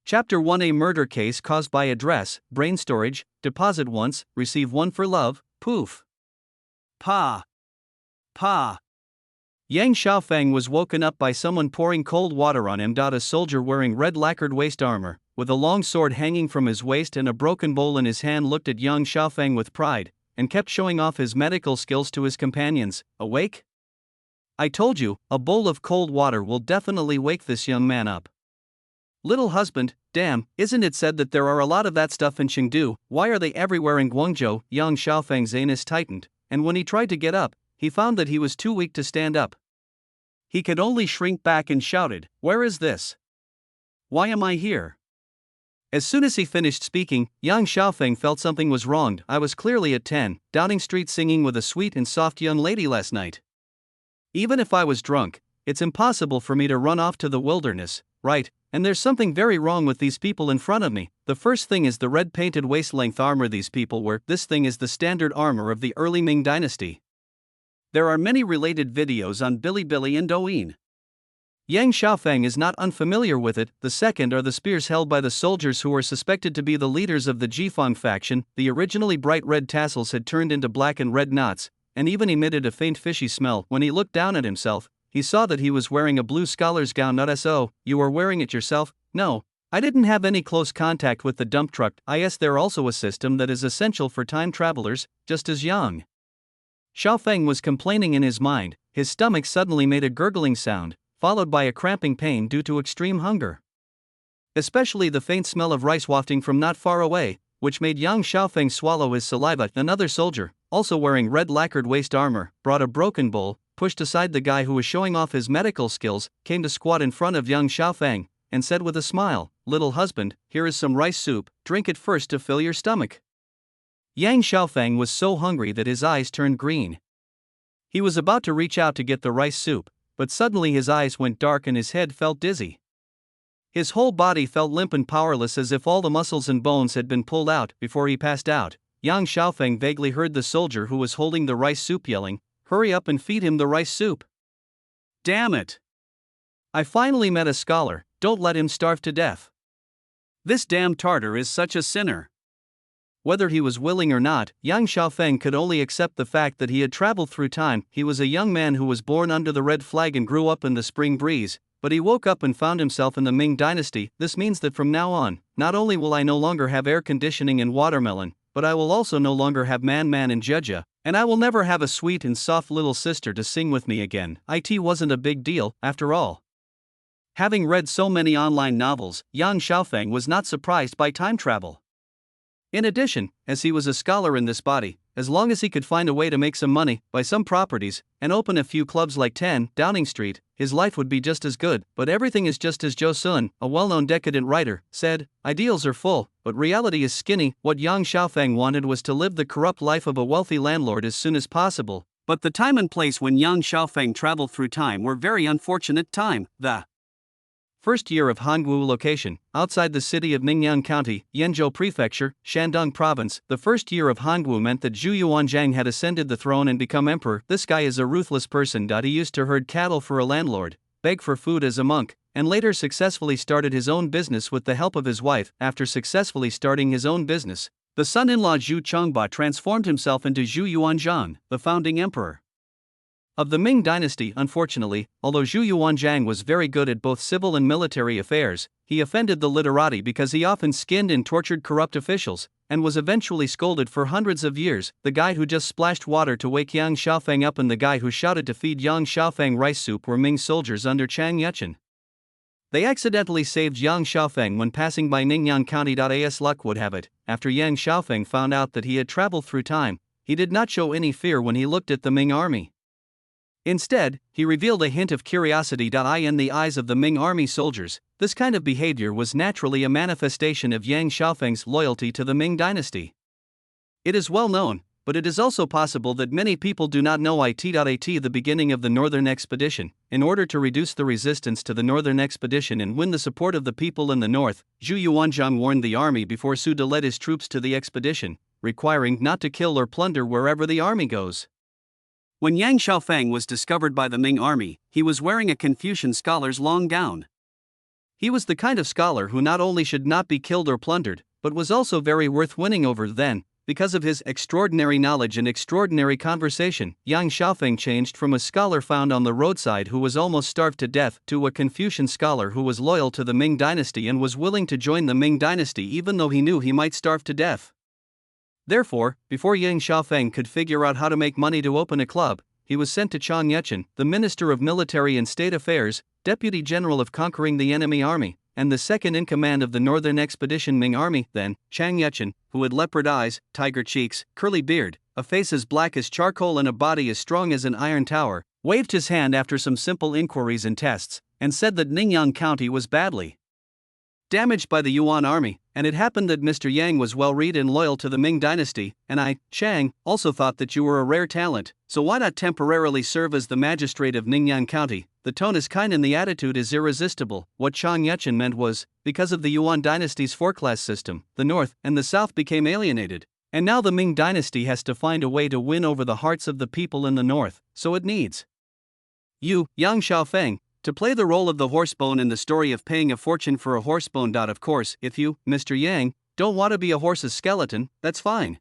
Chapter 1: A murder case caused by address, brain storage, deposit once, receive one for love, poof. Pa. Pa. Yang Xiaofeng was woken up by someone pouring cold water on him. A soldier wearing red lacquered waist armor, with a long sword hanging from his waist and a broken bowl in his hand, looked at Yang Xiaofeng with pride, and kept showing off his medical skills to his companions. Awake? I told you, a bowl of cold water will definitely wake this young man up. Little husband, damn, isn't it said that there are a lot of that stuff in Chengdu? Why are they everywhere in Guangzhou? Yang Xiaofeng's anus tightened, and when he tried to get up, he found that he was too weak to stand up. He could only shrink back and shouted, "Where is this? Why am I here?" As soon as he finished speaking, Yang Xiaofeng felt something was wrong. I was clearly at 10 Downing Street singing with a sweet and soft young lady last night. Even if I was drunk, it's impossible for me to run off to the wilderness, right? And there's something very wrong with these people in front of me. The first thing is the red painted waist-length armor these people wear. This thing is the standard armor of the early Ming dynasty. There are many related videos on Bilibili and Douyin. Yang Xiaofeng is not unfamiliar with it. The second are the spears held by the soldiers who are suspected to be the leaders of the Jifang faction. The originally bright red tassels had turned into black and red knots, and even emitted a faint fishy smell. When he looked down at himself, he saw that he was wearing a blue scholar's gown. So, you are wearing it yourself? No, I didn't have any close contact with the dump truck. Yes, there's also a system that is essential for time travelers, just as Yang Xiaofeng was complaining in his mind. His stomach suddenly made a gurgling sound, followed by a cramping pain due to extreme hunger. Especially the faint smell of rice wafting from not far away, which made Yang Xiaofeng swallow his saliva. Another soldier, also wearing red lacquered waist armor, brought a broken bowl, pushed aside the guy who was showing off his medical skills, came to squat in front of Yang Xiaofeng, and said with a smile, "Little husband, here is some rice soup, drink it first to fill your stomach." Yang Xiaofeng was so hungry that his eyes turned green. He was about to reach out to get the rice soup, but suddenly his eyes went dark and his head felt dizzy. His whole body felt limp and powerless, as if all the muscles and bones had been pulled out. Before he passed out, Yang Xiaofeng vaguely heard the soldier who was holding the rice soup yelling, "Hurry up and feed him the rice soup. Damn it! I finally met a scholar, don't let him starve to death. This damn Tartar is such a sinner." Whether he was willing or not, Yang Xiaofeng could only accept the fact that he had traveled through time. He was a young man who was born under the red flag and grew up in the spring breeze, but he woke up and found himself in the Ming dynasty. This means that from now on, not only will I no longer have air conditioning and watermelon, but I will also no longer have man and Jeja, and I will never have a sweet and soft little sister to sing with me again. It wasn't a big deal, after all. Having read so many online novels, Yang Xiaofeng was not surprised by time travel. In addition, as he was a scholar in this body, as long as he could find a way to make some money, buy some properties, and open a few clubs like 10 Downing Street, his life would be just as good. But everything is just as Zhou Sun, a well-known decadent writer, said, "Ideals are full, but reality is skinny." What Yang Xiaofeng wanted was to live the corrupt life of a wealthy landlord as soon as possible, but the time and place when Yang Xiaofeng traveled through time were very unfortunate. The first year of Hangu location, outside the city of Ningyang County, Yanzhou Prefecture, Shandong Province. The first year of Hangu meant that Zhu Yuanzhang had ascended the throne and become emperor. This guy is a ruthless person. He used to herd cattle for a landlord, beg for food as a monk, and later successfully started his own business with the help of his wife. After successfully starting his own business, the son-in-law Zhu Chongba transformed himself into Zhu Yuanzhang, the founding emperor of the Ming dynasty. Unfortunately, although Zhu Yuanzhang was very good at both civil and military affairs, he offended the literati because he often skinned and tortured corrupt officials, and was eventually scolded for hundreds of years. The guy who just splashed water to wake Yang Xiaofeng up and the guy who shouted to feed Yang Xiaofeng rice soup were Ming soldiers under Chang Yuchen. They accidentally saved Yang Xiaofeng when passing by Ningyang County. As luck would have it, after Yang Xiaofeng found out that he had traveled through time, he did not show any fear when he looked at the Ming army. Instead, he revealed a hint of curiosity in the eyes of the Ming army soldiers. This kind of behavior was naturally a manifestation of Yang Xiaofeng's loyalty to the Ming dynasty. It is well known, but it is also possible that many people do not know it. The beginning of the Northern Expedition. In order to reduce the resistance to the Northern Expedition and win the support of the people in the north, Zhu Yuanzhang warned the army before Su De led his troops to the expedition, requiring not to kill or plunder wherever the army goes. When Yang Xiaofeng was discovered by the Ming army, he was wearing a Confucian scholar's long gown. He was the kind of scholar who not only should not be killed or plundered, but was also very worth winning over. Then, because of his extraordinary knowledge and extraordinary conversation, Yang Xiaofeng changed from a scholar found on the roadside who was almost starved to death to a Confucian scholar who was loyal to the Ming dynasty and was willing to join the Ming dynasty even though he knew he might starve to death. Therefore, before Yang Xiaofeng could figure out how to make money to open a club, he was sent to Chang Yechen, the Minister of Military and State Affairs, Deputy General of Conquering the Enemy Army, and the second in command of the Northern Expedition Ming Army. Then, Chang Yechen, who had leopard eyes, tiger cheeks, curly beard, a face as black as charcoal and a body as strong as an iron tower, waved his hand after some simple inquiries and tests, and said that Ningyan County was badly damaged by the Yuan army, and it happened that Mr. Yang was well-read and loyal to the Ming dynasty, and I, Chang, also thought that you were a rare talent, so why not temporarily serve as the magistrate of Ningyan County? The tone is kind and the attitude is irresistible. What Chang Yechen meant was, because of the Yuan dynasty's four-class system, the north and the south became alienated, and now the Ming dynasty has to find a way to win over the hearts of the people in the north, so it needs you, Yang Xiaofeng, to play the role of the horsebone in the story of paying a fortune for a horsebone. Of course, if you, Mr. Yang, don't want to be a horse's skeleton, that's fine.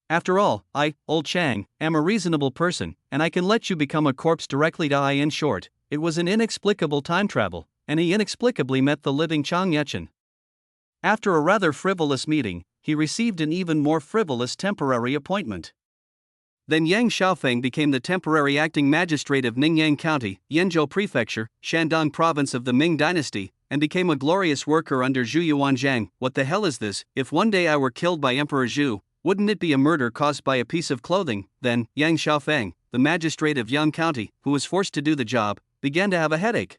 After all, I, old Chang, am a reasonable person, and I can let you become a corpse directly. In short, it was an inexplicable time travel, and he inexplicably met the living Chang Yechen. After a rather frivolous meeting, he received an even more frivolous temporary appointment. Then Yang Xiaofeng became the temporary acting magistrate of Ningyan County, Yanzhou Prefecture, Shandong Province of the Ming Dynasty, and became a glorious worker under Zhu Yuanzhang. What the hell is this? If one day I were killed by Emperor Zhu, wouldn't it be a murder caused by a piece of clothing? Then, Yang Xiaofeng, the magistrate of Yang County, who was forced to do the job, began to have a headache.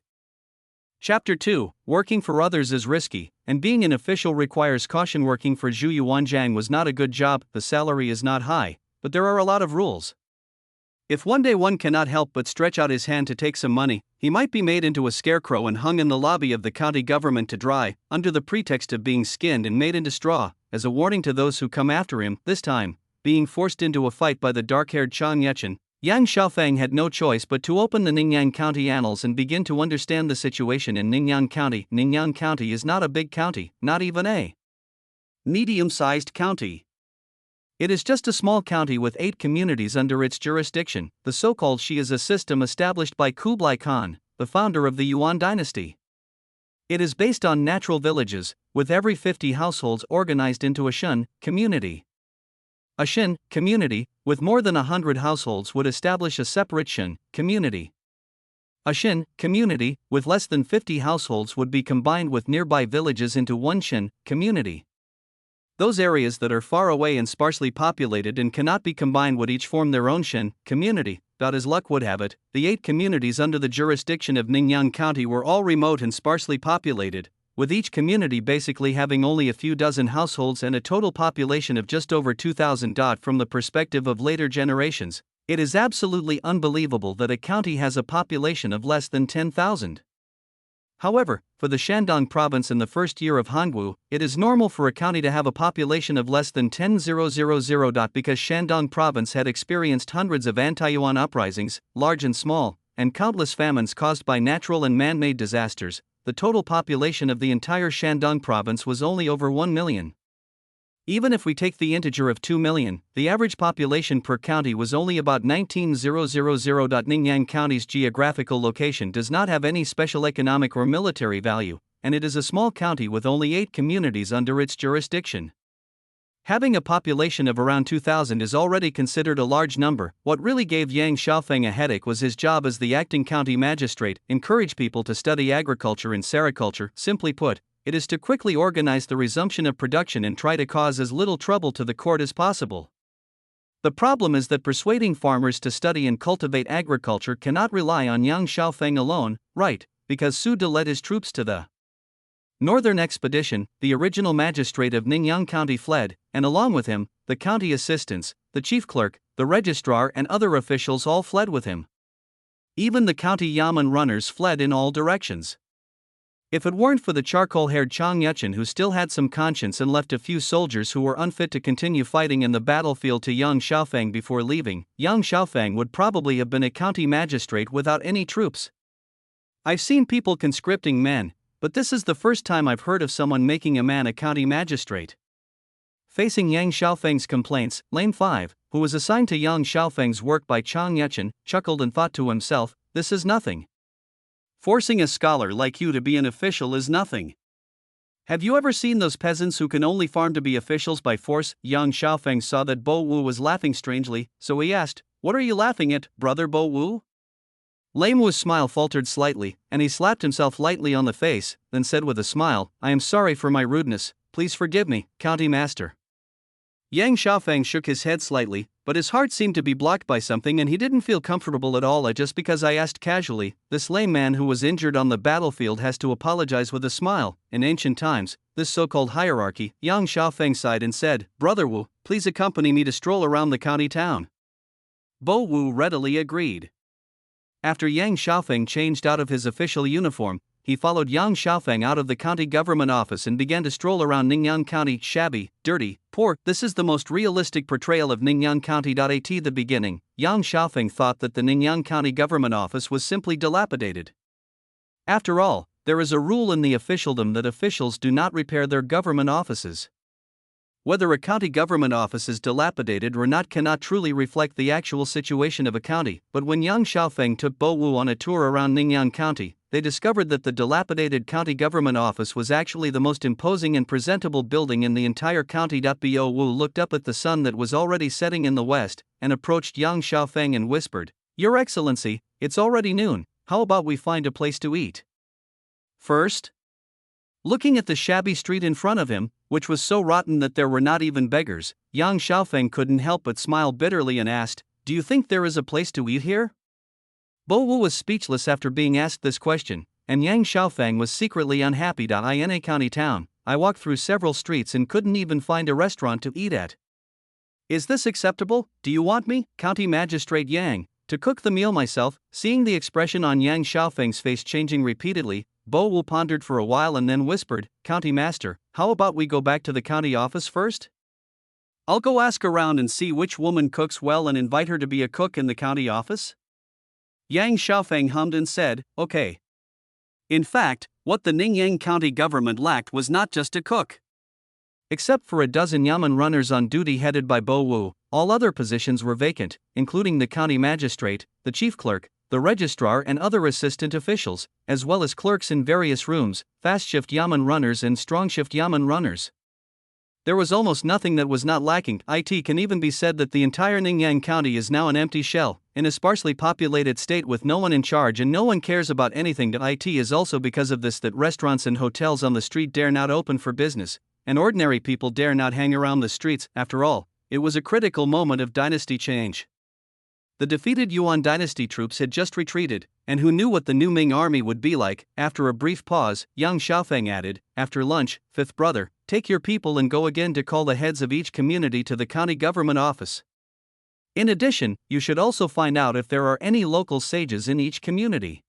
Chapter 2, Working for others is risky, and being an official requires caution. Working for Zhu Yuanzhang was not a good job, the salary is not high, but there are a lot of rules. If one day one cannot help but stretch out his hand to take some money, he might be made into a scarecrow and hung in the lobby of the county government to dry, under the pretext of being skinned and made into straw, as a warning to those who come after him. This time, being forced into a fight by the dark-haired Chang Yechen, Yang Xiaofeng had no choice but to open the Ningyan County annals and begin to understand the situation in Ningyan County. Ningyan County is not a big county, not even a medium-sized county. It is just a small county with 8 communities under its jurisdiction. The so-called Shi is a system established by Kublai Khan, the founder of the Yuan dynasty. It is based on natural villages, with every 50 households organized into a Shen community. A Shen community, with more than 100 households, would establish a separate Shen community. A Shen community, with less than 50 households, would be combined with nearby villages into one Shen community. Those areas that are far away and sparsely populated and cannot be combined would each form their own Shen community. But as luck would have it, the 8 communities under the jurisdiction of Ningyan County were all remote and sparsely populated, with each community basically having only a few dozen households and a total population of just over 2,000. From the perspective of later generations, it is absolutely unbelievable that a county has a population of less than 10,000. However, for the Shandong province in the first year of Hangwu, it is normal for a county to have a population of less than 10,000. Because Shandong province had experienced hundreds of anti-Yuan uprisings, large and small, and countless famines caused by natural and man-made disasters, the total population of the entire Shandong province was only over 1 million. Even if we take the integer of 2 million, the average population per county was only about 19,000. Ningyan County's geographical location does not have any special economic or military value, and it is a small county with only 8 communities under its jurisdiction. Having a population of around 2,000 is already considered a large number. What really gave Yang Xiaofeng a headache was his job as the acting county magistrate. Encourage people to study agriculture and sericulture. Simply put, it is to quickly organize the resumption of production and try to cause as little trouble to the court as possible. The problem is that persuading farmers to study and cultivate agriculture cannot rely on Yang Xiaofeng alone, right? Because Su De led his troops to the Northern Expedition. The original magistrate of Ningyan County fled, and along with him, the county assistants, the chief clerk, the registrar, and other officials all fled with him. Even the county yamen runners fled in all directions. If it weren't for the charcoal-haired Chang Yechen, who still had some conscience and left a few soldiers who were unfit to continue fighting in the battlefield to Yang Xiaofeng before leaving, Yang Xiaofeng would probably have been a county magistrate without any troops. I've seen people conscripting men, but this is the first time I've heard of someone making a man a county magistrate. Facing Yang Xiaofeng's complaints, Lame 5, who was assigned to Yang Xiaofeng's work by Chang Yechen, chuckled and thought to himself, this is nothing. Forcing a scholar like you to be an official is nothing. Have you ever seen those peasants who can only farm to be officials by force? Yang Xiaofeng saw that Bo Wu was laughing strangely, so he asked, what are you laughing at, brother Bo Wu? Lame Wu's smile faltered slightly, and he slapped himself lightly on the face, then said with a smile, I am sorry for my rudeness, please forgive me, County Master. Yang Xiaofeng shook his head slightly, but his heart seemed to be blocked by something and he didn't feel comfortable at all. Just because I asked casually, this lame man who was injured on the battlefield has to apologize with a smile. In ancient times, this so-called hierarchy, Yang Xiaofeng sighed and said, Brother Wu, please accompany me to stroll around the county town. Bo Wu readily agreed. After Yang Xiaofeng changed out of his official uniform, he followed Yang Xiaofeng out of the county government office and began to stroll around Ningyang County. Shabby, dirty, poor, this is the most realistic portrayal of Ningyang County. At the beginning, Yang Xiaofeng thought that the Ningyang County government office was simply dilapidated. After all, there is a rule in the officialdom that officials do not repair their government offices. Whether a county government office is dilapidated or not cannot truly reflect the actual situation of a county, but when Yang Xiaofeng took Bo Wu on a tour around Ningyang County, they discovered that the dilapidated county government office was actually the most imposing and presentable building in the entire county. Bo Wu looked up at the sun that was already setting in the west, and approached Yang Xiaofeng and whispered, Your Excellency, it's already noon, how about we find a place to eat? First? Looking at the shabby street in front of him, which was so rotten that there were not even beggars, Yang Xiaofeng couldn't help but smile bitterly and asked, Do you think there is a place to eat here? Bo Wu was speechless after being asked this question, and Yang Xiaofeng was secretly unhappy. In a county town, I walked through several streets and couldn't even find a restaurant to eat at. Is this acceptable? Do you want me, County Magistrate Yang, to cook the meal myself? Seeing the expression on Yang Xiaofeng's face changing repeatedly, Bo Wu pondered for a while and then whispered, County Master, how about we go back to the county office first? I'll go ask around and see which woman cooks well and invite her to be a cook in the county office. Yang Xiaofeng hummed and said, okay. In fact, what the Ningyang County government lacked was not just a cook. Except for a dozen yamen runners on duty headed by Bo Wu, all other positions were vacant, including the county magistrate, the chief clerk, the registrar and other assistant officials, as well as clerks in various rooms, fast-shift yamen runners and strong-shift yamen runners. There was almost nothing that was not lacking. It can even be said that the entire Ningyang County is now an empty shell, in a sparsely populated state with no one in charge and no one cares about anything. It is also because of this that restaurants and hotels on the street dare not open for business, and ordinary people dare not hang around the streets. After all, it was a critical moment of dynasty change. The defeated Yuan dynasty troops had just retreated, and who knew what the new Ming army would be like? After a brief pause, Yang Xiaofeng added, after lunch, fifth brother, take your people and go again to call the heads of each community to the county government office. In addition, you should also find out if there are any local sages in each community.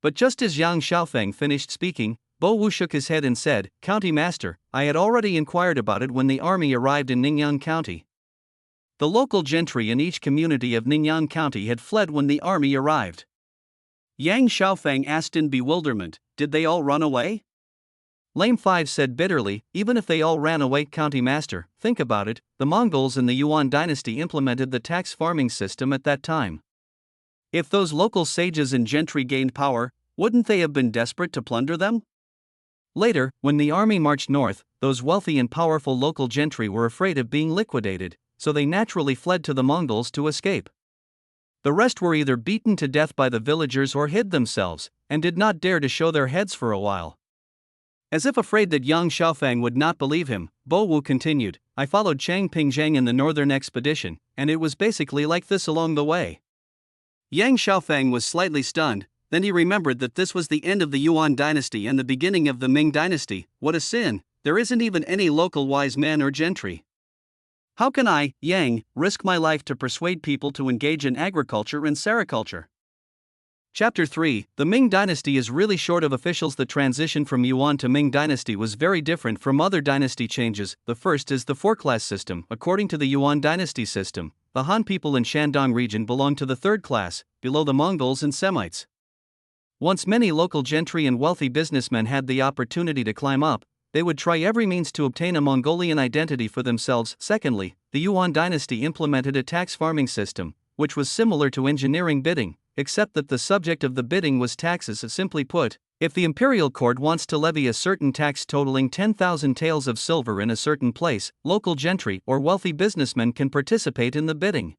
But just as Yang Xiaofeng finished speaking, Bo Wu shook his head and said, County Master, I had already inquired about it when the army arrived in Ningyang County. The local gentry in each community of Ningyang County had fled when the army arrived. Yang Xiaofeng asked in bewilderment, did they all run away? Lame 5 said bitterly, even if they all ran away, County Master, think about it, the Mongols in the Yuan dynasty implemented the tax farming system at that time. If those local sages and gentry gained power, wouldn't they have been desperate to plunder them? Later, when the army marched north, those wealthy and powerful local gentry were afraid of being liquidated, so they naturally fled to the Mongols to escape. The rest were either beaten to death by the villagers or hid themselves, and did not dare to show their heads for a while. As if afraid that Yang Xiaofeng would not believe him, Bo Wu continued, I followed Chang Pingzhang in the northern expedition, and it was basically like this along the way. Yang Xiaofeng was slightly stunned, then he remembered that this was the end of the Yuan dynasty and the beginning of the Ming dynasty. What a sin, there isn't even any local wise man or gentry. How can I, Yang, risk my life to persuade people to engage in agriculture and sericulture? Chapter 3, The Ming Dynasty is really short of officials. The transition from Yuan to Ming Dynasty was very different from other dynasty changes. The first is the four-class system. According to the Yuan Dynasty system, the Han people in Shandong region belong to the third class, below the Mongols and Semites. Once many local gentry and wealthy businessmen had the opportunity to climb up, they would try every means to obtain a Mongolian identity for themselves. Secondly, the Yuan dynasty implemented a tax farming system, which was similar to engineering bidding, except that the subject of the bidding was taxes. Simply put, if the imperial court wants to levy a certain tax totaling 10,000 taels of silver in a certain place, local gentry or wealthy businessmen can participate in the bidding.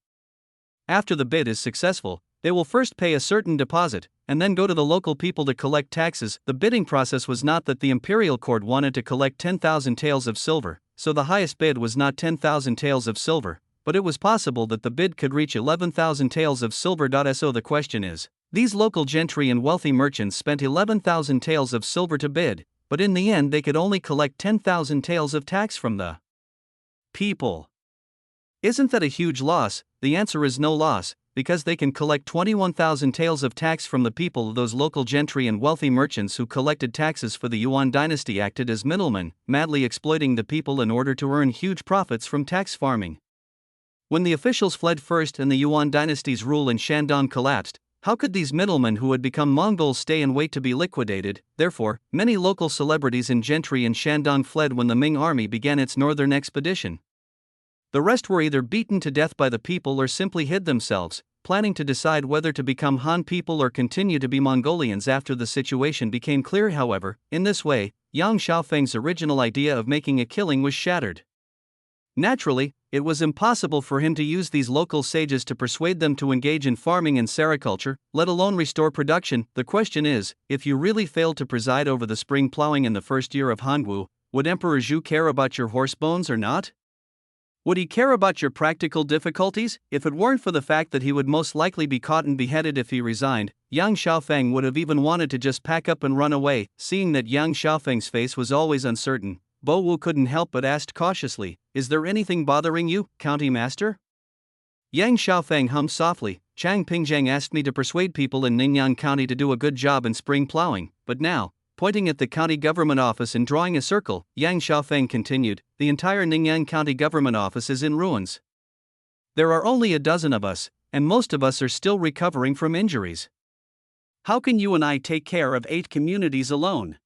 After the bid is successful, they will first pay a certain deposit, and then go to the local people to collect taxes. The bidding process was not that the imperial court wanted to collect 10,000 taels of silver, so the highest bid was not 10,000 taels of silver, but it was possible that the bid could reach 11,000 taels of silver. So the question is, these local gentry and wealthy merchants spent 11,000 taels of silver to bid, but in the end they could only collect 10,000 taels of tax from the people. Isn't that a huge loss? The answer is no loss, because they can collect 21,000 taels of tax from the people. Those local gentry and wealthy merchants who collected taxes for the Yuan dynasty acted as middlemen, madly exploiting the people in order to earn huge profits from tax farming. When the officials fled first and the Yuan dynasty's rule in Shandong collapsed, how could these middlemen who had become Mongols stay and wait to be liquidated? Therefore, many local celebrities and gentry in Shandong fled when the Ming army began its northern expedition. The rest were either beaten to death by the people or simply hid themselves, planning to decide whether to become Han people or continue to be Mongolians after the situation became clear. However, in this way, Yang Xiaofeng's original idea of making a killing was shattered. Naturally, it was impossible for him to use these local sages to persuade them to engage in farming and sericulture, let alone restore production. The question is, if you really failed to preside over the spring plowing in the first year of Hangu, would Emperor Zhu care about your horse bones or not? Would he care about your practical difficulties? If it weren't for the fact that he would most likely be caught and beheaded if he resigned, Yang Xiaofeng would have even wanted to just pack up and run away. Seeing that Yang Xiaofeng's face was always uncertain, Bo Wu couldn't help but ask cautiously, "Is there anything bothering you, County Master?" Yang Xiaofeng hummed softly. "Chang Pingjiang asked me to persuade people in Ningyan County to do a good job in spring plowing, but now," pointing at the county government office and drawing a circle, Yang Xiaofeng continued, "the entire Ningyan County government office is in ruins. There are only a dozen of us, and most of us are still recovering from injuries. How can you and I take care of 8 communities alone?"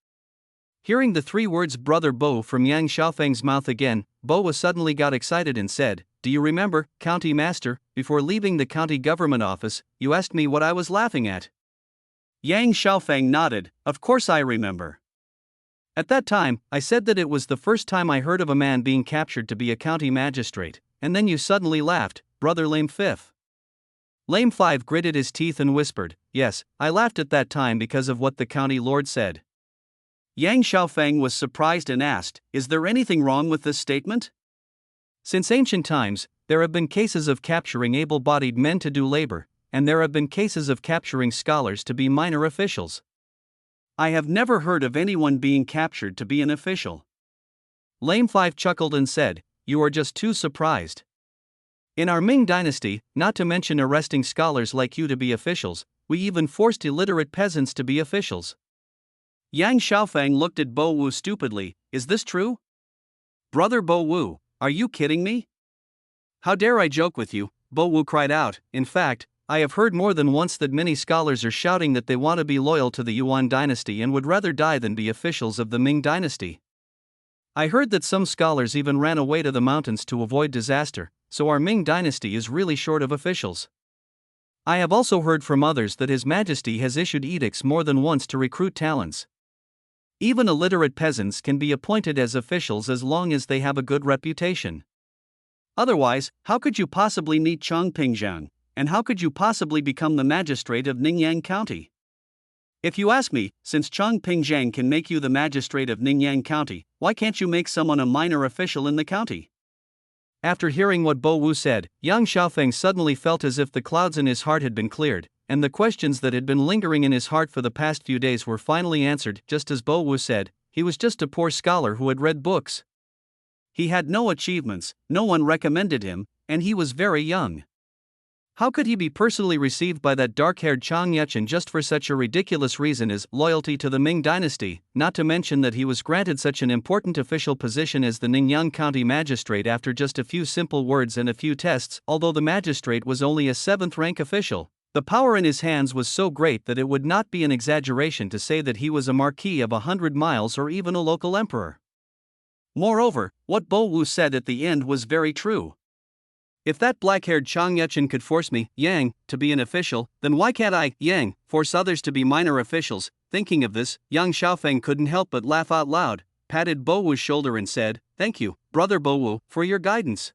Hearing the 3 words "Brother Bo" from Yang Xiaofeng's mouth again, Bo suddenly got excited and said, "Do you remember, County Master, before leaving the county government office, you asked me what I was laughing at?" Yang Xiaofeng nodded. "Of course I remember. At that time, I said that it was the first time I heard of a man being captured to be a county magistrate, and then you suddenly laughed, Brother Lame Fifth." Lame Five gritted his teeth and whispered, "Yes, I laughed at that time because of what the county lord said." Yang Xiaofeng was surprised and asked, "Is there anything wrong with this statement?" Since ancient times, there have been cases of capturing able-bodied men to do labor, and there have been cases of capturing scholars to be minor officials. I have never heard of anyone being captured to be an official. Lame Five chuckled and said, "You are just too surprised. In our Ming dynasty, not to mention arresting scholars like you to be officials, we even forced illiterate peasants to be officials." Yang Xiaofeng looked at Bo Wu stupidly. "Is this true? Brother Bo Wu, are you kidding me?" "How dare I joke with you?" Bo Wu cried out. "In fact, I have heard more than once that many scholars are shouting that they want to be loyal to the Yuan dynasty and would rather die than be officials of the Ming dynasty. I heard that some scholars even ran away to the mountains to avoid disaster, so our Ming dynasty is really short of officials. I have also heard from others that His Majesty has issued edicts more than once to recruit talents. Even illiterate peasants can be appointed as officials as long as they have a good reputation. Otherwise, how could you possibly meet Chang Pingjiang, and how could you possibly become the magistrate of Ningyan County? If you ask me, since Chang Pingjiang can make you the magistrate of Ningyan County, why can't you make someone a minor official in the county?" After hearing what Bo Wu said, Yang Xiaofeng suddenly felt as if the clouds in his heart had been cleared, and the questions that had been lingering in his heart for the past few days were finally answered. Just as Bo Wu said, he was just a poor scholar who had read books. He had no achievements, no one recommended him, and he was very young. How could he be personally received by that dark-haired Chang Yuchen just for such a ridiculous reason as loyalty to the Ming dynasty, not to mention that he was granted such an important official position as the Ningyan County magistrate after just a few simple words and a few tests? Although the magistrate was only a 7th-rank official, The power in his hands was so great that it would not be an exaggeration to say that he was a marquis of 100 miles or even a local emperor. Moreover, what Bo Wu said at the end was very true. If that black-haired Chang Yuchen could force me, Yang, to be an official, then why can't I, Yang, force others to be minor officials? Thinking of this, Yang Xiaofeng couldn't help but laugh out loud, patted Bo Wu's shoulder and said, "Thank you, Brother Bo Wu, for your guidance.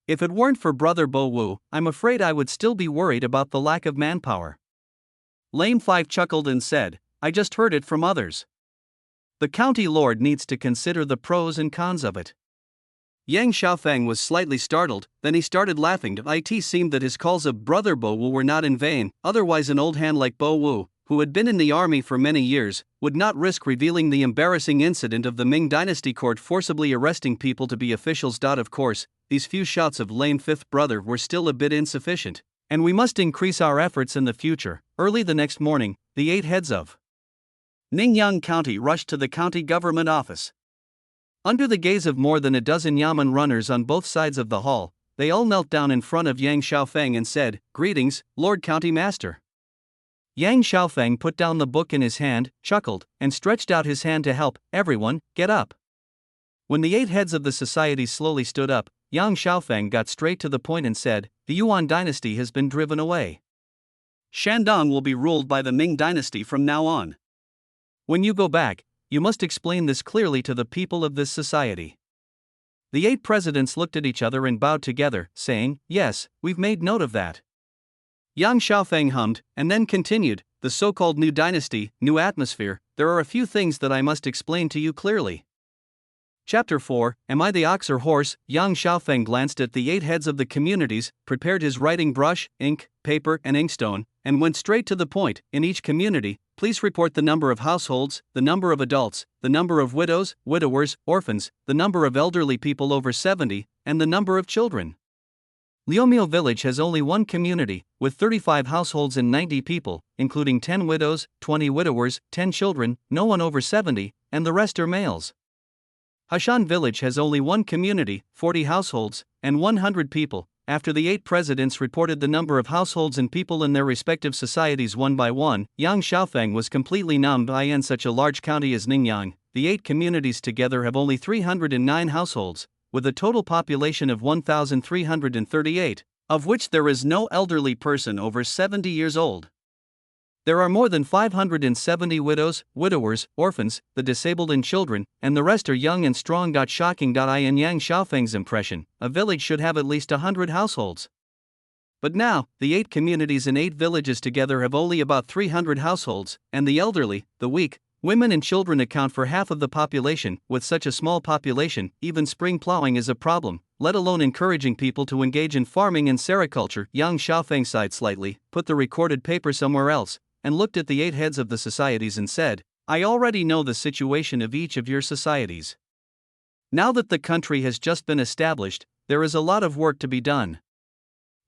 If it weren't for Brother Bo Wu, I'm afraid I would still be worried about the lack of manpower." Lame Five chuckled and said, "I just heard it from others. The county lord needs to consider the pros and cons of it." Yang Xiaofeng was slightly startled, then he started laughing. It seemed that his calls of Brother Bo Wu were not in vain, otherwise an old hand like Bo Wu, who had been in the army for many years, would not risk revealing the embarrassing incident of the Ming Dynasty court forcibly arresting people to be officials. Of course, these few shots of lame fifth brother were still a bit insufficient, and we must increase our efforts in the future. Early the next morning, the 8 heads of Ningyang County rushed to the county government office. Under the gaze of more than a dozen yamen runners on both sides of the hall, they all knelt down in front of Yang Xiaofeng and said, "Greetings, Lord County Master." Yang Xiaofeng put down the book in his hand, chuckled, and stretched out his hand to help. "Everyone, get up." When the 8 heads of the society slowly stood up, Yang Xiaofeng got straight to the point and said, "The Yuan dynasty has been driven away. Shandong will be ruled by the Ming dynasty from now on. When you go back, you must explain this clearly to the people of this society." The 8 presidents looked at each other and bowed together, saying, "Yes, we've made note of that." Yang Xiaofeng hummed, and then continued, "The so-called new dynasty, new atmosphere, there are a few things that I must explain to you clearly." Chapter 4, Am I the Ox or Horse? Yang Xiaofeng glanced at the 8 heads of the communities, prepared his writing brush, ink, paper, and inkstone, and went straight to the point. In each community, please report the number of households, the number of adults, the number of widows, widowers, orphans, the number of elderly people over 70, and the number of children. Liumio village has only one community, with 35 households and 90 people, including 10 widows, 20 widowers, 10 children, no one over 70, and the rest are males. Hashan village has only one community, 40 households, and 100 people. After the 8 presidents reported the number of households and people in their respective societies one by one, Yang Xiaofeng was completely numbed. In such a large county as Ningyang, the 8 communities together have only 309 households, with a total population of 1,338, of which there is no elderly person over 70 years old. There are more than 570 widows, widowers, orphans, the disabled and children, and the rest are young and strong. Shocking. In Yang Xiaofeng's impression, a village should have at least 100 households. But now, the 8 communities in 8 villages together have only about 300 households, and the elderly, the weak, women and children account for half of the population. With such a small population, even spring plowing is a problem, let alone encouraging people to engage in farming and sericulture. Yang Xiaofeng sighed slightly, put the recorded paper somewhere else, and looked at the 8 heads of the societies and said, "I already know the situation of each of your societies. Now that the country has just been established, there is a lot of work to be done.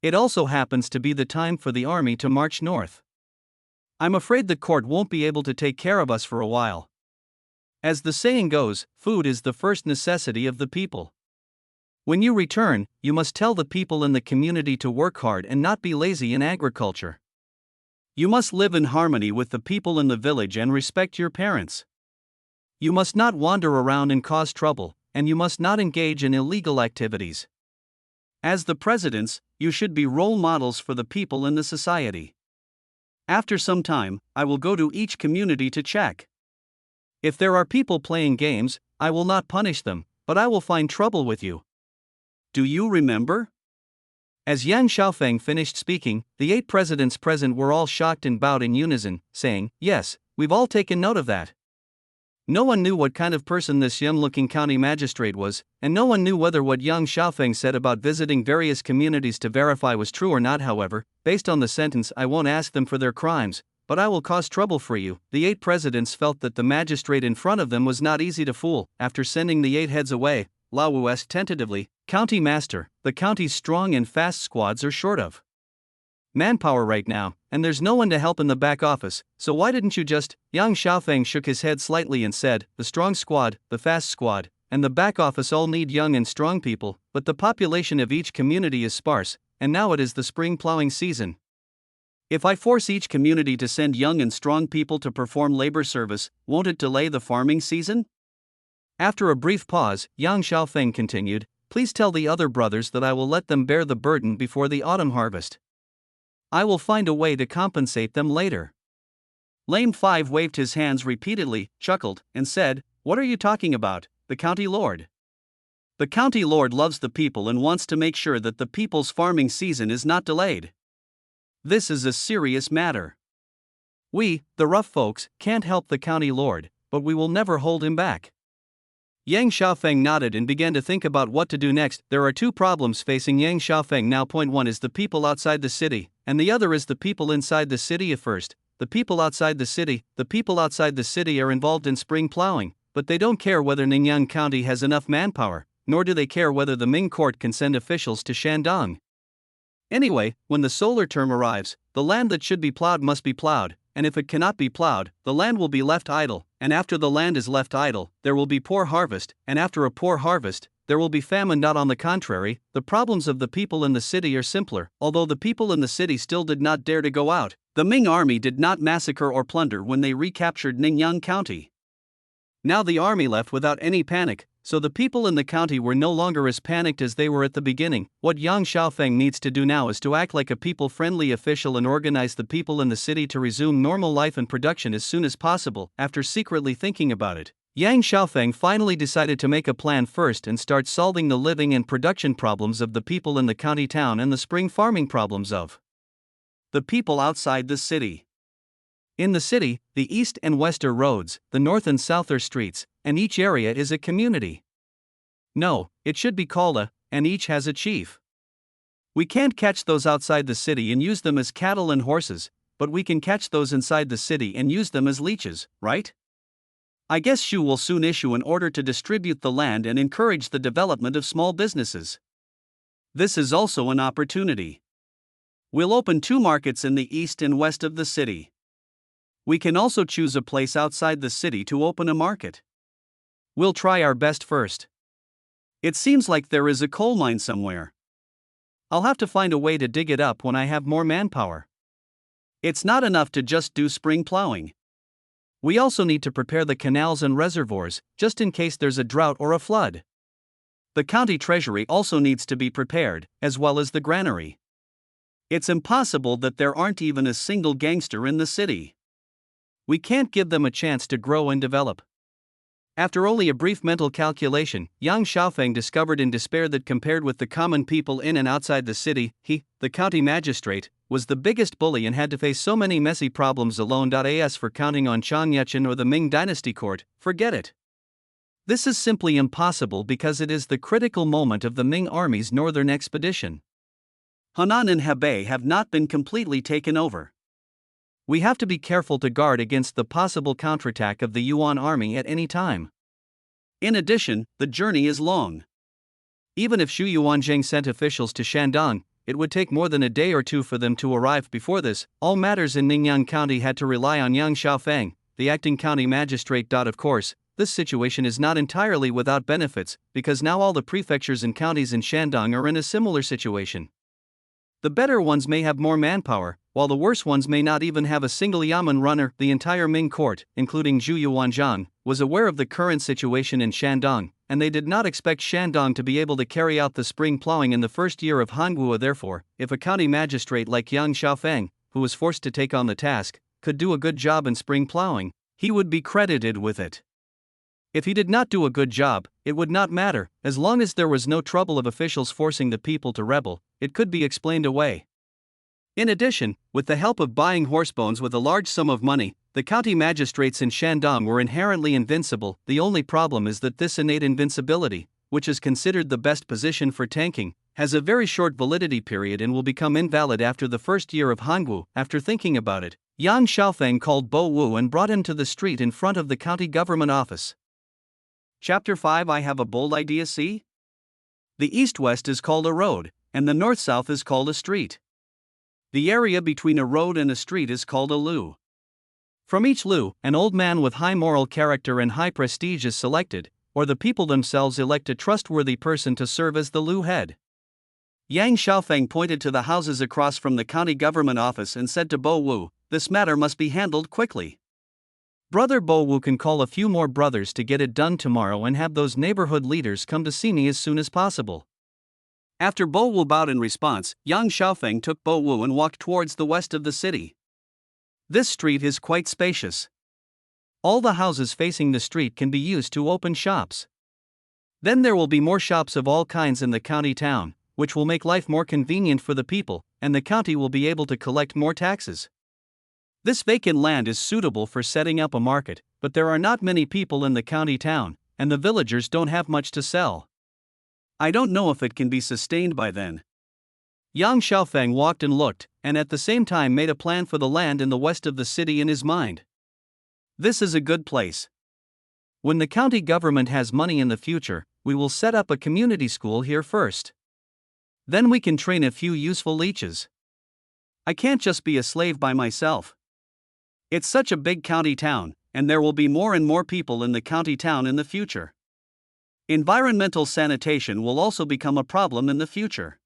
It also happens to be the time for the army to march north. I'm afraid the court won't be able to take care of us for a while. As the saying goes, food is the first necessity of the people. When you return, you must tell the people in the community to work hard and not be lazy in agriculture. You must live in harmony with the people in the village and respect your parents. You must not wander around and cause trouble, and you must not engage in illegal activities. As the presidents, you should be role models for the people in the society. After some time, I will go to each community to check. If there are people playing games, I will not punish them, but I will find trouble with you. Do you remember?" As Yang Xiaofeng finished speaking, the 8 presidents present were all shocked and bowed in unison, saying, "Yes, we've all taken note of that." No one knew what kind of person this young-looking county magistrate was, and no one knew whether what Yang Xiaofeng said about visiting various communities to verify was true or not. However, based on the sentence, "I won't ask them for their crimes, but I will cause trouble for you," the 8 presidents felt that the magistrate in front of them was not easy to fool. After sending the 8 heads away, Lao Wu asked tentatively, "County Master, the county's strong and fast squads are short of manpower right now, and there's no one to help in the back office, so why didn't you just..." Yang Xiaofeng shook his head slightly and said, "The strong squad, the fast squad, and the back office all need young and strong people, but the population of each community is sparse, and now it is the spring plowing season. If I force each community to send young and strong people to perform labor service, won't it delay the farming season? After a brief pause, Yang Xiaofeng continued, please tell the other brothers that I will let them bear the burden before the autumn harvest. I will find a way to compensate them later. Lame Five waved his hands repeatedly, chuckled, and said, what are you talking about, the county lord? The county lord loves the people and wants to make sure that the people's farming season is not delayed. This is a serious matter. We, the rough folks, can't help the county lord, but we will never hold him back. Yang Xiaofeng nodded and began to think about what to do next. There are two problems facing Yang Xiaofeng now. Point one is the people outside the city, and the other is the people inside the city. At first, the people outside the city are involved in spring plowing, but they don't care whether Ningyan County has enough manpower, nor do they care whether the Ming court can send officials to Shandong. Anyway, when the solar term arrives, the land that should be plowed must be plowed, and if it cannot be plowed, the land will be left idle, and after the land is left idle, there will be poor harvest, and after a poor harvest, there will be famine. Not on the contrary, the problems of the people in the city are simpler. Although the people in the city still did not dare to go out, the Ming army did not massacre or plunder when they recaptured Ningyan County. Now the army left without any panic, so the people in the county were no longer as panicked as they were at the beginning. What Yang Xiaofeng needs to do now is to act like a people-friendly official and organize the people in the city to resume normal life and production as soon as possible. After secretly thinking about it, Yang Xiaofeng finally decided to make a plan first and start solving the living and production problems of the people in the county town and the spring farming problems of the people outside the city. In the city, the east and west are roads, the north and south are streets, and each area is a community. No, it should be called and each has a chief. We can't catch those outside the city and use them as cattle and horses, but we can catch those inside the city and use them as leeches, right? I guess Shu will soon issue an order to distribute the land and encourage the development of small businesses. This is also an opportunity. We'll open 2 markets in the east and west of the city. We can also choose a place outside the city to open a market. We'll try our best first. It seems like there is a coal mine somewhere. I'll have to find a way to dig it up when I have more manpower. It's not enough to just do spring plowing. We also need to prepare the canals and reservoirs, just in case there's a drought or a flood. The county treasury also needs to be prepared, as well as the granary. It's impossible that there aren't even a single gangster in the city. We can't give them a chance to grow and develop. After only a brief mental calculation, Yang Xiaofeng discovered in despair that compared with the common people in and outside the city, he, the county magistrate, was the biggest bully and had to face so many messy problems alone. As for counting on Chang Yechen or the Ming Dynasty court, forget it. This is simply impossible because it is the critical moment of the Ming army's northern expedition. Henan and Hebei have not been completely taken over. We have to be careful to guard against the possible counterattack of the Yuan army at any time. In addition, the journey is long. Even if Xu Yuanzheng sent officials to Shandong, it would take more than a day or two for them to arrive. Before this, all matters in Ningyan County had to rely on Yang Xiaofeng, the acting county magistrate. Of course, this situation is not entirely without benefits, because now all the prefectures and counties in Shandong are in a similar situation. The better ones may have more manpower, while the worse ones may not even have a single yamen runner. The entire Ming court, including Zhu Yuanzhang, was aware of the current situation in Shandong, and they did not expect Shandong to be able to carry out the spring plowing in the first year of Hangua. Therefore, if a county magistrate like Yang Xiaofeng, who was forced to take on the task, could do a good job in spring plowing, he would be credited with it. If he did not do a good job, it would not matter. As long as there was no trouble of officials forcing the people to rebel, it could be explained away. In addition, with the help of buying horsebones with a large sum of money, the county magistrates in Shandong were inherently invincible. The only problem is that this innate invincibility, which is considered the best position for tanking, has a very short validity period and will become invalid after the first year of Hangwu. After thinking about it, Yang Xiaofeng called Bo Wu and brought him to the street in front of the county government office. Chapter 5. I have a bold idea. See? The east-west is called a road, and the north-south is called a street. The area between a road and a street is called a lu. From each lu, an old man with high moral character and high prestige is selected, or the people themselves elect a trustworthy person to serve as the lu head. Yang Xiaofeng pointed to the houses across from the county government office and said to Bo Wu, "This matter must be handled quickly. Brother Bo Wu can call a few more brothers to get it done tomorrow and have those neighborhood leaders come to see me as soon as possible." After Bo Wu bowed in response, Yang Xiaofeng took Bo Wu and walked towards the west of the city. This street is quite spacious. All the houses facing the street can be used to open shops. Then there will be more shops of all kinds in the county town, which will make life more convenient for the people, and the county will be able to collect more taxes. This vacant land is suitable for setting up a market, but there are not many people in the county town, and the villagers don't have much to sell. I don't know if it can be sustained by then. Yang Xiaofeng walked and looked, and at the same time made a plan for the land in the west of the city in his mind. This is a good place. When the county government has money in the future, we will set up a community school here first. Then we can train a few useful leeches. I can't just be a slave by myself. It's such a big county town, and there will be more and more people in the county town in the future. Environmental sanitation will also become a problem in the future.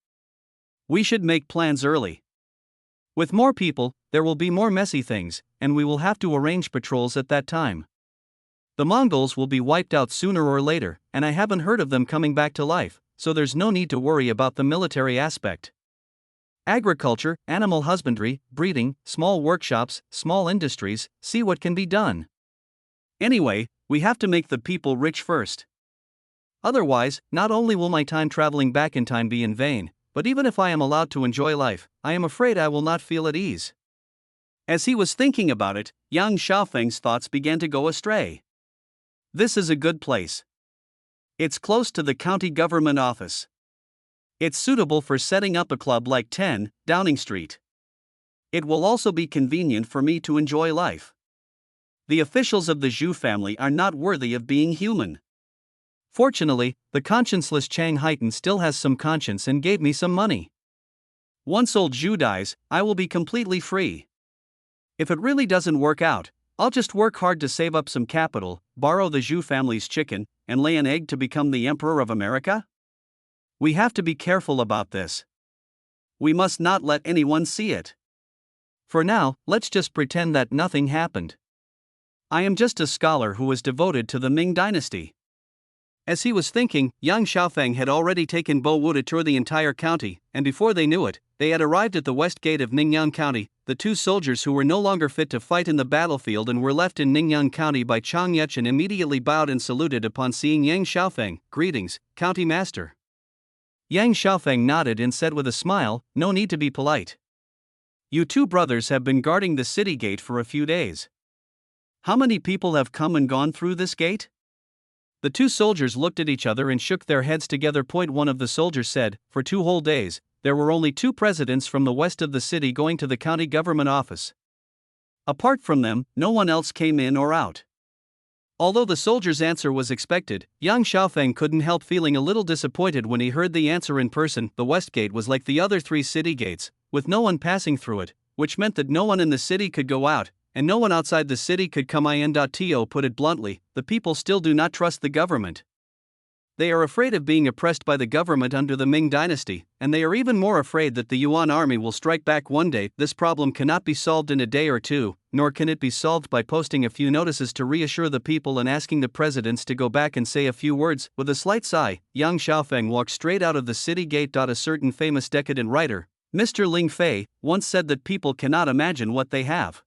We should make plans early. With more people, there will be more messy things, and we will have to arrange patrols at that time. The Mongols will be wiped out sooner or later, and I haven't heard of them coming back to life, so there's no need to worry about the military aspect. Agriculture, animal husbandry, breeding, small workshops, small industries, see what can be done. Anyway, we have to make the people rich first. Otherwise, not only will my time traveling back in time be in vain, but even if I am allowed to enjoy life, I am afraid I will not feel at ease. As he was thinking about it, Yang Xiaofeng's thoughts began to go astray. This is a good place. It's close to the county government office. It's suitable for setting up a club like 10 Downing Street. It will also be convenient for me to enjoy life. The officials of the Zhu family are not worthy of being human. Fortunately, the conscienceless Chang Haitan still has some conscience and gave me some money. Once old Zhu dies, I will be completely free. If it really doesn't work out, I'll just work hard to save up some capital, borrow the Zhu family's chicken, and lay an egg to become the Emperor of America? We have to be careful about this. We must not let anyone see it. For now, let's just pretend that nothing happened. I am just a scholar who was devoted to the Ming dynasty. As he was thinking, Yang Xiaofeng had already taken Bo Wu to tour the entire county, and before they knew it, they had arrived at the west gate of Ningyang County. The two soldiers who were no longer fit to fight in the battlefield and were left in Ningyang County by Chang Yechen immediately bowed and saluted upon seeing Yang Xiaofeng. "Greetings, County Master." Yang Xiaofeng nodded and said with a smile, "No need to be polite. You two brothers have been guarding the city gate for a few days. How many people have come and gone through this gate?" The two soldiers looked at each other and shook their heads together. One of the soldiers said, "For 2 whole days, there were only 2 presidents from the west of the city going to the county government office. Apart from them, no one else came in or out." Although the soldier's answer was expected, Yang Xiaofeng couldn't help feeling a little disappointed when he heard the answer in person. The west gate was like the other 3 city gates, with no one passing through it, which meant that no one in the city could go out, and no one outside the city could come in. To put it bluntly, the people still do not trust the government. They are afraid of being oppressed by the government under the Ming dynasty, and they are even more afraid that the Yuan army will strike back one day. This problem cannot be solved in a day or two, nor can it be solved by posting a few notices to reassure the people and asking the presidents to go back and say a few words. With a slight sigh, Yang Xiaofeng walked straight out of the city gate. A certain famous decadent writer, Mr. Ling Fei, once said that people cannot imagine what they have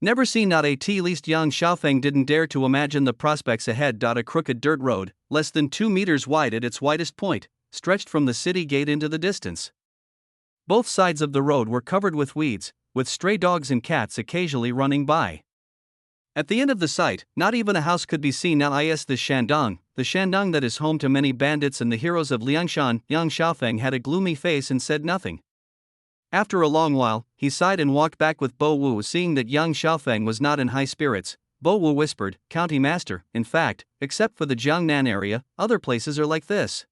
never seen. At least Yang Xiaofeng didn't dare to imagine the prospects ahead. A crooked dirt road, less than 2 meters wide at its widest point, stretched from the city gate into the distance. Both sides of the road were covered with weeds, with stray dogs and cats occasionally running by. At the end of the site, not even a house could be seen. The Shandong that is home to many bandits and the heroes of Liangshan. Yang Xiaofeng had a gloomy face and said nothing. After a long while, he sighed and walked back with Bo Wu. Seeing that Yang Xiaofeng was not in high spirits, Bo Wu whispered, "County Master, in fact, except for the Jiangnan area, other places are like this.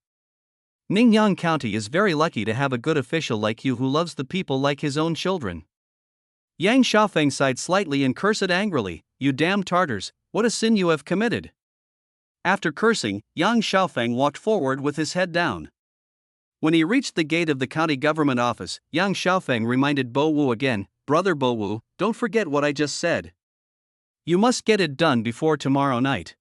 Ningyang County is very lucky to have a good official like you who loves the people like his own children." Yang Xiaofeng sighed slightly and cursed angrily, "You damn Tartars, what a sin you have committed." After cursing, Yang Xiaofeng walked forward with his head down. When he reached the gate of the county government office, Yang Xiaofeng reminded Bo Wu again, "Brother Bo Wu, don't forget what I just said. You must get it done before tomorrow night."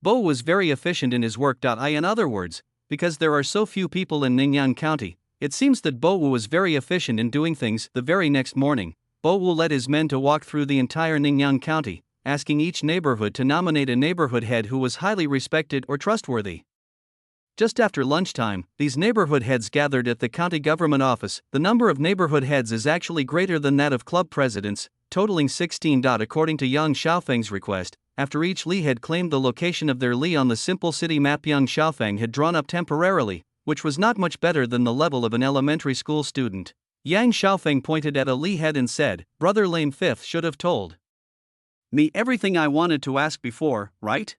Bo was very efficient in his work. In other words, because there are so few people in Ningyan County, it seems that Bo Wu was very efficient in doing things. The very next morning, Bo Wu led his men to walk through the entire Ningyan County, asking each neighborhood to nominate a neighborhood head who was highly respected or trustworthy. Just after lunchtime, these neighborhood heads gathered at the county government office. The number of neighborhood heads is actually greater than that of club presidents, totaling 16. According to Yang Xiaofeng's request, after each li had claimed the location of their li on the simple city map Yang Xiaofeng had drawn up temporarily, which was not much better than the level of an elementary school student. Yang Xiaofeng pointed at a li head and said, "Brother Lame Fifth should have told me everything I wanted to ask before, right?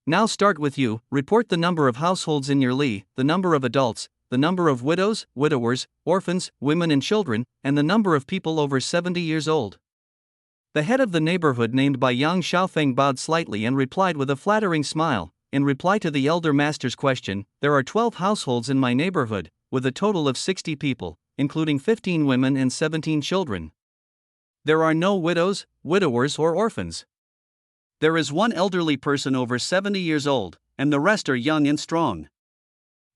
Now start with you. Report the number of households in your li, the number of adults, the number of widows, widowers, orphans, women and children, and the number of people over 70 years old." The head of the neighborhood named by Yang Xiaofeng bowed slightly and replied with a flattering smile. In reply to the elder master's question, "There are 12 households in my neighborhood, with a total of 60 people, including 15 women and 17 children. There are no widows, widowers or orphans. There is one elderly person over 70 years old, and the rest are young and strong.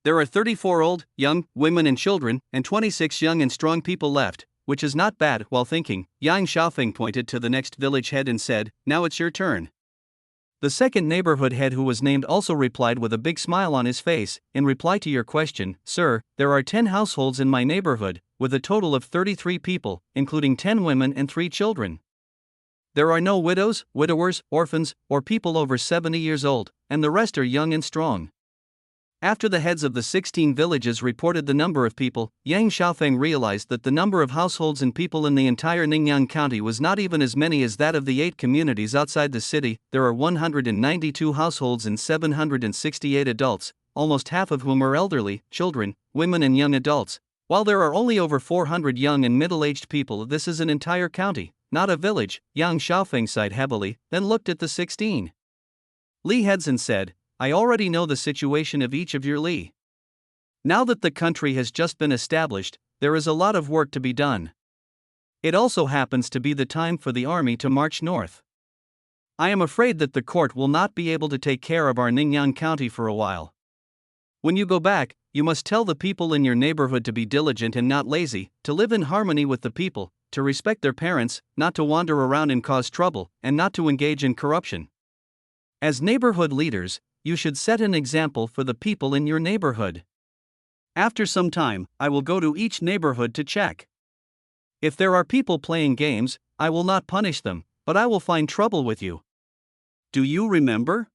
There are 34 old, young, women and children, and 26 young and strong people left, which is not bad." While thinking, Yang Xiaofeng pointed to the next village head and said, "Now it's your turn." The second neighborhood head who was named also replied with a big smile on his face, "In reply to your question, sir, there are 10 households in my neighborhood, with a total of 33 people, including 10 women and 3 children. There are no widows, widowers, orphans, or people over 70 years old, and the rest are young and strong." After the heads of the 16 villages reported the number of people, Yang Xiaofeng realized that the number of households and people in the entire Ningyan County was not even as many as that of the 8 communities outside the city. There are 192 households and 768 adults, almost half of whom are elderly, children, women and young adults. While there are only over 400 young and middle-aged people, this is an entire county, not a village. Yang Xiaofeng sighed heavily, then looked at the 16 li heads and said, "I already know the situation of each of your li. Now that the country has just been established, there is a lot of work to be done. It also happens to be the time for the army to march north. I am afraid that the court will not be able to take care of our Ningyan County for a while. When you go back, you must tell the people in your neighborhood to be diligent and not lazy, to live in harmony with the people, to respect their parents, not to wander around and cause trouble, and not to engage in corruption. As neighborhood leaders, you should set an example for the people in your neighborhood. After some time, I will go to each neighborhood to check. If there are people playing games, I will not punish them, but I will find trouble with you. Do you remember?"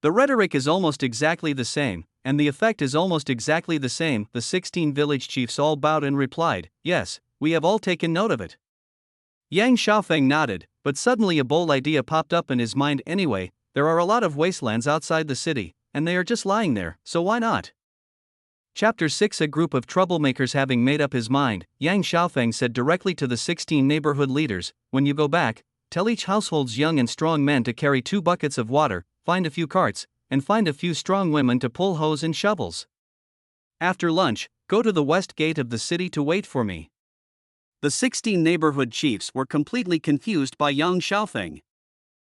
The rhetoric is almost exactly the same, and the effect is almost exactly the same. The 16 village chiefs all bowed and replied, "Yes, we have all taken note of it." Yang Xiaofeng nodded, but suddenly a bold idea popped up in his mind. Anyway, there are a lot of wastelands outside the city, and they are just lying there, so why not? Chapter 6. A group of troublemakers. Having made up his mind, Yang Xiaofeng said directly to the 16 neighborhood leaders, "When you go back, tell each household's young and strong men to carry 2 buckets of water, find a few carts, and find a few strong women to pull hoes and shovels. After lunch, go to the west gate of the city to wait for me." The 16 neighborhood chiefs were completely confused by Yang Xiaofeng.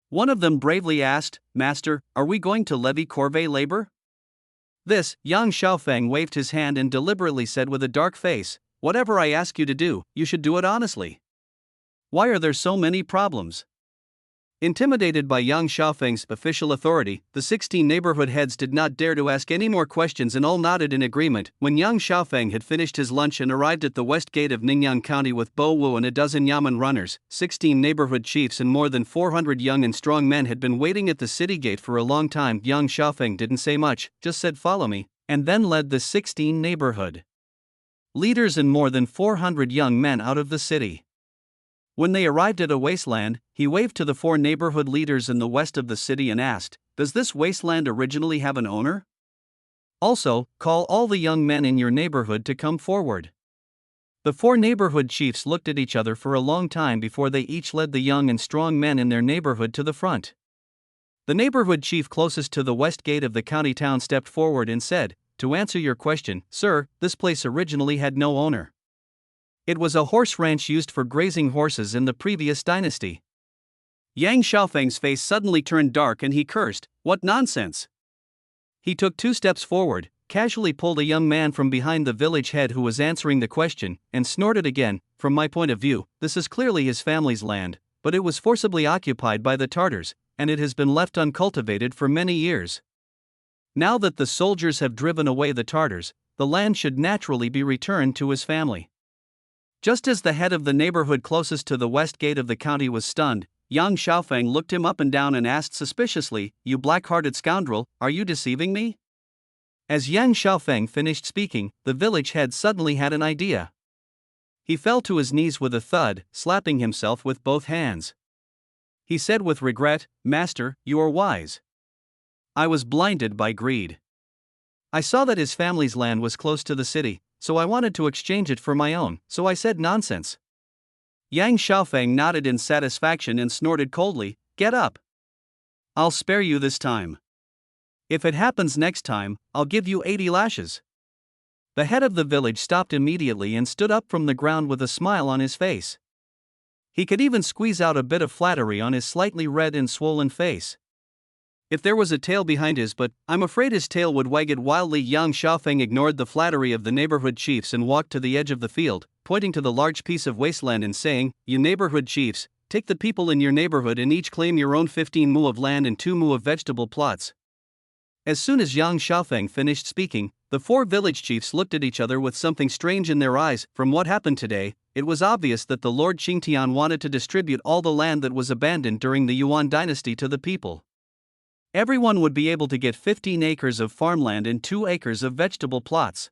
One of them bravely asked, "Master, are we going to levy corvée labor?" This, Yang Xiaofeng waved his hand and deliberately said with a dark face, "Whatever I ask you to do, you should do it honestly. Why are there so many problems?" Intimidated by Yang Xiaofeng's official authority, the 16 neighborhood heads did not dare to ask any more questions and all nodded in agreement. When Yang Xiaofeng had finished his lunch and arrived at the west gate of Ningyan County with Bo Wu and a dozen yamen runners, 16 neighborhood chiefs and more than 400 young and strong men had been waiting at the city gate for a long time. Yang Xiaofeng didn't say much, just said, "Follow me," and then led the 16 neighborhood leaders and more than 400 young men out of the city. When they arrived at a wasteland, he waved to the 4 neighborhood leaders in the west of the city and asked, "Does this wasteland originally have an owner? Also, call all the young men in your neighborhood to come forward." The 4 neighborhood chiefs looked at each other for a long time before they each led the young and strong men in their neighborhood to the front. The neighborhood chief closest to the west gate of the county town stepped forward and said, to answer your question, sir, this place originally had no owner. It was a horse ranch used for grazing horses in the previous dynasty. Yang Xiaofeng's face suddenly turned dark and he cursed, "What nonsense!" He took 2 steps forward, casually pulled a young man from behind the village head who was answering the question, and snorted again, "From my point of view, this is clearly his family's land, but it was forcibly occupied by the Tartars, and it has been left uncultivated for many years. Now that the soldiers have driven away the Tartars, the land should naturally be returned to his family." Just as the head of the neighborhood closest to the west gate of the county was stunned, Yang Xiaofeng looked him up and down and asked suspiciously, "You black-hearted scoundrel, are you deceiving me?" As Yang Xiaofeng finished speaking, the village head suddenly had an idea. He fell to his knees with a thud, slapping himself with both hands. He said with regret, "Master, you are wise. I was blinded by greed. I saw that his family's land was close to the city, so I wanted to exchange it for my own, so I said nonsense." Yang Xiaofeng nodded in satisfaction and snorted coldly, "Get up. I'll spare you this time. If it happens next time, I'll give you 80 lashes." The head of the village stopped immediately and stood up from the ground with a smile on his face. He could even squeeze out a bit of flattery on his slightly red and swollen face. If there was a tail behind his butt, I'm afraid his tail would wag it wildly. Yang Xiaofeng ignored the flattery of the neighborhood chiefs and walked to the edge of the field, pointing to the large piece of wasteland and saying, "You neighborhood chiefs, take the people in your neighborhood and each claim your own 15 mu of land and 2 mu of vegetable plots." As soon as Yang Xiaofeng finished speaking, the 4 village chiefs looked at each other with something strange in their eyes. From what happened today, it was obvious that the Lord Qingtian wanted to distribute all the land that was abandoned during the Yuan dynasty to the people. Everyone would be able to get 15 acres of farmland and 2 acres of vegetable plots.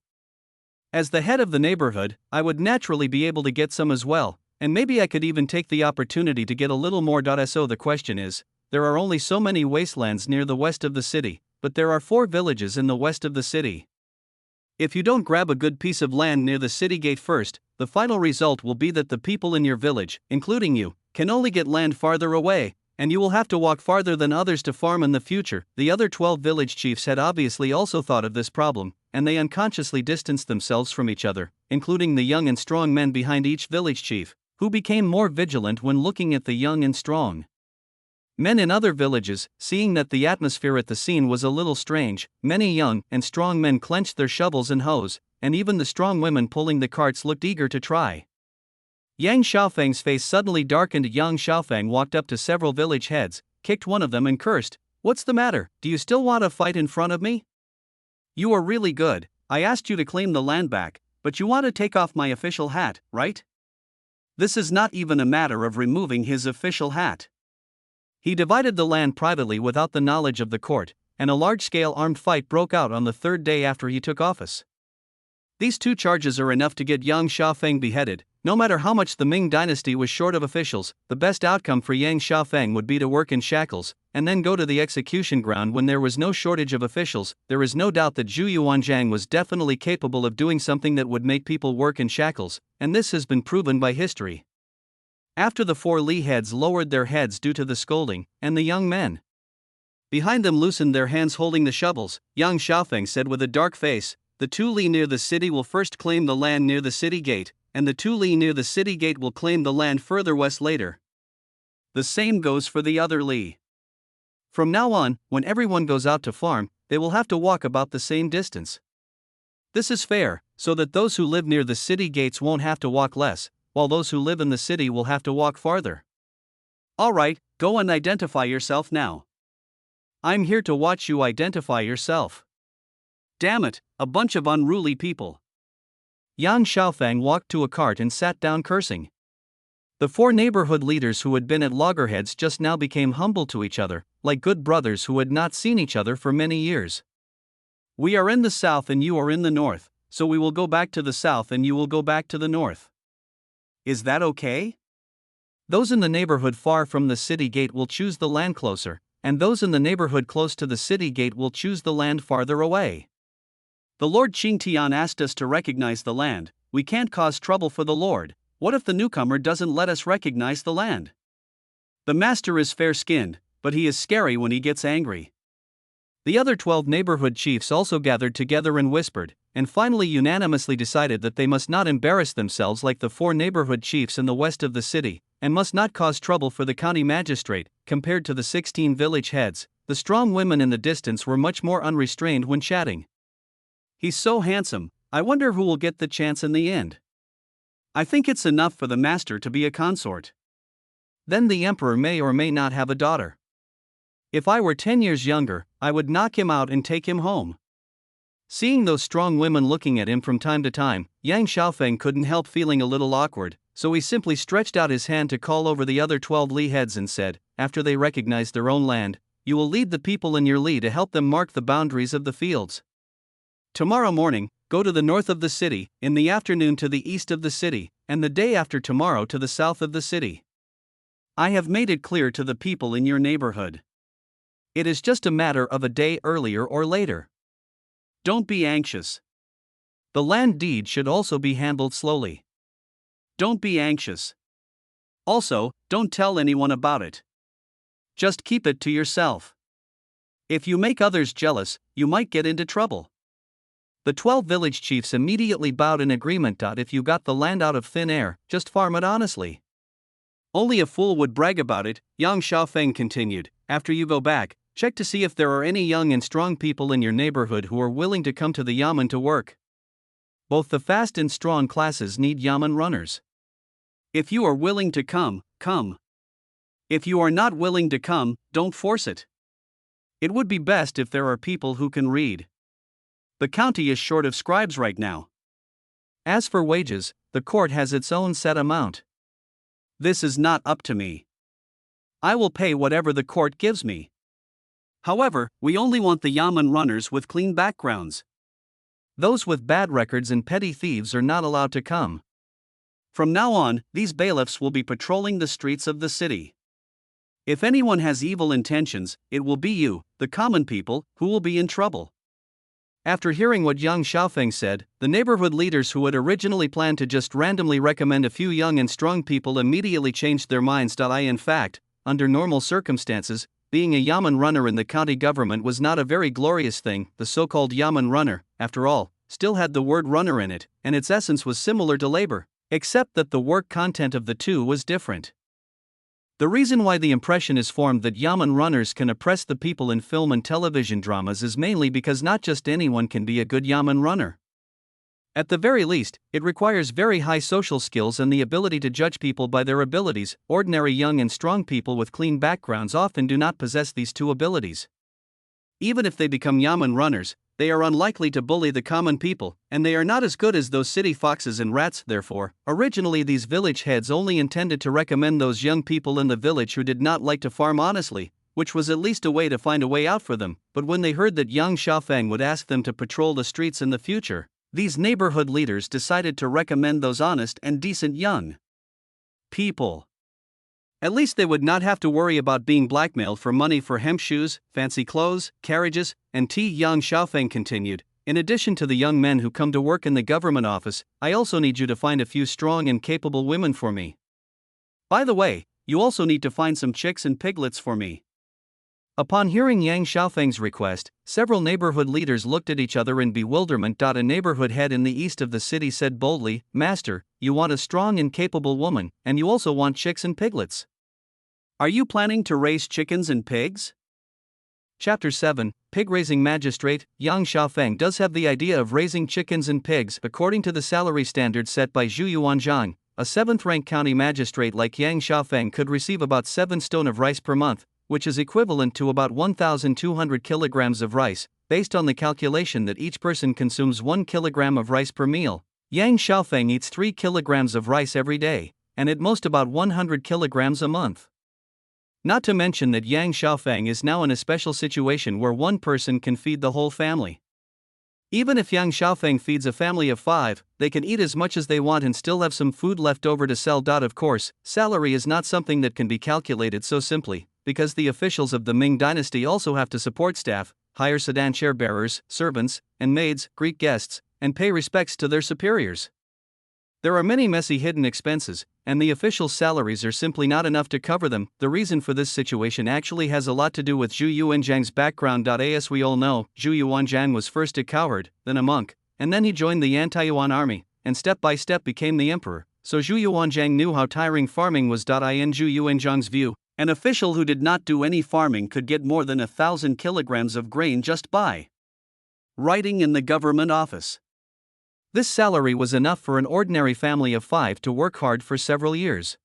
As the head of the neighborhood, I would naturally be able to get some as well, and maybe I could even take the opportunity to get a little more. So the question is, there are only so many wastelands near the west of the city, but there are 4 villages in the west of the city. If you don't grab a good piece of land near the city gate first, the final result will be that the people in your village, including you, can only get land farther away, and you will have to walk farther than others to farm in the future. The other 12 village chiefs had obviously also thought of this problem, and they unconsciously distanced themselves from each other, including the young and strong men behind each village chief, who became more vigilant when looking at the young and strong men in other villages. Seeing that the atmosphere at the scene was a little strange, many young and strong men clenched their shovels and hoes, and even the strong women pulling the carts looked eager to try. Yang Xiaofeng's face suddenly darkened. Yang Xiaofeng walked up to several village heads, kicked one of them and cursed, "What's the matter? Do you still want to fight in front of me? You are really good. I asked you to claim the land back, but you want to take off my official hat, right? This is not even a matter of removing his official hat." He divided the land privately without the knowledge of the court, and a large-scale armed fight broke out on the 3rd day after he took office. These 2 charges are enough to get Yang Xiaofeng beheaded. No matter how much the Ming dynasty was short of officials, the best outcome for Yang Xiaofeng would be to work in shackles, and then go to the execution ground when there was no shortage of officials. There is no doubt that Zhu Yuanzhang was definitely capable of doing something that would make people work in shackles, and this has been proven by history. After the 4 Li heads lowered their heads due to the scolding, and the young men behind them loosened their hands holding the shovels, Yang Xiaofeng said with a dark face, "The 2 Li near the city will first claim the land near the city gate, and the 2 Li near the city gate will claim the land further west later. The same goes for the other Li. From now on, when everyone goes out to farm, they will have to walk about the same distance. This is fair, so that those who live near the city gates won't have to walk less, while those who live in the city will have to walk farther. All right, go and identify yourself now. I'm here to watch you identify yourself. Damn it, a bunch of unruly people." Yang Xiaofeng walked to a cart and sat down cursing. The 4 neighborhood leaders who had been at loggerheads just now became humble to each other, like good brothers who had not seen each other for many years. "We are in the south and you are in the north, so we will go back to the south and you will go back to the north. Is that okay? Those in the neighborhood far from the city gate will choose the land closer, and those in the neighborhood close to the city gate will choose the land farther away. The Lord Qingtian asked us to recognize the land. We can't cause trouble for the Lord. What if the newcomer doesn't let us recognize the land? The master is fair-skinned, but he is scary when he gets angry. The other 12 neighborhood chiefs also gathered together and whispered, and finally unanimously decided that they must not embarrass themselves like the 4 neighborhood chiefs in the west of the city, and must not cause trouble for the county magistrate. Compared to the 16 village heads, the strong women in the distance were much more unrestrained when chatting. "He's so handsome, I wonder who will get the chance in the end. I think it's enough for the master to be a consort. Then the emperor may or may not have a daughter. If I were 10 years younger, I would knock him out and take him home." Seeing those strong women looking at him from time to time, Yang Xiaofeng couldn't help feeling a little awkward, so he simply stretched out his hand to call over the other 12 Li heads and said, after they recognized their own land, "You will lead the people in your Li to help them mark the boundaries of the fields. Tomorrow morning, go to the north of the city, in the afternoon to the east of the city, and the day after tomorrow to the south of the city. I have made it clear to the people in your neighborhood. It is just a matter of a day earlier or later. Don't be anxious. The land deed should also be handled slowly. Don't be anxious. Also, don't tell anyone about it. Just keep it to yourself. If you make others jealous, you might get into trouble." The 12 village chiefs immediately bowed in agreement. If you got the land out of thin air, just farm it honestly. Only a fool would brag about it, Yang Xiaofeng continued. After you go back, check to see if there are any young and strong people in your neighborhood who are willing to come to the yamen to work. Both the fast and strong classes need yamen runners. If you are willing to come, come. If you are not willing to come, don't force it. It would be best if there are people who can read. The county is short of scribes right now. As for wages, the court has its own set amount. This is not up to me. I will pay whatever the court gives me. However, we only want the yamen runners with clean backgrounds. Those with bad records and petty thieves are not allowed to come. From now on, these bailiffs will be patrolling the streets of the city. If anyone has evil intentions, it will be you, the common people, who will be in trouble." After hearing what Yang Xiaofeng said, the neighborhood leaders who had originally planned to just randomly recommend a few young and strong people immediately changed their minds. In fact, under normal circumstances, being a yamen runner in the county government was not a very glorious thing. The so-called yamen runner, after all, still had the word runner in it, and its essence was similar to labor, except that the work content of the two was different. The reason why the impression is formed that yamen runners can oppress the people in film and television dramas is mainly because not just anyone can be a good yamen runner. At the very least, it requires very high social skills and the ability to judge people by their abilities. Ordinary young and strong people with clean backgrounds often do not possess these two abilities. Even if they become yamen runners, they are unlikely to bully the common people, and they are not as good as those city foxes and rats. Therefore, originally these village heads only intended to recommend those young people in the village who did not like to farm honestly, which was at least a way to find a way out for them. But when they heard that Yang Xiaofeng would ask them to patrol the streets in the future, these neighborhood leaders decided to recommend those honest and decent young people. At least they would not have to worry about being blackmailed for money for hemp shoes, fancy clothes, carriages, and tea. Yang Xiaofeng continued, "In addition to the young men who come to work in the government office, I also need you to find a few strong and capable women for me. By the way, you also need to find some chicks and piglets for me." Upon hearing Yang Xiaofeng's request, several neighborhood leaders looked at each other in bewilderment. A neighborhood head in the east of the city said boldly, "Master, you want a strong and capable woman, and you also want chicks and piglets. Are you planning to raise chickens and pigs?" Chapter 7, Pig Raising Magistrate. Yang Xiaofeng does have the idea of raising chickens and pigs. According to the salary standards set by Zhu Yuanzhang, a 7th-rank county magistrate like Yang Xiaofeng could receive about 7 stone of rice per month, which is equivalent to about 1,200 kilograms of rice, based on the calculation that each person consumes 1 kilogram of rice per meal. Yang Xiaofeng eats 3 kilograms of rice every day, and at most about 100 kilograms a month. Not to mention that Yang Xiaofeng is now in a special situation where one person can feed the whole family. Even if Yang Xiaofeng feeds a family of 5, they can eat as much as they want and still have some food left over to sell. Of course, salary is not something that can be calculated so simply, because the officials of the Ming dynasty also have to support staff, hire sedan chair bearers, servants, and maids, greet guests, and pay respects to their superiors. There are many messy hidden expenses, and the officials' salaries are simply not enough to cover them. The reason for this situation actually has a lot to do with Zhu Yuanzhang's background. As we all know, Zhu Yuanzhang was first a coward, then a monk, and then he joined the anti-Yuan army, and step by step became the emperor. So Zhu Yuanzhang knew how tiring farming was. In Zhu Yuanzhang's view, an official who did not do any farming could get more than 1,000 kilograms of grain just by writing in the government office. This salary was enough for an ordinary family of 5 to work hard for several years.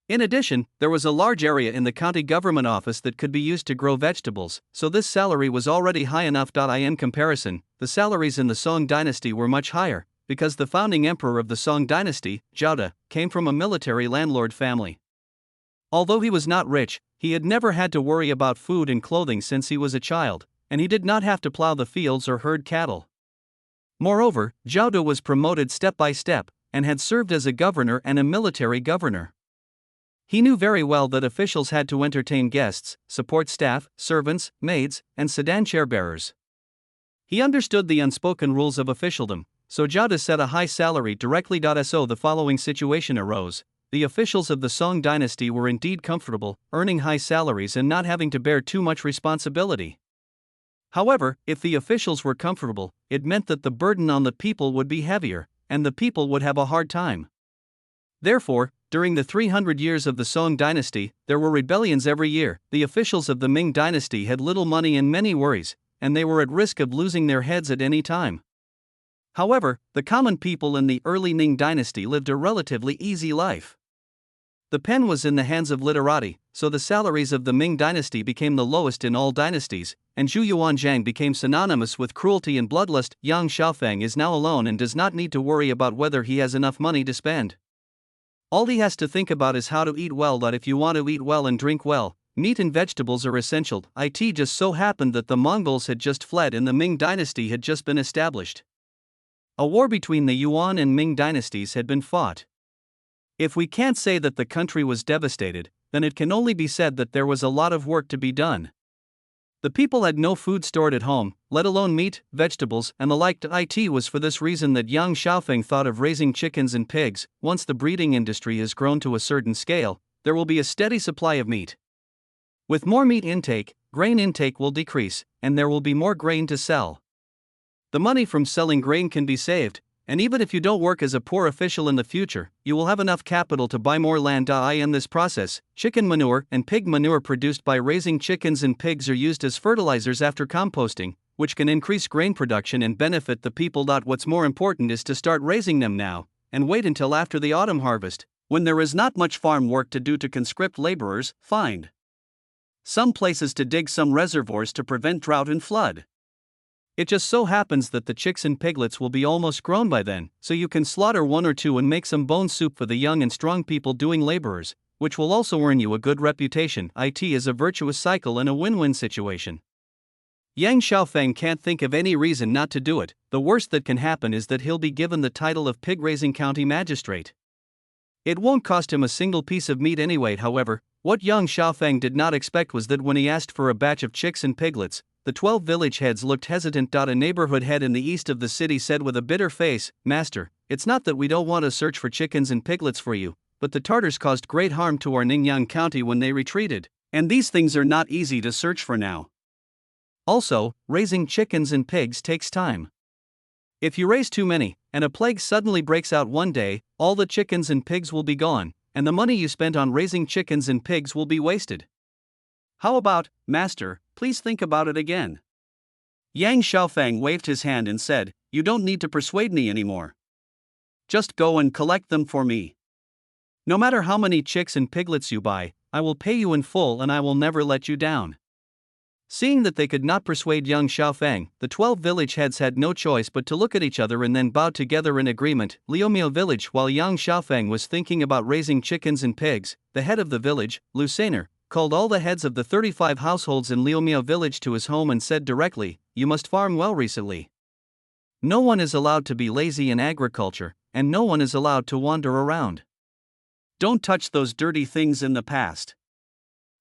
In addition, there was a large area in the county government office that could be used to grow vegetables, so this salary was already high enough. In comparison, the salaries in the Song dynasty were much higher, because the founding emperor of the Song dynasty, Zhao De, came from a military landlord family. Although he was not rich, he had never had to worry about food and clothing since he was a child, and he did not have to plow the fields or herd cattle. Moreover, Zhao De was promoted step by step, and had served as a governor and a military governor. He knew very well that officials had to entertain guests, support staff, servants, maids, and sedan chair bearers. He understood the unspoken rules of officialdom, so Zhao De set a high salary directly. So the following situation arose. The officials of the Song dynasty were indeed comfortable, earning high salaries and not having to bear too much responsibility. However, if the officials were comfortable, it meant that the burden on the people would be heavier, and the people would have a hard time. Therefore, during the 300 years of the Song dynasty, there were rebellions every year. The officials of the Ming dynasty had little money and many worries, and they were at risk of losing their heads at any time. However, the common people in the early Ming dynasty lived a relatively easy life. The pen was in the hands of literati, so the salaries of the Ming dynasty became the lowest in all dynasties, and Zhu Yuanzhang became synonymous with cruelty and bloodlust. Yang Xiaofeng is now alone and does not need to worry about whether he has enough money to spend. All he has to think about is how to eat well. If you want to eat well and drink well, meat and vegetables are essential. It just so happened that the Mongols had just fled and the Ming dynasty had just been established. A war between the Yuan and Ming dynasties had been fought. If we can't say that the country was devastated, then it can only be said that there was a lot of work to be done. The people had no food stored at home, let alone meat, vegetables, and the like. It was for this reason that Yang Xiaofeng thought of raising chickens and pigs. Once the breeding industry has grown to a certain scale, there will be a steady supply of meat. With more meat intake, grain intake will decrease, and there will be more grain to sell. The money from selling grain can be saved, and even if you don't work as a poor official in the future, you will have enough capital to buy more land. In this process, chicken manure and pig manure produced by raising chickens and pigs are used as fertilizers after composting, which can increase grain production and benefit the people. What's more important is to start raising them now, and wait until after the autumn harvest, when there is not much farm work to do. To conscript laborers, find some places to dig some reservoirs to prevent drought and flood. It just so happens that the chicks and piglets will be almost grown by then, so you can slaughter 1 or 2 and make some bone soup for the young and strong people doing laborers, which will also earn you a good reputation. It is a virtuous cycle and a win-win situation. Yang Xiaofeng can't think of any reason not to do it. The worst that can happen is that he'll be given the title of pig-raising county magistrate. It won't cost him a single piece of meat anyway. However, what Yang Xiaofeng did not expect was that when he asked for a batch of chicks and piglets, the 12 village heads looked hesitant. A neighborhood head in the east of the city said with a bitter face, "Master, it's not that we don't want to search for chickens and piglets for you, but the Tartars caused great harm to our Ningyan county when they retreated, and these things are not easy to search for now. Also, raising chickens and pigs takes time. If you raise too many, and a plague suddenly breaks out one day, all the chickens and pigs will be gone, and the money you spent on raising chickens and pigs will be wasted. How about, Master, please think about it again." Yang Xiaofeng waved his hand and said, "You don't need to persuade me anymore. Just go and collect them for me. No matter how many chicks and piglets you buy, I will pay you in full and I will never let you down." Seeing that they could not persuade Yang Xiaofeng, the 12 village heads had no choice but to look at each other and then bow together in agreement. Liumiao village. While Yang Xiaofeng was thinking about raising chickens and pigs, the head of the village, Lu Sainer, called all the heads of the 35 households in Liumiao village to his home and said directly, "You must farm well recently. No one is allowed to be lazy in agriculture, and no one is allowed to wander around. Don't touch those dirty things in the past.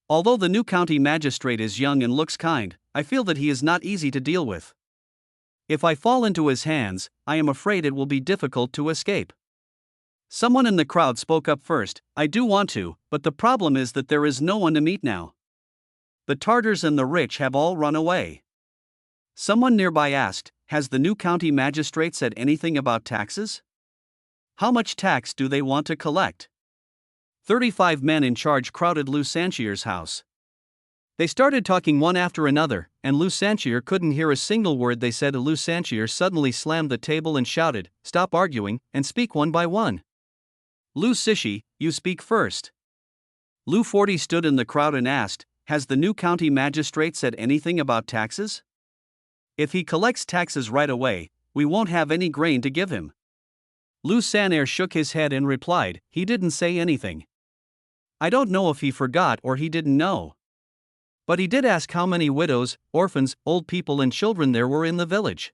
Although the new county magistrate is young and looks kind, I feel that he is not easy to deal with. If I fall into his hands, I am afraid it will be difficult to escape. Someone in the crowd spoke up first. I do want to, but the problem is that there is no one to meet now. The Tartars and the rich have all run away. Someone nearby asked, has the new county magistrate said anything about taxes? How much tax do they want to collect? 35 men in charge crowded Lou Sanchier's house. They started talking one after another, and Lou Sanchier couldn't hear a single word they said. Lou Sanchier suddenly slammed the table and shouted, stop arguing, and speak one by one. Lou Sishi, you speak first. Lou 40 stood in the crowd and asked, has the new county magistrate said anything about taxes? If he collects taxes right away, we won't have any grain to give him. Lou Sanair shook his head and replied, he didn't say anything. I don't know if he forgot or he didn't know. But he did ask how many widows, orphans, old people and children there were in the village.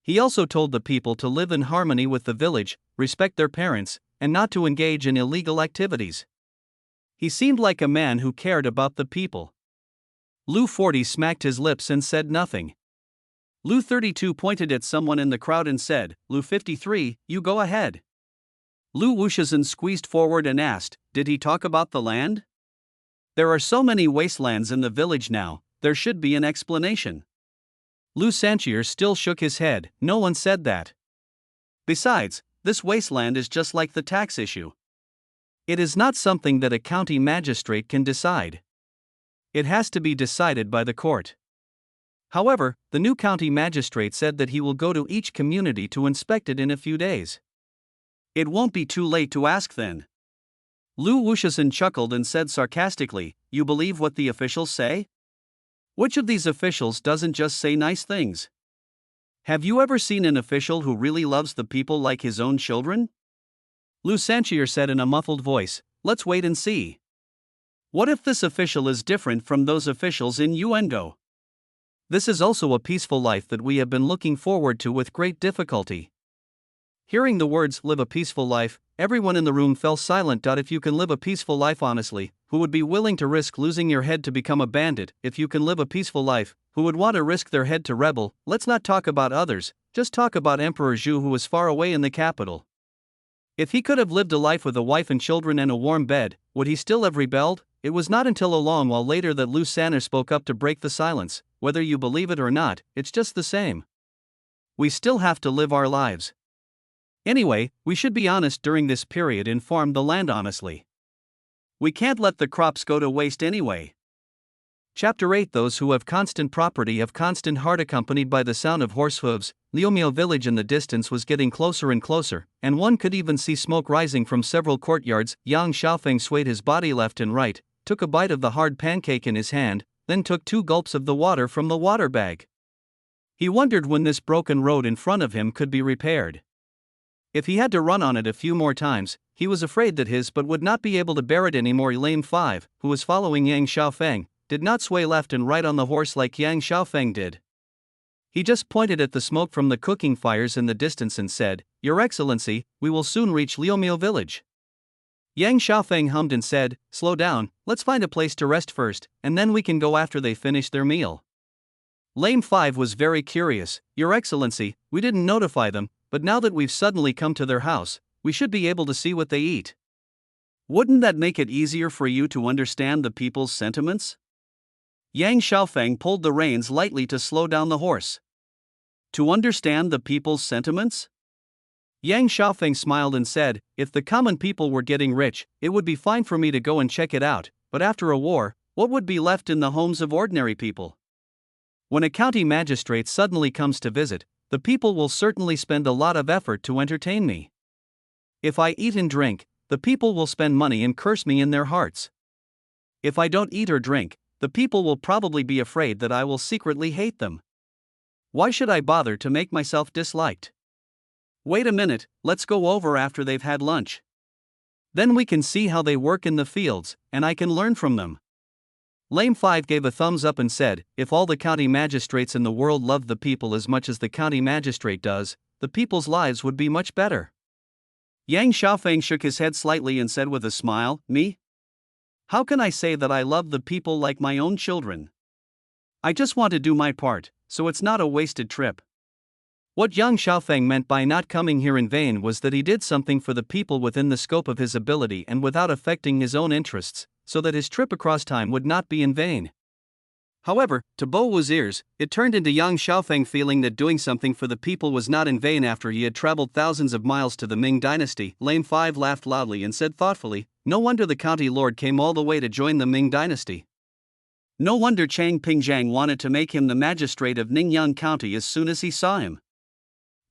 He also told the people to live in harmony with the village, respect their parents, and not to engage in illegal activities. He seemed like a man who cared about the people. Lou 40 smacked his lips and said nothing. Lou 32 pointed at someone in the crowd and said, Lou 53, you go ahead. Lou Wushazan squeezed forward and asked, did he talk about the land? There are so many wastelands in the village now, there should be an explanation. Lou Sanchier still shook his head, no one said that. Besides, this wasteland is just like the tax issue. It is not something that a county magistrate can decide. It has to be decided by the court. However, the new county magistrate said that he will go to each community to inspect it in a few days. It won't be too late to ask then. Lou Wushazan chuckled and said sarcastically, you believe what the officials say? Which of these officials doesn't just say nice things? Have you ever seen an official who really loves the people like his own children? Lou Sanchier said in a muffled voice, let's wait and see. What if this official is different from those officials in Uendo? This is also a peaceful life that we have been looking forward to with great difficulty. Hearing the words, live a peaceful life, everyone in the room fell silent. If you can live a peaceful life honestly, who would be willing to risk losing your head to become a bandit? If you can live a peaceful life, who would want to risk their head to rebel? Let's not talk about others, just talk about Emperor Zhu, who was far away in the capital. If he could have lived a life with a wife and children and a warm bed, would he still have rebelled? It was not until a long while later that Lou Sanner spoke up to break the silence. Whether you believe it or not, it's just the same. We still have to live our lives. Anyway, we should be honest during this period and farm the land honestly. We can't let the crops go to waste anyway. Chapter 8. Those who have constant property have constant heart. Accompanied by the sound of horse hooves, Liumio village in the distance was getting closer and closer, and one could even see smoke rising from several courtyards. Yang Xiaofeng swayed his body left and right, took a bite of the hard pancake in his hand, then took 2 gulps of the water from the water bag. He wondered when this broken road in front of him could be repaired. If he had to run on it a few more times, he was afraid that his but would not be able to bear it anymore. Lame 5, who was following Yang Xiaofeng, did not sway left and right on the horse like Yang Xiaofeng did. He just pointed at the smoke from the cooking fires in the distance and said, Your Excellency, we will soon reach Liumio village. Yang Xiaofeng hummed and said, slow down, let's find a place to rest first, and then we can go after they finish their meal. Lame 5 was very curious. Your Excellency, we didn't notify them, but now that we've suddenly come to their house, we should be able to see what they eat. Wouldn't that make it easier for you to understand the people's sentiments? Yang Xiaofeng pulled the reins lightly to slow down the horse. To understand the people's sentiments? Yang Xiaofeng smiled and said, if the common people were getting rich, it would be fine for me to go and check it out, but after a war, what would be left in the homes of ordinary people? When a county magistrate suddenly comes to visit, the people will certainly spend a lot of effort to entertain me. If I eat and drink, the people will spend money and curse me in their hearts. If I don't eat or drink, the people will probably be afraid that I will secretly hate them. Why should I bother to make myself disliked? Wait a minute, let's go over after they've had lunch. Then we can see how they work in the fields, and I can learn from them. Lame 5 gave a thumbs up and said, if all the county magistrates in the world loved the people as much as the county magistrate does, the people's lives would be much better. Yang Xiaofeng shook his head slightly and said with a smile, me? How can I say that I love the people like my own children? I just want to do my part, so it's not a wasted trip. What Yang Xiaofeng meant by not coming here in vain was that he did something for the people within the scope of his ability and without affecting his own interests, so that his trip across time would not be in vain. However, to Bo Wu's ears, it turned into Yang Xiaofeng feeling that doing something for the people was not in vain after he had traveled thousands of miles to the Ming dynasty. Lame 5 laughed loudly and said thoughtfully, "No wonder the county lord came all the way to join the Ming dynasty. No wonder Chang Pingjiang wanted to make him the magistrate of Ningyang County as soon as he saw him."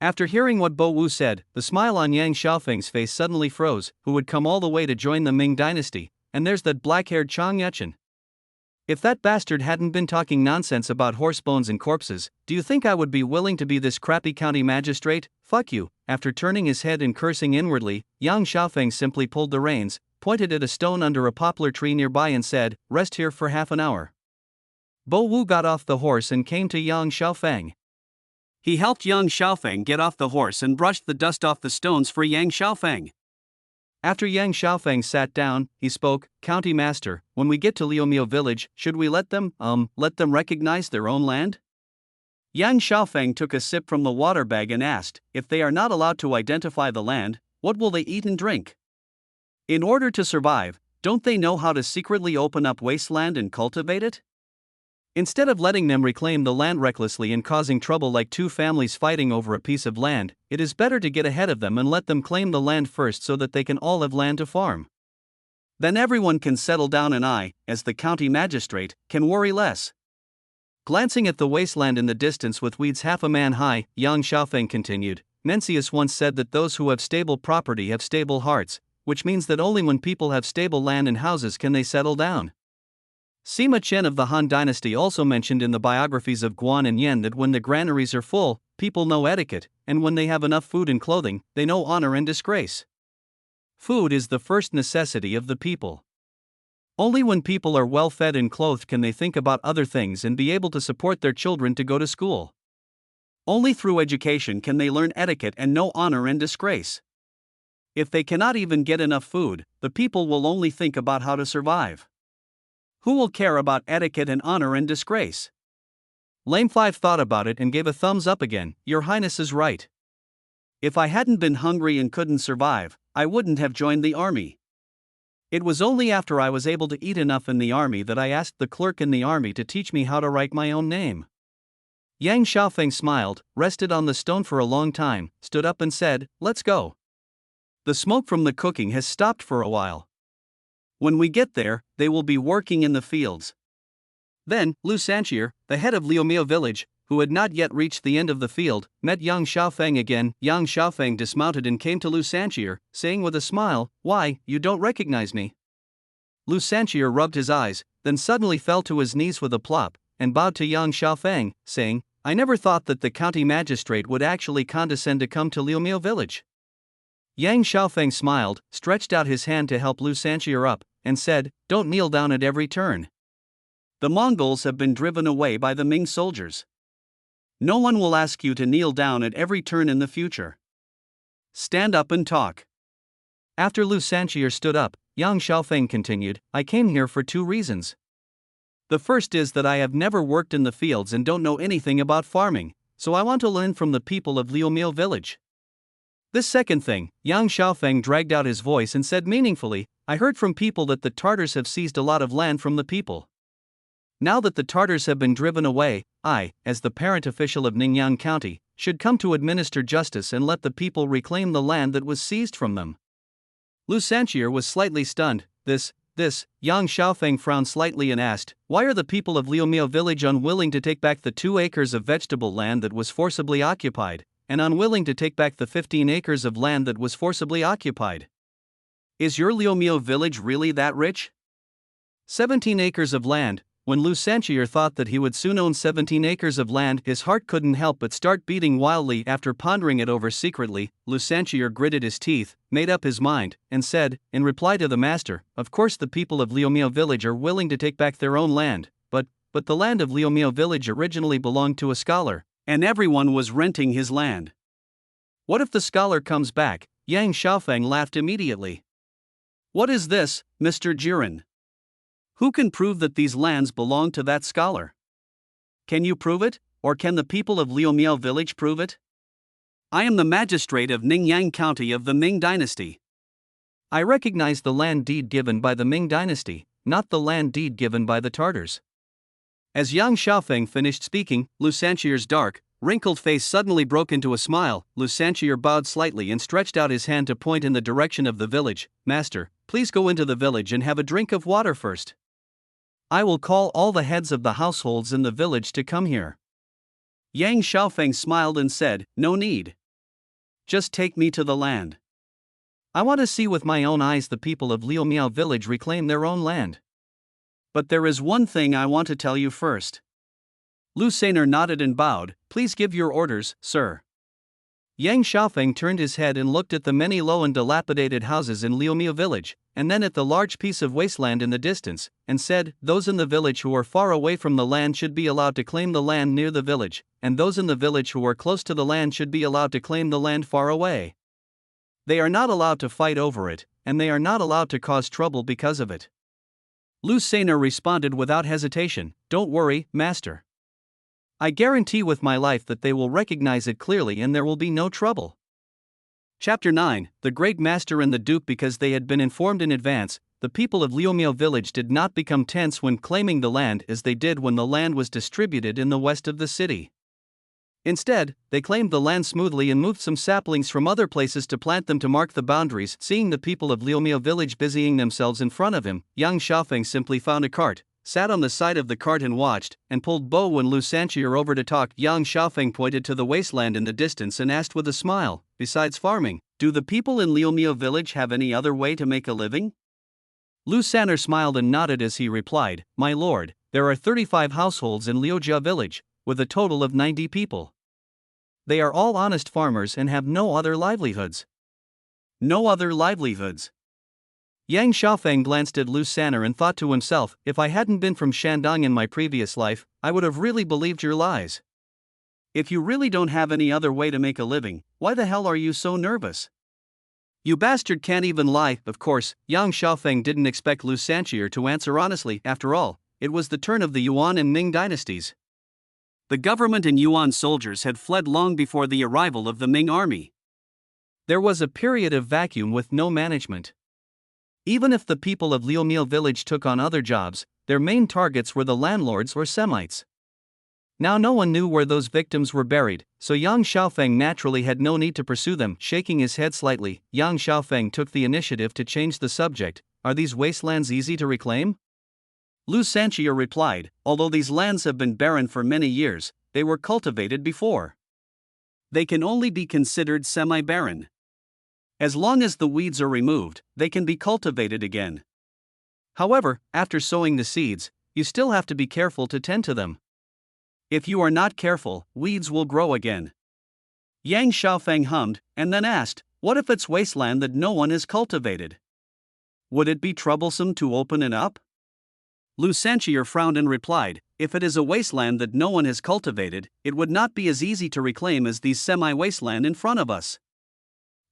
After hearing what Bo Wu said, the smile on Yang Xiaofeng's face suddenly froze. Who would come all the way to join the Ming dynasty? And there's that black-haired Chang Yechen. If that bastard hadn't been talking nonsense about horse bones and corpses, do you think I would be willing to be this crappy county magistrate? Fuck you. After turning his head and cursing inwardly, Yang Xiaofeng simply pulled the reins, pointed at a stone under a poplar tree nearby and said, "Rest here for half an hour." Bo Wu got off the horse and came to Yang Xiaofeng. He helped Yang Xiaofeng get off the horse and brushed the dust off the stones for Yang Xiaofeng. After Yang Xiaofeng sat down, he spoke, "County Master, when we get to Liumiao village, should we let them recognize their own land?" Yang Xiaofeng took a sip from the water bag and asked, "If they are not allowed to identify the land, what will they eat and drink? In order to survive, don't they know how to secretly open up wasteland and cultivate it? Instead of letting them reclaim the land recklessly and causing trouble like two families fighting over a piece of land, it is better to get ahead of them and let them claim the land first so that they can all have land to farm. Then everyone can settle down and I, as the county magistrate, can worry less." Glancing at the wasteland in the distance with weeds half a man high, Yang Xiaofeng continued, "Mencius once said that those who have stable property have stable hearts, which means that only when people have stable land and houses can they settle down." Sima Qian of the Han Dynasty also mentioned in the biographies of Guan and Yan that when the granaries are full, people know etiquette, and when they have enough food and clothing, they know honor and disgrace. Food is the first necessity of the people. Only when people are well fed and clothed can they think about other things and be able to support their children to go to school. Only through education can they learn etiquette and know honor and disgrace. If they cannot even get enough food, the people will only think about how to survive. Who will care about etiquette and honor and disgrace? Lame 5 thought about it and gave a thumbs up again. "Your Highness is right. If I hadn't been hungry and couldn't survive, I wouldn't have joined the army. It was only after I was able to eat enough in the army that I asked the clerk in the army to teach me how to write my own name." Yang Xiaofeng smiled, rested on the stone for a long time, stood up and said, "Let's go. The smoke from the cooking has stopped for a while. When we get there, they will be working in the fields." Then, Lu Sanchier, the head of Liumiao village, who had not yet reached the end of the field, met Yang Xiaofeng again. Yang Xiaofeng dismounted and came to Lu Sanchier, saying with a smile, "Why, you don't recognize me?" Lu Sanchier rubbed his eyes, then suddenly fell to his knees with a plop, and bowed to Yang Xiaofeng, saying, "I never thought that the county magistrate would actually condescend to come to Liumiao village." Yang Xiaofeng smiled, stretched out his hand to help Lu Sanchier up, and said, "Don't kneel down at every turn. The Mongols have been driven away by the Ming soldiers. No one will ask you to kneel down at every turn in the future. Stand up and talk." After Lu Sanchier stood up, Yang Xiaofeng continued, "I came here for 2 reasons. The first is that I have never worked in the fields and don't know anything about farming, so I want to learn from the people of Liumiao village. This second thing," Yang Xiaofeng dragged out his voice and said meaningfully, "I heard from people that the Tartars have seized a lot of land from the people. Now that the Tartars have been driven away, I, as the parent official of Ningyang County, should come to administer justice and let the people reclaim the land that was seized from them." Lu Sanchier was slightly stunned. This, Yang Xiaofeng frowned slightly and asked, "Why are the people of Liumiao village unwilling to take back the 2 acres of vegetable land that was forcibly occupied, and unwilling to take back the 15 acres of land that was forcibly occupied? Is your Liumiao village really that rich? 17 acres of land." When Lu Sanchier thought that he would soon own 17 acres of land, his heart couldn't help but start beating wildly. After pondering it over secretly, Lu Sanchier gritted his teeth, made up his mind, and said, in reply to the master, "Of course the people of Liumiao village are willing to take back their own land, but the land of Liumiao village originally belonged to a scholar, and everyone was renting his land. What if the scholar comes back?" Yang Xiaofeng laughed immediately. "What is this, Mr. Jiren? Who can prove that these lands belong to that scholar? Can you prove it, or can the people of Liumiao village prove it?" I am the magistrate of Ningyang County of the Ming Dynasty. I recognize the land deed given by the Ming Dynasty, not the land deed given by the Tartars. As Yang Xiaofeng finished speaking, Lu Sanchier's dark, wrinkled face suddenly broke into a smile. Lu Sanchier bowed slightly and stretched out his hand to point in the direction of the village. Master, please go into the village and have a drink of water first. I will call all the heads of the households in the village to come here. Yang Xiaofeng smiled and said, no need. Just take me to the land. I want to see with my own eyes the people of Liumiao village reclaim their own land. But there is one thing I want to tell you first. Lu Sainer nodded and bowed. Please give your orders, sir. Yang Xiaofeng turned his head and looked at the many low and dilapidated houses in Liumiao village, and then at the large piece of wasteland in the distance, and said, those in the village who are far away from the land should be allowed to claim the land near the village, and those in the village who are close to the land should be allowed to claim the land far away. They are not allowed to fight over it, and they are not allowed to cause trouble because of it. Lu Sainer responded without hesitation, don't worry, master. I guarantee with my life that they will recognize it clearly and there will be no trouble. Chapter 9, The Great Master and the Dupe. Because they had been informed in advance, the people of Liumiao village did not become tense when claiming the land as they did when the land was distributed in the west of the city. Instead, they claimed the land smoothly and moved some saplings from other places to plant them to mark the boundaries. Seeing the people of Liumiao village busying themselves in front of him, Yang Xiaofeng simply found a cart, sat on the side of the cart and watched, and pulled bow when Lu Sanchier over to talk. Yang Xiaofeng pointed to the wasteland in the distance and asked with a smile, besides farming, do the people in Liumiao village have any other way to make a living? Lu Sanner smiled and nodded as he replied, my lord, there are 35 households in Liujia village, with a total of 90 people. They are all honest farmers and have no other livelihoods. No other livelihoods. Yang Xiaofeng glanced at Lu Sanner and thought to himself, if I hadn't been from Shandong in my previous life, I would have really believed your lies. If you really don't have any other way to make a living, why the hell are you so nervous? You bastard can't even lie. Of course, Yang Xiaofeng didn't expect Lu Sanchier to answer honestly. After all, it was the turn of the Yuan and Ming dynasties. The government and Yuan soldiers had fled long before the arrival of the Ming army. There was a period of vacuum with no management. Even if the people of Liumiao village took on other jobs, their main targets were the landlords or Semites. Now no one knew where those victims were buried, so Yang Xiaofeng naturally had no need to pursue them. Shaking his head slightly, Yang Xiaofeng took the initiative to change the subject. Are these wastelands easy to reclaim? Lu Sanchier replied, although these lands have been barren for many years, they were cultivated before. They can only be considered semi-barren. As long as the weeds are removed, they can be cultivated again. However, after sowing the seeds, you still have to be careful to tend to them. If you are not careful, weeds will grow again. Yang Xiaofeng hummed, and then asked, what if it's wasteland that no one has cultivated? Would it be troublesome to open it up? Lu Sanchier frowned and replied, if it is a wasteland that no one has cultivated, it would not be as easy to reclaim as these semi-wasteland in front of us.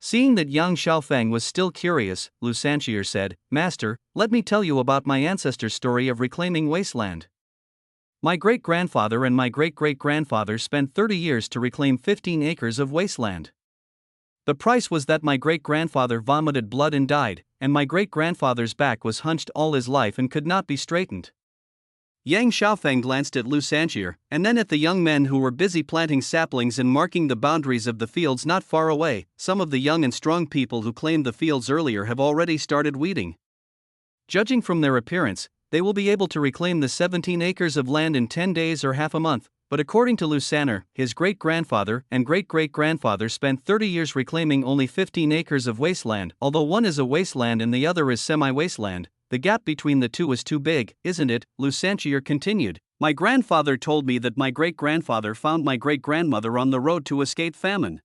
Seeing that Yang Xiaofeng was still curious, Lu Sanchier said, Master, let me tell you about my ancestor's story of reclaiming wasteland. My great-grandfather and my great-great-grandfather spent 30 years to reclaim 15 acres of wasteland. The price was that my great-grandfather vomited blood and died, and my great-grandfather's back was hunched all his life and could not be straightened. Yang Xiaofeng glanced at Lu Sanchier, and then at the young men who were busy planting saplings and marking the boundaries of the fields not far away. Some of the young and strong people who claimed the fields earlier have already started weeding. Judging from their appearance, they will be able to reclaim the 17 acres of land in 10 days or half a month. But according to Lu Sanner, his great-grandfather and great-great-grandfather spent 30 years reclaiming only 15 acres of wasteland. Although one is a wasteland and the other is semi-wasteland, the gap between the two is too big, isn't it? Lu Sanchier continued. My grandfather told me that my great-grandfather found my great-grandmother on the road to escape famine.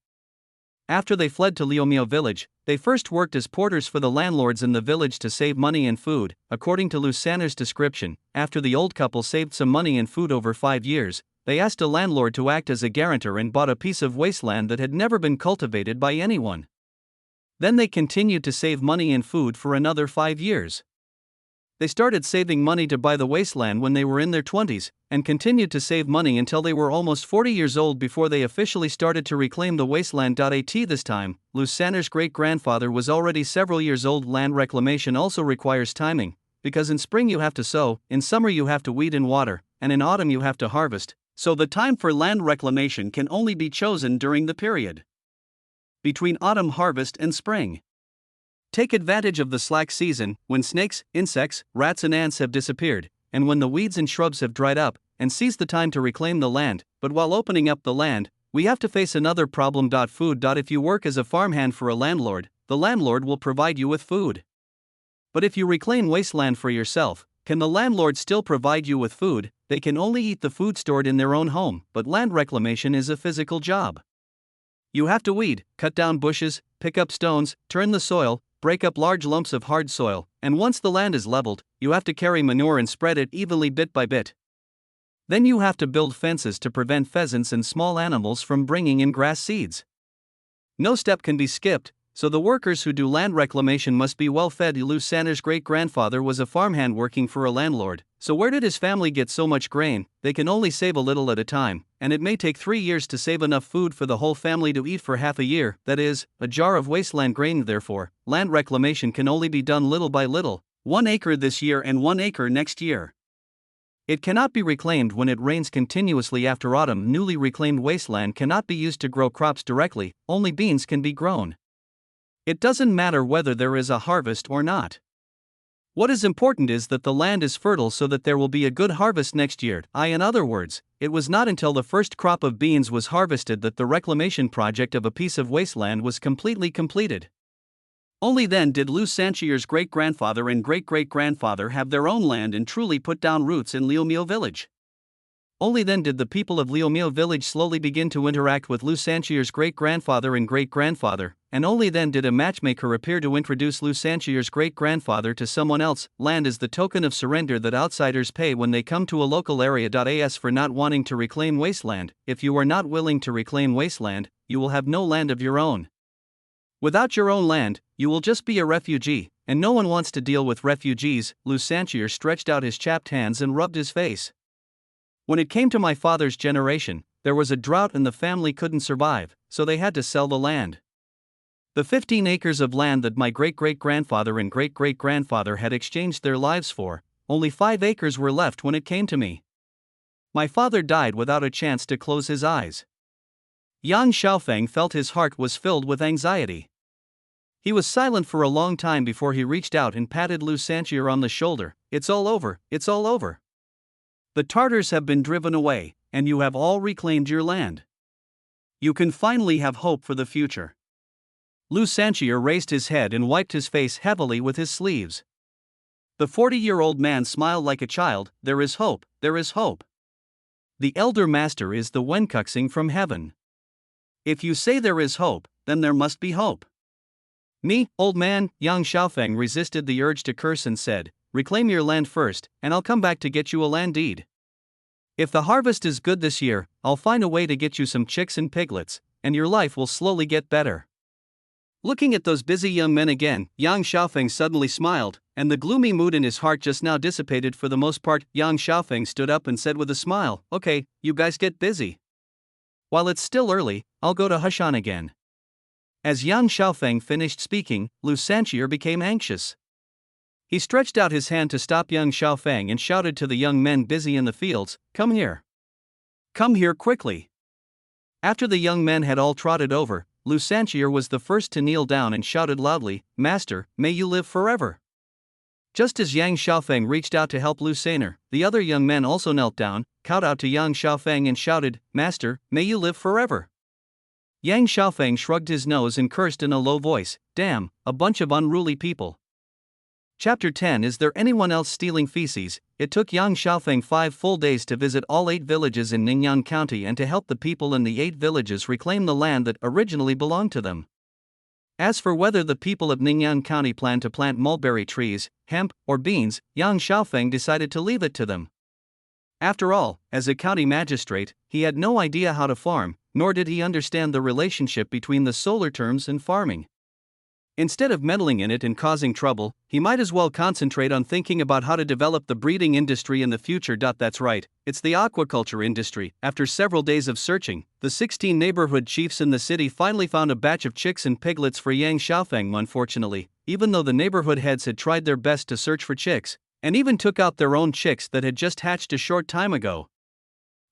After they fled to Liumiao village, they first worked as porters for the landlords in the village to save money and food. According to Lu Sanner's description, after the old couple saved some money and food over 5 years, they asked a landlord to act as a guarantor and bought a piece of wasteland that had never been cultivated by anyone. Then they continued to save money and food for another 5 years. they started saving money to buy the wasteland when they were in their 20s, and continued to save money until they were almost 40 years old before they officially started to reclaim the wasteland. This time, Lusander's great-grandfather was already several years old. Land reclamation also requires timing, because in spring you have to sow, in summer you have to weed and water, and in autumn you have to harvest, so the time for land reclamation can only be chosen during the period between autumn harvest and spring. Take advantage of the slack season, when snakes, insects, rats and ants have disappeared, and when the weeds and shrubs have dried up, and seize the time to reclaim the land. But while opening up the land, we have to face another problem. Food. If you work as a farmhand for a landlord, the landlord will provide you with food. But if you reclaim wasteland for yourself, can the landlord still provide you with food? They can only eat the food stored in their own home, but land reclamation is a physical job. You have to weed, cut down bushes, pick up stones, turn the soil, break up large lumps of hard soil, and once the land is leveled, you have to carry manure and spread it evenly bit by bit. Then you have to build fences to prevent pheasants and small animals from bringing in grass seeds. No step can be skipped, so the workers who do land reclamation must be well fed. Lusander's great-grandfather was a farmhand working for a landlord, so where did his family get so much grain? They can only save a little at a time, and it may take 3 years to save enough food for the whole family to eat for half a year, that is, a jar of wasteland grain. Therefore, land reclamation can only be done little by little, 1 acre this year and 1 acre next year. It cannot be reclaimed when it rains continuously after autumn. Newly reclaimed wasteland cannot be used to grow crops directly, only beans can be grown. It doesn't matter whether there is a harvest or not. What is important is that the land is fertile so that there will be a good harvest next year. In other words, it was not until the first crop of beans was harvested that the reclamation project of a piece of wasteland was completely completed. Only then did Lusander's great-grandfather and great-great-grandfather have their own land and truly put down roots in Liomio village. Only then did the people of Liomio village slowly begin to interact with Lusander's great-grandfather and great-grandfather, and only then did a matchmaker appear to introduce Lusander's great-grandfather to someone else. Land is the token of surrender that outsiders pay when they come to a local area. As for not wanting to reclaim wasteland, if you are not willing to reclaim wasteland, you will have no land of your own. Without your own land, you will just be a refugee, and no one wants to deal with refugees. Lusander stretched out his chapped hands and rubbed his face. When it came to my father's generation, there was a drought and the family couldn't survive, so they had to sell the land. The 15 acres of land that my great-great-grandfather and great-great-grandfather had exchanged their lives for, only 5 acres were left when it came to me. My father died without a chance to close his eyes. Yang Xiaofeng felt his heart was filled with anxiety. He was silent for a long time before he reached out and patted Lusander on the shoulder. It's all over, it's all over. The Tartars have been driven away, and you have all reclaimed your land. You can finally have hope for the future. Lusander raised his head and wiped his face heavily with his sleeves. The 40-year-old man smiled like a child. There is hope, there is hope. The elder master is the Wenkuxing from heaven. If you say there is hope, then there must be hope. Me, old man. Yang Xiaofeng resisted the urge to curse and said, reclaim your land first, and I'll come back to get you a land deed. If the harvest is good this year, I'll find a way to get you some chicks and piglets, and your life will slowly get better. Looking at those busy young men again, Yang Xiaofeng suddenly smiled, and the gloomy mood in his heart just now dissipated for the most part. Yang Xiaofeng stood up and said with a smile, okay, you guys get busy. While it's still early, I'll go to Hushan again. As Yang Xiaofeng finished speaking, Lusander became anxious. He stretched out his hand to stop Yang Xiaofeng and shouted to the young men busy in the fields, come here. Come here quickly. After the young men had all trotted over, Lusander was the first to kneel down and shouted loudly, Master, may you live forever. Just as Yang Xiaofeng reached out to help Lusander, the other young men also knelt down, cowed out to Yang Xiaofeng and shouted, Master, may you live forever. Yang Xiaofeng shrugged his nose and cursed in a low voice, damn, a bunch of unruly people. Chapter 10. Is there anyone else stealing feces? It took Yang Xiaofeng 5 full days to visit all 8 villages in Ningyan County and to help the people in the 8 villages reclaim the land that originally belonged to them. As for whether the people of Ningyan County plan to plant mulberry trees, hemp, or beans, Yang Xiaofeng decided to leave it to them. After all, as a county magistrate, he had no idea how to farm, nor did he understand the relationship between the solar terms and farming. Instead of meddling in it and causing trouble, he might as well concentrate on thinking about how to develop the breeding industry in the future. That's right, it's the aquaculture industry. After several days of searching, the 16 neighborhood chiefs in the city finally found a batch of chicks and piglets for Yang Xiaofeng. Unfortunately, even though the neighborhood heads had tried their best to search for chicks, and even took out their own chicks that had just hatched a short time ago,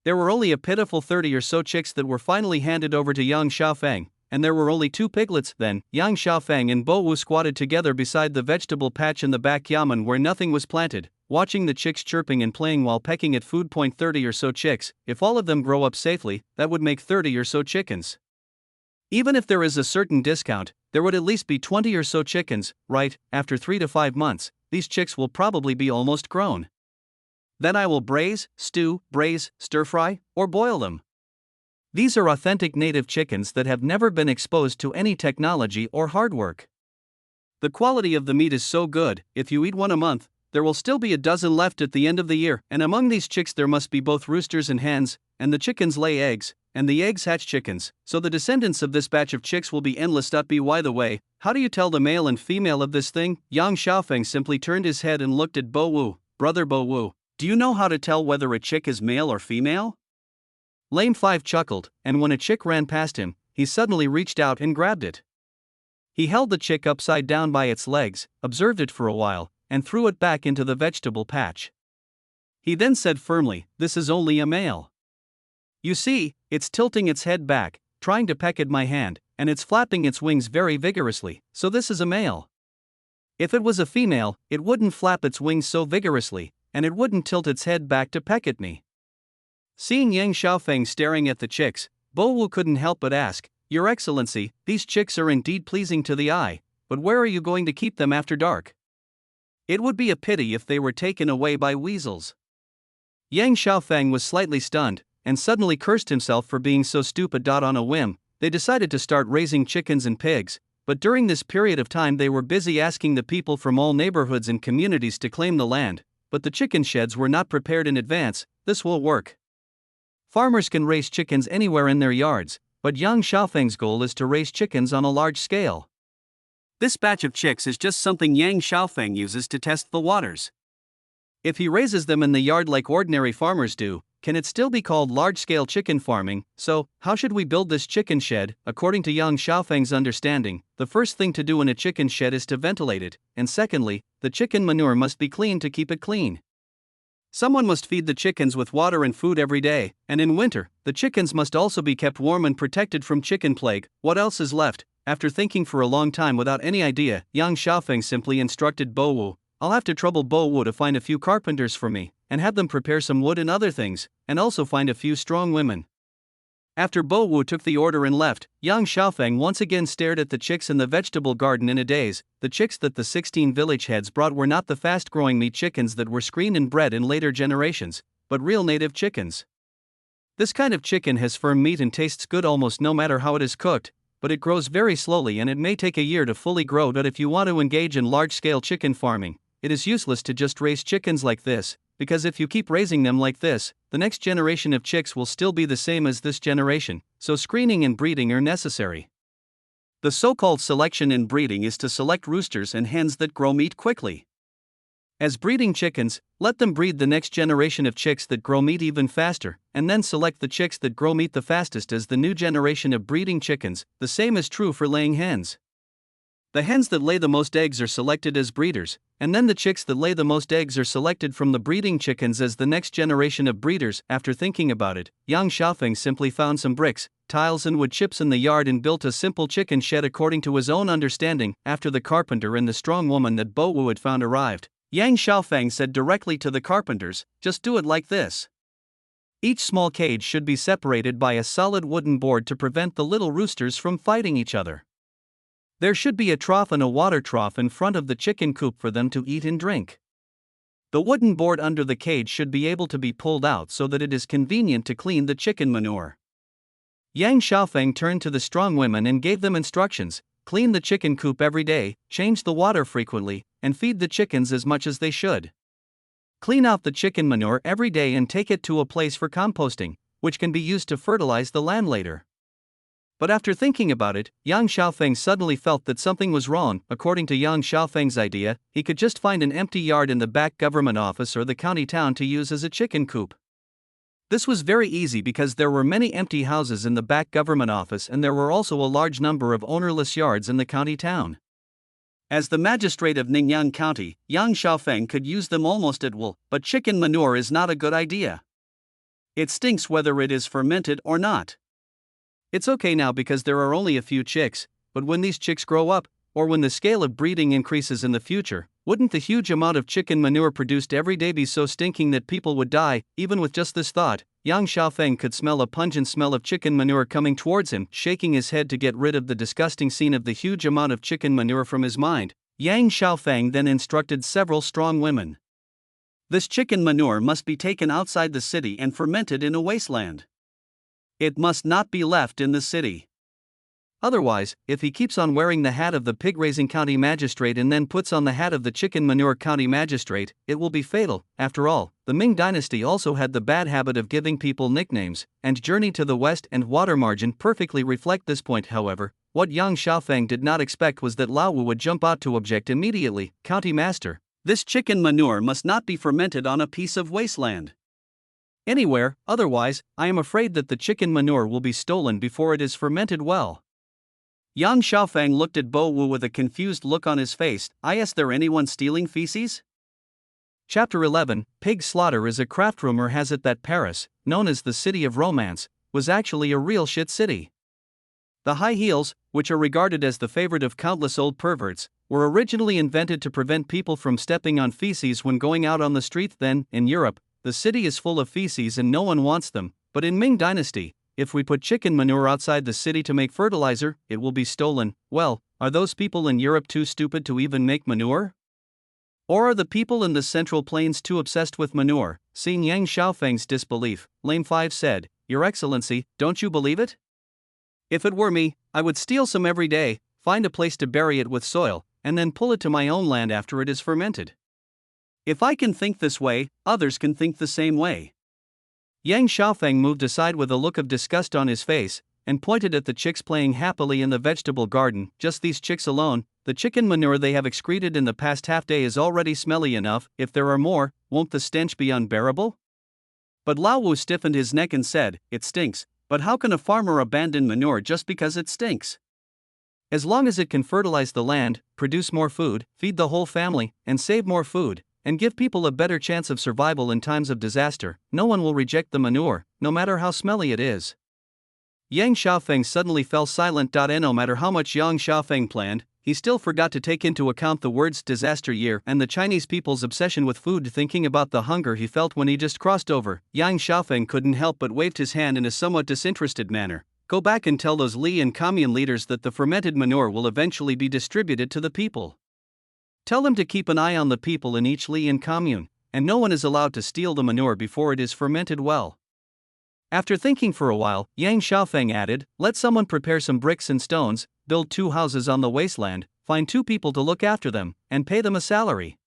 there were only a pitiful 30 or so chicks that were finally handed over to Yang Xiaofeng. And there were only 2 piglets. Then, Yang Xiaofeng and Bo Wu squatted together beside the vegetable patch in the back yamen where nothing was planted, watching the chicks chirping and playing while pecking at food. 30 or so chicks, if all of them grow up safely, that would make 30 or so chickens. Even if there is a certain discount, there would at least be 20 or so chickens, right? After 3 to 5 months, these chicks will probably be almost grown. Then I will braise, stew, stir fry, or boil them. These are authentic native chickens that have never been exposed to any technology or hard work. The quality of the meat is so good, if you eat one a month, there will still be a dozen left at the end of the year, and among these chicks there must be both roosters and hens, and the chickens lay eggs, and the eggs hatch chickens, so the descendants of this batch of chicks will be endless. By the way, how do you tell the male and female of this thing? Yang Xiaofeng simply turned his head and looked at Bo Wu. Brother Bo Wu, do you know how to tell whether a chick is male or female? Lame 5 chuckled, and when a chick ran past him, he suddenly reached out and grabbed it. He held the chick upside down by its legs, observed it for a while, and threw it back into the vegetable patch. He then said firmly, "This is only a male. You see, it's tilting its head back, trying to peck at my hand, and it's flapping its wings very vigorously, so this is a male. If it was a female, it wouldn't flap its wings so vigorously, and it wouldn't tilt its head back to peck at me." Seeing Yang Xiaofeng staring at the chicks, Bo Wu couldn't help but ask, "Your Excellency, these chicks are indeed pleasing to the eye, but where are you going to keep them after dark? It would be a pity if they were taken away by weasels." Yang Xiaofeng was slightly stunned, and suddenly cursed himself for being so stupid. On a whim, they decided to start raising chickens and pigs, but during this period of time they were busy asking the people from all neighborhoods and communities to claim the land, but the chicken sheds were not prepared in advance. This will work. Farmers can raise chickens anywhere in their yards, but Yang Xiaofeng's goal is to raise chickens on a large scale. This batch of chicks is just something Yang Xiaofeng uses to test the waters. If he raises them in the yard like ordinary farmers do, can it still be called large-scale chicken farming? So, how should we build this chicken shed? According to Yang Xiaofeng's understanding, the first thing to do in a chicken shed is to ventilate it, and secondly, the chicken manure must be clean to keep it clean. Someone must feed the chickens with water and food every day, and in winter, the chickens must also be kept warm and protected from chicken plague. What else is left? After thinking for a long time without any idea, Yang Xiaofeng simply instructed Bo Wu, "I'll have to trouble Bo Wu to find a few carpenters for me, and have them prepare some wood and other things, and also find a few strong women." After Bo Wu took the order and left, Yang Xiaofeng once again stared at the chicks in the vegetable garden in a daze. The chicks that the 16 village heads brought were not the fast-growing meat chickens that were screened and bred in later generations, but real native chickens. This kind of chicken has firm meat and tastes good almost no matter how it is cooked, but it grows very slowly and it may take a year to fully grow. But if you want to engage in large-scale chicken farming, it is useless to just raise chickens like this, because if you keep raising them like this, the next generation of chicks will still be the same as this generation, so screening and breeding are necessary. The so-called selection in breeding is to select roosters and hens that grow meat quickly. As breeding chickens, let them breed the next generation of chicks that grow meat even faster, and then select the chicks that grow meat the fastest as the new generation of breeding chickens. The same is true for laying hens. The hens that lay the most eggs are selected as breeders, and then the chicks that lay the most eggs are selected from the breeding chickens as the next generation of breeders. After thinking about it, Yang Xiaofeng simply found some bricks, tiles and wood chips in the yard and built a simple chicken shed according to his own understanding. After the carpenter and the strong woman that Bo Wu had found arrived, Yang Xiaofeng said directly to the carpenters, "Just do it like this. Each small cage should be separated by a solid wooden board to prevent the little roosters from fighting each other. There should be a trough and a water trough in front of the chicken coop for them to eat and drink. The wooden board under the cage should be able to be pulled out so that it is convenient to clean the chicken manure." Yang Xiaofeng turned to the strong women and gave them instructions: clean the chicken coop every day, change the water frequently, and feed the chickens as much as they should. Clean out the chicken manure every day and take it to a place for composting, which can be used to fertilize the land later. But after thinking about it, Yang Xiaofeng suddenly felt that something was wrong. According to Yang Xiaofeng's idea, he could just find an empty yard in the back government office or the county town to use as a chicken coop. This was very easy because there were many empty houses in the back government office and there were also a large number of ownerless yards in the county town. As the magistrate of Ningyang County, Yang Xiaofeng could use them almost at will, but chicken manure is not a good idea. It stinks whether it is fermented or not. It's okay now because there are only a few chicks, but when these chicks grow up, or when the scale of breeding increases in the future, wouldn't the huge amount of chicken manure produced every day be so stinking that people would die? Even with just this thought, Yang Xiaofeng could smell a pungent smell of chicken manure coming towards him. Shaking his head to get rid of the disgusting scene of the huge amount of chicken manure from his mind, Yang Xiaofeng then instructed several strong women. This chicken manure must be taken outside the city and fermented in a wasteland. It must not be left in the city. Otherwise, if he keeps on wearing the hat of the pig-raising county magistrate and then puts on the hat of the chicken manure county magistrate, it will be fatal. After all, the Ming dynasty also had the bad habit of giving people nicknames, and Journey to the West and Water Margin perfectly reflect this point. However, what Yang Xiaofeng did not expect was that Lao Wu would jump out to object immediately. County master, this chicken manure must not be fermented on a piece of wasteland. Anywhere, otherwise, I am afraid that the chicken manure will be stolen before it is fermented well. Yang Xiaofeng looked at Bo Wu with a confused look on his face. Is there anyone stealing feces? Chapter 11, Pig slaughter is a craft. Rumor has it that Paris, known as the City of Romance, was actually a real shit city. The high heels, which are regarded as the favorite of countless old perverts, were originally invented to prevent people from stepping on feces when going out on the street. Then, in Europe, the city is full of feces and no one wants them, but in Ming Dynasty, if we put chicken manure outside the city to make fertilizer, it will be stolen. Well, are those people in Europe too stupid to even make manure? Or are the people in the Central Plains too obsessed with manure? Seeing Yang Xiaofeng's disbelief, Lame 5 said, Your Excellency, don't you believe it? If it were me, I would steal some every day, find a place to bury it with soil, and then pull it to my own land after it is fermented. If I can think this way, others can think the same way. Yang Xiaofeng moved aside with a look of disgust on his face, and pointed at the chicks playing happily in the vegetable garden. Just these chicks alone, the chicken manure they have excreted in the past half day is already smelly enough. If there are more, won't the stench be unbearable? But Lao Wu stiffened his neck and said, It stinks, but how can a farmer abandon manure just because it stinks? As long as it can fertilize the land, produce more food, feed the whole family, and save more food, and give people a better chance of survival in times of disaster, no one will reject the manure, no matter how smelly it is. Yang Xiaofeng suddenly fell silent. No matter how much Yang Xiaofeng planned, he still forgot to take into account the words disaster year and the Chinese people's obsession with food. Thinking about the hunger he felt when he just crossed over, Yang Xiaofeng couldn't help but waved his hand in a somewhat disinterested manner. Go back and tell those Li and commune leaders that the fermented manure will eventually be distributed to the people. Tell them to keep an eye on the people in each Li and commune, and no one is allowed to steal the manure before it is fermented well. After thinking for a while, Yang Xiaofeng added, Let someone prepare some bricks and stones, build 2 houses on the wasteland, find 2 people to look after them, and pay them a salary.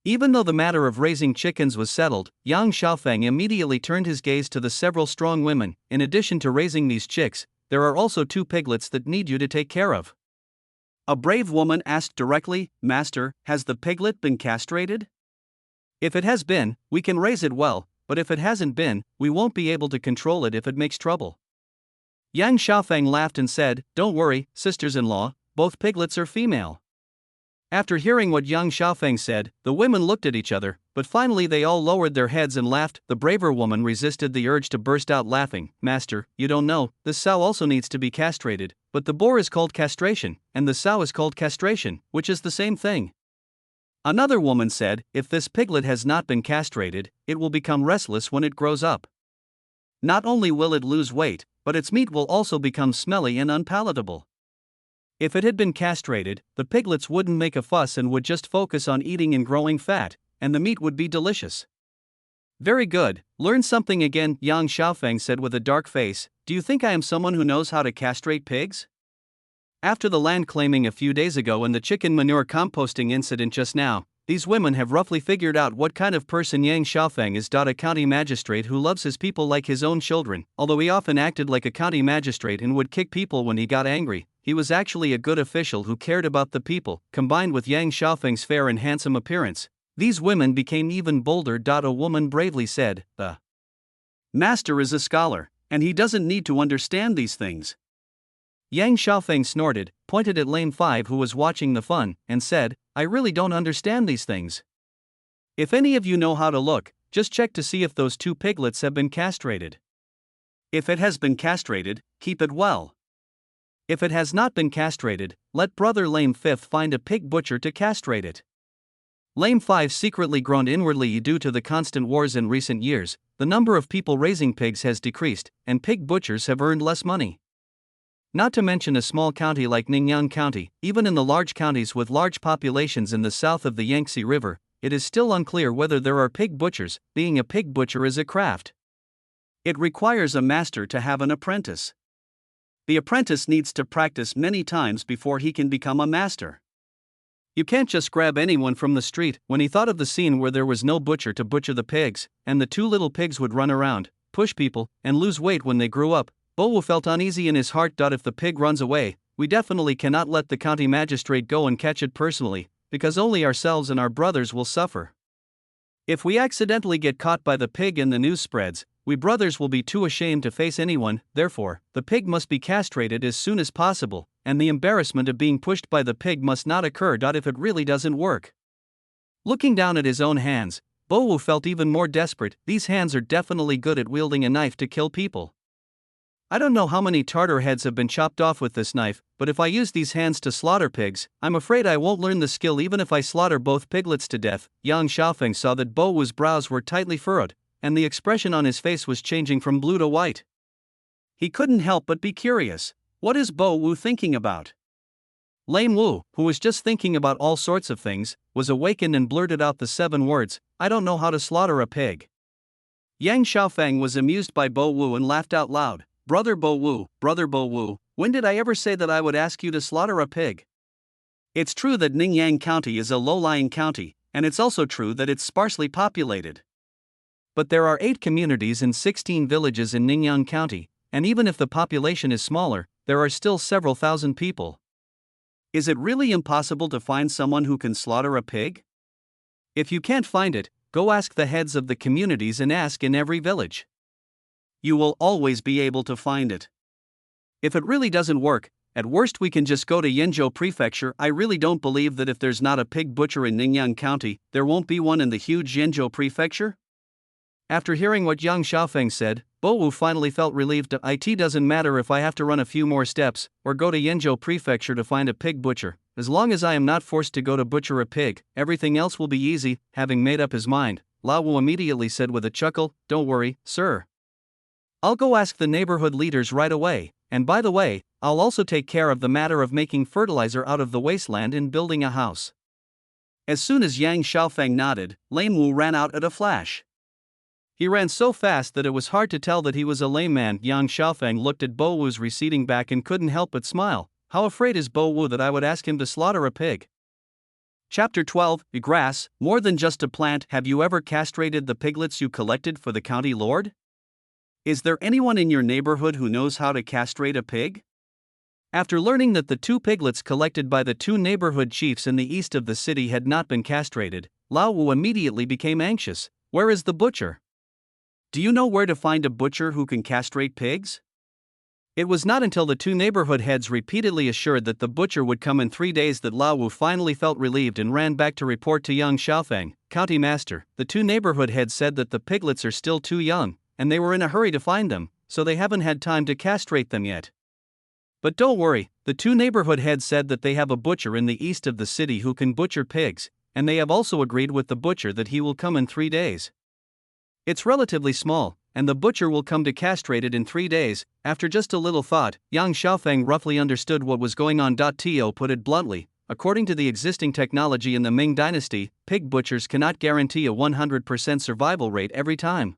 Even though the matter of raising chickens was settled, Yang Xiaofeng immediately turned his gaze to the several strong women. In addition to raising these chicks, there are also 2 piglets that need you to take care of. A brave woman asked directly, Master, has the piglet been castrated? If it has been, we can raise it well, but if it hasn't been, we won't be able to control it if it makes trouble. Yang Xiaofeng laughed and said, Don't worry, sisters-in-law, both piglets are female. After hearing what Yang Xiaofeng said, the women looked at each other, but finally they all lowered their heads and laughed. The braver woman resisted the urge to burst out laughing. Master, you don't know, this sow also needs to be castrated, but the boar is called castration, and the sow is called castration, which is the same thing. Another woman said, If this piglet has not been castrated, it will become restless when it grows up. Not only will it lose weight, but its meat will also become smelly and unpalatable. If it had been castrated, the piglets wouldn't make a fuss and would just focus on eating and growing fat, and the meat would be delicious. Very good, learn something again, Yang Xiaofeng said with a dark face. Do you think I am someone who knows how to castrate pigs? After the land claiming a few days ago and the chicken manure composting incident just now, these women have roughly figured out what kind of person Yang Xiaofeng is. A county magistrate who loves his people like his own children. Although he often acted like a county magistrate and would kick people when he got angry, he was actually a good official who cared about the people. Combined with Yang Xiaofeng's fair and handsome appearance, these women became even bolder. A woman bravely said, "The master is a scholar, and he doesn't need to understand these things." Yang Xiaofeng snorted, pointed at Lame 5 who was watching the fun, and said, "I really don't understand these things. If any of you know how to look, just check to see if those two piglets have been castrated. If it has been castrated, keep it well. If it has not been castrated, let brother Lame 5 find a pig butcher to castrate it." Lame 5 secretly groaned inwardly. Due to the constant wars in recent years, the number of people raising pigs has decreased, and pig butchers have earned less money. Not to mention a small county like Ningyan County, even in the large counties with large populations in the south of the Yangtze River, it is still unclear whether there are pig butchers. Being a pig butcher is a craft. It requires a master to have an apprentice. The apprentice needs to practice many times before he can become a master. You can't just grab anyone from the street. When he thought of the scene where there was no butcher to butcher the pigs, and the two little pigs would run around, push people, and lose weight when they grew up, Bowu felt uneasy in his heart. If the pig runs away, we definitely cannot let the county magistrate go and catch it personally, because only ourselves and our brothers will suffer. If we accidentally get caught by the pig and the news spreads, we brothers will be too ashamed to face anyone. Therefore, the pig must be castrated as soon as possible, and the embarrassment of being pushed by the pig must not occur. If it really doesn't work. Looking down at his own hands, Bowu felt even more desperate. These hands are definitely good at wielding a knife to kill people. I don't know how many Tartar heads have been chopped off with this knife, but if I use these hands to slaughter pigs, I'm afraid I won't learn the skill even if I slaughter both piglets to death. Yang Xiaofeng saw that Bowu's brows were tightly furrowed, and the expression on his face was changing from blue to white. He couldn't help but be curious. What is Bowu thinking about? Lame Wu, who was just thinking about all sorts of things, was awakened and blurted out the 7 words, "I don't know how to slaughter a pig." Yang Xiaofeng was amused by Bowu and laughed out loud. Brother Bowu, when did I ever say that I would ask you to slaughter a pig? It's true that Ningyang County is a low-lying county, and it's also true that it's sparsely populated. But there are 8 communities and 16 villages in Ningyan County, and even if the population is smaller, there are still several thousand people. Is it really impossible to find someone who can slaughter a pig? If you can't find it, go ask the heads of the communities and ask in every village. You will always be able to find it. If it really doesn't work, at worst we can just go to Yenzhou Prefecture. I really don't believe that if there's not a pig butcher in Ningyan County, there won't be one in the huge Yenzhou Prefecture? After hearing what Yang Xiaofeng said, Bowu finally felt relieved. It doesn't matter if I have to run a few more steps, or go to Yenzhou Prefecture to find a pig butcher. As long as I am not forced to go to butcher a pig, everything else will be easy. Having made up his mind, Lao Wu immediately said with a chuckle, "Don't worry, sir. I'll go ask the neighborhood leaders right away, and by the way, I'll also take care of the matter of making fertilizer out of the wasteland and building a house." As soon as Yang Xiaofeng nodded, Lame Wu ran out at a flash. He ran so fast that it was hard to tell that he was a lame man. Yang Xiaofeng looked at Bowu's receding back and couldn't help but smile. How afraid is Bowu that I would ask him to slaughter a pig? Chapter 12, The Grass, More Than Just a Plant. Have you ever castrated the piglets you collected for the county lord? Is there anyone in your neighborhood who knows how to castrate a pig? After learning that the 2 piglets collected by the 2 neighborhood chiefs in the east of the city had not been castrated, Lao Wu immediately became anxious. Where is the butcher? Do you know where to find a butcher who can castrate pigs? It was not until the 2 neighborhood heads repeatedly assured that the butcher would come in 3 days that Lao Wu finally felt relieved and ran back to report to Yang Xiaofeng, "County Master, the 2 neighborhood heads said that the piglets are still too young, and they were in a hurry to find them, so they haven't had time to castrate them yet. But don't worry, the 2 neighborhood heads said that they have a butcher in the east of the city who can butcher pigs, and they have also agreed with the butcher that he will come in 3 days. It's relatively small, and the butcher will come to castrate it in 3 days." After just a little thought, Yang Xiaofeng roughly understood what was going on. To put it bluntly, according to the existing technology in the Ming Dynasty, pig butchers cannot guarantee a 100% survival rate every time.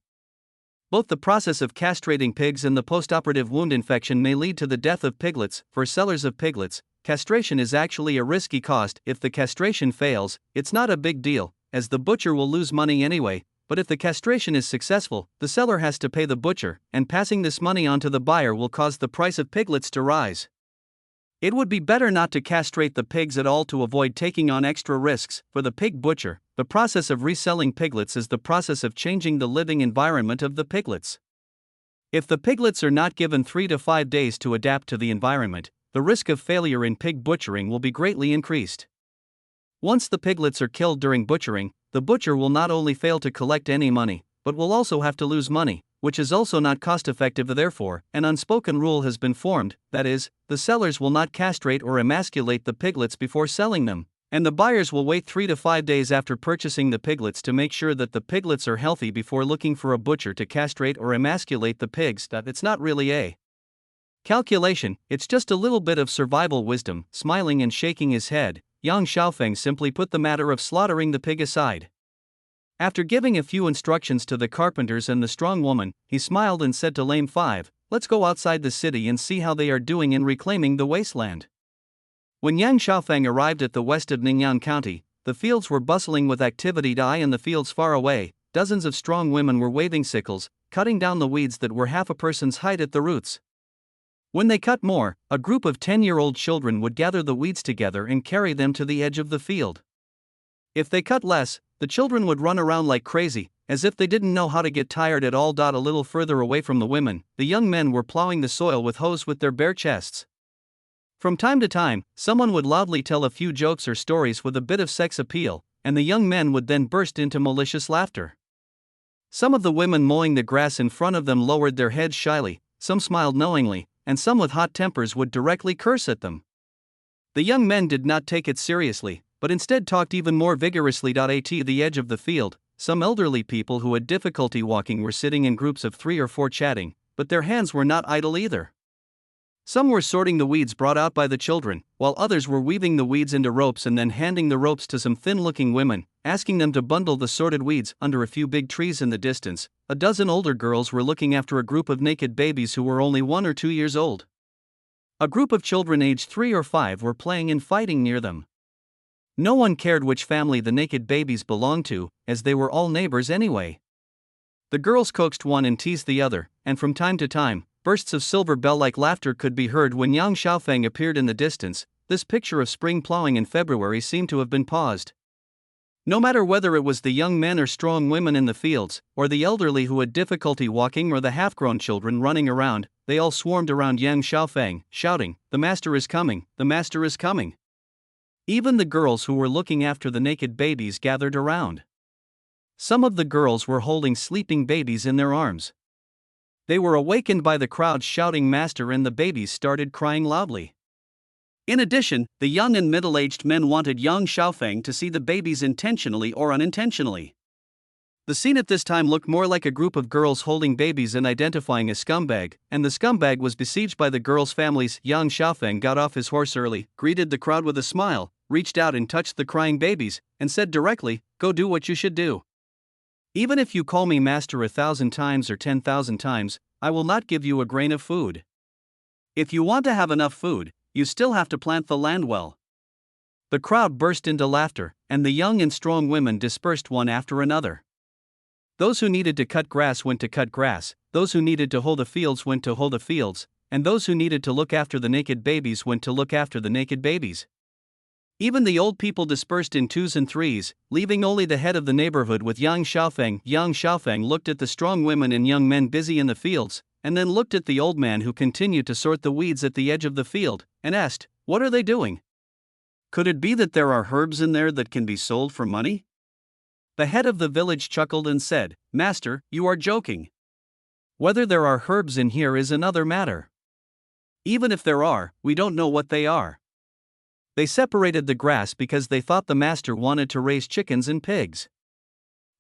Both the process of castrating pigs and the postoperative wound infection may lead to the death of piglets. For sellers of piglets, castration is actually a risky cost. If the castration fails, it's not a big deal, as the butcher will lose money anyway, but if the castration is successful, the seller has to pay the butcher, and passing this money on to the buyer will cause the price of piglets to rise. It would be better not to castrate the pigs at all to avoid taking on extra risks. For the pig butcher, the process of reselling piglets is the process of changing the living environment of the piglets. If the piglets are not given 3 to 5 days to adapt to the environment, the risk of failure in pig butchering will be greatly increased. Once the piglets are killed during butchering, the butcher will not only fail to collect any money, but will also have to lose money, which is also not cost-effective. Therefore, an unspoken rule has been formed, that is, the sellers will not castrate or emasculate the piglets before selling them, and the buyers will wait 3 to 5 days after purchasing the piglets to make sure that the piglets are healthy before looking for a butcher to castrate or emasculate the pigs. It's not really a calculation, it's just a little bit of survival wisdom. Smiling and shaking his head, Yang Xiaofeng simply put the matter of slaughtering the pig aside. After giving a few instructions to the carpenters and the strong woman, he smiled and said to Lame 5, "Let's go outside the city and see how they are doing in reclaiming the wasteland." When Yang Xiaofeng arrived at the west of Ningyan County, the fields were bustling with activity. In the fields far away, dozens of strong women were waving sickles, cutting down the weeds that were half a person's height at the roots. When they cut more, a group of 10-year-old children would gather the weeds together and carry them to the edge of the field. If they cut less, the children would run around like crazy, as if they didn't know how to get tired at all. A little further away from the women, the young men were plowing the soil with hoes with their bare chests. From time to time, someone would loudly tell a few jokes or stories with a bit of sex appeal, and the young men would then burst into malicious laughter. Some of the women mowing the grass in front of them lowered their heads shyly, some smiled knowingly, and some with hot tempers would directly curse at them. The young men did not take it seriously, but instead talked even more vigorously. At the edge of the field, some elderly people who had difficulty walking were sitting in groups of 3 or 4 chatting, but their hands were not idle either. Some were sorting the weeds brought out by the children, while others were weaving the weeds into ropes and then handing the ropes to some thin-looking women, asking them to bundle the sorted weeds. Under a few big trees in the distance, a dozen older girls were looking after a group of naked babies who were only 1 or 2 years old. A group of children aged 3 or 5 were playing and fighting near them. No one cared which family the naked babies belonged to, as they were all neighbors anyway. The girls coaxed one and teased the other, and from time to time, bursts of silver bell-like laughter could be heard when Yang Xiaofeng appeared in the distance. This picture of spring plowing in February seemed to have been paused. No matter whether it was the young men or strong women in the fields, or the elderly who had difficulty walking or the half-grown children running around, they all swarmed around Yang Xiaofeng, shouting, "The master is coming, the master is coming." Even the girls who were looking after the naked babies gathered around. Some of the girls were holding sleeping babies in their arms. They were awakened by the crowd shouting "Master," and the babies started crying loudly. In addition, the young and middle-aged men wanted Yang Xiaofeng to see the babies intentionally or unintentionally. The scene at this time looked more like a group of girls holding babies and identifying a scumbag, and the scumbag was besieged by the girls' families. Yang Xiaofeng got off his horse early, greeted the crowd with a smile, reached out and touched the crying babies, and said directly, "Go do what you should do. Even if you call me master 1,000 times or 10,000 times, I will not give you a grain of food. If you want to have enough food, you still have to plant the land well." The crowd burst into laughter, and the young and strong women dispersed one after another. Those who needed to cut grass went to cut grass, those who needed to hoe the fields went to hoe the fields, and those who needed to look after the naked babies went to look after the naked babies. Even the old people dispersed in 2s and 3s, leaving only the head of the neighborhood with Yang Xiaofeng. Yang Xiaofeng looked at the strong women and young men busy in the fields, and then looked at the old man who continued to sort the weeds at the edge of the field, and asked, "What are they doing? Could it be that there are herbs in there that can be sold for money?" The head of the village chuckled and said, "Master, you are joking. Whether there are herbs in here is another matter. Even if there are, we don't know what they are. They separated the grass because they thought the master wanted to raise chickens and pigs.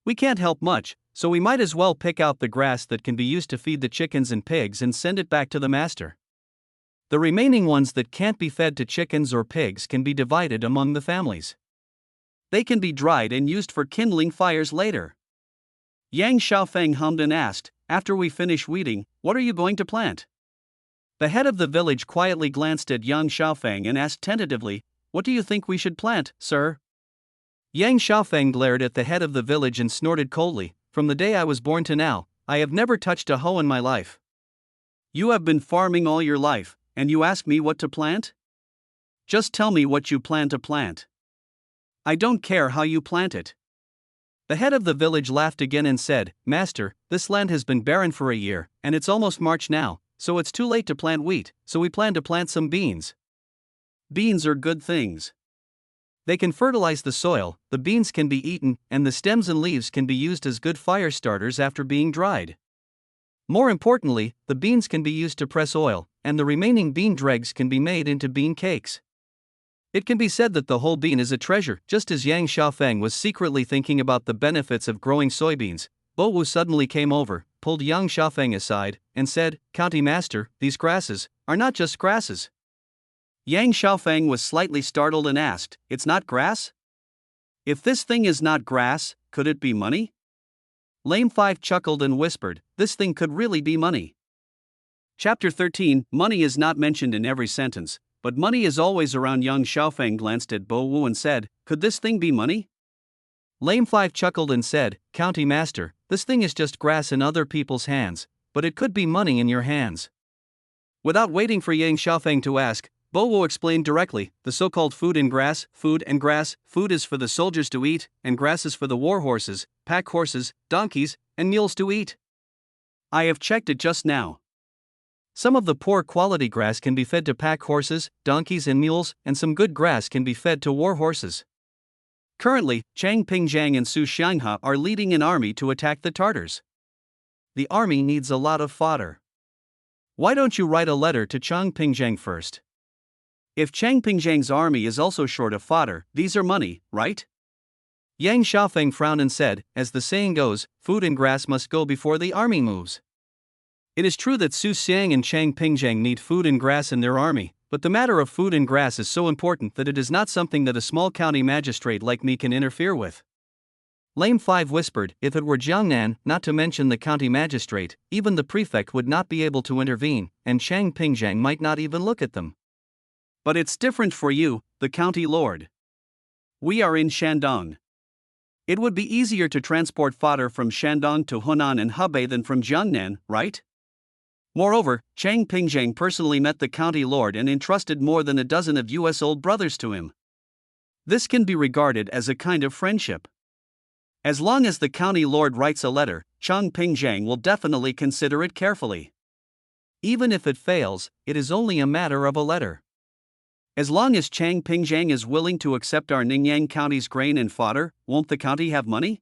We can't help much, so we might as well pick out the grass that can be used to feed the chickens and pigs and send it back to the master. The remaining ones that can't be fed to chickens or pigs can be divided among the families. They can be dried and used for kindling fires later." Yang Xiaofeng hummed and asked, "After we finish weeding, what are you going to plant?" The head of the village quietly glanced at Yang Xiaofeng and asked tentatively, "What do you think we should plant, sir?" Yang Xiaofeng glared at the head of the village and snorted coldly, "From the day I was born to now, I have never touched a hoe in my life. You have been farming all your life, and you ask me what to plant? Just tell me what you plan to plant. I don't care how you plant it." The head of the village laughed again and said, "Master, this land has been barren for a year, and it's almost March now, so it's too late to plant wheat, so we plan to plant some beans. Beans are good things. They can fertilize the soil, the beans can be eaten, and the stems and leaves can be used as good fire starters after being dried. More importantly, the beans can be used to press oil, and the remaining bean dregs can be made into bean cakes. It can be said that the whole bean is a treasure." Just as Yang Xiaofeng was secretly thinking about the benefits of growing soybeans, Bo Wu suddenly came over, pulled Yang Xiaofeng aside, and said, "County Master, these grasses are not just grasses." Yang Xiaofeng was slightly startled and asked, "It's not grass? If this thing is not grass, could it be money?" Lame Five chuckled and whispered, "This thing could really be money." Chapter 13. Money is not mentioned in every sentence, but money is always around. Yang Xiaofeng glanced at Bo Wu and said, "Could this thing be money?" Lame Five chuckled and said, "County Master, this thing is just grass in other people's hands, but it could be money in your hands." Without waiting for Yang Xiaofeng to ask, Bo Wu explained directly, "The so-called food and grass, food is for the soldiers to eat, and grass is for the war horses, pack horses, donkeys, and mules to eat. I have checked it just now. Some of the poor quality grass can be fed to pack horses, donkeys and mules, and some good grass can be fed to war horses. Currently, Chang Pingjiang and Su Xianghua are leading an army to attack the Tartars. The army needs a lot of fodder. Why don't you write a letter to Chang Pingjiang first? If Chang Pingjiang's army is also short of fodder, these are money, right?" Yang Xiaofeng frowned and said, "As the saying goes, food and grass must go before the army moves. It is true that Su Xiang and Chang Pingjiang need food and grass in their army, but the matter of food and grass is so important that it is not something that a small county magistrate like me can interfere with." Lame Five whispered, "If it were Jiangnan, not to mention the county magistrate, even the prefect would not be able to intervene, and Chang Pingjiang might not even look at them. But it's different for you, the county lord. We are in Shandong. It would be easier to transport fodder from Shandong to Hunan and Hebei than from Jiangnan, right? Moreover, Chang Pingjiang personally met the county lord and entrusted more than a dozen of U.S. old brothers to him. This can be regarded as a kind of friendship. As long as the county lord writes a letter, Chang Pingjiang will definitely consider it carefully. Even if it fails, it is only a matter of a letter. As long as Chang Pingjiang is willing to accept our Ningyan County's grain and fodder, won't the county have money?"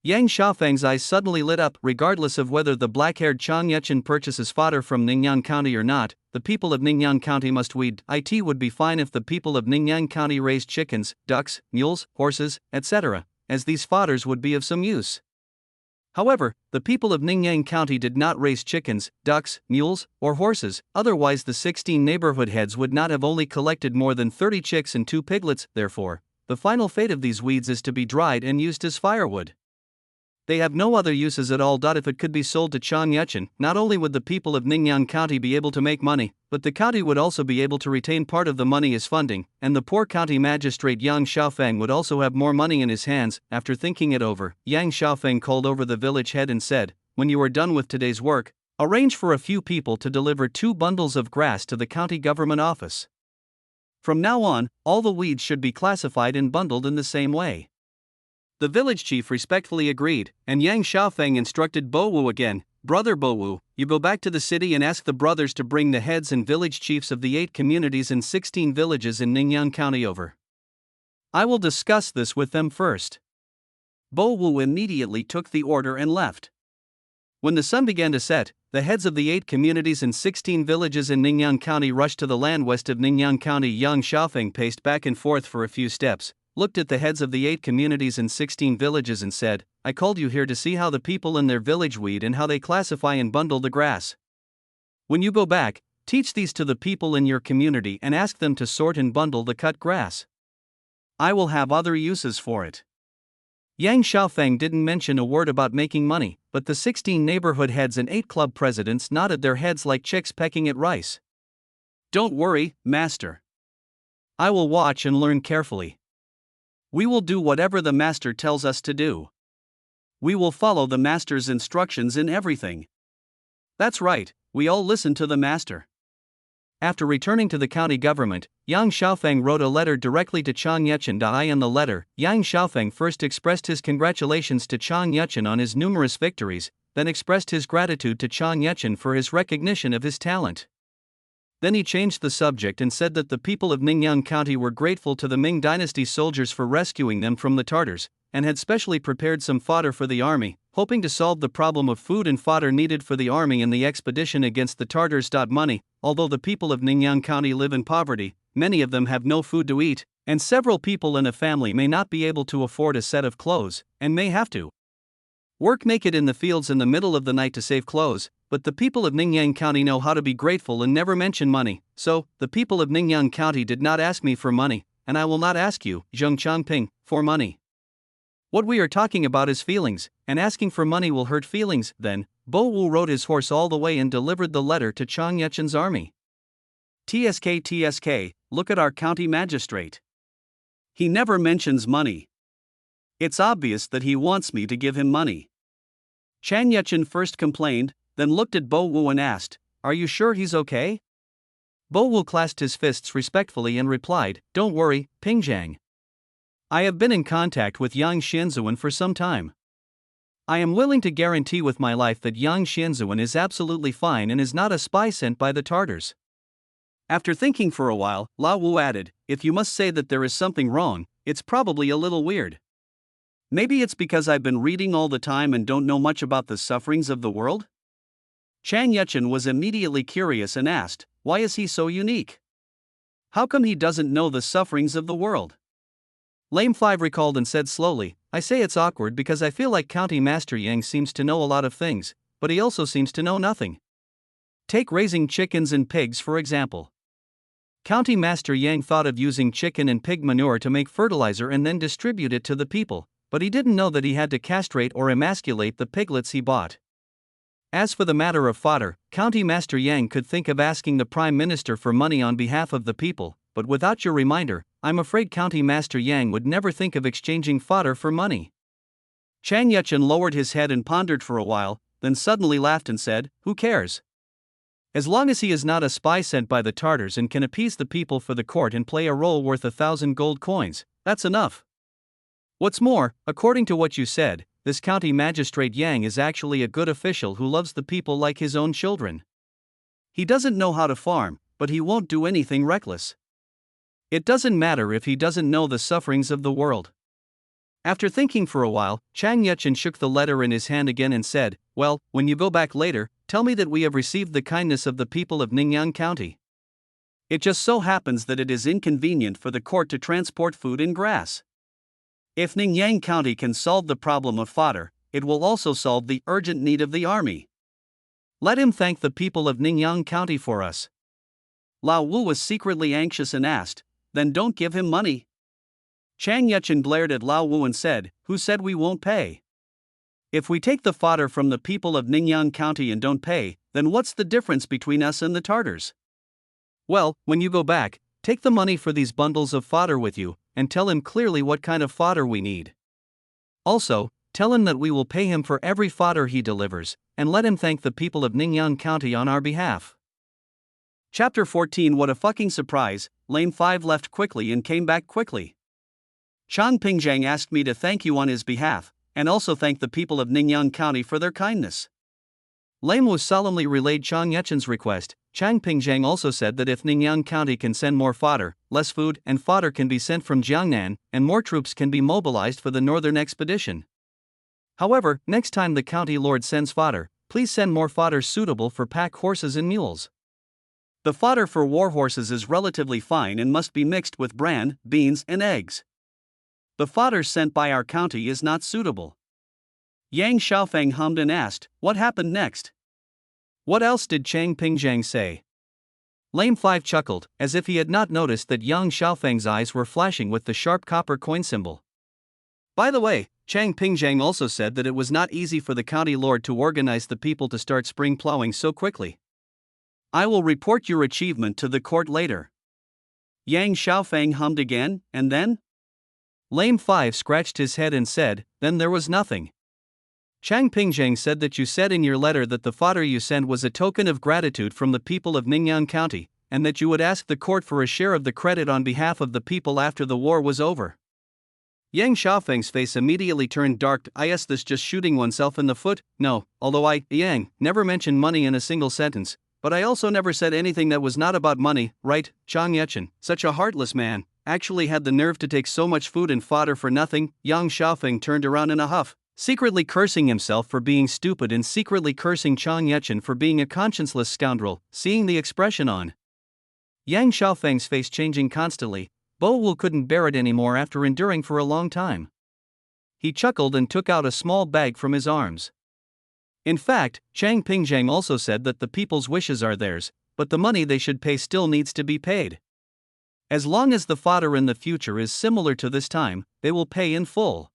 Yang Xiaofeng's eyes suddenly lit up. Regardless of whether the black-haired Chang Yechen purchases fodder from Ningyan County or not, the people of Ningyan County must weed. It would be fine if the people of Ningyan County raised chickens, ducks, mules, horses, etc., as these fodders would be of some use. However, the people of Ningyan County did not raise chickens, ducks, mules, or horses, otherwise the 16 neighborhood heads would not have only collected more than 30 chicks and 2 piglets. Therefore, the final fate of these weeds is to be dried and used as firewood. They have no other uses at all. If it could be sold to Chang Yechen, not only would the people of Ningyan County be able to make money, but the county would also be able to retain part of the money as funding, and the poor county magistrate Yang Xiaofeng would also have more money in his hands. After thinking it over, Yang Xiaofeng called over the village head and said, "When you are done with today's work, arrange for a few people to deliver 2 bundles of grass to the county government office. From now on, all the weeds should be classified and bundled in the same way." The village chief respectfully agreed, and Yang Xiaofeng instructed Bo Wu again, "Brother Bo Wu, you go back to the city and ask the brothers to bring the heads and village chiefs of the 8 communities and 16 villages in Ningyan County over. I will discuss this with them first." Bo Wu immediately took the order and left. When the sun began to set, the heads of the 8 communities and 16 villages in Ningyan County rushed to the land west of Ningyan County. Yang Xiaofeng paced back and forth for a few steps, looked at the heads of the 8 communities and 16 villages and said, "I called you here to see how the people in their village weed and how they classify and bundle the grass. When you go back, teach these to the people in your community and ask them to sort and bundle the cut grass. I will have other uses for it." Yang Xiaofeng didn't mention a word about making money, but the 16 neighborhood heads and 8 club presidents nodded their heads like chicks pecking at rice. Don't worry, master. I will watch and learn carefully. We will do whatever the master tells us to do. We will follow the master's instructions in everything. That's right, we all listen to the master. After returning to the county government, Yang Xiaofeng wrote a letter directly to Chang Yechen. In the letter, Yang Xiaofeng first expressed his congratulations to Chang Yechen on his numerous victories, then expressed his gratitude to Chang Yechen for his recognition of his talent. Then he changed the subject and said that the people of Ningyang County were grateful to the Ming Dynasty soldiers for rescuing them from the Tartars, and had specially prepared some fodder for the army, hoping to solve the problem of food and fodder needed for the army in the expedition against the Tartars. Money. Although the people of Ningyang County live in poverty, many of them have no food to eat, and several people in a family may not be able to afford a set of clothes, and may have to work naked in the fields in the middle of the night to save clothes. But the people of Ningyang County know how to be grateful and never mention money, so the people of Ningyang County did not ask me for money, and I will not ask you, Zheng Changping, for money. What we are talking about is feelings, and asking for money will hurt feelings. Then, Bo Wu rode his horse all the way and delivered the letter to Chang Yechen's army. TSK, look at our county magistrate. He never mentions money. It's obvious that he wants me to give him money. Chang Yechen first complained, then looked at Bo Wu and asked, "Are you sure he's okay?" Bo Wu clasped his fists respectfully and replied, "Don't worry, Pingzhang. I have been in contact with Yang Xianzuan for some time. I am willing to guarantee with my life that Yang Xianzuan is absolutely fine and is not a spy sent by the Tartars." After thinking for a while, Lao Wu added, "If you must say that there is something wrong, it's probably a little weird. Maybe it's because I've been reading all the time and don't know much about the sufferings of the world?" Chang Yechen was immediately curious and asked, "Why is he so unique? How come he doesn't know the sufferings of the world?" Lame 5 recalled and said slowly, "I say it's awkward because I feel like County Master Yang seems to know a lot of things, but he also seems to know nothing. Take raising chickens and pigs for example. County Master Yang thought of using chicken and pig manure to make fertilizer and then distribute it to the people, but he didn't know that he had to castrate or emasculate the piglets he bought. As for the matter of fodder, County Master Yang could think of asking the Prime Minister for money on behalf of the people, but without your reminder, I'm afraid County Master Yang would never think of exchanging fodder for money." Chang Yechen lowered his head and pondered for a while, then suddenly laughed and said, "Who cares? As long as he is not a spy sent by the Tartars and can appease the people for the court and play a role worth 1,000 gold coins, that's enough. What's more, according to what you said, this county magistrate Yang is actually a good official who loves the people like his own children. He doesn't know how to farm, but he won't do anything reckless. It doesn't matter if he doesn't know the sufferings of the world." After thinking for a while, Chang Yechen shook the letter in his hand again and said, "Well, when you go back later, tell me that we have received the kindness of the people of Ningyang County. It just so happens that it is inconvenient for the court to transport food and grass. If Ningyang County can solve the problem of fodder, it will also solve the urgent need of the army. Let him thank the people of Ningyang County for us." Lao Wu was secretly anxious and asked, "Then don't give him money?" Chang Yechen glared at Lao Wu and said, "Who said we won't pay? If we take the fodder from the people of Ningyang County and don't pay, then what's the difference between us and the Tartars? Well, when you go back, take the money for these bundles of fodder with you, and tell him clearly what kind of fodder we need. Also, tell him that we will pay him for every fodder he delivers, and let him thank the people of Ningyang County on our behalf." Chapter 14. What a fucking surprise. Lame 5 left quickly and came back quickly. Chang Pingzhang asked me to thank you on his behalf, and also thank the people of Ningyang County for their kindness. Lame Wu solemnly relayed Chang Yechen's request. Chang Pingzhang also said that if Ningyang County can send more fodder, less food and fodder can be sent from Jiangnan, and more troops can be mobilized for the northern expedition. However, next time the county lord sends fodder, please send more fodder suitable for pack horses and mules. The fodder for war horses is relatively fine and must be mixed with bran, beans, and eggs. The fodder sent by our county is not suitable." Yang Xiaofeng hummed and asked, "What happened next? What else did Chang Pingzhang say?" Lame 5 chuckled, as if he had not noticed that Yang Xiaofeng's eyes were flashing with the sharp copper coin symbol. "By the way, Chang Pingjiang also said that it was not easy for the county lord to organize the people to start spring plowing so quickly. I will report your achievement to the court later. Yang Xiaofeng hummed again, and then? Lame 5 scratched his head and said, then there was nothing. Chang Pingjiang said that you said in your letter that the fodder you sent was a token of gratitude from the people of Ningyan County, and that you would ask the court for a share of the credit on behalf of the people after the war was over. Yang Xiaofeng's face immediately turned dark. Is this just shooting oneself in the foot? No, although Yang, never mentioned money in a single sentence, but I also never said anything that was not about money, right? Chang Yechen, such a heartless man, actually had the nerve to take so much food and fodder for nothing. Yang Xiaofeng turned around in a huff, secretly cursing himself for being stupid and secretly cursing Chang Yechen for being a conscienceless scoundrel. Seeing the expression on Yang Xiaofeng's face changing constantly, Bo Wu couldn't bear it anymore after enduring for a long time. He chuckled and took out a small bag from his arms. In fact, Chang Pingjiang also said that the people's wishes are theirs, but the money they should pay still needs to be paid. As long as the fodder in the future is similar to this time, they will pay in full.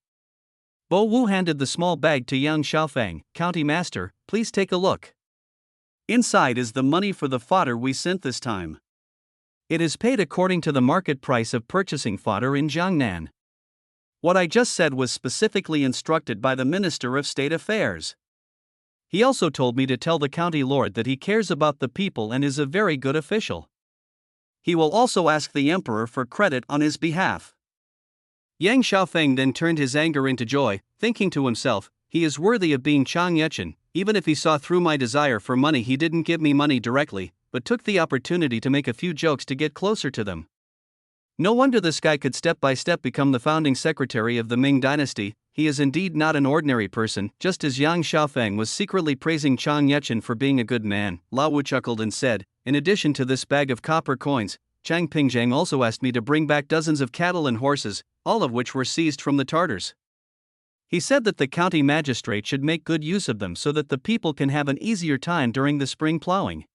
Bo Wu handed the small bag to Yang Xiaofeng. County Master, please take a look. Inside is the money for the fodder we sent this time. It is paid according to the market price of purchasing fodder in Jiangnan. What I just said was specifically instructed by the Minister of State Affairs. He also told me to tell the county lord that he cares about the people and is a very good official. He will also ask the emperor for credit on his behalf. Yang Xiaofeng then turned his anger into joy, thinking to himself, he is worthy of being Chang Yechen. Even if he saw through my desire for money, he didn't give me money directly, but took the opportunity to make a few jokes to get closer to them. No wonder this guy could step by step become the founding secretary of the Ming dynasty. He is indeed not an ordinary person. Just as Yang Xiaofeng was secretly praising Chang Yechen for being a good man, Lao Wu chuckled and said, in addition to this bag of copper coins, Chang Pingjiang also asked me to bring back dozens of cattle and horses, all of which were seized from the Tartars. He said that the county magistrate should make good use of them so that the people can have an easier time during the spring plowing.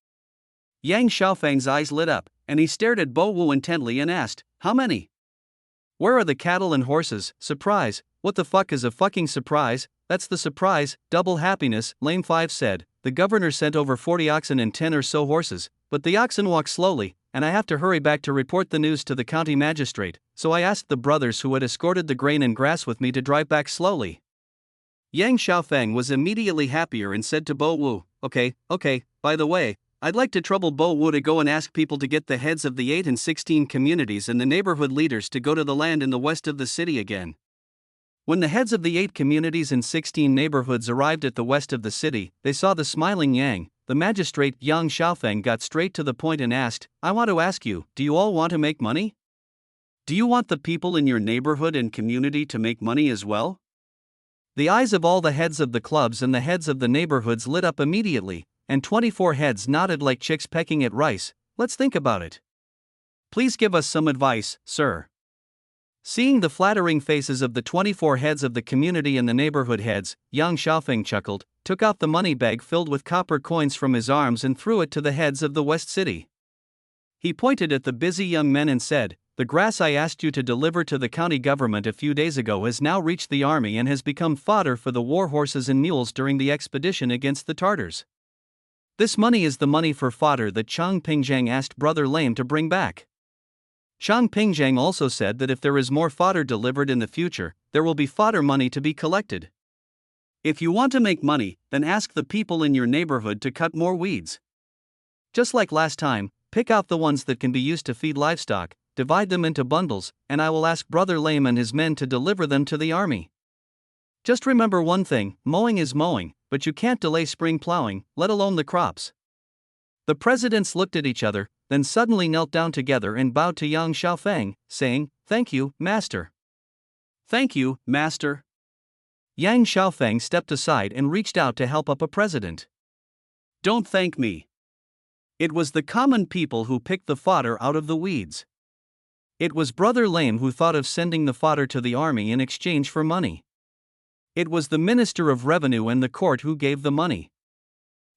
Yang Xiaofeng's eyes lit up, and he stared at Bo Wu intently and asked, how many? Where are the cattle and horses? Surprise, what the fuck is a fucking surprise? That's the surprise, double happiness, Lame 5 said. The governor sent over 40 oxen and 10 or so horses, but the oxen walk slowly, and I have to hurry back to report the news to the county magistrate, so I asked the brothers who had escorted the grain and grass with me to drive back slowly. Yang Xiaofeng was immediately happier and said to Bo Wu, okay, by the way, I'd like to trouble Bo Wu to go and ask people to get the heads of the 8 and 16 communities and the neighborhood leaders to go to the land in the west of the city again. When the heads of the 8 communities and 16 neighborhoods arrived at the west of the city, they saw the smiling Yang. The magistrate Yang Xiaofeng got straight to the point and asked, I want to ask you, do you all want to make money? Do you want the people in your neighborhood and community to make money as well? The eyes of all the heads of the clubs and the heads of the neighborhoods lit up immediately, and 24 heads nodded like chicks pecking at rice. Let's think about it. Please give us some advice, sir. Seeing the flattering faces of the 24 heads of the community and the neighborhood heads, Yang Xiaofeng chuckled, took out the money bag filled with copper coins from his arms and threw it to the heads of the West City. He pointed at the busy young men and said, the grass I asked you to deliver to the county government a few days ago has now reached the army and has become fodder for the war horses and mules during the expedition against the Tartars. This money is the money for fodder that Chang Pingjiang asked Brother Lame to bring back. Chang Pingjiang also said that if there is more fodder delivered in the future, there will be fodder money to be collected. If you want to make money, then ask the people in your neighborhood to cut more weeds. Just like last time, pick out the ones that can be used to feed livestock, divide them into bundles, and I will ask Brother Lame and his men to deliver them to the army. Just remember one thing, mowing is mowing, but you can't delay spring plowing, let alone the crops. The presidents looked at each other, then suddenly knelt down together and bowed to Yang Xiaofeng, saying, Thank you, Master. Thank you, Master. Yang Xiaofeng stepped aside and reached out to help up a president. Don't thank me. It was the common people who picked the fodder out of the weeds. It was Brother Lame who thought of sending the fodder to the army in exchange for money. It was the Minister of Revenue and the court who gave the money.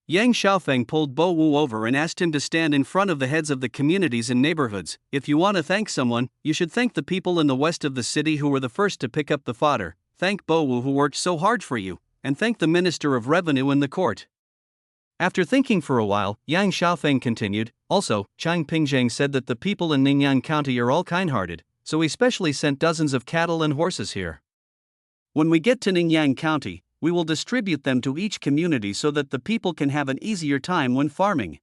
Yang Xiaofeng pulled Bo Wu over and asked him to stand in front of the heads of the communities and neighborhoods. If you want to thank someone, you should thank the people in the west of the city who were the first to pick up the fodder. thank Bowu who worked so hard for you, and thank the Minister of Revenue and the court. After thinking for a while, Yang Xiaofeng continued, also, Chang Pingzhang said that the people in Ningyan County are all kind-hearted, so he specially sent dozens of cattle and horses here. When we get to Ningyan County, we will distribute them to each community so that the people can have an easier time when farming.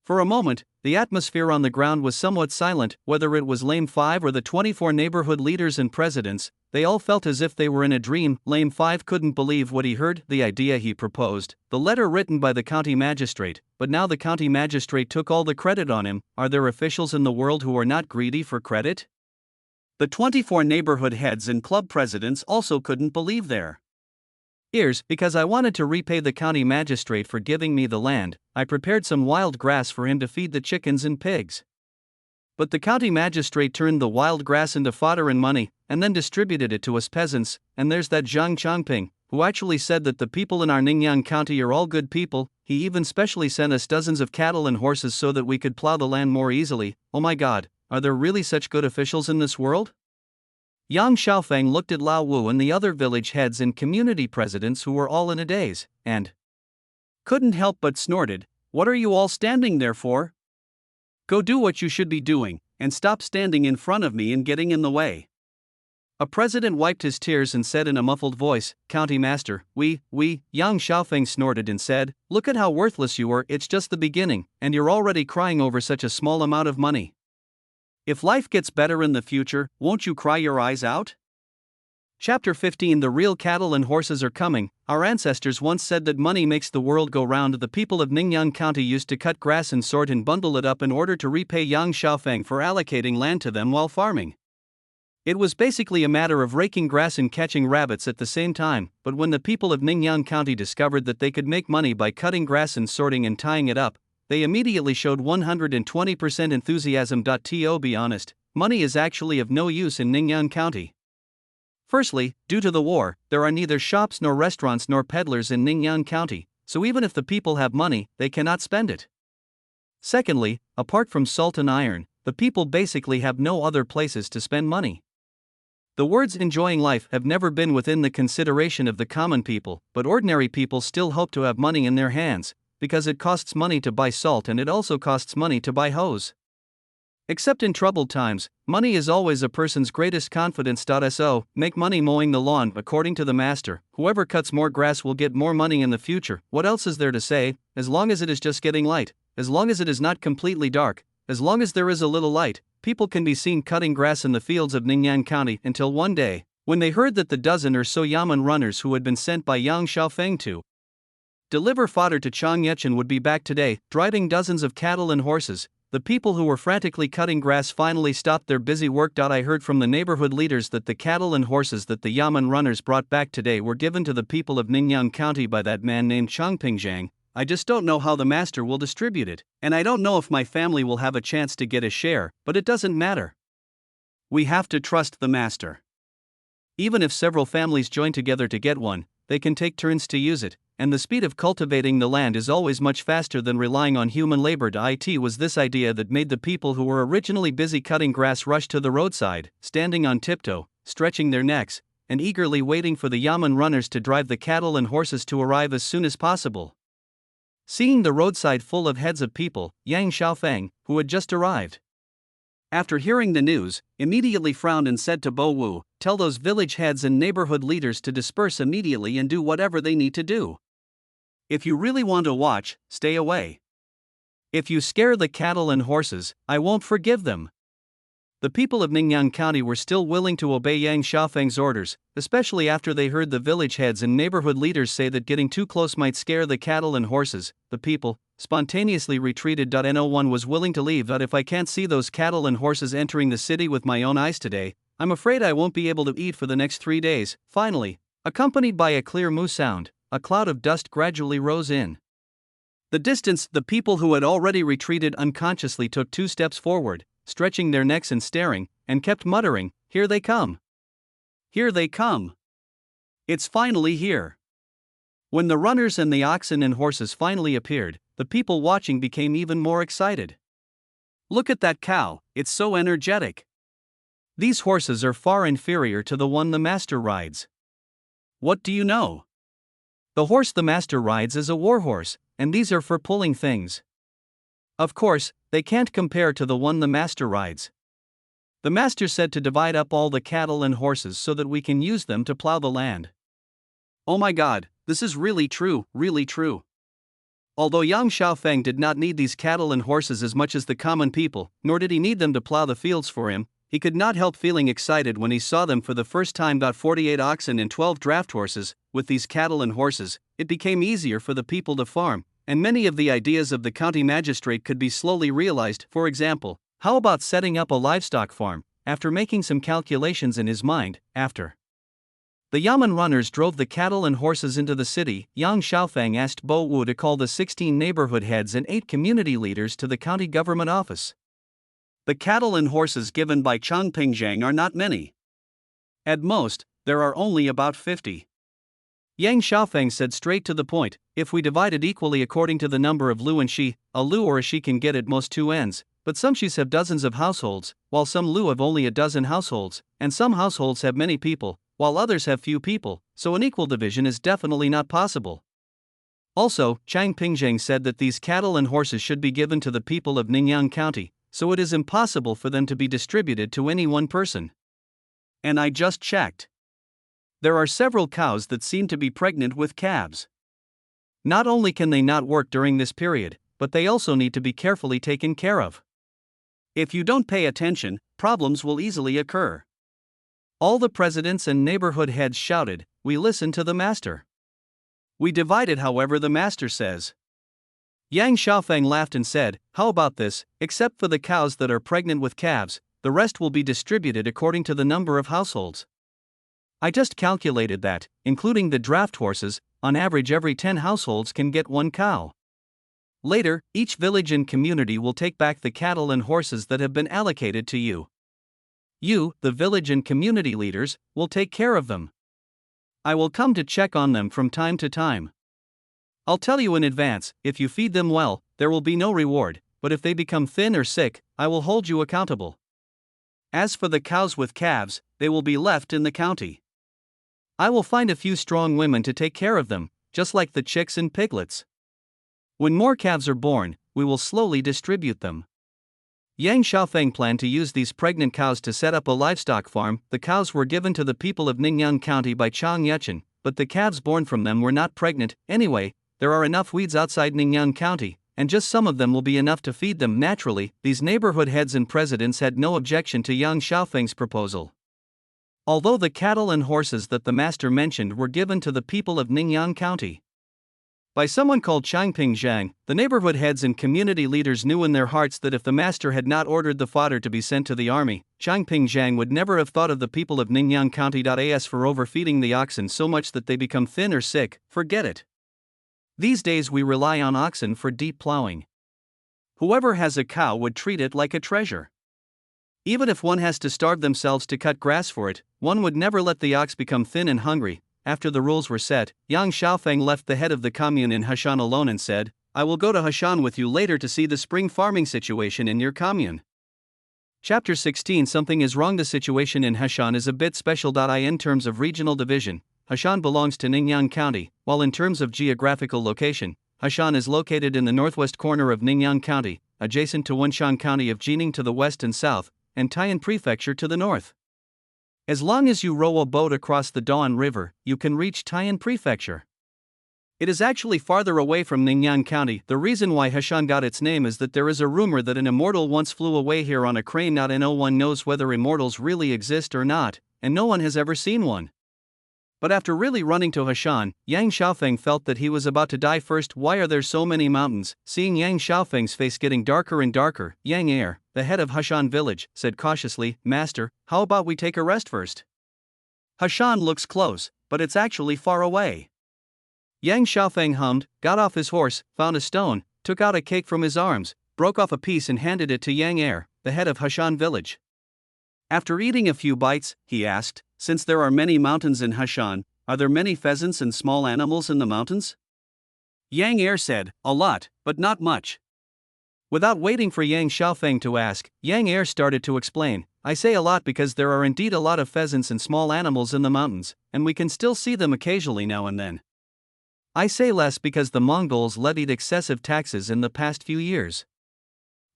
For a moment, the atmosphere on the ground was somewhat silent, whether it was Lame 5 or the 24 neighborhood leaders and presidents, they all felt as if they were in a dream. Lame 5 couldn't believe what he heard, the idea he proposed, the letter written by the county magistrate, but now the county magistrate took all the credit on him. Are there officials in the world who are not greedy for credit? The 24 neighborhood heads and club presidents also couldn't believe their ears. Because I wanted to repay the county magistrate for giving me the land, I prepared some wild grass for him to feed the chickens and pigs. But the county magistrate turned the wild grass into fodder and money, and then distributed it to us peasants. And there's that Zhang Changping, who actually said that the people in our Ningyan County are all good people. He even specially sent us dozens of cattle and horses so that we could plow the land more easily. Oh my god, are there really such good officials in this world? Yang Xiaofeng looked at Lao Wu and the other village heads and community presidents who were all in a daze, and couldn't help but snorted, "What are you all standing there for? Go do what you should be doing, and stop standing in front of me and getting in the way." A president wiped his tears and said in a muffled voice, "County master, we," Yang Xiaofeng snorted and said, "Look at how worthless you are, it's just the beginning, and you're already crying over such a small amount of money. If life gets better in the future, won't you cry your eyes out?" Chapter 15. The real cattle and horses are coming. Our ancestors once said that money makes the world go round. The people of Ningyan County used to cut grass and sort and bundle it up in order to repay Yang Xiaofeng for allocating land to them while farming. It was basically a matter of raking grass and catching rabbits at the same time, but when the people of Ningyan County discovered that they could make money by cutting grass and sorting and tying it up, they immediately showed 120% enthusiasm. To be honest, money is actually of no use in Ningyan County. Firstly, due to the war, there are neither shops nor restaurants nor peddlers in Ningyan County, so even if the people have money, they cannot spend it. Secondly, apart from salt and iron, the people basically have no other places to spend money. The words enjoying life have never been within the consideration of the common people, but ordinary people still hope to have money in their hands, because it costs money to buy salt and it also costs money to buy hose. Except in troubled times, money is always a person's greatest confidence. So, make money mowing the lawn. According to the master, whoever cuts more grass will get more money in the future. What else is there to say? As long as it is just getting light, as long as it is not completely dark, as long as there is a little light, people can be seen cutting grass in the fields of Ningyan County until one day, when they heard that the dozen or so yamen runners who had been sent by Yang Xiaofeng to deliver fodder to Chang Yechen would be back today, driving dozens of cattle and horses. The people who were frantically cutting grass finally stopped their busy work. I heard from the neighborhood leaders that the cattle and horses that the yamen runners brought back today were given to the people of Ningyan County by that man named Chang Pingzhang. I just don't know how the master will distribute it, and I don't know if my family will have a chance to get a share, but it doesn't matter. We have to trust the master. Even if several families join together to get one, they can take turns to use it, and the speed of cultivating the land is always much faster than relying on human labor. It was this idea that made the people who were originally busy cutting grass rush to the roadside, standing on tiptoe, stretching their necks, and eagerly waiting for the yamen runners to drive the cattle and horses to arrive as soon as possible. Seeing the roadside full of heads of people, Yang Xiaofeng, who had just arrived, after hearing the news, immediately frowned and said to Bo Wu, "Tell those village heads and neighborhood leaders to disperse immediately and do whatever they need to do. If you really want to watch, stay away. If you scare the cattle and horses, I won't forgive them." The people of Ningyan County were still willing to obey Yang Xiaofeng's orders, especially after they heard the village heads and neighborhood leaders say that getting too close might scare the cattle and horses. The people spontaneously retreated. No one was willing to leave. If I can't see those cattle and horses entering the city with my own eyes today, I'm afraid I won't be able to eat for the next 3 days. Finally, accompanied by a clear moo sound, a cloud of dust gradually rose in the distance. The people who had already retreated unconsciously took 2 steps forward, stretching their necks and staring, and kept muttering, "Here they come! Here they come! It's finally here!" When the runners and the oxen and horses finally appeared, the people watching became even more excited. "Look at that cow, it's so energetic! These horses are far inferior to the one the master rides. What do you know? The horse the master rides is a war horse, and these are for pulling things. Of course, they can't compare to the one the master rides. The master said to divide up all the cattle and horses so that we can use them to plow the land. Oh my God, this is really true, really true. Although Yang Xiaofeng did not need these cattle and horses as much as the common people, nor did he need them to plow the fields for him, he could not help feeling excited when he saw them for the first time. 48 oxen and 12 draft horses. With these cattle and horses, it became easier for the people to farm, and many of the ideas of the county magistrate could be slowly realized. For example, how about setting up a livestock farm? After making some calculations in his mind, after the Yamen runners drove the cattle and horses into the city, Yang Xiaofeng asked Bo Wu to call the 16 neighborhood heads and 8 community leaders to the county government office. The cattle and horses given by Changping Zhang are not many. At most, there are only about 50. Yang Xiaofeng said straight to the point, if we divide it equally according to the number of lu and shi, a lu or a shi can get at most 2 ends, but some shis have dozens of households, while some lu have only a dozen households, and some households have many people, while others have few people, so an equal division is definitely not possible. Also, Chang Pingzheng said that these cattle and horses should be given to the people of Ningyan County, so it is impossible for them to be distributed to any one person. And I just checked. There are several cows that seem to be pregnant with calves. Not only can they not work during this period, but they also need to be carefully taken care of. If you don't pay attention, problems will easily occur. All the presidents and neighborhood heads shouted, "We listen to the master." We divided, however, the master says. Yang Xiaofeng laughed and said, how about this, except for the cows that are pregnant with calves, the rest will be distributed according to the number of households. I just calculated that, including the draft horses, on average every 10 households can get 1 cow. Later, each village and community will take back the cattle and horses that have been allocated to you. You, the village and community leaders, will take care of them. I will come to check on them from time to time. I'll tell you in advance, if you feed them well, there will be no reward, but if they become thin or sick, I will hold you accountable. As for the cows with calves, they will be left in the county. I will find a few strong women to take care of them, just like the chicks and piglets. When more calves are born, we will slowly distribute them. Yang Xiaofeng planned to use these pregnant cows to set up a livestock farm. The cows were given to the people of Ningyan County by Chang Yechen, but the calves born from them were not pregnant. Anyway, there are enough weeds outside Ningyan County, and just some of them will be enough to feed them. Naturally, these neighborhood heads and presidents had no objection to Yang Xiaofeng's proposal. Although the cattle and horses that the master mentioned were given to the people of Ningyan County by someone called Changping Zhang, the neighborhood heads and community leaders knew in their hearts that if the master had not ordered the fodder to be sent to the army, Changping Zhang would never have thought of the people of Ningyan County. As for overfeeding the oxen so much that they become thin or sick, forget it. These days we rely on oxen for deep plowing. Whoever has a cow would treat it like a treasure. Even if one has to starve themselves to cut grass for it, one would never let the ox become thin and hungry. After the rules were set, Yang Xiaofeng left the head of the commune in Heshan alone and said, I will go to Heshan with you later to see the spring farming situation in your commune. Chapter 16. Something is wrong. The situation in Heshan is a bit special. In terms of regional division, Heshan belongs to Ningyan County, while in terms of geographical location, Heshan is located in the northwest corner of Ningyan County, adjacent to Wenshan County of Jining to the west and south, and Taiyan Prefecture to the north. As long as you row a boat across the Dawn River, you can reach Taiyan Prefecture. It is actually farther away from Ningyan County. The reason why Heshan got its name is that there is a rumor that an immortal once flew away here on a crane. No one knows whether immortals really exist or not, and no one has ever seen one. But after really running to Heshan, Yang Xiaofeng felt that he was about to die first. Why are there so many mountains? Seeing Yang Xiaofeng's face getting darker and darker, Yang Er, the head of Heshan village, said cautiously, Master, how about we take a rest first? Heshan looks close, but it's actually far away. Yang Xiaofeng hummed, got off his horse, found a stone, took out a cake from his arms, broke off a piece and handed it to Yang Er, the head of Heshan village. After eating a few bites, he asked, since there are many mountains in Heshan, are there many pheasants and small animals in the mountains? Yang Er said, a lot, but not much. Without waiting for Yang Xiaofeng to ask, Yang Er started to explain, I say a lot because there are indeed a lot of pheasants and small animals in the mountains, and we can still see them occasionally now and then. I say less because the Mongols levied excessive taxes in the past few years.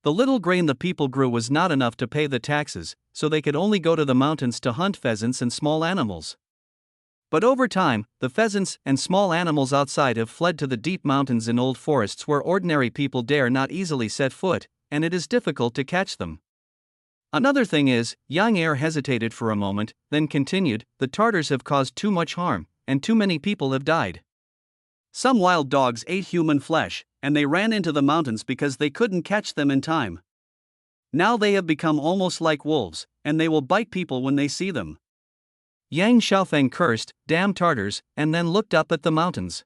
The little grain the people grew was not enough to pay the taxes, so they could only go to the mountains to hunt pheasants and small animals. But over time, the pheasants and small animals outside have fled to the deep mountains in old forests where ordinary people dare not easily set foot, and it is difficult to catch them. Another thing is, Yang Er hesitated for a moment, then continued, the Tartars have caused too much harm, and too many people have died. Some wild dogs ate human flesh, and they ran into the mountains because they couldn't catch them in time. Now they have become almost like wolves, and they will bite people when they see them. Yang Xiaofeng cursed, damn Tartars, and then looked up at the mountains.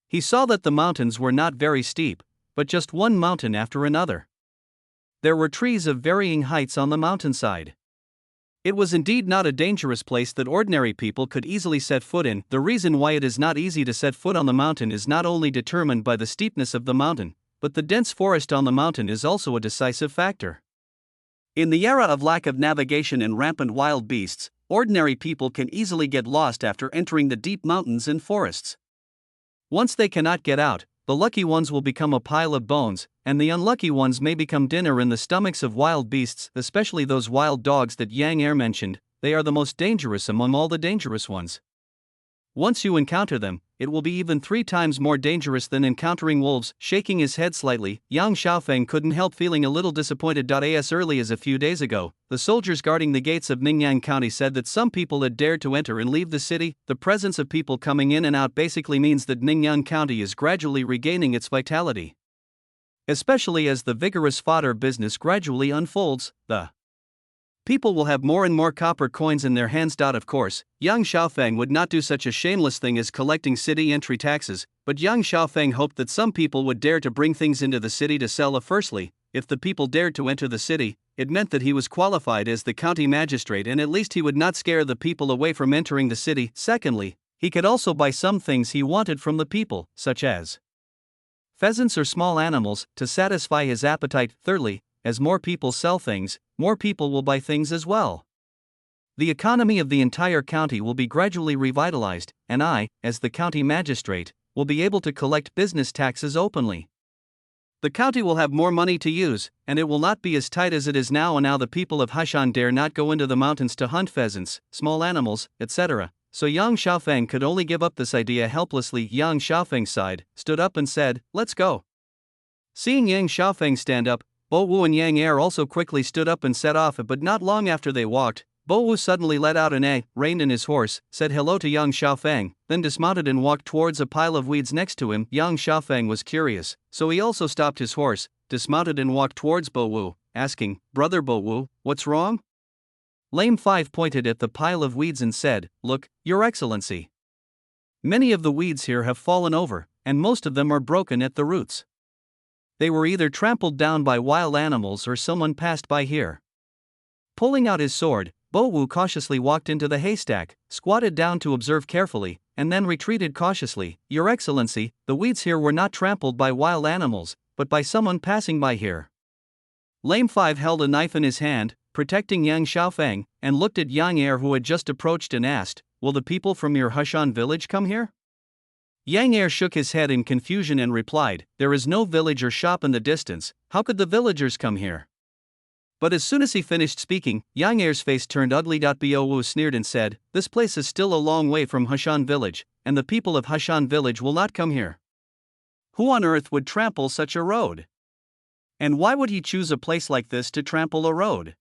He saw that the mountains were not very steep, but just one mountain after another. There were trees of varying heights on the mountainside. It was indeed not a dangerous place that ordinary people could easily set foot in. The reason why it is not easy to set foot on the mountain is not only determined by the steepness of the mountain, but the dense forest on the mountain is also a decisive factor. In the era of lack of navigation and rampant wild beasts, ordinary people can easily get lost after entering the deep mountains and forests. Once they cannot get out, the lucky ones will become a pile of bones, and the unlucky ones may become dinner in the stomachs of wild beasts, especially those wild dogs that Yang Er mentioned. They are the most dangerous among all the dangerous ones. Once you encounter them, it will be even 3 times more dangerous than encountering wolves. Shaking his head slightly, Yang Xiaofeng couldn't help feeling a little disappointed. As early as a few days ago, the soldiers guarding the gates of Ningyang County said that some people had dared to enter and leave the city. The presence of people coming in and out basically means that Ningyang County is gradually regaining its vitality. Especially as the vigorous fodder business gradually unfolds, the people will have more and more copper coins in their hands. Of course, Yang Xiaofeng would not do such a shameless thing as collecting city entry taxes, but Yang Xiaofeng hoped that some people would dare to bring things into the city to sell. Firstly, if the people dared to enter the city, it meant that he was qualified as the county magistrate and at least he would not scare the people away from entering the city. Secondly, he could also buy some things he wanted from the people, such as pheasants or small animals, to satisfy his appetite. Thirdly, as more people sell things, more people will buy things as well. The economy of the entire county will be gradually revitalized, and I, as the county magistrate, will be able to collect business taxes openly. The county will have more money to use, and it will not be as tight as it is now. And now the people of Hashan dare not go into the mountains to hunt pheasants, small animals, etc. So Yang Xiaofeng could only give up this idea helplessly. Yang Xiaofeng sighed, stood up and said, "Let's go." Seeing Yang Xiaofeng stand up, Bo Wu and Yang Er also quickly stood up and set off. But not long after they walked, Bo Wu suddenly let out an "eh," reined in his horse, said hello to Yang Xiaofeng, then dismounted and walked towards a pile of weeds next to him. Yang Xiaofeng was curious, so he also stopped his horse, dismounted and walked towards Bo Wu, asking, "Brother Bo Wu, what's wrong?" Lame 5 pointed at the pile of weeds and said, "Look, Your Excellency. Many of the weeds here have fallen over, and most of them are broken at the roots. They were either trampled down by wild animals or someone passed by here." Pulling out his sword, Bo Wu cautiously walked into the haystack, squatted down to observe carefully, and then retreated cautiously. "Your Excellency, the weeds here were not trampled by wild animals, but by someone passing by here." Lame 5 held a knife in his hand, protecting Yang Xiaofeng, and looked at Yang Er who had just approached and asked, "Will the people from your Hushan village come here?" Yang Er shook his head in confusion and replied, "There is no village or shop in the distance, how could the villagers come here?" But as soon as he finished speaking, Yang Er's face turned ugly. Bo Wu sneered and said, "This place is still a long way from Hushan village, and the people of Hushan village will not come here. Who on earth would trample such a road? And why would he choose a place like this to trample a road?"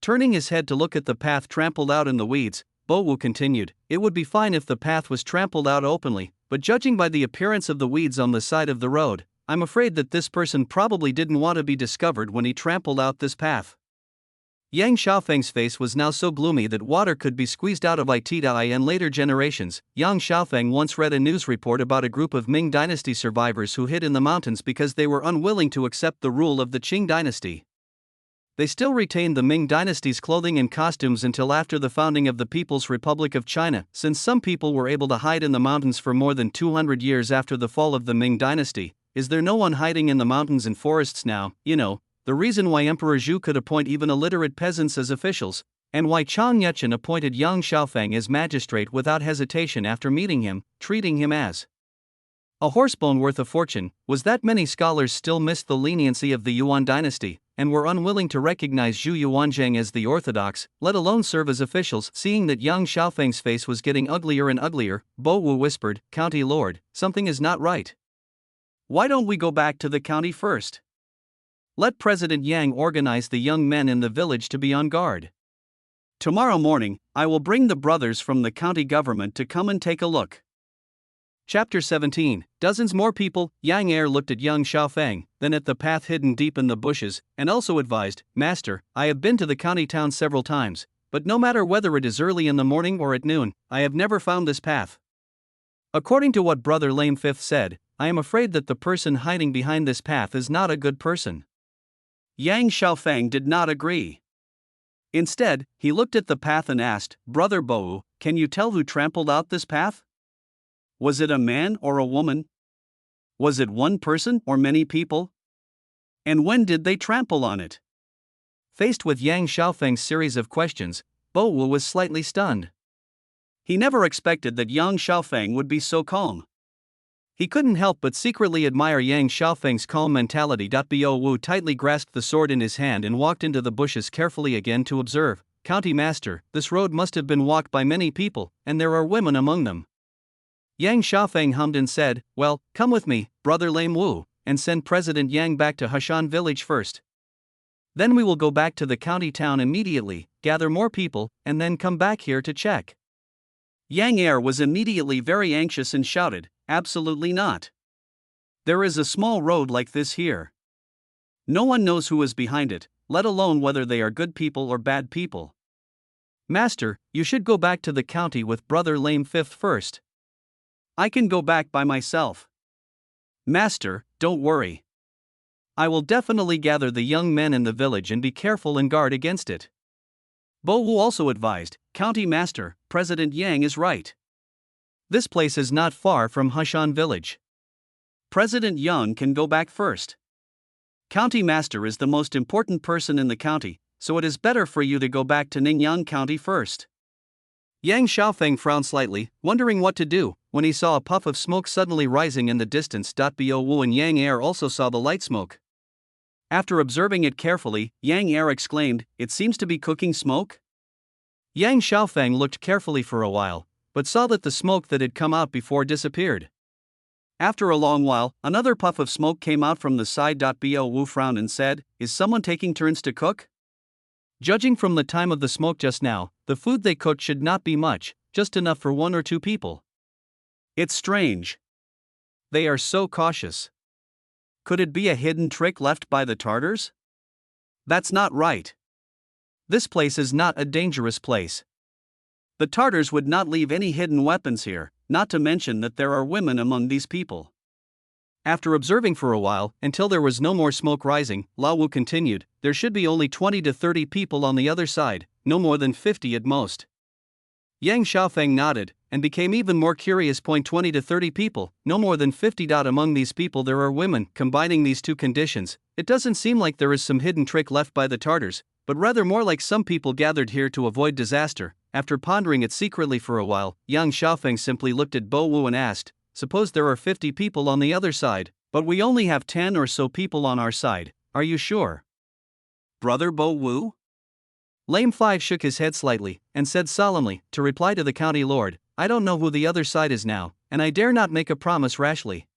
Turning his head to look at the path trampled out in the weeds, Bo Wu continued, "It would be fine if the path was trampled out openly, but judging by the appearance of the weeds on the side of the road, I'm afraid that this person probably didn't want to be discovered when he trampled out this path." Yang Xiaofeng's face was now so gloomy that water could be squeezed out of it. In later generations, Yang Xiaofeng once read a news report about a group of Ming Dynasty survivors who hid in the mountains because they were unwilling to accept the rule of the Qing Dynasty. They still retained the Ming Dynasty's clothing and costumes until after the founding of the People's Republic of China. Since some people were able to hide in the mountains for more than 200 years after the fall of the Ming Dynasty, is there no one hiding in the mountains and forests now? the reason why Emperor Zhu could appoint even illiterate peasants as officials, and why Chang Yuchen appointed Yang Xiaofeng as magistrate without hesitation after meeting him, treating him as a horsebone worth a fortune, was that many scholars still missed the leniency of the Yuan dynasty, and were unwilling to recognize Zhu Yuanzhang as the orthodox, let alone serve as officials. Seeing that Yang Xiaofeng's face was getting uglier and uglier, Bo Wu whispered, "County Lord, something is not right. Why don't we go back to the county first? Let President Yang organize the young men in the village to be on guard. Tomorrow morning, I will bring the brothers from the county government to come and take a look." Chapter 17. Dozens more people. Yang Er looked at young Xiaofeng, then at the path hidden deep in the bushes, and also advised, "Master, I have been to the county town several times, but no matter whether it is early in the morning or at noon, I have never found this path. According to what Brother Lame Fifth said, I am afraid that the person hiding behind this path is not a good person." Yang Xiaofeng did not agree. Instead, he looked at the path and asked, "Brother Bo, can you tell who trampled out this path? Was it a man or a woman? Was it one person or many people? And when did they trample on it?" Faced with Yang Xiaofeng's series of questions, Bo Wu was slightly stunned. He never expected that Yang Xiaofeng would be so calm. He couldn't help but secretly admire Yang Xiaofeng's calm mentality. Bo Wu tightly grasped the sword in his hand and walked into the bushes carefully again to observe. "County Master, this road must have been walked by many people, and there are women among them." Yang Xiaofeng hummed and said, "Well, come with me, Brother Lame Wu, and send President Yang back to Heshan village first. Then we will go back to the county town immediately, gather more people, and then come back here to check." Yang Er was immediately very anxious and shouted, "Absolutely not. There is a small road like this here. No one knows who is behind it, let alone whether they are good people or bad people. Master, you should go back to the county with Brother Lame Fifth first. I can go back by myself. Master, don't worry. I will definitely gather the young men in the village and be careful and guard against it." Bo Wu also advised, "County Master, President Yang is right. This place is not far from Heshan village. President Yang can go back first. County Master is the most important person in the county, so it is better for you to go back to Ningyang County first." Yang Xiaofeng frowned slightly, wondering what to do, when he saw a puff of smoke suddenly rising in the distance. Bo Wu and Yang Er also saw the light smoke. After observing it carefully, Yang Er exclaimed, "It seems to be cooking smoke?" Yang Xiaofeng looked carefully for a while, but saw that the smoke that had come out before disappeared. After a long while, another puff of smoke came out from the side. Bo Wu frowned and said, "Is someone taking turns to cook?" Judging from the time of the smoke just now, the food they cooked should not be much, just enough for 1 or 2 people. It's strange. They are so cautious. Could it be a hidden trick left by the Tartars? That's not right. This place is not a dangerous place. The Tartars would not leave any hidden weapons here, not to mention that there are women among these people." After observing for a while, until there was no more smoke rising, Lao Wu continued, "There should be only 20 to 30 people on the other side, no more than 50 at most." Yang Xiaofeng nodded, and became even more curious. 20 to 30 people, no more than 50. Among these people there are women. Combining these two conditions, it doesn't seem like there is some hidden trick left by the Tartars, but rather more like some people gathered here to avoid disaster. After pondering it secretly for a while, Yang Xiaofeng simply looked at Bo Wu and asked, "Suppose there are 50 people on the other side, but we only have 10 or so people on our side, are you sure?" "Brother Bo Wu?" Lame Five shook his head slightly, and said solemnly, to reply to the county lord, "I don't know who the other side is now, and I dare not make a promise rashly.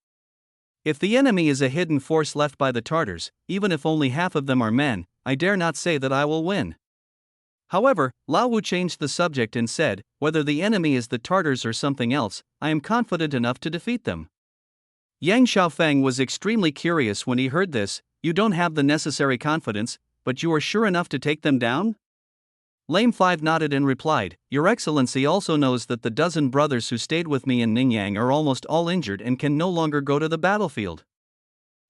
If the enemy is a hidden force left by the Tartars, even if only half of them are men, I dare not say that I will win." However, Lao Wu changed the subject and said, "Whether the enemy is the Tartars or something else, I am confident enough to defeat them." Yang Xiaofeng was extremely curious when he heard this. "You don't have the necessary confidence, but you are sure enough to take them down?" Lame Five nodded and replied, "Your Excellency also knows that the dozen brothers who stayed with me in Ningyang are almost all injured and can no longer go to the battlefield.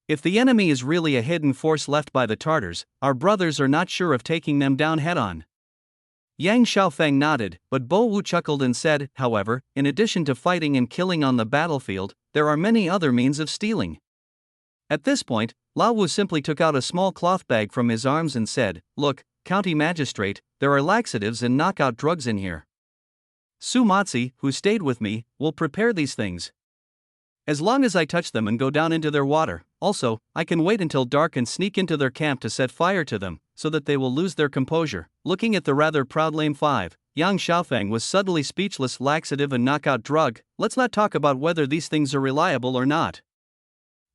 If the enemy is really a hidden force left by the Tartars, our brothers are not sure of taking them down head-on." Yang Xiaofeng nodded, but Bo Wu chuckled and said, "However, in addition to fighting and killing on the battlefield, there are many other means of stealing. At this point, Lao Wu simply took out a small cloth bag from his arms and said, "Look, County Magistrate, there are laxatives and knockout drugs in here. Su Matsi, who stayed with me, will prepare these things. As long as I touch them and go down into their water, also, I can wait until dark and sneak into their camp to set fire to them, so that they will lose their composure." Looking at the rather proud Lame 5, Yang Xiaofeng was suddenly speechless. Laxative and knockout drug, let's not talk about whether these things are reliable or not.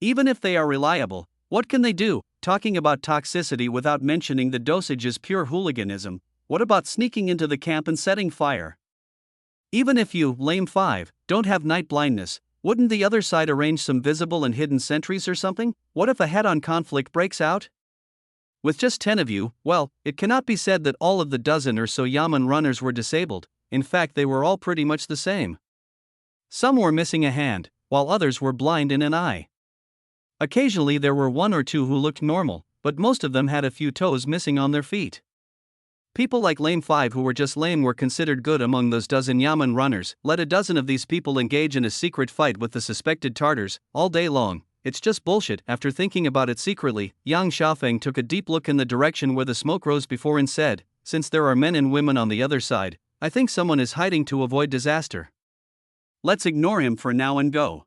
Even if they are reliable, what can they do? Talking about toxicity without mentioning the dosage is pure hooliganism. What about sneaking into the camp and setting fire? Even if you, Lame 5, don't have night blindness, wouldn't the other side arrange some visible and hidden sentries or something? What if a head-on conflict breaks out? With just 10 of you, well, it cannot be said that all of the dozen or so Yamen runners were disabled. In fact, they were all pretty much the same. Some were missing a hand, while others were blind in an eye. Occasionally there were one or two who looked normal, but most of them had a few toes missing on their feet. People like Lame 5 who were just lame were considered good among those dozen Yamen runners. Let a dozen of these people engage in a secret fight with the suspected Tartars, all day long. It's just bullshit. After thinking about it secretly, Yang Xiaofeng took a deep look in the direction where the smoke rose before and said, "Since there are men and women on the other side, I think someone is hiding to avoid disaster. Let's ignore him for now and go."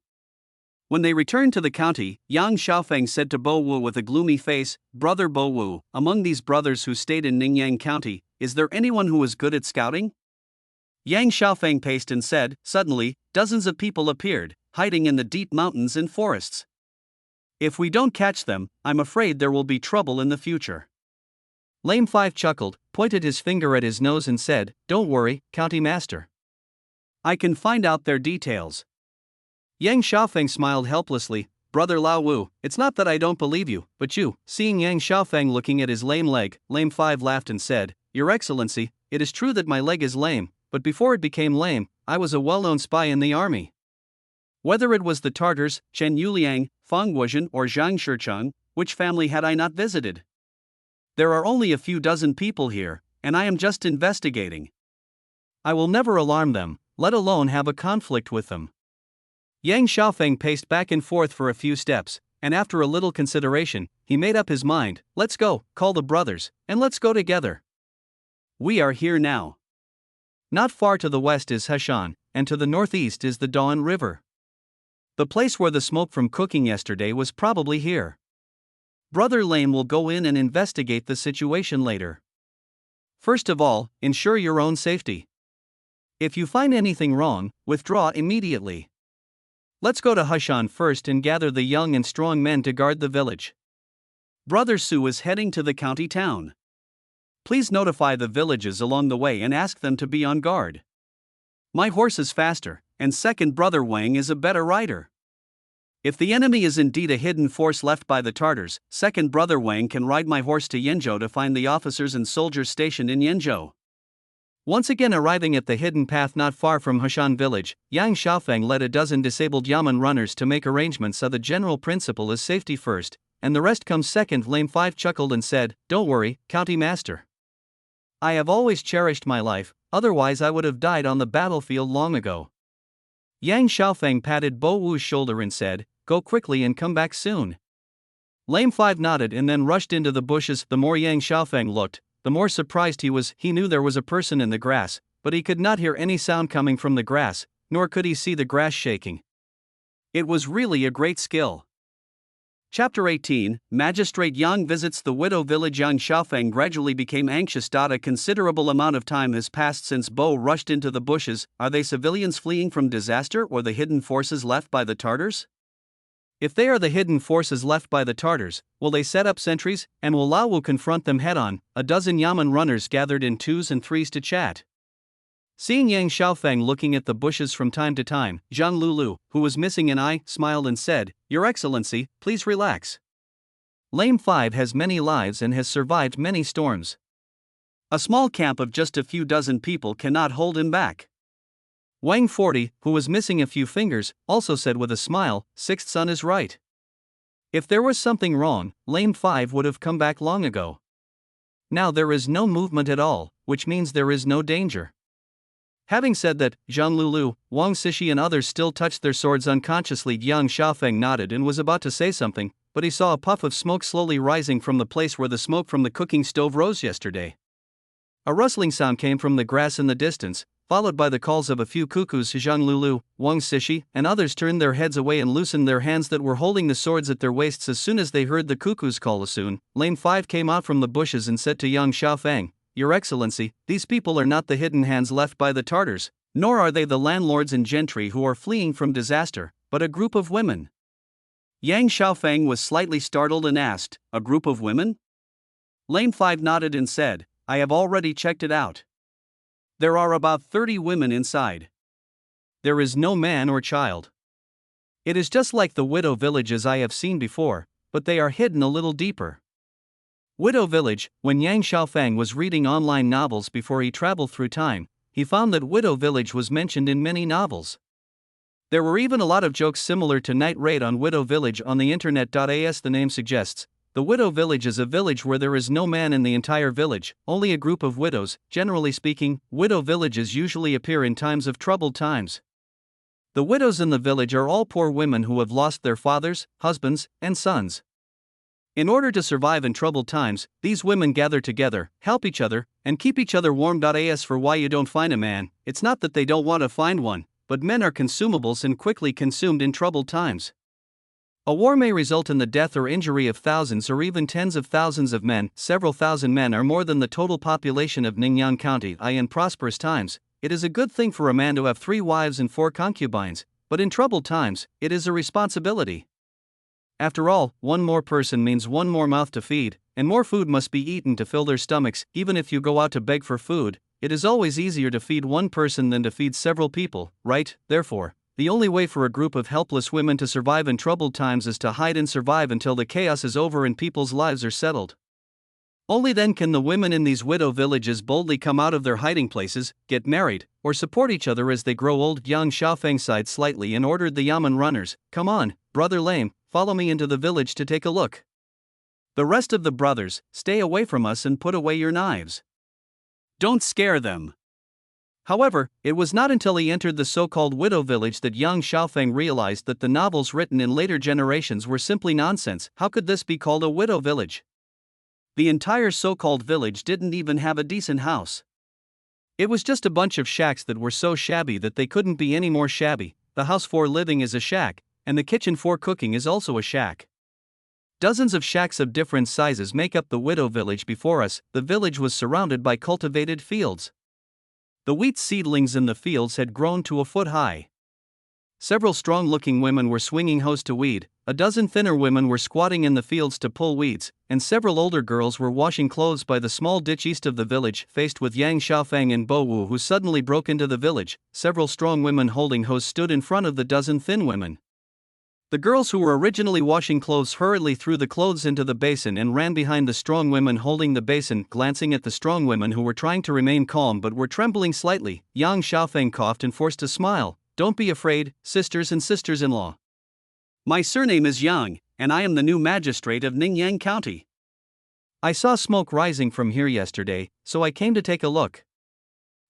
When they returned to the county, Yang Xiaofeng said to Bo Wu with a gloomy face, "Brother Bo Wu, among these brothers who stayed in Ningyang County, is there anyone who is good at scouting?" Yang Xiaofeng paced and said, "Suddenly, dozens of people appeared, hiding in the deep mountains and forests. If we don't catch them, I'm afraid there will be trouble in the future." Lame 5 chuckled, pointed his finger at his nose and said, "Don't worry, County Master. I can find out their details." Yang Xiaofeng smiled helplessly, "Brother Lao Wu, it's not that I don't believe you, but you." Seeing Yang Xiaofeng looking at his lame leg, Lame 5 laughed and said, "Your Excellency, it is true that my leg is lame, but before it became lame, I was a well-known spy in the army. Whether it was the Tartars, Chen Yuliang, Fang Guozhen or Zhang Shicheng, which family had I not visited? There are only a few dozen people here, and I am just investigating. I will never alarm them, let alone have a conflict with them." Yang Xiaofeng paced back and forth for a few steps, and after a little consideration, he made up his mind, "Let's go, call the brothers, and let's go together. We are here now. Not far to the west is Heshan, and to the northeast is the Dawn River. The place where the smoke from cooking yesterday was probably here. Brother Lame will go in and investigate the situation later. First of all, ensure your own safety. If you find anything wrong, withdraw immediately. Let's go to Heshan first and gather the young and strong men to guard the village. Brother Su is heading to the county town. Please notify the villages along the way and ask them to be on guard. My horse is faster, and second Brother Wang is a better rider. If the enemy is indeed a hidden force left by the Tartars, second Brother Wang can ride my horse to Yenzhou to find the officers and soldiers stationed in Yenzhou." Once again arriving at the hidden path not far from Heshan village, Yang Xiaofeng led a dozen disabled Yamen runners to make arrangements so the general principle is safety first, and the rest comes second. Lame 5 chuckled and said, "Don't worry, County Master. I have always cherished my life, otherwise I would have died on the battlefield long ago." Yang Xiaofeng patted Bo Wu's shoulder and said, "Go quickly and come back soon." Lame 5 nodded and then rushed into the bushes. The more Yang Xiaofeng looked, the more surprised he was. He knew there was a person in the grass, but he could not hear any sound coming from the grass, nor could he see the grass shaking. It was really a great skill. Chapter 18, Magistrate Yang visits the widow village. Yang Xiaofeng gradually became anxious. A considerable amount of time has passed since Bo rushed into the bushes. Are they civilians fleeing from disaster or the hidden forces left by the Tartars? If they are the hidden forces left by the Tartars, will they set up sentries, and will Lao Wu confront them head-on? A dozen Yamen runners gathered in twos and threes to chat. Seeing Yang Xiaofeng looking at the bushes from time to time, Zhang Lulu, who was missing an eye, smiled and said, "Your Excellency, please relax. Lame 5 has many lives and has survived many storms. A small camp of just a few dozen people cannot hold him back." Wang 40, who was missing a few fingers, also said with a smile, "Sixth son is right. If there was something wrong, Lame 5 would have come back long ago. Now there is no movement at all, which means there is no danger." Having said that, Zhang Lulu, Wang Sishi and others still touched their swords unconsciously. Yang Xiaofeng nodded and was about to say something, but he saw a puff of smoke slowly rising from the place where the smoke from the cooking stove rose yesterday. A rustling sound came from the grass in the distance, followed by the calls of a few cuckoos. Zhang Lulu, Wang Sishi, and others turned their heads away and loosened their hands that were holding the swords at their waists as soon as they heard the cuckoo's call. Soon, Lane 5 came out from the bushes and said to young Xiaofeng, "Your Excellency, these people are not the hidden hands left by the Tartars, nor are they the landlords and gentry who are fleeing from disaster, but a group of women." Yang Xiaofeng was slightly startled and asked, "A group of women?" Lane 5 nodded and said, "I have already checked it out. There are about 30 women inside. There is no man or child. It is just like the widow villages I have seen before, but they are hidden a little deeper." Widow Village. When Yang Xiaofeng was reading online novels before he traveled through time, he found that Widow Village was mentioned in many novels. There were even a lot of jokes similar to Night Raid on Widow Village on the internet. As the name suggests, the Widow Village is a village where there is no man in the entire village, only a group of widows. Generally speaking, widow villages usually appear in times of troubled times. The widows in the village are all poor women who have lost their fathers, husbands, and sons. In order to survive in troubled times, these women gather together, help each other, and keep each other warm. As for why you don't find a man, it's not that they don't want to find one, but men are consumables and quickly consumed in troubled times. A war may result in the death or injury of thousands or even tens of thousands of men. Several thousand men are more than the total population of Ningyan County. In prosperous times, it is a good thing for a man to have 3 wives and 4 concubines, but in troubled times, it is a responsibility. After all, one more person means one more mouth to feed, and more food must be eaten to fill their stomachs. Even if you go out to beg for food, it is always easier to feed one person than to feed several people, right? Therefore, the only way for a group of helpless women to survive in troubled times is to hide and survive until the chaos is over and people's lives are settled. Only then can the women in these widow villages boldly come out of their hiding places, get married, or support each other as they grow old. Yang Xiaofeng sighed slightly and ordered the yamen runners, "Come on, Brother Lame, follow me into the village to take a look. The rest of the brothers, stay away from us and put away your knives. Don't scare them." However, it was not until he entered the so-called widow village that young Xiaofeng realized that the novels written in later generations were simply nonsense. How could this be called a widow village? The entire so-called village didn't even have a decent house. It was just a bunch of shacks that were so shabby that they couldn't be any more shabby. The house for living is a shack, and the kitchen for cooking is also a shack. Dozens of shacks of different sizes make up the widow village before us. The village was surrounded by cultivated fields. The wheat seedlings in the fields had grown to a foot high. Several strong-looking women were swinging hoes to weed, a dozen thinner women were squatting in the fields to pull weeds, and several older girls were washing clothes by the small ditch east of the village. Faced with Yang Xiaofeng and Bo Wu, who suddenly broke into the village, several strong women holding hoes stood in front of the dozen thin women. The girls who were originally washing clothes hurriedly threw the clothes into the basin and ran behind the strong women holding the basin, glancing at the strong women who were trying to remain calm but were trembling slightly. Yang Xiaofeng coughed and forced a smile. "Don't be afraid, sisters and sisters-in-law. My surname is Yang, and I am the new magistrate of Ningyan County. I saw smoke rising from here yesterday, so I came to take a look."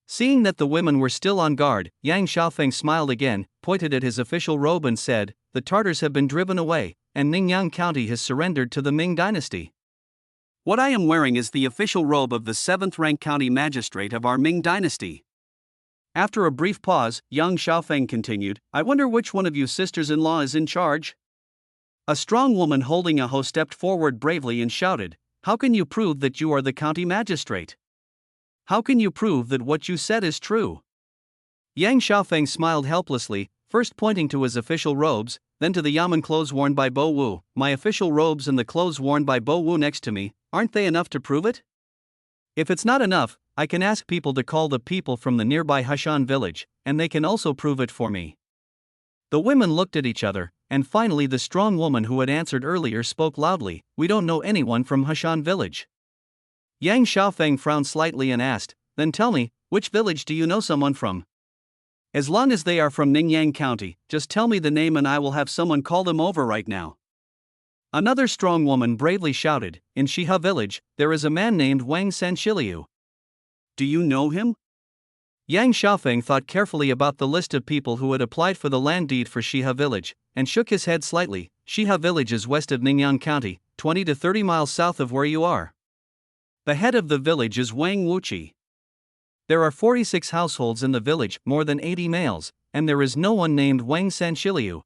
Seeing that the women were still on guard, Yang Xiaofeng smiled again, pointed at his official robe and said, "The Tartars have been driven away, and Ningyan County has surrendered to the Ming dynasty. What I am wearing is the official robe of the 7th-rank county magistrate of our Ming dynasty." After a brief pause, Yang Xiaofeng continued, "I wonder which one of you sisters-in-law is in charge?" A strong woman holding a hoe stepped forward bravely and shouted, "How can you prove that you are the county magistrate? How can you prove that what you said is true?" Yang Xiaofeng smiled helplessly, first pointing to his official robes, then to the yamen clothes worn by Bo Wu. "My official robes and the clothes worn by Bo Wu next to me, aren't they enough to prove it? If it's not enough, I can ask people to call the people from the nearby Hushan village, and they can also prove it for me." The women looked at each other, and finally the strong woman who had answered earlier spoke loudly, "We don't know anyone from Hushan village." Yang Xiaofeng frowned slightly and asked, "Then tell me, which village do you know someone from? As long as they are from Ningyan County, just tell me the name and I will have someone call them over right now." Another strong woman bravely shouted, "In Shiha village, there is a man named Wang Sanshiliu. Do you know him?" Yang Xiaofeng thought carefully about the list of people who had applied for the land deed for Shihe village, and shook his head slightly. Shihe village is west of Ningyan County, 20 to 30 miles south of where you are. The head of the village is Wang Wuqi. There are 46 households in the village, more than 80 males, and there is no one named Wang Sanshiliu.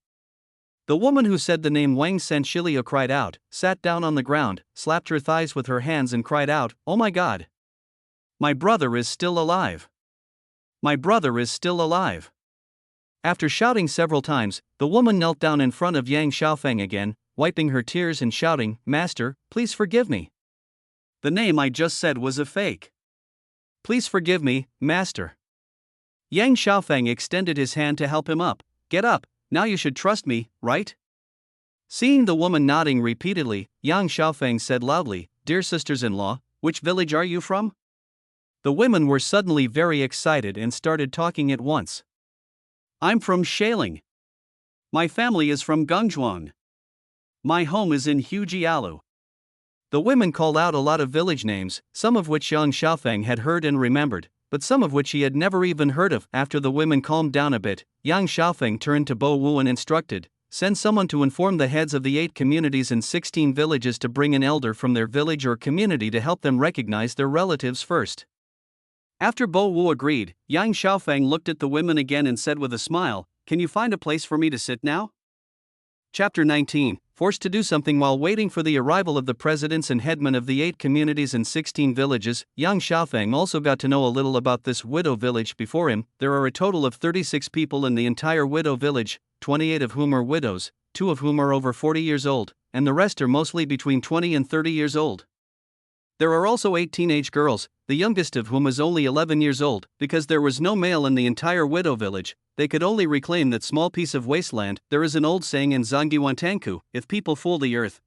The woman who said the name Wang Sanshiliu cried out, sat down on the ground, slapped her thighs with her hands and cried out, "Oh my God! My brother is still alive! My brother is still alive!" After shouting several times, the woman knelt down in front of Yang Xiaofeng again, wiping her tears and shouting, "Master, please forgive me. The name I just said was a fake. Please forgive me, master." Yang Xiaofeng extended his hand to help him up. "Get up, now you should trust me, right?" Seeing the woman nodding repeatedly, Yang Xiaofeng said loudly, "Dear sisters-in-law, which village are you from?" The women were suddenly very excited and started talking at once. "I'm from Shaling. My family is from Gengzhuang. My home is in Hujialu." The women called out a lot of village names, some of which Yang Xiaofeng had heard and remembered, but some of which he had never even heard of. After the women calmed down a bit, Yang Xiaofeng turned to Bo Wu and instructed, "Send someone to inform the heads of the 8 communities and 16 villages to bring an elder from their village or community to help them recognize their relatives first." After Bo Wu agreed, Yang Xiaofeng looked at the women again and said with a smile, "Can you find a place for me to sit now?" Chapter 19, Forced to do something while waiting for the arrival of the presidents and headmen of the 8 communities and 16 villages. Yang Xiaofeng also got to know a little about this widow village before him. There are a total of 36 people in the entire widow village, 28 of whom are widows, 2 of whom are over 40 years old, and the rest are mostly between 20 and 30 years old. There are also 8 teenage girls, the youngest of whom is only 11 years old. Because there was no male in the entire widow village, they could only reclaim that small piece of wasteland. There is an old saying in Zhangdiwantanku, "If people fool the earth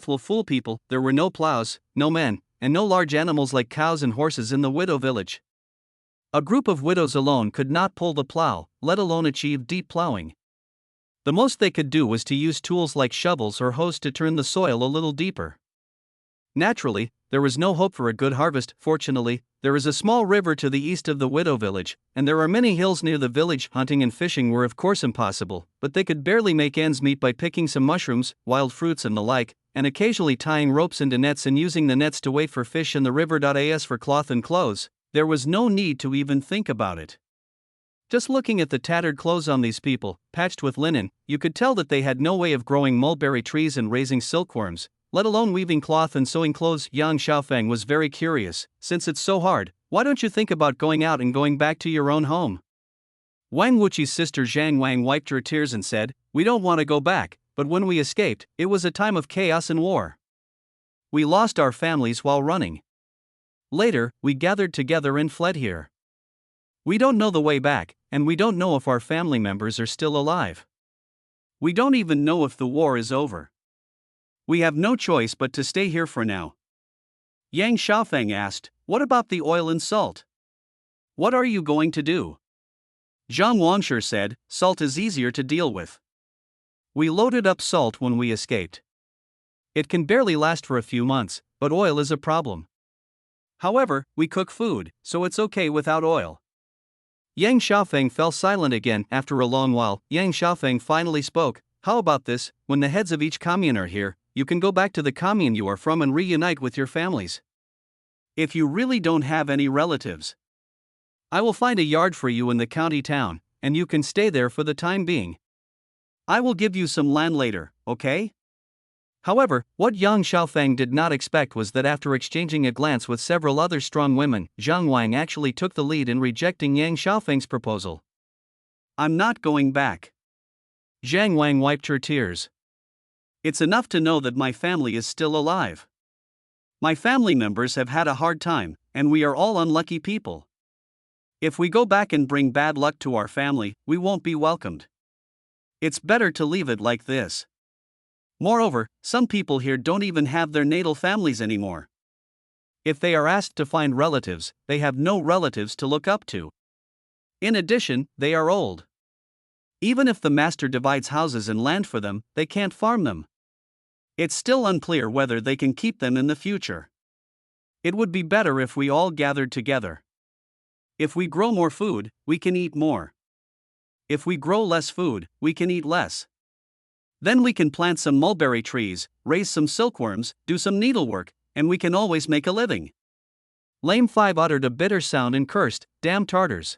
will fool people." There were no plows, no men, and no large animals like cows and horses in the widow village. A group of widows alone could not pull the plow, let alone achieve deep plowing. The most they could do was to use tools like shovels or hoes to turn the soil a little deeper. Naturally, there was no hope for a good harvest. Fortunately, there is a small river to the east of the widow village, and there are many hills near the village. Hunting and fishing were of course impossible, but they could barely make ends meet by picking some mushrooms, wild fruits and the like, and occasionally tying ropes into nets and using the nets to wait for fish in the river. As for cloth and clothes, there was no need to even think about it. Just looking at the tattered clothes on these people, patched with linen, you could tell that they had no way of growing mulberry trees and raising silkworms, let alone weaving cloth and sewing clothes. Yang Xiaofeng was very curious. "Since it's so hard, why don't you think about going out and going back to your own home?" Wang Wuqi's sister Zhang Wang wiped her tears and said, "We don't want to go back, but when we escaped, it was a time of chaos and war. We lost our families while running. Later, we gathered together and fled here. We don't know the way back, and we don't know if our family members are still alive. We don't even know if the war is over. We have no choice but to stay here for now." Yang Xiaofeng asked, "What about the oil and salt? What are you going to do?" Zhang Wangshi said, "Salt is easier to deal with. We loaded up salt when we escaped. It can barely last for a few months, but oil is a problem. However, we cook food, so it's okay without oil." Yang Xiaofeng fell silent again. After a long while, Yang Xiaofeng finally spoke, "How about this? When the heads of each commune are here, you can go back to the commune you are from and reunite with your families. If you really don't have any relatives, I will find a yard for you in the county town, and you can stay there for the time being. I will give you some land later, okay?" However, what Yang Xiaofeng did not expect was that after exchanging a glance with several other strong women, Zhang Wang actually took the lead in rejecting Yang Xiaofeng's proposal. "I'm not going back." Zhang Wang wiped her tears. "It's enough to know that my family is still alive. My family members have had a hard time, and we are all unlucky people. If we go back and bring bad luck to our family, we won't be welcomed. It's better to leave it like this. Moreover, some people here don't even have their natal families anymore. If they are asked to find relatives, they have no relatives to look up to. In addition, they are old. Even if the master divides houses and land for them, they can't farm them. It's still unclear whether they can keep them in the future. It would be better if we all gathered together. If we grow more food, we can eat more. If we grow less food, we can eat less. Then we can plant some mulberry trees, raise some silkworms, do some needlework, and we can always make a living. Lame 5 uttered a bitter sound and cursed, "Damn Tartars."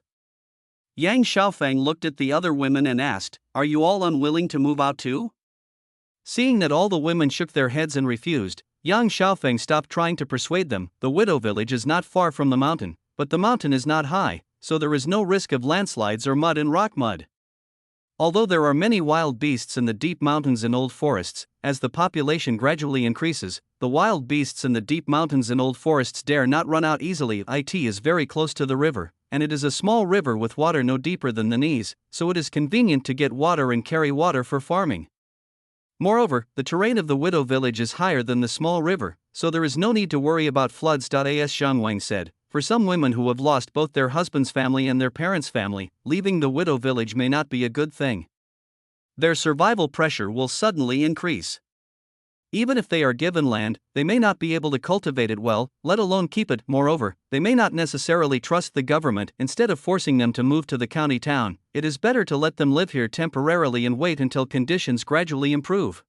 Yang Xiaofeng looked at the other women and asked, "Are you all unwilling to move out too?" Seeing that all the women shook their heads and refused, Yang Xiaofeng stopped trying to persuade them. The widow village is not far from the mountain, but the mountain is not high, so there is no risk of landslides or mud and rock mud. Although there are many wild beasts in the deep mountains and old forests, as the population gradually increases, the wild beasts in the deep mountains and old forests dare not run out easily. It is very close to the river, and it is a small river with water no deeper than the knees, so it is convenient to get water and carry water for farming. Moreover, the terrain of the widow village is higher than the small river, so there is no need to worry about floods. As Zhang Wang said, for some women who have lost both their husband's family and their parents' family, leaving the widow village may not be a good thing. Their survival pressure will suddenly increase. Even if they are given land, they may not be able to cultivate it well, let alone keep it. Moreover, they may not necessarily trust the government. Instead of forcing them to move to the county town, it is better to let them live here temporarily and wait until conditions gradually improve.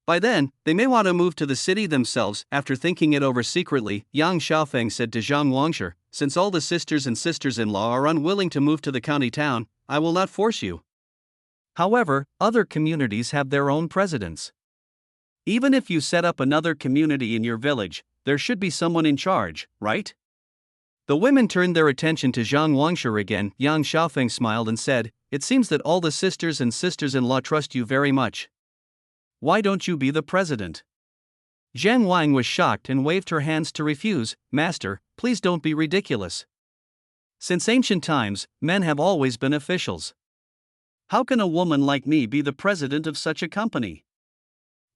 By then, they may want to move to the city themselves. After thinking it over secretly, Yang Xiaofeng said to Zhang Wangshe, "Since all the sisters and sisters-in-law are unwilling to move to the county town, I will not force you." However, other communities have their own presidents. Even if you set up another community in your village, there should be someone in charge, right? The women turned their attention to Zhang Wangshe again. Yang Xiaofeng smiled and said, "It seems that all the sisters and sisters-in-law trust you very much. Why don't you be the president?" Zhang Wang was shocked and waved her hands to refuse. "Master, please don't be ridiculous. Since ancient times, men have always been officials. How can a woman like me be the president of such a company?"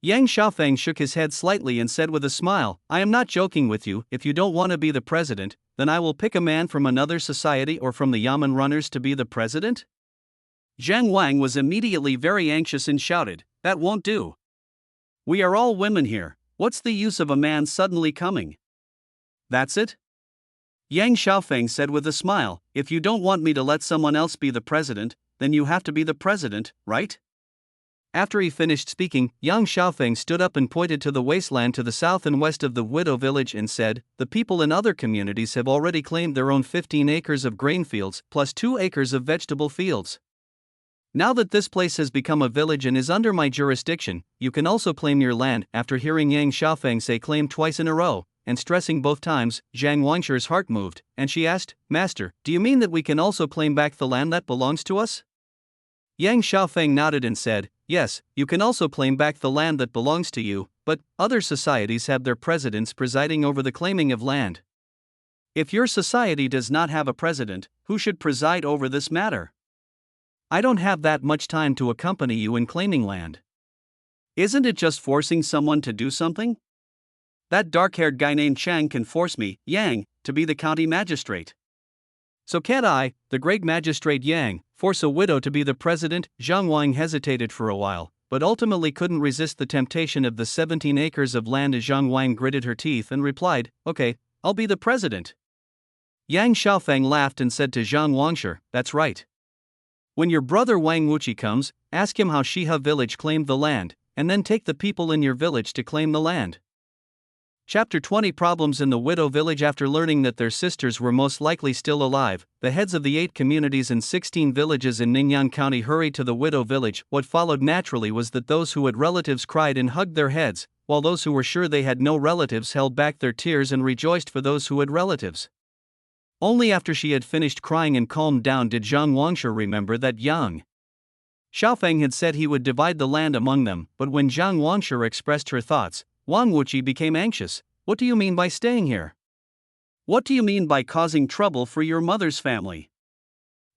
Yang Xiaofeng shook his head slightly and said with a smile, "I am not joking with you. If you don't want to be the president, then I will pick a man from another society or from the yamen runners to be the president." Zhang Wang was immediately very anxious and shouted, "That won't do. We are all women here. What's the use of a man suddenly coming?" "That's it?" Yang Xiaofeng said with a smile, "If you don't want me to let someone else be the president, then you have to be the president, right?" After he finished speaking, Yang Xiaofeng stood up and pointed to the wasteland to the south and west of the widow village and said, "The people in other communities have already claimed their own 15 acres of grain fields plus 2 acres of vegetable fields. Now that this place has become a village and is under my jurisdiction, you can also claim your land." After hearing Yang Xiaofeng say claim twice in a row, and stressing both times, Zhang Wangshe's heart moved, and she asked, "Master, do you mean that we can also claim back the land that belongs to us?" Yang Xiaofeng nodded and said, "Yes, you can also claim back the land that belongs to you, but other societies have their presidents presiding over the claiming of land. If your society does not have a president, who should preside over this matter? I don't have that much time to accompany you in claiming land. Isn't it just forcing someone to do something? That dark-haired guy named Chang can force me, Yang, to be the county magistrate. So can't I, the great magistrate Yang, force a widow to be the president?" Zhang Wang hesitated for a while, but ultimately couldn't resist the temptation of the 17 acres of land. Zhang Wang gritted her teeth and replied, "Okay, I'll be the president." Yang Xiaofeng laughed and said to Zhang Wangshe, "That's right. When your brother Wang Wuqi comes, ask him how Shihe village claimed the land, and then take the people in your village to claim the land." Chapter 20 Problems in the widow village. After learning that their sisters were most likely still alive, the heads of the 8 communities and 16 villages in Ningyan County hurried to the widow village. What followed naturally was that those who had relatives cried and hugged their heads, while those who were sure they had no relatives held back their tears and rejoiced for those who had relatives. Only after she had finished crying and calmed down did Zhang Wangshe remember that Yang Xiaofeng had said he would divide the land among them, but when Zhang Wangshe expressed her thoughts, Wang Wuqi became anxious. "What do you mean by staying here? What do you mean by causing trouble for your mother's family?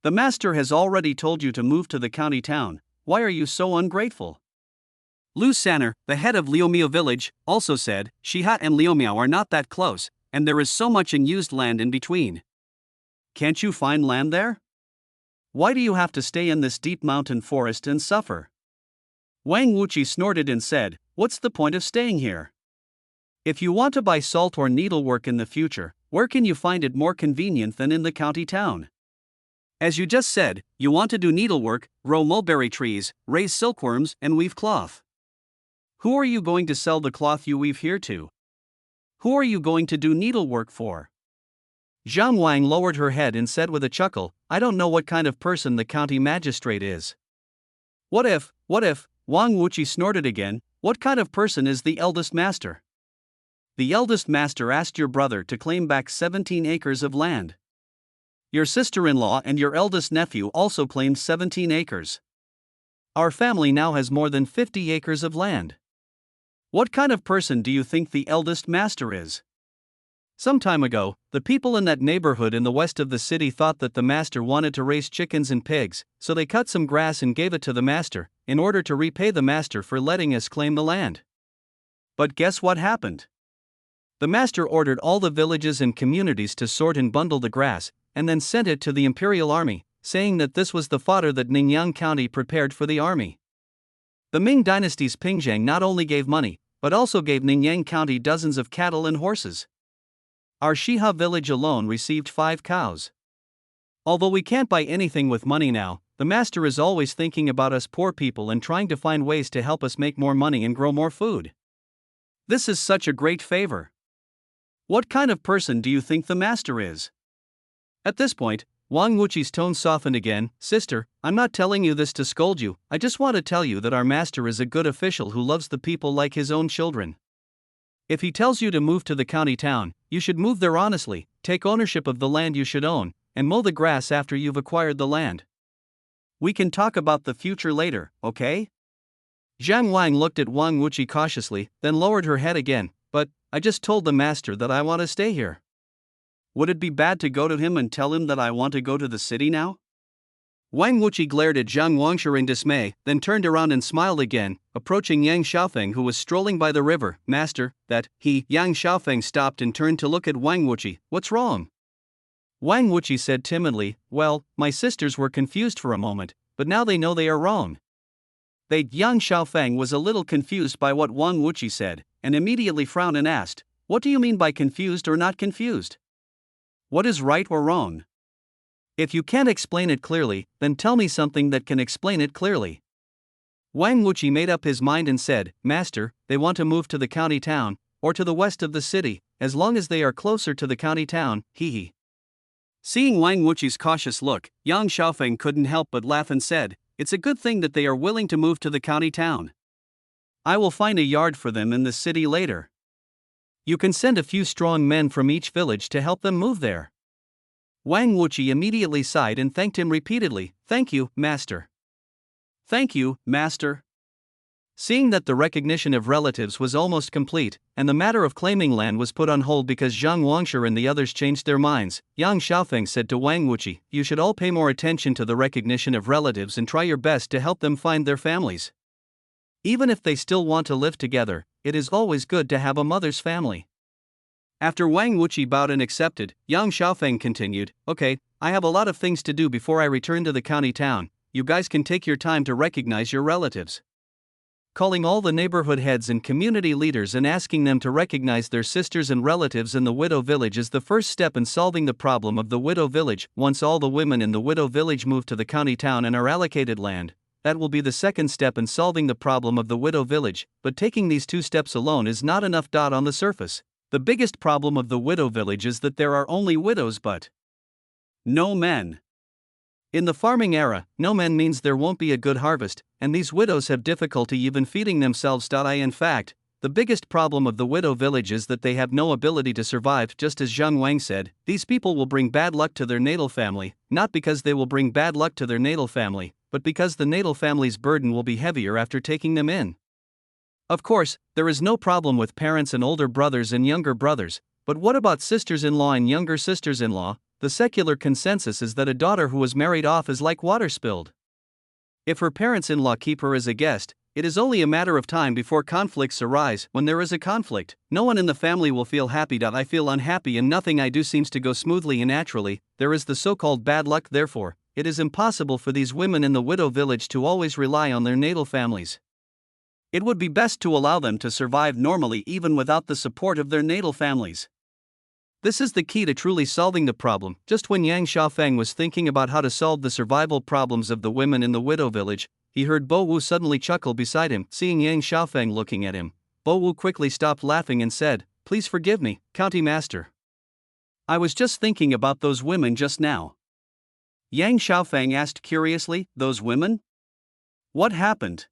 The master has already told you to move to the county town. Why are you so ungrateful?" Lu Sanner, the head of Liumiao village, also said, "Shihe and Liumiao are not that close, and there is so much unused land in between. Can't you find land there? Why do you have to stay in this deep mountain forest and suffer?" Wang Wuqi snorted and said, "What's the point of staying here? If you want to buy salt or needlework in the future, Where can you find it more convenient than in the county town? As you just said, you want to do needlework, grow mulberry trees, raise silkworms, and weave cloth. Who are you going to sell the cloth you weave here to? Who are you going to do needlework for? Zhang Wang lowered her head and said with a chuckle, I don't know what kind of person the county magistrate is. What if, Wang Wuqi snorted again, what kind of person is the eldest master? The eldest master asked your brother to claim back 17 acres of land. Your sister-in-law and your eldest nephew also claimed 17 acres. Our family now has more than 50 acres of land. What kind of person do you think the eldest master is? Some time ago, the people in that neighborhood in the west of the city thought that the master wanted to raise chickens and pigs, so they cut some grass and gave it to the master, in order to repay the master for letting us claim the land. But guess what happened? The master ordered all the villages and communities to sort and bundle the grass, and then sent it to the imperial army, saying that this was the fodder that Ningyan County prepared for the army. The Ming dynasty's Pingzhang not only gave money, but also gave Ningyan County dozens of cattle and horses. Our Shiha village alone received 5 cows. Although we can't buy anything with money now, the master is always thinking about us poor people and trying to find ways to help us make more money and grow more food. This is such a great favor. What kind of person do you think the master is? At this point, Wang Wuqi's tone softened again. Sister, I'm not telling you this to scold you, I just want to tell you that our master is a good official who loves the people like his own children. If he tells you to move to the county town, you should move there honestly, take ownership of the land you should own, and mow the grass after you've acquired the land. We can talk about the future later, okay? Zhang Wang looked at Wang Wuqi cautiously, then lowered her head again. But, I just told the master that I want to stay here. Would it be bad to go to him and tell him that I want to go to the city now? Wang Wuqi glared at Zhang Wangshi in dismay, then turned around and smiled again, approaching Yang Xiaofeng who was strolling by the river. Master, Yang Xiaofeng stopped and turned to look at Wang Wuqi. What's wrong? Wang Wuqi said timidly, well, my sisters were confused for a moment, but now they know they are wrong. Yang Xiaofeng was a little confused by what Wang Wuqi said, and immediately frowned and asked, what do you mean by confused or not confused? What is right or wrong? If you can't explain it clearly, then tell me something that can explain it clearly. Wang Wuqi made up his mind and said, Master, they want to move to the county town, or to the west of the city, as long as they are closer to the county town, hee. Seeing Wang Wuqi's cautious look, Yang Xiaofeng couldn't help but laugh and said, it's a good thing that they are willing to move to the county town. I will find a yard for them in the city later. You can send a few strong men from each village to help them move there. Wang Wuqi immediately sighed and thanked him repeatedly. Thank you, Master. Thank you, Master. Seeing that the recognition of relatives was almost complete, and the matter of claiming land was put on hold because Zhang Wangshi and the others changed their minds, Yang Xiaofeng said to Wang Wuqi, you should all pay more attention to the recognition of relatives and try your best to help them find their families. Even if they still want to live together, it is always good to have a mother's family. After Wang Wuqi bowed and accepted, Yang Xiaofeng continued, okay, I have a lot of things to do before I return to the county town, you guys can take your time to recognize your relatives. Calling all the neighborhood heads and community leaders and asking them to recognize their sisters and relatives in the widow village is the first step in solving the problem of the widow village. Once all the women in the widow village move to the county town and are allocated land, that will be the second step in solving the problem of the widow village, but taking these 2 steps alone is not enough. On the surface, the biggest problem of the widow village is that there are only widows but no men. In the farming era, no men means there won't be a good harvest, and these widows have difficulty even feeding themselves. In fact, the biggest problem of the widow village is that they have no ability to survive. Just as Zhang Wang said, these people will bring bad luck to their natal family, not because they will bring bad luck to their natal family, but because the natal family's burden will be heavier after taking them in. Of course, there is no problem with parents and older brothers and younger brothers, but what about sisters-in-law and younger sisters-in-law? The secular consensus is that a daughter who was married off is like water spilled. If her parents-in-law keep her as a guest, it is only a matter of time before conflicts arise. When there is a conflict, no one in the family will feel happy. I feel unhappy and nothing I do seems to go smoothly and naturally. There is the so-called bad luck. Therefore, it is impossible for these women in the widow village to always rely on their natal families. It would be best to allow them to survive normally even without the support of their natal families. This is the key to truly solving the problem. Just when Yang Xiaofeng was thinking about how to solve the survival problems of the women in the widow village, he heard Bo Wu suddenly chuckle beside him. Seeing Yang Xiaofeng looking at him, Bo Wu quickly stopped laughing and said, "Please forgive me, County Master. I was just thinking about those women just now." Yang Xiaofeng asked curiously, "Those women? What happened?"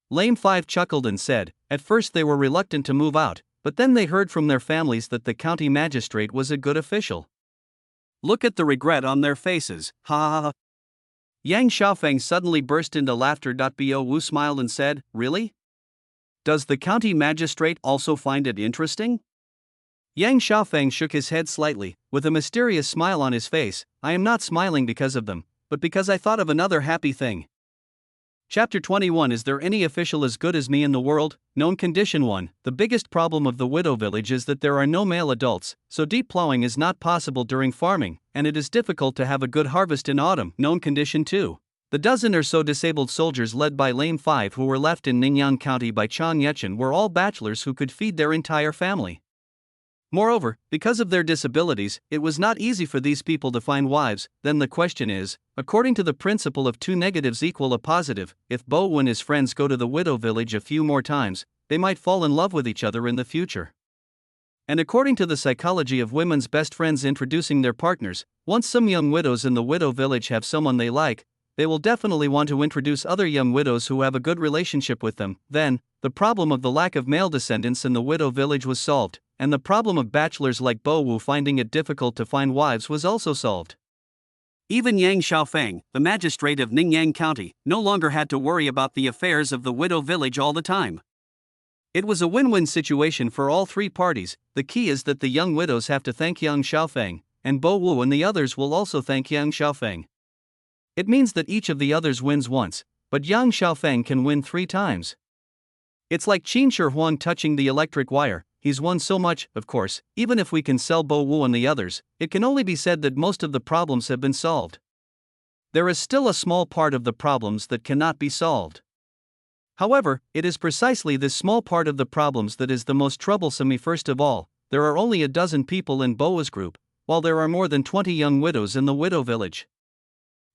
Lame Five chuckled and said, "At first they were reluctant to move out, but then they heard from their families that the county magistrate was a good official. Look at the regret on their faces, ha ha ha." Yang Xiaofeng suddenly burst into laughter. Bo Wu smiled and said, "Really? Does the county magistrate also find it interesting?" Yang Xiaofeng shook his head slightly, with a mysterious smile on his face. "I am not smiling because of them, but because I thought of another happy thing." Chapter 21. Is there any official as good as me in the world? Known condition 1. The biggest problem of the widow village is that there are no male adults, so deep plowing is not possible during farming, and it is difficult to have a good harvest in autumn. Known condition 2. The dozen or so disabled soldiers led by Lame Five who were left in Ningyan County by Chang Yechen were all bachelors who could feed their entire family. Moreover, because of their disabilities, it was not easy for these people to find wives. Then the question is, according to the principle of two negatives equal a positive, if Bo Wu and his friends go to the widow village a few more times, they might fall in love with each other in the future. And according to the psychology of women's best friends introducing their partners, once some young widows in the widow village have someone they like, they will definitely want to introduce other young widows who have a good relationship with them. Then, the problem of the lack of male descendants in the widow village was solved, and the problem of bachelors like Bo Wu finding it difficult to find wives was also solved. Even Yang Xiaofeng, the magistrate of Ningyan County, no longer had to worry about the affairs of the widow village all the time. It was a win-win situation for all three parties. The key is that the young widows have to thank Yang Xiaofeng, and Bo Wu and the others will also thank Yang Xiaofeng. It means that each of the others wins once, but Yang Xiaofeng can win 3 times. It's like Qin Shi Huang touching the electric wire. He's won so much. Of course, even if we can sell Bo Wu and the others, it can only be said that most of the problems have been solved. There is still a small part of the problems that cannot be solved. However, it is precisely this small part of the problems that is the most troublesome. First of all, there are only a dozen people in Bo Wu's group, while there are more than 20 young widows in the widow village.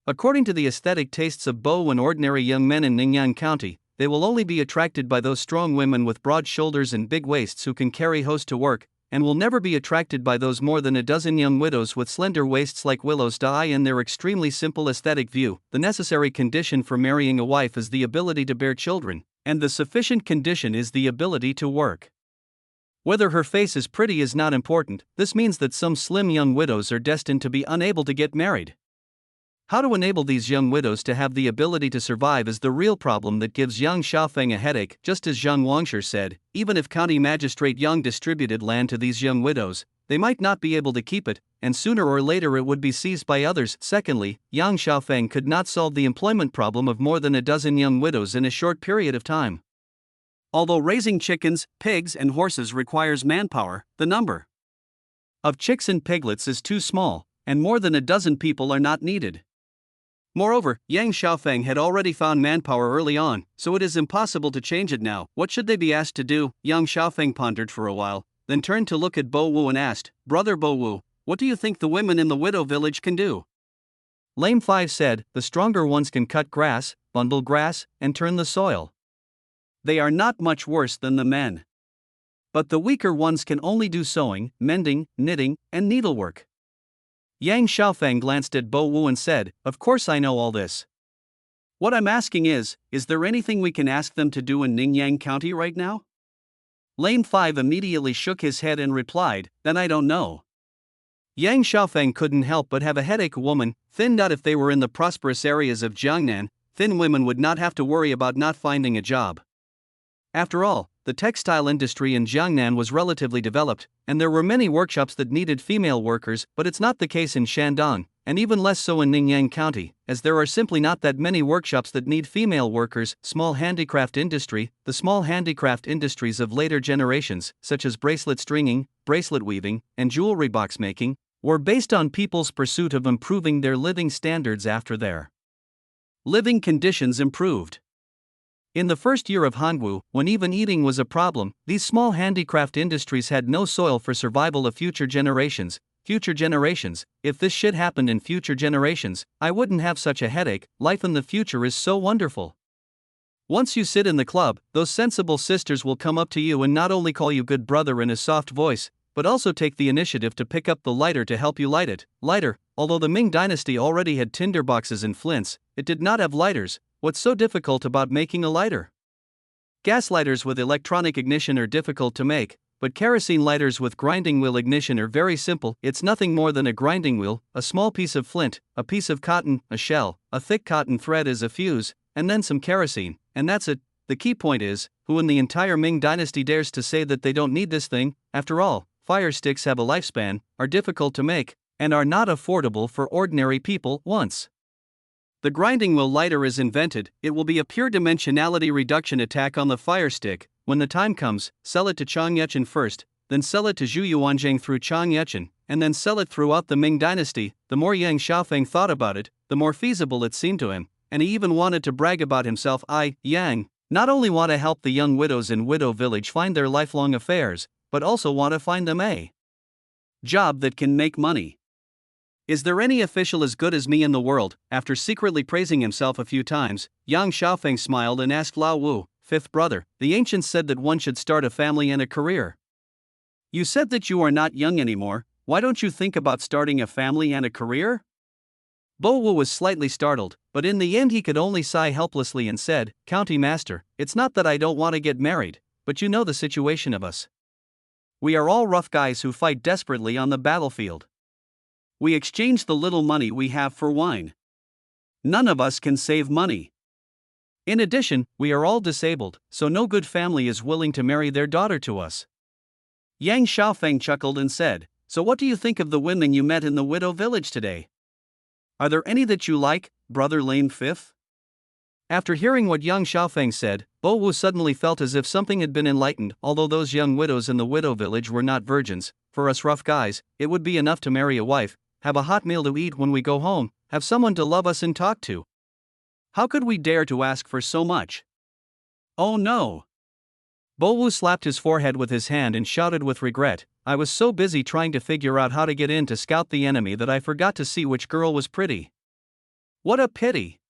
According to the aesthetic tastes of Bo Wu and ordinary young men in Ningyan County, they will only be attracted by those strong women with broad shoulders and big waists who can carry hoes to work, and will never be attracted by those more than a dozen young widows with slender waists like willows. In their extremely simple aesthetic view, the necessary condition for marrying a wife is the ability to bear children, and the sufficient condition is the ability to work. Whether her face is pretty is not important. This means that some slim young widows are destined to be unable to get married. How to enable these young widows to have the ability to survive is the real problem that gives Yang Xiaofeng a headache. Just as Zhang Wangshi said, even if County Magistrate Yang distributed land to these young widows, they might not be able to keep it, and sooner or later it would be seized by others. Secondly, Yang Xiaofeng could not solve the employment problem of more than a dozen young widows in a short period of time. Although raising chickens, pigs, and horses requires manpower, the number of chicks and piglets is too small, and more than a dozen people are not needed. Moreover, Yang Xiaofeng had already found manpower early on, so it is impossible to change it now. What should they be asked to do? Yang Xiaofeng pondered for a while, then turned to look at Bo Wu and asked, "Brother Bo Wu, what do you think the women in the widow village can do?" Lame Five said, "The stronger ones can cut grass, bundle grass, and turn the soil. They are not much worse than the men. But the weaker ones can only do sewing, mending, knitting, and needlework." Yang Xiaofeng glanced at Bo Wu and said, "Of course I know all this. What I'm asking is there anything we can ask them to do in Ningyan County right now?" Lame Five immediately shook his head and replied, "Then I don't know." Yang Xiaofeng couldn't help but have a headache. A woman, thin. If they were in the prosperous areas of Jiangnan, thin women would not have to worry about not finding a job. After all, the textile industry in Jiangnan was relatively developed, and there were many workshops that needed female workers, but it's not the case in Shandong, and even less so in Ningyan County, as there are simply not that many workshops that need female workers. Small handicraft industry. The small handicraft industries of later generations, such as bracelet stringing, bracelet weaving, and jewelry box making, were based on people's pursuit of improving their living standards after their living conditions improved. In the first year of Hanwu, when even eating was a problem, these small handicraft industries had no soil for survival of future generations. If this shit happened in future generations, I wouldn't have such a headache. Life in the future is so wonderful. Once you sit in the club, those sensible sisters will come up to you and not only call you good brother in a soft voice, but also take the initiative to pick up the lighter to help you light it. Although the Ming dynasty already had tinderboxes and flints, it did not have lighters. What's so difficult about making a lighter? Gas lighters with electronic ignition are difficult to make, but kerosene lighters with grinding wheel ignition are very simple. It's nothing more than a grinding wheel, a small piece of flint, a piece of cotton, a shell, a thick cotton thread as a fuse, and then some kerosene, and that's it. The key point is, who in the entire Ming dynasty dares to say that they don't need this thing? After all, fire sticks have a lifespan, are difficult to make, and are not affordable for ordinary people. Once the grinding wheel lighter is invented, it will be a pure dimensionality reduction attack on the fire stick. When the time comes, sell it to Changyechen first, then sell it to Zhu Yuanzhang through Changyechen, and then sell it throughout the Ming dynasty. The more Yang Xiaofeng thought about it, the more feasible it seemed to him, and he even wanted to brag about himself. Yang, not only want to help the young widows in Widow Village find their lifelong affairs, but also want to find them a job that can make money. Is there any official as good as me in the world? After secretly praising himself a few times, Yang Xiaofeng smiled and asked Lao Wu, fifth brother, the ancients said that one should start a family and a career. You said that you are not young anymore, why don't you think about starting a family and a career? Bo Wu was slightly startled, but in the end he could only sigh helplessly and said, County Master, it's not that I don't want to get married, but you know the situation of us. We are all rough guys who fight desperately on the battlefield. We exchange the little money we have for wine. None of us can save money. In addition, we are all disabled, so no good family is willing to marry their daughter to us. Yang Xiaofeng chuckled and said, So what do you think of the women you met in the widow village today? Are there any that you like, Brother Lane Fifth? After hearing what Yang Xiaofeng said, Bo Wu suddenly felt as if something had been enlightened. Although those young widows in the widow village were not virgins, for us rough guys, it would be enough to marry a wife, have a hot meal to eat when we go home, have someone to love us and talk to. How could we dare to ask for so much? Oh no! Bo Wu slapped his forehead with his hand and shouted with regret, I was so busy trying to figure out how to get in to scout the enemy that I forgot to see which girl was pretty. What a pity!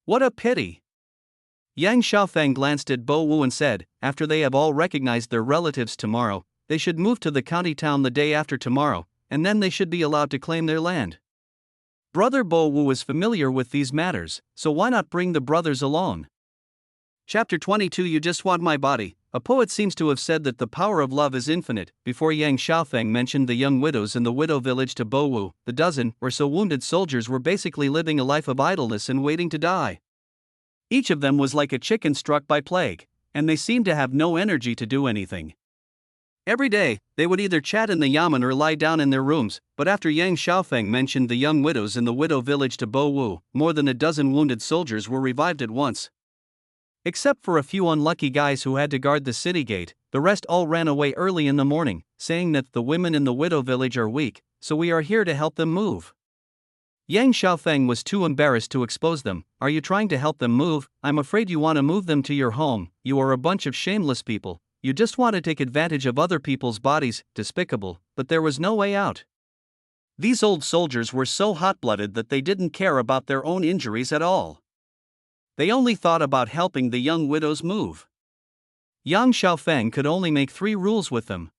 What a pity! Yang Xiaofeng glanced at Bo Wu and said, after they have all recognized their relatives tomorrow, they should move to the county town the day after tomorrow, and then they should be allowed to claim their land. Brother Bo Wu is familiar with these matters, so why not bring the brothers along? Chapter 22 You Just Want My Body. A poet seems to have said that the power of love is infinite. Before Yang Xiaofeng mentioned the young widows in the widow village to Bo Wu, the dozen or so wounded soldiers were basically living a life of idleness and waiting to die. Each of them was like a chicken struck by plague, and they seemed to have no energy to do anything. Every day, they would either chat in the yamen or lie down in their rooms, but after Yang Xiaofeng mentioned the young widows in the widow village to Bo Wu, more than a dozen wounded soldiers were revived at once. Except for a few unlucky guys who had to guard the city gate, the rest all ran away early in the morning, saying that the women in the widow village are weak, so we are here to help them move. Yang Xiaofeng was too embarrassed to expose them. Are you trying to help them move? I'm afraid you want to move them to your home. You are a bunch of shameless people. You just want to take advantage of other people's bodies, despicable, but there was no way out. These old soldiers were so hot-blooded that they didn't care about their own injuries at all. They only thought about helping the young widows move. Yang Xiaofeng could only make 3 rules with them.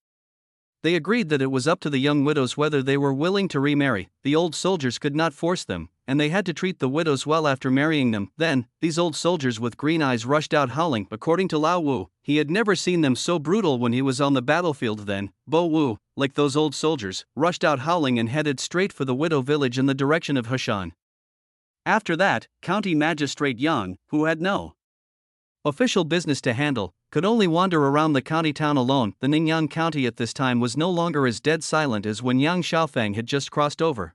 They agreed that it was up to the young widows whether they were willing to remarry. The old soldiers could not force them, and they had to treat the widows well after marrying them. Then, these old soldiers with green eyes rushed out howling. According to Lao Wu, he had never seen them so brutal when he was on the battlefield. Then, Bo Wu, like those old soldiers, rushed out howling and headed straight for the widow village in the direction of Heshan. After that, County Magistrate Yang, who had no official business to handle, could only wander around the county town alone. The Ningyan County at this time was no longer as dead silent as when Yang Xiaofeng had just crossed over.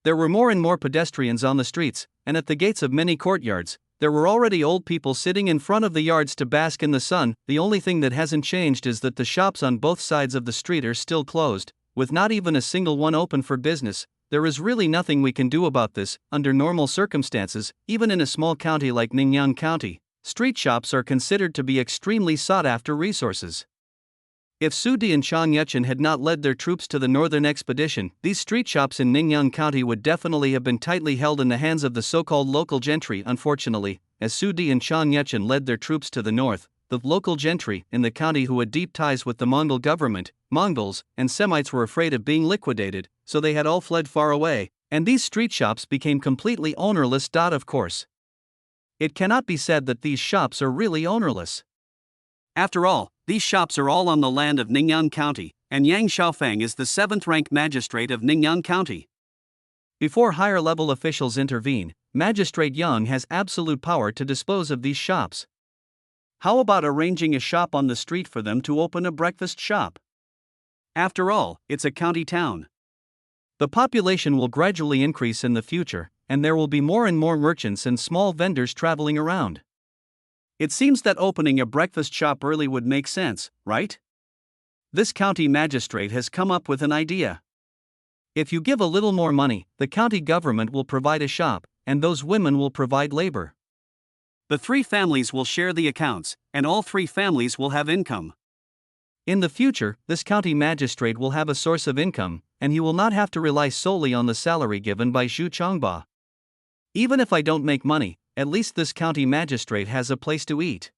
There were more and more pedestrians on the streets, and at the gates of many courtyards, there were already old people sitting in front of the yards to bask in the sun. The only thing that hasn't changed is that the shops on both sides of the street are still closed, with not even a single one open for business. There is really nothing we can do about this, under normal circumstances, even in a small county like Ningyan County. Street shops are considered to be extremely sought-after resources. If Su Di and Chang Yuchen had not led their troops to the northern expedition, these street shops in Ningyan County would definitely have been tightly held in the hands of the so-called local gentry. Unfortunately, as Su Di and Chang Yuchen led their troops to the north, the local gentry in the county who had deep ties with the Mongol government, Mongols, and Semites were afraid of being liquidated, so they had all fled far away, and these street shops became completely ownerless. Of course, it cannot be said that these shops are really ownerless. After all, these shops are all on the land of Ningyan County, and Yang Xiaofeng is the 7th-ranked magistrate of Ningyan County. Before higher-level officials intervene, Magistrate Yang has absolute power to dispose of these shops. How about arranging a shop on the street for them to open a breakfast shop? After all, it's a county town. The population will gradually increase in the future, and there will be more and more merchants and small vendors traveling around. It seems that opening a breakfast shop early would make sense, right? This county magistrate has come up with an idea. If you give a little more money, the county government will provide a shop, and those women will provide labor. The 3 families will share the accounts, and all 3 families will have income. In the future, this county magistrate will have a source of income, and he will not have to rely solely on the salary given by Zhu Changba. Even if I don't make money, at least this county magistrate has a place to eat.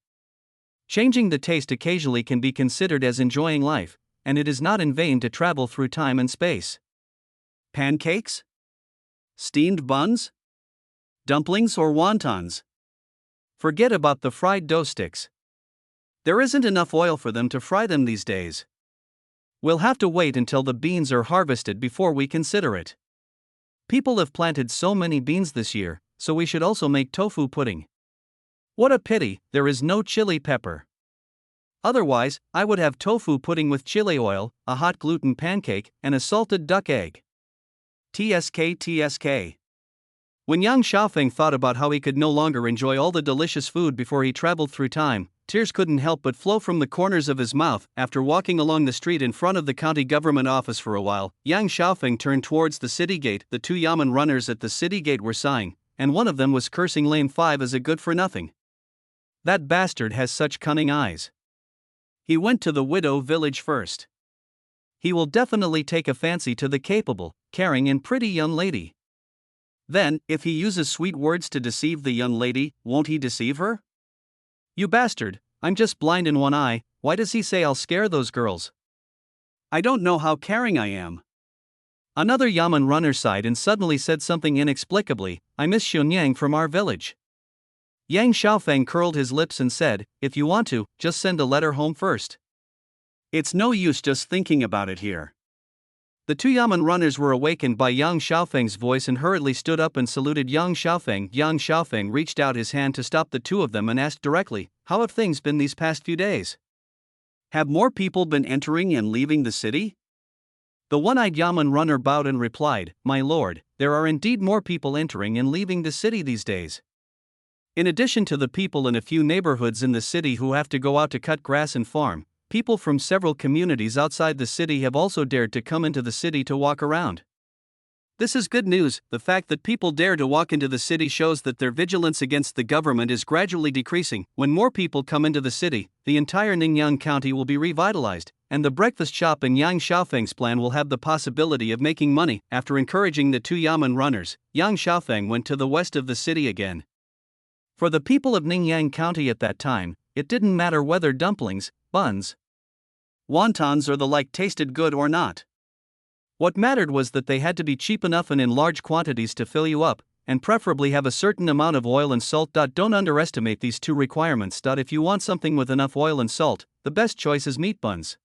Changing the taste occasionally can be considered as enjoying life, and it is not in vain to travel through time and space. Pancakes? Steamed buns? Dumplings or wontons? Forget about the fried dough sticks. There isn't enough oil for them to fry them these days. We'll have to wait until the beans are harvested before we consider it. People have planted so many beans this year, so we should also make tofu pudding. What a pity, there is no chili pepper. Otherwise, I would have tofu pudding with chili oil, a hot gluten pancake, and a salted duck egg. TSK. When Yang Xiaofeng thought about how he could no longer enjoy all the delicious food before he traveled through time, tears couldn't help but flow from the corners of his mouth. After walking along the street in front of the county government office for a while, Yang Xiaofeng turned towards the city gate. The 2 yamen runners at the city gate were sighing, and one of them was cursing Lane 5 as a good-for-nothing. That bastard has such cunning eyes. He went to the widow village first. He will definitely take a fancy to the capable, caring and pretty young lady. Then, if he uses sweet words to deceive the young lady, won't he deceive her? You bastard, I'm just blind in one eye, why does he say I'll scare those girls? I don't know how caring I am. Another yamen runner sighed and suddenly said something inexplicably, I miss Xuanyang from our village. Yang Xiaofeng curled his lips and said, if you want to, just send a letter home first. It's no use just thinking about it here. The 2 yamen runners were awakened by Yang Xiaofeng's voice and hurriedly stood up and saluted Yang Xiaofeng. Yang Xiaofeng reached out his hand to stop the 2 of them and asked directly, how have things been these past few days? Have more people been entering and leaving the city? The one-eyed yamen runner bowed and replied, my lord, there are indeed more people entering and leaving the city these days. In addition to the people in a few neighborhoods in the city who have to go out to cut grass and farm, people from several communities outside the city have also dared to come into the city to walk around. This is good news. The fact that people dare to walk into the city shows that their vigilance against the government is gradually decreasing. When more people come into the city, the entire Ningyan County will be revitalized, and the breakfast shop in Yang Xiaofeng's plan will have the possibility of making money. After encouraging the 2 yamen runners, Yang Xiaofeng went to the west of the city again. For the people of Ningyan County at that time, it didn't matter whether dumplings, buns, wontons or the like tasted good or not. What mattered was that they had to be cheap enough and in large quantities to fill you up, and preferably have a certain amount of oil and salt. Don't underestimate these 2 requirements. If you want something with enough oil and salt, the best choice is meat buns.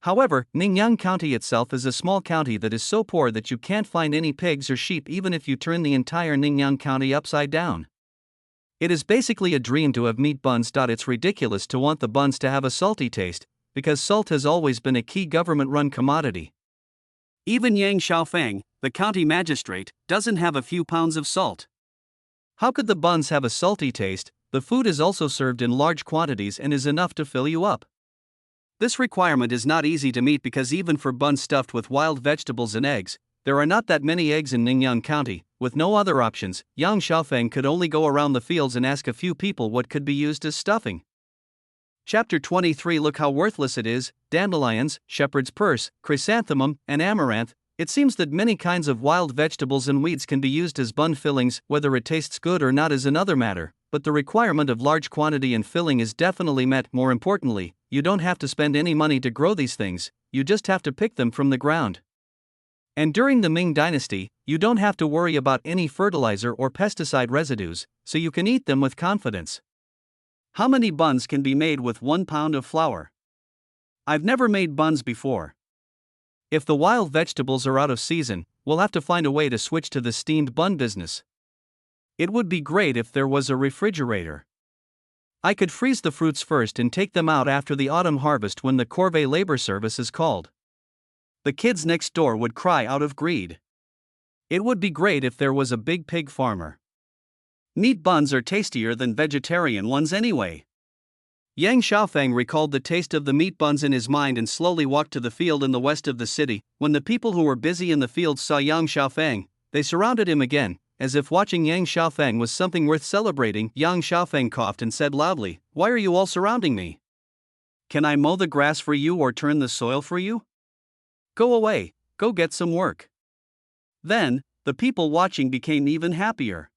However, Ningyan County itself is a small county that is so poor that you can't find any pigs or sheep even if you turn the entire Ningyan County upside down. It is basically a dream to have meat buns. It's ridiculous to want the buns to have a salty taste, because salt has always been a key government-run commodity. Even Yang Xiaofeng, the county magistrate, doesn't have a few pounds of salt. How could the buns have a salty taste? The food is also served in large quantities and is enough to fill you up. This requirement is not easy to meet because even for buns stuffed with wild vegetables and eggs, there are not that many eggs in Ningyan County. With no other options, Yang Xiaofeng could only go around the fields and ask a few people what could be used as stuffing. Chapter 23. Look how worthless it is: dandelions, shepherd's purse, chrysanthemum, and amaranth. It seems that many kinds of wild vegetables and weeds can be used as bun fillings. Whether it tastes good or not is another matter, but the requirement of large quantity and filling is definitely met. More importantly, you don't have to spend any money to grow these things, you just have to pick them from the ground. And during the Ming Dynasty, you don't have to worry about any fertilizer or pesticide residues, so you can eat them with confidence. How many buns can be made with 1 pound of flour? I've never made buns before. If the wild vegetables are out of season, we'll have to find a way to switch to the steamed bun business. It would be great if there was a refrigerator. I could freeze the fruits first and take them out after the autumn harvest when the corvée labor service is called. The kids next door would cry out of greed. It would be great if there was a big pig farmer. Meat buns are tastier than vegetarian ones anyway. Yang Xiaofeng recalled the taste of the meat buns in his mind and slowly walked to the field in the west of the city. When the people who were busy in the fields saw Yang Xiaofeng, they surrounded him again, as if watching Yang Xiaofeng was something worth celebrating. Yang Xiaofeng coughed and said loudly, "Why are you all surrounding me? Can I mow the grass for you or turn the soil for you? Go away, go get some work." Then, the people watching became even happier.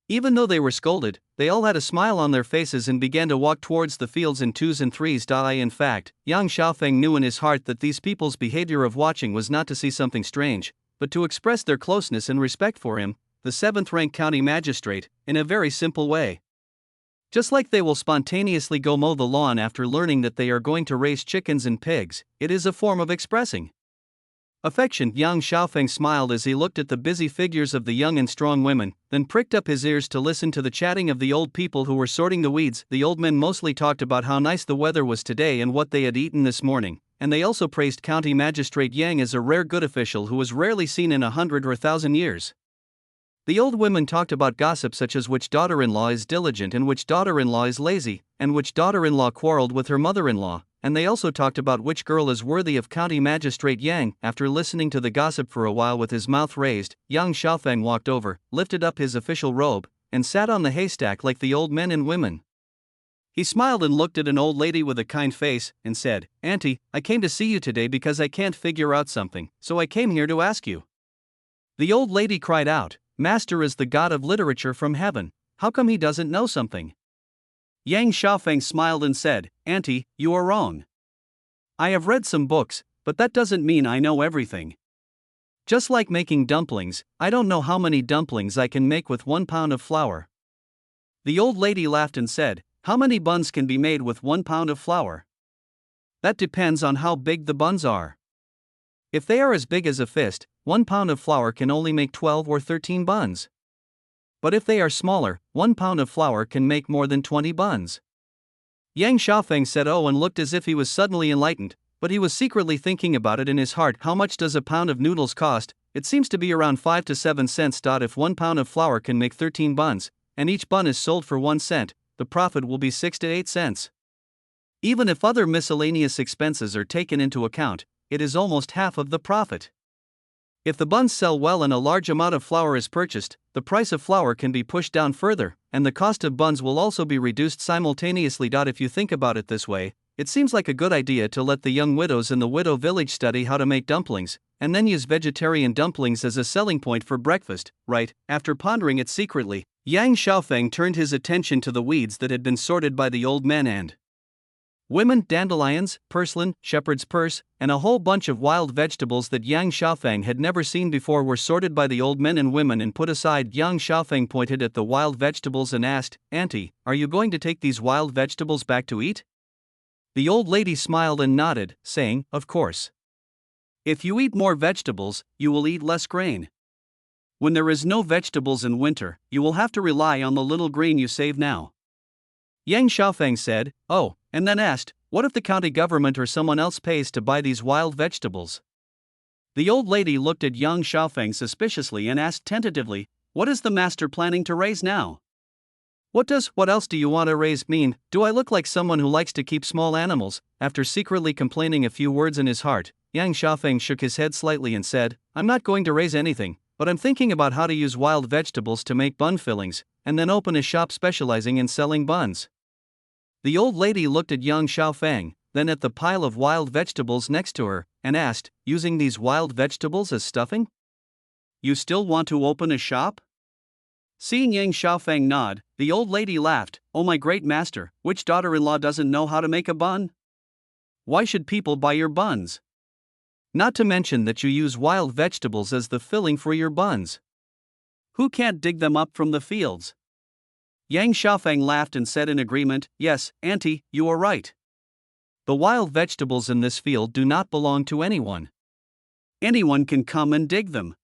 Even though they were scolded, they all had a smile on their faces and began to walk towards the fields in 2s and 3s. In fact, Yang Xiaofeng knew in his heart that these people's behavior of watching was not to see something strange, but to express their closeness and respect for him, the 7th-ranked county magistrate, in a very simple way. Just like they will spontaneously go mow the lawn after learning that they are going to raise chickens and pigs, it is a form of expressing affection. Yang Xiaofeng smiled as he looked at the busy figures of the young and strong women, then pricked up his ears to listen to the chatting of the old people who were sorting the weeds. The old men mostly talked about how nice the weather was today and what they had eaten this morning, and they also praised County Magistrate Yang as a rare good official who was rarely seen in 100 or 1,000 years. The old women talked about gossip such as which daughter-in-law is diligent and which daughter-in-law is lazy, and which daughter-in-law quarreled with her mother-in-law, and they also talked about which girl is worthy of County Magistrate Yang. After listening to the gossip for a while with his mouth raised, Yang Xiaofeng walked over, lifted up his official robe, and sat on the haystack like the old men and women. He smiled and looked at an old lady with a kind face, and said, "Auntie, I came to see you today because I can't figure out something, so I came here to ask you." The old lady cried out, "Master is the god of literature from heaven, how come he doesn't know something?" Yang Xiaofeng smiled and said, "Auntie, you are wrong. I have read some books, but that doesn't mean I know everything. Just like making dumplings, I don't know how many dumplings I can make with 1 pound of flour." The old lady laughed and said, "How many buns can be made with 1 pound of flour? That depends on how big the buns are. If they are as big as a fist, 1 pound of flour can only make 12 or 13 buns. But if they are smaller, 1 pound of flour can make more than 20 buns." Yang Xiaofeng said oh and looked as if he was suddenly enlightened, but he was secretly thinking about it in his heart. How much does a pound of noodles cost? It seems to be around 5 to 7 cents. If 1 pound of flour can make 13 buns, and each bun is sold for 1 cent, the profit will be 6 to 8 cents. Even if other miscellaneous expenses are taken into account, it is almost half of the profit. If the buns sell well and a large amount of flour is purchased, the price of flour can be pushed down further, and the cost of buns will also be reduced simultaneously. If you think about it this way, it seems like a good idea to let the young widows in the widow village study how to make dumplings, and then use vegetarian dumplings as a selling point for breakfast, right? After pondering it secretly, Yang Xiaofeng turned his attention to the weeds that had been sorted by the old men and women. Dandelions, purslane, shepherd's purse, and a whole bunch of wild vegetables that Yang Xiaofeng had never seen before were sorted by the old men and women and put aside. Yang Xiaofeng pointed at the wild vegetables and asked, "Auntie, are you going to take these wild vegetables back to eat?" The old lady smiled and nodded, saying, "Of course. If you eat more vegetables, you will eat less grain. When there is no vegetables in winter, you will have to rely on the little grain you save now." Yang Xiaofeng said, "Oh," and then asked, "What if the county government or someone else pays to buy these wild vegetables?" The old lady looked at Yang Xiaofeng suspiciously and asked tentatively, "What is the master planning to raise now?" What else do you want to raise mean? Do I look like someone who likes to keep small animals?" After secretly complaining a few words in his heart, Yang Xiaofeng shook his head slightly and said, I'm not going to raise anything, but I'm thinking about how to use wild vegetables to make bun fillings, and then open a shop specializing in selling buns. The old lady looked at Yang Xiaofeng, then at the pile of wild vegetables next to her, and asked, using these wild vegetables as stuffing? You still want to open a shop? Seeing Yang Xiaofeng nod, the old lady laughed, Oh my great master, which daughter-in-law doesn't know how to make a bun? Why should people buy your buns? Not to mention that you use wild vegetables as the filling for your buns. Who can't dig them up from the fields? Yang Xiaofeng laughed and said in agreement, Yes, auntie, you are right. The wild vegetables in this field do not belong to anyone. Anyone can come and dig them.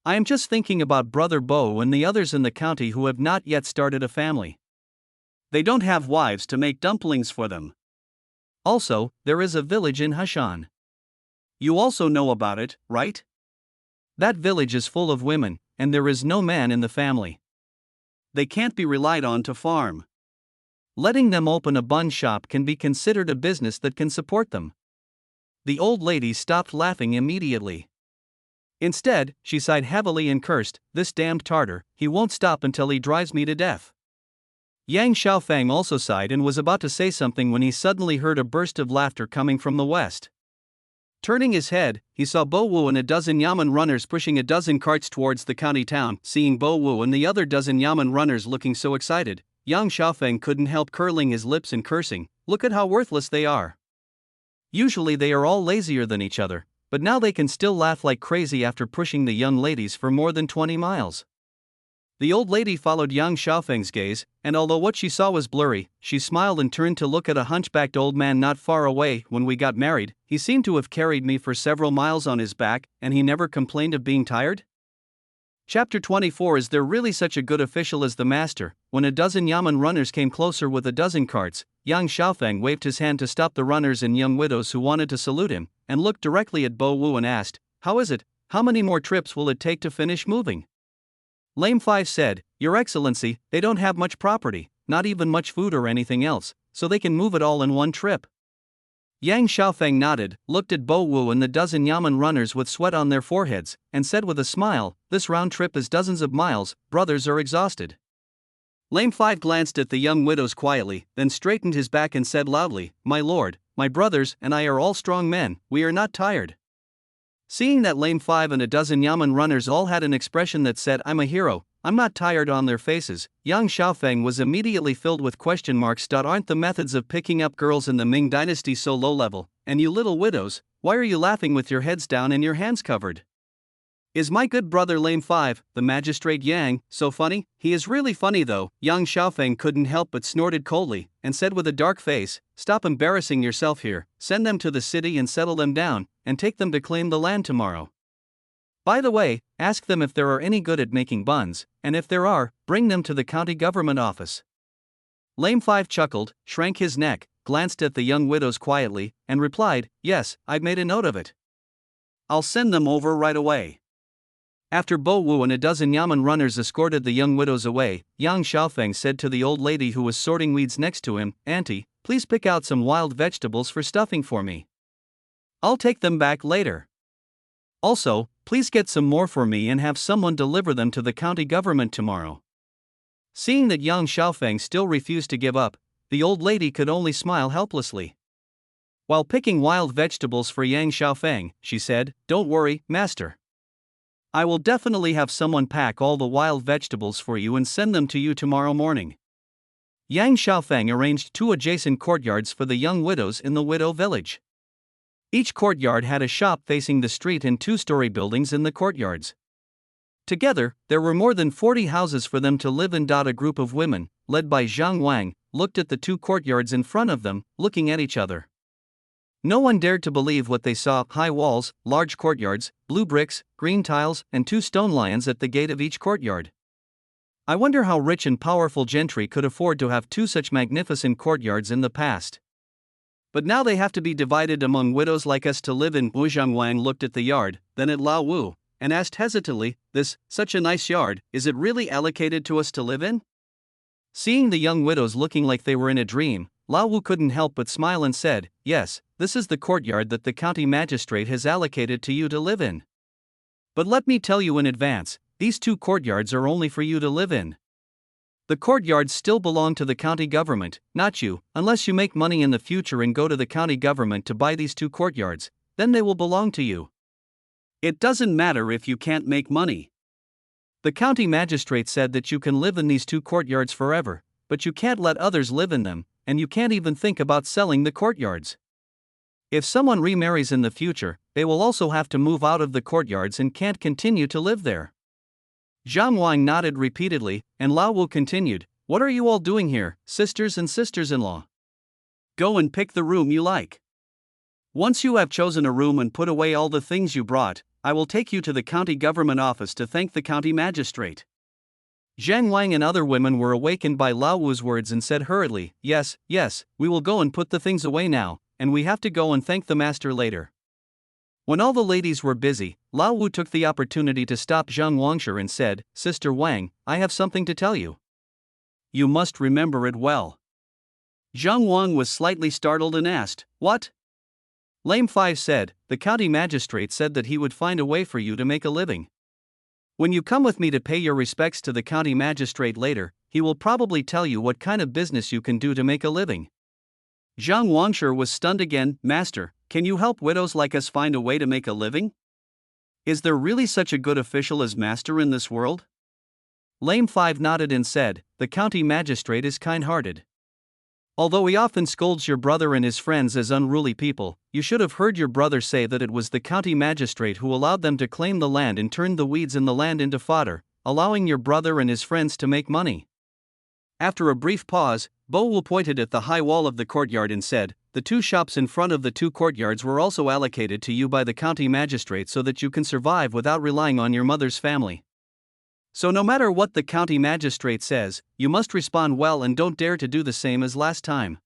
I am just thinking about Brother Bo and the others in the county who have not yet started a family. They don't have wives to make dumplings for them. Also, there is a village in Heshan. You also know about it, right? That village is full of women, and there is no man in the family. They can't be relied on to farm. Letting them open a bun shop can be considered a business that can support them. The old lady stopped laughing immediately. Instead, she sighed heavily and cursed, This damned Tartar, he won't stop until he drives me to death. Yang Xiaofeng also sighed and was about to say something when he suddenly heard a burst of laughter coming from the west. Turning his head, he saw Bo Wu and a dozen Yamen runners pushing a dozen carts towards the county town. Seeing Bo Wu and the other dozen Yamen runners looking so excited, Yang Xiaofeng couldn't help curling his lips and cursing, Look at how worthless they are. Usually they are all lazier than each other, but now they can still laugh like crazy after pushing the young ladies for more than 20 miles. The old lady followed Yang Xiaofeng's gaze, and although what she saw was blurry, she smiled and turned to look at a hunchbacked old man not far away. When we got married, he seemed to have carried me for several miles on his back, and he never complained of being tired? Chapter 24 Is there really such a good official as the master? When a dozen Yamen runners came closer with a dozen carts, Yang Xiaofeng waved his hand to stop the runners and young widows who wanted to salute him, and looked directly at Bo Wu and asked, How is it? How many more trips will it take to finish moving? Lame Five said, Your Excellency, they don't have much property, not even much food or anything else, so they can move it all in one trip. Yang Xiaofeng nodded, looked at Bo Wu and the dozen Yamen runners with sweat on their foreheads, and said with a smile, This round trip is dozens of miles, brothers are exhausted. Lame Five glanced at the young widows quietly, then straightened his back and said loudly, My lord, my brothers and I are all strong men, we are not tired. Seeing that Lame Five and a dozen Yamen runners all had an expression that said I'm a hero, I'm not tired on their faces, Yang Xiaofeng was immediately filled with question marks. Aren't the methods of picking up girls in the Ming dynasty so low level, and you little widows, why are you laughing with your heads down and your hands covered? Is my good brother Lame Five, the magistrate Yang, so funny? He is really funny though. Yang Xiaofeng couldn't help but snorted coldly, and said with a dark face, Stop embarrassing yourself here, send them to the city and settle them down, and take them to claim the land tomorrow. By the way, ask them if there are any good at making buns, and if there are, bring them to the county government office. Lame Five chuckled, shrank his neck, glanced at the young widows quietly, and replied, Yes, I've made a note of it. I'll send them over right away. After Bo Wu and a dozen Yamen runners escorted the young widows away, Yang Xiaofeng said to the old lady who was sorting weeds next to him, Auntie, please pick out some wild vegetables for stuffing for me. I'll take them back later. Also, please get some more for me and have someone deliver them to the county government tomorrow. Seeing that Yang Xiaofeng still refused to give up, the old lady could only smile helplessly. While picking wild vegetables for Yang Xiaofeng, she said, Don't worry, master. I will definitely have someone pack all the wild vegetables for you and send them to you tomorrow morning. Yang Xiaofeng arranged 2 adjacent courtyards for the young widows in the widow village. Each courtyard had a shop facing the street and 2-story buildings in the courtyards. Together, there were more than 40 houses for them to live in. A group of women, led by Zhang Wang, looked at the 2 courtyards in front of them, looking at each other. No one dared to believe what they saw: high walls, large courtyards, blue bricks, green tiles, and 2 stone lions at the gate of each courtyard. I wonder how rich and powerful gentry could afford to have 2 such magnificent courtyards in the past. But now they have to be divided among widows like us to live in. Wu Zhangwang looked at the yard, then at Lao Wu, and asked hesitantly, such a nice yard, is it really allocated to us to live in? Seeing the young widows looking like they were in a dream, Lao Wu couldn't help but smile and said, Yes, this is the courtyard that the county magistrate has allocated to you to live in. But let me tell you in advance, these 2 courtyards are only for you to live in. The courtyards still belong to the county government, not you, unless you make money in the future and go to the county government to buy these 2 courtyards, then they will belong to you. It doesn't matter if you can't make money. The county magistrate said that you can live in these 2 courtyards forever, but you can't let others live in them, and you can't even think about selling the courtyards. If someone remarries in the future, they will also have to move out of the courtyards and can't continue to live there. Zhang Wang nodded repeatedly, and Lao Wu continued, "What are you all doing here, sisters and sisters-in-law? Go and pick the room you like. Once you have chosen a room and put away all the things you brought, I will take you to the county government office to thank the county magistrate." Zhang Wang and other women were awakened by Lao Wu's words and said hurriedly, "Yes, yes, we will go and put the things away now, and we have to go and thank the master later." When all the ladies were busy, Lao Wu took the opportunity to stop Zhang Wangshi and said, "Sister Wang, I have something to tell you. You must remember it well." Zhang Wang was slightly startled and asked, "What?" Lame 5 said, "The county magistrate said that he would find a way for you to make a living. When you come with me to pay your respects to the county magistrate later, he will probably tell you what kind of business you can do to make a living." Zhang Wangshi was stunned again. "Master, can you help widows like us find a way to make a living? Is there really such a good official as master in this world?" Lame 5 nodded and said, "The county magistrate is kind-hearted. Although he often scolds your brother and his friends as unruly people, you should have heard your brother say that it was the county magistrate who allowed them to claim the land and turned the weeds in the land into fodder, allowing your brother and his friends to make money." After a brief pause, Bo Wu pointed at the high wall of the courtyard and said, "The 2 shops in front of the 2 courtyards were also allocated to you by the county magistrate so that you can survive without relying on your mother's family. So no matter what the county magistrate says, you must respond well and don't dare to do the same as last time."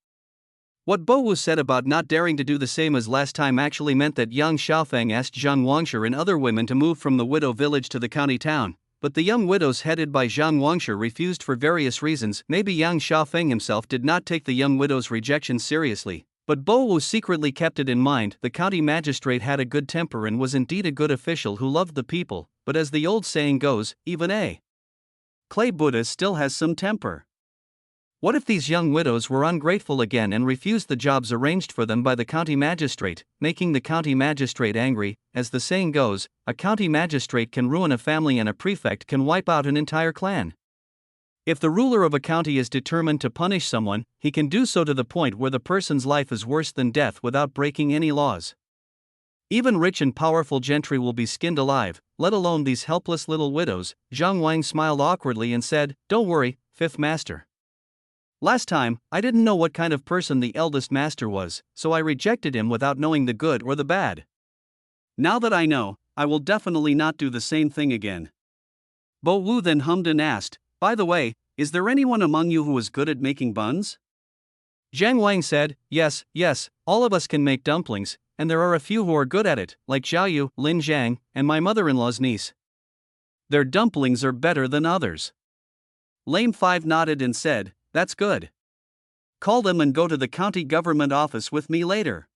What Bo Wu said about not daring to do the same as last time actually meant that Yang Xiaofeng asked Zhang Wangshi and other women to move from the widow village to the county town, but the young widows headed by Zhang Wangshi refused for various reasons. Maybe Yang Xiaofeng himself did not take the young widows' rejection seriously, but Bo Wu secretly kept it in mind. The county magistrate had a good temper and was indeed a good official who loved the people, but as the old saying goes, even a clay Buddha still has some temper. What if these young widows were ungrateful again and refused the jobs arranged for them by the county magistrate, making the county magistrate angry? As the saying goes, a county magistrate can ruin a family and a prefect can wipe out an entire clan. If the ruler of a county is determined to punish someone, he can do so to the point where the person's life is worse than death without breaking any laws. Even rich and powerful gentry will be skinned alive, let alone these helpless little widows. Zhang Wang smiled awkwardly and said, "Don't worry, fifth master. Last time, I didn't know what kind of person the eldest master was, so I rejected him without knowing the good or the bad. Now that I know, I will definitely not do the same thing again." Bo Wu then hummed and asked, "By the way, is there anyone among you who is good at making buns?" Zhang Wang said, Yes, all of us can make dumplings, and there are a few who are good at it, like Xiaoyu, Lin Zhang, and my mother-in-law's niece. Their dumplings are better than others." Lame 5 nodded and said, "That's good. Call them and go to the county government office with me later."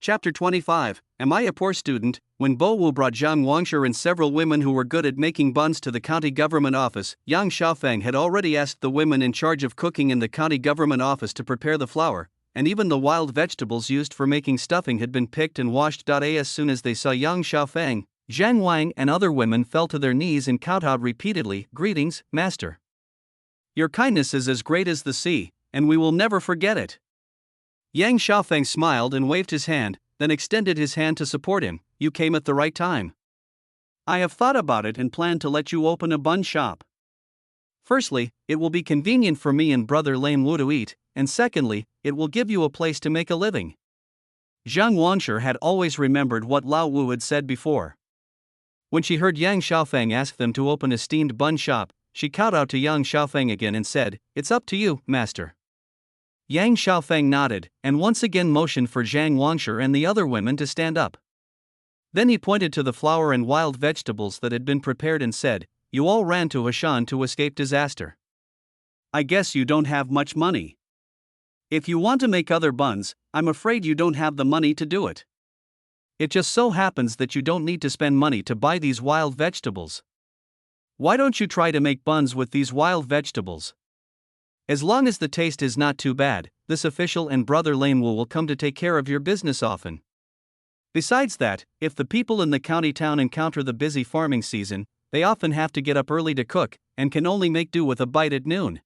Chapter 25, Am I a Poor Student? When Bo Wu brought Zhang Wangshi and several women who were good at making buns to the county government office, Yang Xiaofeng had already asked the women in charge of cooking in the county government office to prepare the flour, and even the wild vegetables used for making stuffing had been picked and washed. As soon as they saw Yang Xiaofeng, Zhang Wang and other women fell to their knees and kowtowed repeatedly, "Greetings, master. Your kindness is as great as the sea, and we will never forget it." Yang Xiaofeng smiled and waved his hand, then extended his hand to support him. "You came at the right time. I have thought about it and planned to let you open a bun shop. Firstly, it will be convenient for me and brother Lame Wu to eat, and secondly, it will give you a place to make a living." Zhang Wangshi had always remembered what Lao Wu had said before. When she heard Yang Xiaofeng ask them to open a steamed bun shop, she kowtowed to Yang Xiaofeng again and said, "It's up to you, master." Yang Xiaofeng nodded, and once again motioned for Zhang Wangshi and the other women to stand up. Then he pointed to the flour and wild vegetables that had been prepared and said, "You all ran to Heshan to escape disaster. I guess you don't have much money. If you want to make other buns, I'm afraid you don't have the money to do it. It just so happens that you don't need to spend money to buy these wild vegetables. Why don't you try to make buns with these wild vegetables? As long as the taste is not too bad, this official and Brother Lanewell will come to take care of your business often. Besides that, if the people in the county town encounter the busy farming season, they often have to get up early to cook, and can only make do with a bite at noon.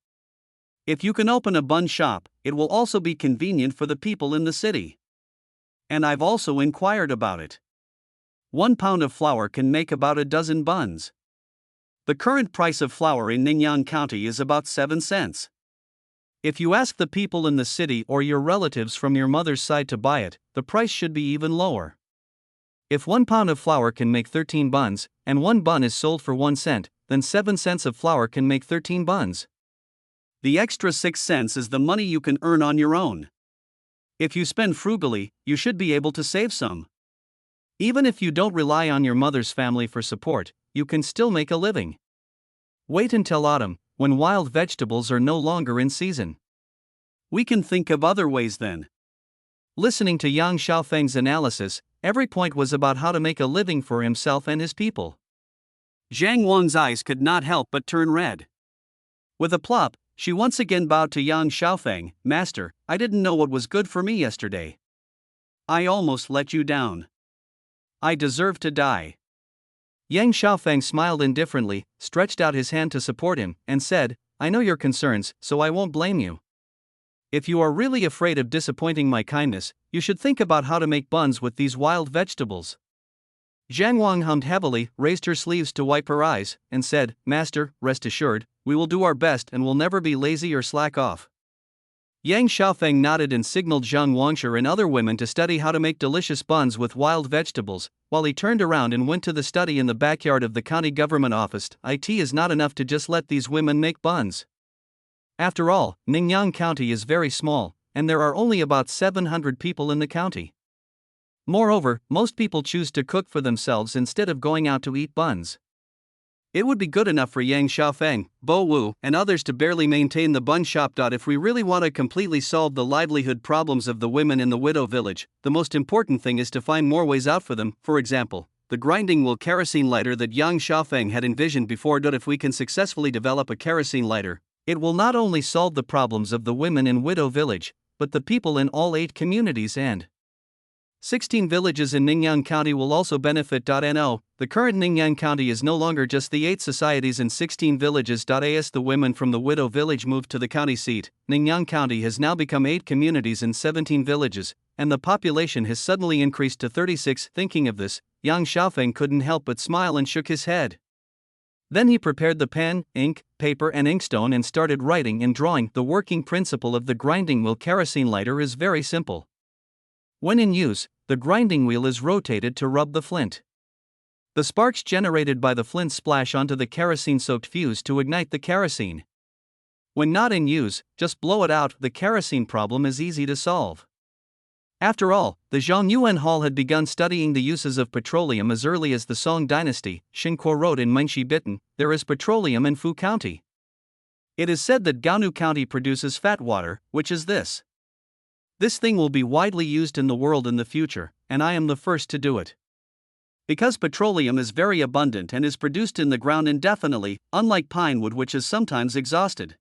If you can open a bun shop, it will also be convenient for the people in the city. And I've also inquired about it. 1 pound of flour can make about a dozen buns. The current price of flour in Ningyan County is about 7 cents. If you ask the people in the city or your relatives from your mother's side to buy it, the price should be even lower. If 1 pound of flour can make 13 buns, and 1 bun is sold for 1 cent, then 7 cents of flour can make 13 buns. The extra 6 cents is the money you can earn on your own. If you spend frugally, you should be able to save some. Even if you don't rely on your mother's family for support, you can still make a living. Wait until autumn, when wild vegetables are no longer in season. We can think of other ways then. Listening to Yang Xiaofeng's analysis, every point was about how to make a living for himself and his people. Zhang Wang's eyes could not help but turn red. With a plop, she once again bowed to Yang Xiaofeng. Master, I didn't know what was good for me yesterday. I almost let you down. I deserve to die. Yang Xiaofeng smiled indifferently, stretched out his hand to support him, and said, I know your concerns, so I won't blame you. If you are really afraid of disappointing my kindness, you should think about how to make buns with these wild vegetables. Zhang Wang hummed heavily, raised her sleeves to wipe her eyes, and said, Master, rest assured, we will do our best and will never be lazy or slack off. Yang Xiaofeng nodded and signaled Zhang Wangsher and other women to study how to make delicious buns with wild vegetables, while he turned around and went to the study in the backyard of the county government office. It is not enough to just let these women make buns. After all, Ningyan County is very small, and there are only about 700 people in the county. Moreover, most people choose to cook for themselves instead of going out to eat buns. It would be good enough for Yang Xiaofeng, Bo Wu, and others to barely maintain the bun shop. If we really want to completely solve the livelihood problems of the women in the widow village, the most important thing is to find more ways out for them. For example, the grinding wheel kerosene lighter that Yang Xiaofeng had envisioned before. If we can successfully develop a kerosene lighter, it will not only solve the problems of the women in widow village, but the people in all 8 communities and 16 villages in Ningyan County will also benefit. No, the current Ningyan County is no longer just the 8 societies and 16 villages. As the women from the widow village moved to the county seat, Ningyan County has now become 8 communities and 17 villages, and the population has suddenly increased to 36. Thinking of this, Yang Xiaofeng couldn't help but smile and shook his head. Then he prepared the pen, ink, paper and inkstone and started writing and drawing. The working principle of the grinding wheel kerosene lighter is very simple. When in use, the grinding wheel is rotated to rub the flint. The sparks generated by the flint splash onto the kerosene-soaked fuse to ignite the kerosene. When not in use, just blow it out. The kerosene problem is easy to solve. After all, the Zhongyuan Hall had begun studying the uses of petroleum as early as the Song dynasty. Xinkuo wrote in Mengshi Bitten, there is petroleum in Fu County. It is said that Gaonu County produces fat water, which is this. This thing will be widely used in the world in the future, and I am the first to do it. Because petroleum is very abundant and is produced in the ground indefinitely, unlike pine wood which is sometimes exhausted.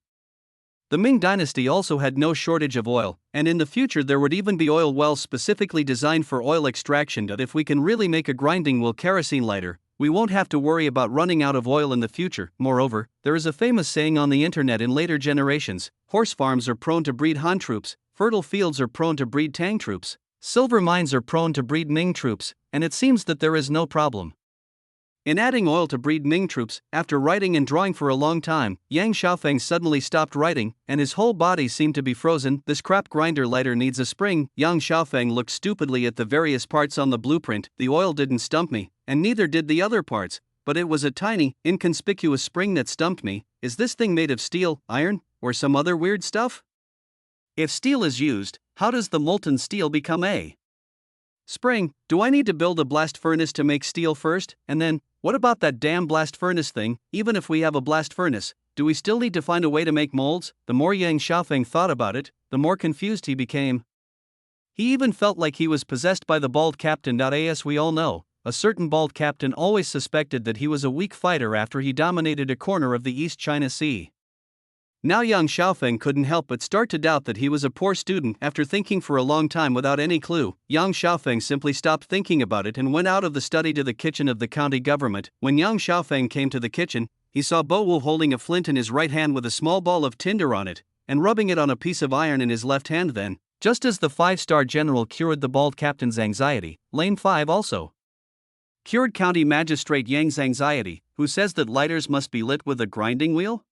The Ming dynasty also had no shortage of oil, and in the future there would even be oil wells specifically designed for oil extraction. If we can really make a grinding wheel kerosene lighter, we won't have to worry about running out of oil in the future. Moreover, there is a famous saying on the internet in later generations, horse farms are prone to breed Han troops, fertile fields are prone to breed Tang troops, silver mines are prone to breed Ming troops, and it seems that there is no problem in adding oil to breed Ming troops. After writing and drawing for a long time, Yang Xiaofeng suddenly stopped writing, and his whole body seemed to be frozen. This crap grinder lighter needs a spring. Yang Xiaofeng looked stupidly at the various parts on the blueprint. The oil didn't stump me, and neither did the other parts, but it was a tiny, inconspicuous spring that stumped me. Is this thing made of steel, iron, or some other weird stuff? If steel is used, how does the molten steel become a spring? Do I need to build a blast furnace to make steel first, and then, what about that damn blast furnace thing? Even if we have a blast furnace, do we still need to find a way to make molds? The more Yang Xiaofeng thought about it, the more confused he became. He even felt like he was possessed by the bald captain. As we all know, a certain bald captain always suspected that he was a weak fighter after he dominated a corner of the East China Sea. Now Yang Xiaofeng couldn't help but start to doubt that he was a poor student. After thinking for a long time without any clue, Yang Xiaofeng simply stopped thinking about it and went out of the study to the kitchen of the county government. When Yang Xiaofeng came to the kitchen, he saw Bo Wu holding a flint in his right hand with a small ball of tinder on it, and rubbing it on a piece of iron in his left hand. Then, just as the 5-star general cured the bald captain's anxiety, Lame 5 also cured County Magistrate Yang's anxiety, who says that lighters must be lit with a grinding wheel?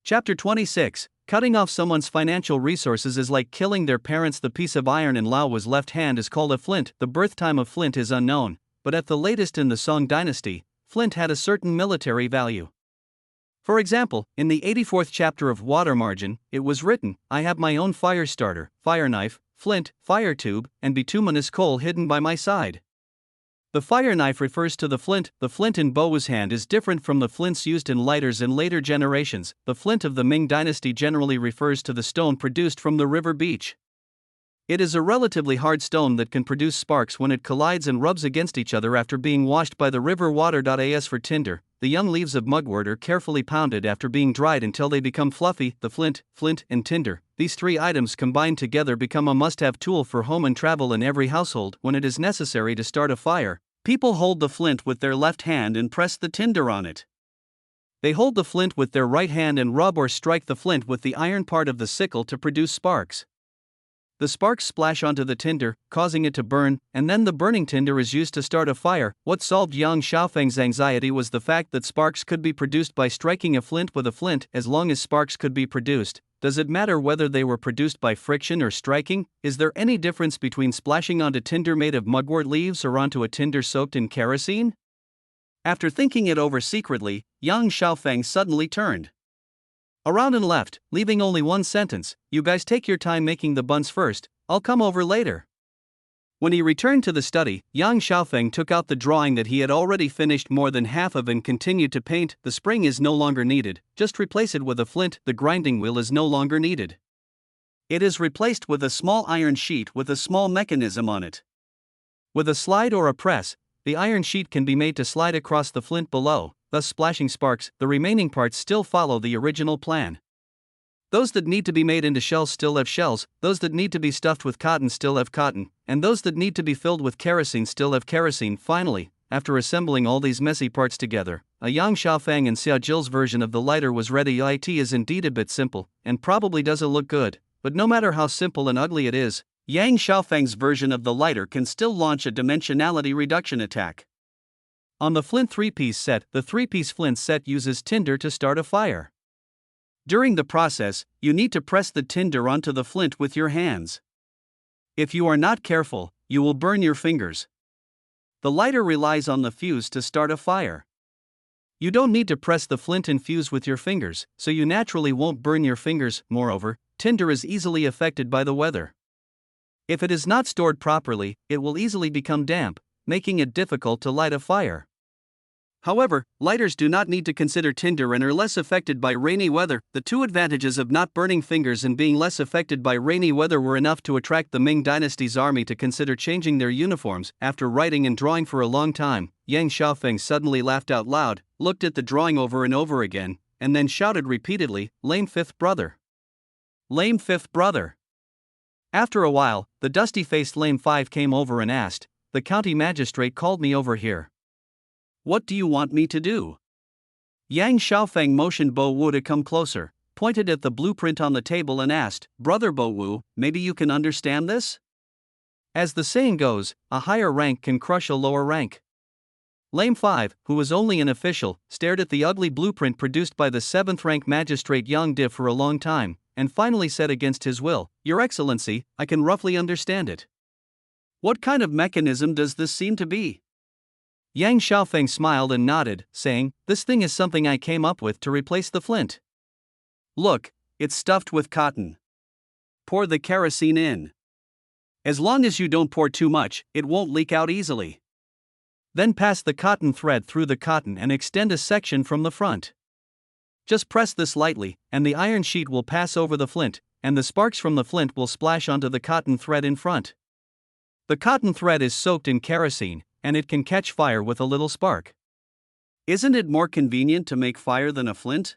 Chapter 26. Cutting off someone's financial resources is like killing their parents. The piece of iron in Lao Wu's left hand is called a flint. The birth time of flint is unknown, but at the latest in the Song dynasty, flint had a certain military value. For example, in the 84th chapter of Water Margin, it was written, "I have my own fire starter, fire knife, flint, fire tube, and bituminous coal hidden by my side." The fire knife refers to the flint. The flint in Bo Wu's hand is different from the flints used in lighters in later generations. The flint of the Ming dynasty generally refers to the stone produced from the river beach. It is a relatively hard stone that can produce sparks when it collides and rubs against each other after being washed by the river water. As for tinder, the young leaves of mugwort are carefully pounded after being dried until they become fluffy. The flint, and tinder, these three items combined together become a must-have tool for home and travel in every household. When it is necessary to start a fire, people hold the flint with their left hand and press the tinder on it. They hold the flint with their right hand and rub or strike the flint with the iron part of the sickle to produce sparks. The sparks splash onto the tinder, causing it to burn, and then the burning tinder is used to start a fire. What solved Yang Xiaofeng's anxiety was the fact that sparks could be produced by striking a flint with a flint. As long as sparks could be produced, does it matter whether they were produced by friction or striking? Is there any difference between splashing onto tinder made of mugwort leaves or onto a tinder soaked in kerosene? After thinking it over secretly, Yang Xiaofeng suddenly turned around and left, leaving only one sentence: "You guys take your time making the buns first, I'll come over later." When he returned to the study, Yang Xiaofeng took out the drawing that he had already finished more than half of and continued to paint. The spring is no longer needed, just replace it with a flint. The grinding wheel is no longer needed. It is replaced with a small iron sheet with a small mechanism on it. With a slide or a press, the iron sheet can be made to slide across the flint below, thus splashing sparks. The remaining parts still follow the original plan. Those that need to be made into shells still have shells, those that need to be stuffed with cotton still have cotton, and those that need to be filled with kerosene still have kerosene. Finally, after assembling all these messy parts together, a Yang Xiaofeng and Xia Jill's version of the lighter was ready. It is indeed a bit simple, and probably doesn't look good, but no matter how simple and ugly it is, Yang Xiaofeng's version of the lighter can still launch a dimensionality reduction attack. On the flint 3-piece set, the 3-piece flint set uses tinder to start a fire. During the process, you need to press the tinder onto the flint with your hands. If you are not careful, you will burn your fingers. The lighter relies on the fuse to start a fire. You don't need to press the flint and fuse with your fingers, so you naturally won't burn your fingers. Moreover, tinder is easily affected by the weather. If it is not stored properly, it will easily become damp, making it difficult to light a fire. However, lighters do not need to consider tinder and are less affected by rainy weather. The two advantages of not burning fingers and being less affected by rainy weather were enough to attract the Ming dynasty's army to consider changing their uniforms. After writing and drawing for a long time, Yang Xiaofeng suddenly laughed out loud, looked at the drawing over and over again, and then shouted repeatedly, "Lame fifth brother! Lame fifth brother!" After a while, the dusty-faced Lame 5 came over and asked, "The county magistrate called me over here. What do you want me to do?" Yang Xiaofeng motioned Bo Wu to come closer, pointed at the blueprint on the table and asked, "Brother Bo Wu, maybe you can understand this?" As the saying goes, a higher rank can crush a lower rank. Lame 5, who was only an official, stared at the ugly blueprint produced by the 7th-rank magistrate Yang Di for a long time, and finally said against his will, "Your Excellency, I can roughly understand it. What kind of mechanism does this seem to be?" Yang Xiaofeng smiled and nodded, saying, "This thing is something I came up with to replace the flint. Look, it's stuffed with cotton. Pour the kerosene in. As long as you don't pour too much, it won't leak out easily. Then pass the cotton thread through the cotton and extend a section from the front. Just press this lightly, and the iron sheet will pass over the flint. and the sparks from the flint will splash onto the cotton thread in front. The cotton thread is soaked in kerosene, and it can catch fire with a little spark. Isn't it more convenient to make fire than a flint?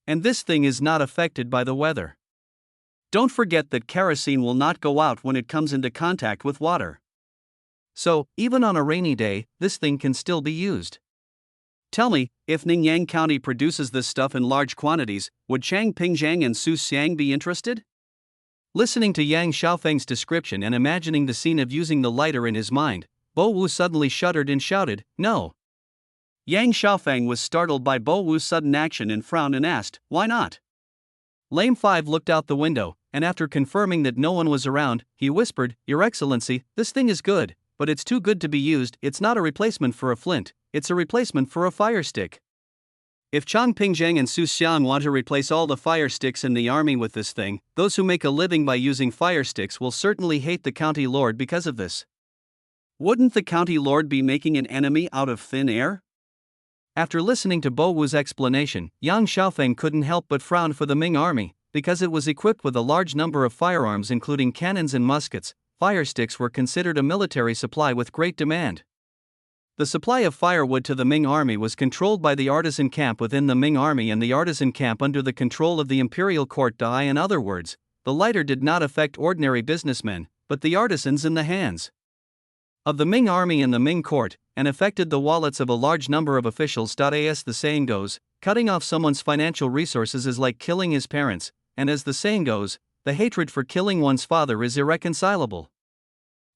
And this thing is not affected by the weather. Don't forget that kerosene will not go out when it comes into contact with water. So, even on a rainy day, this thing can still be used. Tell me, if Ningyan County produces this stuff in large quantities, would Chang Pingjiang and Su Xiang be interested? Listening to Yang Xiaofeng's description and imagining the scene of using the lighter in his mind, Bo Wu suddenly shuddered and shouted, "No!" Yang Xiaofeng was startled by Bo Wu's sudden action and frowned and asked, "Why not?" Lame 5 looked out the window, and after confirming that no one was around, he whispered, "Your Excellency, this thing is good, but it's too good to be used. It's not a replacement for a flint, it's a replacement for a fire stick. If Chang Pingjiang and Su Xiang want to replace all the fire sticks in the army with this thing, those who make a living by using fire sticks will certainly hate the county lord because of this. Wouldn't the county lord be making an enemy out of thin air?" After listening to Bo Wu's explanation, Yang Xiaofeng couldn't help but frown for the Ming army, because it was equipped with a large number of firearms including cannons and muskets. Fire sticks were considered a military supply with great demand. The supply of firewood to the Ming army was controlled by the artisan camp within the Ming army and the artisan camp under the control of the imperial court Dai. In other words, the lighter did not affect ordinary businessmen, but the artisans in the hands of the Ming army and the Ming court, and affected the wallets of a large number of officials. As the saying goes, cutting off someone's financial resources is like killing his parents, and as the saying goes, the hatred for killing one's father is irreconcilable.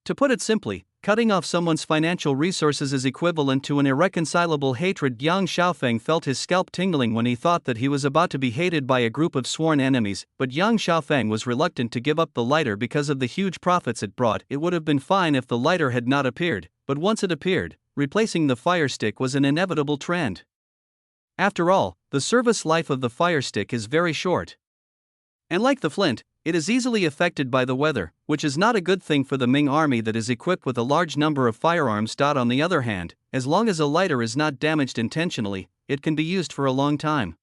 To put it simply, cutting off someone's financial resources is equivalent to an irreconcilable hatred. Yang Xiaofeng felt his scalp tingling when he thought that he was about to be hated by a group of sworn enemies, but Yang Xiaofeng was reluctant to give up the lighter because of the huge profits it brought. It would have been fine if the lighter had not appeared, but once it appeared, replacing the fire stick was an inevitable trend. After all, the service life of the fire stick is very short. And like the flint, it is easily affected by the weather, which is not a good thing for the Ming army that is equipped with a large number of firearms. On the other hand, as long as a lighter is not damaged intentionally, it can be used for a long time.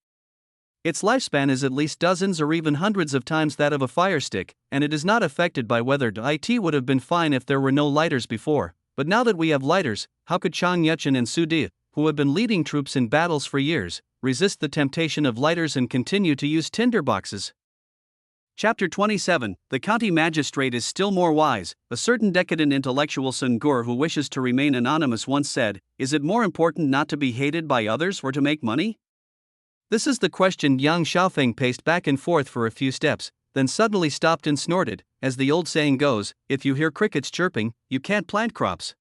Its lifespan is at least dozens or even hundreds of times that of a fire stick, and it is not affected by weather. It would have been fine if there were no lighters before, but now that we have lighters, how could Chang Yuchen and Su Di, who have been leading troops in battles for years, resist the temptation of lighters and continue to use tinderboxes? Chapter 27. The county magistrate is still more wise. A certain decadent intellectual Sun Gur who wishes to remain anonymous once said, "Is it more important not to be hated by others or to make money?" This is the question. Yang Xiaofeng paced back and forth for a few steps, then suddenly stopped and snorted. As the old saying goes, if you hear crickets chirping, you can't plant crops.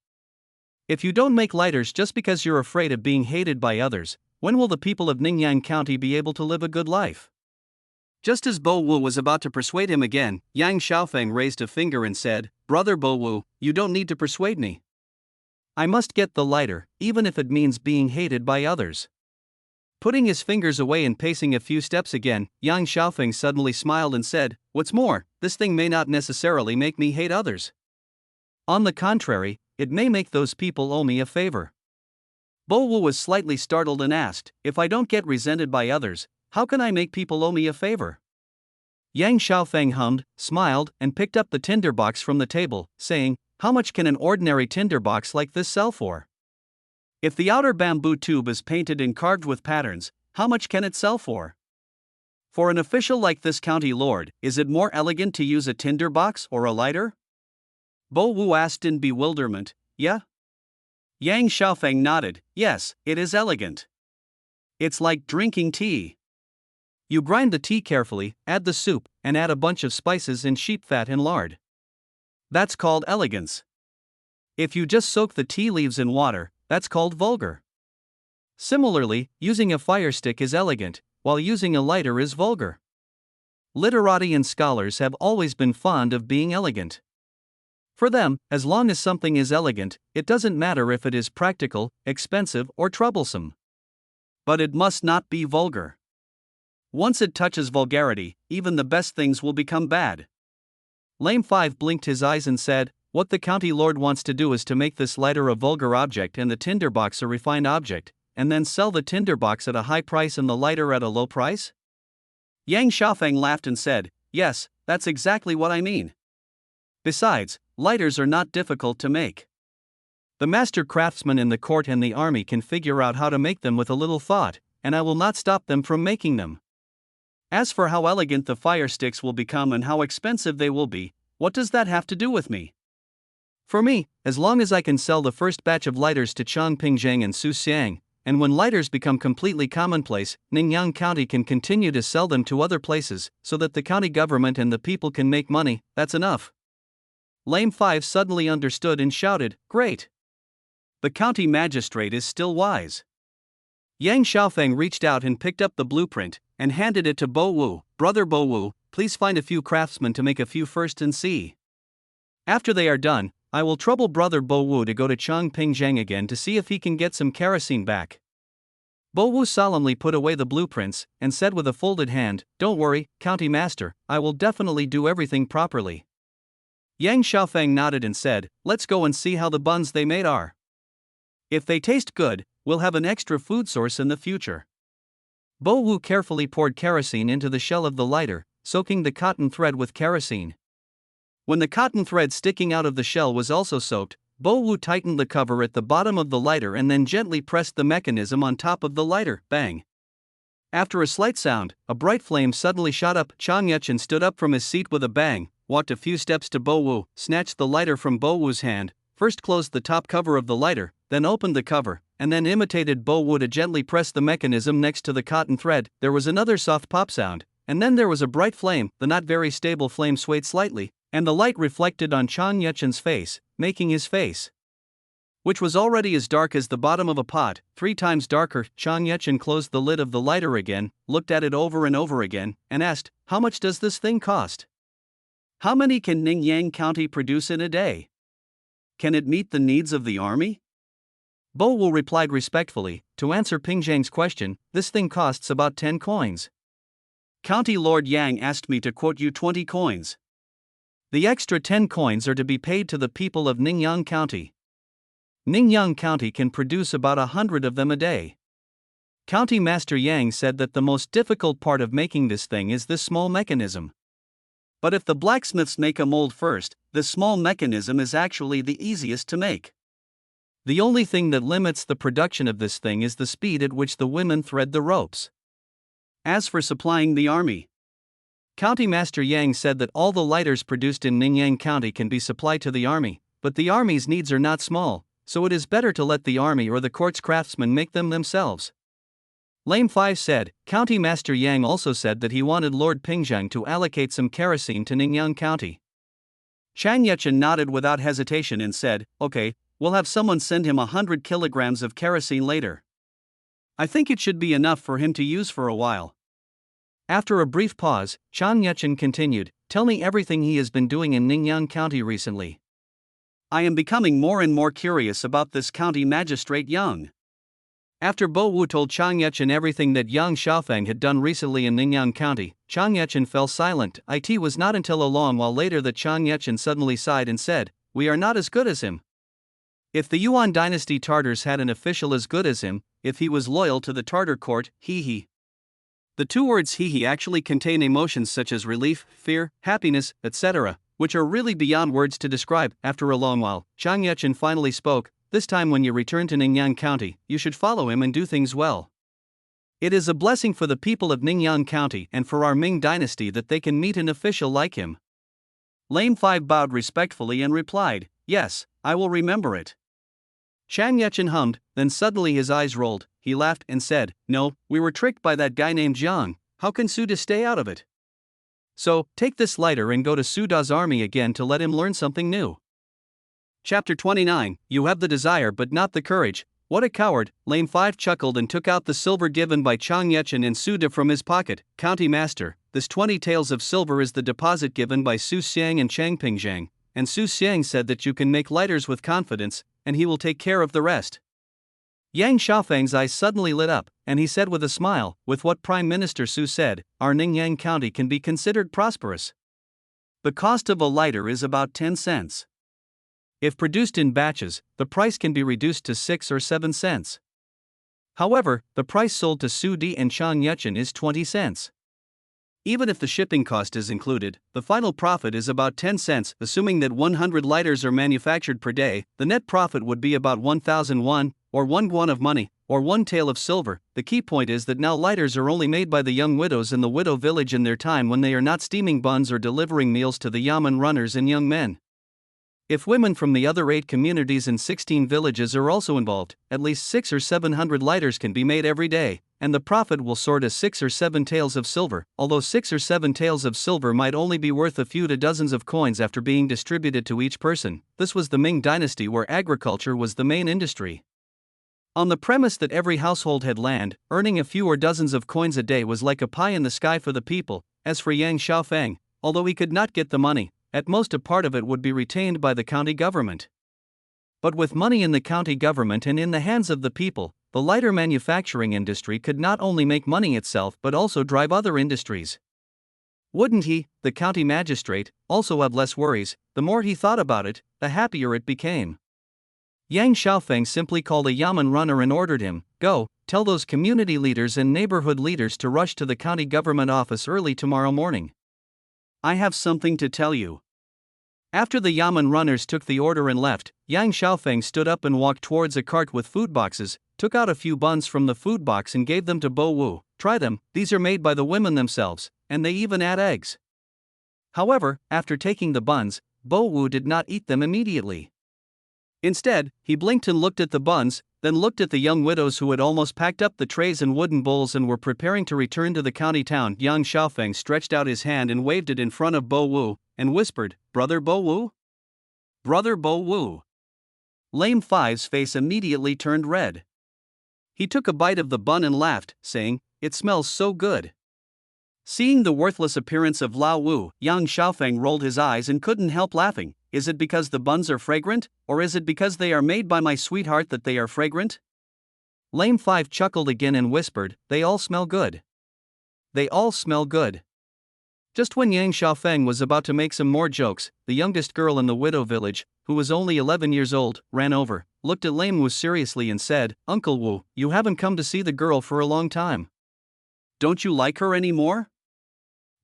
If you don't make lighters just because you're afraid of being hated by others, when will the people of Ningyan County be able to live a good life? Just as Bo Wu was about to persuade him again, Yang Xiaofeng raised a finger and said, "Brother Bo Wu, you don't need to persuade me. I must get the lighter, even if it means being hated by others." Putting his fingers away and pacing a few steps again, Yang Xiaofeng suddenly smiled and said, "What's more, this thing may not necessarily make me hate others. On the contrary, it may make those people owe me a favor." Bo Wu was slightly startled and asked, "If I don't get resented by others, how can I make people owe me a favor?" Yang Xiaofeng hummed, smiled, and picked up the tinderbox from the table, saying, "How much can an ordinary tinderbox like this sell for? If the outer bamboo tube is painted and carved with patterns, how much can it sell for? For an official like this county lord, is it more elegant to use a tinderbox or a lighter?" Bo Wu asked in bewilderment. "Yeah?" Yang Xiaofeng nodded. "Yes, it is elegant. It's like drinking tea. You grind the tea carefully, add the soup, and add a bunch of spices and sheep fat and lard. That's called elegance. If you just soak the tea leaves in water, that's called vulgar. Similarly, using a fire stick is elegant, while using a lighter is vulgar. Literati and scholars have always been fond of being elegant. For them, as long as something is elegant, it doesn't matter if it is practical, expensive, or troublesome. But it must not be vulgar. Once it touches vulgarity, even the best things will become bad." Lame 5 blinked his eyes and said, "What the county lord wants to do is to make this lighter a vulgar object and the tinderbox a refined object, and then sell the tinderbox at a high price and the lighter at a low price?" Yang Xiaofeng laughed and said, Yes, that's exactly what I mean. Besides, lighters are not difficult to make. The master craftsmen in the court and the army can figure out how to make them with a little thought, and I will not stop them from making them. As for how elegant the fire sticks will become and how expensive they will be, what does that have to do with me? For me, as long as I can sell the first batch of lighters to Chongpingjiang and Suxiang, and when lighters become completely commonplace, Ningyan County can continue to sell them to other places, so that the county government and the people can make money, that's enough. Lame 5 suddenly understood and shouted, "Great! The county magistrate is still wise." Yang Xiaofeng reached out and picked up the blueprint, and handed it to Bo Wu. "Brother Bo Wu, please find a few craftsmen to make a few first and see. After they are done, I will trouble Brother Bo Wu to go to Chongpingjiang again to see if he can get some kerosene back." Bo Wu solemnly put away the blueprints, and said with a folded hand, "Don't worry, County Master, I will definitely do everything properly." Yang Xiaofeng nodded and said, "Let's go and see how the buns they made are. If they taste good, we'll have an extra food source in the future." Bo Wu carefully poured kerosene into the shell of the lighter, soaking the cotton thread with kerosene. When the cotton thread sticking out of the shell was also soaked, Bo Wu tightened the cover at the bottom of the lighter and then gently pressed the mechanism on top of the lighter. Bang! After a slight sound, a bright flame suddenly shot up. Chang Yechin stood up from his seat with a bang, walked a few steps to Bo Wu, snatched the lighter from Bo Wu's hand, first closed the top cover of the lighter, then opened the cover, and then imitated Bo Wu to gently press the mechanism next to the cotton thread. There was another soft pop sound, and then there was a bright flame. The not very stable flame swayed slightly, and the light reflected on Chang Yechin's face, making his face, which was already as dark as the bottom of a pot, 3 times darker. Chang Yechin closed the lid of the lighter again, looked at it over and over again, and asked, "How much does this thing cost? How many can Ningyang County produce in a day? Can it meet the needs of the army?" Bo Wu replied respectfully, "To answer Pingzhang's question, this thing costs about 10 coins. County Lord Yang asked me to quote you 20 coins. The extra 10 coins are to be paid to the people of Ningyang County. Ningyang County can produce about 100 of them a day." County Master Yang said that the most difficult part of making this thing is this small mechanism. But if the blacksmiths make a mold first, this small mechanism is actually the easiest to make. The only thing that limits the production of this thing is the speed at which the women thread the ropes. As for supplying the army, County Master Yang said that all the lighters produced in Ningyang County can be supplied to the army, but the army's needs are not small, so it is better to let the army or the court's craftsmen make them themselves. Lame 5 said, County Master Yang also said that he wanted Lord Pingzhang to allocate some kerosene to Ningyang County. Chang Yechin nodded without hesitation and said, "Okay, we'll have someone send him 100 kilograms of kerosene later. I think it should be enough for him to use for a while." After a brief pause, Chang Yechin continued, "Tell me everything he has been doing in Ningyang County recently. I am becoming more and more curious about this county magistrate Yang." After Bo Wu told Chang Yechin everything that Yang Xiaofeng had done recently in Ningyang County, Chang Yechin fell silent. It was not until a long while later that Chang Yechin suddenly sighed and said, "We are not as good as him. If the Yuan dynasty Tartars had an official as good as him, if he was loyal to the Tartar court, he." The two words he actually contain emotions such as relief, fear, happiness, etc., which are really beyond words to describe. After a long while, Chang Yechin finally spoke, "This time when you return to Ningyang County, you should follow him and do things well. It is a blessing for the people of Ningyang County and for our Ming dynasty that they can meet an official like him." Lame 5 bowed respectfully and replied, "Yes, I will remember it." Chang Yechin hummed, then suddenly his eyes rolled, he laughed and said, "No, we were tricked by that guy named Zhang. How can Suda stay out of it? So, take this lighter and go to Suda's army again to let him learn something new." Chapter 29, You have the desire but not the courage. What a coward. Lame 5 chuckled and took out the silver given by Chang Yechin and Suda from his pocket. "County Master, this 20 taels of silver is the deposit given by Su Xiang and Chang Pingzhang, and Su Xiang said that you can make lighters with confidence, and he will take care of the rest." Yang Xiaofeng's eyes suddenly lit up, and he said with a smile, "With what Prime Minister Su said, our Ningyang County can be considered prosperous. The cost of a lighter is about 10 cents. If produced in batches, the price can be reduced to 6 or 7 cents. However, the price sold to Su Di and Chang Yechin is 20 cents. Even if the shipping cost is included, the final profit is about 10 cents. Assuming that 100 lighters are manufactured per day, the net profit would be about 1,000 won, or 1 guan of money, or 1 tael of silver. The key point is that now lighters are only made by the young widows in the widow village in their time when they are not steaming buns or delivering meals to the yamen runners and young men. If women from the other 8 communities and 16 villages are also involved, at least 600 or 700 lighters can be made every day, and the profit will soar to 6 or 7 taels of silver, although 6 or 7 taels of silver might only be worth a few to dozens of coins after being distributed to each person. This was the Ming dynasty where agriculture was the main industry. On the premise that every household had land, earning a few or dozens of coins a day was like a pie in the sky for the people. As for Yang Xiaofeng, although he could not get the money, at most a part of it would be retained by the county government. But with money in the county government and in the hands of the people, the lighter manufacturing industry could not only make money itself but also drive other industries. Wouldn't he, the county magistrate, also have less worries? The more he thought about it, the happier it became. Yang Xiaofeng simply called a yamen runner and ordered him, "Go, tell those community leaders and neighborhood leaders to rush to the county government office early tomorrow morning. I have something to tell you." After the yamen runners took the order and left, Yang Xiaofeng stood up and walked towards a cart with food boxes, took out a few buns from the food box and gave them to Bo Wu. "Try them, these are made by the women themselves, and they even add eggs." However, after taking the buns, Bo Wu did not eat them immediately. Instead, he blinked and looked at the buns, then looked at the young widows who had almost packed up the trays and wooden bowls and were preparing to return to the county town. Yang Xiaofeng stretched out his hand and waved it in front of Bo Wu, and whispered, "Brother Bo Wu? Brother Bo Wu." Lame Five's face immediately turned red. He took a bite of the bun and laughed, saying, "It smells so good." Seeing the worthless appearance of Lao Wu, Yang Xiaofeng rolled his eyes and couldn't help laughing. Is it because the buns are fragrant, or is it because they are made by my sweetheart that they are fragrant? Lame Five chuckled again and whispered, "They all smell good. They all smell good." Just when Yang Xiaofeng was about to make some more jokes, the youngest girl in the widow village, who was only 11 years old, ran over, looked at Lame Wu seriously and said, "Uncle Wu, you haven't come to see the girl for a long time. Don't you like her anymore?"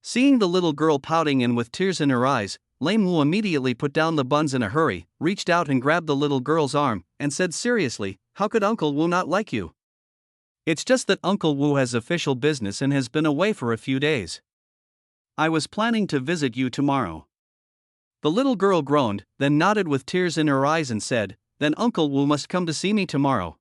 Seeing the little girl pouting and with tears in her eyes, Lame Wu immediately put down the buns in a hurry, reached out and grabbed the little girl's arm, and said seriously, "How could Uncle Wu not like you? It's just that Uncle Wu has official business and has been away for a few days. I was planning to visit you tomorrow." The little girl groaned, then nodded with tears in her eyes and said, "Then Uncle Wu must come to see me tomorrow."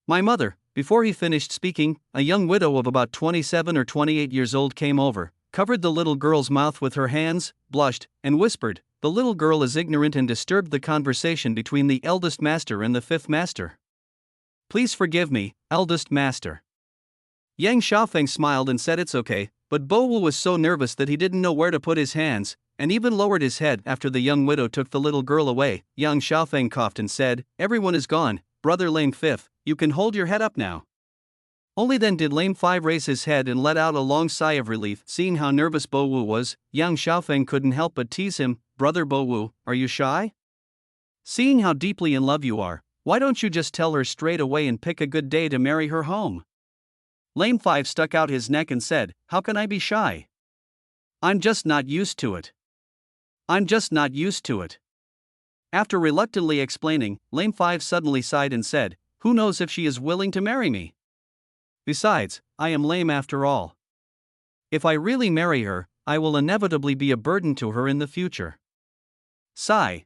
"My mother." Before he finished speaking, a young widow of about 27 or 28 years old came over, covered the little girl's mouth with her hands, blushed, and whispered, "The little girl is ignorant," and disturbed the conversation between the eldest master and the 5th master. "Please forgive me, eldest master." Yang Xiaofeng smiled and said it's okay, but Bo Wu was so nervous that he didn't know where to put his hands, and even lowered his head after the young widow took the little girl away. Yang Xiaofeng coughed and said, "Everyone is gone, Brother Lame Fifth, you can hold your head up now." Only then did Lame Five raise his head and let out a long sigh of relief. Seeing how nervous Bo Wu was, Yang Xiaofeng couldn't help but tease him, "Brother Bo Wu, are you shy? Seeing how deeply in love you are, why don't you just tell her straight away and pick a good day to marry her home?" Lame Five stuck out his neck and said, "How can I be shy? I'm just not used to it. I'm just not used to it." After reluctantly explaining, Lame Five suddenly sighed and said, "Who knows if she is willing to marry me? Besides, I am lame after all. If I really marry her, I will inevitably be a burden to her in the future." Sigh.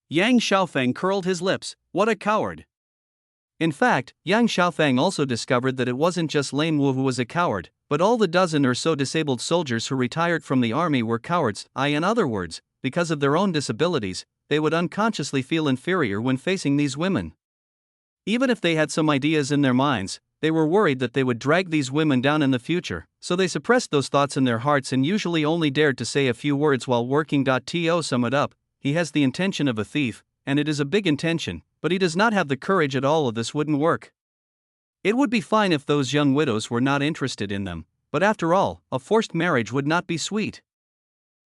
Yang Xiaofeng curled his lips. What a coward. In fact, Yang Xiaofeng also discovered that it wasn't just Lame Wu who was a coward, but all the dozen or so disabled soldiers who retired from the army were cowards. In other words, because of their own disabilities, they would unconsciously feel inferior when facing these women. Even if they had some ideas in their minds, they were worried that they would drag these women down in the future, so they suppressed those thoughts in their hearts and usually only dared to say a few words while working. To sum it up, he has the intention of a thief, and it is a big intention, but he does not have the courage at all. This wouldn't work. It would be fine if those young widows were not interested in them, but after all, a forced marriage would not be sweet.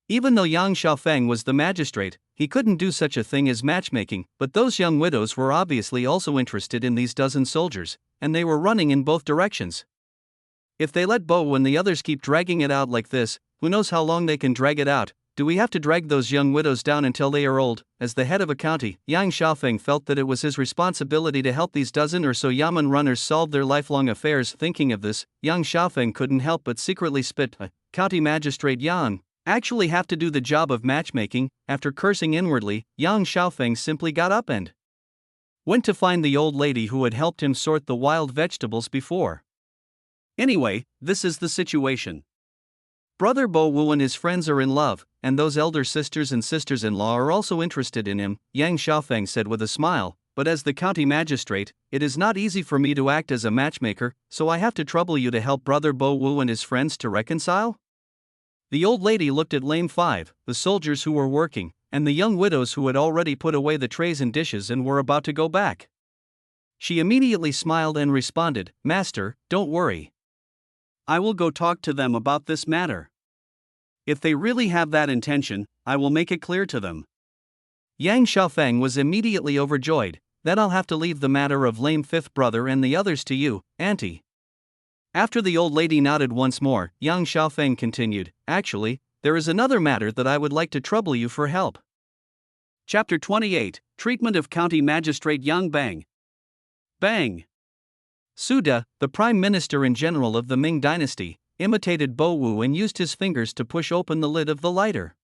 Even though Yang Xiaofeng was the magistrate, he couldn't do such a thing as matchmaking, but those young widows were obviously also interested in these dozen soldiers, and they were running in both directions. If they let Bo and the others keep dragging it out like this, who knows how long they can drag it out? Do we have to drag those young widows down until they are old? As the head of a county, Yang Xiaofeng felt that it was his responsibility to help these dozen or so Yamen runners solve their lifelong affairs. Thinking of this, Yang Xiaofeng couldn't help but secretly spit. County Magistrate Yang actually have to do the job of matchmaking. After cursing inwardly, Yang Xiaofeng simply got up and went to find the old lady who had helped him sort the wild vegetables before. Anyway, this is the situation. Brother Bo Wu and his friends are in love, and those elder sisters and sisters-in-law are also interested in him, Yang Xiaofeng said with a smile, but as the county magistrate, it is not easy for me to act as a matchmaker, so I have to trouble you to help Brother Bo Wu and his friends to reconcile? The old lady looked at Lame Five, the soldiers who were working, and the young widows who had already put away the trays and dishes and were about to go back. She immediately smiled and responded, "Master, don't worry. I will go talk to them about this matter. If they really have that intention, I will make it clear to them." Yang Xiaofeng was immediately overjoyed. "Then I'll have to leave the matter of Lame Fifth Brother and the others to you, Auntie." After the old lady nodded once more, Yang Xiaofeng continued, "Actually, there is another matter that I would like to trouble you for help." Chapter 28, Treatment of County Magistrate Yang Bang. Bang! Su De, the Prime Minister in General of the Ming Dynasty, imitated Bo Wu and used his fingers to push open the lid of the lighter.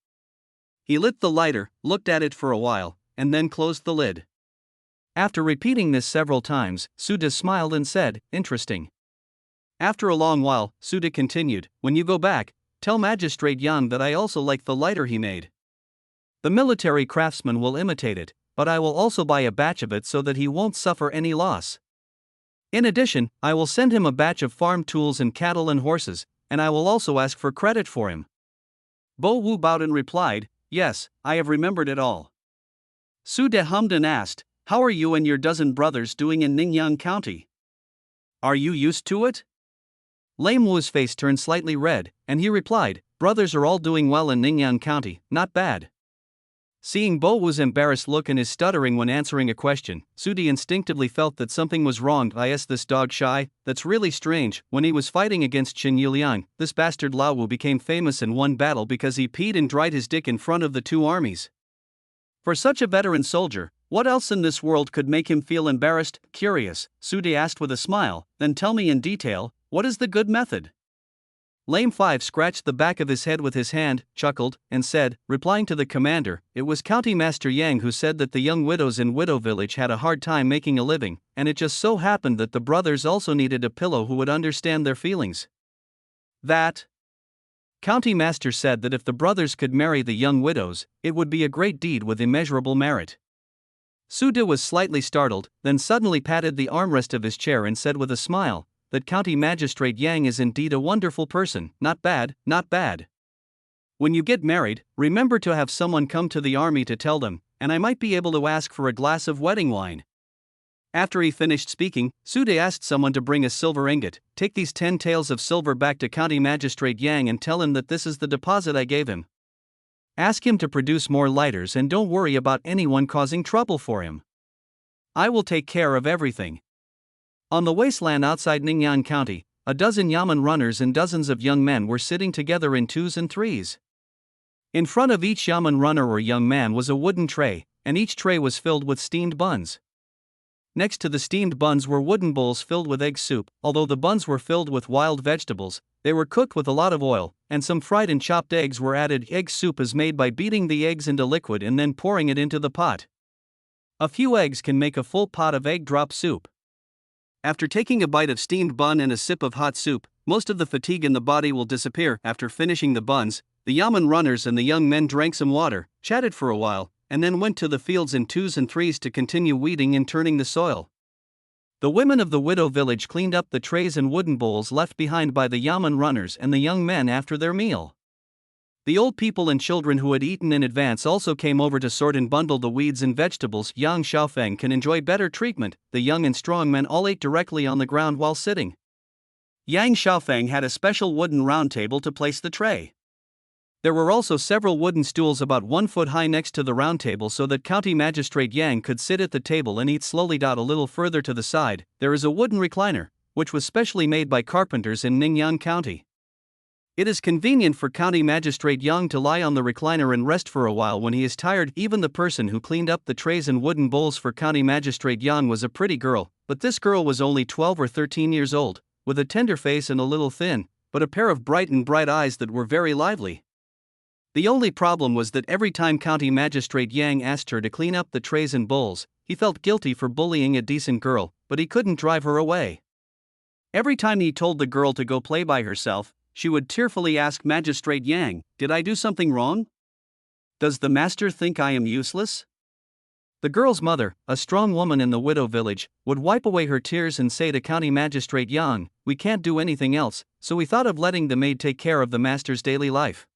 He lit the lighter, looked at it for a while, and then closed the lid. After repeating this several times, Su De smiled and said, "Interesting." After a long while, Su De continued, "When you go back, tell Magistrate Yang that I also like the lighter he made. The military craftsman will imitate it, but I will also buy a batch of it so that he won't suffer any loss. In addition, I will send him a batch of farm tools and cattle and horses, and I will also ask for credit for him." Bo Wu bowed and replied, "Yes, I have remembered it all." Su De hummed and asked, "How are you and your dozen brothers doing in Ningyan County? Are you used to it?" Lame Wu's face turned slightly red, and he replied, "Brothers are all doing well in Ningyan County, not bad." Seeing Bo Wu's embarrassed look and his stuttering when answering a question, Su De instinctively felt that something was wrong. "Is this dog shy? That's really strange." When he was fighting against Qin Yuliang, this bastard Lao Wu became famous in one battle because he peed and dried his dick in front of the two armies. For such a veteran soldier, what else in this world could make him feel embarrassed? Curious, Su De asked with a smile, "Then tell me in detail, what is the good method?" Lame Five scratched the back of his head with his hand, chuckled, and said, replying to the commander, "It was County Master Yang who said that the young widows in Widow Village had a hard time making a living, and it just so happened that the brothers also needed a pillow who would understand their feelings. That County Master said that if the brothers could marry the young widows, it would be a great deed with immeasurable merit." Su De was slightly startled, then suddenly patted the armrest of his chair and said with a smile, "That County Magistrate Yang is indeed a wonderful person, not bad, not bad. When you get married, remember to have someone come to the army to tell them, and I might be able to ask for a glass of wedding wine." After he finished speaking, Su De asked someone to bring a silver ingot. "Take these 10 taels of silver back to County Magistrate Yang and tell him that this is the deposit I gave him. Ask him to produce more lighters and don't worry about anyone causing trouble for him. I will take care of everything." On the wasteland outside Ningyan County, a dozen Yamen runners and dozens of young men were sitting together in twos and threes. In front of each Yamen runner or young man was a wooden tray, and each tray was filled with steamed buns. Next to the steamed buns were wooden bowls filled with egg soup. Although the buns were filled with wild vegetables, they were cooked with a lot of oil, and some fried and chopped eggs were added. Egg soup is made by beating the eggs into liquid and then pouring it into the pot. A few eggs can make a full pot of egg drop soup. After taking a bite of steamed bun and a sip of hot soup, most of the fatigue in the body will disappear. After finishing the buns, the Yamen runners and the young men drank some water, chatted for a while, and then went to the fields in twos and threes to continue weeding and turning the soil. The women of the widow village cleaned up the trays and wooden bowls left behind by the Yamen runners and the young men after their meal. The old people and children who had eaten in advance also came over to sort and bundle the weeds and vegetables. Yang Xiaofeng can enjoy better treatment. The young and strong men all ate directly on the ground while sitting. Yang Xiaofeng had a special wooden round table to place the tray. There were also several wooden stools about 1 foot high next to the round table so that County Magistrate Yang could sit at the table and eat slowly. A little further to the side, there is a wooden recliner. which was specially made by carpenters in Ningyan County. It is convenient for County Magistrate Yang to lie on the recliner and rest for a while when he is tired. Even the person who cleaned up the trays and wooden bowls for County Magistrate Yang was a pretty girl, but this girl was only 12 or 13 years old, with a tender face and a little thin, but a pair of bright eyes that were very lively. The only problem was that every time County Magistrate Yang asked her to clean up the trays and bowls, he felt guilty for bullying a decent girl, but he couldn't drive her away. Every time he told the girl to go play by herself, she would tearfully ask Magistrate Yang, "Did I do something wrong? Does the master think I am useless?" The girl's mother, a strong woman in the widow village, would wipe away her tears and say to County Magistrate Yang, "We can't do anything else, so we thought of letting the maid take care of the master's daily life."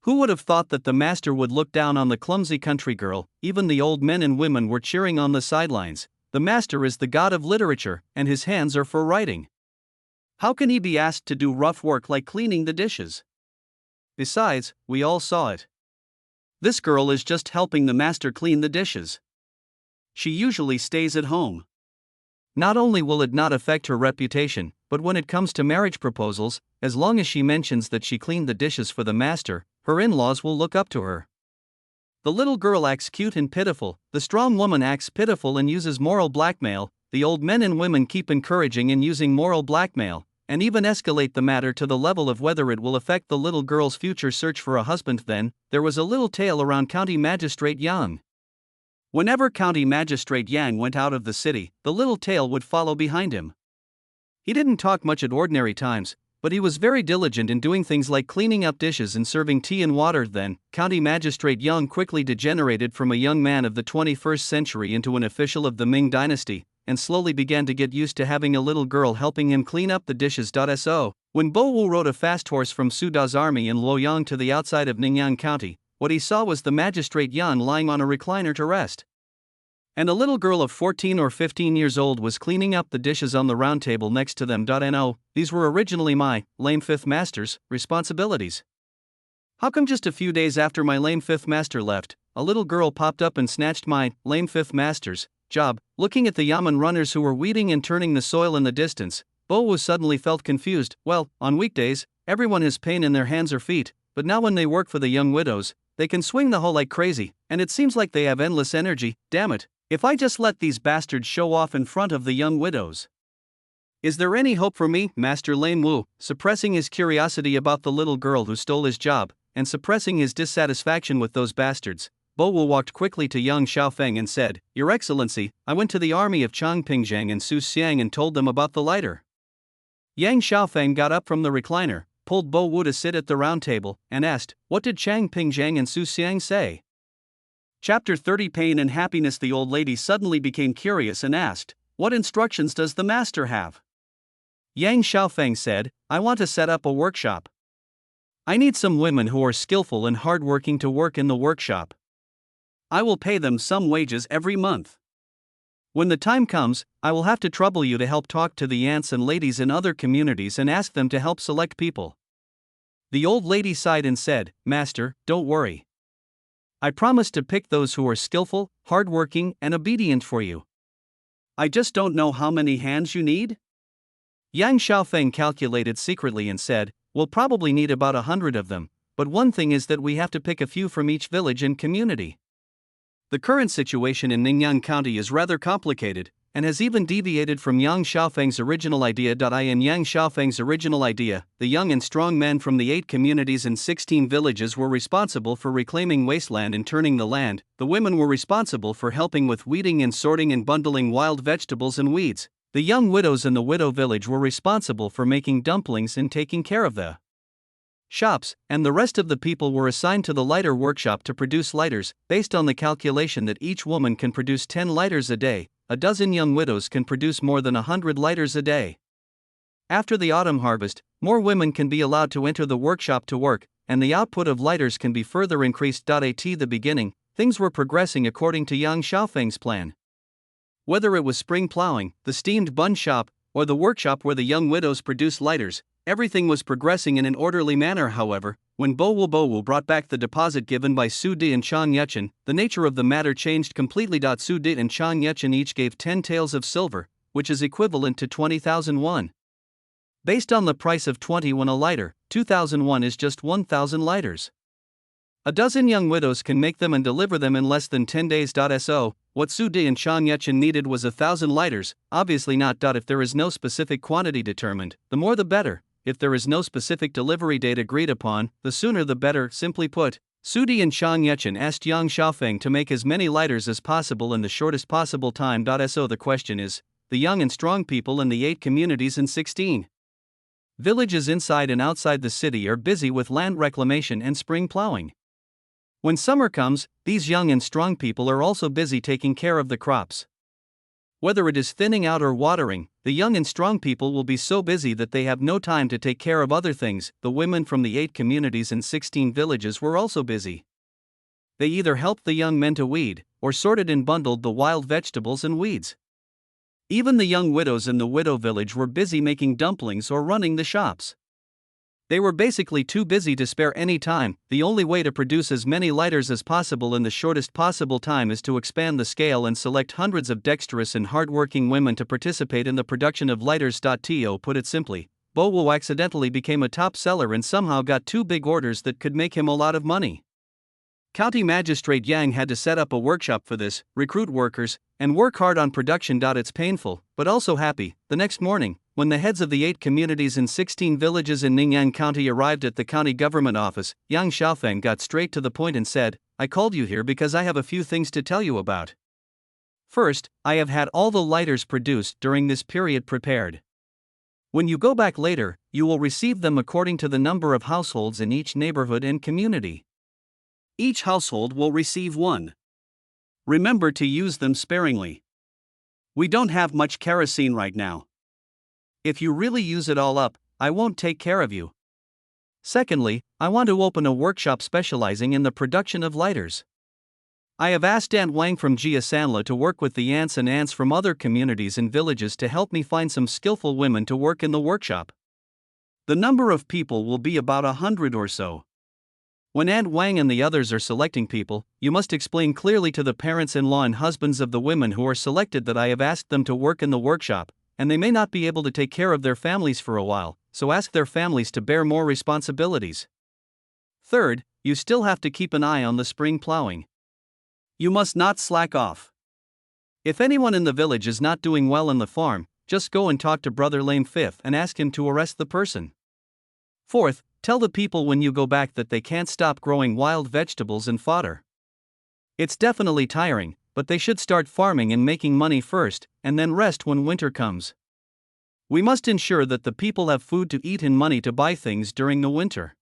Who would have thought that the master would look down on the clumsy country girl? Even the old men and women were cheering on the sidelines. The master is the god of literature, and his hands are for writing. How can he be asked to do rough work like cleaning the dishes? Besides, we all saw it. This girl is just helping the master clean the dishes. She usually stays at home. Not only will it not affect her reputation, but when it comes to marriage proposals, as long as she mentions that she cleaned the dishes for the master, her in-laws will look up to her. The little girl acts cute and pitiful, the strong woman acts pitiful and uses moral blackmail, the old men and women keep encouraging and using moral blackmail, and even escalate the matter to the level of whether it will affect the little girl's future search for a husband. Then, there was a little tale around County Magistrate Yang. Whenever County Magistrate Yang went out of the city, the little tail would follow behind him. He didn't talk much at ordinary times, but he was very diligent in doing things like cleaning up dishes and serving tea and water. Then, County Magistrate Yang quickly degenerated from a young man of the 21st century into an official of the Ming Dynasty, and slowly began to get used to having a little girl helping him clean up the dishes. So, when Bo Wu rode a fast horse from Su Da's army in Luoyang to the outside of Ningyan County, what he saw was the Magistrate Yan lying on a recliner to rest. And a little girl of 14 or 15 years old was cleaning up the dishes on the round table next to them. No, these were originally my, lame fifth master's, responsibilities. How come just a few days after my lame fifth master left, a little girl popped up and snatched my, lame fifth master's, job? Looking at the yamen runners who were weeding and turning the soil in the distance, Bo Wu suddenly felt confused. Well, on weekdays, everyone has pain in their hands or feet, but now when they work for the young widows, they can swing the hoe like crazy, and it seems like they have endless energy. Damn it, if I just let these bastards show off in front of the young widows. Is there any hope for me? Master Lame Wu, suppressing his curiosity about the little girl who stole his job, and suppressing his dissatisfaction with those bastards, Bo Wu walked quickly to young Xiaofeng and said, "Your Excellency, I went to the army of Changpingzhang and Su Xiang and told them about the lighter." Yang Xiaofeng got up from the recliner, pulled Bo Wu to sit at the round table, and asked, "What did Changpingzhang and Su Xiang say?" Chapter 30 Pain and Happiness. The old lady suddenly became curious and asked, "What instructions does the master have?" Yang Xiaofeng said, "I want to set up a workshop. I need some women who are skillful and hardworking to work in the workshop. I will pay them some wages every month. When the time comes, I will have to trouble you to help talk to the aunts and ladies in other communities and ask them to help select people." The old lady sighed and said, "Master, don't worry. I promise to pick those who are skillful, hardworking, and obedient for you. I just don't know how many hands you need." Yang Xiaofeng calculated secretly and said, "We'll probably need about 100 of them, but one thing is that we have to pick a few from each village and community. The current situation in Ningyan County is rather complicated, and has even deviated from Yang Xiaofeng's original idea. In Yang Xiaofeng's original idea, the young and strong men from the 8 communities and 16 villages were responsible for reclaiming wasteland and turning the land, the women were responsible for helping with weeding and sorting and bundling wild vegetables and weeds, the young widows in the widow village were responsible for making dumplings and taking care of the shops, and the rest of the people were assigned to the lighter workshop to produce lighters, based on the calculation that each woman can produce 10 lighters a day. A dozen young widows can produce more than 100 lighters a day. After the autumn harvest, more women can be allowed to enter the workshop to work, and the output of lighters can be further increased. At the beginning, things were progressing according to Yang Xiaofeng's plan. Whether it was spring plowing, the steamed bun shop, or the workshop where the young widows produced lighters, everything was progressing in an orderly manner. However, when Bo Wu brought back the deposit given by Su Di and Chang Yechen, the nature of the matter changed completely. Su Di and Chang Yechen each gave 10 taels of silver, which is equivalent to 20,000 won. Based on the price of 20 won a lighter, 2,000 won is just 1,000 lighters. A dozen young widows can make them and deliver them in less than 10 days. So, what Su Di and Chang Yechen needed was 1,000 lighters, obviously not. If there is no specific quantity determined, the more the better. If there is no specific delivery date agreed upon, the sooner the better. Simply put, Su Di and Chang Yechen asked Yang Xiaofeng to make as many lighters as possible in the shortest possible time. So the question is, the young and strong people in the 8 communities in 16 villages inside and outside the city are busy with land reclamation and spring plowing. When summer comes, these young and strong people are also busy taking care of the crops. Whether it is thinning out or watering, the young and strong people will be so busy that they have no time to take care of other things. The women from the 8 communities and 16 villages were also busy. They either helped the young men to weed, or sorted and bundled the wild vegetables and weeds. Even the young widows in the widow village were busy making dumplings or running the shops. They were basically too busy to spare any time. The only way to produce as many lighters as possible in the shortest possible time is to expand the scale and select hundreds of dexterous and hardworking women to participate in the production of lighters. To put it simply, Bo Wu accidentally became a top seller and somehow got 2 big orders that could make him a lot of money. County Magistrate Yang had to set up a workshop for this, recruit workers, and work hard on production. It's painful, but also happy. The next morning, when the heads of the 8 communities and 16 villages in Ningyan County arrived at the county government office, Yang Xiaofeng got straight to the point and said, "I called you here because I have a few things to tell you about. First, I have had all the lighters produced during this period prepared. When you go back later, you will receive them according to the number of households in each neighborhood and community. Each household will receive 1. Remember to use them sparingly. We don't have much kerosene right now. If you really use it all up, I won't take care of you. Secondly, I want to open a workshop specializing in the production of lighters. I have asked Aunt Wang from Jia Sanla to work with the aunts and aunts from other communities and villages to help me find some skillful women to work in the workshop. The number of people will be about 100 or so. When Aunt Wang and the others are selecting people, you must explain clearly to the parents-in-law and husbands of the women who are selected that I have asked them to work in the workshop, and they may not be able to take care of their families for a while, so ask their families to bear more responsibilities. Third, you still have to keep an eye on the spring plowing. You must not slack off. If anyone in the village is not doing well in the farm, just go and talk to Brother Lame Fifth and ask him to arrest the person. Fourth, tell the people when you go back that they can't stop growing wild vegetables and fodder. It's definitely tiring, but they should start farming and making money first, and then rest when winter comes. We must ensure that the people have food to eat and money to buy things during the winter.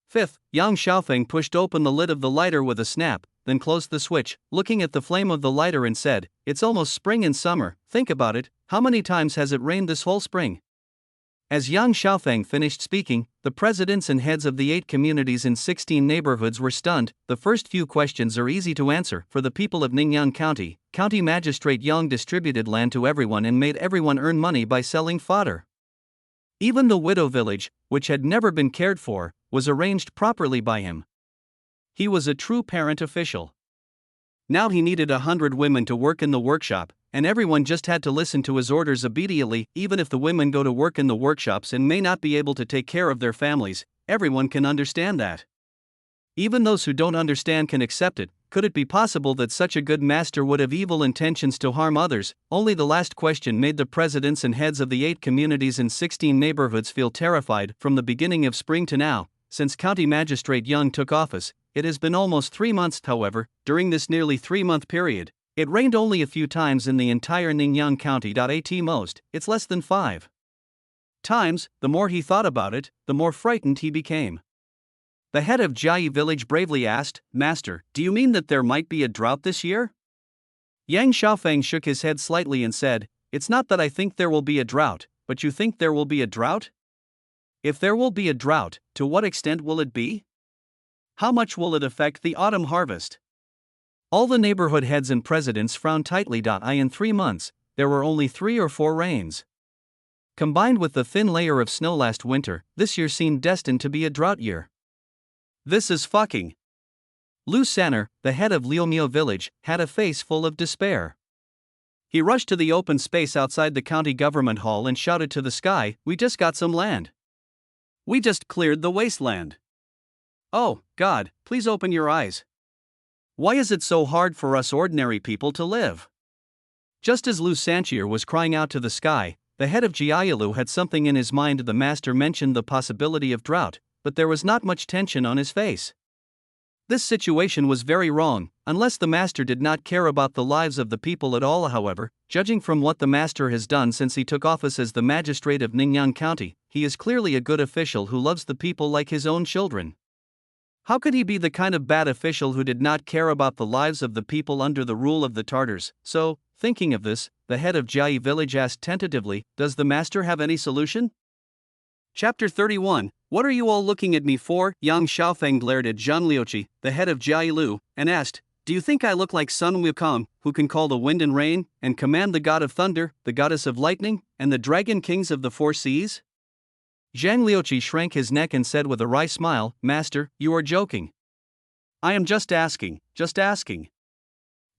Fifth, Yang Xiaofeng pushed open the lid of the lighter with a snap, then closed the switch, looking at the flame of the lighter and said, "It's almost spring and summer. Think about it, how many times has it rained this whole spring?" As Yang Xiaofeng finished speaking, the presidents and heads of the 8 communities in 16 neighborhoods were stunned. The first few questions are easy to answer. For the people of Ningyan County, County Magistrate Yang distributed land to everyone and made everyone earn money by selling fodder. Even the widow village, which had never been cared for, was arranged properly by him. He was a true parent official. Now he needed 100 women to work in the workshop, and everyone just had to listen to his orders obediently. Even if the women go to work in the workshops and may not be able to take care of their families, everyone can understand that. Even those who don't understand can accept it. Could it be possible that such a good master would have evil intentions to harm others? Only the last question made the presidents and heads of the 8 communities and 16 neighborhoods feel terrified. From the beginning of spring to now, since County Magistrate Yang took office, it has been almost 3 months. However, during this nearly 3-month period, it rained only a few times in the entire Ningyan County. At most, it's less than 5 times. The more he thought about it, the more frightened he became. The head of Jiayi village bravely asked, "Master, do you mean that there might be a drought this year?" Yang Xiaofeng shook his head slightly and said, "It's not that I think there will be a drought, but you think there will be a drought? If there will be a drought, to what extent will it be? How much will it affect the autumn harvest?" All the neighborhood heads and presidents frowned tightly. In 3 months, there were only 3 or 4 rains. Combined with the thin layer of snow last winter, this year seemed destined to be a drought year. "This is fucking." Lu Sanner, the head of Liumiao village, had a face full of despair. He rushed to the open space outside the county government hall and shouted to the sky, "We just got some land. We just cleared the wasteland. Oh, God, please open your eyes. Why is it so hard for us ordinary people to live?" Just as Lu Sanchier was crying out to the sky, the head of Jiailu had something in his mind. The master mentioned the possibility of drought, but there was not much tension on his face. This situation was very wrong, unless the master did not care about the lives of the people at all. However, judging from what the master has done since he took office as the magistrate of Ningyan County, he is clearly a good official who loves the people like his own children. How could he be the kind of bad official who did not care about the lives of the people under the rule of the Tartars? So, thinking of this, the head of Jai village asked tentatively, "Does the master have any solution?" Chapter 31. What are you all looking at me for? Yang Xiaofeng glared at Zhang Liuqi, the head of Jiailu, and asked, "Do you think I look like Sun Wukong, who can call the wind and rain, and command the god of thunder, the goddess of lightning, and the dragon kings of the four seas?" Zhang Liuqi shrank his neck and said with a wry smile, "Master, you are joking." "I am just asking, just asking."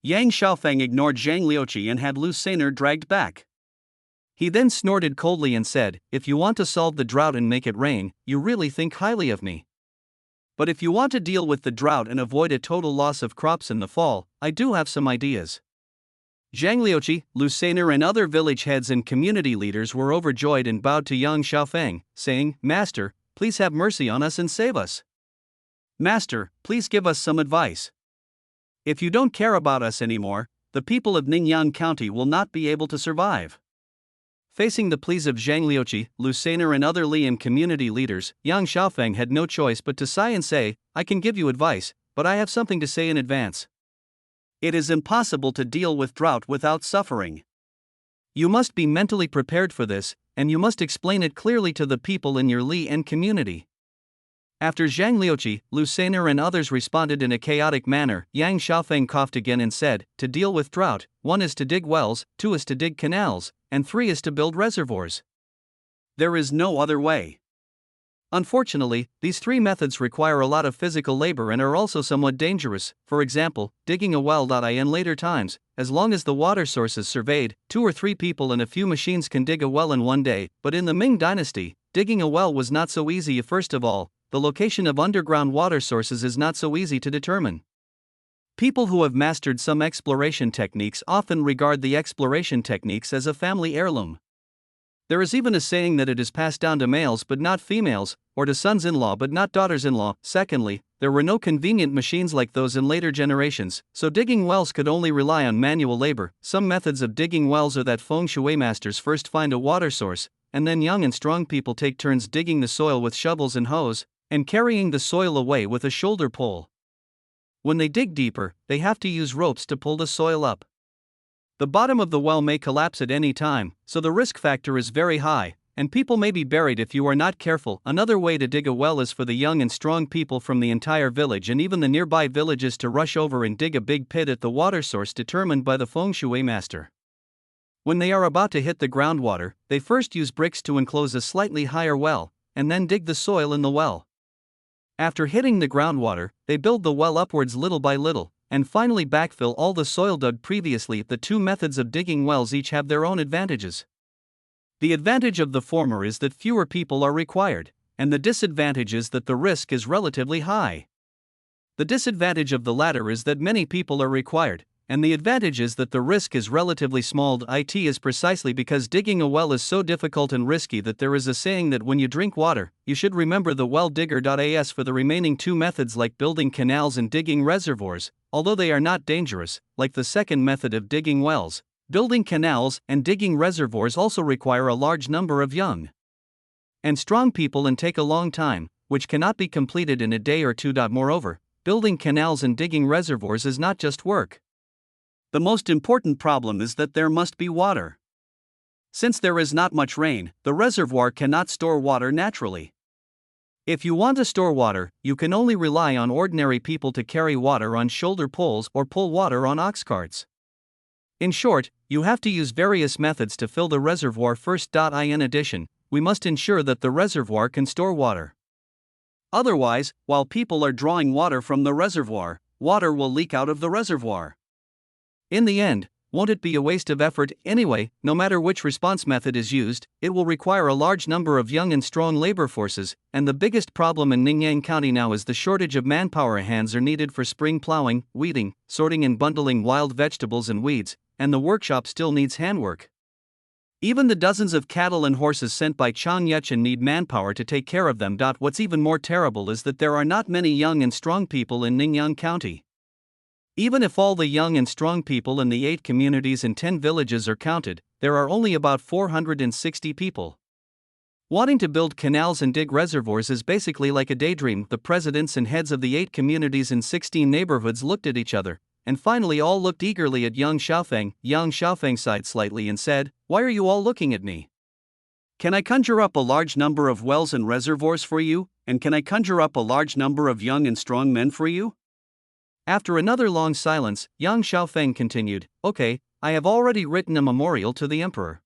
Yang Xiaofeng ignored Zhang Liuqi and had Lu Sainer dragged back. He then snorted coldly and said, "If you want to solve the drought and make it rain, you really think highly of me. But if you want to deal with the drought and avoid a total loss of crops in the fall, I do have some ideas." Zhang Liuqi, Lu Sainer and other village heads and community leaders were overjoyed and bowed to Yang Xiaofeng, saying, "Master, please have mercy on us and save us. Master, please give us some advice. If you don't care about us anymore, the people of Ningyan County will not be able to survive." Facing the pleas of Zhang Liuqi, Lu Sainer and other Li and community leaders, Yang Xiaofeng had no choice but to sigh and say, "I can give you advice, but I have something to say in advance. It is impossible to deal with drought without suffering. You must be mentally prepared for this, and you must explain it clearly to the people in your Li and community." After Zhang Liuqi, Lu Sainer and others responded in a chaotic manner, Yang Xiaofeng coughed again and said, "To deal with drought, 1 is to dig wells, 2 is to dig canals, and 3 is to build reservoirs. There is no other way." Unfortunately, these 3 methods require a lot of physical labor and are also somewhat dangerous. For example, digging a well. In later times, as long as the water source is surveyed, 2 or 3 people and a few machines can dig a well in one day, but in the Ming Dynasty, digging a well was not so easy. First of all, the location of underground water sources is not so easy to determine. People who have mastered some exploration techniques often regard the exploration techniques as a family heirloom. There is even a saying that it is passed down to males but not females, or to sons-in-law but not daughters-in-law. Secondly, there were no convenient machines like those in later generations, so digging wells could only rely on manual labor. Some methods of digging wells are that feng shui masters first find a water source, and then young and strong people take turns digging the soil with shovels and hoes, and carrying the soil away with a shoulder pole. When they dig deeper, they have to use ropes to pull the soil up. The bottom of the well may collapse at any time, so the risk factor is very high, and people may be buried if you are not careful. Another way to dig a well is for the young and strong people from the entire village and even the nearby villages to rush over and dig a big pit at the water source determined by the feng shui master. When they are about to hit the groundwater, they first use bricks to enclose a slightly higher well, and then dig the soil in the well. After hitting the groundwater, they build the well upwards little by little, and finally backfill all the soil dug previously. The 2 methods of digging wells each have their own advantages. The advantage of the former is that fewer people are required, and the disadvantage is that the risk is relatively high. The disadvantage of the latter is that many people are required, and the advantage is that the risk is relatively small. It is precisely because digging a well is so difficult and risky that there is a saying that when you drink water, you should remember the well digger. As for the remaining 2 methods like building canals and digging reservoirs, although they are not dangerous, like the second method of digging wells, building canals and digging reservoirs also require a large number of young and strong people and take a long time, which cannot be completed in a day or 2. Moreover, building canals and digging reservoirs is not just work. The most important problem is that there must be water. Since there is not much rain, the reservoir cannot store water naturally. If you want to store water, you can only rely on ordinary people to carry water on shoulder poles or pull water on ox carts. In short, you have to use various methods to fill the reservoir first. In addition, we must ensure that the reservoir can store water. Otherwise, while people are drawing water from the reservoir, water will leak out of the reservoir. In the end, Won't it be a waste of effort anyway? No matter which response method is used, it will require a large number of young and strong labor forces, and the biggest problem in Ningyan County now is the shortage of manpower. Hands are needed for spring plowing, weeding, sorting and bundling wild vegetables and weeds, and the workshop still needs handwork. Even the dozens of cattle and horses sent by Chang Yechin need manpower to take care of them. What's even more terrible is that there are not many young and strong people in Ningyan County. Even if all the young and strong people in the 8 communities and 10 villages are counted, there are only about 460 people. Wanting to build canals and dig reservoirs is basically like a daydream. The presidents and heads of the 8 communities and 16 neighborhoods looked at each other, and finally all looked eagerly at Yang Xiaofeng. Yang Xiaofeng sighed slightly and said, "Why are you all looking at me? Can I conjure up a large number of wells and reservoirs for you, and can I conjure up a large number of young and strong men for you?" After another long silence, Yang Xiaofeng continued, "Okay, I have already written a memorial to the emperor.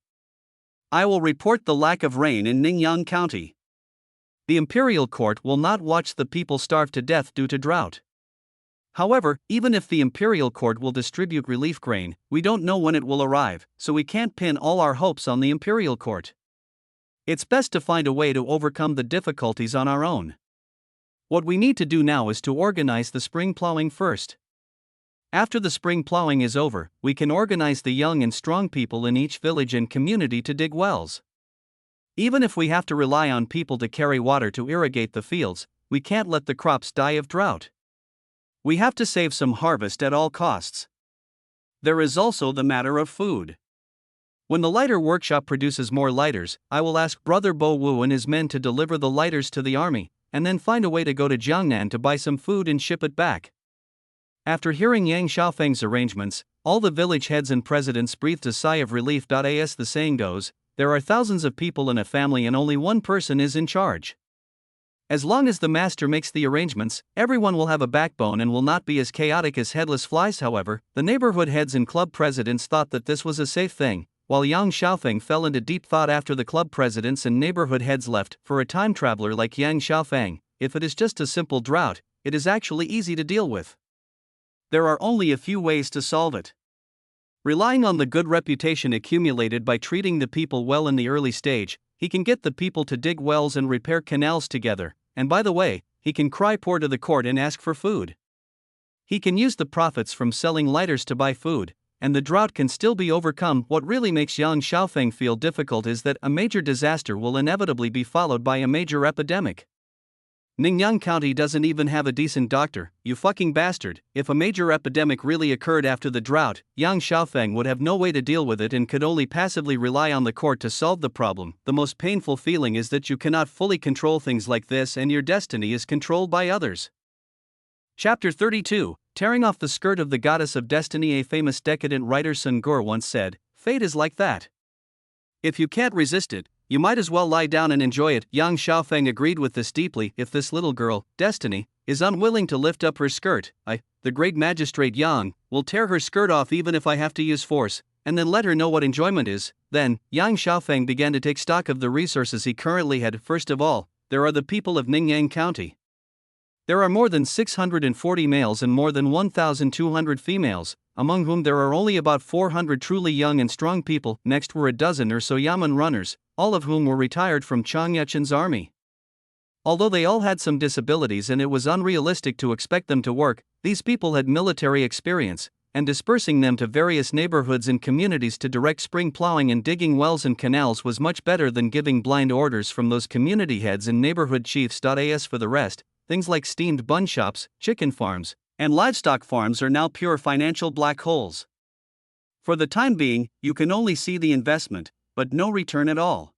I will report the lack of rain in Ningyan County. The imperial court will not watch the people starve to death due to drought. However, even if the imperial court will distribute relief grain, we don't know when it will arrive, so we can't pin all our hopes on the imperial court. It's best to find a way to overcome the difficulties on our own. What we need to do now is to organize the spring plowing first. After the spring plowing is over, we can organize the young and strong people in each village and community to dig wells. Even if we have to rely on people to carry water to irrigate the fields, we can't let the crops die of drought. We have to save some harvest at all costs. There is also the matter of food. When the lighter workshop produces more lighters, I will ask Brother Bo Wu and his men to deliver the lighters to the army, and then find a way to go to Jiangnan to buy some food and ship it back." After hearing Yang Xiaofeng's arrangements, all the village heads and presidents breathed a sigh of relief. As the saying goes, there are thousands of people in a family and only one person is in charge. As long as the master makes the arrangements, everyone will have a backbone and will not be as chaotic as headless flies. However, the neighborhood heads and club presidents thought that this was a safe thing, while Yang Xiaofeng fell into deep thought. After the club presidents and neighborhood heads left, for a time traveler like Yang Xiaofeng, if it is just a simple drought, it is actually easy to deal with. There are only a few ways to solve it. Relying on the good reputation accumulated by treating the people well in the early stage, he can get the people to dig wells and repair canals together, and by the way, he can cry poor to the court and ask for food. He can use the profits from selling lighters to buy food, and the drought can still be overcome. What really makes Yang Xiaofeng feel difficult is that a major disaster will inevitably be followed by a major epidemic. Ningyan County doesn't even have a decent doctor, you fucking bastard. If a major epidemic really occurred after the drought, Yang Xiaofeng would have no way to deal with it and could only passively rely on the court to solve the problem. The most painful feeling is that you cannot fully control things like this and your destiny is controlled by others. Chapter 32, Tearing Off the Skirt of the Goddess of Destiny. A famous decadent writer Sun Gur once said, "Fate is like that. If you can't resist it, you might as well lie down and enjoy it." Yang Xiaofeng agreed with this deeply. If this little girl, Destiny, is unwilling to lift up her skirt, I, the great magistrate Yang, will tear her skirt off even if I have to use force, and then let her know what enjoyment is. Then, Yang Xiaofeng began to take stock of the resources he currently had. First of all, there are the people of Ningyan County. There are more than 640 males and more than 1,200 females, among whom there are only about 400 truly young and strong people. Next were a dozen or so yamen runners, all of whom were retired from Chang Yechin's army. Although they all had some disabilities and it was unrealistic to expect them to work, these people had military experience, and dispersing them to various neighborhoods and communities to direct spring plowing and digging wells and canals was much better than giving blind orders from those community heads and neighborhood chiefs. As for the rest, things like steamed bun shops, chicken farms, and livestock farms are now pure financial black holes. For the time being, you can only see the investment, but no return at all.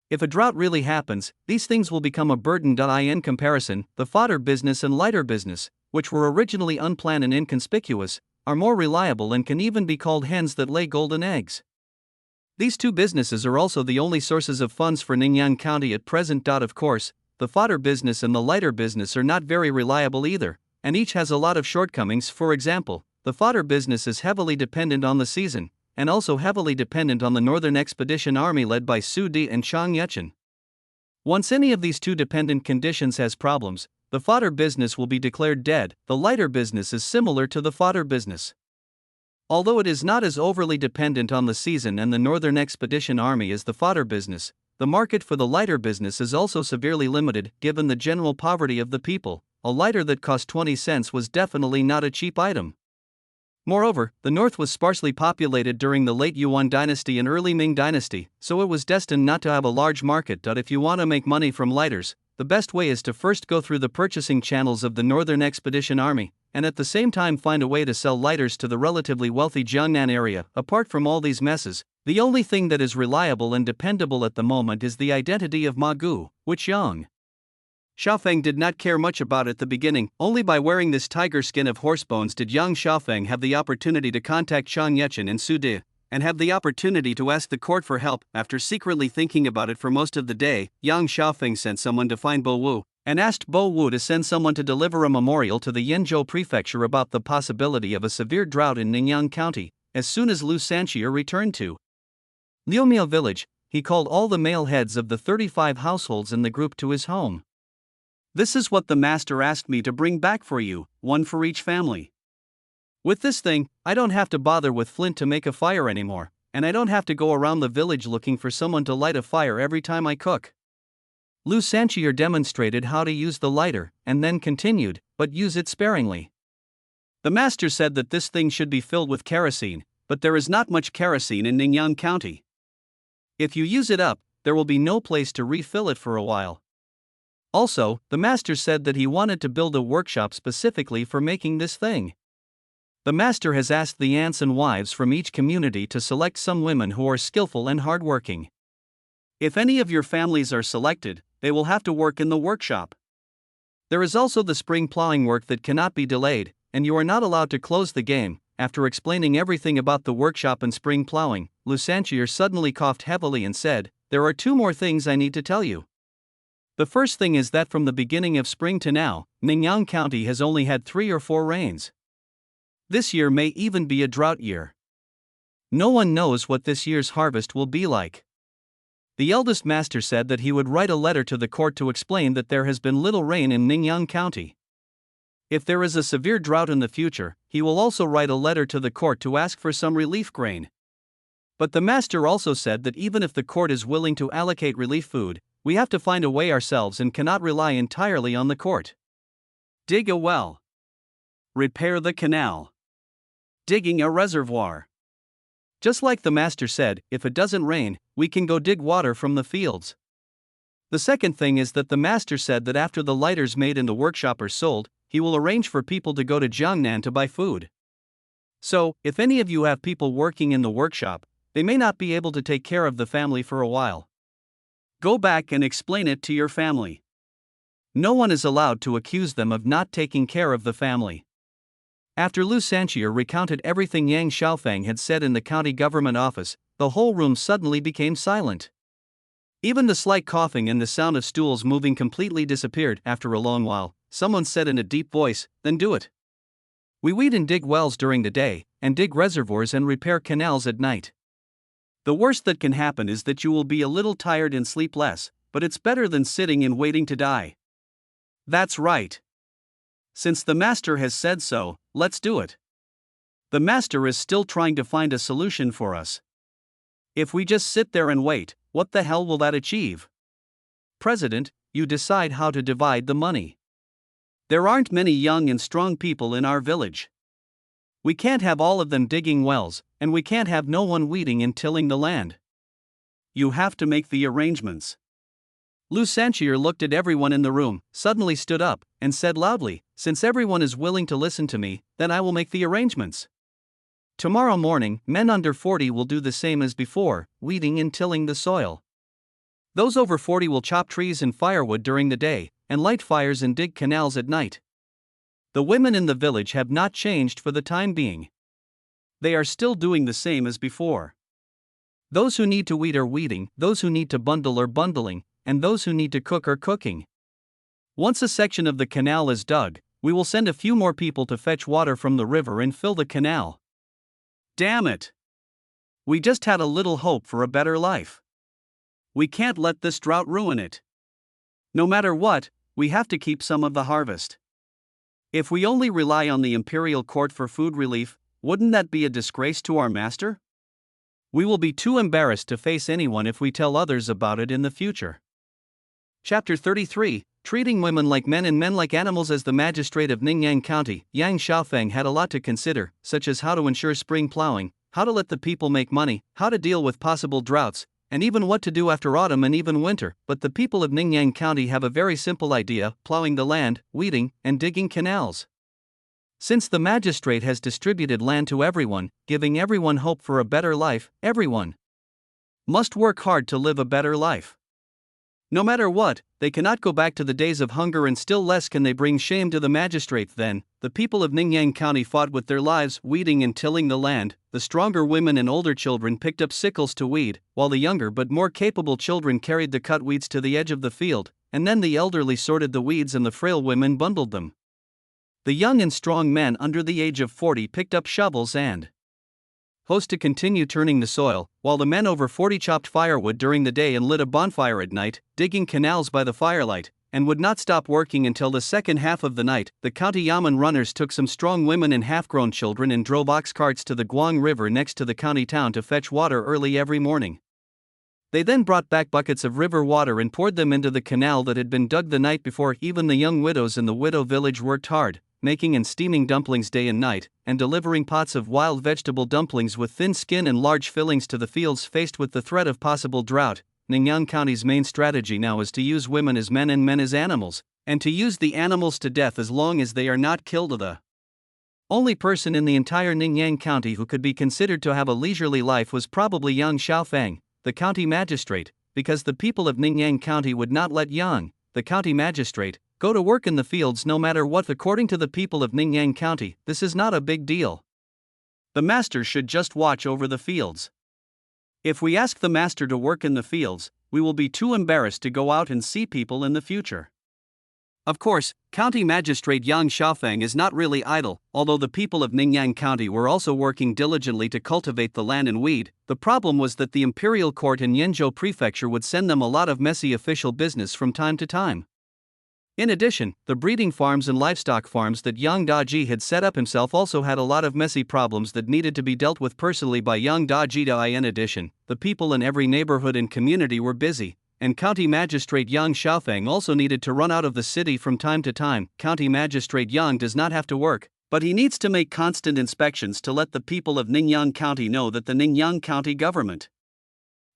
If a drought really happens, these things will become a burden. In comparison, the fodder business and lighter business, which were originally unplanned and inconspicuous, are more reliable and can even be called hens that lay golden eggs. These two businesses are also the only sources of funds for Ningyan County at present. Of course, the fodder business and the lighter business are not very reliable either, and each has a lot of shortcomings. For example, the fodder business is heavily dependent on the season, and also heavily dependent on the Northern Expedition Army led by Su Di and Chang Yechin. Once any of these two dependent conditions has problems, the fodder business will be declared dead. The lighter business is similar to the fodder business. Although it is not as overly dependent on the season and the Northern Expedition Army as the fodder business, the market for the lighter business is also severely limited given the general poverty of the people. A lighter that cost 20 cents was definitely not a cheap item. Moreover, the north was sparsely populated during the late Yuan dynasty and early Ming dynasty, so it was destined not to have a large market. If you want to make money from lighters, the best way is to first go through the purchasing channels of the Northern Expedition Army, and at the same time find a way to sell lighters to the relatively wealthy Jiangnan area. Apart from all these messes, the only thing that is reliable and dependable at the moment is the identity of Ma Gu, which Yang Xiaofeng did not care much about at the beginning. Only by wearing this tiger skin of horse bones did Yang Xiaofeng have the opportunity to contact Chang Yechen and Su De, and have the opportunity to ask the court for help. After secretly thinking about it for most of the day, Yang Xiaofeng sent someone to find Bo Wu, and asked Bo Wu to send someone to deliver a memorial to the Yenzhou prefecture about the possibility of a severe drought in Ningyan County. As soon as Lu Sanqier returned to Liumiao village, he called all the male heads of the 35 households in the group to his home. "This is what the master asked me to bring back for you, one for each family. With this thing, I don't have to bother with flint to make a fire anymore, and I don't have to go around the village looking for someone to light a fire every time I cook." Lu Sanqier demonstrated how to use the lighter, and then continued, "But use it sparingly. The master said that this thing should be filled with kerosene, but there is not much kerosene in Ningyan County. If you use it up, there will be no place to refill it for a while. Also, the master said that he wanted to build a workshop specifically for making this thing. The master has asked the aunts and wives from each community to select some women who are skillful and hardworking. If any of your families are selected, they will have to work in the workshop. There is also the spring plowing work that cannot be delayed, and you are not allowed to close the game." After explaining everything about the workshop and spring plowing, Lu Sanqier suddenly coughed heavily and said, "There are two more things I need to tell you. The first thing is that from the beginning of spring to now, Ningyan County has only had 3 or 4 rains. This year may even be a drought year. No one knows what this year's harvest will be like." The eldest master said that he would write a letter to the court to explain that there has been little rain in Ningyan County. If there is a severe drought in the future, he will also write a letter to the court to ask for some relief grain. But the master also said that even if the court is willing to allocate relief food, we have to find a way ourselves and cannot rely entirely on the court. Dig a well. Repair the canal. Digging a reservoir. Just like the master said, if it doesn't rain, we can go dig water from the fields. The second thing is that the master said that after the lighters made in the workshop are sold, he will arrange for people to go to Jiangnan to buy food. So, if any of you have people working in the workshop, they may not be able to take care of the family for a while. Go back and explain it to your family. No one is allowed to accuse them of not taking care of the family." After Lu Sanqier recounted everything Yang Xiaofeng had said in the county government office, the whole room suddenly became silent. Even the slight coughing and the sound of stools moving completely disappeared. After a long while, someone said in a deep voice, "Then do it. We weed and dig wells during the day, and dig reservoirs and repair canals at night. The worst that can happen is that you will be a little tired and sleep less, but it's better than sitting and waiting to die." That's right. Since the master has said so, let's do it. The master is still trying to find a solution for us. If we just sit there and wait, what the hell will that achieve? President, you decide how to divide the money. There aren't many young and strong people in our village. We can't have all of them digging wells, and we can't have no one weeding and tilling the land. You have to make the arrangements. Lu Sanqier looked at everyone in the room, suddenly stood up, and said loudly, "Since everyone is willing to listen to me, then I will make the arrangements. Tomorrow morning, men under 40 will do the same as before, weeding and tilling the soil. Those over 40 will chop trees and firewood during the day, and light fires and dig canals at night. The women in the village have not changed for the time being. They are still doing the same as before. Those who need to weed are weeding, those who need to bundle are bundling, and those who need to cook are cooking. Once a section of the canal is dug, we will send a few more people to fetch water from the river and fill the canal. Damn it! We just had a little hope for a better life. We can't let this drought ruin it. No matter what, we have to keep some of the harvest. If we only rely on the imperial court for food relief, Wouldn't that be a disgrace to our master? We will be too embarrassed to face anyone if we tell others about it in the future. Chapter 33, Treating Women Like Men and Men Like Animals. As the magistrate of Ningyan County, Yang Xiaofeng had a lot to consider, such as how to ensure spring plowing, how to let the people make money, how to deal with possible droughts, and even what to do after autumn and even winter. But the people of Ningyan County have a very simple idea: plowing the land, weeding, and digging canals. Since the magistrate has distributed land to everyone, giving everyone hope for a better life, everyone must work hard to live a better life. No matter what, they cannot go back to the days of hunger, and still less can they bring shame to the magistrate. Then, the people of Ningyan County fought with their lives, weeding and tilling the land. The stronger women and older children picked up sickles to weed, while the younger but more capable children carried the cut weeds to the edge of the field, and then the elderly sorted the weeds and the frail women bundled them. The young and strong men under the age of 40 picked up shovels and hoes to continue turning the soil, while the men over 40 chopped firewood during the day and lit a bonfire at night, digging canals by the firelight, and would not stop working until the second half of the night. The county yamen runners took some strong women and half-grown children and drove ox carts to the Guang River next to the county town to fetch water early every morning. They then brought back buckets of river water and poured them into the canal that had been dug the night before. Even the young widows in the widow village worked hard, making and steaming dumplings day and night, and delivering pots of wild vegetable dumplings with thin skin and large fillings to the fields. Faced with the threat of possible drought, Ningyan County's main strategy now is to use women as men and men as animals, and to use the animals to death as long as they are not killed. The only person in the entire Ningyan County who could be considered to have a leisurely life was probably Yang Xiaofeng, the county magistrate, because the people of Ningyan County would not let Yang, the county magistrate, go to work in the fields no matter what. According to the people of Ningyan County, this is not a big deal. The master should just watch over the fields. If we ask the master to work in the fields, we will be too embarrassed to go out and see people in the future. Of course, County Magistrate Yang Xiaofeng is not really idle. Although the people of Ningyan County were also working diligently to cultivate the land and weed, the problem was that the imperial court in Yenzhou Prefecture would send them a lot of messy official business from time to time. In addition, the breeding farms and livestock farms that Yang Daji had set up himself also had a lot of messy problems that needed to be dealt with personally by Yang Daji. In addition, the people in every neighborhood and community were busy, and County Magistrate Yang Xiaofeng also needed to run out of the city from time to time. County Magistrate Yang does not have to work, but he needs to make constant inspections to let the people of Ningyan County know that the Ningyan County government,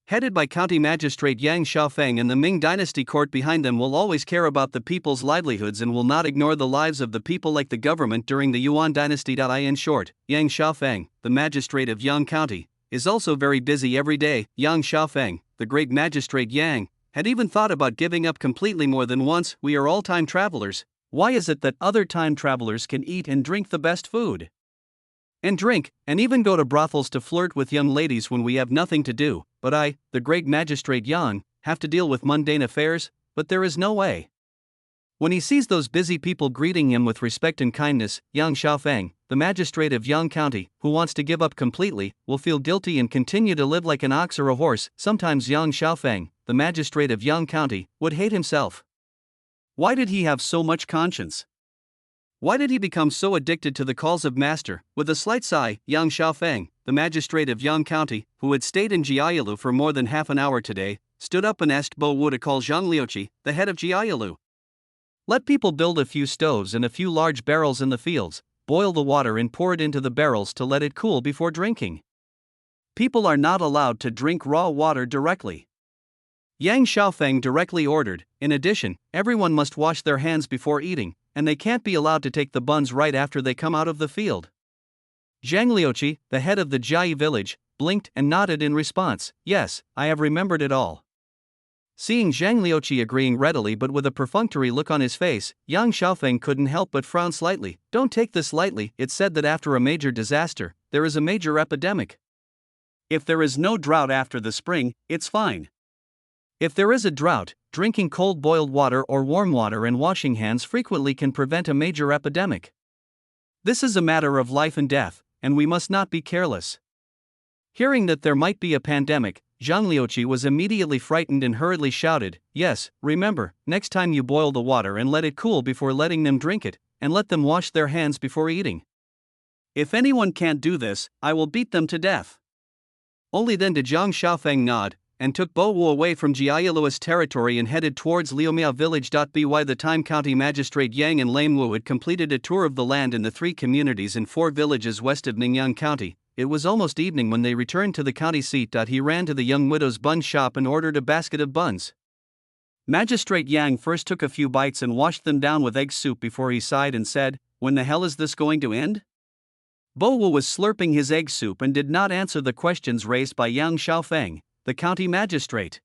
headed by County Magistrate Yang Xiaofeng and the Ming Dynasty court behind them, will always care about the people's livelihoods and will not ignore the lives of the people like the government during the Yuan Dynasty. In short, Yang Xiaofeng, the magistrate of Yang County, is also very busy every day. Yang Xiaofeng, the great magistrate Yang, had even thought about giving up completely more than once. We are all time travelers. Why is it that other time travelers can eat and drink the best food? And drink, and even go to brothels to flirt with young ladies when we have nothing to do, but I, the great magistrate Yang, have to deal with mundane affairs? But there is no way. When he sees those busy people greeting him with respect and kindness, Yang Xiaofeng, the magistrate of Yang County, who wants to give up completely, will feel guilty and continue to live like an ox or a horse. Sometimes Yang Xiaofeng, the magistrate of Yang County, would hate himself. Why did he have so much conscience? Why did he become so addicted to the calls of master? With a slight sigh, Yang Xiaofeng, the magistrate of Yang County, who had stayed in Jiayalu for more than half an hour today, stood up and asked Bo Wu to call Zhang Liuqi, the head of Jiayalu. Let people build a few stoves and a few large barrels in the fields, boil the water and pour it into the barrels to let it cool before drinking. People are not allowed to drink raw water directly. Yang Xiaofeng directly ordered. In addition, everyone must wash their hands before eating, and they can't be allowed to take the buns right after they come out of the field. Zhang Liuqi, the head of the Jiayi village, blinked and nodded in response. Yes, I have remembered it all. Seeing Zhang Liuqi agreeing readily but with a perfunctory look on his face, Yang Xiaofeng couldn't help but frown slightly. Don't take this lightly. It's said that after a major disaster, there is a major epidemic. If there is no drought after the spring, it's fine. If there is a drought, drinking cold boiled water or warm water and washing hands frequently can prevent a major epidemic. This is a matter of life and death, and we must not be careless. Hearing that there might be a pandemic, Zhang Liuqi was immediately frightened and hurriedly shouted, "Yes, remember, next time you boil the water and let it cool before letting them drink it, and let them wash their hands before eating." If anyone can't do this, I will beat them to death. Only then did Zhang Xiaofeng nod, and took Bo Wu away from Jiayiluo's territory and headed towards Liumiao village. By the time County Magistrate Yang and Lame Wu had completed a tour of the land in the 3 communities and 4 villages west of Ningyang County, it was almost evening when they returned to the county seat. He ran to the young widow's bun shop and ordered a basket of buns. Magistrate Yang first took a few bites and washed them down with egg soup before he sighed and said, "When the hell is this going to end?" Bo Wu was slurping his egg soup and did not answer the questions raised by Yang Xiaofeng, the county magistrate.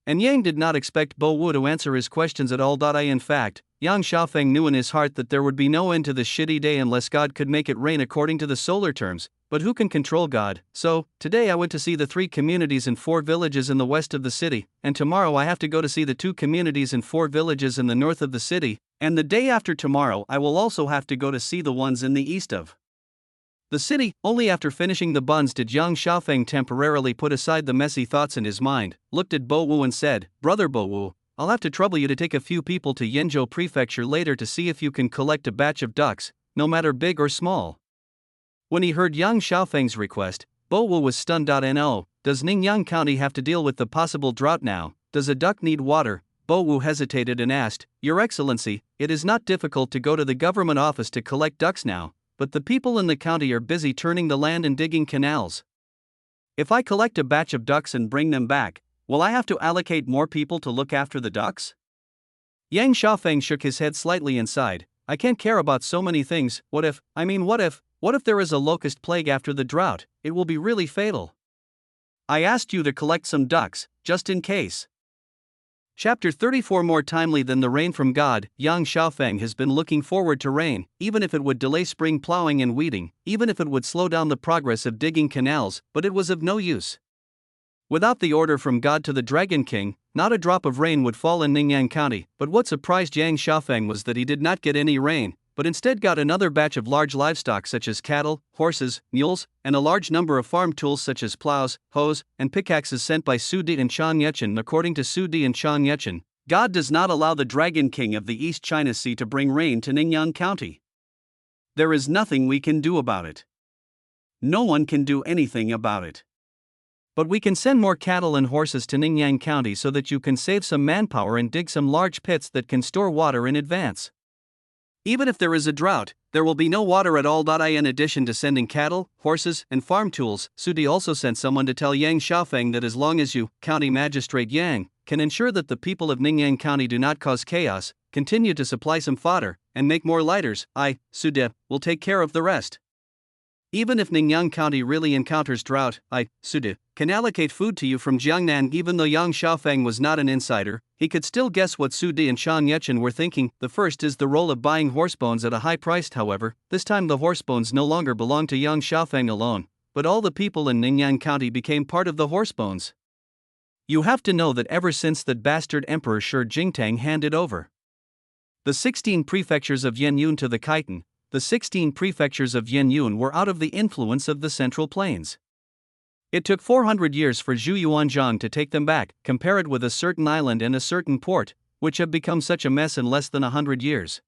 And Yang did not expect Bo Wu to answer his questions at all. In fact, Yang Xiaofeng knew in his heart that there would be no end to this shitty day unless God could make it rain according to the solar terms, but who can control God? So, today I went to see the 3 communities and 4 villages in the west of the city, and tomorrow I have to go to see the 2 communities and 4 villages in the north of the city, and the day after tomorrow I will also have to go to see the ones in the east of the city. Only after finishing the buns did Yang Xiaofeng temporarily put aside the messy thoughts in his mind, looked at Bo Wu and said, "Brother Bo Wu, I'll have to trouble you to take a few people to Yenzhou Prefecture later to see if you can collect a batch of ducks, no matter big or small." When he heard Yang Xiaofeng's request, Bo Wu was stunned. No, does Ningyang County have to deal with the possible drought now? Does a duck need water? Bo Wu hesitated and asked, "Your Excellency, it is not difficult to go to the government office to collect ducks now, but the people in the county are busy turning the land and digging canals. If I collect a batch of ducks and bring them back, will I have to allocate more people to look after the ducks?" Yang Xiaofeng shook his head slightly and sighed, "I can't care about so many things. What if there is a locust plague after the drought? It will be really fatal. I asked you to collect some ducks, just in case." Chapter 34. More timely than the rain from God, Yang Xiaofeng has been looking forward to rain, even if it would delay spring plowing and weeding, even if it would slow down the progress of digging canals, but it was of no use. Without the order from God to the Dragon King, not a drop of rain would fall in Ningyang County. But what surprised Yang Xiaofeng was that he did not get any rain, but instead got another batch of large livestock such as cattle, horses, mules, and a large number of farm tools such as plows, hoes, and pickaxes sent by Su Di and Chan Yechen. According to Su Di and Chan Yechen, God does not allow the Dragon King of the East China Sea to bring rain to Ningyang County. There is nothing we can do about it. No one can do anything about it. But we can send more cattle and horses to Ningyang County so that you can save some manpower and dig some large pits that can store water in advance. Even if there is a drought, there will be no water at all. In addition to sending cattle, horses, and farm tools, Sudi also sent someone to tell Yang Xiaofeng that as long as you, County Magistrate Yang, can ensure that the people of Ningyang County do not cause chaos, continue to supply some fodder, and make more lighters, I, Sudi, will take care of the rest. Even if Ningyang County really encounters drought, I, Sudi, can allocate food to you from Jiangnan. Even though Yang Xiaofeng was not an insider, he could still guess what Sudi and Chan Yechen were thinking. The first is the role of buying horsebones at a high price. However, this time the horsebones no longer belonged to Yang Xiaofeng alone, but all the people in Ningyang County became part of the horsebones. You have to know that ever since that bastard Emperor Shi Jingtang handed over the 16 prefectures of Yenyun to the Khitan, the 16 prefectures of Yenyun were out of the influence of the Central Plains. It took 400 years for Zhu Yuanzhang to take them back. Compare it with a certain island and a certain port, which have become such a mess in less than 100 years.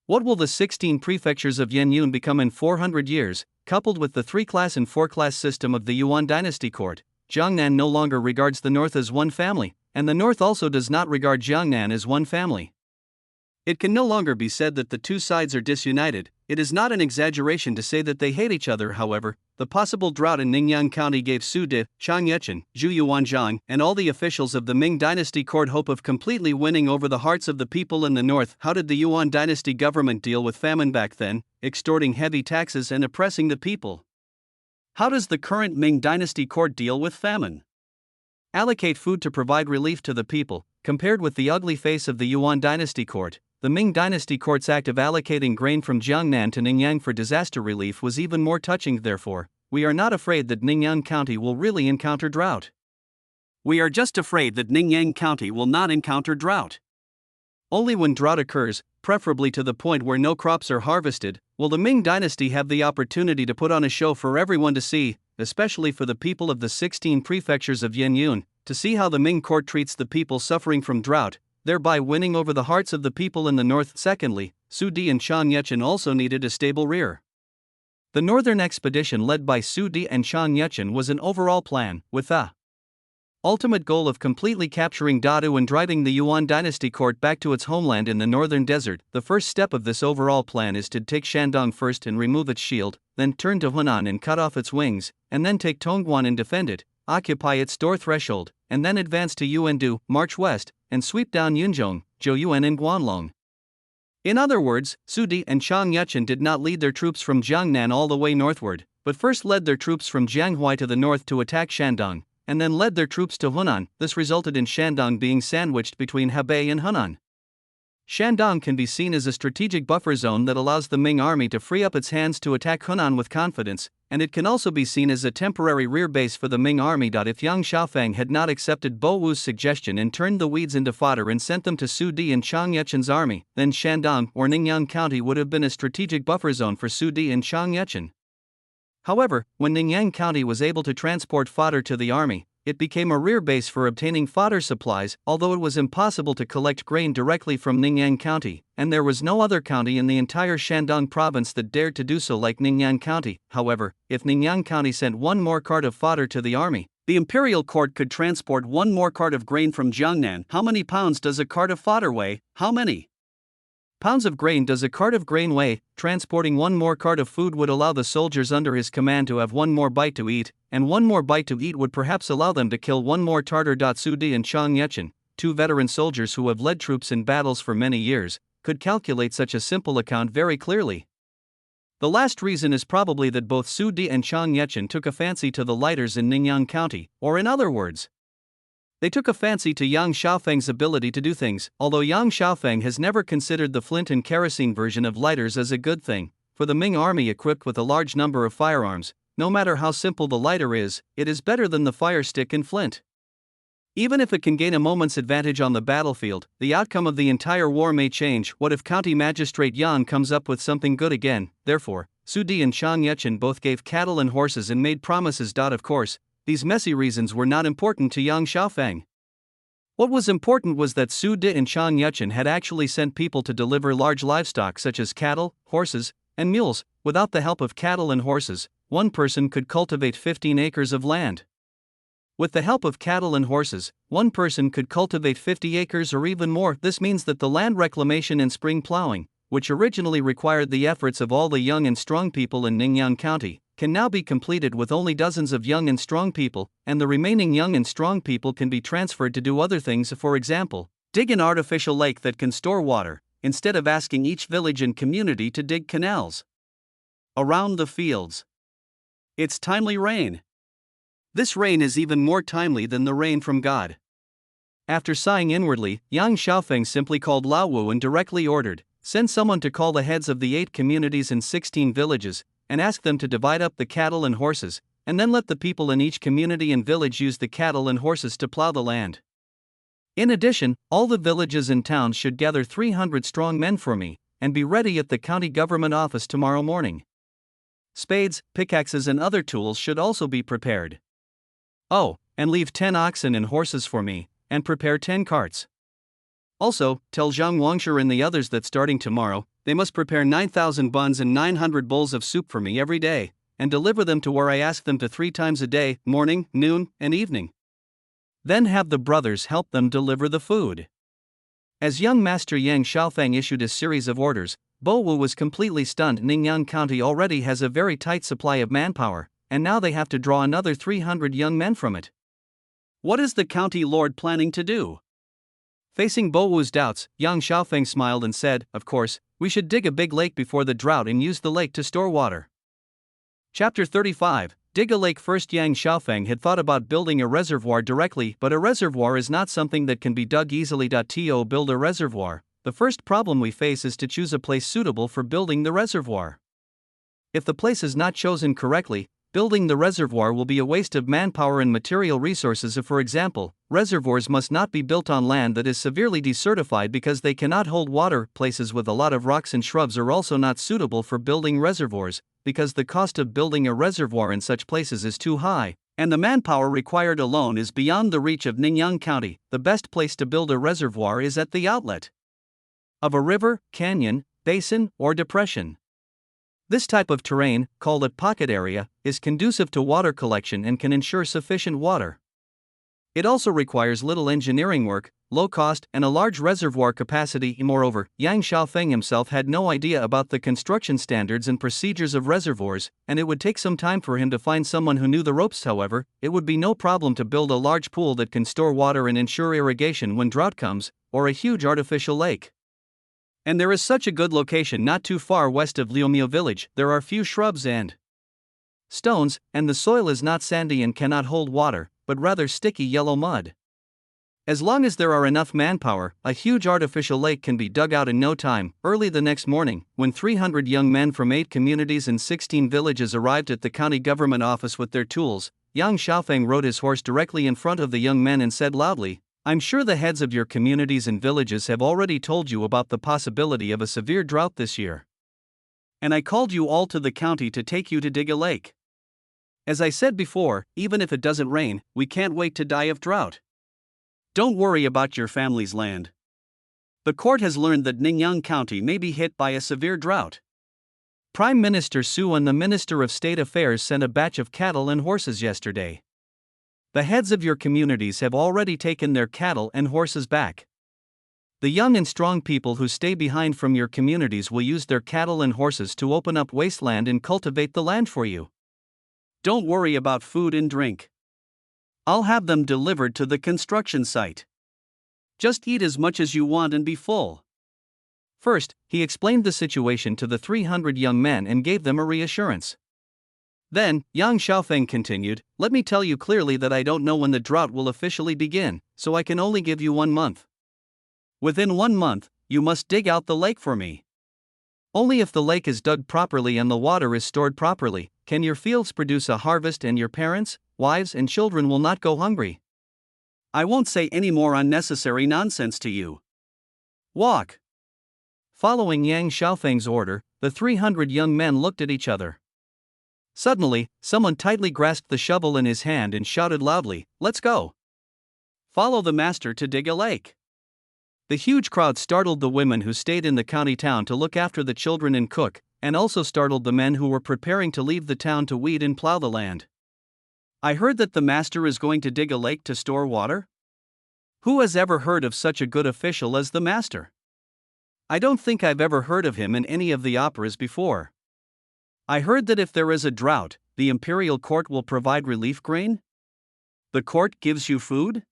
What will the 16 prefectures of Yenyun become in 400 years, coupled with the 3-class and 4-class system of the Yuan dynasty court? Jiangnan no longer regards the north as one family, and the north also does not regard Jiangnan as one family. It can no longer be said that the two sides are disunited. It is not an exaggeration to say that they hate each other. However, the possible drought in Ningyang County gave Su Di, Chan Yechen, Zhu Yuanzhang, and all the officials of the Ming dynasty court hope of completely winning over the hearts of the people in the north. How did the Yuan dynasty government deal with famine back then, extorting heavy taxes and oppressing the people? How does the current Ming dynasty court deal with famine? Allocate food to provide relief to the people. Compared with the ugly face of the Yuan dynasty court, the Ming dynasty court's act of allocating grain from Jiangnan to Ningyang for disaster relief was even more touching. Therefore, we are not afraid that Ningyang County will really encounter drought. We are just afraid that Ningyang County will not encounter drought. Only when drought occurs, preferably to the point where no crops are harvested, will the Ming dynasty have the opportunity to put on a show for everyone to see, especially for the people of the 16 prefectures of Yenyun, to see how the Ming court treats the people suffering from drought, thereby winning over the hearts of the people in the north. Secondly, Su Di and Chan Yechen also needed a stable rear. The northern expedition led by Su Di and Chang Yuchen was an overall plan, with the ultimate goal of completely capturing Dadu and driving the Yuan dynasty court back to its homeland in the northern desert. The first step of this overall plan is to take Shandong first and remove its shield, then turn to Hunan and cut off its wings, and then take Tongguan and defend it, occupy its door threshold, and then advance to Yuandu, march west, and sweep down Yunzhong, Zhouyuan and Guanlong. In other words, Su Di and Chang Yuchen did not lead their troops from Jiangnan all the way northward, but first led their troops from Jianghuai to the north to attack Shandong, and then led their troops to Hunan. This resulted in Shandong being sandwiched between Hebei and Hunan. Shandong can be seen as a strategic buffer zone that allows the Ming army to free up its hands to attack Hunan with confidence, and it can also be seen as a temporary rear base for the Ming army. If Yang Xiaofeng had not accepted Bo Wu's suggestion and turned the weeds into fodder and sent them to Su Di and Chang Yuchen's army, then Shandong or Ningyan County would have been a strategic buffer zone for Su Di and Chang Yuchen. However, when Ningyan County was able to transport fodder to the army, it became a rear base for obtaining fodder supplies. Although it was impossible to collect grain directly from Ningyan County, and there was no other county in the entire Shandong province that dared to do so like Ningyan County. However, if Ningyan County sent one more cart of fodder to the army, the imperial court could transport one more cart of grain from Jiangnan. How many pounds does a cart of fodder weigh? How many pounds of grain does a cart of grain weigh? Transporting one more cart of food would allow the soldiers under his command to have one more bite to eat, and one more bite to eat would perhaps allow them to kill one more Tartar. Su Di and Chang Yuchen, two veteran soldiers who have led troops in battles for many years, could calculate such a simple account very clearly. The last reason is probably that both Su Di and Chang Yuchen took a fancy to the lighters in Ningyan County, or in other words, they took a fancy to Yang Xiaofeng's ability to do things. Although Yang Xiaofeng has never considered the flint and kerosene version of lighters as a good thing, for the Ming army equipped with a large number of firearms, no matter how simple the lighter is, it is better than the fire stick and flint. Even if it can gain a moment's advantage on the battlefield, the outcome of the entire war may change. What if County Magistrate Yan comes up with something good again? Therefore, Su Di and Chang Yuchen both gave cattle and horses and made promises. Of course, these messy reasons were not important to Yang Xiaofeng. What was important was that Su Di and Chang Yuchen had actually sent people to deliver large livestock such as cattle, horses, and mules. Without the help of cattle and horses, one person could cultivate 15 acres of land. With the help of cattle and horses, one person could cultivate 50 acres or even more. This means that the land reclamation and spring plowing, which originally required the efforts of all the young and strong people in Ningyan County, can now be completed with only dozens of young and strong people, and the remaining young and strong people can be transferred to do other things. For example, dig an artificial lake that can store water, instead of asking each village and community to dig canals around the fields. It's timely rain. This rain is even more timely than the rain from God. After sighing inwardly, Yang Xiaofeng simply called Lao Wu and directly ordered, send someone to call the heads of the 8 communities and 16 villages, and ask them to divide up the cattle and horses, and then let the people in each community and village use the cattle and horses to plow the land. In addition, all the villages and towns should gather 300 strong men for me, and be ready at the county government office tomorrow morning. Spades, pickaxes and other tools should also be prepared. Oh, and leave 10 oxen and horses for me, and prepare 10 carts. Also, tell Zhang Wangsher and the others that starting tomorrow, they must prepare 9,000 buns and 900 bowls of soup for me every day, and deliver them to where I ask them to 3 times a day, morning, noon, and evening. Then have the brothers help them deliver the food. As young Master Yang Xiaofeng issued a series of orders, Bo Wu was completely stunned. Ningyan County already has a very tight supply of manpower, and now they have to draw another 300 young men from it. What is the county lord planning to do? Facing Bo Wu's doubts, Yang Xiaofeng smiled and said, of course, we should dig a big lake before the drought and use the lake to store water. Chapter 35. Dig a lake. First, Yang Xiaofeng had thought about building a reservoir directly, but a reservoir is not something that can be dug easily. To build a reservoir, the first problem we face is to choose a place suitable for building the reservoir. If the place is not chosen correctly, building the reservoir will be a waste of manpower and material resources. For example, reservoirs must not be built on land that is severely desertified because they cannot hold water. Places with a lot of rocks and shrubs are also not suitable for building reservoirs, because the cost of building a reservoir in such places is too high, and the manpower required alone is beyond the reach of Ningyan County. The best place to build a reservoir is at the outlet of a river, canyon, basin, or depression. This type of terrain, called a pocket area, is conducive to water collection and can ensure sufficient water. It also requires little engineering work, low cost, and a large reservoir capacity. Moreover, Yang Xiaofeng himself had no idea about the construction standards and procedures of reservoirs, and it would take some time for him to find someone who knew the ropes. However, it would be no problem to build a large pool that can store water and ensure irrigation when drought comes, or a huge artificial lake. And there is such a good location not too far west of Liumiao village. There are few shrubs and stones, and the soil is not sandy and cannot hold water, but rather sticky yellow mud. As long as there are enough manpower, a huge artificial lake can be dug out in no time. Early the next morning, when 300 young men from 8 communities and 16 villages arrived at the county government office with their tools, Yang Xiaofeng rode his horse directly in front of the young men and said loudly, "I'm sure the heads of your communities and villages have already told you about the possibility of a severe drought this year. And I called you all to the county to take you to dig a lake. As I said before, even if it doesn't rain, we can't wait to die of drought. Don't worry about your family's land. The court has learned that Ningyan County may be hit by a severe drought. Prime Minister Su and the Minister of State Affairs sent a batch of cattle and horses yesterday. The heads of your communities have already taken their cattle and horses back. The young and strong people who stay behind from your communities will use their cattle and horses to open up wasteland and cultivate the land for you. Don't worry about food and drink. I'll have them delivered to the construction site. Just eat as much as you want and be full." First, he explained the situation to the 300 young men and gave them a reassurance. Then, Yang Xiaofeng continued, "Let me tell you clearly that I don't know when the drought will officially begin, so I can only give you 1 month. Within 1 month, you must dig out the lake for me. Only if the lake is dug properly and the water is stored properly, can your fields produce a harvest and your parents, wives and children will not go hungry. I won't say any more unnecessary nonsense to you. Walk." Following Yang Xiaofeng's order, the 300 young men looked at each other. Suddenly, someone tightly grasped the shovel in his hand and shouted loudly, "Let's go! Follow the master to dig a lake." The huge crowd startled the women who stayed in the county town to look after the children and cook, and also startled the men who were preparing to leave the town to weed and plow the land. "I heard that the master is going to dig a lake to store water? Who has ever heard of such a good official as the master? I don't think I've ever heard of him in any of the operas before. I heard that if there is a drought, the imperial court will provide relief grain? The court gives you food?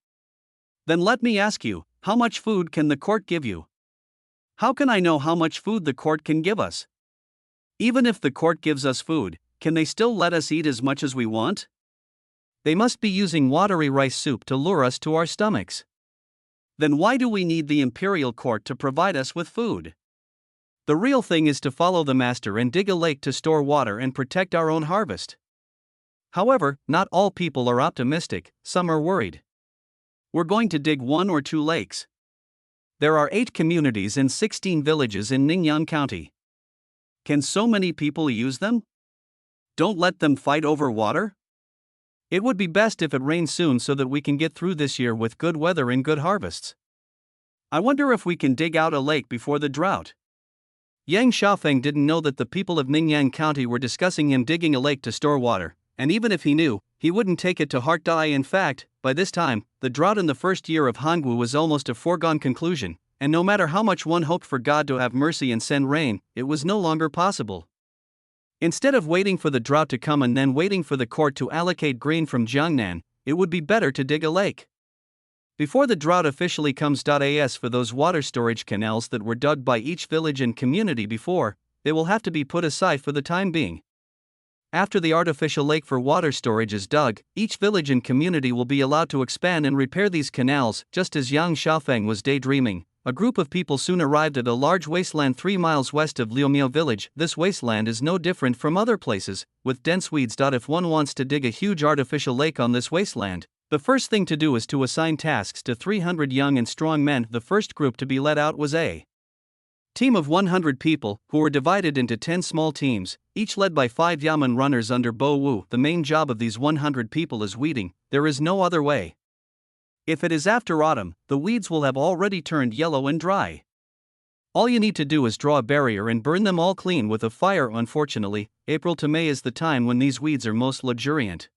Then let me ask you, how much food can the court give you? How can I know how much food the court can give us? Even if the court gives us food, can they still let us eat as much as we want? They must be using watery rice soup to lure us to our stomachs. Then why do we need the imperial court to provide us with food? The real thing is to follow the master and dig a lake to store water and protect our own harvest." However, not all people are optimistic, some are worried. "We're going to dig 1 or 2 lakes. There are 8 communities and 16 villages in Ningyan County. Can so many people use them? Don't let them fight over water? It would be best if it rains soon so that we can get through this year with good weather and good harvests. I wonder if we can dig out a lake before the drought." Yang Xiaofeng didn't know that the people of Ningyan County were discussing him digging a lake to store water, and even if he knew, he wouldn't take it to heart. In fact, by this time, the drought in the first year of Hangwu was almost a foregone conclusion, and no matter how much one hoped for God to have mercy and send rain, it was no longer possible. Instead of waiting for the drought to come and then waiting for the court to allocate grain from Jiangnan, it would be better to dig a lake before the drought officially comes. As for those water storage canals that were dug by each village and community before, they will have to be put aside for the time being. After the artificial lake for water storage is dug, each village and community will be allowed to expand and repair these canals. Just as Yang Xiaofeng was daydreaming, a group of people soon arrived at a large wasteland 3 miles west of Liumiao village. This wasteland is no different from other places, with dense weeds. If one wants to dig a huge artificial lake on this wasteland, the first thing to do is to assign tasks to 300 young and strong men. The first group to be let out was a team of 100 people, who were divided into 10 small teams, each led by 5 yamen runners under Bo Wu. The main job of these 100 people is weeding. There is no other way. If it is after autumn, the weeds will have already turned yellow and dry. All you need to do is draw a barrier and burn them all clean with a fire. Unfortunately, April to May is the time when these weeds are most luxuriant.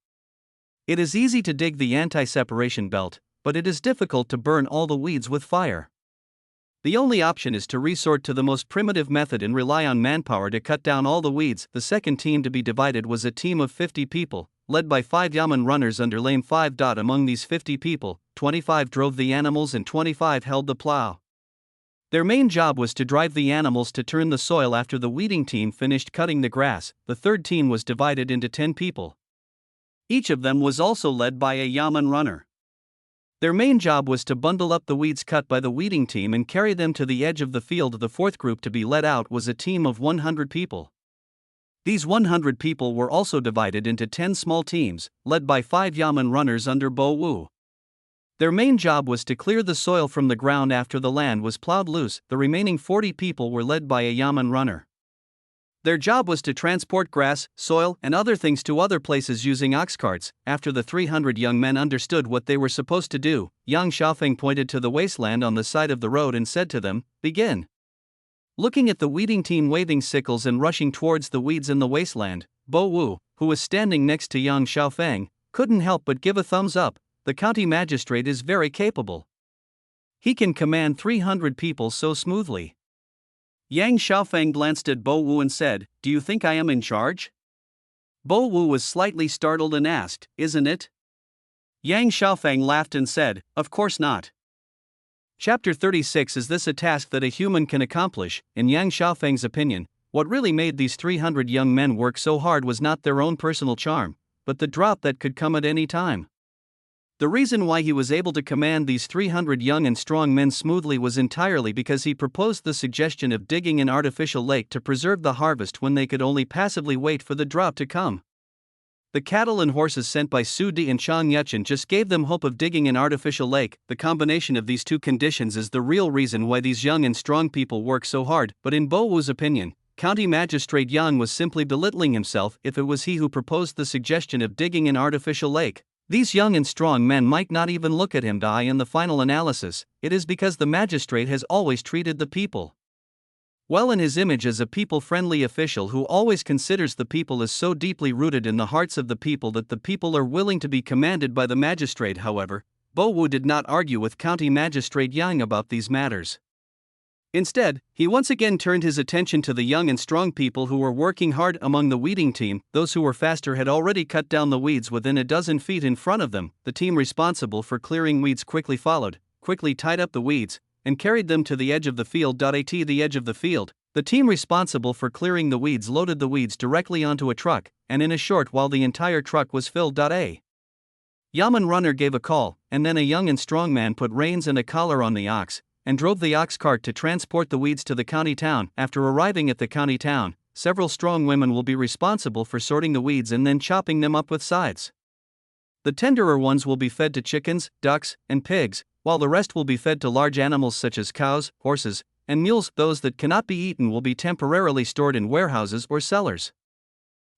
It is easy to dig the anti-separation belt, but it is difficult to burn all the weeds with fire. The only option is to resort to the most primitive method and rely on manpower to cut down all the weeds. The second team to be divided was a team of 50 people, led by 5 yaman runners under lane 5. Among these 50 people, 25 drove the animals and 25 held the plow. Their main job was to drive the animals to turn the soil after the weeding team finished cutting the grass. The third team was divided into 10 people. Each of them was also led by a yaman runner. Their main job was to bundle up the weeds cut by the weeding team and carry them to the edge of the field. The fourth group to be led out was a team of 100 people. These 100 people were also divided into 10 small teams, led by 5 yaman runners under Bo Wu. Their main job was to clear the soil from the ground after the land was plowed loose. The remaining 40 people were led by a yaman runner. Their job was to transport grass, soil, and other things to other places using ox carts. After the 300 young men understood what they were supposed to do, Yang Xiaofeng pointed to the wasteland on the side of the road and said to them, "Begin." Looking at the weeding team waving sickles and rushing towards the weeds in the wasteland, Bo Wu, who was standing next to Yang Xiaofeng, couldn't help but give a thumbs up. The county magistrate is very capable. He can command 300 people so smoothly. Yang Xiaofeng glanced at Bo Wu and said, "Do you think I am in charge?" Bo Wu was slightly startled and asked, "Isn't it?" Yang Xiaofeng laughed and said, "Of course not." Chapter 36. Is this a task that a human can accomplish? In Yang Xiaofeng's opinion, what really made these 300 young men work so hard was not their own personal charm, but the drop that could come at any time. The reason why he was able to command these 300 young and strong men smoothly was entirely because he proposed the suggestion of digging an artificial lake to preserve the harvest when they could only passively wait for the drop to come. The cattle and horses sent by Su Di and Chang Yuchen just gave them hope of digging an artificial lake. The combination of these two conditions is the real reason why these young and strong people work so hard. But in Bo Wu's opinion, County Magistrate Yang was simply belittling himself. If it was he who proposed the suggestion of digging an artificial lake, these young and strong men might not even look at him. In the final analysis, it is because the magistrate has always treated the people well in his image as a people-friendly official who always considers the people as so deeply rooted in the hearts of the people that the people are willing to be commanded by the magistrate. However, Bo Wu did not argue with County Magistrate Yang about these matters. Instead, he once again turned his attention to the young and strong people who were working hard among the weeding team. Those who were faster had already cut down the weeds within a dozen feet in front of them. The team responsible for clearing weeds quickly followed, quickly tied up the weeds, and carried them to the edge of the field. At the edge of the field, the team responsible for clearing the weeds loaded the weeds directly onto a truck, and in a short while the entire truck was filled. A yaman runner gave a call, and then a young and strong man put reins and a collar on the ox, and drove the ox cart to transport the weeds to the county town. After arriving at the county town, several strong women will be responsible for sorting the weeds and then chopping them up with scythes. The tenderer ones will be fed to chickens, ducks, and pigs, while the rest will be fed to large animals such as cows, horses, and mules. Those that cannot be eaten will be temporarily stored in warehouses or cellars.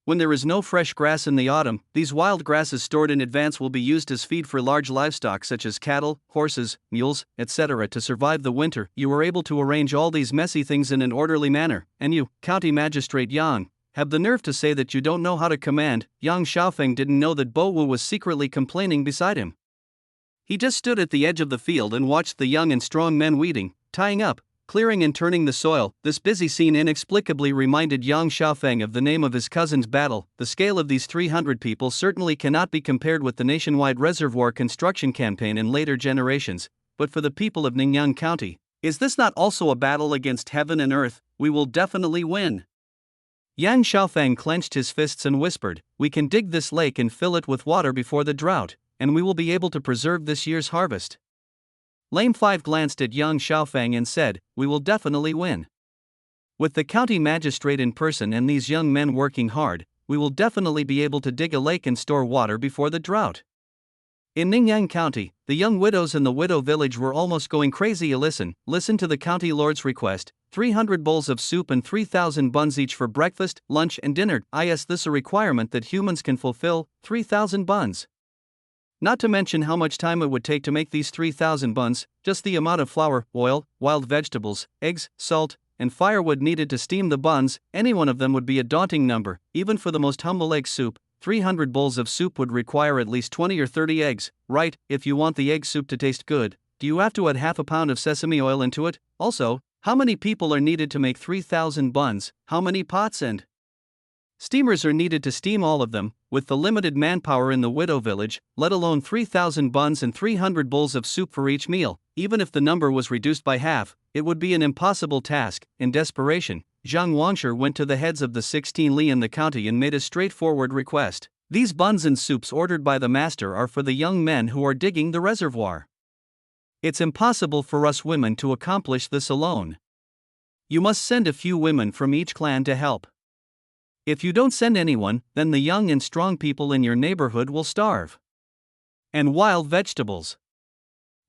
When there is no fresh grass in the autumn, these wild grasses stored in advance will be used as feed for large livestock such as cattle, horses, mules, etc. to survive the winter. You are able to arrange all these messy things in an orderly manner, and you, County Magistrate Yang, have the nerve to say that you don't know how to command. Yang Xiaofeng didn't know that Bo Wu was secretly complaining beside him. He just stood at the edge of the field and watched the young and strong men weeding, tying up, clearing and turning the soil. This busy scene inexplicably reminded Yang Xiaofeng of the name of his cousin's battle. The scale of these 300 people certainly cannot be compared with the nationwide reservoir construction campaign in later generations, but for the people of Ningyan County, is this not also a battle against heaven and earth? We will definitely win. Yang Xiaofeng clenched his fists and whispered, "We can dig this lake and fill it with water before the drought, and we will be able to preserve this year's harvest." Lame 5 glanced at Yang Xiaofeng and said, "We will definitely win. With the county magistrate in person and these young men working hard, we will definitely be able to dig a lake and store water before the drought." In Ningyan County, the young widows in the widow village were almost going crazy. Listen to the county lord's request, 300 bowls of soup and 3,000 buns each for breakfast, lunch and dinner. Is this a requirement that humans can fulfill? 3,000 buns. Not to mention how much time it would take to make these 3,000 buns, just the amount of flour, oil, wild vegetables, eggs, salt, and firewood needed to steam the buns, any one of them would be a daunting number. Even for the most humble egg soup, 300 bowls of soup would require at least 20 or 30 eggs, right? If you want the egg soup to taste good, do you have to add half a pound of sesame oil into it? Also, how many people are needed to make 3,000 buns? How many pots and steamers are needed to steam all of them? With the limited manpower in the widow village, let alone 3,000 buns and 300 bowls of soup for each meal, even if the number was reduced by half, it would be an impossible task. In desperation, Zhang Wangshi went to the heads of the 16 li in the county and made a straightforward request. These buns and soups ordered by the master are for the young men who are digging the reservoir. It's impossible for us women to accomplish this alone. You must send a few women from each clan to help. If you don't send anyone, then the young and strong people in your neighborhood will starve. And wild vegetables.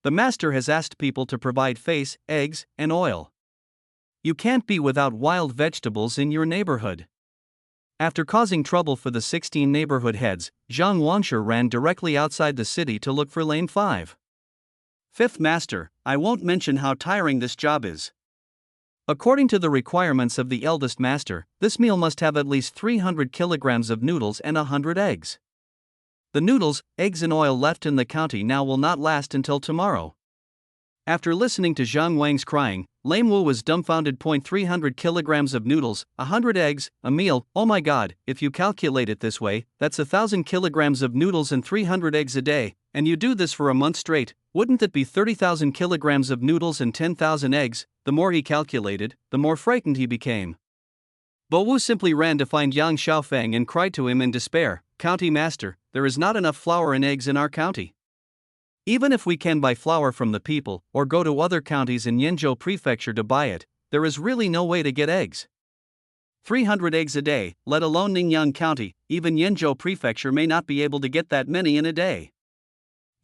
The master has asked people to provide face, eggs, and oil. You can't be without wild vegetables in your neighborhood. After causing trouble for the 16 neighborhood heads, Zhang Wangshi ran directly outside the city to look for Lane 5. Fifth master, I won't mention how tiring this job is. According to the requirements of the eldest master, this meal must have at least 300 kilograms of noodles and 100 eggs. The noodles, eggs and oil left in the county now will not last until tomorrow. After listening to Zhang Wang's crying, Lame Wu was dumbfounded. 300 kilograms of noodles, 100 eggs, a meal, oh my god, if you calculate it this way, that's 1,000 kilograms of noodles and 300 eggs a day, and you do this for a month straight, wouldn't that be 30,000 kilograms of noodles and 10,000 eggs? The more he calculated, the more frightened he became. Bo Wu simply ran to find Yang Xiaofeng and cried to him in despair, "County master, there is not enough flour and eggs in our county. Even if we can buy flour from the people, or go to other counties in Yanzhou Prefecture to buy it, there is really no way to get eggs. 300 eggs a day, let alone Ningyan County, even Yanzhou Prefecture may not be able to get that many in a day."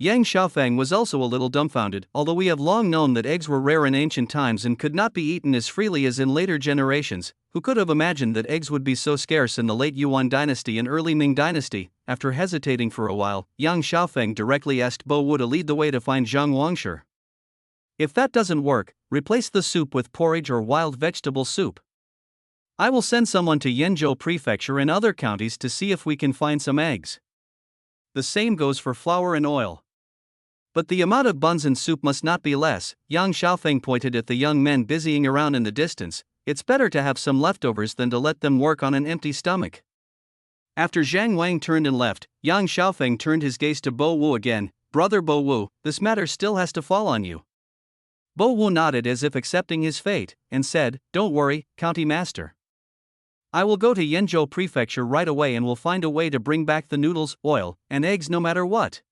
Yang Xiaofeng was also a little dumbfounded, although we have long known that eggs were rare in ancient times and could not be eaten as freely as in later generations. Who could have imagined that eggs would be so scarce in the late Yuan dynasty and early Ming dynasty? After hesitating for a while, Yang Xiaofeng directly asked Bo Wu to lead the way to find Zhang Wangshi. If that doesn't work, replace the soup with porridge or wild vegetable soup. I will send someone to Yanzhou Prefecture and other counties to see if we can find some eggs. The same goes for flour and oil. But the amount of buns and soup must not be less. Yang Xiaofeng pointed at the young men busying around in the distance. It's better to have some leftovers than to let them work on an empty stomach. After Zhang Wang turned and left, Yang Xiaofeng turned his gaze to Bo Wu again. "Brother Bo Wu, this matter still has to fall on you." Bo Wu nodded as if accepting his fate, and said, "Don't worry, County Master. I will go to Yanzhou Prefecture right away and will find a way to bring back the noodles, oil, and eggs no matter what."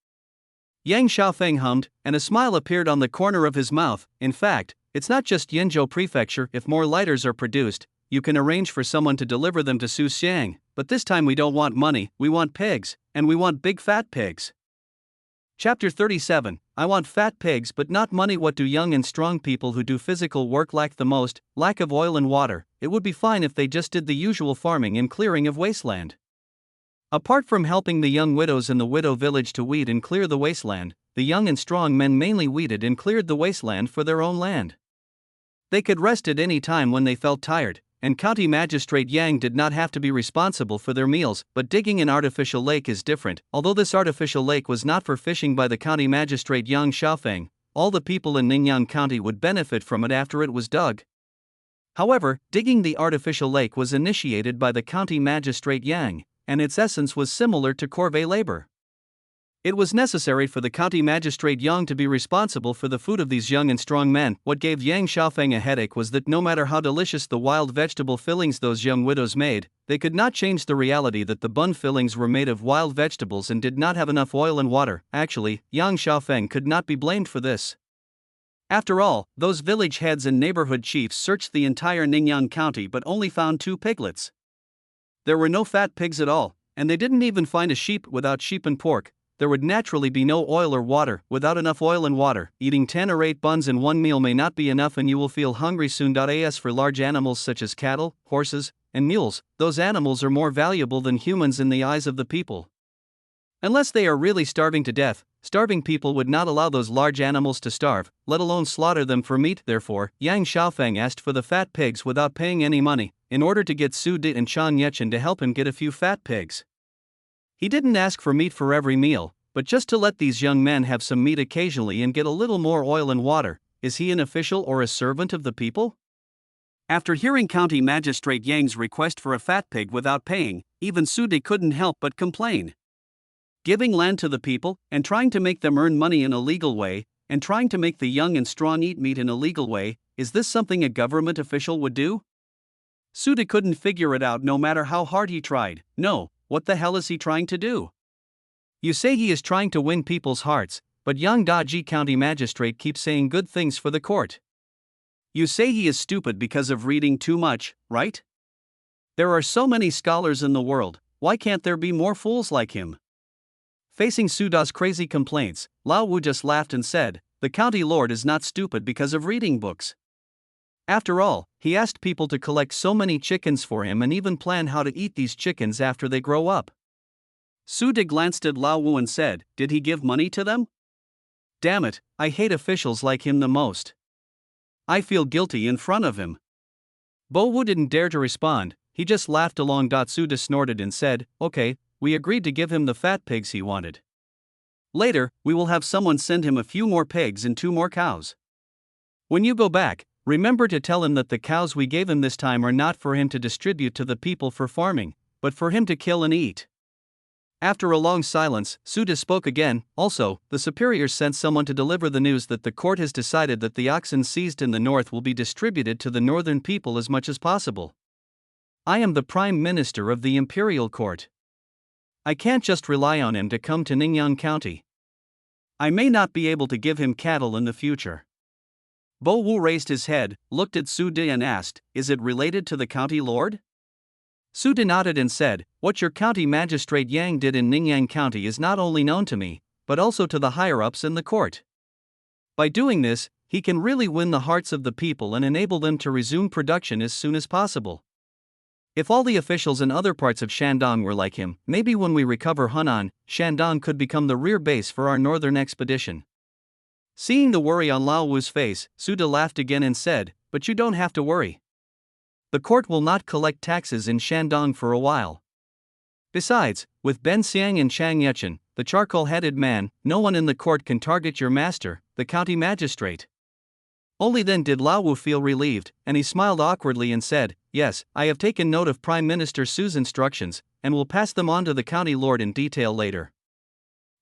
Yang Xiaofeng hummed, and a smile appeared on the corner of his mouth. In fact, it's not just Yanzhou Prefecture. If more lighters are produced, you can arrange for someone to deliver them to Suxiang, but this time we don't want money, we want pigs, and we want big fat pigs. Chapter 37, I want fat pigs but not money. What do young and strong people who do physical work lack the most? Lack of oil and water. It would be fine if they just did the usual farming and clearing of wasteland. Apart from helping the young widows in the widow village to weed and clear the wasteland, the young and strong men mainly weeded and cleared the wasteland for their own land. They could rest at any time when they felt tired, and County Magistrate Yang did not have to be responsible for their meals. But digging an artificial lake is different. Although this artificial lake was not for fishing by the County Magistrate Yang Xiaofeng, all the people in Ningyan County would benefit from it after it was dug. However, digging the artificial lake was initiated by the County Magistrate Yang, and its essence was similar to corvée labor. It was necessary for the County Magistrate Yang to be responsible for the food of these young and strong men. What gave Yang Xiaofeng a headache was that no matter how delicious the wild vegetable fillings those young widows made, they could not change the reality that the bun fillings were made of wild vegetables and did not have enough oil and water. Actually, Yang Xiaofeng could not be blamed for this. After all, those village heads and neighborhood chiefs searched the entire Ningyan County but only found 2 piglets. There were no fat pigs at all, and they didn't even find a sheep. Without sheep and pork, there would naturally be no oil or water. Without enough oil and water, eating 10 or 8 buns in one meal may not be enough and you will feel hungry soon. As for large animals such as cattle, horses, and mules, those animals are more valuable than humans in the eyes of the people. Unless they are really starving to death, starving people would not allow those large animals to starve, let alone slaughter them for meat. Therefore, Yang Xiaofeng asked for the fat pigs without paying any money, in order to get Su De and Chang Yechen to help him get a few fat pigs. He didn't ask for meat for every meal, but just to let these young men have some meat occasionally and get a little more oil and water. Is he an official or a servant of the people? After hearing County Magistrate Yang's request for a fat pig without paying, even Su De couldn't help but complain. Giving land to the people, and trying to make them earn money in a legal way, and trying to make the young and strong eat meat in a legal way, is this something a government official would do? Su De couldn't figure it out no matter how hard he tried. No, what the hell is he trying to do? You say he is trying to win people's hearts, but Yang Daji County Magistrate keeps saying good things for the court. You say he is stupid because of reading too much, right? There are so many scholars in the world, why can't there be more fools like him? Facing Su Da's crazy complaints, Lao Wu just laughed and said, the county lord is not stupid because of reading books. After all, he asked people to collect so many chickens for him and even plan how to eat these chickens after they grow up. Su De glanced at Lao Wu and said, did he give money to them? Damn it, I hate officials like him the most. I feel guilty in front of him. Bo Wu didn't dare to respond, he just laughed along. Su De snorted and said, okay, we agreed to give him the fat pigs he wanted. Later, we will have someone send him a few more pigs and 2 more cows. When you go back, remember to tell him that the cows we gave him this time are not for him to distribute to the people for farming, but for him to kill and eat. After a long silence, Su De spoke again. Also, the superiors sent someone to deliver the news that the court has decided that the oxen seized in the north will be distributed to the northern people as much as possible. I am the Prime Minister of the Imperial Court. I can't just rely on him to come to Ningyan County. I may not be able to give him cattle in the future. Bo Wu raised his head, looked at Su De and asked, is it related to the county lord? Su De nodded and said, what your county magistrate Yang did in Ningyan County is not only known to me, but also to the higher-ups in the court. By doing this, he can really win the hearts of the people and enable them to resume production as soon as possible. If all the officials in other parts of Shandong were like him, maybe when we recover Hunan, Shandong could become the rear base for our northern expedition. Seeing the worry on Lao Wu's face, Su De laughed again and said, but you don't have to worry. The court will not collect taxes in Shandong for a while. Besides, with Ben Xiang and Chang Yechen, the charcoal-headed man, no one in the court can target your master, the county magistrate. Only then did Lao Wu feel relieved, and he smiled awkwardly and said, yes, I have taken note of Prime Minister Su's instructions, and will pass them on to the county lord in detail later.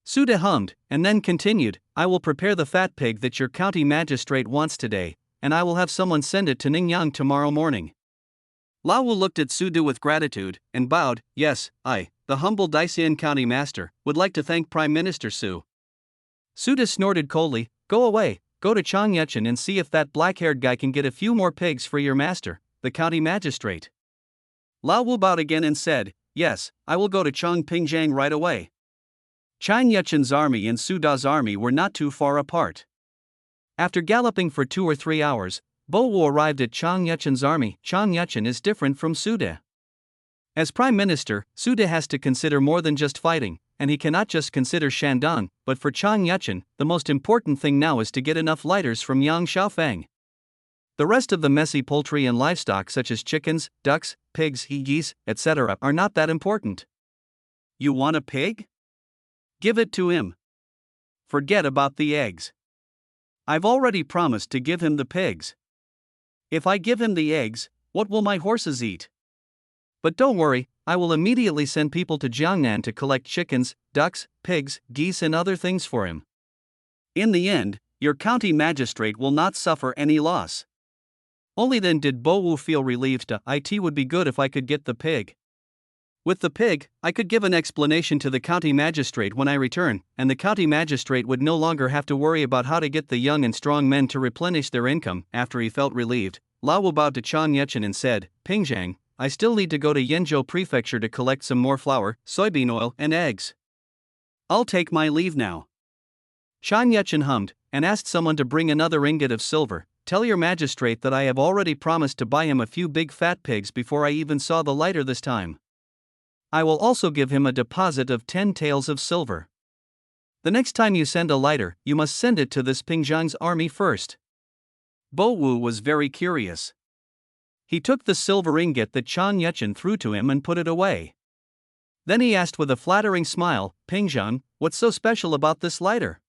Su De hummed, and then continued, I will prepare the fat pig that your county magistrate wants today, and I will have someone send it to Ningyang tomorrow morning. Lao Wu looked at Su De with gratitude, and bowed, yes, I, the humble Daisian County Master, would like to thank Prime Minister Su. Su De snorted coldly, go away, go to Chang Yechen and see if that black-haired guy can get a few more pigs for your master, the county magistrate. Lao Wu bowed again and said, yes, I will go to Chang Pingjiang right away. Chang Yechen's army and Su Da's army were not too far apart. After galloping for 2 or 3 hours, Bo Wu arrived at Chang Yechen's army. Chang Yechen is different from Su De. As Prime Minister, Su De has to consider more than just fighting, and he cannot just consider Shandong, but for Chang Yechen, the most important thing now is to get enough lighters from Yang Xiaofeng. The rest of the messy poultry and livestock such as chickens, ducks, pigs, geese, etc. are not that important. You want a pig? Give it to him. Forget about the eggs. I've already promised to give him the pigs. If I give him the eggs, what will my horses eat? But don't worry, I will immediately send people to Jiangnan to collect chickens, ducks, pigs, geese and other things for him. In the end, your county magistrate will not suffer any loss. Only then did Bo Wu feel relieved. It would be good if I could get the pig. With the pig, I could give an explanation to the county magistrate when I return, and the county magistrate would no longer have to worry about how to get the young and strong men to replenish their income. After he felt relieved, Lao Wu bowed to Chang Yechen and said, Pingjiang, I still need to go to Yenzhou Prefecture to collect some more flour, soybean oil, and eggs. I'll take my leave now. Chang Yechen hummed, and asked someone to bring another ingot of silver. Tell your magistrate that I have already promised to buy him a few big fat pigs before I even saw the lighter this time. I will also give him a deposit of 10 taels of silver. The next time you send a lighter, you must send it to this Pingzhang's army first. Bo Wu was very curious. He took the silver ingot that Chang Yuchen threw to him and put it away. Then he asked with a flattering smile, Pingzhang, what's so special about this lighter?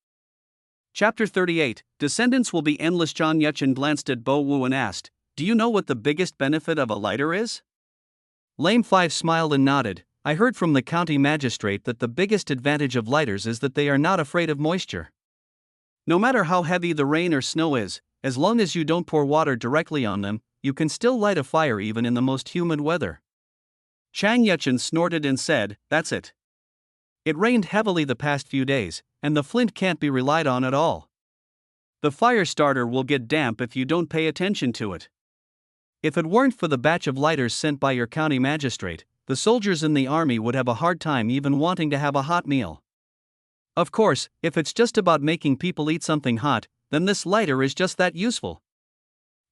Chapter 38, Descendants will be endless. Chang Yuchen glanced at Bo Wu and asked, do you know what the biggest benefit of a lighter is? Lame Five smiled and nodded. I heard from the county magistrate that the biggest advantage of lighters is that they are not afraid of moisture. No matter how heavy the rain or snow is, as long as you don't pour water directly on them, you can still light a fire even in the most humid weather. Chang Yuchen snorted and said, that's it. It rained heavily the past few days, and the flint can't be relied on at all. The fire starter will get damp if you don't pay attention to it. If it weren't for the batch of lighters sent by your county magistrate, the soldiers in the army would have a hard time even wanting to have a hot meal. Of course, if it's just about making people eat something hot, then this lighter is just that useful.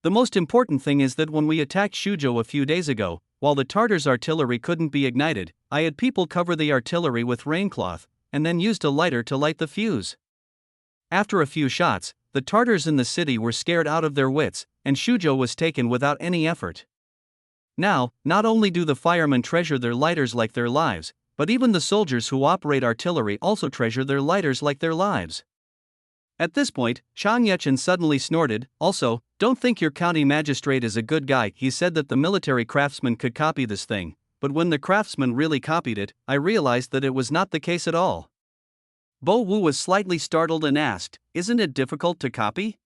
The most important thing is that when we attacked Shuzhou a few days ago, while the Tartars' artillery couldn't be ignited, I had people cover the artillery with raincloth, and then used a lighter to light the fuse. After a few shots, the Tartars in the city were scared out of their wits, and Shuzhou was taken without any effort. Now, not only do the firemen treasure their lighters like their lives, but even the soldiers who operate artillery also treasure their lighters like their lives. At this point, Chang Yuchen suddenly snorted, also, don't think your county magistrate is a good guy. He said that the military craftsman could copy this thing, but when the craftsman really copied it, I realized that it was not the case at all. Bo Wu was slightly startled and asked, isn't it difficult to copy?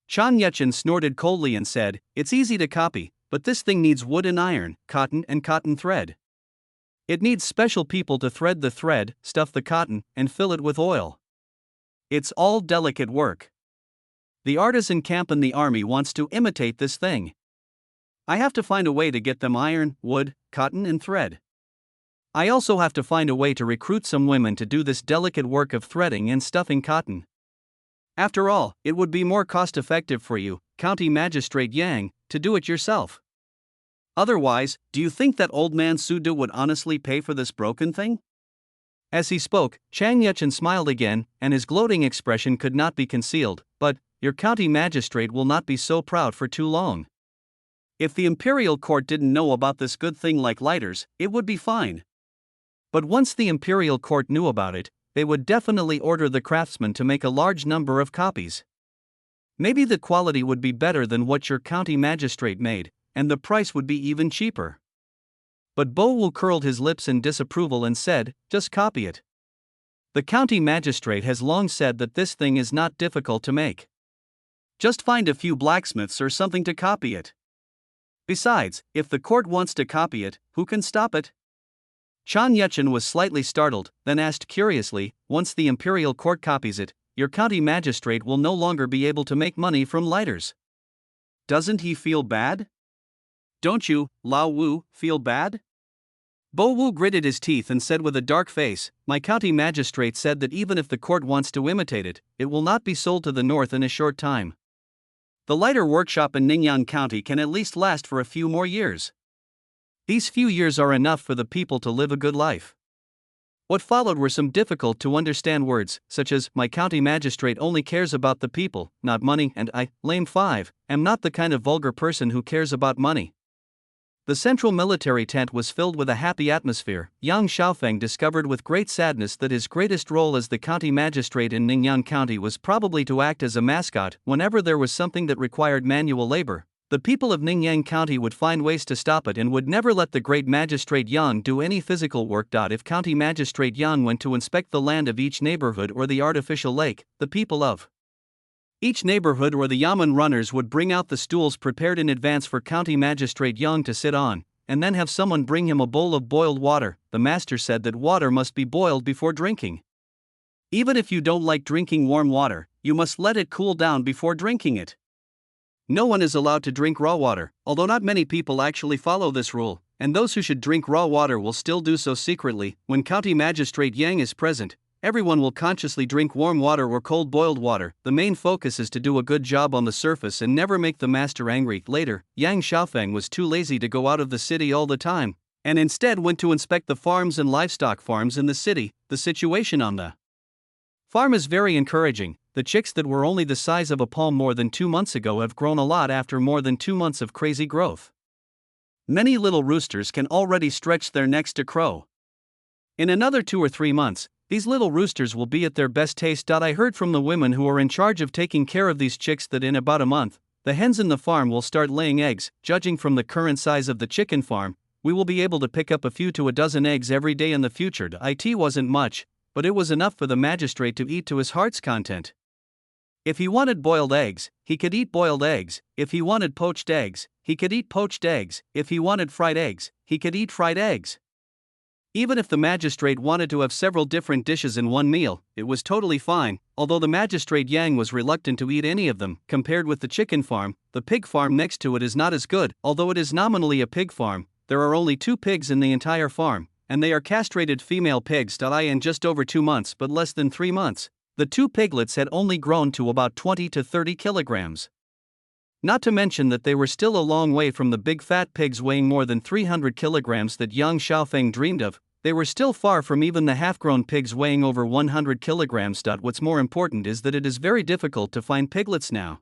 Chang Yuchen snorted coldly and said, it's easy to copy, but this thing needs wood and iron, cotton and cotton thread. It needs special people to thread the thread, stuff the cotton, and fill it with oil. It's all delicate work. The artisan camp in the army wants to imitate this thing. I have to find a way to get them iron, wood, cotton and thread. I also have to find a way to recruit some women to do this delicate work of threading and stuffing cotton. After all, it would be more cost-effective for you, County Magistrate Yang, to do it yourself. Otherwise, do you think that old man Suda would honestly pay for this broken thing? As he spoke, Chang Yuchen smiled again, and his gloating expression could not be concealed, but, your county magistrate will not be so proud for too long. If the imperial court didn't know about this good thing like lighters, it would be fine. But once the imperial court knew about it, they would definitely order the craftsman to make a large number of copies. Maybe the quality would be better than what your county magistrate made, and the price would be even cheaper. But Bo Wu curled his lips in disapproval and said, just copy it. The county magistrate has long said that this thing is not difficult to make. Just find a few blacksmiths or something to copy it. Besides, if the court wants to copy it, who can stop it? Chang Yuchen was slightly startled, then asked curiously, once the imperial court copies it, your county magistrate will no longer be able to make money from lighters. Doesn't he feel bad? Don't you, Lao Wu, feel bad? Bo Wu gritted his teeth and said with a dark face, my county magistrate said that even if the court wants to imitate it, it will not be sold to the north in a short time. The lighter workshop in Ningyan County can at least last for a few more years. These few years are enough for the people to live a good life. What followed were some difficult to understand words, such as, my county magistrate only cares about the people, not money, and I, Lame Five, am not the kind of vulgar person who cares about money. The central military tent was filled with a happy atmosphere. Yang Xiaofeng discovered with great sadness that his greatest role as the county magistrate in Ningyan County was probably to act as a mascot whenever there was something that required manual labor. The people of Ningyan County would find ways to stop it and would never let the great magistrate Yang do any physical work. If county magistrate Yang went to inspect the land of each neighborhood or the artificial lake, the people of each neighborhood or the yamen runners would bring out the stools prepared in advance for County Magistrate Yang to sit on, and then have someone bring him a bowl of boiled water. The master said that water must be boiled before drinking. Even if you don't like drinking warm water, you must let it cool down before drinking it. No one is allowed to drink raw water, although not many people actually follow this rule, and those who should drink raw water will still do so secretly. When County Magistrate Yang is present, everyone will consciously drink warm water or cold boiled water. The main focus is to do a good job on the surface and never make the master angry. Later, Yang Xiaofeng was too lazy to go out of the city all the time, and instead went to inspect the farms and livestock farms in the city. The situation on the farm is very encouraging. The chicks that were only the size of a palm more than 2 months ago have grown a lot after more than 2 months of crazy growth. Many little roosters can already stretch their necks to crow. In another 2 or 3 months, these little roosters will be at their best taste. I heard from the women who are in charge of taking care of these chicks that in about a month, the hens in the farm will start laying eggs. Judging from the current size of the chicken farm, we will be able to pick up a few to a dozen eggs every day in the future. It wasn't much, but it was enough for the magistrate to eat to his heart's content. If he wanted boiled eggs, he could eat boiled eggs. If he wanted poached eggs, he could eat poached eggs. If he wanted fried eggs, he could eat fried eggs. Even if the magistrate wanted to have several different dishes in one meal, it was totally fine, although the magistrate Yang was reluctant to eat any of them. Compared with the chicken farm, the pig farm next to it is not as good. Although it is nominally a pig farm, there are only 2 pigs in the entire farm, and they are castrated female pigs. In just over 2 months but less than 3 months, the 2 piglets had only grown to about 20 to 30 kilograms. Not to mention that they were still a long way from the big fat pigs weighing more than 300 kilograms that Yang Xiaofeng dreamed of. They were still far from even the half-grown pigs weighing over 100 kilograms. What's more important is that it is very difficult to find piglets now.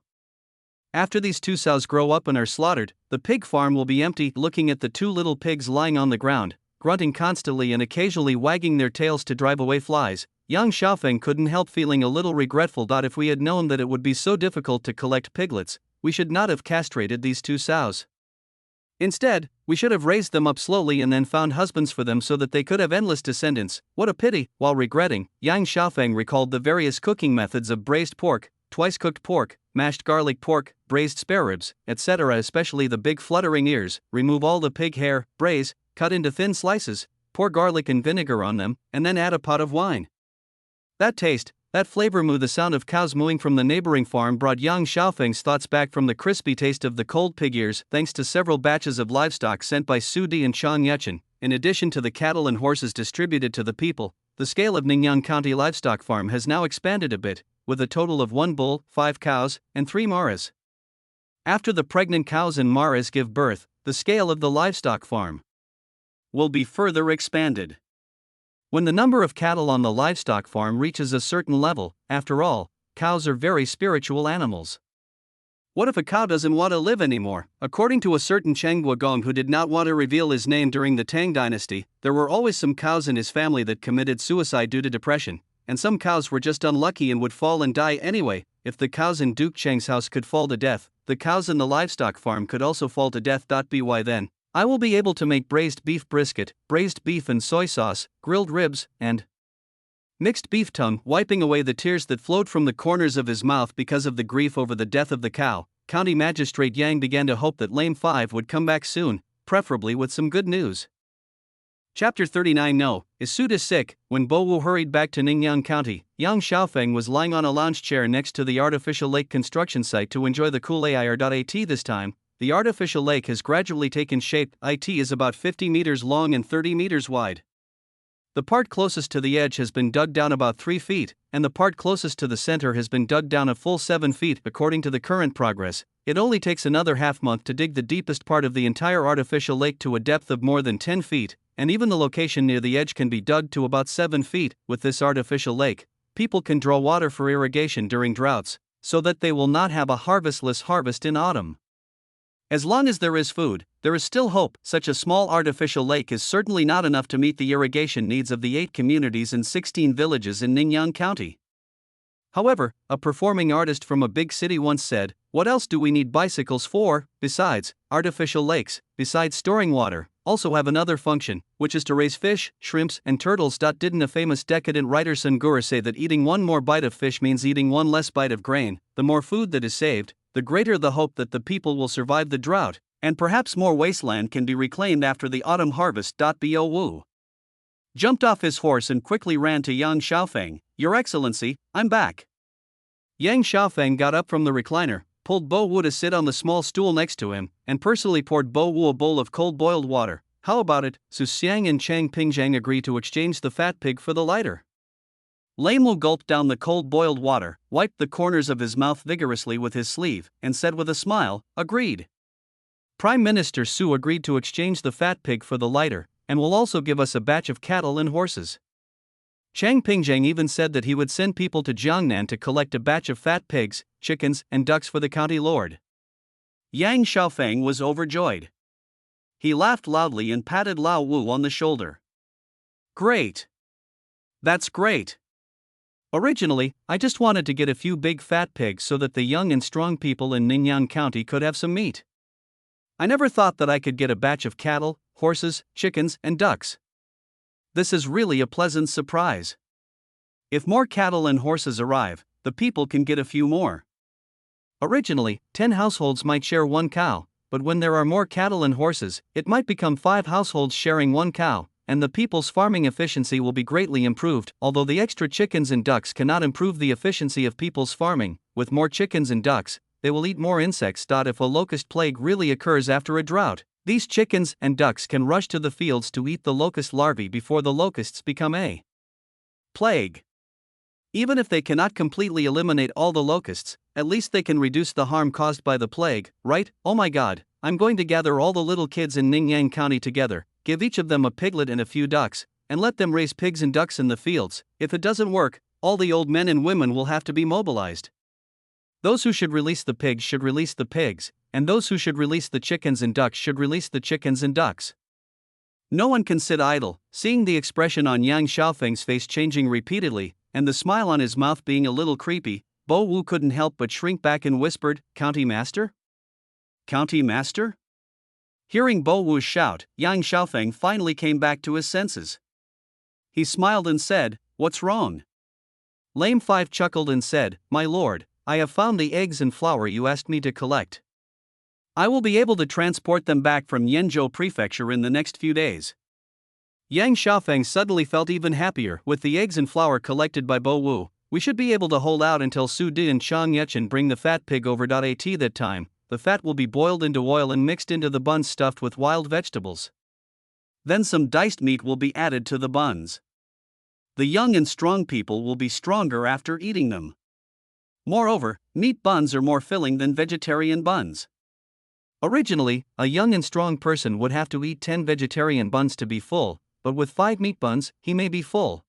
After these 2 sows grow up and are slaughtered, the pig farm will be empty. Looking at the 2 little pigs lying on the ground, grunting constantly and occasionally wagging their tails to drive away flies, Yang Xiaofeng couldn't help feeling a little regretful. If we had known that it would be so difficult to collect piglets, we should not have castrated these 2 sows. Instead, we should have raised them up slowly and then found husbands for them so that they could have endless descendants. What a pity! While regretting, Yang Xiaofeng recalled the various cooking methods of braised pork, twice-cooked pork, mashed garlic pork, braised spare ribs, etc., especially the big fluttering ears. Remove all the pig hair, braise, cut into thin slices, pour garlic and vinegar on them, and then add a pot of wine. That taste, that flavor. The sound of cows mooing from the neighboring farm brought Yang Xiaofeng's thoughts back from the crispy taste of the cold pig ears. Thanks to several batches of livestock sent by Su Di and Chang Yechen, in addition to the cattle and horses distributed to the people, the scale of Ningyan County Livestock Farm has now expanded a bit, with a total of 1 bull, 5 cows, and 3 maras. After the pregnant cows and maras give birth, the scale of the livestock farm will be further expanded. When the number of cattle on the livestock farm reaches a certain level, after all, cows are very spiritual animals. What if a cow doesn't want to live anymore? According to a certain Cheng Guogong who did not want to reveal his name during the Tang dynasty, there were always some cows in his family that committed suicide due to depression, and some cows were just unlucky and would fall and die anyway. If the cows in Duke Cheng's house could fall to death, the cows in the livestock farm could also fall to death. By then, I will be able to make braised beef brisket, braised beef and soy sauce, grilled ribs, and mixed beef tongue. Wiping away the tears that flowed from the corners of his mouth because of the grief over the death of the cow, County Magistrate Yang began to hope that Lame 5 would come back soon, preferably with some good news. Chapter 39. No, is Su Di sick? When Bo Wu hurried back to Ningyan County, Yang Xiaofeng was lying on a lounge chair next to the artificial lake construction site to enjoy the cool air. This time, the artificial lake has gradually taken shape. It is about 50 meters long and 30 meters wide. The part closest to the edge has been dug down about 3 feet, and the part closest to the center has been dug down a full 7 feet. According to the current progress, it only takes another half-month to dig the deepest part of the entire artificial lake to a depth of more than 10 feet, and even the location near the edge can be dug to about 7 feet. With this artificial lake, people can draw water for irrigation during droughts, so that they will not have a harvestless harvest in autumn. As long as there is food, there is still hope. Such a small artificial lake is certainly not enough to meet the irrigation needs of the 8 communities and 16 villages in Ningyan County. However, a performing artist from a big city once said, "What else do we need bicycles for? Besides, artificial lakes, besides storing water, also have another function, which is to raise fish, shrimps, and turtles." Didn't a famous decadent writer Sun Guru say that eating one more bite of fish means eating one less bite of grain? The more food that is saved, the greater the hope that the people will survive the drought, and perhaps more wasteland can be reclaimed after the autumn harvest. Bo Wu jumped off his horse and quickly ran to Yang Xiaofeng. "Your Excellency, I'm back." Yang Xiaofeng got up from the recliner, pulled Bo Wu to sit on the small stool next to him, and personally poured Bo Wu a bowl of cold boiled water. "How about it?" Su Xiang and Chang Pingzhang agreed to exchange the fat pig for the lighter. Lame Wu gulped down the cold boiled water, wiped the corners of his mouth vigorously with his sleeve, and said with a smile, "Agreed." Prime Minister Su agreed to exchange the fat pig for the lighter, and will also give us a batch of cattle and horses. Chang Pingzhang even said that he would send people to Jiangnan to collect a batch of fat pigs, chickens, and ducks for the county lord. Yang Xiaofeng was overjoyed. He laughed loudly and patted Lao Wu on the shoulder. Great! That's great! Originally, I just wanted to get a few big fat pigs so that the young and strong people in Ningyan County could have some meat. I never thought that I could get a batch of cattle, horses, chickens, and ducks. This is really a pleasant surprise. If more cattle and horses arrive, the people can get a few more. Originally, 10 households might share one cow, but when there are more cattle and horses, it might become 5 households sharing one cow, and the people's farming efficiency will be greatly improved. Although the extra chickens and ducks cannot improve the efficiency of people's farming, with more chickens and ducks, they will eat more insects. If a locust plague really occurs after a drought, these chickens and ducks can rush to the fields to eat the locust larvae before the locusts become a plague. Even if they cannot completely eliminate all the locusts, at least they can reduce the harm caused by the plague, right? Oh my god, I'm going to gather all the little kids in Ningyan County together, give each of them a piglet and a few ducks, and let them raise pigs and ducks in the fields. If it doesn't work, all the old men and women will have to be mobilized. Those who should release the pigs should release the pigs, and those who should release the chickens and ducks should release the chickens and ducks. No one can sit idle. Seeing the expression on Yang Xiaofeng's face changing repeatedly, and the smile on his mouth being a little creepy, Bo Wu couldn't help but shrink back and whispered, "County Master? County Master?" Hearing Bo Wu's shout, Yang Xiaofeng finally came back to his senses. He smiled and said, "What's wrong?" Lame Five chuckled and said, "My lord, I have found the eggs and flour you asked me to collect. I will be able to transport them back from Yenzhou Prefecture in the next few days." Yang Xiaofeng suddenly felt even happier. With the eggs and flour collected by Bo Wu, we should be able to hold out until Su Di and Chang Yechen bring the fat pig over. At that time, the fat will be boiled into oil and mixed into the buns stuffed with wild vegetables. Then some diced meat will be added to the buns. The young and strong people will be stronger after eating them. Moreover, meat buns are more filling than vegetarian buns. Originally, a young and strong person would have to eat 10 vegetarian buns to be full, but with 5 meat buns, he may be full.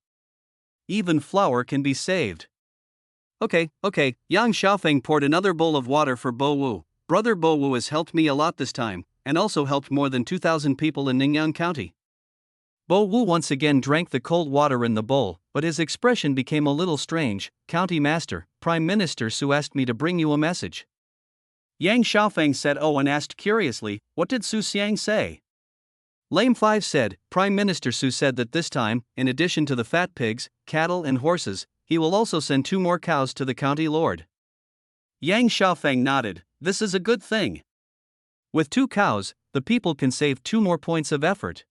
Even flour can be saved. Okay. Yang Xiaofeng poured another bowl of water for Bo Wu. Brother Bo Wu has helped me a lot this time, and also helped more than 2,000 people in Ningyan County. Bo Wu once again drank the cold water in the bowl, but his expression became a little strange. "County Master, Prime Minister Su asked me to bring you a message." Yang Xiaofeng said oh and asked curiously, "What did Su Xiang say?" Lame Five said, "Prime Minister Su said that this time, in addition to the fat pigs, cattle and horses, he will also send 2 more cows to the county lord." Yang Xiaofeng nodded. This is a good thing. With 2 cows, the people can save 2 more points of effort.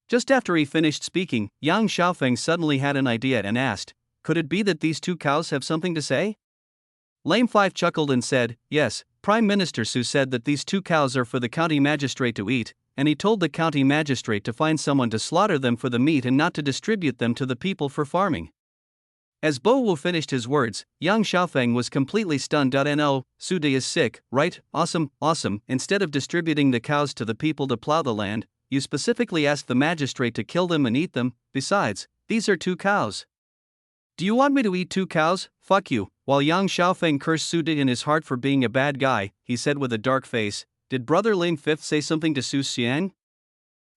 Just after he finished speaking, Yang Xiaofeng suddenly had an idea and asked, "Could it be that these 2 cows have something to say?" Lame Five chuckled and said, "Yes, Prime Minister Su said that these 2 cows are for the county magistrate to eat, and he told the county magistrate to find someone to slaughter them for the meat and not to distribute them to the people for farming." As Bo Wu finished his words, Yang Xiaofeng was completely stunned. No, Su Di is sick, right? Awesome. Instead of distributing the cows to the people to plow the land, you specifically asked the magistrate to kill them and eat them. Besides, these are 2 cows. Do you want me to eat 2 cows? Fuck you. While Yang Xiaofeng cursed Su Di in his heart for being a bad guy, he said with a dark face, "Did Brother Lame Fifth say something to Su Xiang?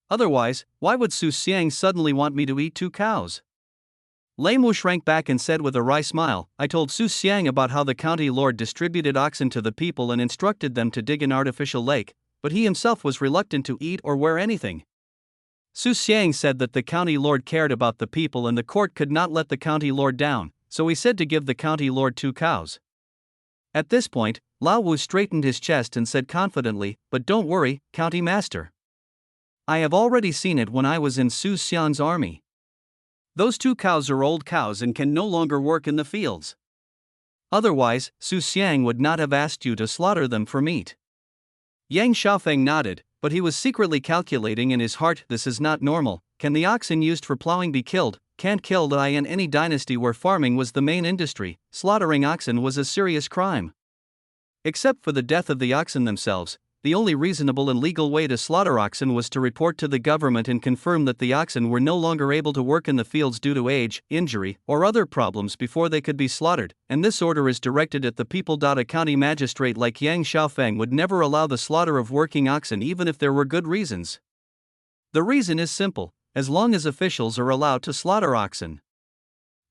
Otherwise, why would Su Xiang suddenly want me to eat 2 cows? Lame Wu shrank back and said with a wry smile, "I told Su Xiang about how the county lord distributed oxen to the people and instructed them to dig an artificial lake, but he himself was reluctant to eat or wear anything. Su Xiang said that the county lord cared about the people and the court could not let the county lord down, so he said to give the county lord 2 cows. At this point, Lao Wu straightened his chest and said confidently, "But don't worry, County Master. I have already seen it when I was in Su Xiang's army. Those 2 cows are old cows and can no longer work in the fields. Otherwise, Su Xiang would not have asked you to slaughter them for meat." Yang Xiaofeng nodded, but he was secretly calculating in his heart, "This is not normal. Can the oxen used for plowing be killed? Can't kill the in any dynasty where farming was the main industry. Slaughtering oxen was a serious crime. Except for the death of the oxen themselves, the only reasonable and legal way to slaughter oxen was to report to the government and confirm that the oxen were no longer able to work in the fields due to age, injury, or other problems before they could be slaughtered, and this order is directed at the people. A county magistrate like Yang Xiaofeng would never allow the slaughter of working oxen even if there were good reasons. The reason is simple: as long as officials are allowed to slaughter oxen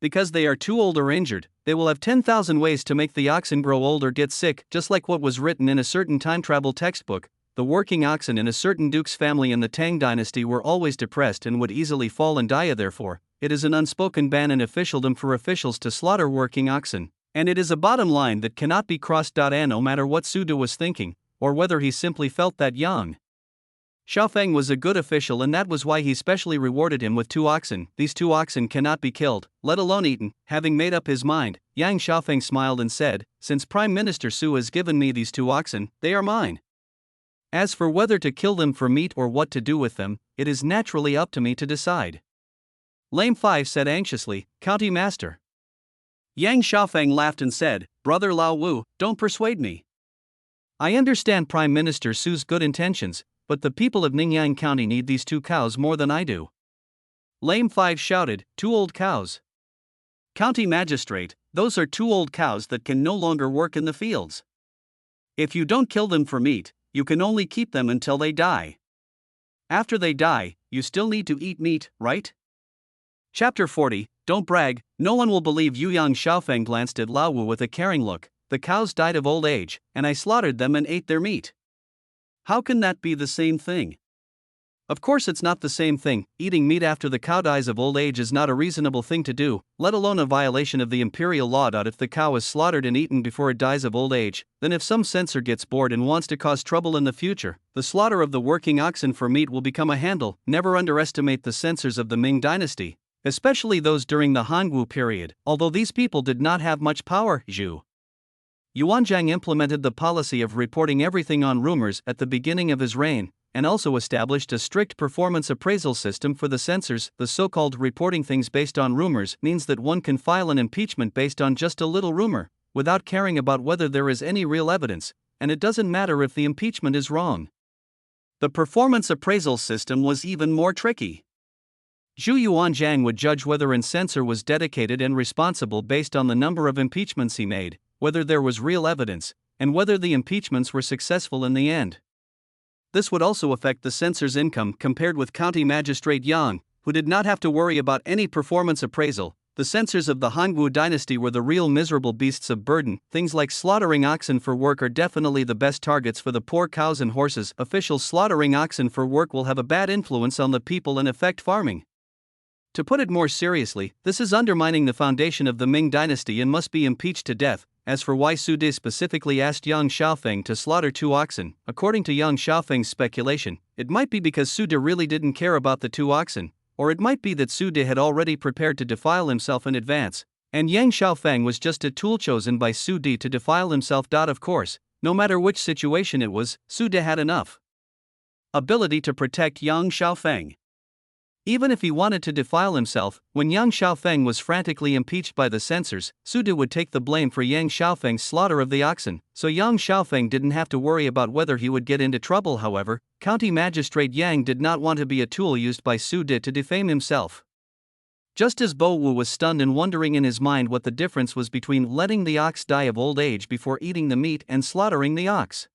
because they are too old or injured, they will have 10,000 ways to make the oxen grow old or get sick, just like what was written in a certain time travel textbook. The working oxen in a certain duke's family in the Tang dynasty were always depressed and would easily fall and die. Therefore, it is an unspoken ban in officialdom for officials to slaughter working oxen, and it is a bottom line that cannot be crossed. And no matter what Su De was thinking, or whether he simply felt that Yang Xiaofeng was a good official and that was why he specially rewarded him with 2 oxen. These 2 oxen cannot be killed, let alone eaten. Having made up his mind, Yang Xiaofeng smiled and said, "Since Prime Minister Su has given me these 2 oxen, they are mine. As for whether to kill them for meat or what to do with them, it is naturally up to me to decide." Lame 5 said anxiously, "County Master." Yang Xiaofeng laughed and said, "Brother Lao Wu, don't persuade me. I understand Prime Minister Su's good intentions, but the people of Ningyang County need these 2 cows more than I do." Lame 5 shouted, "2 old cows. County Magistrate, those are 2 old cows that can no longer work in the fields. If you don't kill them for meat, you can only keep them until they die. After they die, you still need to eat meat, right?" Chapter 40, Don't Brag. No one will believe you. Yang Xiaofeng glanced at Lao Wu with a caring look. "The cows died of old age, and I slaughtered them and ate their meat. How can that be the same thing?" Of course it's not the same thing. Eating meat after the cow dies of old age is not a reasonable thing to do, let alone a violation of the imperial law. If the cow is slaughtered and eaten before it dies of old age, then if some censor gets bored and wants to cause trouble in the future, the slaughter of the working oxen for meat will become a handle. Never underestimate the censors of the Ming dynasty, especially those during the Hangu period. Although these people did not have much power, Zhu Yuanzhang implemented the policy of reporting everything on rumors at the beginning of his reign, and also established a strict performance appraisal system for the censors. The so-called reporting things based on rumors means that one can file an impeachment based on just a little rumor, without caring about whether there is any real evidence, and it doesn't matter if the impeachment is wrong. The performance appraisal system was even more tricky. Zhu Yuanzhang would judge whether an censor was dedicated and responsible based on the number of impeachments he made, whether there was real evidence, and whether the impeachments were successful in the end. This would also affect the censor's income compared with County Magistrate Yang, who did not have to worry about any performance appraisal. The censors of the Hangu dynasty were the real miserable beasts of burden. Things like slaughtering oxen for work are definitely the best targets for the poor cows and horses. Officials slaughtering oxen for work will have a bad influence on the people and affect farming. To put it more seriously, this is undermining the foundation of the Ming dynasty and must be impeached to death. As for why Su De specifically asked Yang Xiaofeng to slaughter 2 oxen, according to Yang Xiaofeng's speculation, it might be because Su De really didn't care about the 2 oxen, or it might be that Su De had already prepared to defile himself in advance, and Yang Xiaofeng was just a tool chosen by Su De to defile himself. Of course, no matter which situation it was, Su De had enough ability to protect Yang Xiaofeng. Even if he wanted to defile himself, when Yang Xiaofeng was frantically impeached by the censors, Su De would take the blame for Yang Xiaofeng's slaughter of the oxen, so Yang Xiaofeng didn't have to worry about whether he would get into trouble. However, County Magistrate Yang did not want to be a tool used by Su De to defame himself. Just as Bo Wu was stunned and wondering in his mind what the difference was between letting the ox die of old age before eating the meat and slaughtering the ox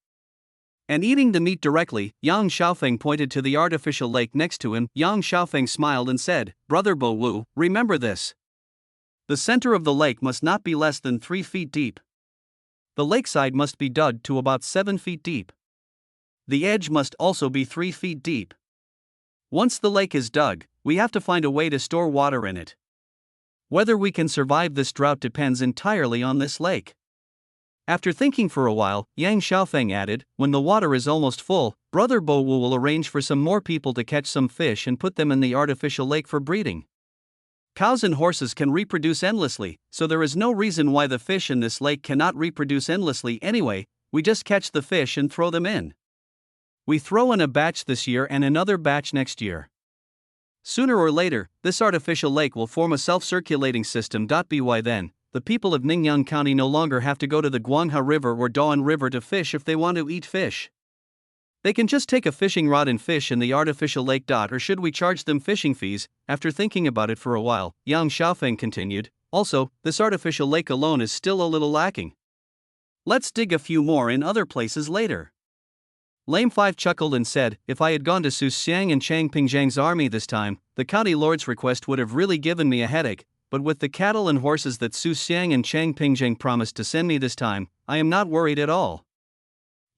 and eating the meat directly, Yang Xiaofeng pointed to the artificial lake next to him. Yang Xiaofeng smiled and said, "Brother Bo Wu, remember this. The center of the lake must not be less than 3 feet deep. The lakeside must be dug to about 7 feet deep. The edge must also be 3 feet deep. Once the lake is dug, we have to find a way to store water in it. Whether we can survive this drought depends entirely on this lake." After thinking for a while, Yang Xiaofeng added, "When the water is almost full, Brother Bo Wu will arrange for some more people to catch some fish and put them in the artificial lake for breeding. Cows and horses can reproduce endlessly, so there is no reason why the fish in this lake cannot reproduce endlessly anyway. We just catch the fish and throw them in. We throw in a batch this year and another batch next year. Sooner or later, this artificial lake will form a self-circulating system. By then, the people of Ningyang County no longer have to go to the Guanghe River or Dawan River to fish if they want to eat fish. They can just take a fishing rod and fish in the artificial lake. Or should we charge them fishing fees? After thinking about it for a while, Yang Xiaofeng continued, also, this artificial lake alone is still a little lacking. Let's dig a few more in other places later. Lame 5 chuckled and said, if I had gone to Su Xiang and Chang Pingzhang's army this time, the county lord's request would have really given me a headache, but with the cattle and horses that Su Xiang and Chang Pingzhang promised to send me this time, I am not worried at all.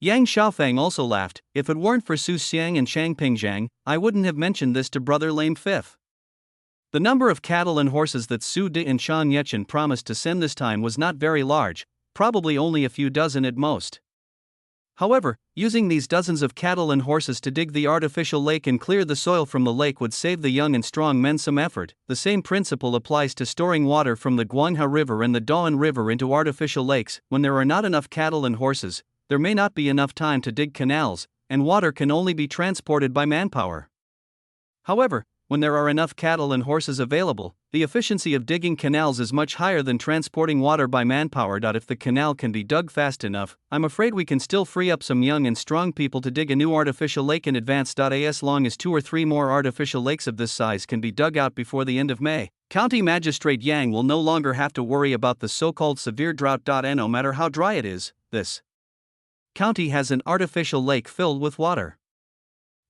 Yang Xiaofeng also laughed, if it weren't for Su Xiang and Chang Pingzhang, I wouldn't have mentioned this to brother Lame 5. The number of cattle and horses that Su Di and Shan Yechen promised to send this time was not very large, probably only a few dozen at most. However, using these dozens of cattle and horses to dig the artificial lake and clear the soil from the lake would save the young and strong men some effort. The same principle applies to storing water from the Guanghe River and the Dawen River into artificial lakes. When there are not enough cattle and horses, there may not be enough time to dig canals, and water can only be transported by manpower. However, when there are enough cattle and horses available, the efficiency of digging canals is much higher than transporting water by manpower. If the canal can be dug fast enough, I'm afraid we can still free up some young and strong people to dig a new artificial lake in advance. As long as 2 or 3 more artificial lakes of this size can be dug out before the end of May, County Magistrate Yang will no longer have to worry about the so-called severe drought. And no matter how dry it is, this county has an artificial lake filled with water.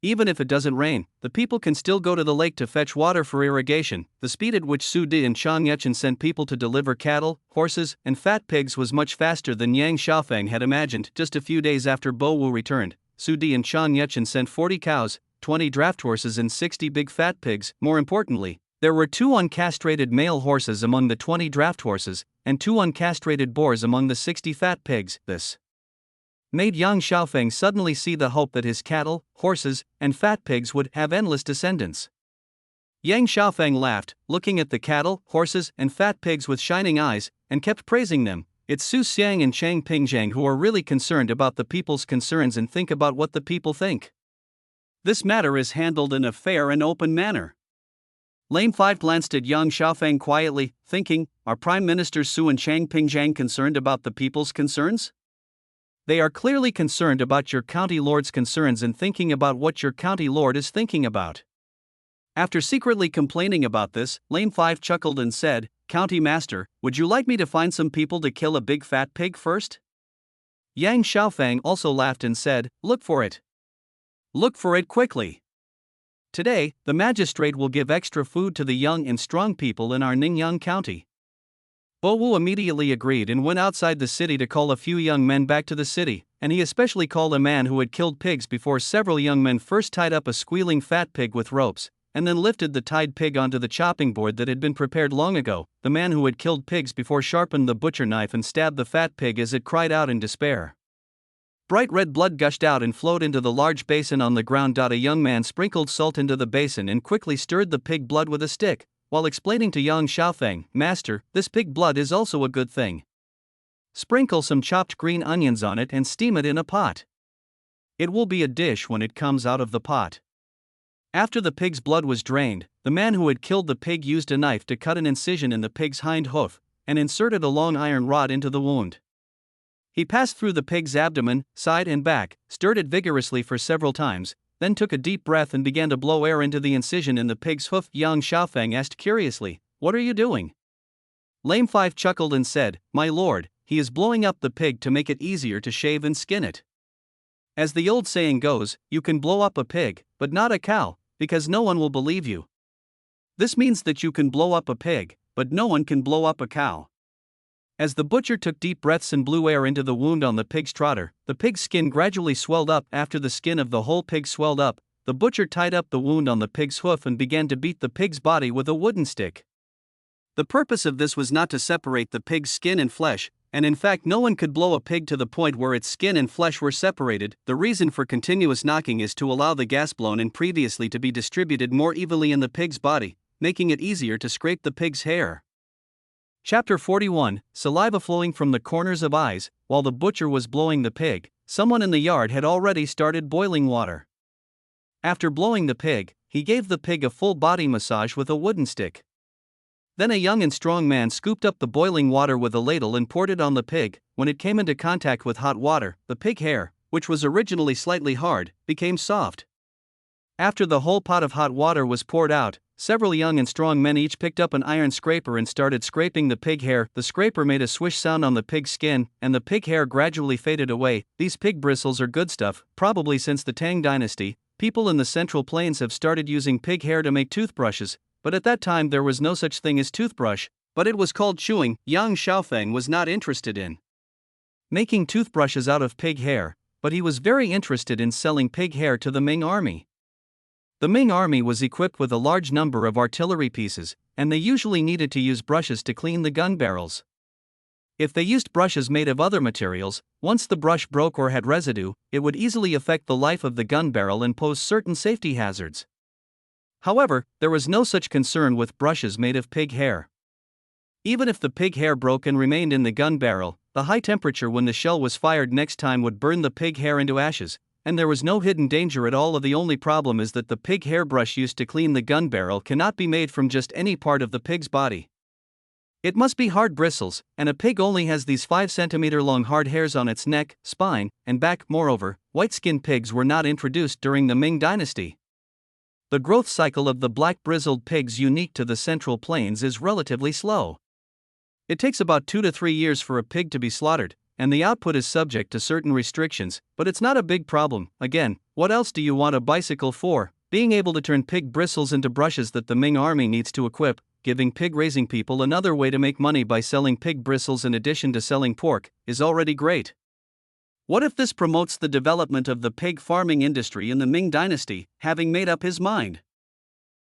Even if it doesn't rain, the people can still go to the lake to fetch water for irrigation. The speed at which Su Di and Shan Yechen sent people to deliver cattle, horses, and fat pigs was much faster than Yang Xiaofeng had imagined. Just a few days after Bo Wu returned, Su Di and Shan Yechen sent 40 cows, 20 draft horses, and 60 big fat pigs. More importantly, there were 2 uncastrated male horses among the 20 draft horses, and 2 uncastrated boars among the 60 fat pigs. This made Yang Xiaofeng suddenly see the hope that his cattle, horses, and fat pigs would have endless descendants. Yang Xiaofeng laughed, looking at the cattle, horses, and fat pigs with shining eyes, and kept praising them. It's Su Xiang and Chang Pingzhang who are really concerned about the people's concerns and think about what the people think. This matter is handled in a fair and open manner. Lame 5 glanced at Yang Xiaofeng quietly, thinking, are Prime Ministers Su and Chang Pingzhang concerned about the people's concerns? They are clearly concerned about your county lord's concerns and thinking about what your county lord is thinking about. After secretly complaining about this, Lame 5 chuckled and said, County Master, would you like me to find some people to kill a big fat pig first? Yang Xiaofeng also laughed and said, look for it. Look for it quickly. Today, the magistrate will give extra food to the young and strong people in our Ningyang County. Bo Wu immediately agreed and went outside the city to call a few young men back to the city, and he especially called a man who had killed pigs before. Several young men first tied up a squealing fat pig with ropes, and then lifted the tied pig onto the chopping board that had been prepared long ago. The man who had killed pigs before sharpened the butcher knife and stabbed the fat pig as it cried out in despair. Bright red blood gushed out and flowed into the large basin on the ground. A young man sprinkled salt into the basin and quickly stirred the pig blood with a stick, while explaining to Yang Xiaofeng, Master, this pig blood is also a good thing. Sprinkle some chopped green onions on it and steam it in a pot. It will be a dish when it comes out of the pot. After the pig's blood was drained, the man who had killed the pig used a knife to cut an incision in the pig's hind hoof, and inserted a long iron rod into the wound. He passed through the pig's abdomen, side and back, stirred it vigorously for several times, then took a deep breath and began to blow air into the incision in the pig's hoof. Yang Xiaofeng asked curiously, what are you doing? Lame 5 chuckled and said, my lord, he is blowing up the pig to make it easier to shave and skin it. As the old saying goes, you can blow up a pig, but not a cow, because no one will believe you. This means that you can blow up a pig, but no one can blow up a cow. As the butcher took deep breaths and blew air into the wound on the pig's trotter, the pig's skin gradually swelled up. After the skin of the whole pig swelled up, the butcher tied up the wound on the pig's hoof and began to beat the pig's body with a wooden stick. The purpose of this was not to separate the pig's skin and flesh, and in fact no one could blow a pig to the point where its skin and flesh were separated. The reason for continuous knocking is to allow the gas blown in previously to be distributed more evenly in the pig's body, making it easier to scrape the pig's hair. Chapter 41, Saliva flowing from the corners of eyes. While the butcher was blowing the pig, someone in the yard had already started boiling water. After blowing the pig, he gave the pig a full body massage with a wooden stick. Then a young and strong man scooped up the boiling water with a ladle and poured it on the pig. When it came into contact with hot water, the pig hair, which was originally slightly hard, became soft. After the whole pot of hot water was poured out, several young and strong men each picked up an iron scraper and started scraping the pig hair. The scraper made a swish sound on the pig's skin, and the pig hair gradually faded away. These pig bristles are good stuff. Probably since the Tang dynasty, people in the Central Plains have started using pig hair to make toothbrushes, but at that time there was no such thing as toothbrush, but it was called chewing. Yang Xiaofeng was not interested in making toothbrushes out of pig hair, but he was very interested in selling pig hair to the Ming army. The Ming army was equipped with a large number of artillery pieces, and they usually needed to use brushes to clean the gun barrels. If they used brushes made of other materials, once the brush broke or had residue, it would easily affect the life of the gun barrel and pose certain safety hazards. However, there was no such concern with brushes made of pig hair. Even if the pig hair broke and remained in the gun barrel, the high temperature when the shell was fired next time would burn the pig hair into ashes, and there was no hidden danger at all. The only problem is that the pig hair brush used to clean the gun barrel cannot be made from just any part of the pig's body. It must be hard bristles, and a pig only has these 5 cm long hard hairs on its neck, spine, and back. Moreover, white-skinned pigs were not introduced during the Ming dynasty. The growth cycle of the black bristled pigs unique to the Central Plains is relatively slow. It takes about 2 to 3 years for a pig to be slaughtered, and the output is subject to certain restrictions, but it's not a big problem. Again, what else do you want a bicycle for? Being able to turn pig bristles into brushes that the Ming army needs to equip, giving pig raising people another way to make money by selling pig bristles in addition to selling pork, is already great. What if this promotes the development of the pig farming industry in the Ming dynasty? Having made up his mind,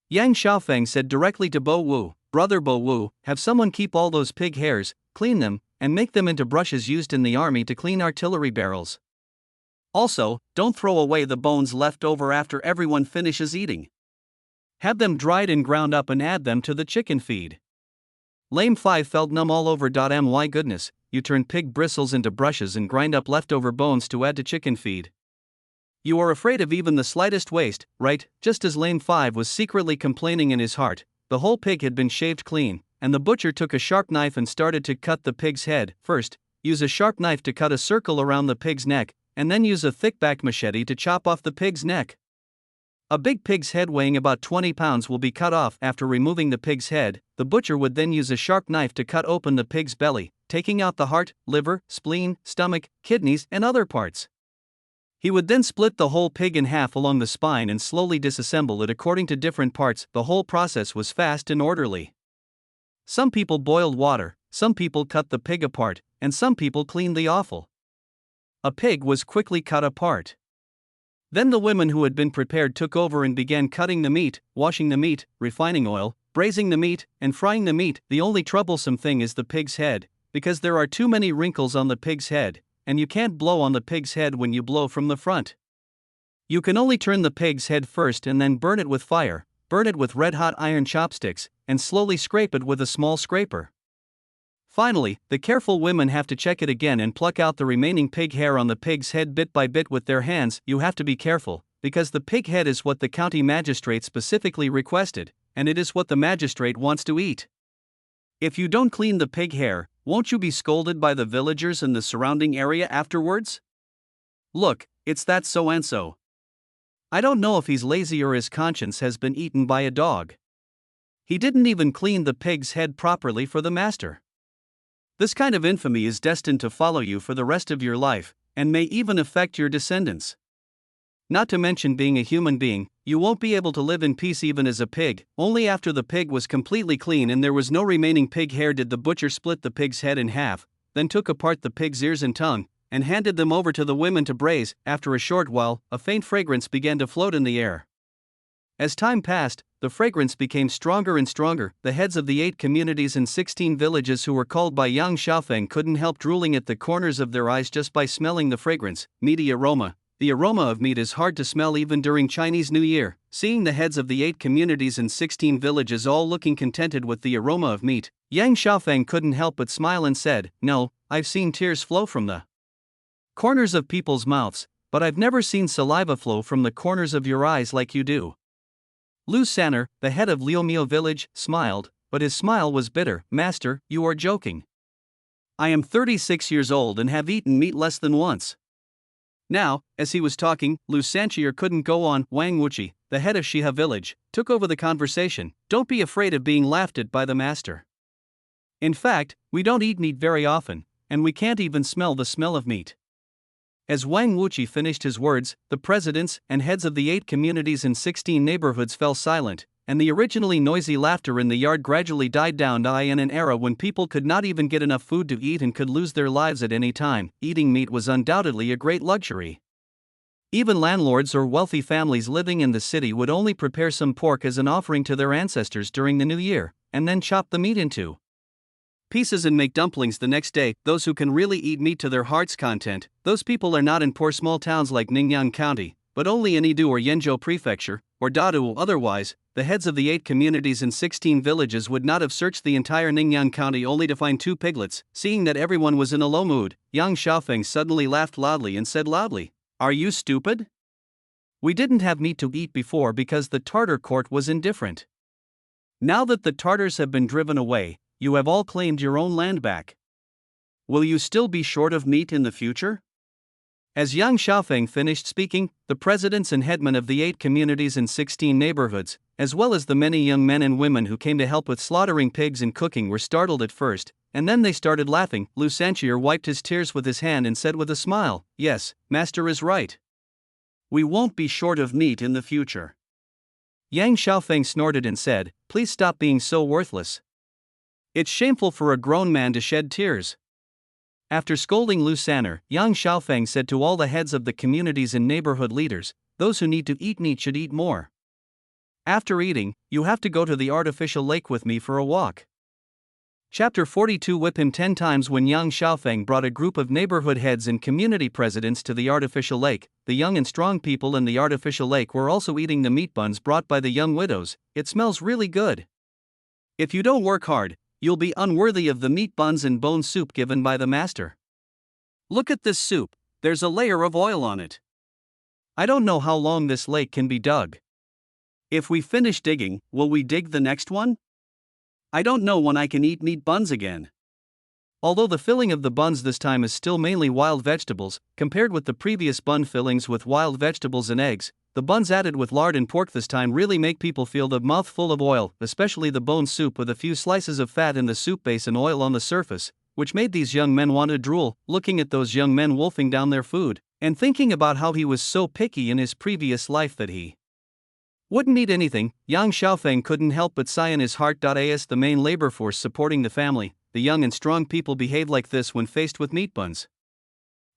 Yang Xiaofeng said directly to Bo Wu, "Brother Bo Wu, have someone keep all those pig hairs, clean them, and make them into brushes used in the army to clean artillery barrels. Also, don't throw away the bones left over after everyone finishes eating. Have them dried and ground up and add them to the chicken feed." Lame 5 felt numb all over. My goodness, you turn pig bristles into brushes and grind up leftover bones to add to chicken feed. You are afraid of even the slightest waste, right? Just as Lame 5 was secretly complaining in his heart, the whole pig had been shaved clean, and the butcher took a sharp knife and started to cut the pig's head. First, use a sharp knife to cut a circle around the pig's neck, and then use a thick back machete to chop off the pig's neck. A big pig's head weighing about 20 pounds will be cut off. After removing the pig's head, the butcher would then use a sharp knife to cut open the pig's belly, taking out the heart, liver, spleen, stomach, kidneys, and other parts. He would then split the whole pig in half along the spine and slowly disassemble it according to different parts. The whole process was fast and orderly. Some people boiled water, some people cut the pig apart, and some people cleaned the offal. A pig was quickly cut apart. Then the women who had been prepared took over and began cutting the meat, washing the meat, refining oil, braising the meat, and frying the meat. The only troublesome thing is the pig's head, because there are too many wrinkles on the pig's head, and you can't blow on the pig's head when you blow from the front. You can only turn the pig's head first and then burn it with fire, burn it with red-hot iron chopsticks, and slowly scrape it with a small scraper. Finally, the careful women have to check it again and pluck out the remaining pig hair on the pig's head bit by bit with their hands. You have to be careful, because the pig head is what the county magistrate specifically requested, and it is what the magistrate wants to eat. If you don't clean the pig hair, won't you be scolded by the villagers in the surrounding area afterwards? Look, it's that so-and-so. I don't know if he's lazy or his conscience has been eaten by a dog. He didn't even clean the pig's head properly for the master. This kind of infamy is destined to follow you for the rest of your life, and may even affect your descendants. Not to mention being a human being, you won't be able to live in peace even as a pig. Only after the pig was completely clean and there was no remaining pig hair did the butcher split the pig's head in half, then took apart the pig's ears and tongue, and handed them over to the women to braise. After a short while, a faint fragrance began to float in the air. As time passed, the fragrance became stronger and stronger. The heads of the 8 communities and 16 villages who were called by Yang Xiaofeng couldn't help drooling at the corners of their eyes just by smelling the fragrance. Meaty aroma. The aroma of meat is hard to smell even during Chinese New Year. Seeing the heads of the 8 communities and 16 villages all looking contented with the aroma of meat, Yang Xiaofeng couldn't help but smile and said, "No, I've seen tears flow from the corners of people's mouths, but I've never seen saliva flow from the corners of your eyes like you do." Lu Sanner, the head of Liumiao village, smiled, but his smile was bitter. "Master, you are joking. I am 36 years old and have eaten meat less than once. Now, as he was talking, Lu Sanchier couldn't go on. Wang Wuchi, the head of Shiha village, took over the conversation. Don't be afraid of being laughed at by the master. In fact, we don't eat meat very often, and we can't even smell the smell of meat. As Wang Wuchi finished his words, the presidents and heads of the 8 communities in 16 neighborhoods fell silent, and the originally noisy laughter in the yard gradually died down. In an era when people could not even get enough food to eat and could lose their lives at any time, eating meat was undoubtedly a great luxury. Even landlords or wealthy families living in the city would only prepare some pork as an offering to their ancestors during the new year, and then chop the meat into pieces and make dumplings the next day. Those who can really eat meat to their heart's content, those people are not in poor small towns like Ningyan County, but only in Idu or Yenzhou Prefecture, or Dadu. Otherwise, the heads of the 8 communities and 16 villages would not have searched the entire Ningyan County only to find 2 piglets. Seeing that everyone was in a low mood, Yang Xiaofeng suddenly laughed loudly and said loudly, "Are you stupid? We didn't have meat to eat before because the Tartar court was indifferent. Now that the Tartars have been driven away, you have all claimed your own land back. Will you still be short of meat in the future?" As Yang Xiaofeng finished speaking, the presidents and headmen of the 8 communities and 16 neighborhoods, as well as the many young men and women who came to help with slaughtering pigs and cooking, were startled at first, and then they started laughing. Lu Sanchier wiped his tears with his hand and said with a smile, "Yes, master is right. We won't be short of meat in the future." Yang Xiaofeng snorted and said, "Please stop being so worthless. It's shameful for a grown man to shed tears." After scolding Lu Sanner, Yang Xiaofeng said to all the heads of the communities and neighborhood leaders, "Those who need to eat meat should eat more. After eating, you have to go to the artificial lake with me for a walk." Chapter 42. Whip him 10 times. When Yang Xiaofeng brought a group of neighborhood heads and community presidents to the artificial lake, the young and strong people in the artificial lake were also eating the meat buns brought by the young widows. "It smells really good. If you don't work hard, you'll be unworthy of the meat buns and bone soup given by the master. Look at this soup, there's a layer of oil on it. I don't know how long this lake can be dug. If we finish digging, will we dig the next one? I don't know when I can eat meat buns again." Although the filling of the buns this time is still mainly wild vegetables, compared with the previous bun fillings with wild vegetables and eggs, the buns added with lard and pork this time really make people feel the mouth full of oil, especially the bone soup with a few slices of fat in the soup base and oil on the surface, which made these young men want to drool, looking at those young men wolfing down their food, and thinking about how he was so picky in his previous life that he wouldn't eat anything. Yang Xiaofeng couldn't help but sigh in his heart. As the main labor force supporting the family, the young and strong people behave like this when faced with meat buns.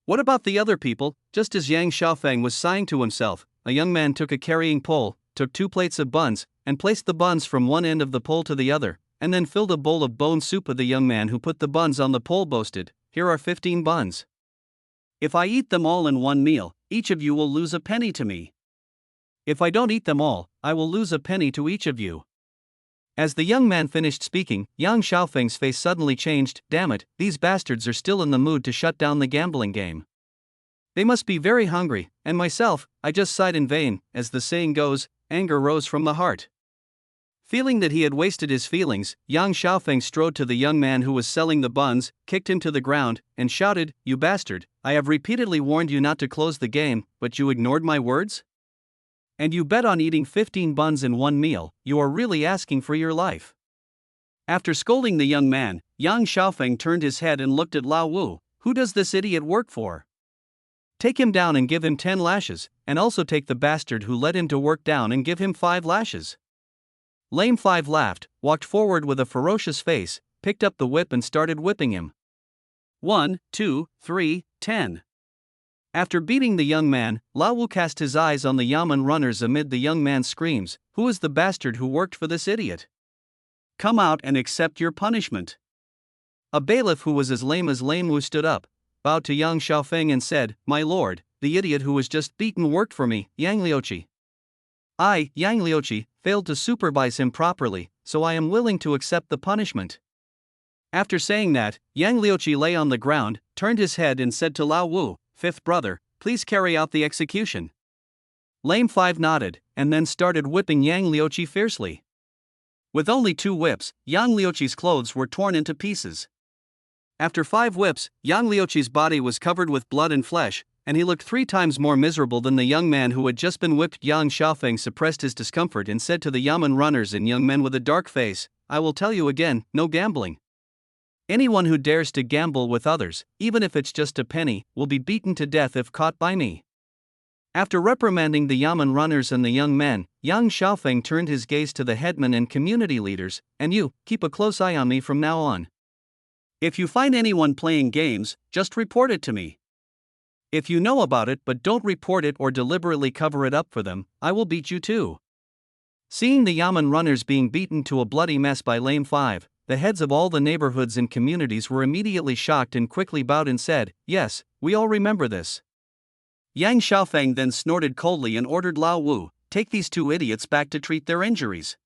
What about the other people? Just as Yang Xiaofeng was sighing to himself, a young man took a carrying pole, took 2 plates of buns, and placed the buns from one end of the pole to the other, and then filled a bowl of bone soup. The young man who put the buns on the pole boasted, "Here are 15 buns. If I eat them all in one meal, each of you will lose a penny to me. If I don't eat them all, I will lose a penny to each of you." As the young man finished speaking, Yang Xiaofeng's face suddenly changed. "Damn it, these bastards are still in the mood to shut down the gambling game. They must be very hungry, and myself, I just sighed in vain." As the saying goes, anger rose from the heart. Feeling that he had wasted his feelings, Yang Xiaofeng strode to the young man who was selling the buns, kicked him to the ground, and shouted, "You bastard, I have repeatedly warned you not to close the game, but you ignored my words? And you bet on eating 15 buns in one meal. You are really asking for your life." After scolding the young man, Yang Xiaofeng turned his head and looked at Lao Wu. "Who does this idiot work for? Take him down and give him 10 lashes, and also take the bastard who led him to work down and give him 5 lashes." Lame 5 laughed, walked forward with a ferocious face, picked up the whip and started whipping him. 1, 2, 3, 10. After beating the young man, Lao Wu cast his eyes on the yamen runners amid the young man's screams. "Who is the bastard who worked for this idiot? Come out and accept your punishment." A bailiff who was as Lame Wu stood up, bowed to Yang Xiaofeng and said, "My lord, the idiot who was just beaten worked for me, Yang Liuqi. I, Yang Liuqi, failed to supervise him properly, so I am willing to accept the punishment." After saying that, Yang Liuqi lay on the ground, turned his head and said to Lao Wu, "Fifth brother, please carry out the execution." Lame 5 nodded, and then started whipping Yang Liuqi fiercely. With only 2 whips, Yang Liuqi's clothes were torn into pieces. After 5 whips, Yang Liuqi's body was covered with blood and flesh, and he looked 3 times more miserable than the young man who had just been whipped. Yang Xiaofeng suppressed his discomfort and said to the yamen runners and young men with a dark face, "I will tell you again, no gambling. Anyone who dares to gamble with others, even if it's just a penny, will be beaten to death if caught by me." After reprimanding the yamen runners and the young men, Yang Xiaofeng turned his gaze to the headmen and community leaders, "And you, keep a close eye on me from now on. If you find anyone playing games, just report it to me. If you know about it but don't report it or deliberately cover it up for them, I will beat you too." Seeing the yamen runners being beaten to a bloody mess by Lame 5, the heads of all the neighborhoods and communities were immediately shocked and quickly bowed and said, "Yes, we all remember this." Yang Xiaofeng then snorted coldly and ordered Lao Wu, "Take these 2 idiots back to treat their injuries."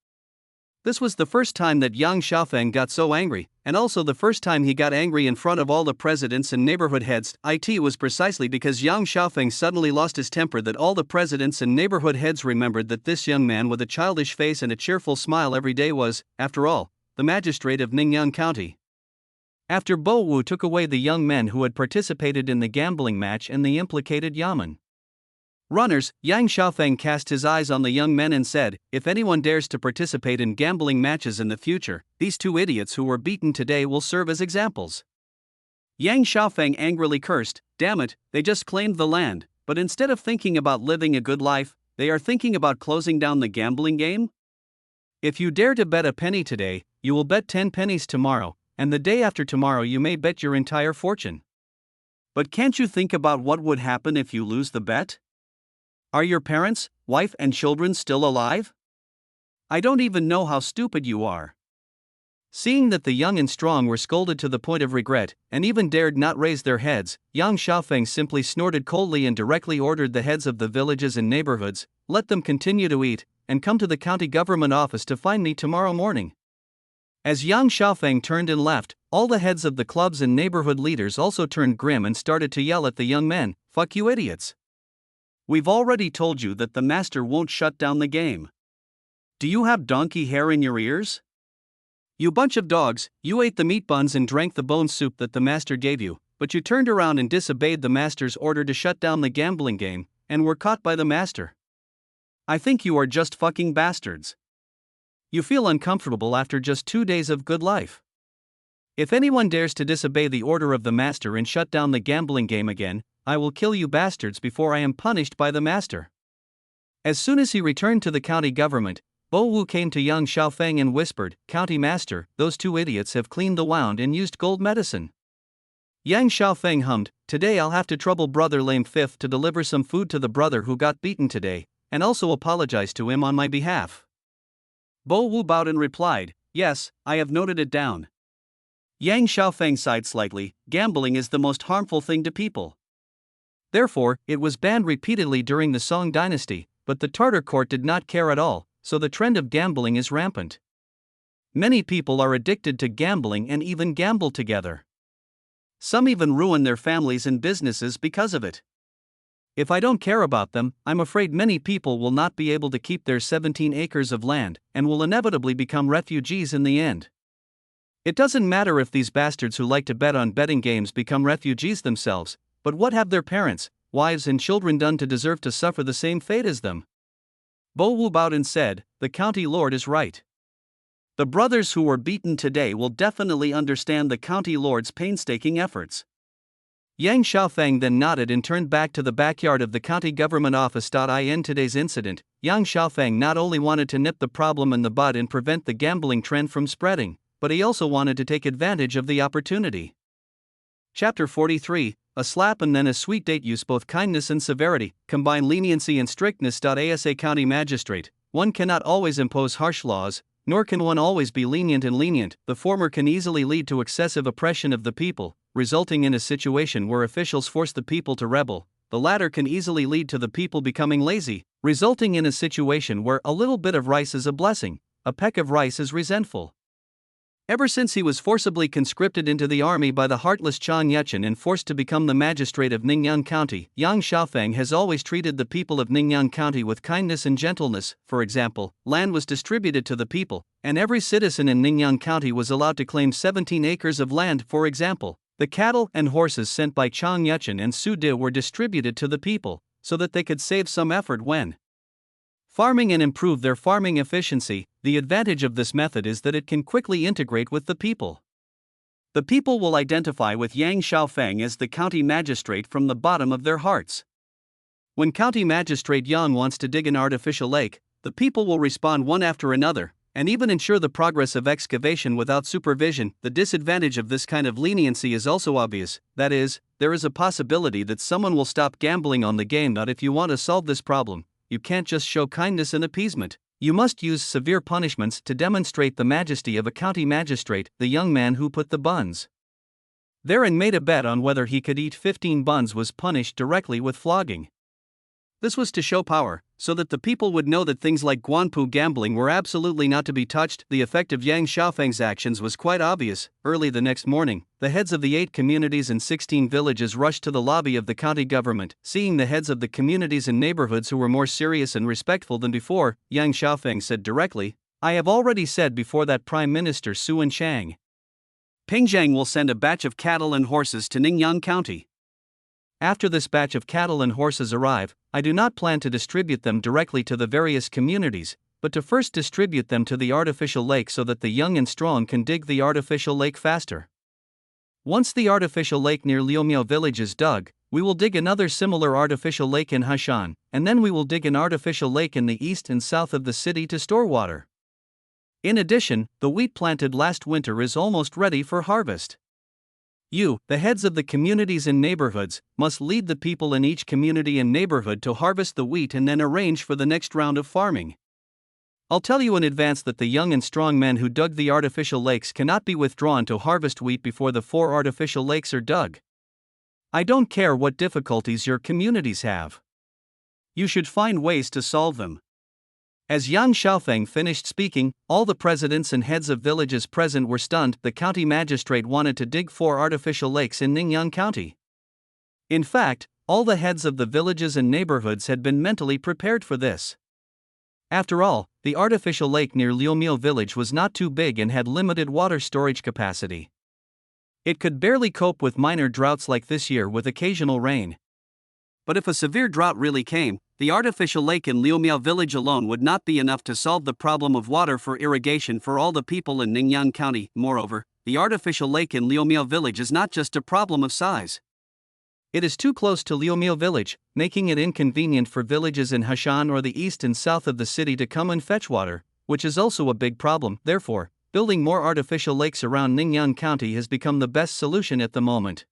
This was the first time that Yang Xiaofeng got so angry, and also the first time he got angry in front of all the presidents and neighborhood heads. It was precisely because Yang Xiaofeng suddenly lost his temper that all the presidents and neighborhood heads remembered that this young man with a childish face and a cheerful smile every day was, after all, the magistrate of Ningyan County. After Bo Wu took away the young men who had participated in the gambling match and the implicated yamen runners, Yang Xiaofeng cast his eyes on the young men and said, "If anyone dares to participate in gambling matches in the future, these 2 idiots who were beaten today will serve as examples." Yang Xiaofeng angrily cursed, "Damn it, they just claimed the land, but instead of thinking about living a good life, they are thinking about closing down the gambling game? If you dare to bet a penny today, you will bet 10 pennies tomorrow, and the day after tomorrow you may bet your entire fortune. But can't you think about what would happen if you lose the bet? Are your parents, wife and children still alive? I don't even know how stupid you are." Seeing that the young and strong were scolded to the point of regret, and even dared not raise their heads, Yang Xiaofeng simply snorted coldly and directly ordered the heads of the villages and neighborhoods, "Let them continue to eat, and come to the county government office to find me tomorrow morning." As Yang Xiaofeng turned and left, all the heads of the clubs and neighborhood leaders also turned grim and started to yell at the young men, "Fuck you idiots. We've already told you that the master won't shut down the game. Do you have donkey hair in your ears? You bunch of dogs, you ate the meat buns and drank the bone soup that the master gave you, but you turned around and disobeyed the master's order to shut down the gambling game, and were caught by the master. I think you are just fucking bastards. You feel uncomfortable after just 2 days of good life. If anyone dares to disobey the order of the master and shut down the gambling game again, I will kill you bastards before I am punished by the master." As soon as he returned to the county government, Bo Wu came to Yang Xiaofeng and whispered, "County master, those 2 idiots have cleaned the wound and used gold medicine." Yang Xiaofeng hummed, "Today I'll have to trouble brother Lame Fifth to deliver some food to the brother who got beaten today, and also apologize to him on my behalf." Bo Wu bowed and replied, "Yes, I have noted it down." Yang Xiaofeng sighed slightly, "Gambling is the most harmful thing to people. Therefore, it was banned repeatedly during the Song dynasty, but the Tartar court did not care at all, so the trend of gambling is rampant. Many people are addicted to gambling and even gamble together. Some even ruin their families and businesses because of it. If I don't care about them, I'm afraid many people will not be able to keep their 17 acres of land, and will inevitably become refugees in the end. It doesn't matter if these bastards who like to bet on betting games become refugees themselves, but what have their parents, wives and children done to deserve to suffer the same fate as them?" Bo Wu bowed and said, "The county lord is right. The brothers who were beaten today will definitely understand the county lord's painstaking efforts." Yang Xiaofeng then nodded and turned back to the backyard of the county government office. In today's incident, Yang Xiaofeng not only wanted to nip the problem in the bud and prevent the gambling trend from spreading, but he also wanted to take advantage of the opportunity. Chapter 43, A slap and then a sweet date. Use both kindness and severity, combine leniency and strictness. As a county magistrate, one cannot always impose harsh laws, nor can one always be lenient and lenient. The former can easily lead to excessive oppression of the people, resulting in a situation where officials force the people to rebel. The latter can easily lead to the people becoming lazy, resulting in a situation where a little bit of rice is a blessing, a peck of rice is resentful. Ever since he was forcibly conscripted into the army by the heartless Chan Yechin and forced to become the magistrate of Ningyan County, Yang Xiaofeng has always treated the people of Ningyan County with kindness and gentleness. For example, land was distributed to the people, and every citizen in Ningyan County was allowed to claim 17 acres of land. For example, The cattle and horses sent by Chang Yuchen and Su De were distributed to the people, so that they could save some effort when farming and improve their farming efficiency. The advantage of this method is that it can quickly integrate with the people. The people will identify with Yang Xiaofeng as the county magistrate from the bottom of their hearts. When County Magistrate Yang wants to dig an artificial lake, the people will respond one after another, and even ensure the progress of excavation without supervision. The disadvantage of this kind of leniency is also obvious, that is, there is a possibility that someone will stop gambling on the game. Not if you want to solve this problem, you can't just show kindness and appeasement. You must use severe punishments to demonstrate the majesty of a county magistrate. The young man who put the buns there and made a bet on whether he could eat 15 buns was punished directly with flogging. This was to show power, so that the people would know that things like Guanpu gambling were absolutely not to be touched. The effect of Yang Xiaofeng's actions was quite obvious. Early the next morning, the heads of the 8 communities and 16 villages rushed to the lobby of the county government. Seeing the heads of the communities and neighborhoods who were more serious and respectful than before, Yang Xiaofeng said directly, "I have already said before that Prime Minister Su Wenchang Pingzhang will send a batch of cattle and horses to Ningyang County. After this batch of cattle and horses arrive, I do not plan to distribute them directly to the various communities, but to first distribute them to the artificial lake so that the young and strong can dig the artificial lake faster. Once the artificial lake near Liumiao village is dug, we will dig another similar artificial lake in Hashan, and then we will dig an artificial lake in the east and south of the city to store water. In addition, the wheat planted last winter is almost ready for harvest. You, the heads of the communities and neighborhoods, must lead the people in each community and neighborhood to harvest the wheat and then arrange for the next round of farming. I'll tell you in advance that the young and strong men who dug the artificial lakes cannot be withdrawn to harvest wheat before the 4 artificial lakes are dug. I don't care what difficulties your communities have. You should find ways to solve them." As Yang Xiaofeng finished speaking, all the presidents and heads of villages present were stunned. The county magistrate wanted to dig 4 artificial lakes in Ningyang County. In fact, all the heads of the villages and neighborhoods had been mentally prepared for this. After all, the artificial lake near Liumiao village was not too big and had limited water storage capacity. It could barely cope with minor droughts like this year with occasional rain. But if a severe drought really came, the artificial lake in Liumiao village alone would not be enough to solve the problem of water for irrigation for all the people in Ningyang County. Moreover, the artificial lake in Liumiao village is not just a problem of size. It is too close to Liumiao village, making it inconvenient for villages in Hashan or the east and south of the city to come and fetch water, which is also a big problem. Therefore, building more artificial lakes around Ningyang County has become the best solution at the moment.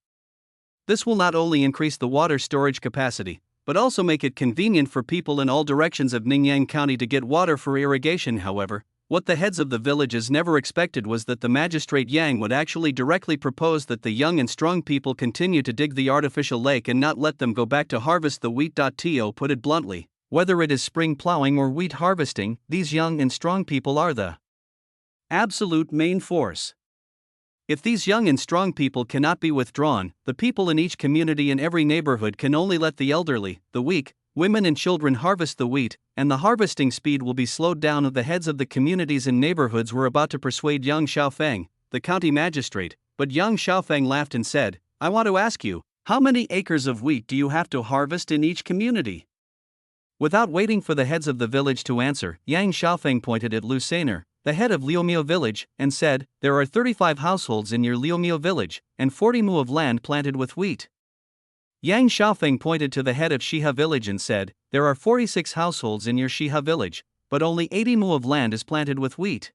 This will not only increase the water storage capacity, but also make it convenient for people in all directions of Ningyang County to get water for irrigation. However, what the heads of the villages never expected was that the magistrate Yang would actually directly propose that the young and strong people continue to dig the artificial lake and not let them go back to harvest the wheat. To put it bluntly, whether it is spring plowing or wheat harvesting, these young and strong people are the absolute main force. If these young and strong people cannot be withdrawn, the people in each community and every neighborhood can only let the elderly, the weak, women and children harvest the wheat, and the harvesting speed will be slowed down. The heads of the communities and neighborhoods were about to persuade Yang Xiaofeng, the county magistrate, but Yang Xiaofeng laughed and said, "I want to ask you, how many acres of wheat do you have to harvest in each community?" Without waiting for the heads of the village to answer, Yang Xiaofeng pointed at Lu Sainer, the head of Liumiao village, and said, "There are 35 households in your Liumiao village, and 40 mu of land planted with wheat." Yang Xiaofeng pointed to the head of Shiha village and said, "There are 46 households in your Shiha village, but only 80 mu of land is planted with wheat."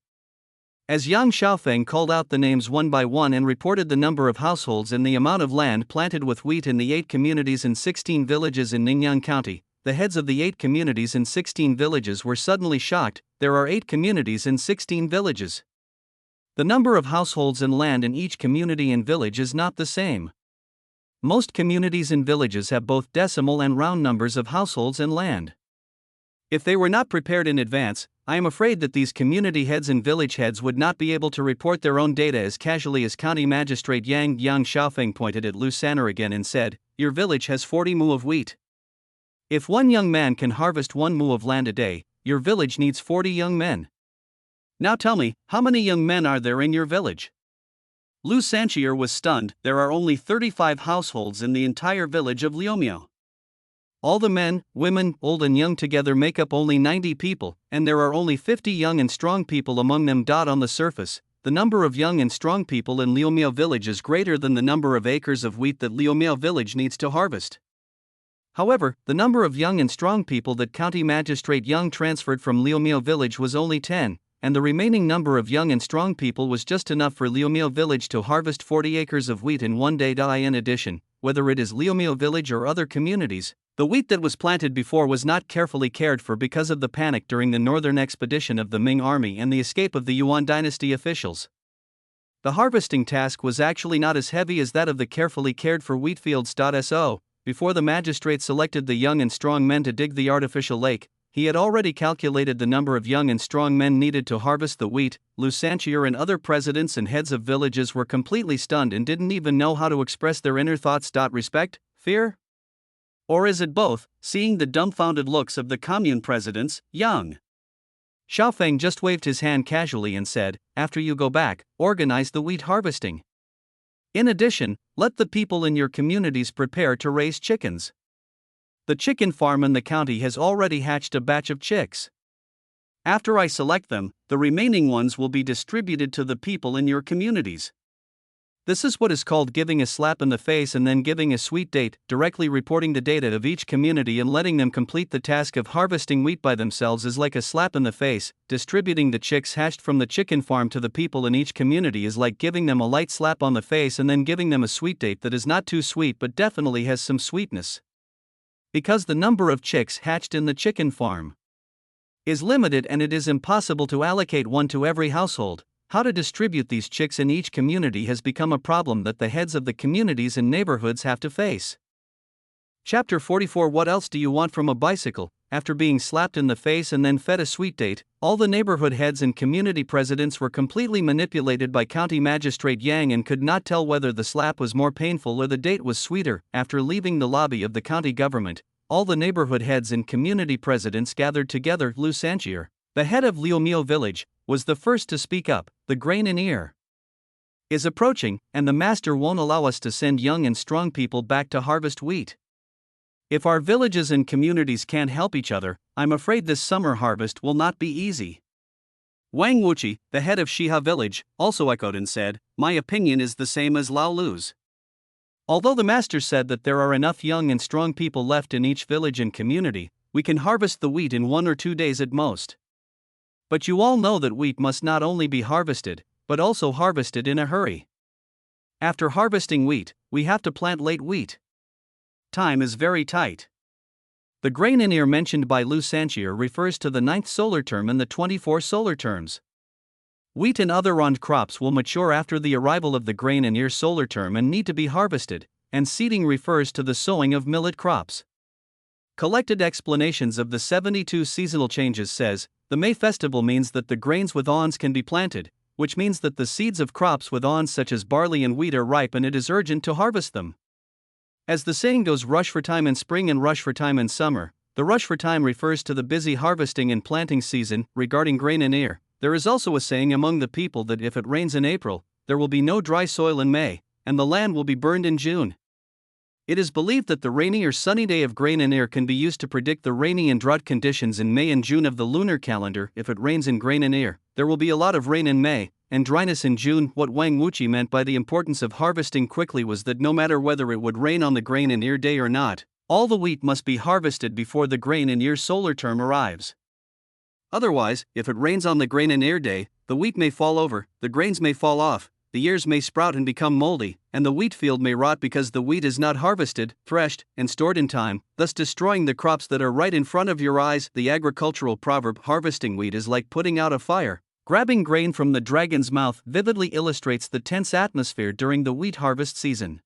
As Yang Xiaofeng called out the names one by one and reported the number of households and the amount of land planted with wheat in the 8 communities and 16 villages in Ningyang County, the heads of the 8 communities and 16 villages were suddenly shocked. There are 8 communities and 16 villages. The number of households and land in each community and village is not the same. Most communities and villages have both decimal and round numbers of households and land. If they were not prepared in advance, I am afraid that these community heads and village heads would not be able to report their own data as casually as County Magistrate Yang Xiaofeng pointed at Lu Saner again and said, "Your village has 40 mu of wheat. If one young man can harvest 1 mu of land a day, your village needs 40 young men. Now tell me, how many young men are there in your village?" Lu Sanchier was stunned. There are only 35 households in the entire village of Liomio. All the men, women, old and young together make up only 90 people, and there are only 50 young and strong people among them. On the surface, the number of young and strong people in Liomio village is greater than the number of acres of wheat that Liomio village needs to harvest. However, the number of young and strong people that County Magistrate Young transferred from Liomio village was only 10, and the remaining number of young and strong people was just enough for Liomio village to harvest 40 acres of wheat in one day. In addition, whether it is Liomio village or other communities, the wheat that was planted before was not carefully cared for because of the panic during the northern expedition of the Ming army and the escape of the Yuan dynasty officials. The harvesting task was actually not as heavy as that of the carefully cared for wheat fields. Before the magistrate selected the young and strong men to dig the artificial lake, he had already calculated the number of young and strong men needed to harvest the wheat. Lu Sanchier and other presidents and heads of villages were completely stunned and didn't even know how to express their inner thoughts. Respect? Fear? Or is it both, seeing the dumbfounded looks of the commune presidents? Young Xiaofeng just waved his hand casually and said, "After you go back, organize the wheat harvesting. In addition, let the people in your communities prepare to raise chickens. The chicken farm in the county has already hatched a batch of chicks. After I select them, the remaining ones will be distributed to the people in your communities." This is what is called giving a slap in the face and then giving a sweet date, directly reporting the data of each community and letting them complete the task of harvesting wheat by themselves is like a slap in the face. Distributing the chicks hatched from the chicken farm to the people in each community is like giving them a light slap on the face and then giving them a sweet date that is not too sweet but definitely has some sweetness. Because the number of chicks hatched in the chicken farm is limited and it is impossible to allocate one to every household, how to distribute these chicks in each community has become a problem that the heads of the communities and neighborhoods have to face. Chapter 44. What else do you want from a bicycle? After being slapped in the face and then fed a sweet date, all the neighborhood heads and community presidents were completely manipulated by County Magistrate Yang and could not tell whether the slap was more painful or the date was sweeter. After leaving the lobby of the county government, all the neighborhood heads and community presidents gathered together. Lu Sanchier, the head of Liomio village, was the first to speak up. The grain in ear is approaching, and the master won't allow us to send young and strong people back to harvest wheat. If our villages and communities can't help each other, I'm afraid this summer harvest will not be easy. Wang Wuqi, the head of Shiha village, also echoed and said, "My opinion is the same as Lao Lu's. Although the master said that there are enough young and strong people left in each village and community, we can harvest the wheat in 1 or 2 days at most. But you all know that wheat must not only be harvested, but also harvested in a hurry. After harvesting wheat, we have to plant late wheat. Time is very tight." The grain in ear mentioned by Lu Sanchier refers to the 9th solar term and the 24 solar terms. Wheat and other rond crops will mature after the arrival of the grain in ear solar term and need to be harvested, and seeding refers to the sowing of millet crops. Collected explanations of the 72 seasonal changes says, the May festival means that the grains with awns can be planted, which means that the seeds of crops with awns such as barley and wheat are ripe and it is urgent to harvest them. As the saying goes, rush for time in spring and rush for time in summer. The rush for time refers to the busy harvesting and planting season. Regarding grain in ear, there is also a saying among the people that if it rains in April, there will be no dry soil in May, and the land will be burned in June. It is believed that the rainy or sunny day of grain in ear can be used to predict the rainy and drought conditions in May and June of the lunar calendar. If it rains in grain in ear, there will be a lot of rain in May, and dryness in June. What Wang Wuqi meant by the importance of harvesting quickly was that no matter whether it would rain on the grain in ear day or not, all the wheat must be harvested before the grain in ear solar term arrives. Otherwise, if it rains on the grain in ear day, the wheat may fall over, the grains may fall off, the ears may sprout and become moldy, and the wheat field may rot because the wheat is not harvested, threshed, and stored in time, thus destroying the crops that are right in front of your eyes. The agricultural proverb, "Harvesting wheat is like putting out a fire, grabbing grain from the dragon's mouth," vividly illustrates the tense atmosphere during the wheat harvest season.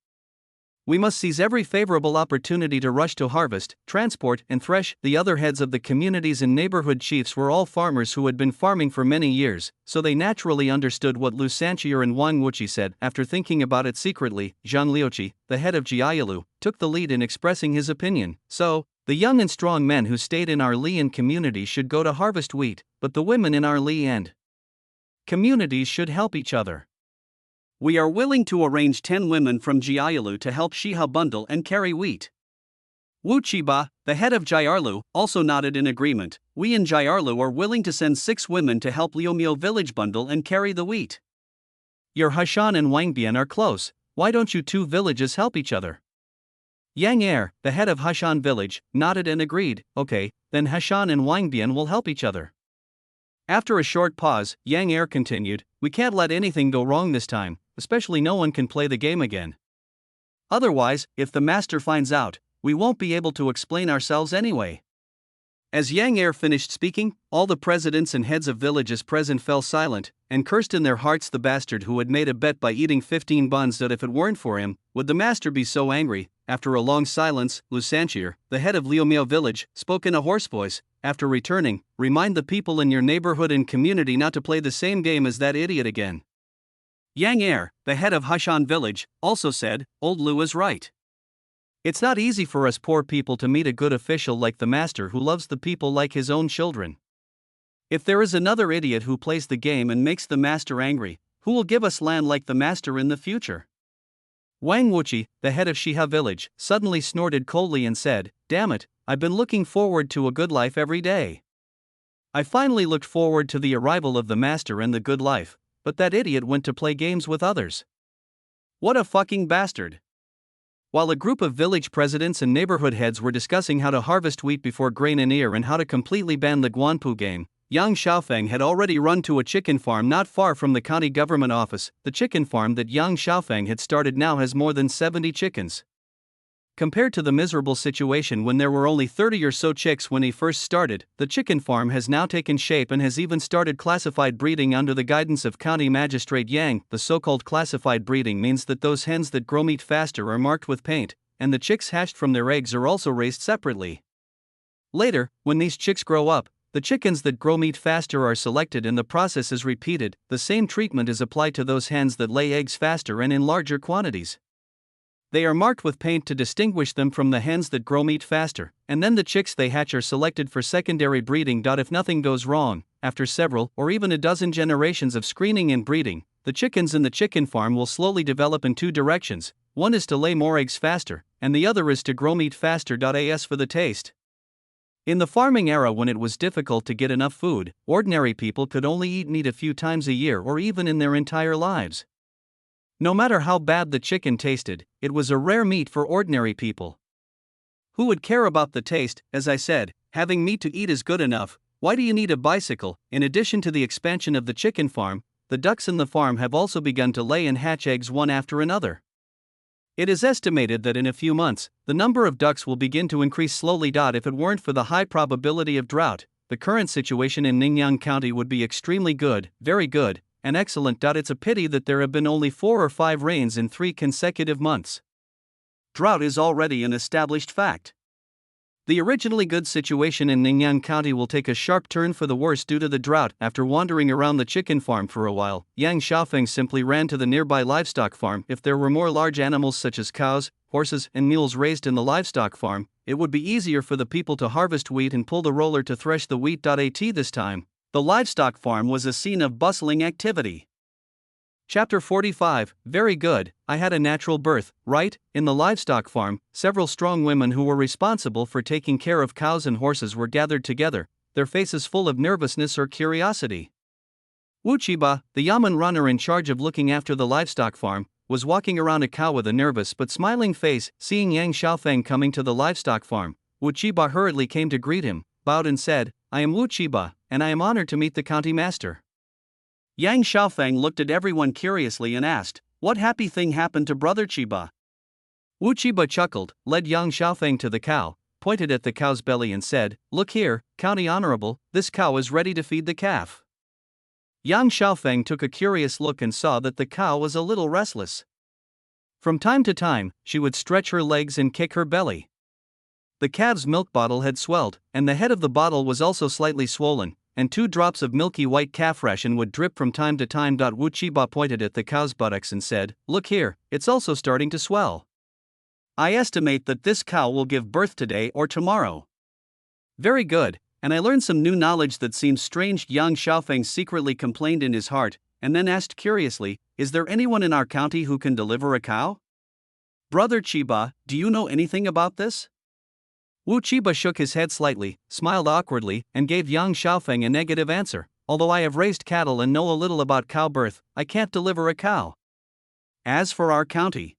We must seize every favorable opportunity to rush to harvest, transport, and thresh. The other heads of the communities and neighborhood chiefs were all farmers who had been farming for many years, so they naturally understood what Lu Sanchier and Wang Wuqi said. After thinking about it secretly, Zhang Liuqi, the head of Jiayalu, took the lead in expressing his opinion. "So, the young and strong men who stayed in our Lian community should go to harvest wheat, but the women in our Li and communities should help each other. We are willing to arrange 10 women from Jiayalu to help Shiha bundle and carry wheat. Wu Chiba, the head of Jiarlu, also nodded in agreement. We in Jiarlu are willing to send 6 women to help Liumio village bundle and carry the wheat. Your Hashan and Wangbian are close, why don't you 2 villages help each other? Yang Er, the head of Hashan village, nodded and agreed. Okay, then Hashan and Wangbian will help each other. After a short pause, Yang Er continued, we can't let anything go wrong this time, especially no one can play the game again. Otherwise, if the master finds out, we won't be able to explain ourselves anyway. As Yang Er finished speaking, all the presidents and heads of villages present fell silent, and cursed in their hearts the bastard who had made a bet by eating 15 buns that if it weren't for him, would the master be so angry. After a long silence, Lusanchir, the head of Liumio village, spoke in a hoarse voice. After returning, remind the people in your neighborhood and community not to play the same game as that idiot again. Yang Er, the head of Hashan village, also said, Old Lu is right. It's not easy for us poor people to meet a good official like the master who loves the people like his own children. If there is another idiot who plays the game and makes the master angry, who will give us land like the master in the future? Wang Wuchi, the head of Shiha village, suddenly snorted coldly and said, damn it, I've been looking forward to a good life every day. I finally looked forward to the arrival of the master and the good life, but that idiot went to play games with others. What a fucking bastard. While a group of village presidents and neighborhood heads were discussing how to harvest wheat before grain and ear and how to completely ban the Guanpu game, Yang Xiaofeng had already run to a chicken farm not far from the county government office. The chicken farm that Yang Xiaofeng had started now has more than 70 chickens. Compared to the miserable situation when there were only 30 or so chicks when he first started, the chicken farm has now taken shape and has even started classified breeding under the guidance of County Magistrate Yang. The so-called classified breeding means that those hens that grow meat faster are marked with paint, and the chicks hatched from their eggs are also raised separately. Later, when these chicks grow up, the chickens that grow meat faster are selected and the process is repeated. The same treatment is applied to those hens that lay eggs faster and in larger quantities. They are marked with paint to distinguish them from the hens that grow meat faster, and then the chicks they hatch are selected for secondary breeding. If nothing goes wrong, after several or even a dozen generations of screening and breeding, the chickens in the chicken farm will slowly develop in 2 directions. One is to lay more eggs faster, and the other is to grow meat faster. As for the taste. In the farming era when it was difficult to get enough food, ordinary people could only eat meat a few times a year or even in their entire lives. No matter how bad the chicken tasted, it was a rare meat for ordinary people. Who would care about the taste? As I said, having meat to eat is good enough. Why do you need a bicycle? In addition to the expansion of the chicken farm, the ducks in the farm have also begun to lay and hatch eggs one after another. It is estimated that in a few months, the number of ducks will begin to increase slowly. If it weren't for the high probability of drought, the current situation in Ningyan County would be extremely good, very good, and excellent. It's a pity that there have been only 4 or 5 rains in 3 consecutive months. Drought is already an established fact. The originally good situation in Ningyan County will take a sharp turn for the worse due to the drought. After wandering around the chicken farm for a while, Yang Xiaofeng simply ran to the nearby livestock farm. If there were more large animals such as cows, horses, and mules raised in the livestock farm, it would be easier for the people to harvest wheat and pull the roller to thresh the wheat. This time, the livestock farm was a scene of bustling activity. Chapter 45, Very good, I had a natural birth, right? In the livestock farm, several strong women who were responsible for taking care of cows and horses were gathered together, their faces full of nervousness or curiosity. Wu Chiba, the yamen runner in charge of looking after the livestock farm, was walking around a cow with a nervous but smiling face. Seeing Yang Xiaofeng coming to the livestock farm, Wu Chiba hurriedly came to greet him, bowed and said, I am Wu Chiba, and I am honored to meet the county master. Yang Xiaofeng looked at everyone curiously and asked, what happy thing happened to Brother Chiba? Wu Chiba chuckled, led Yang Xiaofeng to the cow, pointed at the cow's belly and said, look here, County Honorable, this cow is ready to feed the calf. Yang Xiaofeng took a curious look and saw that the cow was a little restless. From time to time, she would stretch her legs and kick her belly. The calf's milk bottle had swelled, and the head of the bottle was also slightly swollen, and 2 drops of milky white calf ration would drip from time to time. Wu Chiba pointed at the cow's buttocks and said, look here, it's also starting to swell. I estimate that this cow will give birth today or tomorrow. Very good, and I learned some new knowledge that seems strange. Yang Xiaofeng secretly complained in his heart, and then asked curiously, "Is there anyone in our county who can deliver a cow? Brother Chiba, do you know anything about this?" Wu Chiba shook his head slightly, smiled awkwardly, and gave Yang Xiaofeng a negative answer. "Although I have raised cattle and know a little about cow birth, I can't deliver a cow." As for our county,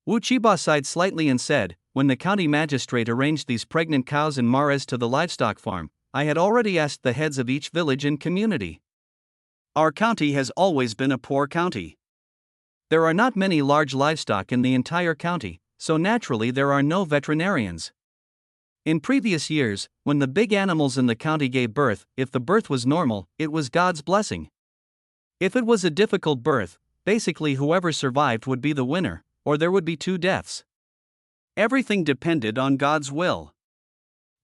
Wu Chiba sighed slightly and said, "When the county magistrate arranged these pregnant cows in Mares to the livestock farm, I had already asked the heads of each village and community. Our county has always been a poor county. There are not many large livestock in the entire county, so naturally there are no veterinarians. In previous years, when the big animals in the county gave birth, if the birth was normal, it was God's blessing. If it was a difficult birth, basically whoever survived would be the winner, or there would be 2 deaths. Everything depended on God's will.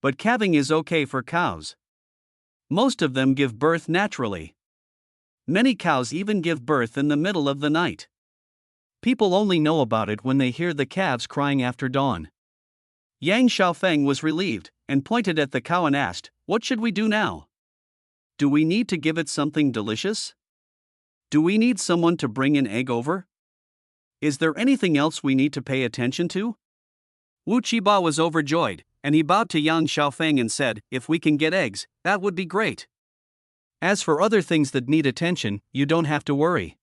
But calving is okay for cows. Most of them give birth naturally. Many cows even give birth in the middle of the night. People only know about it when they hear the calves crying after dawn." Yang Xiaofeng was relieved, and pointed at the cow and asked, "What should we do now? Do we need to give it something delicious? Do we need someone to bring an egg over? Is there anything else we need to pay attention to?" Wu Chiba was overjoyed, and he bowed to Yang Xiaofeng and said, "If we can get eggs, that would be great. As for other things that need attention, you don't have to worry.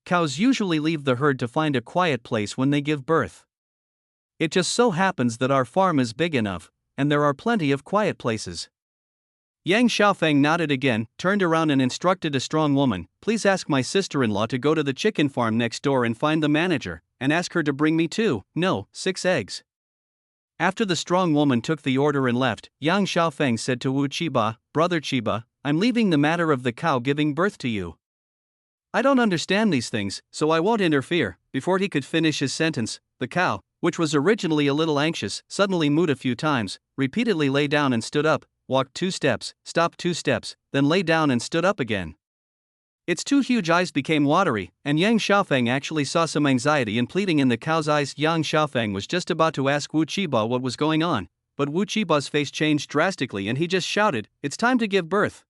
Cows usually leave the herd to find a quiet place when they give birth. It just so happens that our farm is big enough, and there are plenty of quiet places." Yang Xiaofeng nodded again, turned around and instructed a strong woman, "Please ask my sister-in-law to go to the chicken farm next door and find the manager, and ask her to bring me 6 eggs." After the strong woman took the order and left, Yang Xiaofeng said to Wu Chiba, "Brother Chiba, I'm leaving the matter of the cow giving birth to you. I don't understand these things, so I won't interfere." Before he could finish his sentence, the cow, which was originally a little anxious, suddenly mooed a few times, repeatedly lay down and stood up, walked 2 steps, stopped 2 steps, then lay down and stood up again. Its 2 huge eyes became watery, and Yang Xiaofeng actually saw some anxiety and pleading in the cow's eyes. Yang Xiaofeng was just about to ask Wu Chiba what was going on, but Wu Chiba's face changed drastically and he just shouted, "It's time to give birth."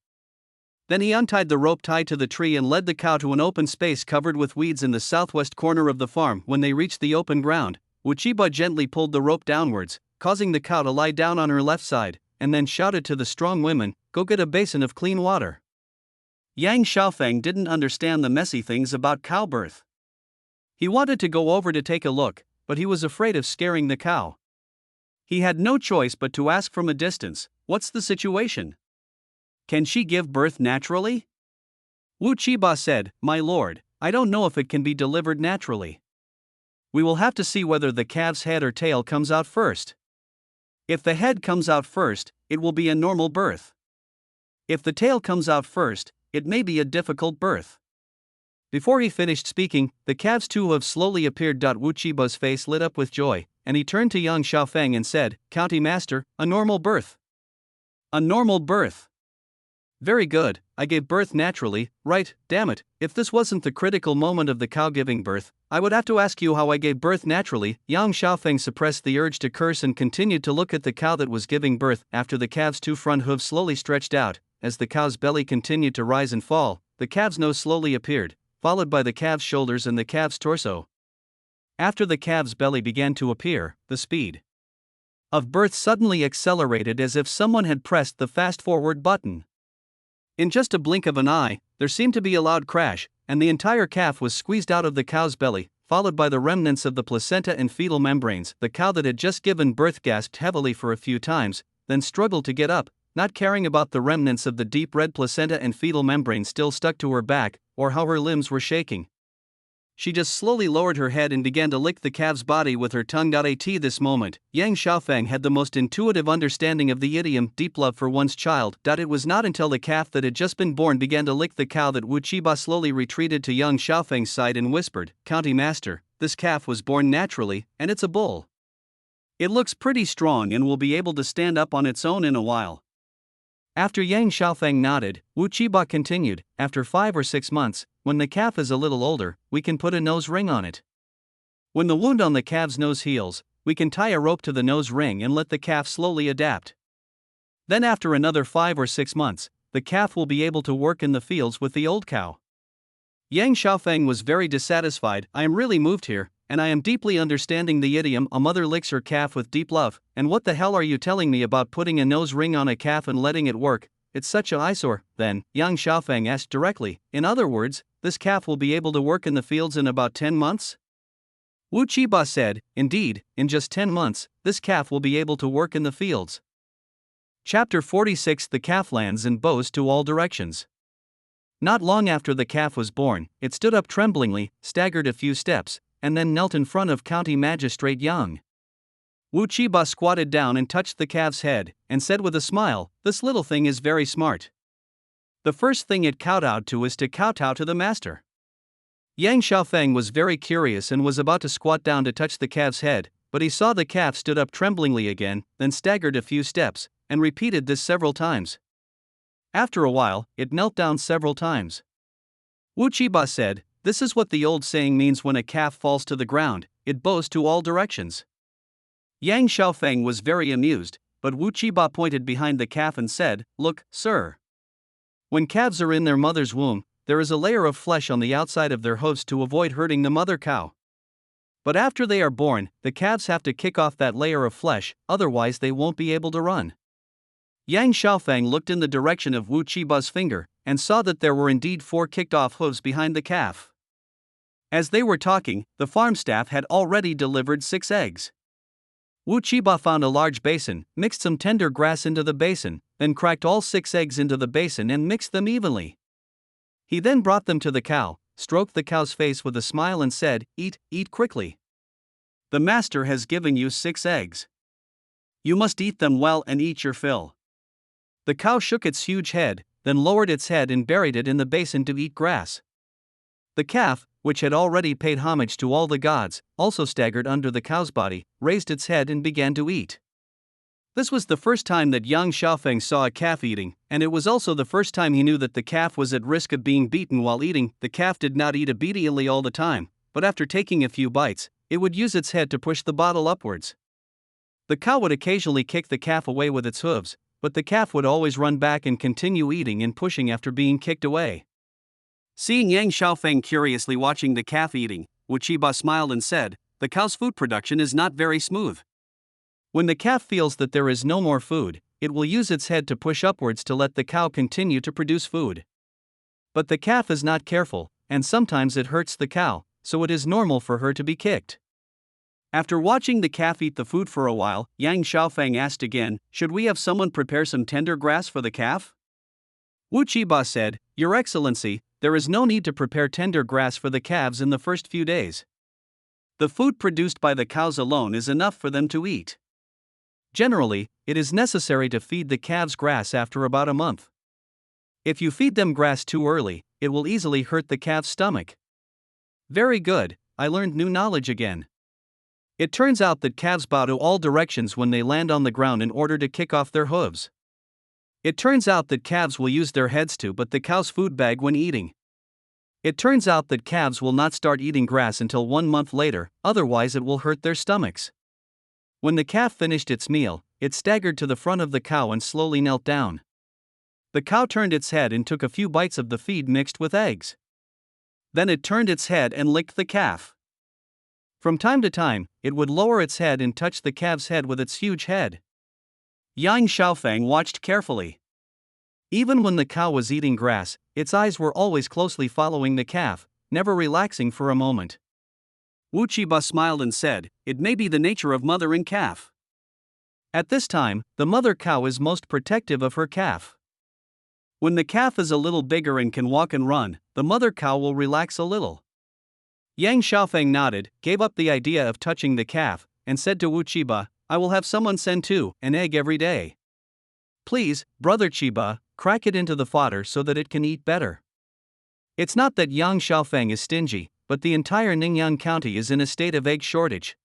Then he untied the rope tied to the tree and led the cow to an open space covered with weeds in the southwest corner of the farm. When they reached the open ground, Wu Chiba gently pulled the rope downwards, causing the cow to lie down on her left side, and then shouted to the strong women, "Go get a basin of clean water." Yang Xiaofeng didn't understand the messy things about cow birth. He wanted to go over to take a look, but he was afraid of scaring the cow. He had no choice but to ask from a distance, "What's the situation? Can she give birth naturally?" Wu Chiba said, "My lord, I don't know if it can be delivered naturally. We will have to see whether the calf's head or tail comes out first. If the head comes out first, it will be a normal birth. If the tail comes out first, it may be a difficult birth." Before he finished speaking, the calves too have slowly appeared. Wu Chiba's face lit up with joy, and he turned to Yang Xiaofeng and said, "County master, a normal birth. A normal birth. Very good, I gave birth naturally, right? Damn it, if this wasn't the critical moment of the cow giving birth, I would have to ask you how I gave birth naturally." Yang Xiaofeng suppressed the urge to curse and continued to look at the cow that was giving birth. After the calf's 2 front hooves slowly stretched out, as the cow's belly continued to rise and fall, the calf's nose slowly appeared, followed by the calf's shoulders and the calf's torso. After the calf's belly began to appear, the speed of birth suddenly accelerated as if someone had pressed the fast-forward button. In just a blink of an eye, there seemed to be a loud crash, and the entire calf was squeezed out of the cow's belly, followed by the remnants of the placenta and fetal membranes. The cow that had just given birth gasped heavily for a few times, then struggled to get up, not caring about the remnants of the deep red placenta and fetal membrane still stuck to her back, or how her limbs were shaking. She just slowly lowered her head and began to lick the calf's body with her tongue. At this moment, Yang Xiaofeng had the most intuitive understanding of the idiom, deep love for one's child. It was not until the calf that had just been born began to lick the cow that Wu Chiba slowly retreated to Yang Xiaofeng's side and whispered, "County master, this calf was born naturally, and it's a bull. It looks pretty strong and will be able to stand up on its own in a while." After Yang Xiaofeng nodded, Wu Chiba continued, "After 5 or 6 months, when the calf is a little older, we can put a nose ring on it. When the wound on the calf's nose heals, we can tie a rope to the nose ring and let the calf slowly adapt. Then after another 5 or 6 months, the calf will be able to work in the fields with the old cow. Yang Xiaofeng was very dissatisfied. I am really moved here, and I am deeply understanding the idiom a mother licks her calf with deep love. And what the hell are you telling me about putting a nose ring on a calf and letting it work? It's such an eyesore. Then, Yang Xiaofeng asked directly, in other words, this calf will be able to work in the fields in about 10 months? Wu Qiba said, indeed, in just 10 months, this calf will be able to work in the fields. Chapter 46. The calf lands and bows to all directions. Not long after the calf was born, it stood up tremblingly, staggered a few steps, and then knelt in front of County Magistrate Yang. Wu Qiba squatted down and touched the calf's head, and said with a smile, this little thing is very smart. The first thing it kowtowed to is to kowtow to the master. Yang Xiaofeng was very curious and was about to squat down to touch the calf's head, but he saw the calf stood up tremblingly again, then staggered a few steps, and repeated this several times. After a while, it knelt down several times. Wu Qiba said, this is what the old saying means when a calf falls to the ground, it bows to all directions. Yang Xiaofeng was very amused, but Wu Qiba pointed behind the calf and said, look, sir. When calves are in their mother's womb, there is a layer of flesh on the outside of their hooves to avoid hurting the mother cow. But after they are born, the calves have to kick off that layer of flesh, otherwise they won't be able to run. Yang Xiaofeng looked in the direction of Wu Qiba's finger, and saw that there were indeed 4 kicked-off hooves behind the calf. As they were talking, the farm staff had already delivered 6 eggs. Wu Qiba found a large basin, mixed some tender grass into the basin, then cracked all 6 eggs into the basin and mixed them evenly. He then brought them to the cow, stroked the cow's face with a smile and said, eat quickly. The master has given you 6 eggs. You must eat them well and eat your fill. The cow shook its huge head, then lowered its head and buried it in the basin to eat grass. The calf, which had already paid homage to all the gods, also staggered under the cow's body, raised its head and began to eat. This was the first time that Yang Xiaofeng saw a calf eating, and it was also the first time he knew that the calf was at risk of being beaten while eating. The calf did not eat obediently all the time, but after taking a few bites, it would use its head to push the bottle upwards. The cow would occasionally kick the calf away with its hooves, but the calf would always run back and continue eating and pushing after being kicked away. Seeing Yang Xiaofeng curiously watching the calf eating, Wu Qiba smiled and said, the cow's food production is not very smooth. When the calf feels that there is no more food, it will use its head to push upwards to let the cow continue to produce food. But the calf is not careful, and sometimes it hurts the cow, so it is normal for her to be kicked. After watching the calf eat the food for a while, Yang Xiaofeng asked again, should we have someone prepare some tender grass for the calf? Wu Qiba said, Your Excellency, there is no need to prepare tender grass for the calves in the first few days. The food produced by the cows alone is enough for them to eat. Generally, it is necessary to feed the calves grass after about a month. If you feed them grass too early, it will easily hurt the calf's stomach. Very good, I learned new knowledge again. It turns out that calves bow to all directions when they land on the ground in order to kick off their hooves. It turns out that calves will use their heads to but the cow's food bag when eating. It turns out that calves will not start eating grass until 1 month later, otherwise it will hurt their stomachs. When the calf finished its meal, it staggered to the front of the cow and slowly knelt down. The cow turned its head and took a few bites of the feed mixed with eggs. Then it turned its head and licked the calf. From time to time, it would lower its head and touch the calf's head with its huge head. Yang Xiaofeng watched carefully. Even when the cow was eating grass, its eyes were always closely following the calf, never relaxing for a moment. Wu Qiba smiled and said, It may be the nature of mother and calf. At this time, the mother cow is most protective of her calf. When the calf is a little bigger and can walk and run, the mother cow will relax a little. Yang Xiaofeng nodded, gave up the idea of touching the calf, and said to Wu Qiba, I will have someone send an egg every day. Please, Brother Qiba, crack it into the fodder so that it can eat better. It's not that Yang Xiaofeng is stingy, but the entire Ningyan County is in a state of egg shortage.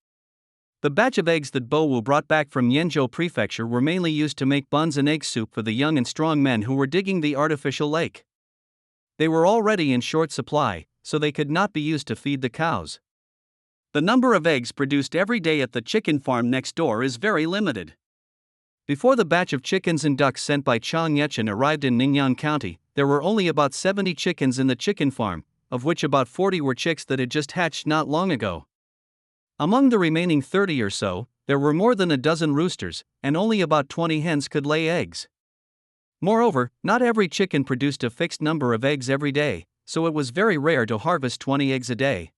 The batch of eggs that Bo Wu brought back from Yenzhou Prefecture were mainly used to make buns and egg soup for the young and strong men who were digging the artificial lake. They were already in short supply, so they could not be used to feed the cows. The number of eggs produced every day at the chicken farm next door is very limited. Before the batch of chickens and ducks sent by Chang Yechen arrived in Ningyan County, there were only about 70 chickens in the chicken farm, of which about 40 were chicks that had just hatched not long ago. Among the remaining 30 or so, there were more than a dozen roosters, and only about 20 hens could lay eggs. Moreover, not every chicken produced a fixed number of eggs every day, so it was very rare to harvest 20 eggs a day.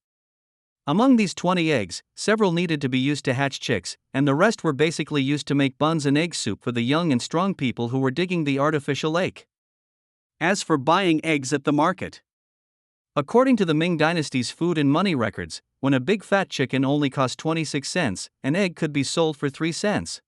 Among these 20 eggs, several needed to be used to hatch chicks, and the rest were basically used to make buns and egg soup for the young and strong people who were digging the artificial lake. As for buying eggs at the market, according to the Ming Dynasty's food and money records, when a big fat chicken only cost 26 cents, an egg could be sold for 3 cents.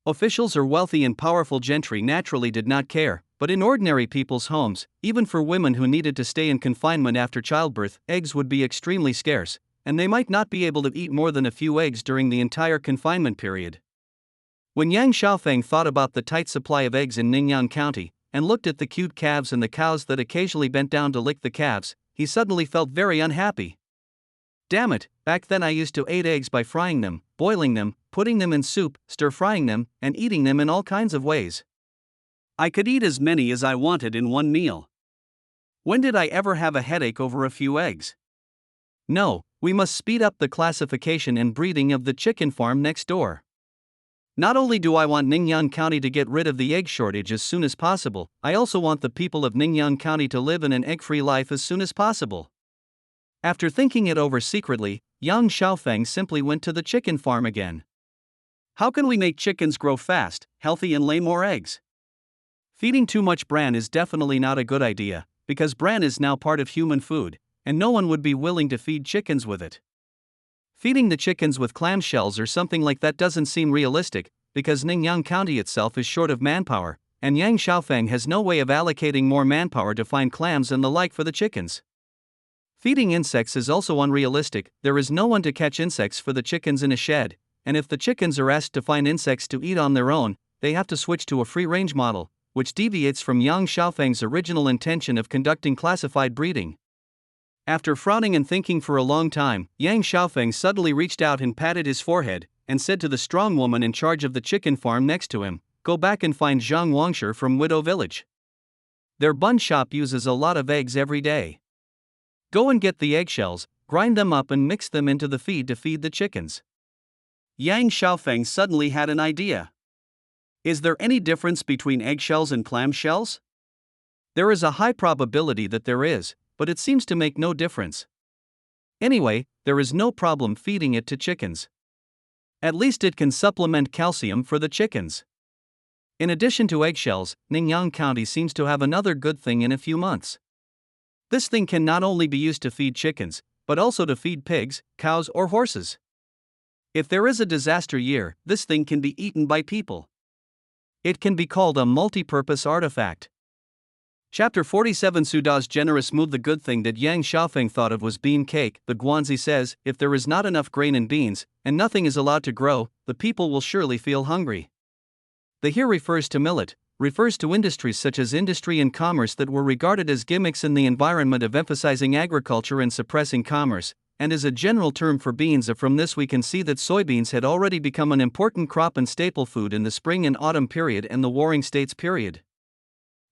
Officials or wealthy and powerful gentry naturally did not care, but in ordinary people's homes, even for women who needed to stay in confinement after childbirth, eggs would be extremely scarce, and they might not be able to eat more than a few eggs during the entire confinement period. When Yang Xiaofeng thought about the tight supply of eggs in Ningyan County, and looked at the cute calves and the cows that occasionally bent down to lick the calves, he suddenly felt very unhappy. Damn it, back then I used to eat eggs by frying them, boiling them, putting them in soup, stir-frying them, and eating them in all kinds of ways. I could eat as many as I wanted in one meal. When did I ever have a headache over a few eggs? No, we must speed up the classification and breeding of the chicken farm next door. Not only do I want Ningyan County to get rid of the egg shortage as soon as possible, I also want the people of Ningyan County to live in an egg-free life as soon as possible. After thinking it over secretly, Yang Xiaofeng simply went to the chicken farm again. How can we make chickens grow fast, healthy and lay more eggs? Feeding too much bran is definitely not a good idea, because bran is now part of human food, and no one would be willing to feed chickens with it. Feeding the chickens with clamshells or something like that doesn't seem realistic, because Ningyan County itself is short of manpower, and Yang Xiaofeng has no way of allocating more manpower to find clams and the like for the chickens. Feeding insects is also unrealistic. There is no one to catch insects for the chickens in a shed, and if the chickens are asked to find insects to eat on their own, they have to switch to a free-range model, which deviates from Yang Xiaofeng's original intention of conducting classified breeding. After frowning and thinking for a long time, Yang Xiaofeng suddenly reached out and patted his forehead, and said to the strong woman in charge of the chicken farm next to him, "Go back and find Zhang Wangshi from Widow Village. Their bun shop uses a lot of eggs every day. Go and get the eggshells, grind them up and mix them into the feed to feed the chickens." Yang Xiaofeng suddenly had an idea. Is there any difference between eggshells and clamshells? There is a high probability that there is, but it seems to make no difference. Anyway, there is no problem feeding it to chickens. At least it can supplement calcium for the chickens. In addition to eggshells, Ningyan County seems to have another good thing in a few months. This thing can not only be used to feed chickens, but also to feed pigs, cows or horses. If there is a disaster year, this thing can be eaten by people. It can be called a multi-purpose artifact. Chapter 47 Suda's generous move. The good thing that Yang Xiaofeng thought of was bean cake. The Guanzi says, if there is not enough grain and beans, and nothing is allowed to grow, the people will surely feel hungry. The here refers to millet, refers to industries such as industry and commerce that were regarded as gimmicks in the environment of emphasizing agriculture and suppressing commerce, and is a general term for beans. From this we can see that soybeans had already become an important crop and staple food in the spring and autumn period and the Warring States period.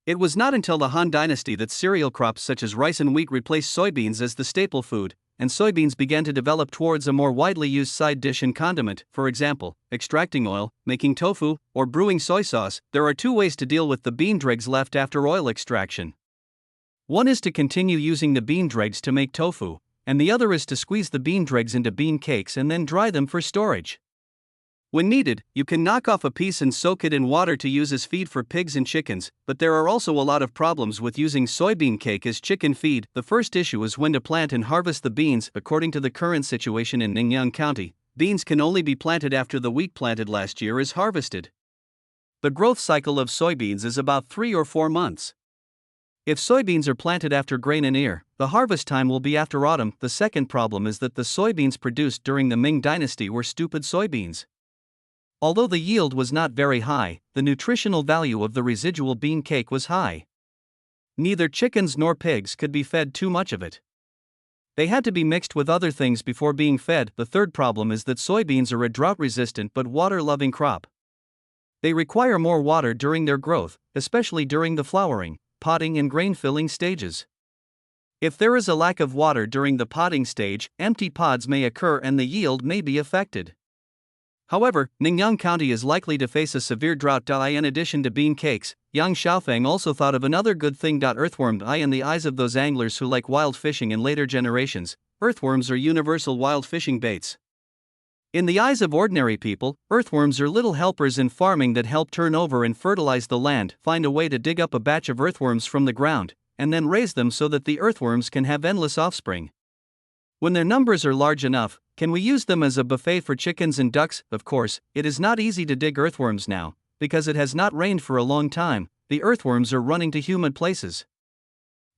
It was not until the Han Dynasty that cereal crops such as rice and wheat replaced soybeans as the staple food, and soybeans began to develop towards a more widely used side dish and condiment, for example, extracting oil, making tofu, or brewing soy sauce. There are two ways to deal with the bean dregs left after oil extraction. One is to continue using the bean dregs to make tofu, and the other is to squeeze the bean dregs into bean cakes and then dry them for storage. When needed, you can knock off a piece and soak it in water to use as feed for pigs and chickens, but there are also a lot of problems with using soybean cake as chicken feed. The first issue is when to plant and harvest the beans. According to the current situation in Ningyan County, beans can only be planted after the wheat planted last year is harvested. The growth cycle of soybeans is about 3 or 4 months. If soybeans are planted after grain and ear, the harvest time will be after autumn. The second problem is that the soybeans produced during the Ming Dynasty were stupid soybeans. Although the yield was not very high, the nutritional value of the residual bean cake was high. Neither chickens nor pigs could be fed too much of it. They had to be mixed with other things before being fed. The third problem is that soybeans are a drought-resistant but water-loving crop. They require more water during their growth, especially during the flowering, potting and grain-filling stages. If there is a lack of water during the podding stage, empty pods may occur and the yield may be affected. However, Ningyan County is likely to face a severe drought. In addition to bean cakes, Yang Xiaofeng also thought of another good thing. Earthworm. In the eyes of those anglers who like wild fishing in later generations, earthworms are universal wild fishing baits. In the eyes of ordinary people, earthworms are little helpers in farming that help turn over and fertilize the land. Find a way to dig up a batch of earthworms from the ground, and then raise them so that the earthworms can have endless offspring. When their numbers are large enough, can we use them as a buffet for chickens and ducks? Of course, it is not easy to dig earthworms now, because it has not rained for a long time. The earthworms are running to humid places.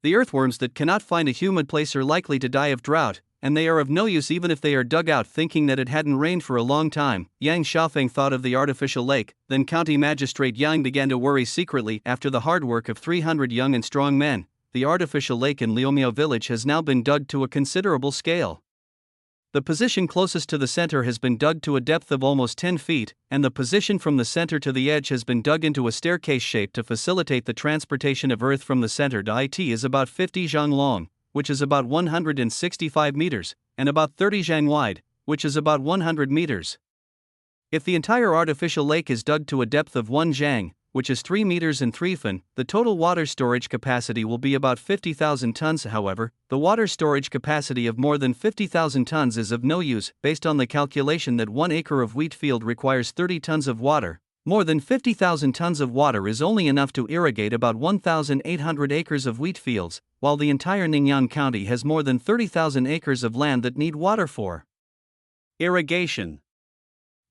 The earthworms that cannot find a humid place are likely to die of drought, and they are of no use even if they are dug out. Thinking that it hadn't rained for a long time, Yang Xiaofeng thought of the artificial lake. Then County Magistrate Yang began to worry secretly. After the hard work of 300 young and strong men, the artificial lake in Liumiao village has now been dug to a considerable scale. The position closest to the center has been dug to a depth of almost 10 feet, and the position from the center to the edge has been dug into a staircase shape to facilitate the transportation of earth from the center to it is about 50 zhang long, which is about 165 meters, and about 30 zhang wide, which is about 100 meters. If the entire artificial lake is dug to a depth of 1 zhang, which is 3 meters and 3 fen, the total water storage capacity will be about 50,000 tons. However, the water storage capacity of more than 50,000 tons is of no use, based on the calculation that 1 acre of wheat field requires 30 tons of water. More than 50,000 tons of water is only enough to irrigate about 1,800 acres of wheat fields, while the entire Ningyan County has more than 30,000 acres of land that need water for irrigation.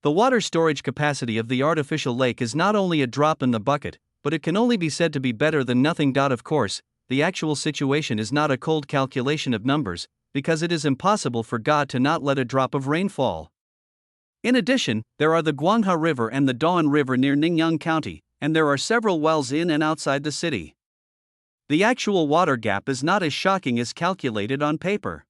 The water storage capacity of the artificial lake is not only a drop in the bucket, but it can only be said to be better than nothing. Of course, the actual situation is not a cold calculation of numbers, because it is impossible for God to not let a drop of rain fall. In addition, there are the Guangha River and the Dawn River near Ningyan County, and there are several wells in and outside the city. The actual water gap is not as shocking as calculated on paper.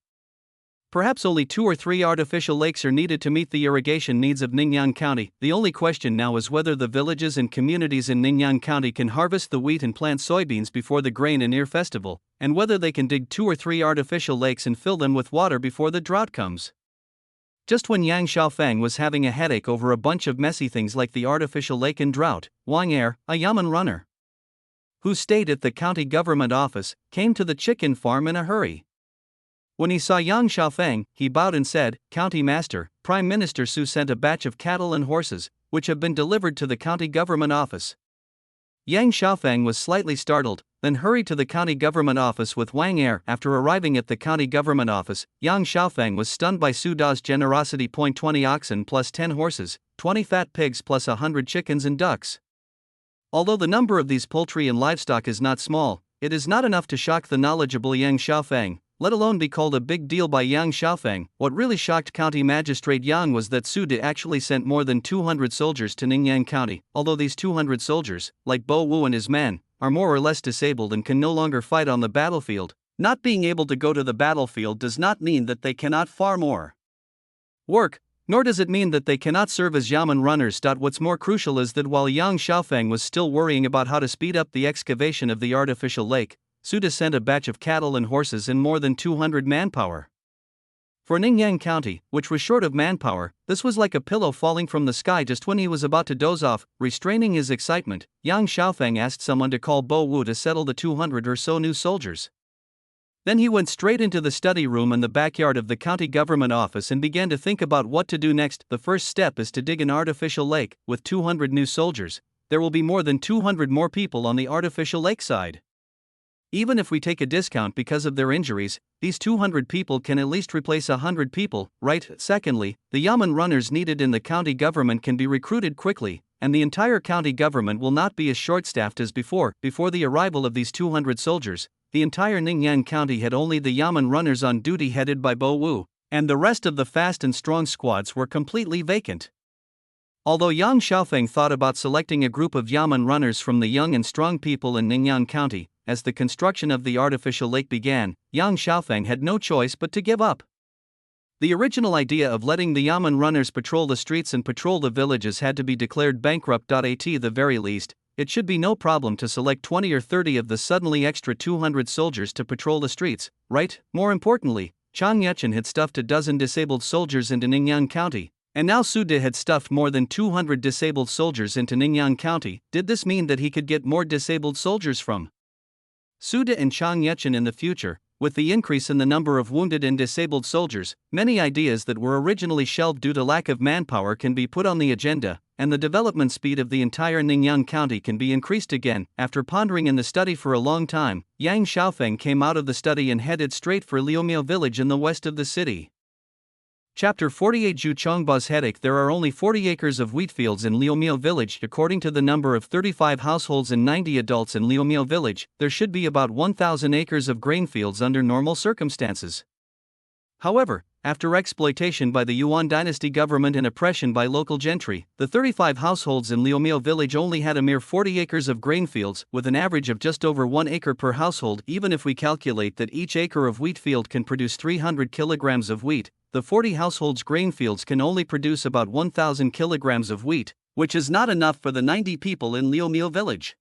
Perhaps only 2 or 3 artificial lakes are needed to meet the irrigation needs of Ningyan County. The only question now is whether the villages and communities in Ningyan County can harvest the wheat and plant soybeans before the Grain and Ear Festival, and whether they can dig 2 or 3 artificial lakes and fill them with water before the drought comes. Just when Yang Xiaofeng was having a headache over a bunch of messy things like the artificial lake and drought, Wang Er, a Yamen runner who stayed at the county government office, came to the chicken farm in a hurry. When he saw Yang Xiaofeng, he bowed and said, "County Master, Prime Minister Su sent a batch of cattle and horses, which have been delivered to the county government office." Yang Xiaofeng was slightly startled, then hurried to the county government office with Wang Er. After arriving at the county government office, Yang Xiaofeng was stunned by Su Da's generosity. 20 oxen plus 10 horses, 20 fat pigs plus 100 chickens and ducks. Although the number of these poultry and livestock is not small, it is not enough to shock the knowledgeable Yang Xiaofeng, let alone be called a big deal by Yang Xiaofeng. What really shocked County Magistrate Yang was that Su De actually sent more than 200 soldiers to Ningyan County. Although these 200 soldiers, like Bo Wu and his men, are more or less disabled and can no longer fight on the battlefield, not being able to go to the battlefield does not mean that they cannot farm or work, nor does it mean that they cannot serve as Yamen runners. What's more crucial is that while Yang Xiaofeng was still worrying about how to speed up the excavation of the artificial lake, Su De sent a batch of cattle and horses and more than 200 manpower. For Ningyan County, which was short of manpower, this was like a pillow falling from the sky. Just when he was about to doze off, restraining his excitement, Yang Xiaofeng asked someone to call Bo Wu to settle the 200 or so new soldiers. Then he went straight into the study room in the backyard of the county government office and began to think about what to do next. The first step is to dig an artificial lake. With 200 new soldiers, there will be more than 200 more people on the artificial lake side. Even if we take a discount because of their injuries, these 200 people can at least replace 100 people, right? Secondly, the Yamen runners needed in the county government can be recruited quickly, and the entire county government will not be as short-staffed as before. Before the arrival of these 200 soldiers, the entire Ningyan County had only the Yamen runners on duty headed by Bo Wu, and the rest of the fast and strong squads were completely vacant. Although Yang Xiaofeng thought about selecting a group of Yamen runners from the young and strong people in Ningyan County, as the construction of the artificial lake began, Yang Xiaofeng had no choice but to give up. The original idea of letting the Yamen runners patrol the streets and patrol the villages had to be declared bankrupt. At the very least, it should be no problem to select 20 or 30 of the suddenly extra 200 soldiers to patrol the streets, right? More importantly, Chang Yechin had stuffed a dozen disabled soldiers into Ningyan County, and now Su De had stuffed more than 200 disabled soldiers into Ningyan County. Did this mean that he could get more disabled soldiers from Su De and Chang Yechin in the future? With the increase in the number of wounded and disabled soldiers, many ideas that were originally shelved due to lack of manpower can be put on the agenda, and the development speed of the entire Ningyan County can be increased again. After pondering in the study for a long time, Yang Xiaofeng came out of the study and headed straight for Liumiao village in the west of the city. Chapter 48 Zhu Chongba's headache. There are only 40 acres of wheat fields in Liumiao village. According to the number of 35 households and 90 adults in Liumiao village, there should be about 1,000 acres of grain fields under normal circumstances. However, after exploitation by the Yuan dynasty government and oppression by local gentry, the 35 households in Liumiao village only had a mere 40 acres of grain fields, with an average of just over 1 acre per household. Even if we calculate that each acre of wheat field can produce 300 kilograms of wheat, the 40 households' grain fields can only produce about 1,000 kilograms of wheat, which is not enough for the 90 people in Liumiao village.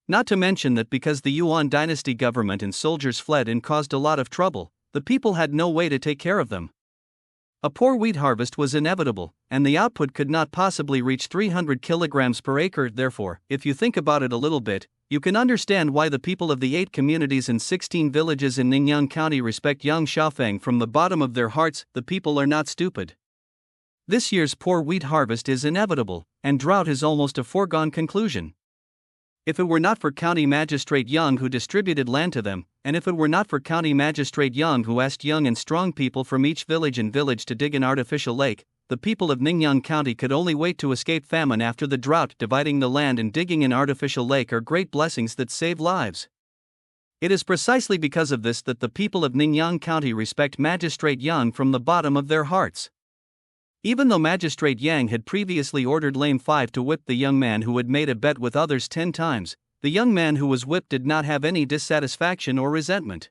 Not to mention that because the Yuan dynasty government and soldiers fled and caused a lot of trouble, the people had no way to take care of them. A poor wheat harvest was inevitable, and the output could not possibly reach 300 kilograms per acre. Therefore, if you think about it a little bit, you can understand why the people of the 8 communities and 16 villages in Ningyan County respect Yang Xiaofeng from the bottom of their hearts. The people are not stupid. This year's poor wheat harvest is inevitable, and drought is almost a foregone conclusion. If it were not for County Magistrate Yang who distributed land to them, and if it were not for County Magistrate Yang who asked young and strong people from each village and village to dig an artificial lake, the people of Ningyan County could only wait to escape famine after the drought. Dividing the land and digging an artificial lake are great blessings that save lives. It is precisely because of this that the people of Ningyan County respect Magistrate Yang from the bottom of their hearts. Even though Magistrate Yang had previously ordered Lame 5 to whip the young man who had made a bet with others 10 times, the young man who was whipped did not have any dissatisfaction or resentment.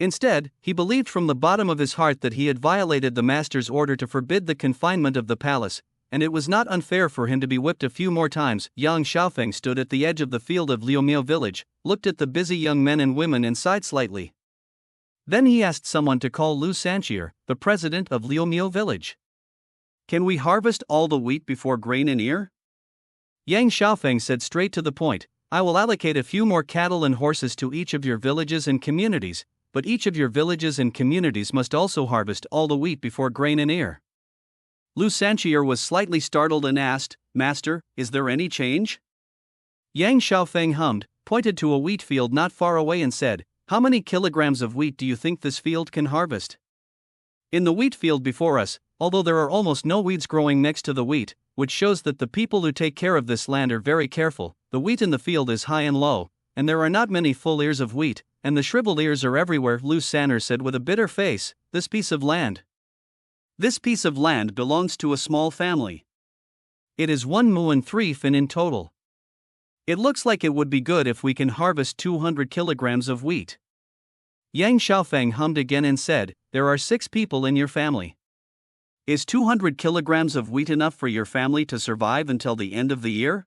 Instead, he believed from the bottom of his heart that he had violated the master's order to forbid the confinement of the palace, and it was not unfair for him to be whipped a few more times. Yang Xiaofeng stood at the edge of the field of Liumiao village, looked at the busy young men and women and sighed slightly. Then he asked someone to call Lu Sanchier, the president of Liumiao village. Can we harvest all the wheat before grain in ear? Yang Xiaofeng said straight to the point, I will allocate a few more cattle and horses to each of your villages and communities, but each of your villages and communities must also harvest all the wheat before grain in ear. Lu Sanchier was slightly startled and asked, Master, is there any change? Yang Xiaofeng hummed, pointed to a wheat field not far away and said, How many kilograms of wheat do you think this field can harvest? In the wheat field before us, although there are almost no weeds growing next to the wheat, which shows that the people who take care of this land are very careful, the wheat in the field is high and low, and there are not many full ears of wheat, and the shriveled ears are everywhere. Lu Sanner said with a bitter face, This piece of land belongs to a small family. It is 1 mu and 3 fin in total. It looks like it would be good if we can harvest 200 kilograms of wheat. Yang Xiaofeng hummed again and said, There are 6 people in your family. Is 200 kilograms of wheat enough for your family to survive until the end of the year?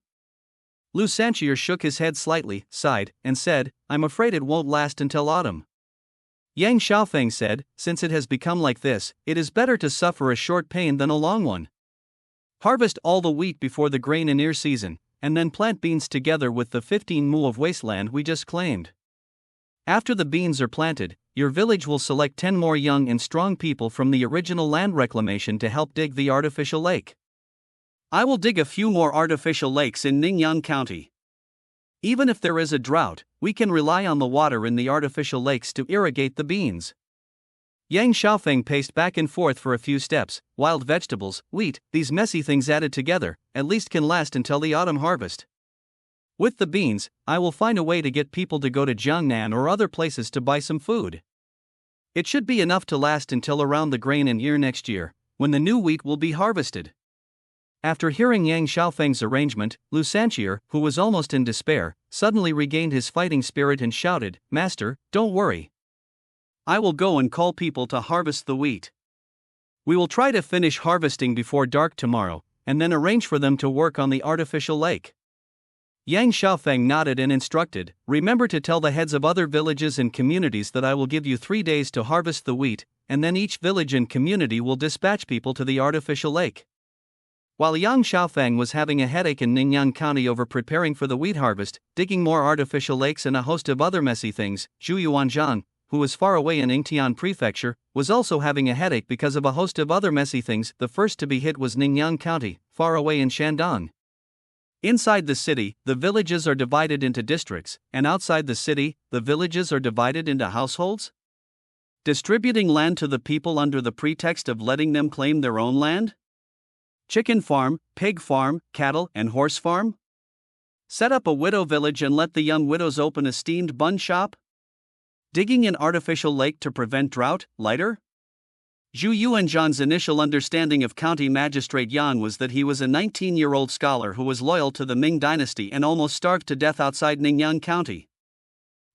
Lu Sanchier shook his head slightly, sighed, and said, I'm afraid it won't last until autumn. Yang Xiaofeng said, Since it has become like this, it is better to suffer a short pain than a long one. Harvest all the wheat before the grain in ear season, and then plant beans together with the 15 mu of wasteland we just claimed. After the beans are planted, your village will select 10 more young and strong people from the original land reclamation to help dig the artificial lake. I will dig a few more artificial lakes in Ningyan County. Even if there is a drought, we can rely on the water in the artificial lakes to irrigate the beans. Yang Xiaofeng paced back and forth for a few steps. Wild vegetables, wheat, these messy things added together, at least can last until the autumn harvest. With the beans, I will find a way to get people to go to Jiangnan or other places to buy some food. It should be enough to last until around the grain in ear next year, when the new wheat will be harvested. After hearing Yang Xiaofeng's arrangement, Lu Sanchier, who was almost in despair, suddenly regained his fighting spirit and shouted, Master, don't worry. I will go and call people to harvest the wheat. We will try to finish harvesting before dark tomorrow, and then arrange for them to work on the artificial lake. Yang Xiaofeng nodded and instructed, "Remember to tell the heads of other villages and communities that I will give you 3 days to harvest the wheat, and then each village and community will dispatch people to the artificial lake." While Yang Xiaofeng was having a headache in Ningyan County over preparing for the wheat harvest, digging more artificial lakes and a host of other messy things, Zhu Yuanzhang, who was far away in Yingtian Prefecture, was also having a headache because of a host of other messy things. The first to be hit was Ningyan County, far away in Shandong. Inside the city, the villages are divided into districts, and outside the city, the villages are divided into households? Distributing land to the people under the pretext of letting them claim their own land? Chicken farm, pig farm, cattle and horse farm? Set up a widow village and let the young widows open a steamed bun shop? Digging an artificial lake to prevent drought, lighter? Zhu Yuanzhang's initial understanding of County Magistrate Yang was that he was a 19-year-old scholar who was loyal to the Ming dynasty and almost starved to death outside Ningyan County.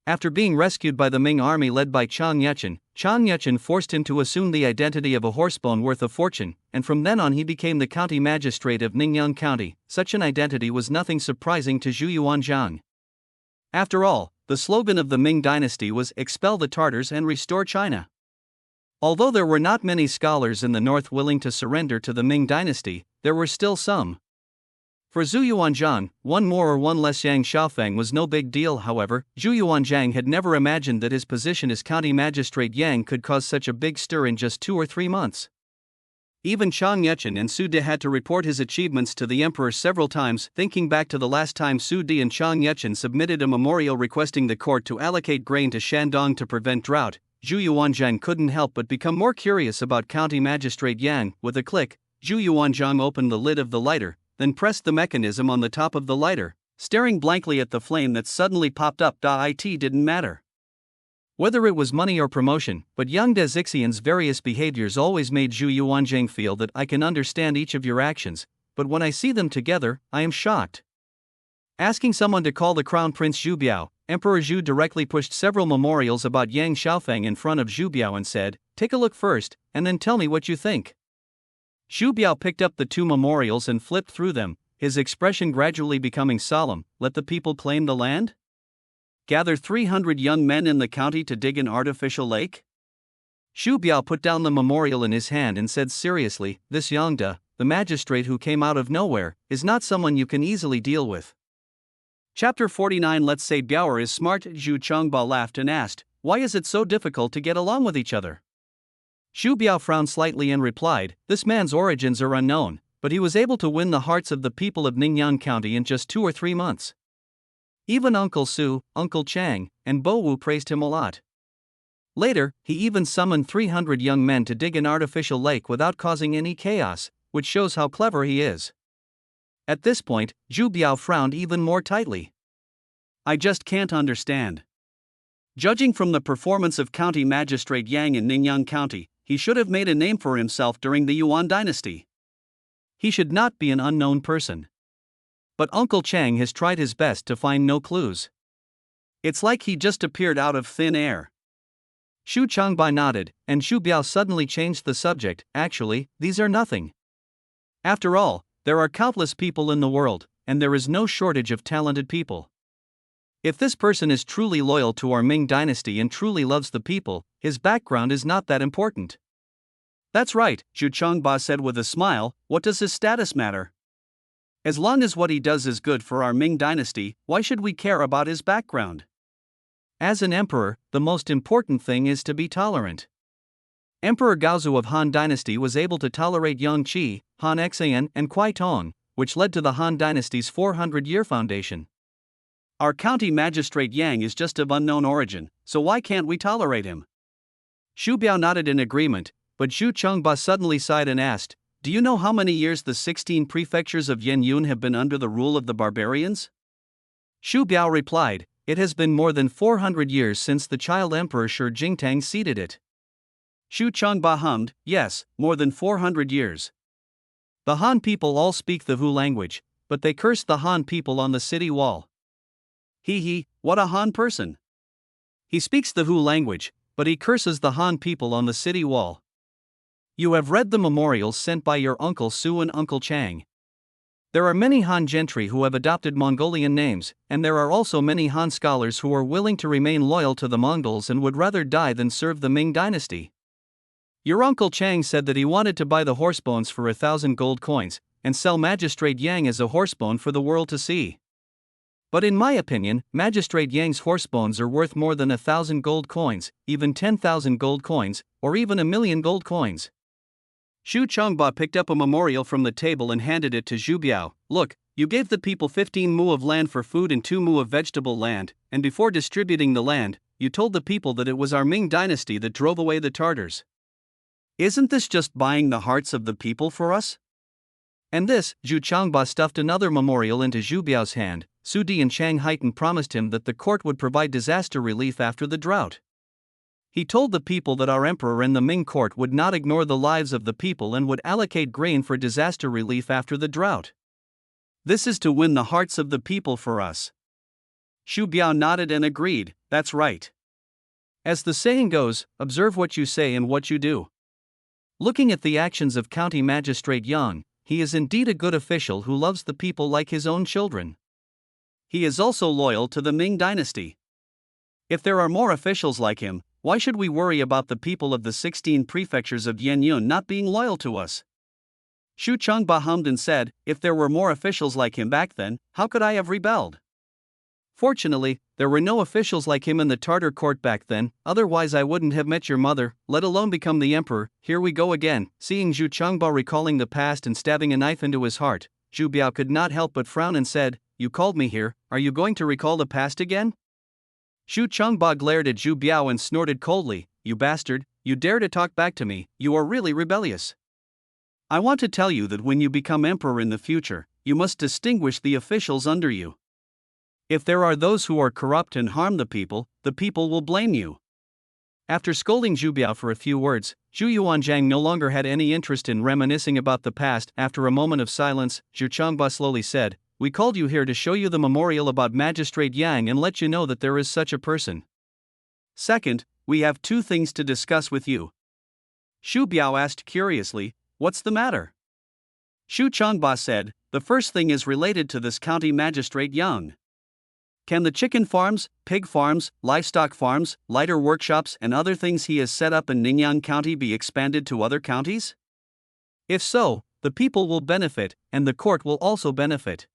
After being rescued by the Ming army led by Chang Yechen forced him to assume the identity of a horsebone worth a fortune, and from then on he became the county magistrate of Ningyan County. Such an identity was nothing surprising to Zhu Yuanzhang. After all, the slogan of the Ming dynasty was "Expel the Tartars and restore China." Although there were not many scholars in the north willing to surrender to the Ming dynasty, there were still some. For Zhu Yuanzhang, one more or one less Yang Xiaofeng was no big deal. However, Zhu Yuanzhang had never imagined that his position as county magistrate Yang could cause such a big stir in just 2 or 3 months. Even Chang Yechen and Su De had to report his achievements to the emperor several times. Thinking back to the last time Su De and Chang Yechen submitted a memorial requesting the court to allocate grain to Shandong to prevent drought, Zhu Yuanzhang couldn't help but become more curious about County Magistrate Yang. With a click, Zhu Yuanzhang opened the lid of the lighter, then pressed the mechanism on the top of the lighter, staring blankly at the flame that suddenly popped up. It didn't matter whether it was money or promotion, but Yang Dezixian's various behaviors always made Zhu Yuanzhang feel that I can understand each of your actions, but when I see them together, I am shocked. Asking someone to call the Crown Prince Zhu Biao, Emperor Zhu directly pushed several memorials about Yang Xiaofeng in front of Zhu Biao and said, "Take a look first, and then tell me what you think." Zhu Biao picked up the 2 memorials and flipped through them, his expression gradually becoming solemn. "Let the people claim the land? Gather 300 young men in the county to dig an artificial lake?" Zhu Biao put down the memorial in his hand and said seriously, "This Yang De, the magistrate who came out of nowhere, is not someone you can easily deal with." Chapter 49. Let's say Biao is smart. Zhu Changba laughed and asked, "Why is it so difficult to get along with each other?" Zhu Biao frowned slightly and replied, "This man's origins are unknown, but he was able to win the hearts of the people of Ningyan County in just 2 or 3 months. Even Uncle Su, Uncle Chang, and Bo Wu praised him a lot. Later, he even summoned 300 young men to dig an artificial lake without causing any chaos, which shows how clever he is." At this point, Zhu Biao frowned even more tightly. "I just can't understand. Judging from the performance of County Magistrate Yang in Ningyan County, he should have made a name for himself during the Yuan dynasty. He should not be an unknown person. But Uncle Chang has tried his best to find no clues. It's like he just appeared out of thin air." Xu Changbai nodded, and Zhu Biao suddenly changed the subject. "Actually, these are nothing. After all, there are countless people in the world, and there is no shortage of talented people. If this person is truly loyal to our Ming dynasty and truly loves the people, his background is not that important." "That's right," Zhu Changba said with a smile. "What does his status matter? As long as what he does is good for our Ming dynasty, why should we care about his background? As an emperor, the most important thing is to be tolerant. Emperor Gaozu of Han Dynasty was able to tolerate Yang Qi, Han Xan, and Kuai Tong, which led to the Han Dynasty's 400-year foundation. Our county magistrate Yang is just of unknown origin, so why can't we tolerate him?" Xu Biao nodded in agreement, but Zhu Chengba suddenly sighed and asked, "Do you know how many years the 16 prefectures of Yenyun have been under the rule of the barbarians?" Xu Biao replied, "It has been more than 400 years since the child emperor Shi Jingtang ceded it." Xu Chengba hummed, "Yes, more than 400 years. The Han people all speak the Hu language, but they cursed the Han people on the city wall." He, what a Han person! He speaks the Hu language, but he curses the Han people on the city wall. You have read the memorials sent by your Uncle Su and Uncle Chang. There are many Han gentry who have adopted Mongolian names, and there are also many Han scholars who are willing to remain loyal to the Mongols and would rather die than serve the Ming dynasty. Your Uncle Chang said that he wanted to buy the horsebones for 1,000 gold coins, and sell Magistrate Yang as a horsebone for the world to see. But in my opinion, Magistrate Yang's horsebones are worth more than 1,000 gold coins, even 10,000 gold coins, or even 1,000,000 gold coins. Xu Changba picked up a memorial from the table and handed it to Zhu Biao. Look, you gave the people 15 mu of land for food and 2 mu of vegetable land, and before distributing the land, you told the people that it was our Ming dynasty that drove away the Tartars. Isn't this just buying the hearts of the people for us? And this, Zhu Changba stuffed another memorial into Zhu Biao's hand. Su Di and Chang Haitan promised him that the court would provide disaster relief after the drought. He told the people that our emperor and the Ming court would not ignore the lives of the people and would allocate grain for disaster relief after the drought. This is to win the hearts of the people for us. Xu Biao nodded and agreed, that's right. As the saying goes, observe what you say and what you do. Looking at the actions of County Magistrate Yang, he is indeed a good official who loves the people like his own children. He is also loyal to the Ming dynasty. If there are more officials like him, why should we worry about the people of the 16 prefectures of Yenyun not being loyal to us? Xu Changba hummed and said, if there were more officials like him back then, how could I have rebelled? Fortunately, there were no officials like him in the Tartar court back then, otherwise I wouldn't have met your mother, let alone become the emperor. Here we go again. Seeing Zhu Changba recalling the past and stabbing a knife into his heart, Zhu Biao could not help but frown and said, you called me here, are you going to recall the past again? Xu Changba glared at Zhu Biao and snorted coldly, you bastard, you dare to talk back to me, you are really rebellious. I want to tell you that when you become emperor in the future, you must distinguish the officials under you. If there are those who are corrupt and harm the people will blame you. After scolding Zhu Biao for a few words, Zhu Yuanzhang no longer had any interest in reminiscing about the past. After a moment of silence, Zhu Changba slowly said, we called you here to show you the memorial about Magistrate Yang and let you know that there is such a person. Second, we have 2 things to discuss with you. Xu Biao asked curiously, what's the matter? Xu Changba said, the first thing is related to this county magistrate Yang. Can the chicken farms, pig farms, livestock farms, lighter workshops and other things he has set up in Ningyan County be expanded to other counties? If so, the people will benefit, and the court will also benefit.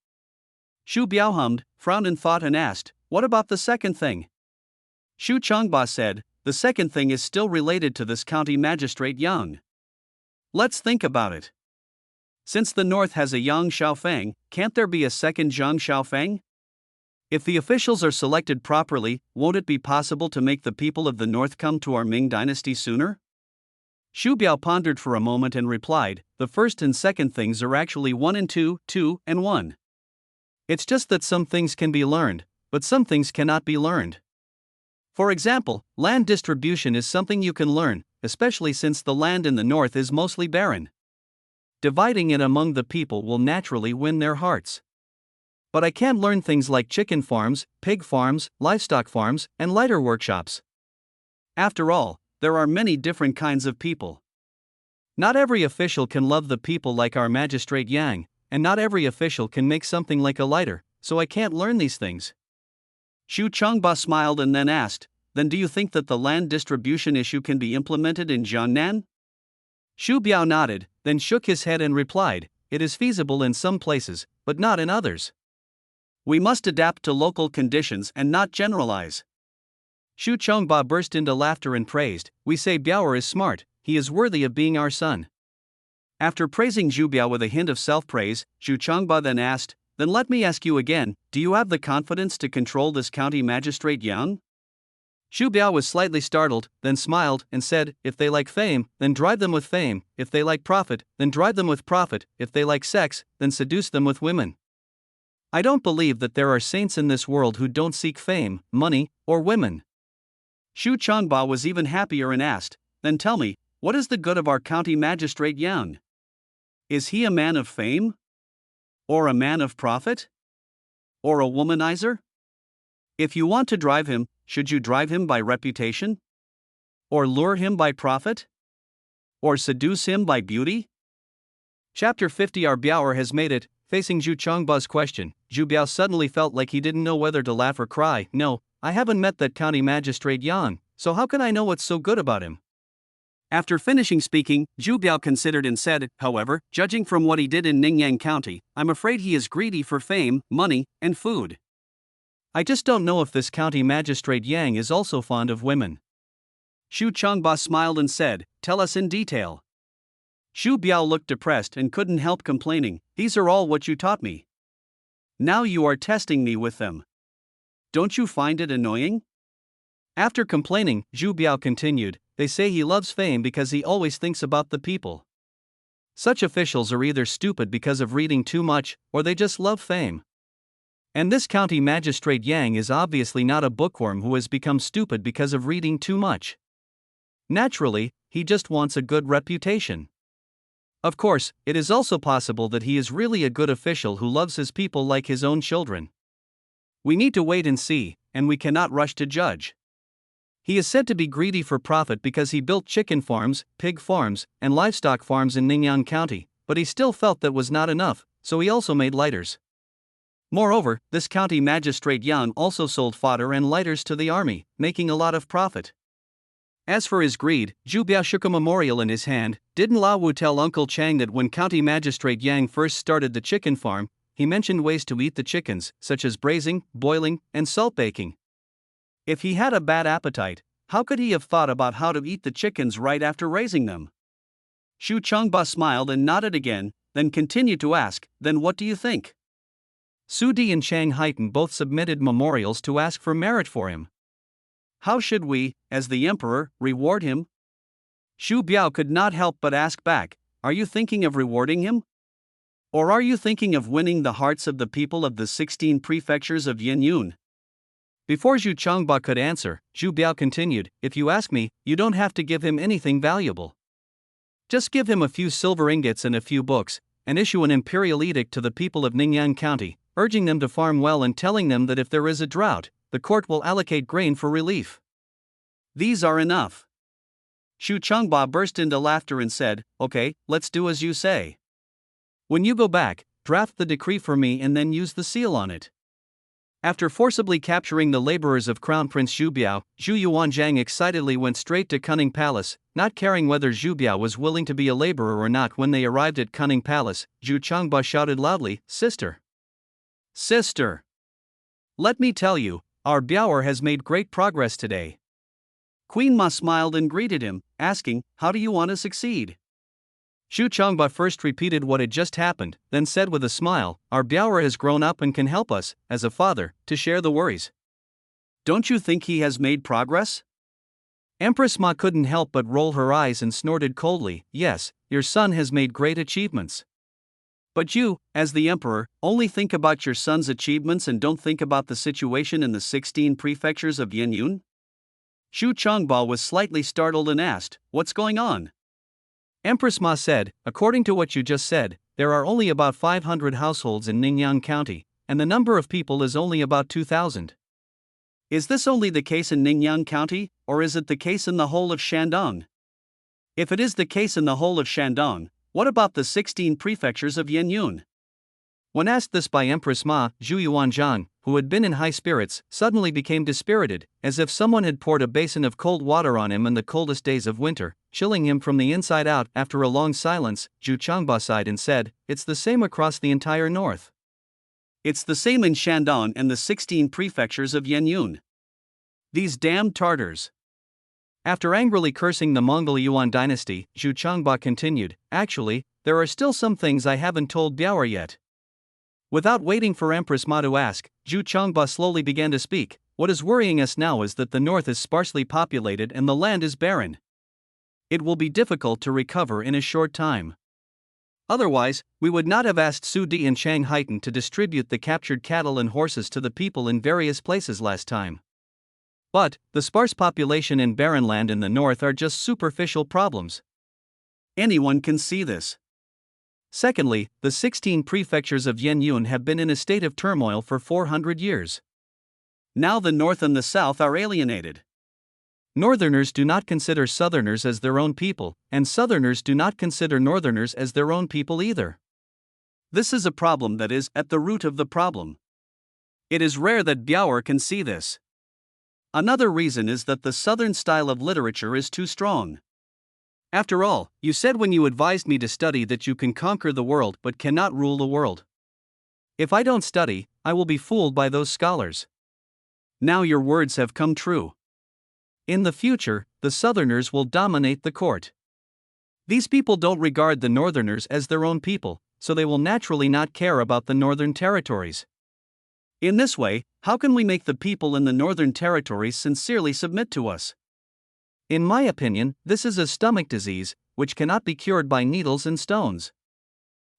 Xu Biao hummed, frowned in thought and asked, what about the second thing? Xu Changba said, the second thing is still related to this county magistrate Yang. Let's think about it. Since the north has a Yang Xiaofeng, can't there be a second Zhang Xiaofeng? If the officials are selected properly, won't it be possible to make the people of the north come to our Ming dynasty sooner? Xu Biao pondered for a moment and replied, the first and second things are actually 1 and 2, 2 and 1. It's just that some things can be learned, but some things cannot be learned. For example, land distribution is something you can learn, especially since the land in the north is mostly barren. Dividing it among the people will naturally win their hearts. But I can't learn things like chicken farms, pig farms, livestock farms, and lighter workshops. After all, there are many different kinds of people. Not every official can love the people like our magistrate Yang, and not every official can make something like a lighter, so I can't learn these things. Xu Changba smiled and then asked, then do you think that the land distribution issue can be implemented in Jiangnan? Xu Biao nodded, then shook his head and replied, it is feasible in some places, but not in others. We must adapt to local conditions and not generalize. Xu Changba burst into laughter and praised, we say Biao is smart, he is worthy of being our son. After praising Zhu Biao with a hint of self-praise, Xu Changba then asked, then let me ask you again, do you have the confidence to control this county magistrate Yang? Xu Biao was slightly startled, then smiled and said, if they like fame, then drive them with fame, if they like profit, then drive them with profit, if they like sex, then seduce them with women. I don't believe that there are saints in this world who don't seek fame, money, or women. Xu Changba was even happier and asked, then tell me, what is the good of our county magistrate Yang? Is he a man of fame? Or a man of profit? Or a womanizer? If you want to drive him, should you drive him by reputation? Or lure him by profit? Or seduce him by beauty? Chapter 50 Our Biao has made it, Facing Zhu Chongba's question, Zhu Biao suddenly felt like he didn't know whether to laugh or cry. No, I haven't met that county magistrate Yan, so how can I know what's so good about him? After finishing speaking, Zhu Biao considered and said, however, judging from what he did in Ningyang County, I'm afraid he is greedy for fame, money, and food. I just don't know if this county magistrate Yang is also fond of women. Zhu Chongba smiled and said, tell us in detail. Zhu Biao looked depressed and couldn't help complaining, these are all what you taught me. Now you are testing me with them. Don't you find it annoying? After complaining, Zhu Biao continued, they say he loves fame because he always thinks about the people. Such officials are either stupid because of reading too much, or they just love fame. And this county magistrate Yang is obviously not a bookworm who has become stupid because of reading too much. Naturally, he just wants a good reputation. Of course, it is also possible that he is really a good official who loves his people like his own children. We need to wait and see, and we cannot rush to judge. He is said to be greedy for profit because he built chicken farms, pig farms, and livestock farms in Ningyan County, but he still felt that was not enough, so he also made lighters. Moreover, this county magistrate Yan also sold fodder and lighters to the army, making a lot of profit. As for his greed, Zhu Biao shook a memorial in his hand. Didn't Lao Wu tell Uncle Chang that when county magistrate Yang first started the chicken farm, he mentioned ways to eat the chickens, such as braising, boiling, and salt baking? If he had a bad appetite, how could he have thought about how to eat the chickens right after raising them? Zhu Chongba smiled and nodded again, then continued to ask, then what do you think? Su Di and Chang Haiten both submitted memorials to ask for merit for him. How should we, as the emperor, reward him? Zhu Biao could not help but ask back, are you thinking of rewarding him? Or are you thinking of winning the hearts of the people of the 16 prefectures of Yinyun? Before Zhu Chongba could answer, Zhu Biao continued, if you ask me, you don't have to give him anything valuable. Just give him a few silver ingots and a few books, and issue an imperial edict to the people of Ningyan County, urging them to farm well and telling them that if there is a drought, the court will allocate grain for relief. These are enough. Zhu Chongba burst into laughter and said, okay, let's do as you say. When you go back, draft the decree for me and then use the seal on it. After forcibly capturing the laborers of Crown Prince Zhu Biao, Zhu Yuanzhang excitedly went straight to Cunning Palace, not caring whether Zhu Biao was willing to be a laborer or not. When they arrived at Cunning Palace, Zhu Chongba shouted loudly, Sister! Sister! Let me tell you, our Biaoer has made great progress today. Queen Ma smiled and greeted him, asking, how do you want to succeed? Zhu Chongba first repeated what had just happened, then said with a smile, our Biaoer has grown up and can help us, as a father, to share the worries. Don't you think he has made progress? Empress Ma couldn't help but roll her eyes and snorted coldly, yes, your son has made great achievements. But you, as the emperor, only think about your son's achievements and don't think about the situation in the 16 prefectures of Yinyun? Zhu Chongba was slightly startled and asked, what's going on? Empress Ma said, according to what you just said, there are only about 500 households in Ningyan County, and the number of people is only about 2,000. Is this only the case in Ningyan County, or is it the case in the whole of Shandong? If it is the case in the whole of Shandong, what about the 16 prefectures of Yinyun? When asked this by Empress Ma, Zhu Yuanzhang, who had been in high spirits, suddenly became dispirited, as if someone had poured a basin of cold water on him in the coldest days of winter, chilling him from the inside out. After a long silence, Zhu Chongba sighed and said, it's the same across the entire north. It's the same in Shandong and the 16 prefectures of Yinyun. These damned Tartars. After angrily cursing the Mongol Yuan dynasty, Zhu Chongba continued, actually, there are still some things I haven't told Biaoer yet. Without waiting for Empress Ma to ask, Zhu Chongba slowly began to speak, what is worrying us now is that the north is sparsely populated and the land is barren. It will be difficult to recover in a short time. Otherwise, we would not have asked Su Di and Chang Haiten to distribute the captured cattle and horses to the people in various places last time. But, the sparse population and barren land in the north are just superficial problems. Anyone can see this. Secondly, the 16 prefectures of Yinyun have been in a state of turmoil for 400 years. Now the north and the south are alienated. Northerners do not consider southerners as their own people, and southerners do not consider northerners as their own people either. This is a problem that is at the root of the problem. It is rare that Bauer can see this. Another reason is that the Southern style of literature is too strong. After all, you said when you advised me to study that you can conquer the world but cannot rule the world. If I don't study, I will be fooled by those scholars. Now your words have come true. In the future, the Southerners will dominate the court. These people don't regard the Northerners as their own people, so they will naturally not care about the Northern territories. In this way, how can we make the people in the Northern territories sincerely submit to us? In my opinion, this is a stomach disease, which cannot be cured by needles and stones.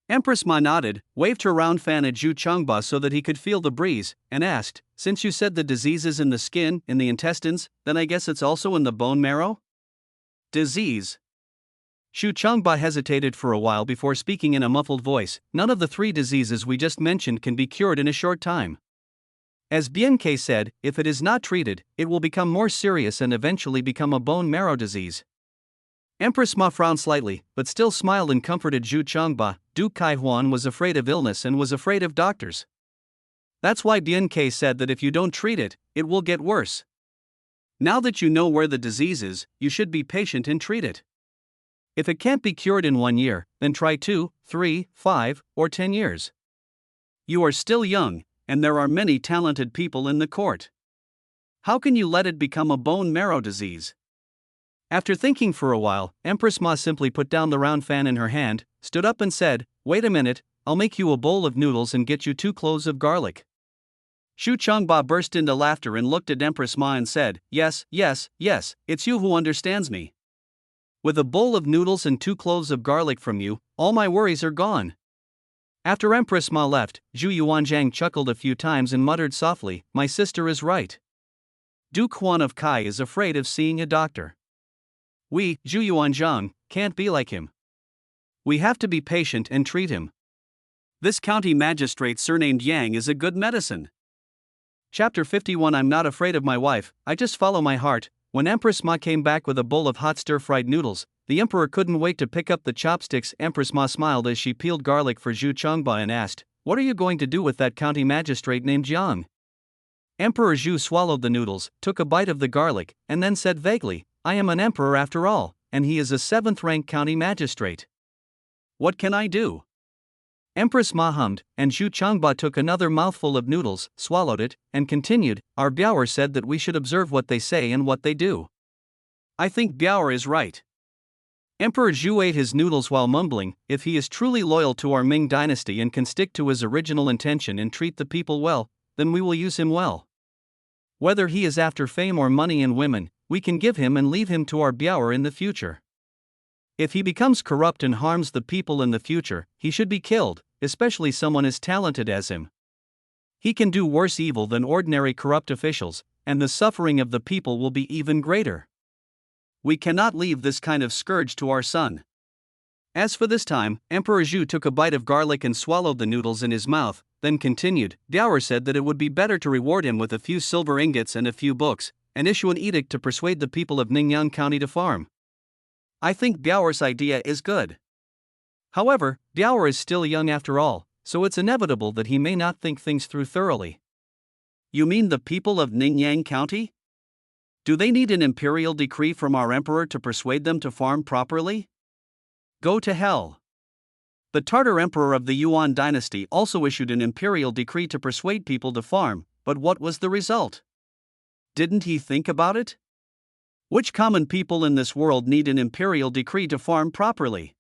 Empress Ma nodded, waved her round fan at Zhu Changba so that he could feel the breeze, and asked, "Since you said the disease is in the skin, in the intestines, then I guess it's also in the bone marrow?" Disease. Zhu Changba hesitated for a while before speaking in a muffled voice. None of the three diseases we just mentioned can be cured in a short time. As Bianke said, if it is not treated, it will become more serious and eventually become a bone marrow disease. Empress Ma frowned slightly, but still smiled and comforted Zhu Changba. Duke Kaihuan was afraid of illness and was afraid of doctors. That's why Bianke said that if you don't treat it, it will get worse. Now that you know where the disease is, you should be patient and treat it. If it can't be cured in 1 year, then try 2, 3, 5, or 10 years. You are still young, and there are many talented people in the court. How can you let it become a bone marrow disease? After thinking for a while, Empress Ma simply put down the round fan in her hand, stood up and said, "Wait a minute, I'll make you a bowl of noodles and get you 2 cloves of garlic." Zhu Changba burst into laughter and looked at Empress Ma and said, "Yes, yes, yes, it's you who understands me. With a bowl of noodles and 2 cloves of garlic from you, all my worries are gone." After Empress Ma left, Zhu Yuanzhang chuckled a few times and muttered softly, "My sister is right. Duke Huan of Kai is afraid of seeing a doctor. We, Zhu Yuanzhang, can't be like him. We have to be patient and treat him. This county magistrate surnamed Yang is a good medicine." Chapter 51. I'm not afraid of my wife, I just follow my heart. When Empress Ma came back with a bowl of hot stir-fried noodles, the emperor couldn't wait to pick up the chopsticks. Empress Ma smiled as she peeled garlic for Zhu Changba and asked, "What are you going to do with that county magistrate named Yang?" Emperor Zhu swallowed the noodles, took a bite of the garlic, and then said vaguely, "I am an emperor after all, and he is a 7th-rank county magistrate. What can I do?" Empress Ma hummed, and Zhu Changba took another mouthful of noodles, swallowed it, and continued, "Our Bauer said that we should observe what they say and what they do. I think Bauer is right." Emperor Zhu ate his noodles while mumbling, "If he is truly loyal to our Ming dynasty and can stick to his original intention and treat the people well, then we will use him well. Whether he is after fame or money and women, we can give him and leave him to our Bauer in the future. If he becomes corrupt and harms the people in the future, he should be killed, especially someone as talented as him. He can do worse evil than ordinary corrupt officials, and the suffering of the people will be even greater. We cannot leave this kind of scourge to our son." As for this time, Emperor Zhu took a bite of garlic and swallowed the noodles in his mouth, then continued, "Bauer said that it would be better to reward him with a few silver ingots and a few books, and issue an edict to persuade the people of Ningyang County to farm. I think Bauer's idea is good. However, Bauer is still young after all, so it's inevitable that he may not think things through thoroughly." "You mean the people of Ningyang County? Do they need an imperial decree from our emperor to persuade them to farm properly? Go to hell." The Tartar emperor of the Yuan dynasty also issued an imperial decree to persuade people to farm, but what was the result? Didn't he think about it? Which common people in this world need an imperial decree to farm properly?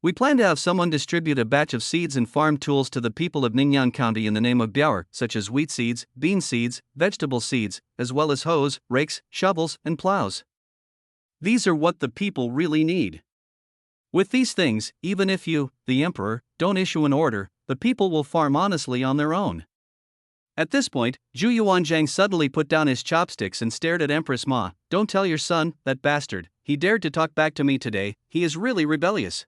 We plan to have someone distribute a batch of seeds and farm tools to the people of Ningyang County in the name of Bauer, such as wheat seeds, bean seeds, vegetable seeds, as well as hoes, rakes, shovels, and plows. These are what the people really need. With these things, even if you, the emperor, don't issue an order, the people will farm honestly on their own." At this point, Zhu Yuanzhang suddenly put down his chopsticks and stared at Empress Ma. "Don't tell your son, that bastard, he dared to talk back to me today, he is really rebellious."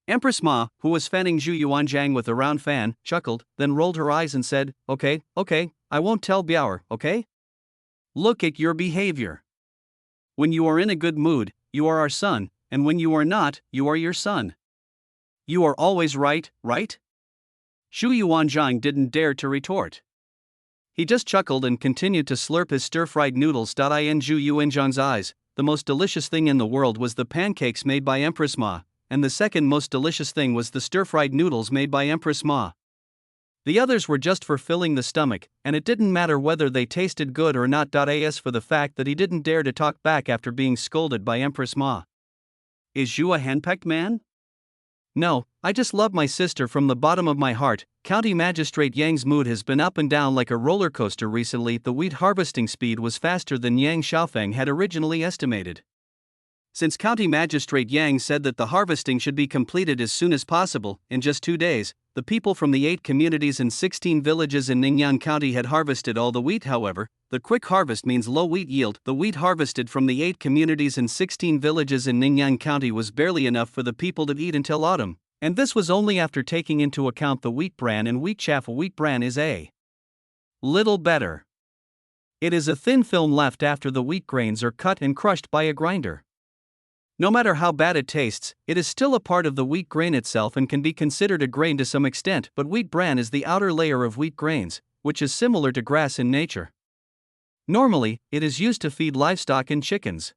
Empress Ma, who was fanning Zhu Yuanzhang with a round fan, chuckled, then rolled her eyes and said, Okay, I won't tell Bauer, okay? Look at your behavior. When you are in a good mood, you are our son, and when you are not, you are your son. You are always right, right? Xu Yuanzhang didn't dare to retort. He just chuckled and continued to slurp his stir-fried noodles. In Zhu Yuanzhang's eyes, the most delicious thing in the world was the pancakes made by Empress Ma, and the second most delicious thing was the stir-fried noodles made by Empress Ma. The others were just for filling the stomach, and it didn't matter whether they tasted good or not. As for the fact that he didn't dare to talk back after being scolded by Empress Ma. Is Zhu a henpecked man? No, I just love my sister from the bottom of my heart. County Magistrate Yang's mood has been up and down like a roller coaster recently. The wheat harvesting speed was faster than Yang Xiaofeng had originally estimated. Since County Magistrate Yang said that the harvesting should be completed as soon as possible, in just 2 days, the people from the 8 communities and 16 villages in Ningyan County had harvested all the wheat. However, the quick harvest means low wheat yield. The wheat harvested from the 8 communities and 16 villages in Ningyan County was barely enough for the people to eat until autumn, and this was only after taking into account the wheat bran and wheat chaff. Wheat bran is a little better. It is a thin film left after the wheat grains are cut and crushed by a grinder. No matter how bad it tastes, it is still a part of the wheat grain itself and can be considered a grain to some extent. But wheat bran is the outer layer of wheat grains, which is similar to grass in nature. Normally, it is used to feed livestock and chickens.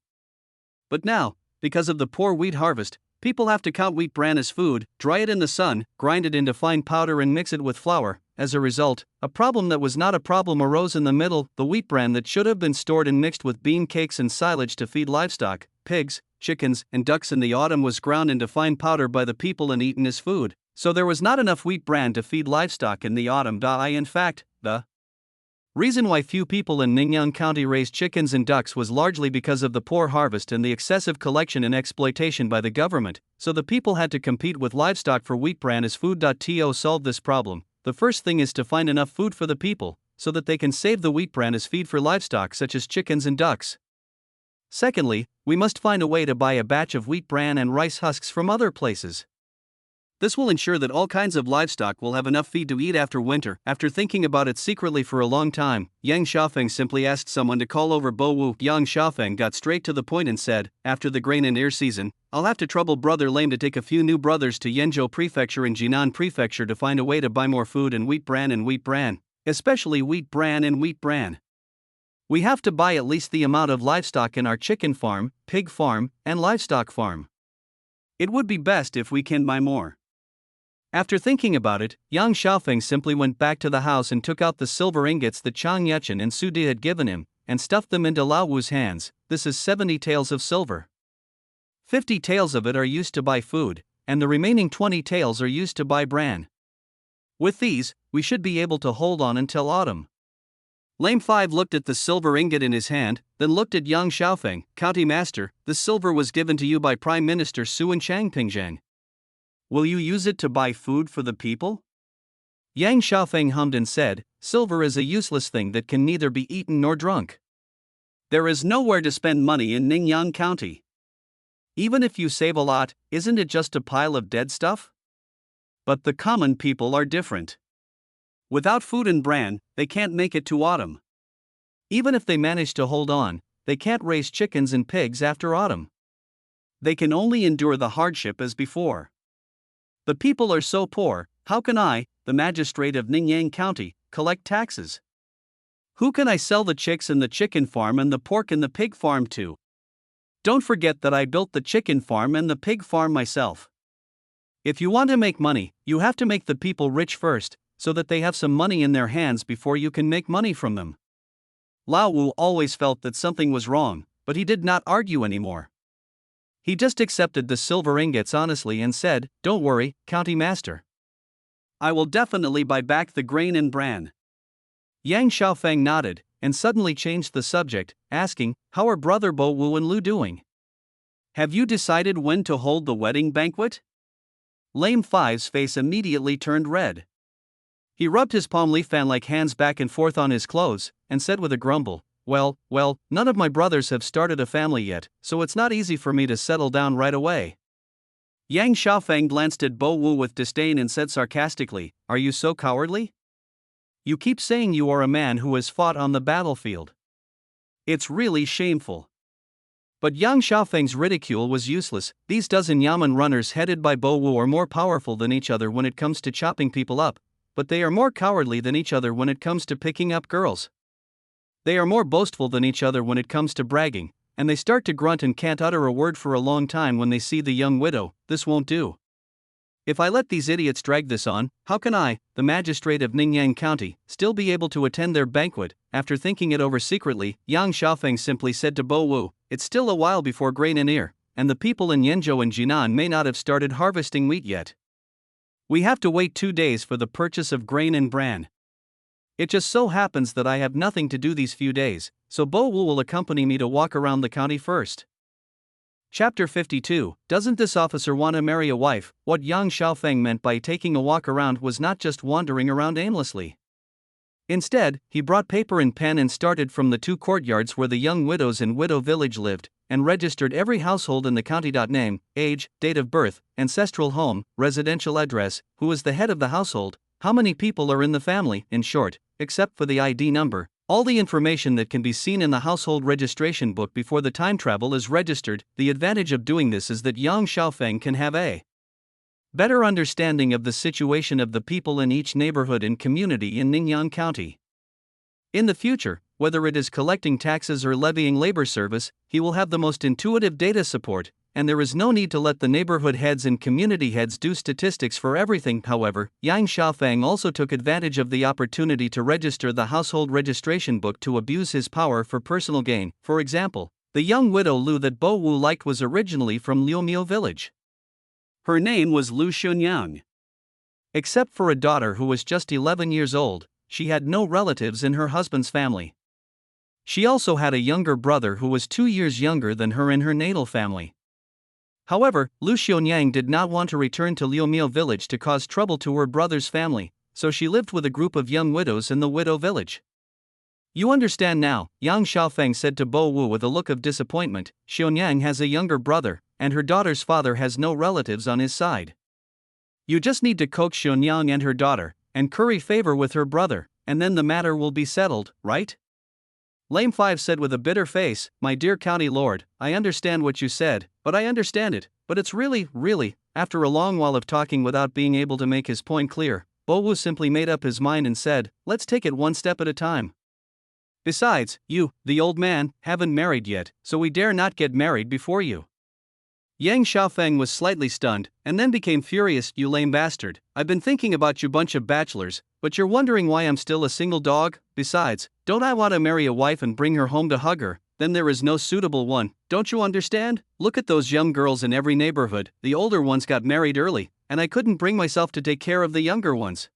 But now, because of the poor wheat harvest, people have to count wheat bran as food, dry it in the sun, grind it into fine powder and mix it with flour. As a result, a problem that was not a problem arose in the middle. The wheat bran that should have been stored and mixed with bean cakes and silage to feed livestock, pigs, chickens, and ducks in the autumn was ground into fine powder by the people and eaten as food. So there was not enough wheat bran to feed livestock in the autumn. In fact, the reason why few people in Ningyan County raised chickens and ducks was largely because of the poor harvest and the excessive collection and exploitation by the government, so the people had to compete with livestock for wheat bran as food. To solve this problem, the first thing is to find enough food for the people, so that they can save the wheat bran as feed for livestock such as chickens and ducks. Secondly, we must find a way to buy a batch of wheat bran and rice husks from other places. This will ensure that all kinds of livestock will have enough feed to eat after winter. After thinking about it secretly for a long time, Yang Xiaofeng simply asked someone to call over Bo Wu. Yang Xiaofeng got straight to the point and said, after the grain and ear season, I'll have to trouble Brother Lame to take a few new brothers to Yenzhou Prefecture and Jinan Prefecture to find a way to buy more food and wheat bran, especially wheat bran and wheat bran. We have to buy at least the amount of livestock in our chicken farm, pig farm, and livestock farm. It would be best if we can buy more. After thinking about it, Yang Xiaofeng simply went back to the house and took out the silver ingots that Chang Yechen and Su Di had given him, and stuffed them into Lao Wu's hands. This is 70 taels of silver. 50 taels of it are used to buy food, and the remaining 20 taels are used to buy bran. With these, we should be able to hold on until autumn. Lame 5 looked at the silver ingot in his hand, then looked at Yang Xiaofeng. County Master, the silver was given to you by Prime Minister Su and Changpingzhang. Will you use it to buy food for the people? Yang Xiaofeng hummed and said, silver is a useless thing that can neither be eaten nor drunk. There is nowhere to spend money in Ningyan County. Even if you save a lot, isn't it just a pile of dead stuff? But the common people are different. Without food and bran, they can't make it to autumn. Even if they manage to hold on, they can't raise chickens and pigs after autumn. They can only endure the hardship as before. The people are so poor, how can I, the magistrate of Ningyan County, collect taxes? Who can I sell the chicks in the chicken farm and the pork in the pig farm to? Don't forget that I built the chicken farm and the pig farm myself. If you want to make money, you have to make the people rich first, so that they have some money in their hands before you can make money from them. Lao Wu always felt that something was wrong, but he did not argue anymore. He just accepted the silver ingots honestly and said, don't worry, County Master. I will definitely buy back the grain and bran. Yang Xiaofeng nodded, and suddenly changed the subject, asking, how are Brother Bo Wu and Lu doing? Have you decided when to hold the wedding banquet? Lame 5's face immediately turned red. He rubbed his palm leaf fan-like hands back and forth on his clothes, and said with a grumble, well, none of my brothers have started a family yet, so it's not easy for me to settle down right away. Yang Xiaofeng glanced at Bo Wu with disdain and said sarcastically, are you so cowardly? You keep saying you are a man who has fought on the battlefield. It's really shameful. But Yang Xiaofeng's ridicule was useless. These dozen Yamen runners headed by Bo Wu are more powerful than each other when it comes to chopping people up, but they are more cowardly than each other when it comes to picking up girls. They are more boastful than each other when it comes to bragging, and they start to grunt and can't utter a word for a long time when they see the young widow. This won't do. If I let these idiots drag this on, how can I, the magistrate of Ningyang County, still be able to attend their banquet? After thinking it over secretly, Yang Xiaofeng simply said to Bo Wu, "It's still a while before grain and ear, and the people in Yenzhou and Jinan may not have started harvesting wheat yet. We have to wait 2 days for the purchase of grain and bran. It just so happens that I have nothing to do these few days, so Bo Wu will accompany me to walk around the county first." Chapter 52. Doesn't this officer want to marry a wife? What Yang Xiaofeng meant by taking a walk around was not just wandering around aimlessly. Instead, he brought paper and pen and started from the 2 courtyards where the young widows in Widow Village lived, and registered every household in the county. Name, age, date of birth, ancestral home, residential address, who is the head of the household, how many people are in the family, in short, except for the ID number. All the information that can be seen in the household registration book before the time travel is registered. The advantage of doing this is that Yang Xiaofeng can have a better understanding of the situation of the people in each neighborhood and community in Ningyang County. In the future, whether it is collecting taxes or levying labor service, he will have the most intuitive data support, and there is no need to let the neighborhood heads and community heads do statistics for everything. However, Yang Xiaofeng also took advantage of the opportunity to register the household registration book to abuse his power for personal gain. For example, the young widow Lu that Bo Wu liked was originally from Liumiu village. Her name was Lu Xunyang. Except for a daughter who was just 11 years old, she had no relatives in her husband's family. She also had a younger brother who was 2 years younger than her in her natal family. However, Lu Xunyang did not want to return to Liumiu village to cause trouble to her brother's family, so she lived with a group of young widows in the widow village. "You understand now," Yang Xiaofeng said to Bo Wu with a look of disappointment. "Xunyang has a younger brother, and her daughter's father has no relatives on his side. You just need to coax Xunyang and her daughter, and curry favor with her brother, and then the matter will be settled, right?" Lame 5 said with a bitter face, "My dear county lord, I understand what you said, but I understand it, but it's really. After a long while of talking without being able to make his point clear, Bo Wu simply made up his mind and said, "Let's take it one step at a time. Besides, you, the old man, haven't married yet, so we dare not get married before you." Yang Xiaofeng was slightly stunned, and then became furious. "You lame bastard, I've been thinking about you bunch of bachelors, but you're wondering why I'm still a single dog? Besides, don't I want to marry a wife and bring her home to hug her? Then there is no suitable one, don't you understand? Look at those young girls in every neighborhood, the older ones got married early, and I couldn't bring myself to take care of the younger ones.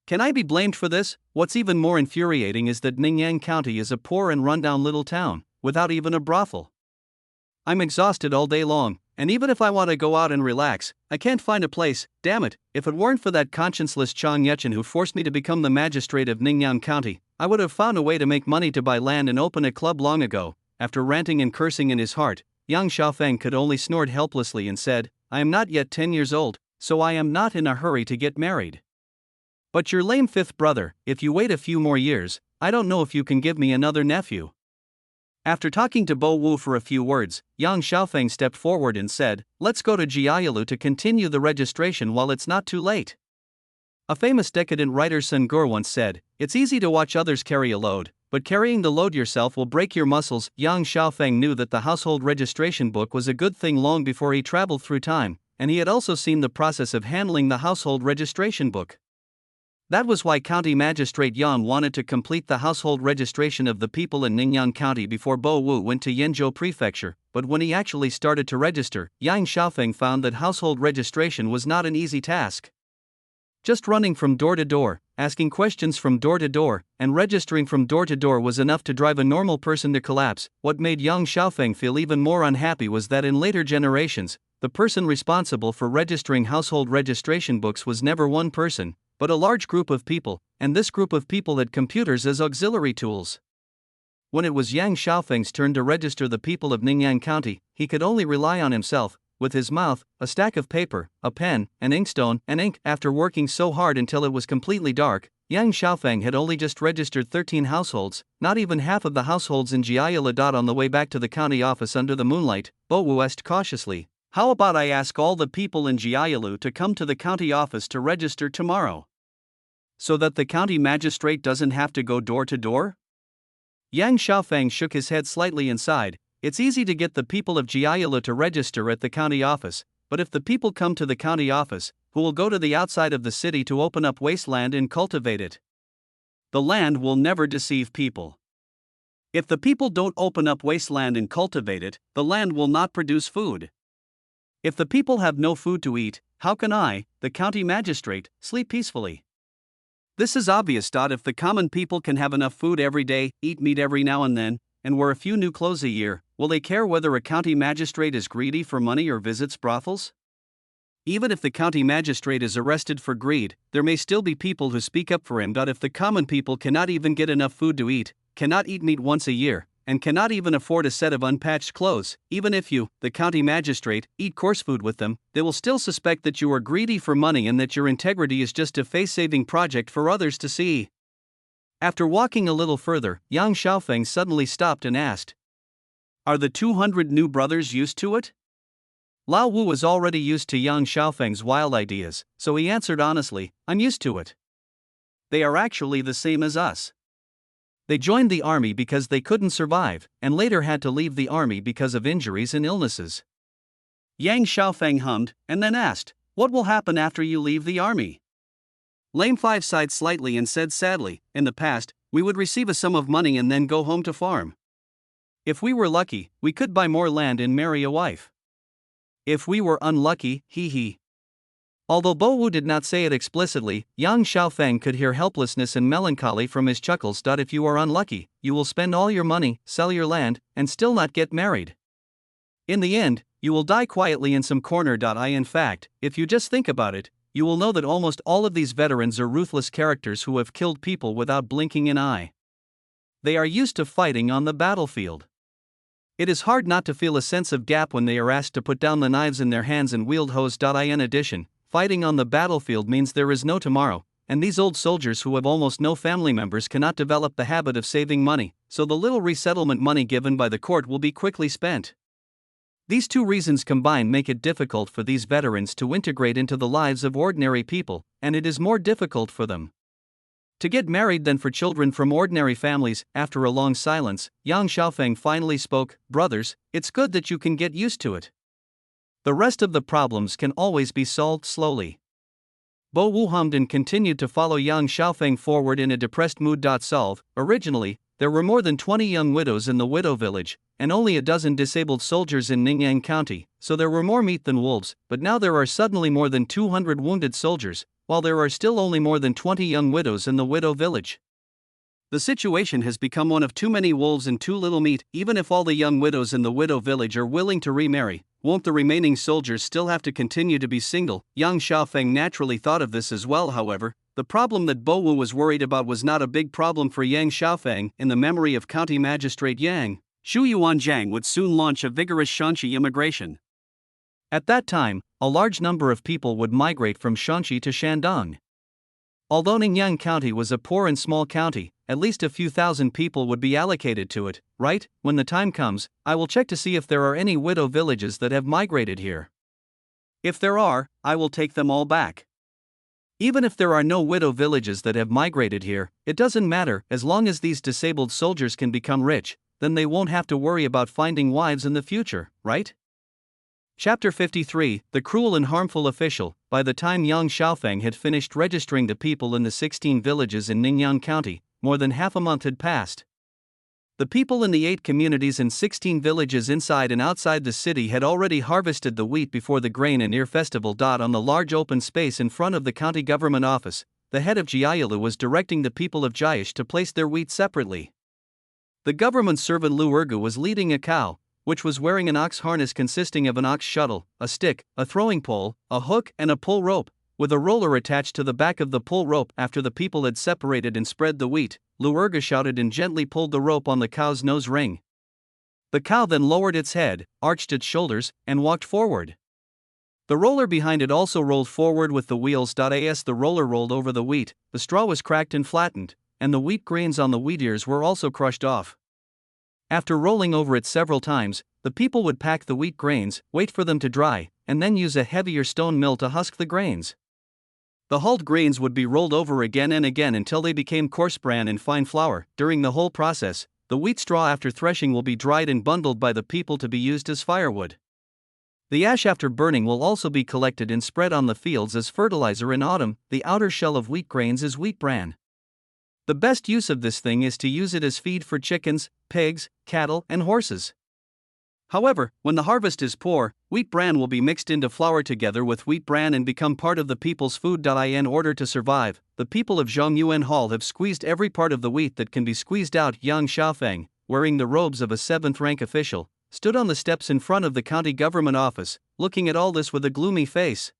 Can I be blamed for this?" What's even more infuriating is that Ningyang County is a poor and rundown little town, without even a brothel. I'm exhausted all day long, and even if I want to go out and relax, I can't find a place. Damn it, if it weren't for that conscienceless Chang Yechen who forced me to become the magistrate of Ningyang County, I would have found a way to make money to buy land and open a club long ago. After ranting and cursing in his heart, Yang Xiaofeng could only snort helplessly and said, "I am not yet 10 years old, so I am not in a hurry to get married. But your lame 5th brother, if you wait a few more years, I don't know if you can give me another nephew." After talking to Bo Wu for a few words, Yang Xiaofeng stepped forward and said, "Let's go to Jiayalu to continue the registration while it's not too late." A famous decadent writer Sun Gur once said, "It's easy to watch others carry a load, but carrying the load yourself will break your muscles." Yang Xiaofeng knew that the household registration book was a good thing long before he traveled through time, and he had also seen the process of handling the household registration book. That was why County Magistrate Yan wanted to complete the household registration of the people in Ningyang County before Bo Wu went to Yenzhou Prefecture, but when he actually started to register, Yang Xiaofeng found that household registration was not an easy task. Just running from door to door, asking questions from door to door, and registering from door to door was enough to drive a normal person to collapse. What made Yang Xiaofeng feel even more unhappy was that in later generations, the person responsible for registering household registration books was never one person, but a large group of people, and this group of people had computers as auxiliary tools. When it was Yang Xiaofeng's turn to register the people of Ningyang County, he could only rely on himself, with his mouth, a stack of paper, a pen, an inkstone, and ink. After working so hard until it was completely dark, Yang Xiaofeng had only just registered 13 households, not even half of the households in Jiayala. On the way back to the county office under the moonlight, Bo Wu asked cautiously, "How about I ask all the people in Jiayalu to come to the county office to register tomorrow? So that the county magistrate doesn't have to go door to door?" Yang Xiaofeng shook his head slightly and sighed. It's easy to get the people of Jiayalu to register at the county office, but if the people come to the county office, who will go to the outside of the city to open up wasteland and cultivate it? The land will never deceive people. If the people don't open up wasteland and cultivate it, the land will not produce food. If the people have no food to eat, how can I, the county magistrate, sleep peacefully? This is obvious. If the common people can have enough food every day, eat meat every now and then, and wear a few new clothes a year, will they care whether a county magistrate is greedy for money or visits brothels? Even if the county magistrate is arrested for greed, there may still be people who speak up for him. If the common people cannot even get enough food to eat, cannot eat meat once a year, and cannot even afford a set of unpatched clothes, even if you, the county magistrate, eat coarse food with them, they will still suspect that you are greedy for money and that your integrity is just a face-saving project for others to see. After walking a little further, Yang Xiaofeng suddenly stopped and asked, "Are the 200 new brothers used to it?" Lao Wu was already used to Yang Xiaofeng's wild ideas, so he answered honestly, "I'm used to it. They are actually the same as us. They joined the army because they couldn't survive, and later had to leave the army because of injuries and illnesses." Yang Xiaofeng hummed, and then asked, "What will happen after you leave the army?" Lame Five sighed slightly and said sadly, "In the past, we would receive a sum of money and then go home to farm. If we were lucky, we could buy more land and marry a wife. If we were unlucky, hee." Although Bo Wu did not say it explicitly, Yang Xiaofeng could hear helplessness and melancholy from his chuckles. If you are unlucky, you will spend all your money, sell your land, and still not get married. In the end, you will die quietly in some corner. In fact, if you just think about it, you will know that almost all of these veterans are ruthless characters who have killed people without blinking an eye. They are used to fighting on the battlefield. It is hard not to feel a sense of gap when they are asked to put down the knives in their hands and wield hoes. In addition, fighting on the battlefield means there is no tomorrow, and these old soldiers who have almost no family members cannot develop the habit of saving money, so the little resettlement money given by the court will be quickly spent. These two reasons combined make it difficult for these veterans to integrate into the lives of ordinary people, and it is more difficult for them to get married than for children from ordinary families. After a long silence, Yang Xiaofeng finally spoke, "Brothers, it's good that you can get used to it. The rest of the problems can always be solved slowly." Bo Wu hummed and continued to follow Yang Xiaofeng forward in a depressed mood. Originally, there were more than 20 young widows in the widow village, and only a dozen disabled soldiers in Ningyan County, so there were more meat than wolves, but now there are suddenly more than 200 wounded soldiers, while there are still only more than 20 young widows in the widow village. The situation has become one of too many wolves and too little meat. Even if all the young widows in the widow village are willing to remarry, won't the remaining soldiers still have to continue to be single? Yang Xiaofeng naturally thought of this as well. However, the problem that Bo Wu was worried about was not a big problem for Yang Xiaofeng. In the memory of County Magistrate Yang, Shu Yuanjiang would soon launch a vigorous Shanxi immigration. At that time, a large number of people would migrate from Shanxi to Shandong. Although Ningyan County was a poor and small county, at least a few thousand people would be allocated to it, right? When the time comes, I will check to see if there are any widow villages that have migrated here. If there are, I will take them all back. Even if there are no widow villages that have migrated here, it doesn't matter. As long as these disabled soldiers can become rich, then they won't have to worry about finding wives in the future, right? Chapter 53, The Cruel and Harmful Official. By the time Yang Xiaofeng had finished registering the people in the 16 villages in Ningyan County, more than half a month had passed. The people in the 8 communities and 16 villages inside and outside the city had already harvested the wheat before the Grain and Ear Festival. On the large open space in front of the county government office, the head of Jiayalu was directing the people of Jiash to place their wheat separately. The government servant Lu Ergu was leading a cow, which was wearing an ox harness consisting of an ox shuttle, a stick, a throwing pole, a hook, and a pull rope, with a roller attached to the back of the pull rope. After the people had separated and spread the wheat, Lu Ergu shouted and gently pulled the rope on the cow's nose ring. The cow then lowered its head, arched its shoulders, and walked forward. The roller behind it also rolled forward with the wheels. As the roller rolled over the wheat, the straw was cracked and flattened, and the wheat grains on the wheat ears were also crushed off. After rolling over it several times, the people would pack the wheat grains, wait for them to dry, and then use a heavier stone mill to husk the grains. The hulled grains would be rolled over again and again until they became coarse bran and fine flour. During the whole process, the wheat straw after threshing will be dried and bundled by the people to be used as firewood. The ash after burning will also be collected and spread on the fields as fertilizer in autumn. The outer shell of wheat grains is wheat bran. The best use of this thing is to use it as feed for chickens, pigs, cattle, and horses. However, when the harvest is poor, wheat bran will be mixed into flour together with wheat bran and become part of the people's food. In order to survive, the people of Zhongyuan Hall have squeezed every part of the wheat that can be squeezed out. Yang Xiaofeng, wearing the robes of a 7th-rank official, stood on the steps in front of the county government office, looking at all this with a gloomy face.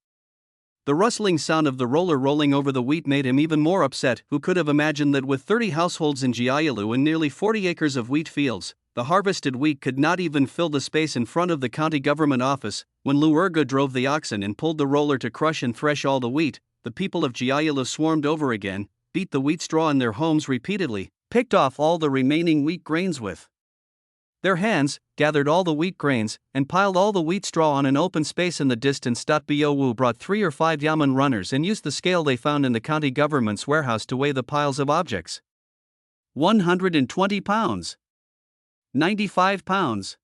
The rustling sound of the roller rolling over the wheat made him even more upset. Who could have imagined that with 30 households in Jiayalu and nearly 40 acres of wheat fields, the harvested wheat could not even fill the space in front of the county government office? When Lu Erga drove the oxen and pulled the roller to crush and thresh all the wheat, the people of Jiayalu swarmed over again, beat the wheat straw in their homes repeatedly, picked off all the remaining wheat grains with their hands, gathered all the wheat grains, and piled all the wheat straw on an open space in the distance. Bo Wu brought 3 or 5 yamen runners and used the scale they found in the county government's warehouse to weigh the piles of objects. 120 pounds. 95 pounds.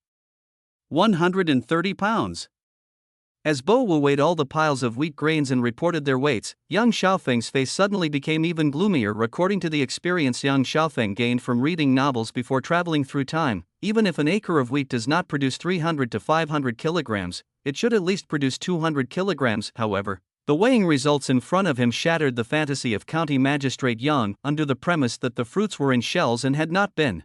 130 pounds. As Bo Wu weighed all the piles of wheat grains and reported their weights, Yang Xiaofeng's face suddenly became even gloomier. According to the experience Yang Xiaofeng gained from reading novels before traveling through time, even if an acre of wheat does not produce 300 to 500 kilograms, it should at least produce 200 kilograms. However, the weighing results in front of him shattered the fantasy of County Magistrate Yang, under the premise that the fruits were in shells and had not been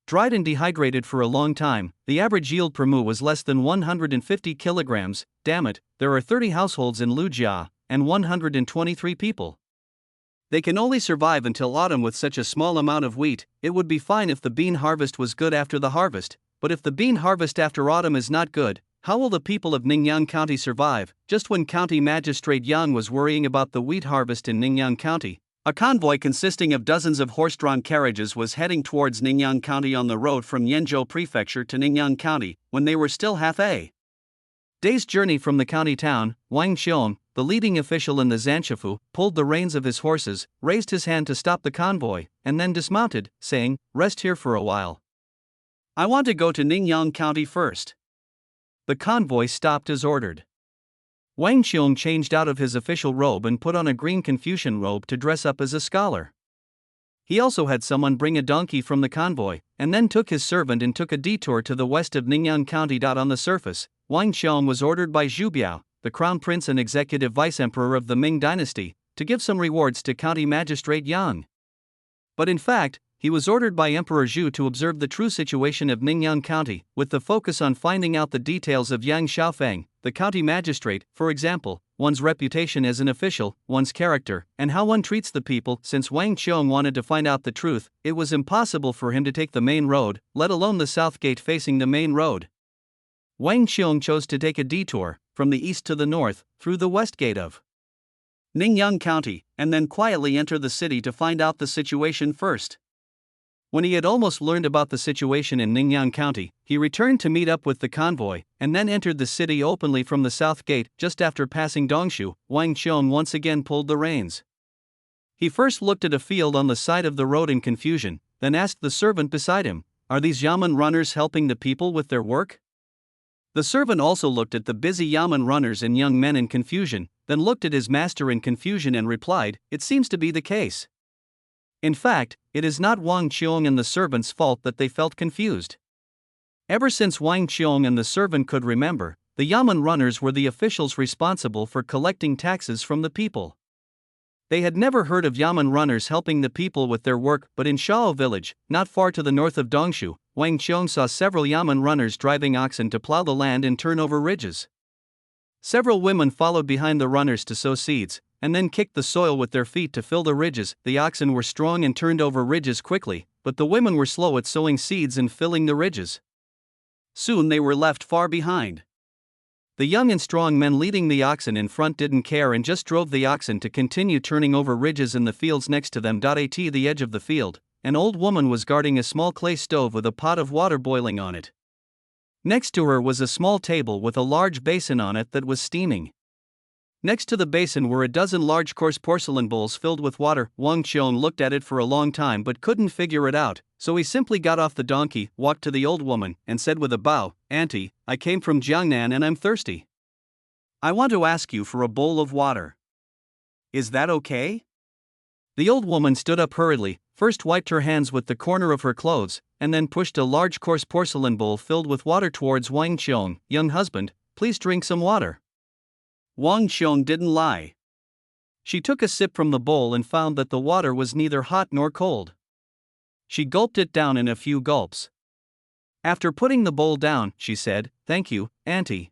dried and dehydrated for a long time. The average yield per mu was less than 150 kilograms. Damn it, there are 30 households in Lujia, and 123 people. They can only survive until autumn with such a small amount of wheat. It would be fine if the bean harvest was good after the harvest, but if the bean harvest after autumn is not good, how will the people of Ningyan County survive? Just when County Magistrate Yang was worrying about the wheat harvest in Ningyan County, a convoy consisting of dozens of horse-drawn carriages was heading towards Ningyan County on the road from Yenzhou Prefecture to Ningyan County, when they were still half a day's journey from the county town. Wang Xiong, the leading official in the Zanshifu, pulled the reins of his horses, raised his hand to stop the convoy, and then dismounted, saying, "Rest here for a while. I want to go to Ningyan County first." The convoy stopped as ordered. Wang Xiong changed out of his official robe and put on a green Confucian robe to dress up as a scholar. He also had someone bring a donkey from the convoy, and then took his servant and took a detour to the west of Ningyan County. On the surface, Wang Xiong was ordered by Zhu Biao, the crown prince and executive vice-emperor of the Ming dynasty, to give some rewards to County Magistrate Yang. But in fact, he was ordered by Emperor Zhu to observe the true situation of Ningyan County, with the focus on finding out the details of Yang Xiaofeng, the county magistrate, for example, one's reputation as an official, one's character, and how one treats the people. Since Wang Qiong wanted to find out the truth, it was impossible for him to take the main road, let alone the south gate facing the main road. Wang Qiong chose to take a detour, from the east to the north, through the west gate of Ningyan County, and then quietly enter the city to find out the situation first. When he had almost learned about the situation in Ningyan County, he returned to meet up with the convoy, and then entered the city openly from the south gate. Just after passing Dongshu, Wang Qiong once again pulled the reins. He first looked at a field on the side of the road in confusion, then asked the servant beside him, "Are these yamen runners helping the people with their work?" The servant also looked at the busy yamen runners and young men in confusion, then looked at his master in confusion and replied, "It seems to be the case." In fact, it is not Wang Qiong and the servant's fault that they felt confused. Ever since Wang Qiong and the servant could remember, the yamen runners were the officials responsible for collecting taxes from the people. They had never heard of yamen runners helping the people with their work, but in Shao village, not far to the north of Dongshu, Wang Qiong saw several yamen runners driving oxen to plow the land and turn over ridges. Several women followed behind the runners to sow seeds, and then kicked the soil with their feet to fill the ridges. The oxen were strong and turned over ridges quickly, but the women were slow at sowing seeds and filling the ridges. Soon they were left far behind. The young and strong men leading the oxen in front didn't care and just drove the oxen to continue turning over ridges in the fields next to them. At the edge of the field, an old woman was guarding a small clay stove with a pot of water boiling on it. Next to her was a small table with a large basin on it that was steaming. Next to the basin were a dozen large coarse porcelain bowls filled with water. Wang Qiong looked at it for a long time but couldn't figure it out, so he simply got off the donkey, walked to the old woman, and said with a bow, "Auntie, I came from Jiangnan and I'm thirsty. I want to ask you for a bowl of water. Is that okay?" The old woman stood up hurriedly, first wiped her hands with the corner of her clothes, and then pushed a large coarse porcelain bowl filled with water towards Wang Qiong. "Young husband, please drink some water." Wang Qiong didn't lie. She took a sip from the bowl and found that the water was neither hot nor cold. She gulped it down in a few gulps. After putting the bowl down, she said, "Thank you, Auntie."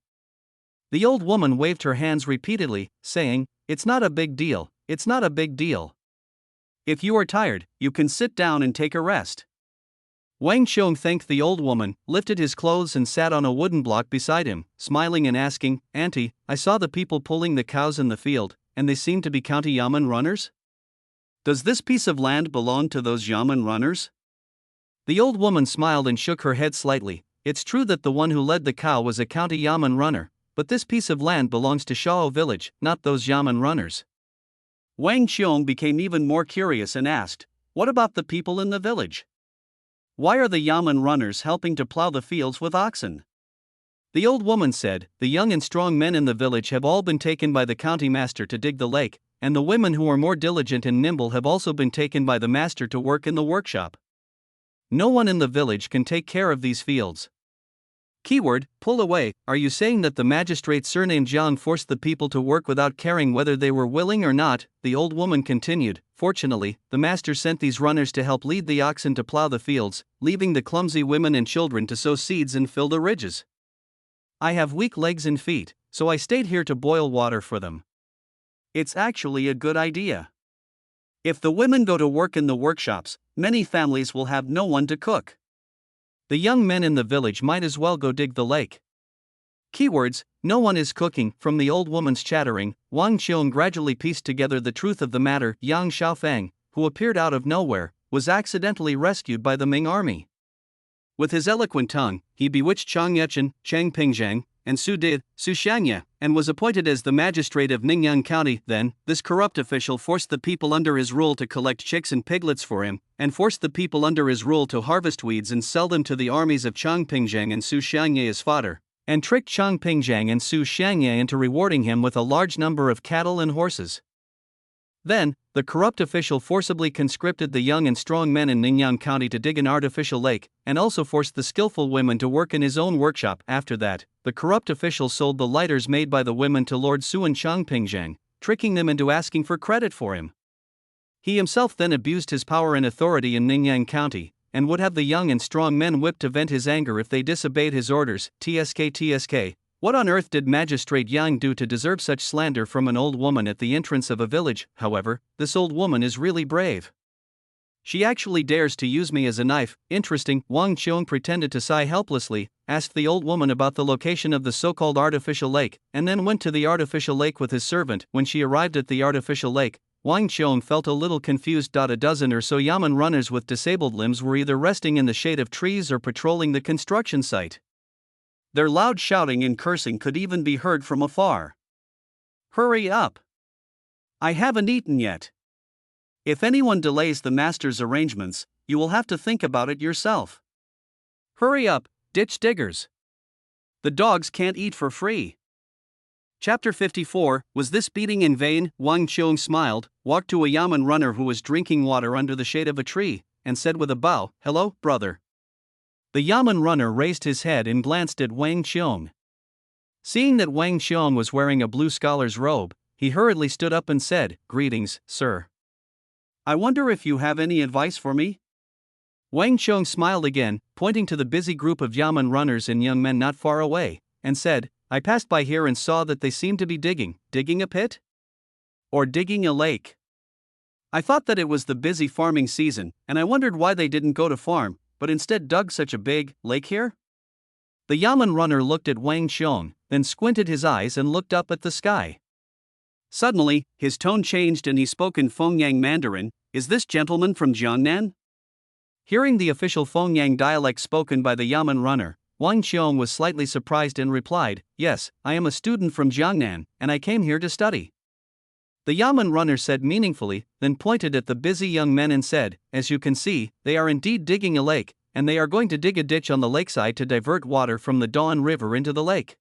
The old woman waved her hands repeatedly, saying, "It's not a big deal, it's not a big deal. If you are tired, you can sit down and take a rest." Wang Qiong thanked the old woman, lifted his clothes and sat on a wooden block beside him, smiling and asking, "Auntie, I saw the people pulling the cows in the field, and they seem to be county yamen runners? Does this piece of land belong to those yamen runners?" The old woman smiled and shook her head slightly. "It's true that the one who led the cow was a county yamen runner, but this piece of land belongs to Shao village, not those yamen runners." Wang Qiong became even more curious and asked, "What about the people in the village? Why are the yamen runners helping to plow the fields with oxen?" The old woman said, "The young and strong men in the village have all been taken by the county master to dig the lake, and the women who are more diligent and nimble have also been taken by the master to work in the workshop. No one in the village can take care of these fields." Keyword, pull away. Are you saying that the magistrate surnamed Jiang forced the people to work without caring whether they were willing or not? The old woman continued, "Fortunately, the master sent these runners to help lead the oxen to plow the fields, leaving the clumsy women and children to sow seeds and fill the ridges. I have weak legs and feet, so I stayed here to boil water for them. It's actually a good idea. If the women go to work in the workshops, many families will have no one to cook. The young men in the village might as well go dig the lake." Keywords, no one is cooking. From the old woman's chattering, Wang Qiong gradually pieced together the truth of the matter. Yang Xiaofang, who appeared out of nowhere, was accidentally rescued by the Ming army. With his eloquent tongue, he bewitched Chang Yechen, Chang Pingzhang, and Su Shangye, and was appointed as the magistrate of Ningyang County. Then, this corrupt official forced the people under his rule to collect chicks and piglets for him, and forced the people under his rule to harvest weeds and sell them to the armies of Chang Pingzhang and Su Shangye as fodder, and tricked Chang Pingzhang and Su Shangye into rewarding him with a large number of cattle and horses. Then, the corrupt official forcibly conscripted the young and strong men in Ningyang County to dig an artificial lake, and also forced the skillful women to work in his own workshop. After that, the corrupt official sold the lighters made by the women to Lord Su and Chang Pingzhang, tricking them into asking for credit for him. He himself then abused his power and authority in Ningyang County, and would have the young and strong men whipped to vent his anger if they disobeyed his orders. TSK. What on earth did Magistrate Yang do to deserve such slander from an old woman at the entrance of a village? However, this old woman is really brave. She actually dares to use me as a knife. Interesting. Wang Qiong pretended to sigh helplessly, asked the old woman about the location of the so-called artificial lake, and then went to the artificial lake with his servant. When she arrived at the artificial lake, Wang Qiong felt a little confused. A dozen or so yamen runners with disabled limbs were either resting in the shade of trees or patrolling the construction site. Their loud shouting and cursing could even be heard from afar. "Hurry up! I haven't eaten yet. If anyone delays the master's arrangements, you will have to think about it yourself. Hurry up, ditch diggers! The dogs can't eat for free." Chapter 54. Was this beating in vain? Wang Qiong smiled, walked to a yamen runner who was drinking water under the shade of a tree, and said with a bow, "Hello, brother." The yamen runner raised his head and glanced at Wang Qiong. Seeing that Wang Qiong was wearing a blue scholar's robe, he hurriedly stood up and said, "Greetings, sir. I wonder if you have any advice for me?" Wang Qiong smiled again, pointing to the busy group of yamen runners and young men not far away, and said, "I passed by here and saw that they seemed to be digging a pit? Or digging a lake? I thought that it was the busy farming season, and I wondered why they didn't go to farm, but instead dug such a big lake here?" The yamen runner looked at Wang Qiong, then squinted his eyes and looked up at the sky. Suddenly, his tone changed and he spoke in Fengyang Mandarin. Is this gentleman from Jiangnan? Hearing the official Fengyang dialect spoken by the Yamen runner, Wang Qiong was slightly surprised and replied, Yes, I am a student from Jiangnan, and I came here to study. The Yamen runner said meaningfully, then pointed at the busy young men and said, As you can see, they are indeed digging a lake, and they are going to dig a ditch on the lakeside to divert water from the Dawn River into the lake.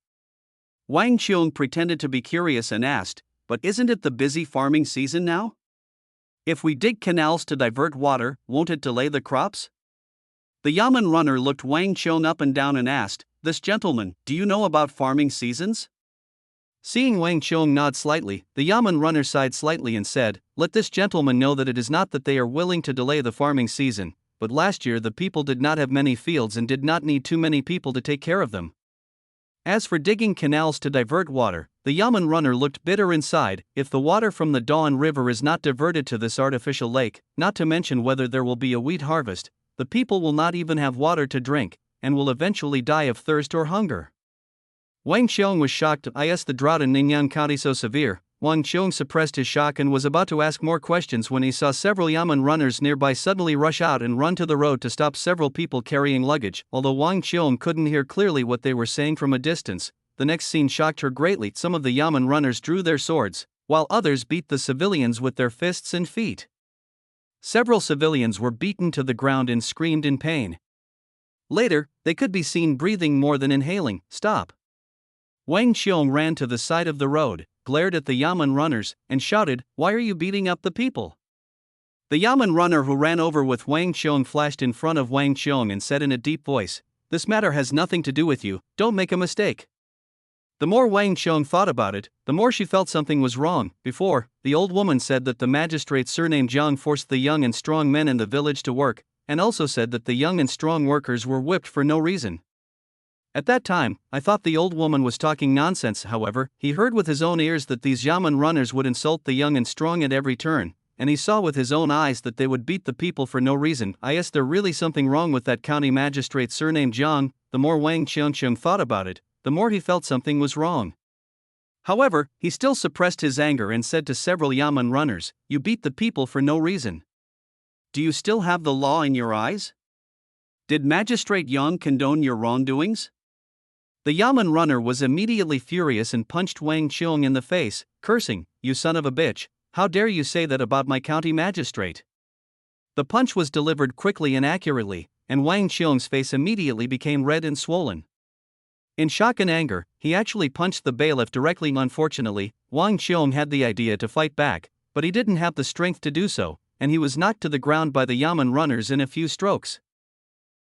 Wang Qiong pretended to be curious and asked, But isn't it the busy farming season now? If we dig canals to divert water, won't it delay the crops? The Yamen runner looked Wang Qiong up and down and asked, This gentleman, do you know about farming seasons? Seeing Wang Qiong nod slightly, the Yamen runner sighed slightly and said, Let this gentleman know that it is not that they are willing to delay the farming season, but last year the people did not have many fields and did not need too many people to take care of them. As for digging canals to divert water, the Yamen runner looked bitter inside. If the water from the Dawn River is not diverted to this artificial lake, not to mention whether there will be a wheat harvest, the people will not even have water to drink, and will eventually die of thirst or hunger. Wang Qiong was shocked. Is the drought in Ningyan County so severe? Wang Qiong suppressed his shock and was about to ask more questions when he saw several Yamen runners nearby suddenly rush out and run to the road to stop several people carrying luggage. Although Wang Qiong couldn't hear clearly what they were saying from a distance, the next scene shocked her greatly. Some of the Yamen runners drew their swords, while others beat the civilians with their fists and feet. Several civilians were beaten to the ground and screamed in pain. Later, they could be seen breathing more than inhaling. Stop! Wang Qiong ran to the side of the road, glared at the Yamen runners, and shouted, Why are you beating up the people? The Yamen runner who ran over with Wang Qiong flashed in front of Wang Qiong and said in a deep voice, This matter has nothing to do with you, don't make a mistake. The more Wang Qiong thought about it, the more she felt something was wrong. Before, the old woman said that the magistrate surnamed Jiang forced the young and strong men in the village to work, and also said that the young and strong workers were whipped for no reason. At that time, I thought the old woman was talking nonsense. However, he heard with his own ears that these Yamen runners would insult the young and strong at every turn, and he saw with his own eyes that they would beat the people for no reason. Is there really something wrong with that county magistrate surnamed Jiang? The more Wang Qiong thought about it, the more he felt something was wrong. However, he still suppressed his anger and said to several Yamen runners, You beat the people for no reason. Do you still have the law in your eyes? Did Magistrate Yang condone your wrongdoings? The Yamen runner was immediately furious and punched Wang Qiong in the face, cursing, You son of a bitch, how dare you say that about my county magistrate? The punch was delivered quickly and accurately, and Wang Qiong's face immediately became red and swollen. In shock and anger, he actually punched the bailiff directly. Unfortunately, Wang Qiong had the idea to fight back, but he didn't have the strength to do so, and he was knocked to the ground by the Yamen runners in a few strokes.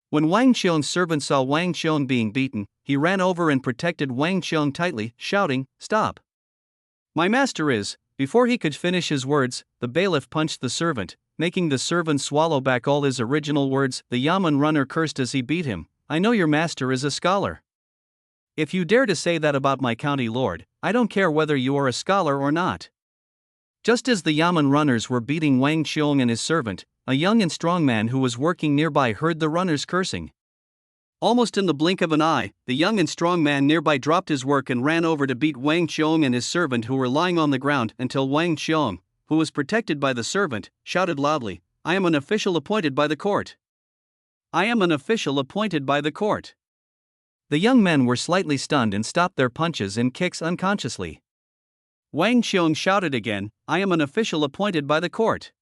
When Wang Qiong's servant saw Wang Qiong being beaten, he ran over and protected Wang Qiong tightly, shouting, Stop! My master is. Before he could finish his words, the bailiff punched the servant, making the servant swallow back all his original words. The Yamen runner cursed as he beat him, I know your master is a scholar. If you dare to say that about my county lord, I don't care whether you are a scholar or not. Just as the Yamen runners were beating Wang Qiong and his servant, a young and strong man who was working nearby heard the runners cursing. Almost in the blink of an eye, the young and strong man nearby dropped his work and ran over to beat Wang Qiong and his servant who were lying on the ground until Wang Qiong, who was protected by the servant, shouted loudly, I am an official appointed by the court. I am an official appointed by the court. The young men were slightly stunned and stopped their punches and kicks unconsciously. Wang Qiong shouted again, I am an official appointed by the court.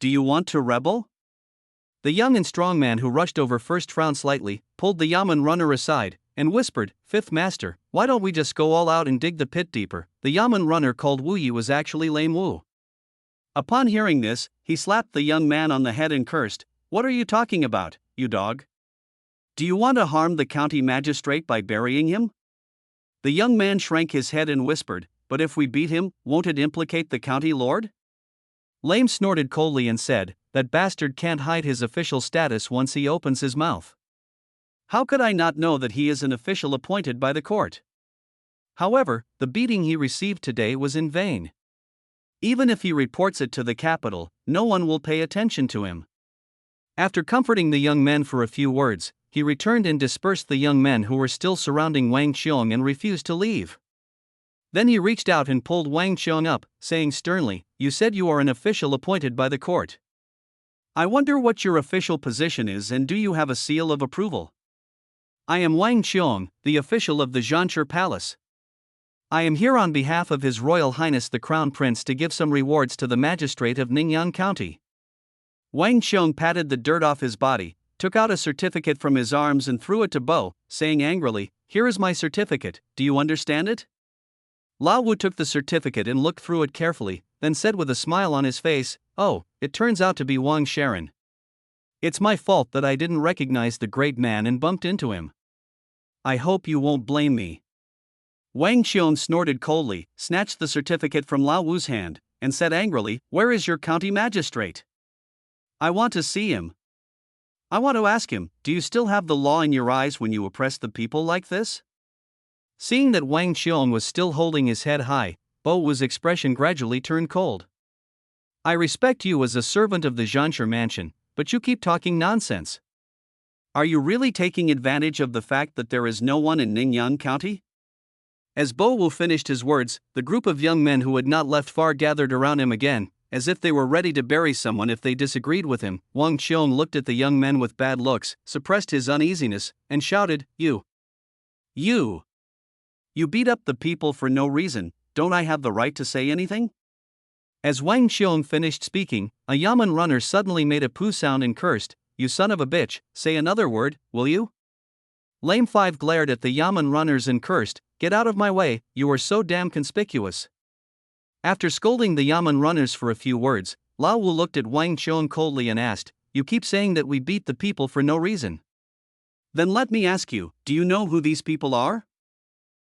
Do you want to rebel? The young and strong man who rushed over first frowned slightly, pulled the Yamen runner aside, and whispered, Fifth master, why don't we just go all out and dig the pit deeper? The Yamen runner called Wu Yi was actually Lame Wu. Upon hearing this, he slapped the young man on the head and cursed, What are you talking about, you dog? Do you want to harm the county magistrate by burying him? The young man shrank his head and whispered, But if we beat him, won't it implicate the county lord? Lame snorted coldly and said, That bastard can't hide his official status once he opens his mouth. How could I not know that he is an official appointed by the court? However, the beating he received today was in vain. Even if he reports it to the capital, no one will pay attention to him. After comforting the young men for a few words, he returned and dispersed the young men who were still surrounding Wang Xiong and refused to leave. Then he reached out and pulled Wang Xiong up, saying sternly, "You said you are an official appointed by the court. I wonder what your official position is, and do you have a seal of approval?" "I am Wang Xiong, the official of the Zhanshi Palace. I am here on behalf of His Royal Highness the Crown Prince to give some rewards to the magistrate of Ningyan County." Wang Xiong patted the dirt off his body, took out a certificate from his arms and threw it to Bo, saying angrily, "Here is my certificate, do you understand it?" Lao Wu took the certificate and looked through it carefully, then said with a smile on his face, "Oh, it turns out to be Wang Sharon. It's my fault that I didn't recognize the great man and bumped into him. I hope you won't blame me." Wang Xiong snorted coldly, snatched the certificate from Lao Wu's hand, and said angrily, "Where is your county magistrate? I want to see him. I want to ask him, do you still have the law in your eyes when you oppress the people like this?" Seeing that Wang Xiong was still holding his head high, Bo Wu's expression gradually turned cold. "I respect you as a servant of the Zhanshi mansion, but you keep talking nonsense. Are you really taking advantage of the fact that there is no one in Ningyan County?" As Bo Wu finished his words, the group of young men who had not left far gathered around him again, as if they were ready to bury someone if they disagreed with him. Wang Xiong looked at the young men with bad looks, suppressed his uneasiness, and shouted, You beat up the people for no reason, don't I have the right to say anything?" As Wang Xiong finished speaking, a yamen runner suddenly made a poo sound and cursed, "You son of a bitch, say another word, will you?" Lame 5 glared at the yamen runners and cursed, "Get out of my way, you are so damn conspicuous." After scolding the yamen runners for a few words, Lao Wu looked at Wang Xiong coldly and asked, "You keep saying that we beat the people for no reason. Then let me ask you, do you know who these people are?"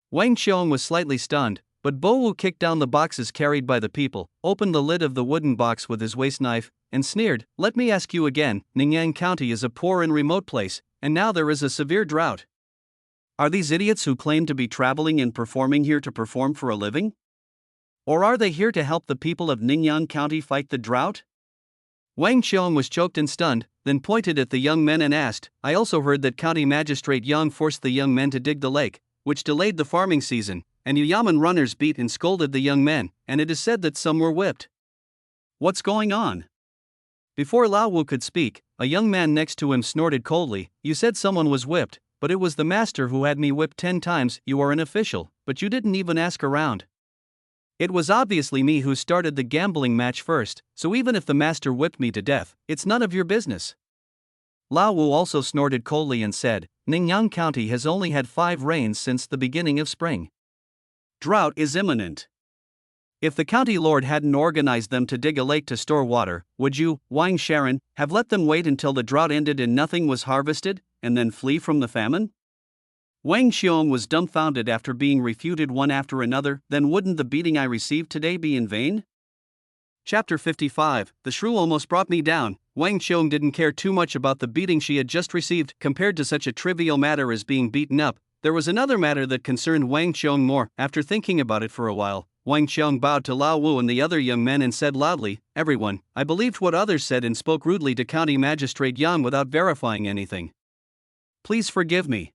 Wang Xiong was slightly stunned, but Bo Wu kicked down the boxes carried by the people, opened the lid of the wooden box with his waist knife, and sneered, "Let me ask you again, Ningyan County is a poor and remote place, and now there is a severe drought. Are these idiots who claim to be traveling and performing here to perform for a living? Or are they here to help the people of Ningyan County fight the drought?" Wang Xiong was choked and stunned, then pointed at the young men and asked, "I also heard that County Magistrate Yang forced the young men to dig the lake, which delayed the farming season, and you yamen runners beat and scolded the young men, and it is said that some were whipped. What's going on?" Before Lao Wu could speak, a young man next to him snorted coldly, "You said someone was whipped, but it was the master who had me whipped 10 times. You are an official, but you didn't even ask around. It was obviously me who started the gambling match first, so even if the master whipped me to death, it's none of your business." Lao Wu also snorted coldly and said, "Ningyan County has only had 5 rains since the beginning of spring. Drought is imminent. If the county lord hadn't organized them to dig a lake to store water, would you, Wang Sharon, have let them wait until the drought ended and nothing was harvested, and then flee from the famine?" Wang Xiong was dumbfounded after being refuted one after another. "Then wouldn't the beating I received today be in vain?" Chapter 55, The Shrew Almost Brought Me Down. Wang Xiong didn't care too much about the beating she had just received compared to such a trivial matter as being beaten up. There was another matter that concerned Wang Xiong more. After thinking about it for a while, Wang Xiong bowed to Lao Wu and the other young men and said loudly, "Everyone, I believed what others said and spoke rudely to County Magistrate Yang without verifying anything. Please forgive me."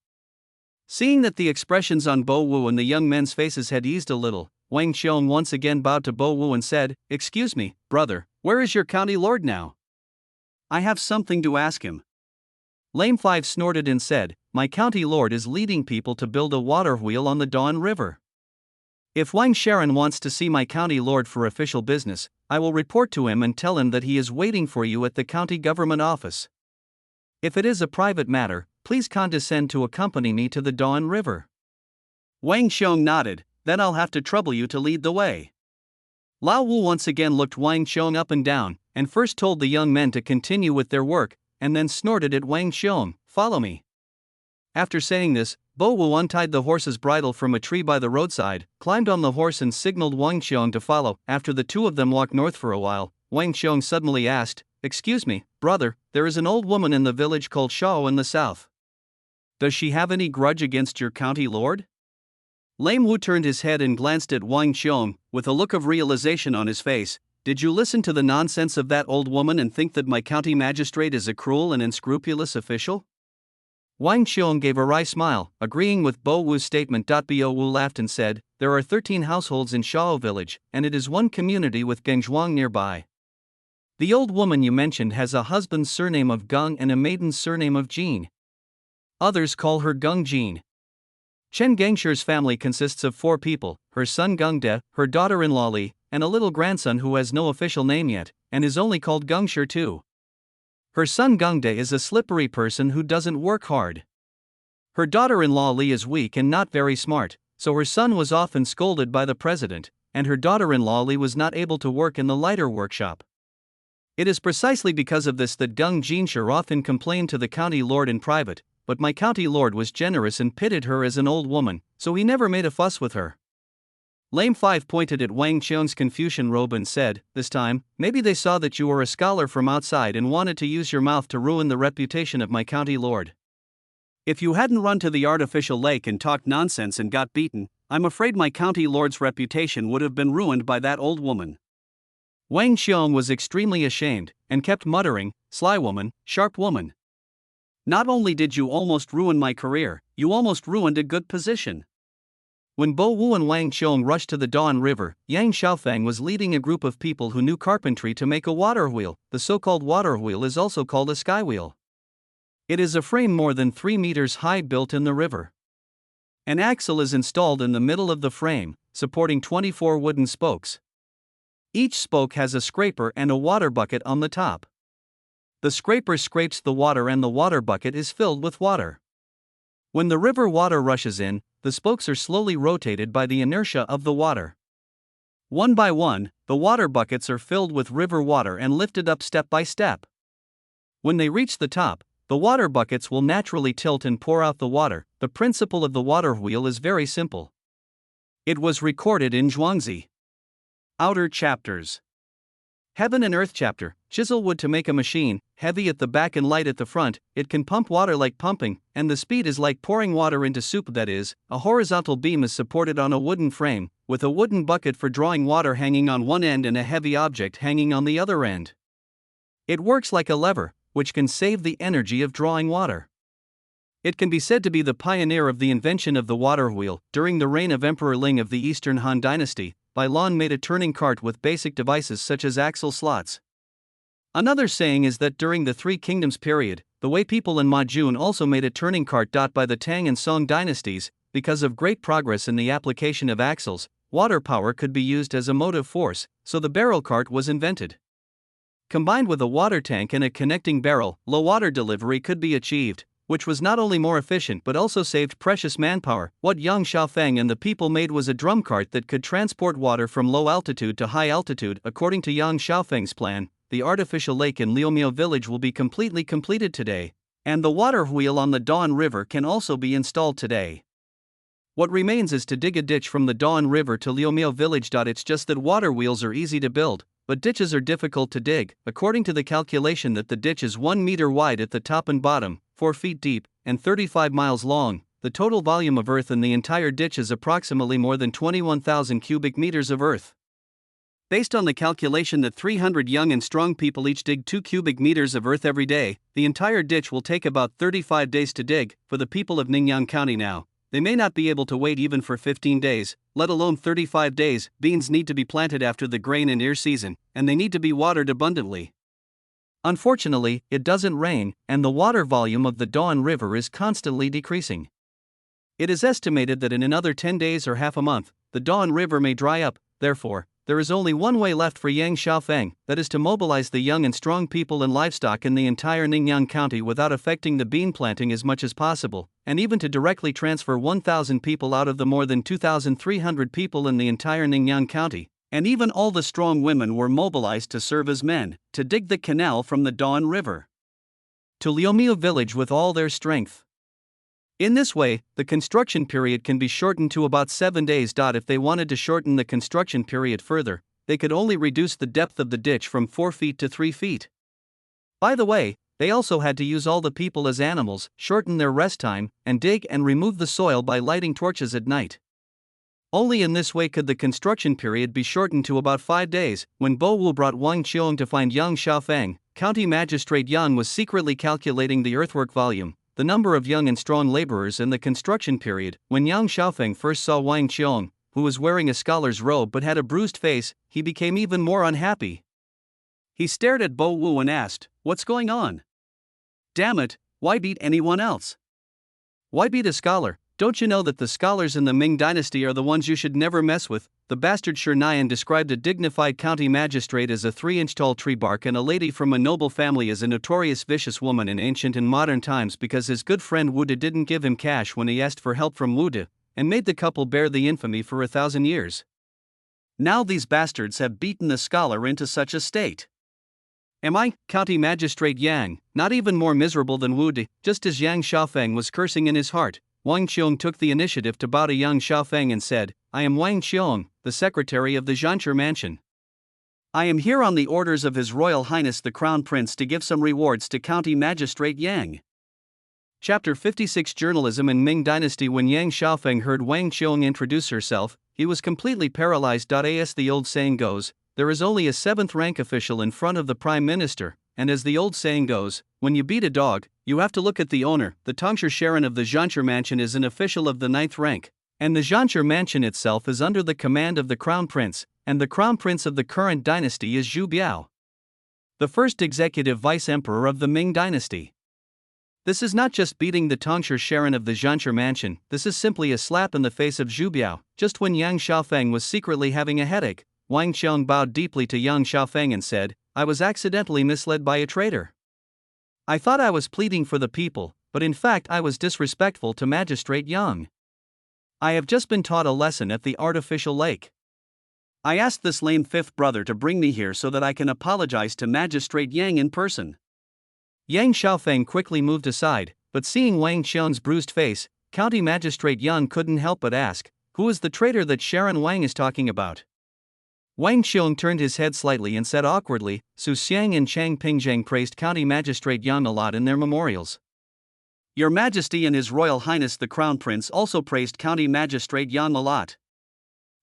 Seeing that the expressions on Bo Wu and the young men's faces had eased a little, Wang Xiong once again bowed to Bo Wu and said, "Excuse me, brother, where is your county lord now? I have something to ask him." Lame 5 snorted and said, "My county lord is leading people to build a water wheel on the Dawn River. If Wang Sharon wants to see my county lord for official business, I will report to him and tell him that he is waiting for you at the county government office. If it is a private matter, please condescend to accompany me to the Dawn River." Wang Xiong nodded, "Then I'll have to trouble you to lead the way." Lao Wu once again looked Wang Xiong up and down, and first told the young men to continue with their work, and then snorted at Wang Xiong, "Follow me." After saying this, Bo Wu untied the horse's bridle from a tree by the roadside, climbed on the horse and signaled Wang Xiong to follow. After the two of them walked north for a while, Wang Xiong suddenly asked, "Excuse me, brother, there is an old woman in the village called Shao in the south. Does she have any grudge against your county lord?" Lame Wu turned his head and glanced at Wang Xiong, with a look of realization on his face. "Did you listen to the nonsense of that old woman and think that my county magistrate is a cruel and unscrupulous official?" Wang Qiong gave a wry smile, agreeing with Bo Wu's statement. Bo Wu laughed and said, "There are 13 households in Shao village, and it is one community with Gengzhuang nearby. The old woman you mentioned has a husband's surname of Geng and a maiden's surname of Jin. Others call her Geng Jin." Chen Gangshi's family consists of 4 people, her son Geng De, her daughter-in-law Li, and a little grandson who has no official name yet, and is only called Gengshi too. Her son Geng De is a slippery person who doesn't work hard. Her daughter-in-law Li is weak and not very smart, so her son was often scolded by the president, and her daughter-in-law Li was not able to work in the lighter workshop. It is precisely because of this that Geng Jinshi often complained to the county lord in private, but my county lord was generous and pitied her as an old woman, so he never made a fuss with her. Lame 5 pointed at Wang Qiong's Confucian robe and said, "This time, maybe they saw that you were a scholar from outside and wanted to use your mouth to ruin the reputation of my county lord. If you hadn't run to the artificial lake and talked nonsense and got beaten, I'm afraid my county lord's reputation would have been ruined by that old woman." Wang Qiong was extremely ashamed, and kept muttering, "Sly woman, sharp woman. Not only did you almost ruin my career, you almost ruined a good position." When Bo Wu and Wang Qiong rushed to the Dawn River, Yang Xiaofeng was leading a group of people who knew carpentry to make a water wheel. The so-called water wheel is also called a sky wheel. It is a frame more than 3 meters high built in the river. An axle is installed in the middle of the frame, supporting 24 wooden spokes. Each spoke has a scraper and a water bucket on the top. The scraper scrapes the water and the water bucket is filled with water. When the river water rushes in, the spokes are slowly rotated by the inertia of the water. One by one, the water buckets are filled with river water and lifted up step by step. When they reach the top, the water buckets will naturally tilt and pour out the water. The principle of the water wheel is very simple. It was recorded in Zhuangzi. Outer chapters. Heaven and Earth chapter. Chisel wood to make a machine, heavy at the back and light at the front. It can pump water like pumping, and the speed is like pouring water into soup. That is, a horizontal beam is supported on a wooden frame, with a wooden bucket for drawing water hanging on one end and a heavy object hanging on the other end. It works like a lever, which can save the energy of drawing water. It can be said to be the pioneer of the invention of the water wheel. During the reign of Emperor Ling of the Eastern Han Dynasty, Bai Lan made a turning cart with basic devices such as axle slots. Another saying is that during the Three Kingdoms period, the Wei people in Majun also made a turning cart. By the Tang and Song dynasties, because of great progress in the application of axles, water power could be used as a motive force, so the barrel cart was invented. Combined with a water tank and a connecting barrel, low water delivery could be achieved, which was not only more efficient but also saved precious manpower. What Yang Xiaofeng and the people made was a drum cart that could transport water from low altitude to high altitude. According to Yang Xiaofeng's plan, the artificial lake in Liumiao village will be completely completed today, and the water wheel on the Dawn River can also be installed today. What remains is to dig a ditch from the Dawn River to Liumiao village. It's just that water wheels are easy to build, but ditches are difficult to dig. According to the calculation that the ditch is 1 meter wide at the top and bottom, 4 feet deep, and 35 miles long, the total volume of earth in the entire ditch is approximately more than 21,000 cubic meters of earth. Based on the calculation that 300 young and strong people each dig 2 cubic meters of earth every day, the entire ditch will take about 35 days to dig. For the people of Ningyan County now, they may not be able to wait even for 15 days, let alone 35 days. Beans need to be planted after the grain and ear season, and they need to be watered abundantly. Unfortunately, it doesn't rain, and the water volume of the Dawn River is constantly decreasing. It is estimated that in another 10 days or half a month, the Dawn River may dry up. Therefore, there is only one way left for Yang Xiaofeng, that is to mobilize the young and strong people and livestock in the entire Ningyan County without affecting the bean planting as much as possible, and even to directly transfer 1,000 people out of the more than 2,300 people in the entire Ningyan County. And even all the strong women were mobilized to serve as men, to dig the canal from the Dawn River to Liumiao village with all their strength. In this way, the construction period can be shortened to about 7 days. If they wanted to shorten the construction period further, they could only reduce the depth of the ditch from 4 feet to 3 feet. By the way, they also had to use all the people as animals, shorten their rest time, and dig and remove the soil by lighting torches at night. Only in this way could the construction period be shortened to about 5 days. When Bo Wu brought Wang Qiong to find Yang Xiaofeng, County Magistrate Yang was secretly calculating the earthwork volume. the number of young and strong laborers in the construction period. When Yang Xiaofeng first saw Wang Qiong, who was wearing a scholar's robe but had a bruised face, he became even more unhappy. He stared at Bo Wu and asked, "What's going on? Damn it, why beat anyone else? Why beat a scholar? Don't you know that the scholars in the Ming dynasty are the ones you should never mess with?" The bastard Shirnian described a dignified county magistrate as a 3-inch tall tree bark and a lady from a noble family as a notorious vicious woman in ancient and modern times because his good friend Wu De didn't give him cash when he asked for help from Wu De, and made the couple bear the infamy for 1,000 years. Now these bastards have beaten the scholar into such a state. Am I, County Magistrate Yang, not even more miserable than Wu De? Just as Yang Xiaofeng was cursing in his heart, Wang Qiong took the initiative to bow to Yang Xiaofeng and said, "I am Wang Qiong, the secretary of the Zhanchi Mansion. I am here on the orders of His Royal Highness the Crown Prince to give some rewards to County Magistrate Yang." Chapter 56 Journalism in Ming Dynasty. When Yang Xiaofeng heard Wang Qiong introduce herself, he was completely paralyzed. As the old saying goes, there is only a 7th rank official in front of the Prime Minister, and as the old saying goes, when you beat a dog, you have to look at the owner. The Tongshir Sharon of the Zhanchi Mansion is an official of the 9th rank, and the Zhanchi Mansion itself is under the command of the Crown Prince, and the Crown Prince of the current dynasty is Zhu Biao, the first executive vice-emperor of the Ming dynasty. This is not just beating the Tongshir Sharon of the Zhanchi Mansion, this is simply a slap in the face of Zhu Biao. Just when Yang Xiaofeng was secretly having a headache, Wang Qiong bowed deeply to Yang Xiaofeng and said, "I was accidentally misled by a traitor. I thought I was pleading for the people, but in fact I was disrespectful to Magistrate Yang. I have just been taught a lesson at the artificial lake. I asked this lame 5th brother to bring me here so that I can apologize to Magistrate Yang in person." Yang Xiaofeng quickly moved aside, but seeing Wang Qiong's bruised face, County Magistrate Yang couldn't help but ask, "Who is the traitor that Sharon Wang is talking about?" Wang Qiong turned his head slightly and said awkwardly, "Su Xiang and Chang Pingzhang praised County Magistrate Yang a lot in their memorials. Your Majesty and His Royal Highness the Crown Prince also praised County Magistrate Yang a lot.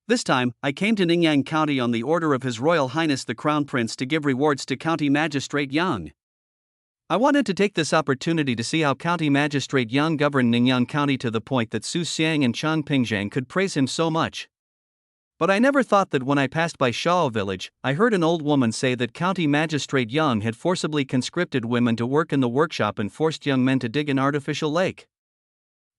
This time, I came to Ningyang County on the order of His Royal Highness the Crown Prince to give rewards to County Magistrate Yang. I wanted to take this opportunity to see how County Magistrate Yang governed Ningyang County to the point that Su Xiang and Chang Pingzhang could praise him so much. But I never thought that when I passed by Shao village, I heard an old woman say that County Magistrate Yang had forcibly conscripted women to work in the workshop and forced young men to dig an artificial lake.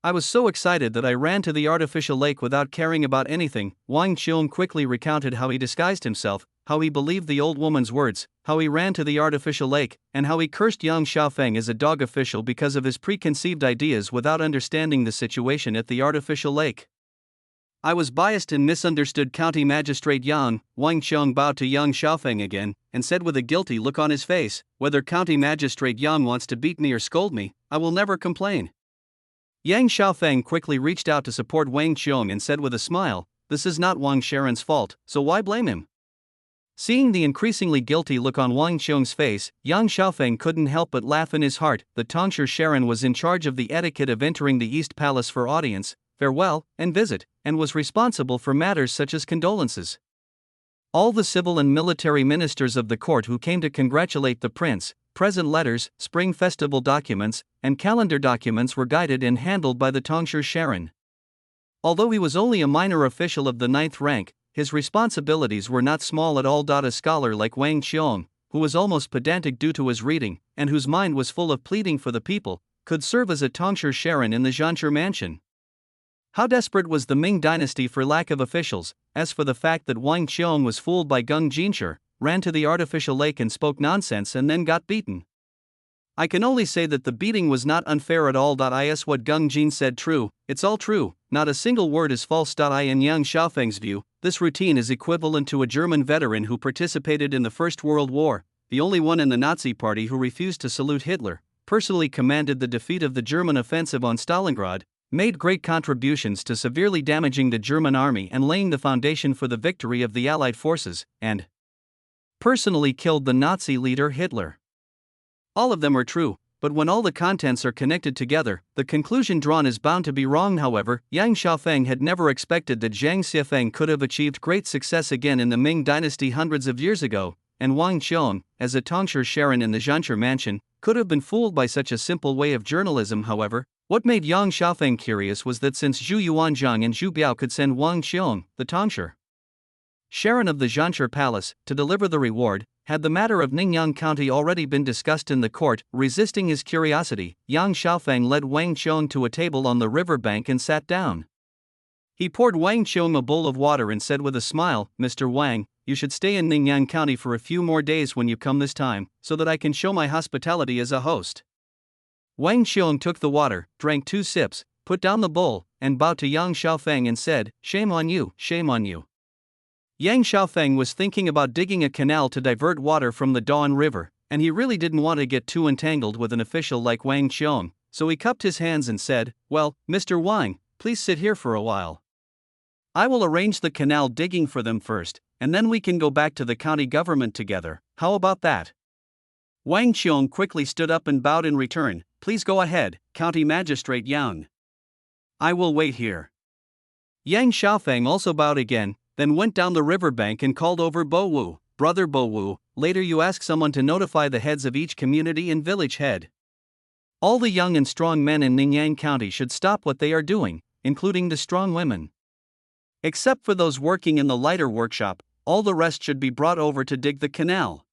I was so excited that I ran to the artificial lake without caring about anything." Wang Qiong quickly recounted how he disguised himself, how he believed the old woman's words, how he ran to the artificial lake, and how he cursed Yang Xiaofeng as a dog official because of his preconceived ideas without understanding the situation at the artificial lake. "I was biased and misunderstood County Magistrate Yang." Wang Qiong bowed to Yang Xiaofeng again, and said with a guilty look on his face, "Whether County Magistrate Yang wants to beat me or scold me, I will never complain." Yang Xiaofeng quickly reached out to support Wang Qiong and said with a smile, "This is not Wang Sharon's fault, so why blame him?" Seeing the increasingly guilty look on Wang Qiong's face, Yang Xiaofeng couldn't help but laugh in his heart. The Tongshir Sharon was in charge of the etiquette of entering the East Palace for audience, farewell, and visit, and was responsible for matters such as condolences. All the civil and military ministers of the court who came to congratulate the prince, present letters, spring festival documents, and calendar documents were guided and handled by the Tongshir Sharon. Although he was only a minor official of the 9th rank, his responsibilities were not small at all. A scholar like Wang Qiong, who was almost pedantic due to his reading, and whose mind was full of pleading for the people, could serve as a Tongshir Sharon in the Zhanchi Mansion. How desperate was the Ming dynasty for lack of officials. As for the fact that Wang Qiong was fooled by Geng Jinshi, ran to the artificial lake and spoke nonsense and then got beaten. I can only say that the beating was not unfair at all. Is what Geng Jin said true? It's all true, not a single word is false. In Yang Xiaofeng's view, this routine is equivalent to a German veteran who participated in the First World War, the only one in the Nazi Party who refused to salute Hitler, personally commanded the defeat of the German offensive on Stalingrad, made great contributions to severely damaging the German army and laying the foundation for the victory of the Allied forces, and personally killed the Nazi leader Hitler. All of them are true, but when all the contents are connected together, the conclusion drawn is bound to be wrong. However, Yang Xiaofeng had never expected that Zhang Xifeng could have achieved great success again in the Ming dynasty hundreds of years ago. and Wang Qiong, as a tongshire Sharon in the Zhanshi mansion, could have been fooled by such a simple way of journalism. However, what made Yang Xiaofeng curious was that since Zhu Yuanzhang and Zhu Biao could send Wang Qiong, the tongshire Sharon of the Zhanshi palace, to deliver the reward, had the matter of Ningyan County already been discussed in the court. Resisting his curiosity, Yang Xiaofeng led Wang Qiong to a table on the river bank and sat down. He poured Wang Qiong a bowl of water and said with a smile, "Mr. Wang, you should stay in Ningyan County for a few more days when you come this time, so that I can show my hospitality as a host." Wang Qiong took the water, drank 2 sips, put down the bowl, and bowed to Yang Xiaofeng and said, "Shame on you, shame on you." Yang Xiaofeng was thinking about digging a canal to divert water from the Dawn River, and he really didn't want to get too entangled with an official like Wang Qiong, so he cupped his hands and said, "Well, Mr. Wang, please sit here for a while. I will arrange the canal digging for them first, and then we can go back to the county government together. How about that?" Wang Qiong quickly stood up and bowed in return. "Please go ahead, County Magistrate Yang. I will wait here." Yang Xiaofeng also bowed again, then went down the riverbank and called over Bo Wu. "Brother Bo Wu, later you ask someone to notify the heads of each community and village head. All the young and strong men in Ningyan County should stop what they are doing, including the strong women. Except for those working in the lighter workshop, all the rest should be brought over to dig the canal.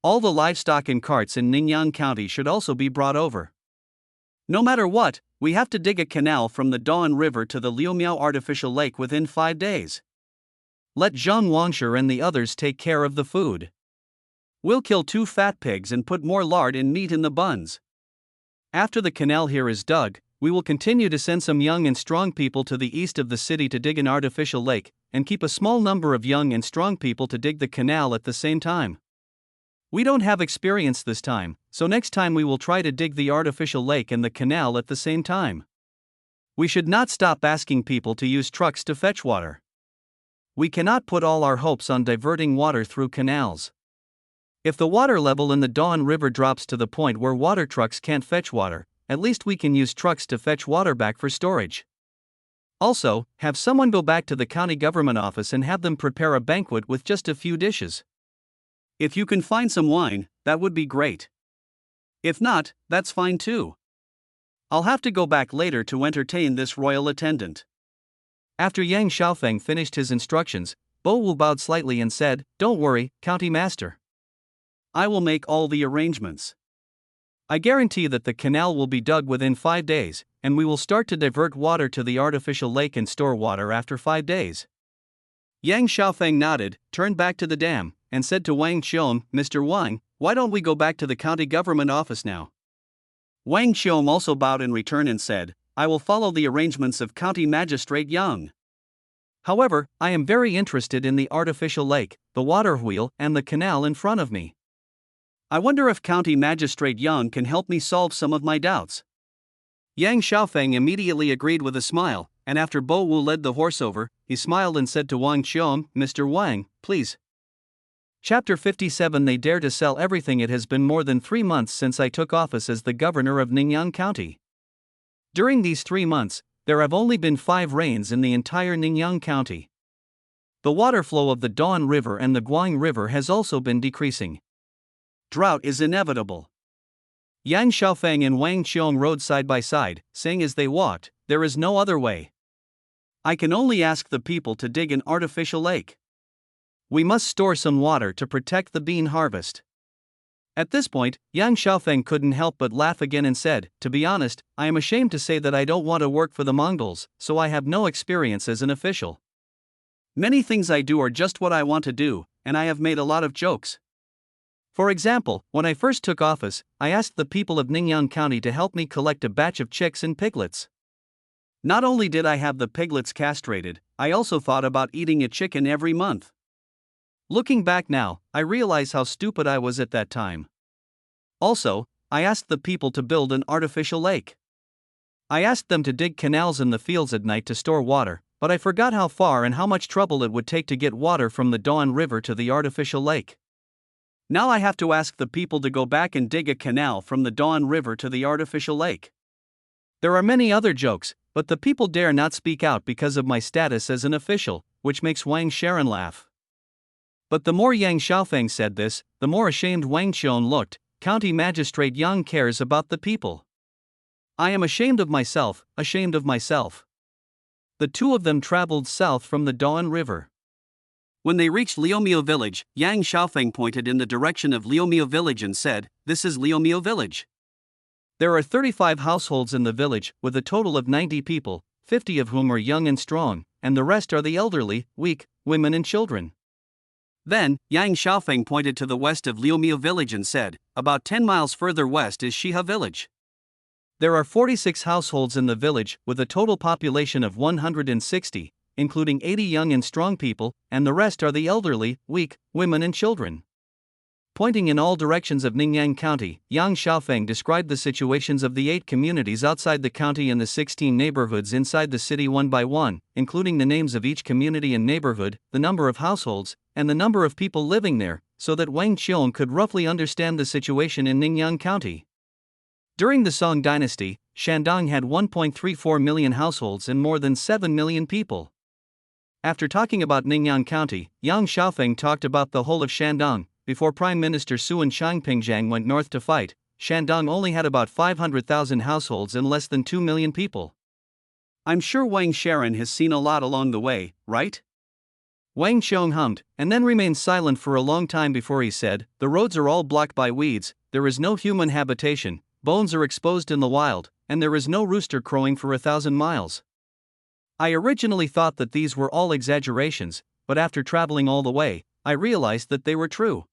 All the livestock and carts in Ningyan County should also be brought over. No matter what, we have to dig a canal from the Dawn River to the Liumiao artificial lake within 5 days. Let Zhang Wangshi and the others take care of the food. We'll kill 2 fat pigs and put more lard and meat in the buns. After the canal here is dug, we will continue to send some young and strong people to the east of the city to dig an artificial lake, and keep a small number of young and strong people to dig the canal at the same time. We don't have experience this time, so next time we will try to dig the artificial lake and the canal at the same time. We should not stop asking people to use trucks to fetch water. We cannot put all our hopes on diverting water through canals. If the water level in the Dawn River drops to the point where water trucks can't fetch water, at least we can use trucks to fetch water back for storage. Also, have someone go back to the county government office and have them prepare a banquet with just a few dishes. If you can find some wine, that would be great. If not, that's fine too. I'll have to go back later to entertain this royal attendant." After Yang Xiaofeng finished his instructions, Bo Wu bowed slightly and said, "Don't worry, County Master. I will make all the arrangements. I guarantee that the canal will be dug within 5 days, and we will start to divert water to the artificial lake and store water after 5 days." Yang Xiaofeng nodded, turned back to the dam, and said to Wang Qiong, "Mr. Wang, why don't we go back to the county government office now?" Wang Qiong also bowed in return and said, "I will follow the arrangements of County Magistrate Yang. However, I am very interested in the artificial lake, the water wheel, and the canal in front of me. I wonder if County Magistrate Yang can help me solve some of my doubts." Yang Xiaofeng immediately agreed with a smile, and after Bo Wu led the horse over, he smiled and said to Wang Qiong, "Mr. Wang, please." Chapter 57. They dare to sell everything. It has been more than 3 months since I took office as the governor of Ningyan County. During these 3 months, there have only been 5 rains in the entire Ningyan County. The water flow of the Dawn River and the Guang River has also been decreasing. Drought is inevitable. Yang Xiaofeng and Wang Qiong rode side by side, saying as they walked, "There is no other way. I can only ask the people to dig an artificial lake. We must store some water to protect the bean harvest." At this point, Yang Xiaofeng couldn't help but laugh again and said, "To be honest, I am ashamed to say that I don't want to work for the Mongols, so I have no experience as an official. Many things I do are just what I want to do, and I have made a lot of jokes. For example, when I first took office, I asked the people of Ningyan County to help me collect a batch of chicks and piglets. Not only did I have the piglets castrated, I also thought about eating a chicken every month. Looking back now, I realize how stupid I was at that time. Also, I asked the people to build an artificial lake. I asked them to dig canals in the fields at night to store water, but I forgot how far and how much trouble it would take to get water from the Dawn River to the artificial lake. Now I have to ask the people to go back and dig a canal from the Dawn River to the artificial lake. There are many other jokes, but the people dare not speak out because of my status as an official, which makes Wang Sharon laugh. But the more Yang Xiaofeng said this, the more ashamed Wang Qiong looked. County Magistrate Yang cares about the people. I am ashamed of myself, ashamed of myself. The two of them traveled south from the Dawn River. When they reached Liumiao village, Yang Xiaofeng pointed in the direction of Liumiao village and said, "This is Liumiao village." There are 35 households in the village, with a total of 90 people, 50 of whom are young and strong, and the rest are the elderly, weak, women and children. Then, Yang Xiaofeng pointed to the west of Liumiao village and said, "About 10 miles further west is Shiha village. There are 46 households in the village, with a total population of 160, including 80 young and strong people, and the rest are the elderly, weak, women and children." Pointing in all directions of Ningyan County, Yang Xiaofeng described the situations of the 8 communities outside the county and the 16 neighborhoods inside the city one by one, including the names of each community and neighborhood, the number of households, and the number of people living there, so that Wang Qiong could roughly understand the situation in Ningyan County. During the Song dynasty, Shandong had 1.34 million households and more than 7 million people. After talking about Ningyan County, Yang Xiaofeng talked about the whole of Shandong. Before Prime Minister Sun Changpingjiang went north to fight, Shandong only had about 500,000 households and less than 2 million people. I'm sure Wang Sharon has seen a lot along the way, right? Wang Qiong hummed, and then remained silent for a long time before he said, "The roads are all blocked by weeds, there is no human habitation, bones are exposed in the wild, and there is no rooster crowing for 1,000 miles. I originally thought that these were all exaggerations, but after traveling all the way, I realized that they were true."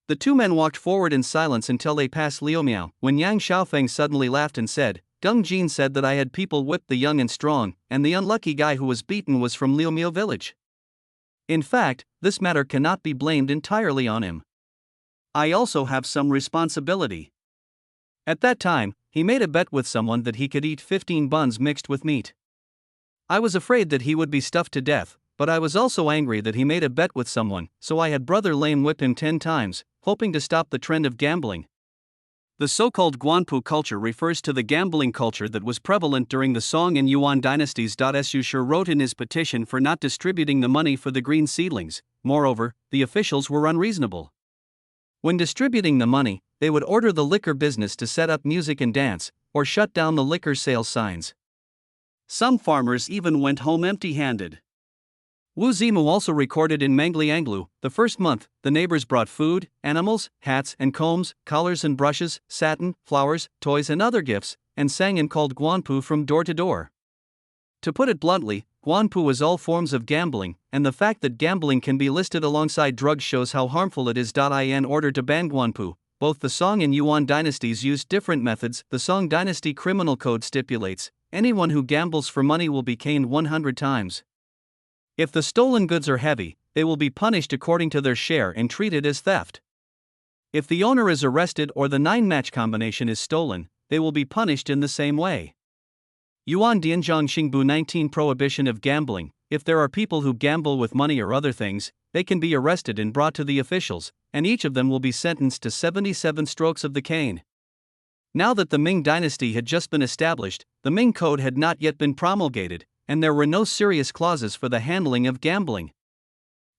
The two men walked forward in silence until they passed Liumiao, when Yang Xiaofeng suddenly laughed and said, "Deng Jin said that I had people whip the young and strong, and the unlucky guy who was beaten was from Liumiao village. In fact, this matter cannot be blamed entirely on him. I also have some responsibility." At that time, he made a bet with someone that he could eat 15 buns mixed with meat. I was afraid that he would be stuffed to death, but I was also angry that he made a bet with someone, so I had Brother Lame whip him 10 times, hoping to stop the trend of gambling. The so-called Guanpu culture refers to the gambling culture that was prevalent during the Song and Yuan dynasties. Su Shi wrote in his petition for not distributing the money for the green seedlings. Moreover, the officials were unreasonable. When distributing the money, they would order the liquor business to set up music and dance, or shut down the liquor sales signs. Some farmers even went home empty-handed. Wu Zimu also recorded in Manglianglu, the first month, the neighbors brought food, animals, hats and combs, collars and brushes, satin, flowers, toys and other gifts, and sang and called Guanpu from door to door. To put it bluntly, Guanpu was all forms of gambling, and the fact that gambling can be listed alongside drugs shows how harmful it is. In order to ban Guanpu, both the Song and Yuan dynasties used different methods. The Song dynasty criminal code stipulates, anyone who gambles for money will be caned 100 times. If the stolen goods are heavy, they will be punished according to their share and treated as theft. If the owner is arrested or the 9-match combination is stolen, they will be punished in the same way. Yuan Dianzhong Xingbu 19 Prohibition of gambling. If there are people who gamble with money or other things, they can be arrested and brought to the officials, and each of them will be sentenced to 77 strokes of the cane. Now that the Ming dynasty had just been established, the Ming Code had not yet been promulgated, and there were no serious clauses for the handling of gambling.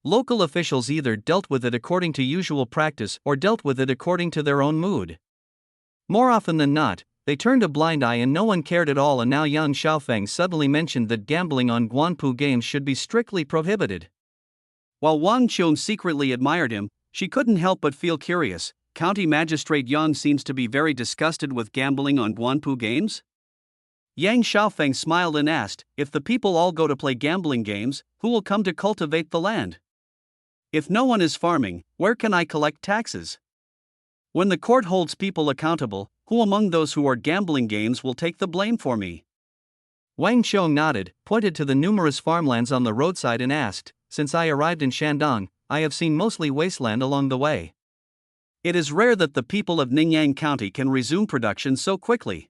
Local officials either dealt with it according to usual practice or dealt with it according to their own mood. More often than not, they turned a blind eye and no one cared at all. And now Yang Xiaofeng suddenly mentioned that gambling on Guanpu games should be strictly prohibited. While Wang Qiong secretly admired him, she couldn't help but feel curious. County Magistrate Yang seems to be very disgusted with gambling on Guanpu games? Yang Xiaofeng smiled and asked, "If the people all go to play gambling games, who will come to cultivate the land? If no one is farming, where can I collect taxes? When the court holds people accountable, who among those who are gambling games will take the blame for me?" Wang Qiong nodded, pointed to the numerous farmlands on the roadside and asked, "Since I arrived in Shandong, I have seen mostly wasteland along the way. It is rare that the people of Ningyan County can resume production so quickly.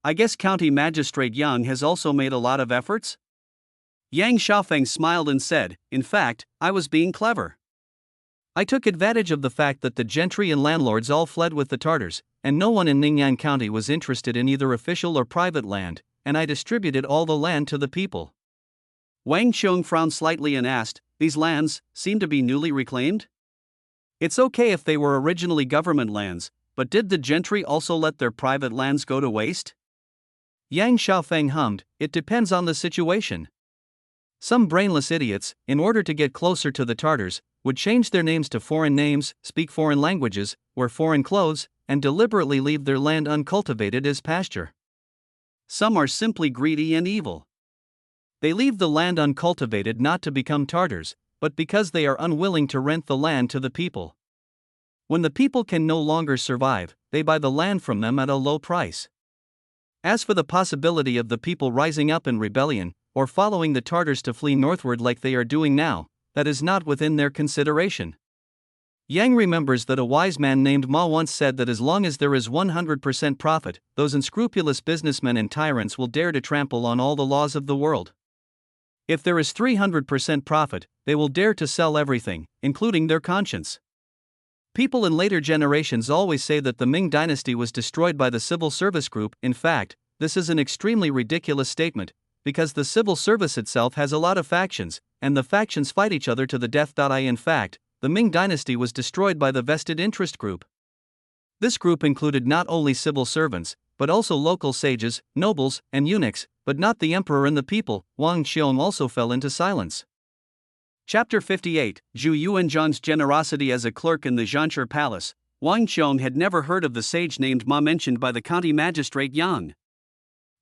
I guess County Magistrate Yang has also made a lot of efforts?" Yang Xiaofeng smiled and said, "In fact, I was being clever. I took advantage of the fact that the gentry and landlords all fled with the Tartars, and no one in Ningyan County was interested in either official or private land, and I distributed all the land to the people." Wang Qiong frowned slightly and asked, these lands seem to be newly reclaimed? It's okay if they were originally government lands, but did the gentry also let their private lands go to waste? Yang Xiaofeng hummed, it depends on the situation. Some brainless idiots, in order to get closer to the Tartars, would change their names to foreign names, speak foreign languages, wear foreign clothes, and deliberately leave their land uncultivated as pasture. Some are simply greedy and evil. They leave the land uncultivated not to become Tartars, but because they are unwilling to rent the land to the people. When the people can no longer survive, they buy the land from them at a low price. As for the possibility of the people rising up in rebellion, or following the Tartars to flee northward like they are doing now, that is not within their consideration. Yang remembers that a wise man named Ma once said that as long as there is 100% profit, those unscrupulous businessmen and tyrants will dare to trample on all the laws of the world. If there is 300% profit, they will dare to sell everything, including their conscience. People in later generations always say that the Ming dynasty was destroyed by the civil service group. In fact, this is an extremely ridiculous statement, because the civil service itself has a lot of factions, and the factions fight each other to the death. In fact, the Ming dynasty was destroyed by the vested interest group. This group included not only civil servants, but also local sages, nobles, and eunuchs, but not the emperor and the people. Wang Xiong also fell into silence. Chapter 58, Zhu Yuanzhang's generosity as a clerk in the Zhanshi Palace. Wang Xiong had never heard of the sage named Ma mentioned by the county magistrate Yang.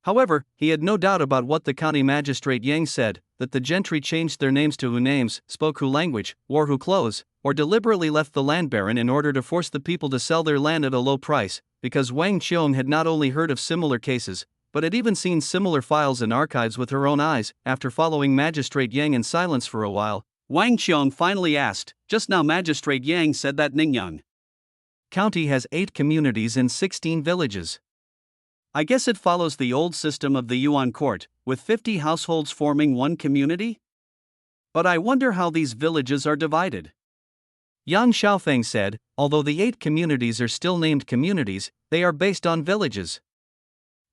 However, he had no doubt about what the county magistrate Yang said, that the gentry changed their names to Hu names, spoke Hu language, wore Hu clothes, or deliberately left the land barren in order to force the people to sell their land at a low price, because Wang Xiong had not only heard of similar cases, but had even seen similar files and archives with her own eyes. After following Magistrate Yang in silence for a while, Wang Xiong finally asked, just now Magistrate Yang said that Ningyang County has 8 communities and 16 villages. I guess it follows the old system of the Yuan court, with 50 households forming one community? But I wonder how these villages are divided. Yang Xiaofeng said, although the 8 communities are still named communities, they are based on villages.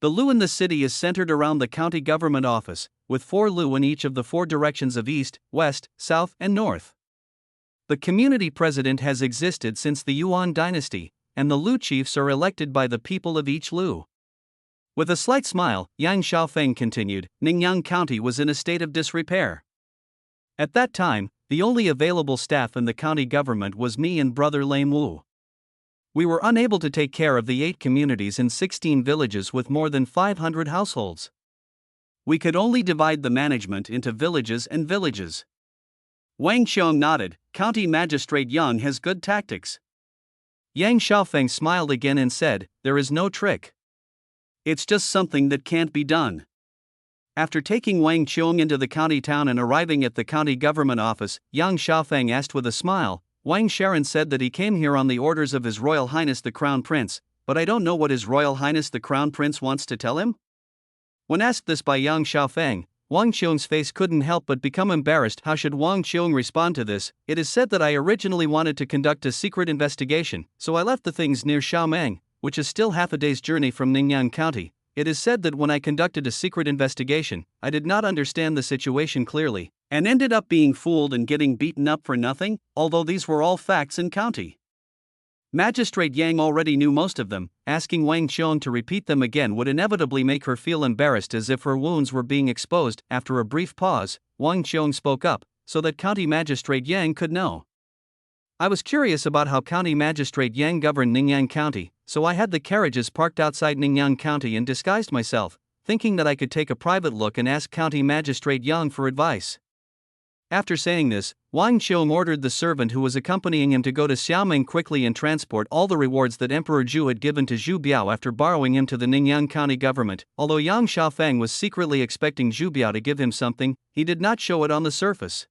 The lu in the city is centered around the county government office, with 4 lu in each of the 4 directions of east, west, south, and north. The community president has existed since the Yuan dynasty, and the lu chiefs are elected by the people of each lu. With a slight smile, Yang Xiaofeng continued, Ningyang County was in a state of disrepair. At that time, the only available staff in the county government was me and brother Lame Wu. We were unable to take care of the 8 communities and 16 villages with more than 500 households. We could only divide the management into villages and villages. Wang Xiong nodded, County Magistrate Yang has good tactics. Yang Xiaofeng smiled again and said, there is no trick. It's just something that can't be done. After taking Wang Xiong into the county town and arriving at the county government office, Yang Xiaofeng asked with a smile, Wang Sharon said that he came here on the orders of His Royal Highness the Crown Prince, but I don't know what His Royal Highness the Crown Prince wants to tell him? When asked this by Yang Xiaofeng, Wang Xiong's face couldn't help but become embarrassed. How should Wang Xiong respond to this? It is said that I originally wanted to conduct a secret investigation, so I left the things near Xiaomeng, which is still half a day's journey from Ningyang County. It is said that when I conducted a secret investigation, I did not understand the situation clearly, and ended up being fooled and getting beaten up for nothing, although these were all facts in county. Magistrate Yang already knew most of them. Asking Wang Xiong to repeat them again would inevitably make her feel embarrassed, as if her wounds were being exposed. After a brief pause, Wang Xiong spoke up, so that County Magistrate Yang could know. I was curious about how County Magistrate Yang governed Ningyang County, so I had the carriages parked outside Ningyang County and disguised myself, thinking that I could take a private look and ask County Magistrate Yang for advice. After saying this, Wang Xiong ordered the servant who was accompanying him to go to Xiaomeng quickly and transport all the rewards that Emperor Zhu had given to Zhu Biao after borrowing him to the Ningyang County government. Although Yang Xiaofeng was secretly expecting Zhu Biao to give him something, he did not show it on the surface.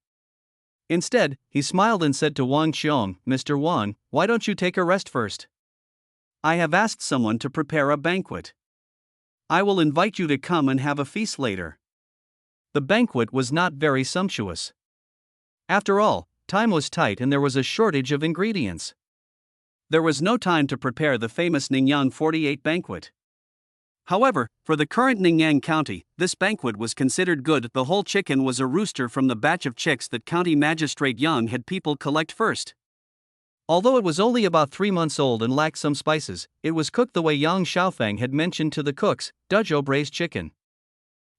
Instead, he smiled and said to Wang Xiong, Mr. Wang, why don't you take a rest first? I have asked someone to prepare a banquet. I will invite you to come and have a feast later. The banquet was not very sumptuous. After all, time was tight and there was a shortage of ingredients. There was no time to prepare the famous Ningyang 48 banquet. However, for the current Ningyan County, this banquet was considered good. The whole chicken was a rooster from the batch of chicks that County Magistrate Young had people collect first. Although it was only about 3 months old and lacked some spices, it was cooked the way Yang Xiaofeng had mentioned to the cooks, Duzhou braised chicken.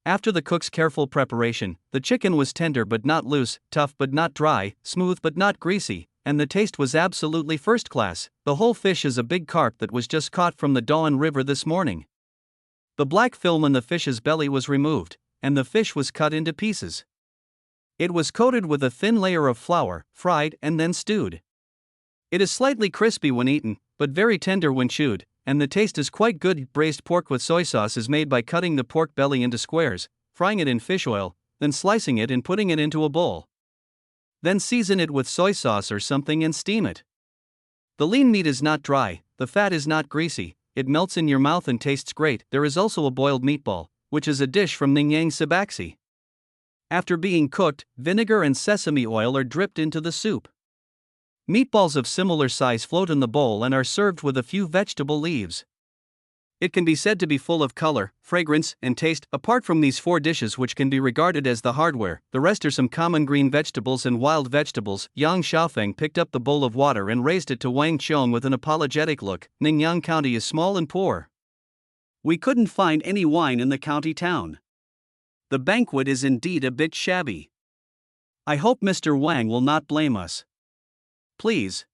After the cook's careful preparation, the chicken was tender but not loose, tough but not dry, smooth but not greasy, and the taste was absolutely first class. The whole fish is a big carp that was just caught from the Dawn River this morning. The black film in the fish's belly was removed, and the fish was cut into pieces. It was coated with a thin layer of flour, fried and then stewed. It is slightly crispy when eaten, but very tender when chewed, and the taste is quite good. Braised pork with soy sauce is made by cutting the pork belly into squares, frying it in fish oil, then slicing it and putting it into a bowl. Then season it with soy sauce or something and steam it. The lean meat is not dry, the fat is not greasy, it melts in your mouth and tastes great. There is also a boiled meatball, which is a dish from Ningyang Sibaxi. After being cooked, vinegar and sesame oil are dripped into the soup. Meatballs of similar size float in the bowl and are served with a few vegetable leaves. It can be said to be full of color, fragrance, and taste. Apart from these 4 dishes, which can be regarded as the hardware, the rest are some common green vegetables and wild vegetables. Yang Xiaofeng picked up the bowl of water and raised it to Wang Qiong with an apologetic look. Ningyan County is small and poor. We couldn't find any wine in the county town. The banquet is indeed a bit shabby. I hope Mr. Wang will not blame us. Please.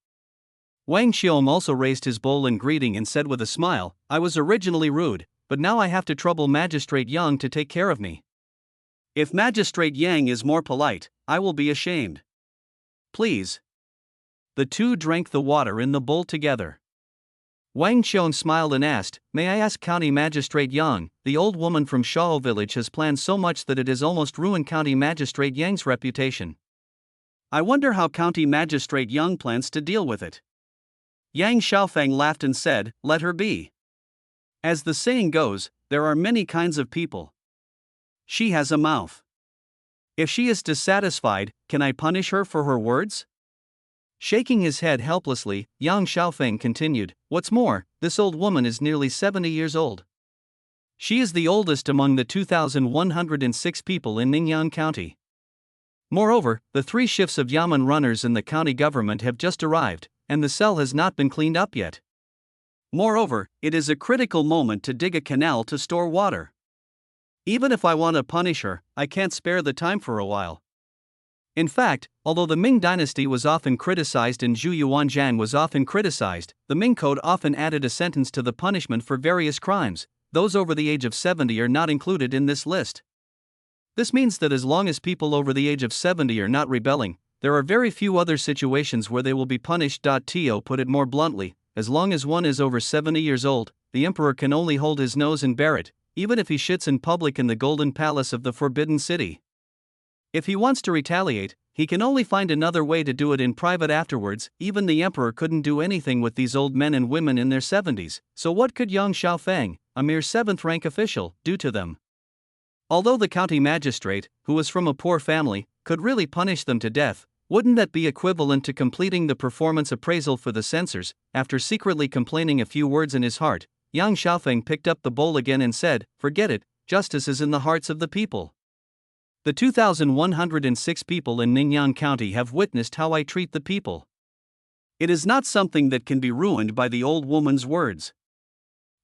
Wang Xiong also raised his bowl in greeting and said with a smile, I was originally rude, but now I have to trouble Magistrate Yang to take care of me. If Magistrate Yang is more polite, I will be ashamed. Please. The two drank the water in the bowl together. Wang Qiong smiled and asked, May I ask County Magistrate Yang, the old woman from Shao village has planned so much that it has almost ruined County Magistrate Yang's reputation. I wonder how County Magistrate Yang plans to deal with it. Yang Xiaofeng laughed and said, Let her be. As the saying goes, there are many kinds of people. She has a mouth. If she is dissatisfied, can I punish her for her words? Shaking his head helplessly, Yang Xiaofeng continued, What's more, this old woman is nearly 70 years old. She is the oldest among the 2,106 people in Ningyan County. Moreover, the 3 shifts of yamen runners in the county government have just arrived, and the cell has not been cleaned up yet. Moreover, it is a critical moment to dig a canal to store water. Even if I want to punish her, I can't spare the time for a while. In fact, although the Ming dynasty was often criticized and Zhu Yuanzhan was often criticized, the Ming Code often added a sentence to the punishment for various crimes. Those over the age of 70 are not included in this list. This means that as long as people over the age of 70 are not rebelling, there are very few other situations where they will be punished. To put it more bluntly, as long as one is over 70 years old, the emperor can only hold his nose and bear it, even if he shits in public in the Golden Palace of the Forbidden City. If he wants to retaliate, he can only find another way to do it in private afterwards. Even the emperor couldn't do anything with these old men and women in their 70s, so what could Yang Xiaofeng, a mere 7th-rank official, do to them? Although the county magistrate, who was from a poor family, could really punish them to death, wouldn't that be equivalent to completing the performance appraisal for the censors? After secretly complaining a few words in his heart, Yang Xiaofeng picked up the bowl again and said, Forget it, justice is in the hearts of the people. The 2,106 people in Ningyan County have witnessed how I treat the people. It is not something that can be ruined by the old woman's words.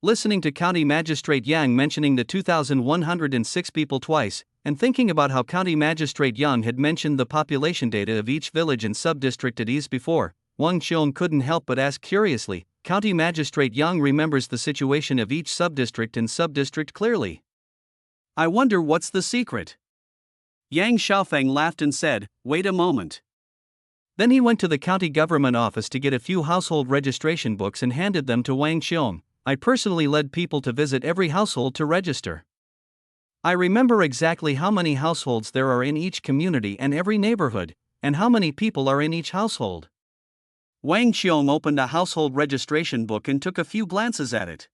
Listening to County Magistrate Yang mentioning the 2,106 people twice, and thinking about how County Magistrate Yang had mentioned the population data of each village and subdistrict at ease before, Wang Qiong couldn't help but ask curiously, County Magistrate Yang remembers the situation of each subdistrict and subdistrict clearly. I wonder what's the secret? Yang Xiaofeng laughed and said, Wait a moment. Then he went to the county government office to get a few household registration books and handed them to Wang Qiong. I personally led people to visit every household to register. I remember exactly how many households there are in each community and every neighborhood, and how many people are in each household. Wang Qiong opened a household registration book and took a few glances at it.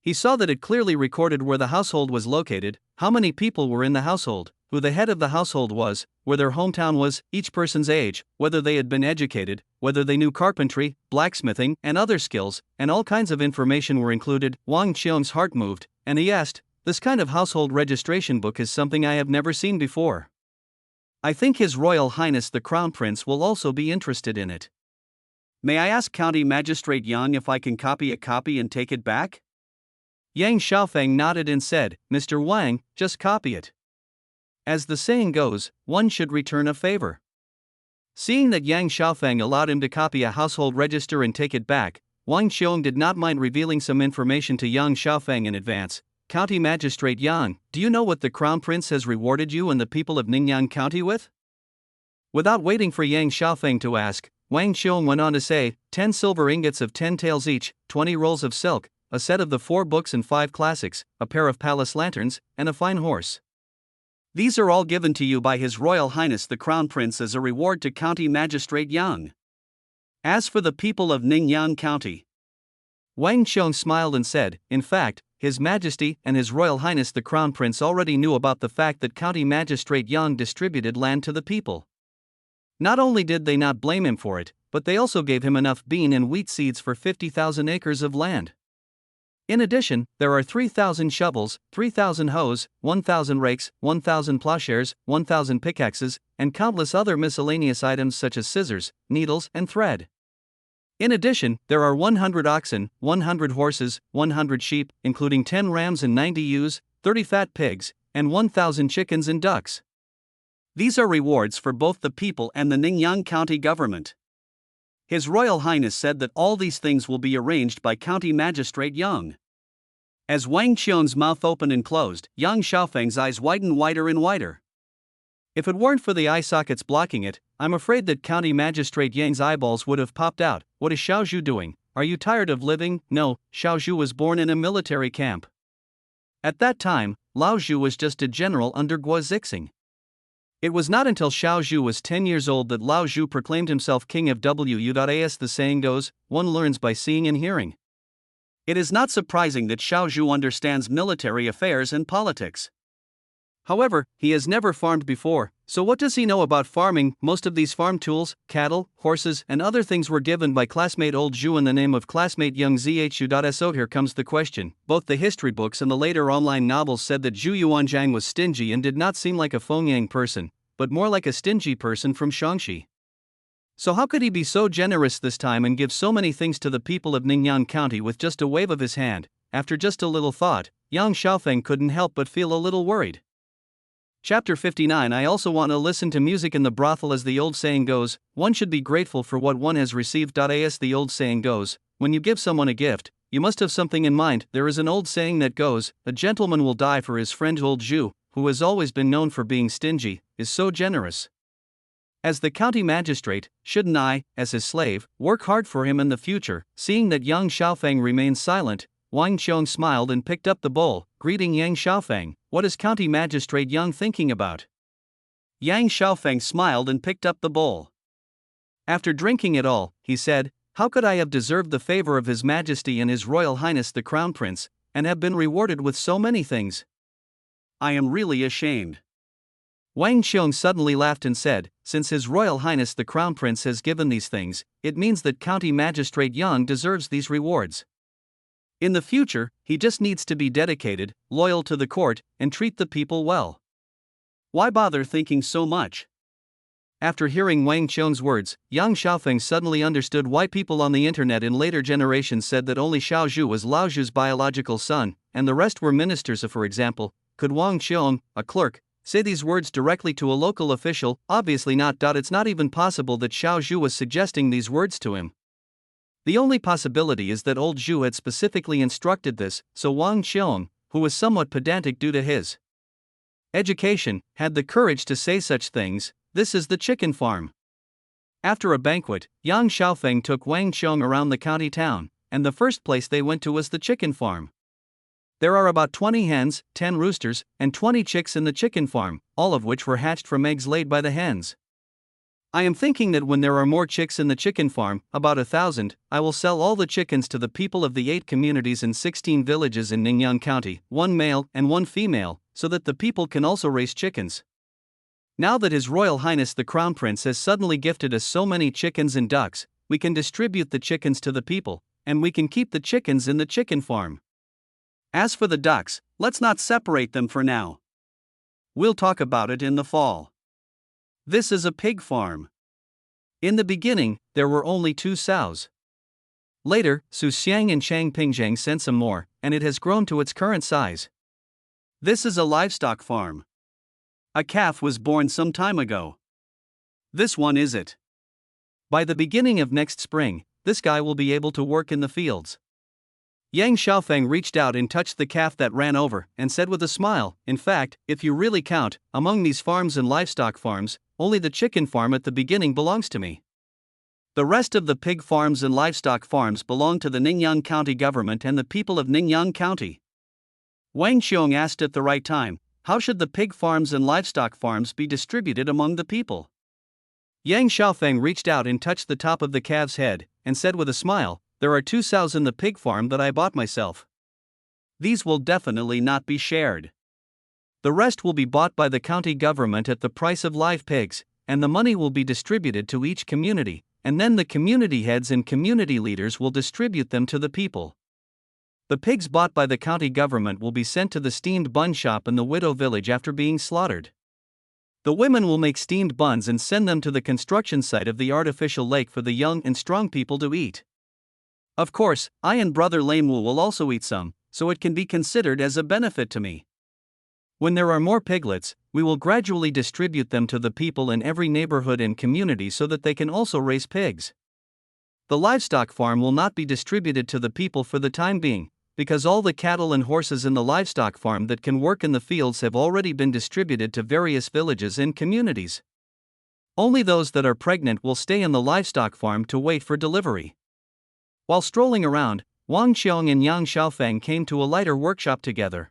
He saw that it clearly recorded where the household was located, how many people were in the household, who the head of the household was, where their hometown was, each person's age, whether they had been educated, whether they knew carpentry, blacksmithing, and other skills, and all kinds of information were included. Wang Qiong's heart moved, and he asked, "This kind of household registration book is something I have never seen before. I think His Royal Highness the Crown Prince will also be interested in it. May I ask County Magistrate Yang if I can copy a copy and take it back?" Yang Xiaofeng nodded and said, "Mr. Wang, just copy it. As the saying goes, one should return a favor." Seeing that Yang Xiaofeng allowed him to copy a household register and take it back, Wang Qiong did not mind revealing some information to Yang Xiaofeng in advance. "County Magistrate Yang, do you know what the Crown Prince has rewarded you and the people of Ningyan County with?" Without waiting for Yang Xiaofeng to ask, Wang Qiong went on to say, 10 silver ingots of 10 taels each, 20 rolls of silk, a set of the 4 books and 5 classics, a pair of palace lanterns, and a fine horse. These are all given to you by His Royal Highness the Crown Prince as a reward to County Magistrate Yang. As for the people of Ningyan County," Wang Qiong smiled and said, "In fact, His Majesty and His Royal Highness the Crown Prince already knew about the fact that County Magistrate Yang distributed land to the people. Not only did they not blame him for it, but they also gave him enough bean and wheat seeds for 50,000 acres of land. In addition, there are 3,000 shovels, 3,000 hoes, 1,000 rakes, 1,000 plowshares, 1,000 pickaxes, and countless other miscellaneous items such as scissors, needles, and thread. In addition, there are 100 oxen, 100 horses, 100 sheep, including 10 rams and 90 ewes, 30 fat pigs, and 1,000 chickens and ducks. These are rewards for both the people and the Ningyan County government. His Royal Highness said that all these things will be arranged by County Magistrate Yang." As Wang Qiong's mouth opened and closed, Yang Xiaofeng's eyes widened wider and wider. If it weren't for the eye sockets blocking it, I'm afraid that County Magistrate Yang's eyeballs would have popped out. "What is Xiaozhu doing? Are you tired of living?" No, Xiaozhu was born in a military camp. At that time, Lao Zhu was just a general under Guo Zixing. It was not until Xiaozhu was 10 years old that Lao Zhu proclaimed himself king of Wu. As the saying goes, one learns by seeing and hearing. It is not surprising that Xiaozhu understands military affairs and politics. However, he has never farmed before, so what does he know about farming? Most of these farm tools, cattle, horses, and other things were given by classmate old Zhu in the name of classmate young Zhu. So here comes the question. Both the history books and the later online novels said that Zhu Yuanzhang was stingy and did not seem like a Fengyang person, but more like a stingy person from Shaanxi. So how could he be so generous this time and give so many things to the people of Ningyan County with just a wave of his hand? After just a little thought, Yang Xiaofeng couldn't help but feel a little worried. Chapter 59. I also want to listen to music in the brothel. As the old saying goes, one should be grateful for what one has received. As the old saying goes, when you give someone a gift, you must have something in mind. There is an old saying that goes, a gentleman will die for his friend. Old Zhu, who has always been known for being stingy, is so generous. As the county magistrate, shouldn't I, as his slave, work hard for him in the future? Seeing that Yang Xiaofeng remained silent, Wang Qiong smiled and picked up the bowl, greeting Yang Xiaofeng. "What is County Magistrate Yang thinking about?" Yang Xiaofeng smiled and picked up the bowl. After drinking it all, he said, "How could I have deserved the favor of His Majesty and His Royal Highness the Crown Prince, and have been rewarded with so many things? I am really ashamed." Wang Qiong suddenly laughed and said, "Since His Royal Highness the Crown Prince has given these things, it means that County Magistrate Yang deserves these rewards. In the future, he just needs to be dedicated, loyal to the court, and treat the people well. Why bother thinking so much?" After hearing Wang Qiong's words, Yang Xiaofeng suddenly understood why people on the internet in later generations said that only Xiaozhu was Lao Zhu's biological son, and the rest were ministers. For example, could Wang Qiong, a clerk, say these words directly to a local official? Obviously not. It's not even possible that Xiaozhu was suggesting these words to him. The only possibility is that old Zhu had specifically instructed this, so Wang Qiong, who was somewhat pedantic due to his education, had the courage to say such things. This is the chicken farm. After a banquet, Yang Xiaofeng took Wang Qiong around the county town, and the first place they went to was the chicken farm. There are about 20 hens, 10 roosters, and 20 chicks in the chicken farm, all of which were hatched from eggs laid by the hens. I am thinking that when there are more chicks in the chicken farm, about 1,000, I will sell all the chickens to the people of the 8 communities and 16 villages in Ningyan County, 1 male and 1 female, so that the people can also raise chickens. Now that His Royal Highness the Crown Prince has suddenly gifted us so many chickens and ducks, we can distribute the chickens to the people, and we can keep the chickens in the chicken farm. As for the ducks, let's not separate them for now. We'll talk about it in the fall. This is a pig farm. In the beginning, there were only 2 sows. Later, Su Xiang and Chang Pingzhang sent some more, and it has grown to its current size. This is a livestock farm. A calf was born some time ago. This one is it. By the beginning of next spring, this guy will be able to work in the fields. Yang Xiaofeng reached out and touched the calf that ran over, and said with a smile, in fact, if you really count, among these farms and livestock farms, only the chicken farm at the beginning belongs to me. The rest of the pig farms and livestock farms belong to the Ningyan County government and the people of Ningyan County. Wang Xiong asked at the right time, how should the pig farms and livestock farms be distributed among the people? Yang Xiaofeng reached out and touched the top of the calf's head, and said with a smile, there are 2 sows in the pig farm that I bought myself. These will definitely not be shared. The rest will be bought by the county government at the price of live pigs, and the money will be distributed to each community, and then the community heads and community leaders will distribute them to the people. The pigs bought by the county government will be sent to the steamed bun shop in the widow village after being slaughtered. The women will make steamed buns and send them to the construction site of the artificial lake for the young and strong people to eat. Of course, I and Brother Lame will also eat some, so it can be considered as a benefit to me. When there are more piglets, we will gradually distribute them to the people in every neighborhood and community so that they can also raise pigs. The livestock farm will not be distributed to the people for the time being, because all the cattle and horses in the livestock farm that can work in the fields have already been distributed to various villages and communities. Only those that are pregnant will stay in the livestock farm to wait for delivery. While strolling around, Wang Xiong and Yang Xiaofeng came to a lighter workshop together.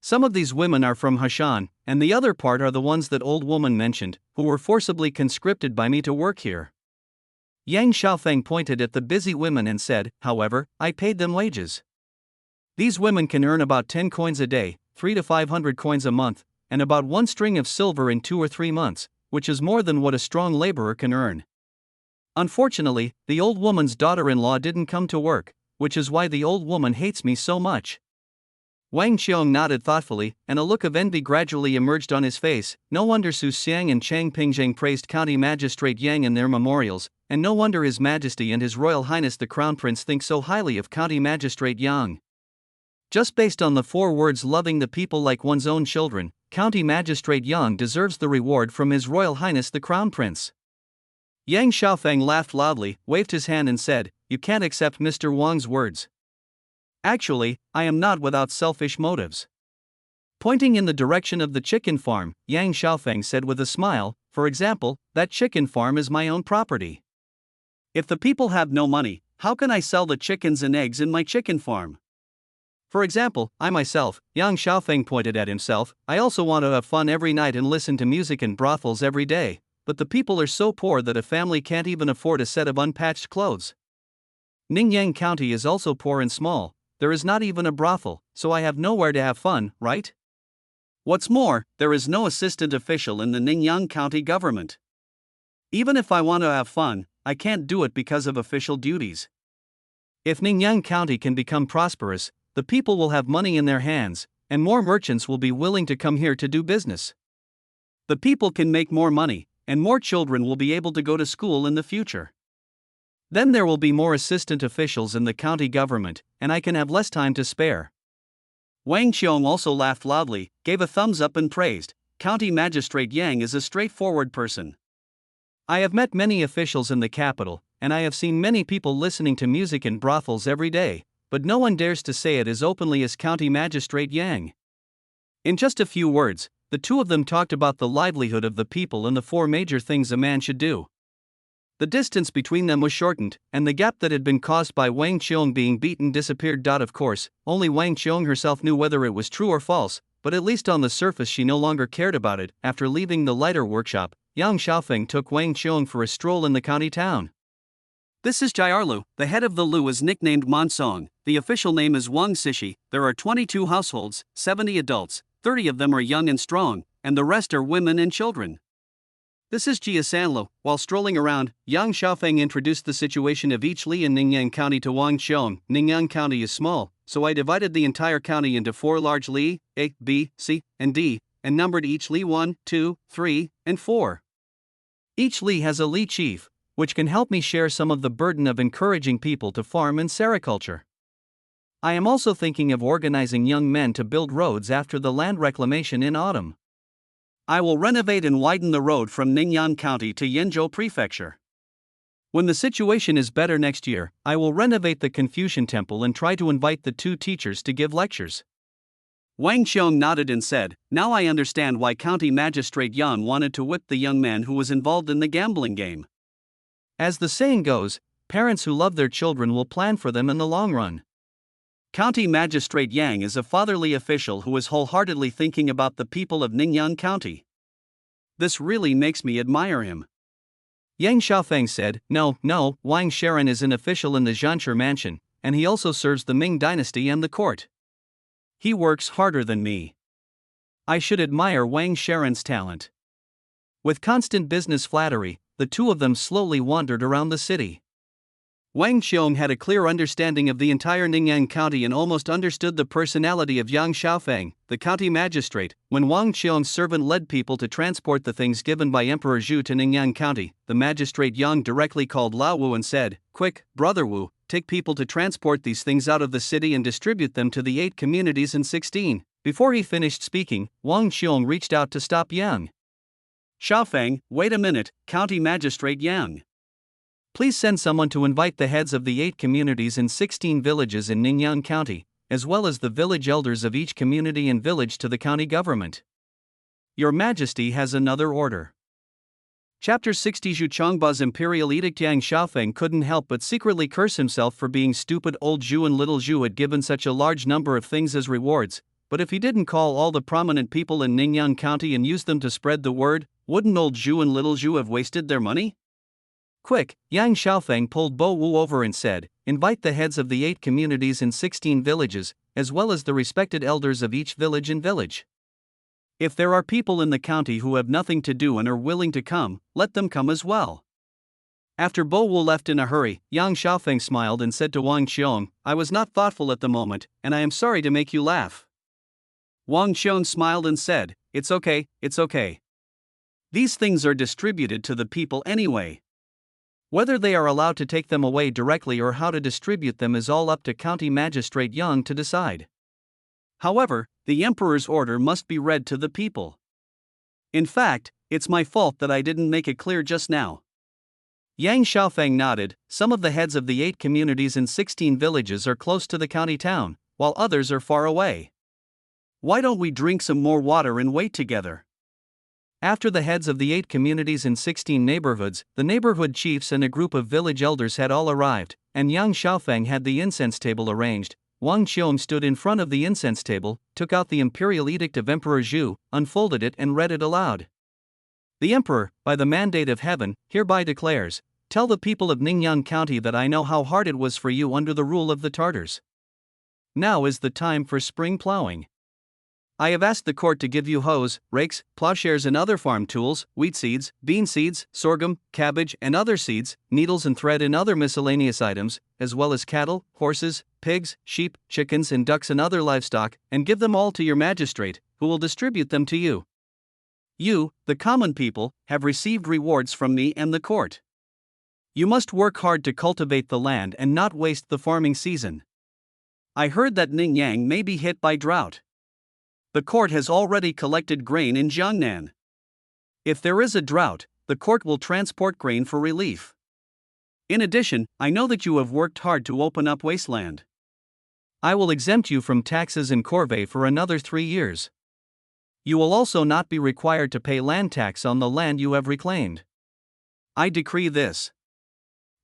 Some of these women are from Hashan, and the other part are the ones that old woman mentioned, who were forcibly conscripted by me to work here. Yang Xiaofeng pointed at the busy women and said, however, I paid them wages. These women can earn about 10 coins a day, 3 to 500 coins a month, and about 1 string of silver in 2 or 3 months, which is more than what a strong laborer can earn. Unfortunately, the old woman's daughter-in-law didn't come to work, which is why the old woman hates me so much. Wang Qiong nodded thoughtfully, and a look of envy gradually emerged on his face. No wonder Su Xiang and Chang Pingzheng praised County Magistrate Yang in their memorials, and no wonder His Majesty and His Royal Highness the Crown Prince think so highly of County Magistrate Yang. Just based on the 4 words loving the people like one's own children, County Magistrate Yang deserves the reward from His Royal Highness the Crown Prince. Yang Xiaofeng laughed loudly, waved his hand and said, "You can't accept Mr. Wang's words. Actually, I am not without selfish motives." Pointing in the direction of the chicken farm, Yang Xiaofeng said with a smile, "For example, that chicken farm is my own property. If the people have no money, how can I sell the chickens and eggs in my chicken farm? For example, I myself," Yang Xiaofeng pointed at himself, "I also want to have fun every night and listen to music in brothels every day, but the people are so poor that a family can't even afford a set of unpatched clothes. Ningyan County is also poor and small. There is not even a brothel, so I have nowhere to have fun, right? What's more, there is no assistant official in the Ningyan County government. Even if I want to have fun, I can't do it because of official duties. If Ningyan County can become prosperous, the people will have money in their hands, and more merchants will be willing to come here to do business. The people can make more money, and more children will be able to go to school in the future. Then there will be more assistant officials in the county government, and I can have less time to spare." Wang Qiong also laughed loudly, gave a thumbs up and praised, "County Magistrate Yang is a straightforward person. I have met many officials in the capital, and I have seen many people listening to music in brothels every day, but no one dares to say it as openly as County Magistrate Yang." In just a few words, the 2 of them talked about the livelihood of the people and the 4 major things a man should do. The distance between them was shortened, and the gap that had been caused by Wang Qiong being beaten disappeared. Of course, only Wang Qiong herself knew whether it was true or false, but at least on the surface she no longer cared about it. After leaving the lighter workshop, Yang Xiaofeng took Wang Qiong for a stroll in the county town. "This is Jiarlu, the head of the Lu is nicknamed Monsong, the official name is Wang Sishi, there are 22 households, 70 adults, 30 of them are young and strong, and the rest are women and children. This is Jia Sanlo. While strolling around, Yang Xiaofeng introduced the situation of each li in Ningyan County to Wang Xiong. Ningyan County is small, so I divided the entire county into 4 large li, A, B, C, and D, and numbered each li 1, 2, 3, and 4. Each li has a li chief, which can help me share some of the burden of encouraging people to farm and sericulture. I am also thinking of organizing young men to build roads after the land reclamation in autumn. I will renovate and widen the road from Ningyan County to Yenzhou Prefecture. When the situation is better next year, I will renovate the Confucian Temple and try to invite the 2 teachers to give lectures. Wang Xiong nodded and said, "Now I understand why County Magistrate Yan wanted to whip the young man who was involved in the gambling game. As the saying goes, parents who love their children will plan for them in the long run." County Magistrate Yang is a fatherly official who is wholeheartedly thinking about the people of Ningyan County. This really makes me admire him. Yang Xiaofeng said, No, Wang Sharon is an official in the Zhanshi mansion, and he also serves the Ming dynasty and the court. He works harder than me. I should admire Wang Sharon's talent. With constant business flattery, the 2 of them slowly wandered around the city. Wang Xiong had a clear understanding of the entire Ningyan County and almost understood the personality of Yang Xiaofeng, the county magistrate. When Wang Xiong's servant led people to transport the things given by Emperor Zhu to Ningyan County, the magistrate Yang directly called Lao Wu and said, "Quick, Brother Wu, take people to transport these things out of the city and distribute them to the 8 communities in 16. Before he finished speaking, Wang Xiong reached out to stop Yang. "Xiaofeng, wait a minute, County Magistrate Yang. Please send someone to invite the heads of the 8 communities in 16 villages in Ningyan County, as well as the village elders of each community and village to the county government. Your Majesty has another order." Chapter 60 Zhu Chongba's Imperial Edict. Yang Xiaofeng couldn't help but secretly curse himself for being stupid. Old Zhu and little Zhu had given such a large number of things as rewards, but if he didn't call all the prominent people in Ningyan County and use them to spread the word, wouldn't old Zhu and little Zhu have wasted their money? Quick, Yang Xiaofeng pulled Bo Wu over and said, "Invite the heads of the 8 communities in 16 villages, as well as the respected elders of each village and village. If there are people in the county who have nothing to do and are willing to come, let them come as well." After Bo Wu left in a hurry, Yang Xiaofeng smiled and said to Wang Xiong, "I was not thoughtful at the moment, and I am sorry to make you laugh." Wang Xiong smiled and said, It's okay. These things are distributed to the people anyway. Whether they are allowed to take them away directly or how to distribute them is all up to County Magistrate Yang to decide. However, the Emperor's order must be read to the people. In fact, it's my fault that I didn't make it clear just now. Yang Xiaofeng nodded. Some of the heads of the 8 communities in 16 villages are close to the county town, while others are far away. Why don't we drink some more water and wait together? After the heads of the 8 communities in 16 neighborhoods, the neighborhood chiefs and a group of village elders had all arrived, and Yang Xiaofeng had the incense table arranged. Wang Xiong stood in front of the incense table, took out the imperial edict of Emperor Zhu, unfolded it and read it aloud. "The Emperor, by the mandate of heaven, hereby declares, tell the people of Ningyan County that I know how hard it was for you under the rule of the Tartars. Now is the time for spring plowing. I have asked the court to give you hoes, rakes, plowshares and other farm tools, wheat seeds, bean seeds, sorghum, cabbage and other seeds, needles and thread and other miscellaneous items, as well as cattle, horses, pigs, sheep, chickens and ducks and other livestock, and give them all to your magistrate, who will distribute them to you. You, the common people, have received rewards from me and the court. You must work hard to cultivate the land and not waste the farming season. I heard that Ningyang may be hit by drought. The court has already collected grain in Jiangnan. If there is a drought, the court will transport grain for relief. In addition, I know that you have worked hard to open up wasteland. I will exempt you from taxes and corvée for another 3 years. You will also not be required to pay land tax on the land you have reclaimed. I decree this.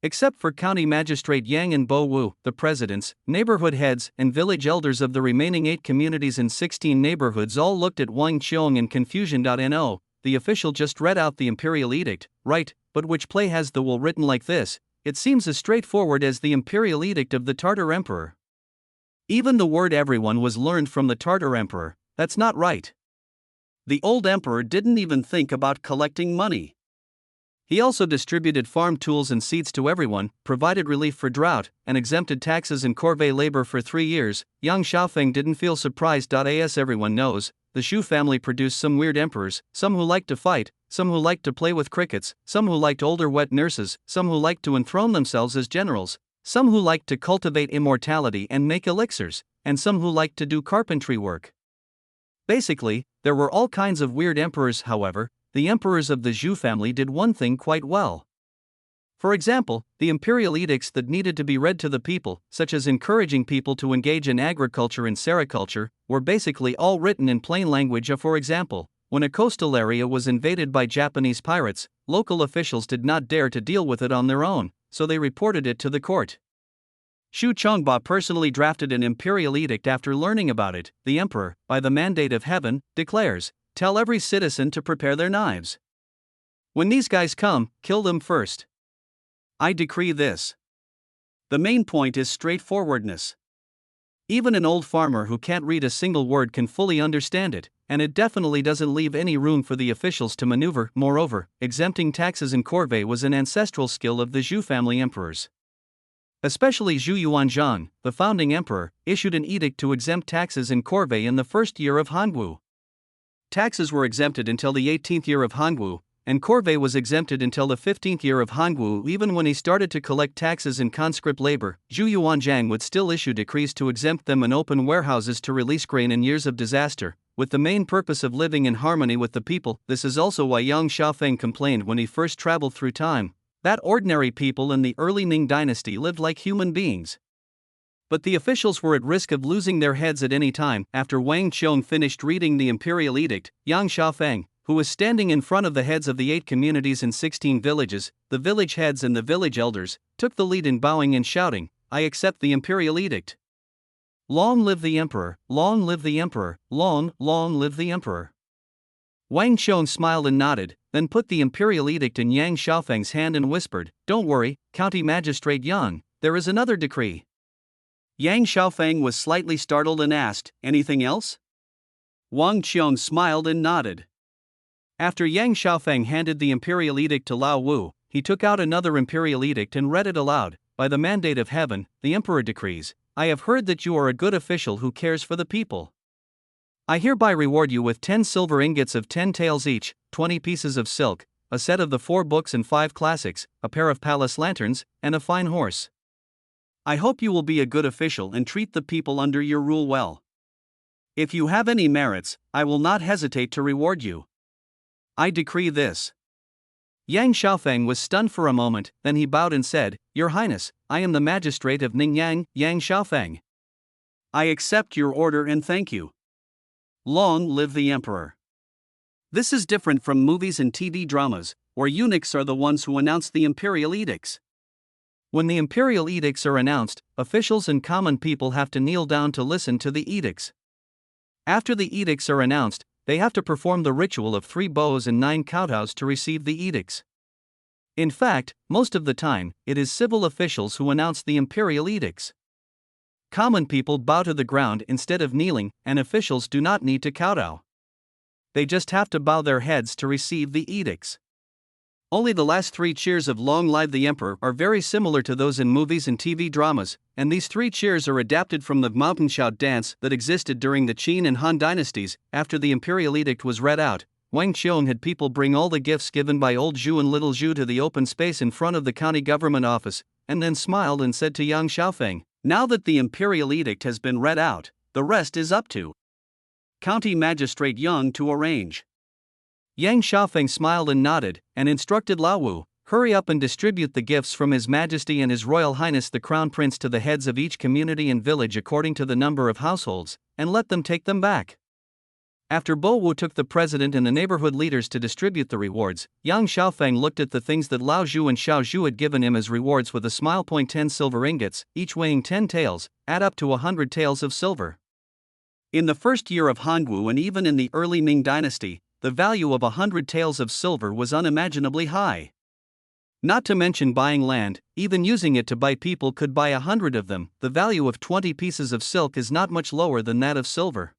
Except for County Magistrate Yang and Bo Wu, the presidents, neighborhood heads, and village elders of the remaining 8 communities in 16 neighborhoods all looked at Wang Qiong in confusion. No, the official just read out the imperial edict, right, but which play has the will written like this? It seems as straightforward as the imperial edict of the Tartar emperor. Even the word everyone was learned from the Tartar emperor, that's not right. The old emperor didn't even think about collecting money. He also distributed farm tools and seeds to everyone, provided relief for drought, and exempted taxes and corvée labor for 3 years. Yang Xiaofeng didn't feel surprised. As everyone knows, the Shu family produced some weird emperors, some who liked to fight, some who liked to play with crickets, some who liked older wet nurses, some who liked to enthrone themselves as generals, some who liked to cultivate immortality and make elixirs, and some who liked to do carpentry work. Basically, there were all kinds of weird emperors. However, the emperors of the Zhou family did one thing quite well. For example, the imperial edicts that needed to be read to the people, such as encouraging people to engage in agriculture and sericulture, were basically all written in plain language. For example, when a coastal area was invaded by Japanese pirates, local officials did not dare to deal with it on their own, so they reported it to the court. Xu Chongba personally drafted an imperial edict. After learning about it, the emperor, by the mandate of heaven, declares, "Tell every citizen to prepare their knives. When these guys come, kill them first. I decree this." The main point is straightforwardness. Even an old farmer who can't read a single word can fully understand it, and it definitely doesn't leave any room for the officials to maneuver. Moreover, exempting taxes and corvée was an ancestral skill of the Zhou family emperors. Especially Zhu Yuanzhang, the founding emperor, issued an edict to exempt taxes and corvée in the first year of Hangu. Taxes were exempted until the 18th year of Hangu, and corvée was exempted until the 15th year of Hangu. Even when he started to collect taxes and conscript labor, Zhu Yuanzhang would still issue decrees to exempt them and open warehouses to release grain in years of disaster, with the main purpose of living in harmony with the people. This is also why Yang Xiaofeng complained when he first traveled through time, that ordinary people in the early Ming dynasty lived like human beings. But the officials were at risk of losing their heads at any time. After Wang Qiong finished reading the imperial edict, Yang Xiaofeng, who was standing in front of the heads of the 8 communities and 16 villages, the village heads and the village elders, took the lead in bowing and shouting, "I accept the imperial edict. Long live the emperor, long live the emperor, long live the emperor." Wang Qiong smiled and nodded, then put the imperial edict in Yang Xiaofeng's hand and whispered, "Don't worry, County Magistrate Yang, there is another decree." Yang Xiaofeng was slightly startled and asked, "Anything else?" Wang Qiong smiled and nodded. After Yang Xiaofeng handed the imperial edict to Lao Wu, he took out another imperial edict and read it aloud. "By the mandate of heaven, the emperor decrees, I have heard that you are a good official who cares for the people. I hereby reward you with 10 silver ingots of 10 taels each, 20 pieces of silk, a set of the 4 books and 5 classics, a pair of palace lanterns, and a fine horse. I hope you will be a good official and treat the people under your rule well. If you have any merits, I will not hesitate to reward you. I decree this." Yang Xiaofeng was stunned for a moment, then he bowed and said, "Your Highness, I am the magistrate of Ningyang, Yang Xiaofeng. I accept your order and thank you. Long live the emperor." This is different from movies and TV dramas, where eunuchs are the ones who announce the imperial edicts. When the imperial edicts are announced, officials and common people have to kneel down to listen to the edicts. After the edicts are announced, they have to perform the ritual of 3 bows and 9 kowtows to receive the edicts. In fact, most of the time, it is civil officials who announce the imperial edicts. Common people bow to the ground instead of kneeling, and officials do not need to kowtow. They just have to bow their heads to receive the edicts. Only the last 3 cheers of "Long Live the Emperor" are very similar to those in movies and TV dramas, and these 3 cheers are adapted from the mountain shout dance that existed during the Qin and Han dynasties. After the imperial edict was read out, Wang Qiong had people bring all the gifts given by Old Zhu and Little Zhu to the open space in front of the county government office, and then smiled and said to Yang Xiaofeng, "Now that the imperial edict has been read out, the rest is up to County Magistrate Yang to arrange." Yang Xiaofeng smiled and nodded, and instructed Lao Wu, "Hurry up and distribute the gifts from His Majesty and His Royal Highness the Crown Prince to the heads of each community and village according to the number of households, and let them take them back." After Bo Wu took the president and the neighborhood leaders to distribute the rewards, Yang Xiaofeng looked at the things that Lao Zhu and Xiao Zhu had given him as rewards with a smile. 10 silver ingots, each weighing 10 taels, add up to 100 taels of silver. In the first year of Hangu and even in the early Ming dynasty, the value of 100 taels of silver was unimaginably high. Not to mention buying land, even using it to buy people could buy 100 of them. The value of 20 pieces of silk is not much lower than that of silver.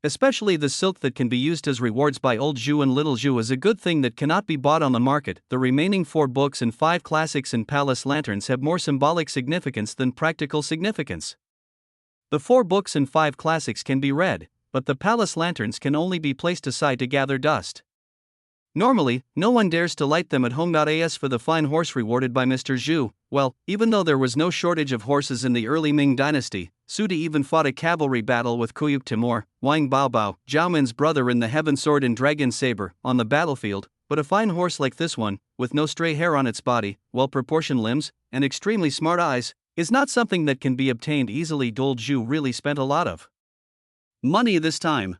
Especially the silk that can be used as rewards by old Zhu and little Zhu is a good thing that cannot be bought on the market. The remaining 4 books and 5 classics and palace lanterns have more symbolic significance than practical significance. The 4 books and 5 classics can be read, but the palace lanterns can only be placed aside to gather dust. Normally, no one dares to light them at home. As for the fine horse rewarded by Mr. Zhu, well, even though there was no shortage of horses in the early Ming dynasty, Sudi even fought a cavalry battle with Kuyuk Timur, Wang Baobao, Zhao Min's brother in the Heaven Sword and Dragon Saber, on the battlefield, but a fine horse like this one, with no stray hair on its body, well-proportioned limbs, and extremely smart eyes, is not something that can be obtained easily. Old Zhu really spent a lot of money this time.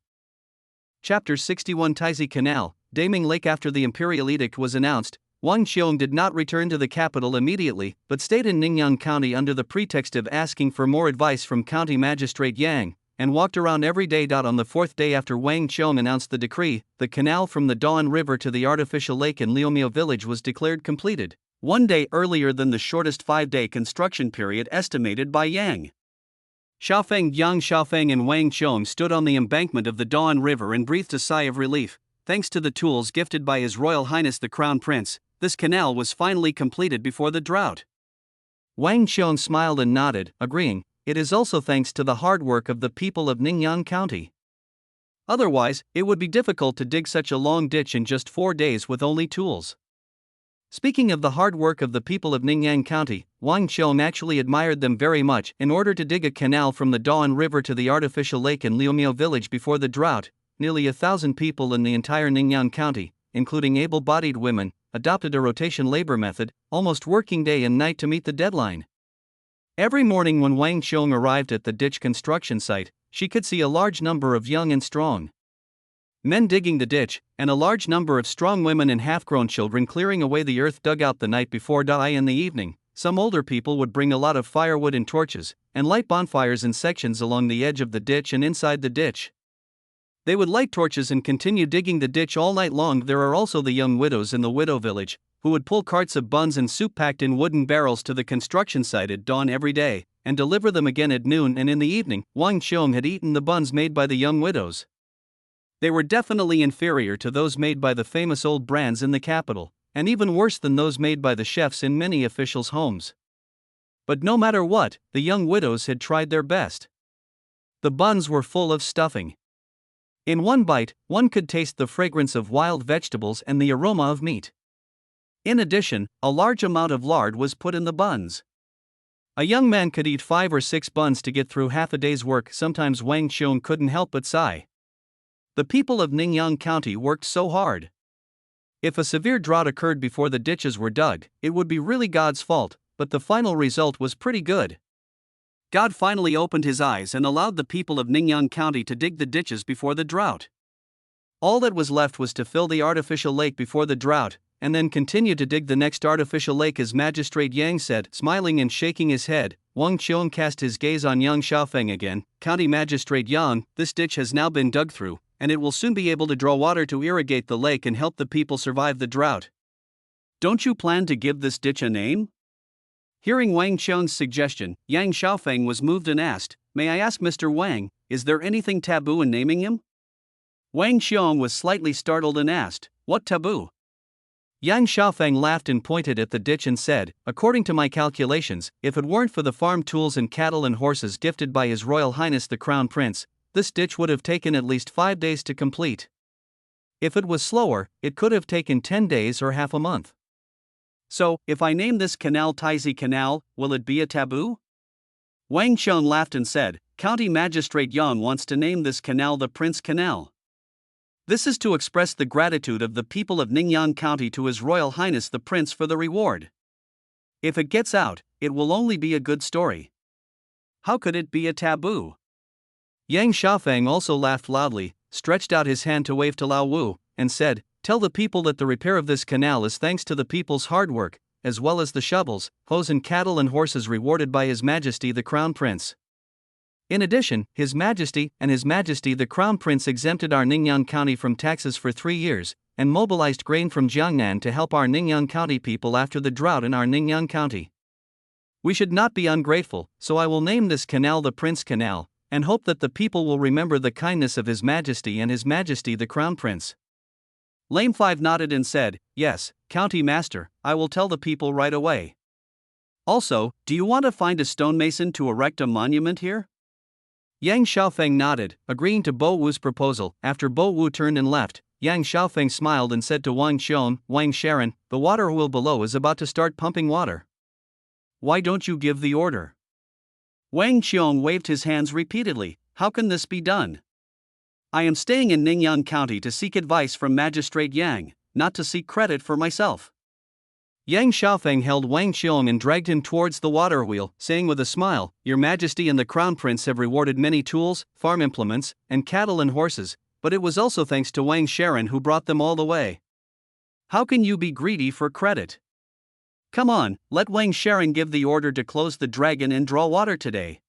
Chapter 61 Taizi Canal, Daming Lake. After the imperial edict was announced, Wang Qiong did not return to the capital immediately, but stayed in Ningyan County under the pretext of asking for more advice from County Magistrate Yang, and walked around every day. On the 4th day after Wang Qiong announced the decree, the canal from the Dawn River to the artificial lake in Liumiao village was declared completed, 1 day earlier than the shortest 5-day construction period estimated by Yang. Yang Xiaofeng and Wang Qiong stood on the embankment of the Dawn River and breathed a sigh of relief. Thanks to the tools gifted by His Royal Highness the Crown Prince, this canal was finally completed before the drought. Wang Qiong smiled and nodded, agreeing. It is also thanks to the hard work of the people of Ningyan County. Otherwise, it would be difficult to dig such a long ditch in just 4 days with only tools. Speaking of the hard work of the people of Ningyan County, Wang Qiong actually admired them very much. In order to dig a canal from the Dawn River to the artificial lake in Liumiao village before the drought, nearly 1,000 people in the entire Ningyan County, including able-bodied women, adopted a rotation labor method, almost working day and night to meet the deadline. Every morning when Wang Qiong arrived at the ditch construction site, she could see a large number of young and strong men digging the ditch, and a large number of strong women and half-grown children clearing away the earth dug out the night before. In the evening, some older people would bring a lot of firewood and torches, and light bonfires in sections along the edge of the ditch and inside the ditch. They would light torches and continue digging the ditch all night long. There are also the young widows in the widow village, who would pull carts of buns and soup packed in wooden barrels to the construction site at dawn every day, and deliver them again at noon and in the evening. Wang Qiong had eaten the buns made by the young widows. They were definitely inferior to those made by the famous old brands in the capital, and even worse than those made by the chefs in many officials' homes. But no matter what, the young widows had tried their best. The buns were full of stuffing. In one bite, one could taste the fragrance of wild vegetables and the aroma of meat. In addition, a large amount of lard was put in the buns. A young man could eat 5 or 6 buns to get through half a day's work. Sometimes Wang Qiong couldn't help but sigh. The people of Ningyan County worked so hard. If a severe drought occurred before the ditches were dug, it would be really God's fault, but the final result was pretty good. God finally opened his eyes and allowed the people of Ningyan County to dig the ditches before the drought. All that was left was to fill the artificial lake before the drought, and then continue to dig the next artificial lake, as Magistrate Yang said, smiling and shaking his head. Wang Qiong cast his gaze on Yang Xiaofeng again. County Magistrate Yang, this ditch has now been dug through, and it will soon be able to draw water to irrigate the lake and help the people survive the drought. Don't you plan to give this ditch a name? Hearing Wang Qiong's suggestion, Yang Xiaofeng was moved and asked, "May I ask Mr. Wang, is there anything taboo in naming him?" Wang Qiong was slightly startled and asked, "What taboo?" Yang Xiaofeng laughed and pointed at the ditch and said, "According to my calculations, if it weren't for the farm tools and cattle and horses gifted by His Royal Highness the Crown Prince, this ditch would have taken at least 5 days to complete. If it was slower, it could have taken 10 days or half a month. So, if I name this canal Taizi Canal, will it be a taboo?" Wang Qiong laughed and said, "County Magistrate Yang wants to name this canal the Prince Canal. This is to express the gratitude of the people of Ningyan County to His Royal Highness the Prince for the reward. If it gets out, it will only be a good story. How could it be a taboo?" Yang Xiaofeng also laughed loudly, stretched out his hand to wave to Lao Wu, and said, "Tell the people that the repair of this canal is thanks to the people's hard work, as well as the shovels, hoes and cattle and horses rewarded by His Majesty the Crown Prince. In addition, His Majesty the Crown Prince exempted our Ningyan County from taxes for 3 years, and mobilized grain from Jiangnan to help our Ningyan County people after the drought in our Ningyan County. We should not be ungrateful, so I will name this canal the Prince Canal, and hope that the people will remember the kindness of His Majesty and His Majesty the Crown Prince. Lame 5 nodded and said, "Yes, County Master, I will tell the people right away. Also, do you want to find a stonemason to erect a monument here?" Yang Xiaofeng nodded, agreeing to Bo Wu's proposal. After Bo Wu turned and left, Yang Xiaofeng smiled and said to Wang Xiong, "Wang Sharon, the water wheel below is about to start pumping water. Why don't you give the order?" Wang Xiong waved his hands repeatedly. "How can this be done? I am staying in Ningyan County to seek advice from Magistrate Yang, not to seek credit for myself." Yang Xiaofeng held Wang Xiong and dragged him towards the water wheel, saying with a smile, "Your Majesty and the Crown Prince have rewarded many tools, farm implements, and cattle and horses, but it was also thanks to Wang Sharon who brought them all the way. How can you be greedy for credit? Come on, let Wang Sharon give the order to close the dragon and draw water today.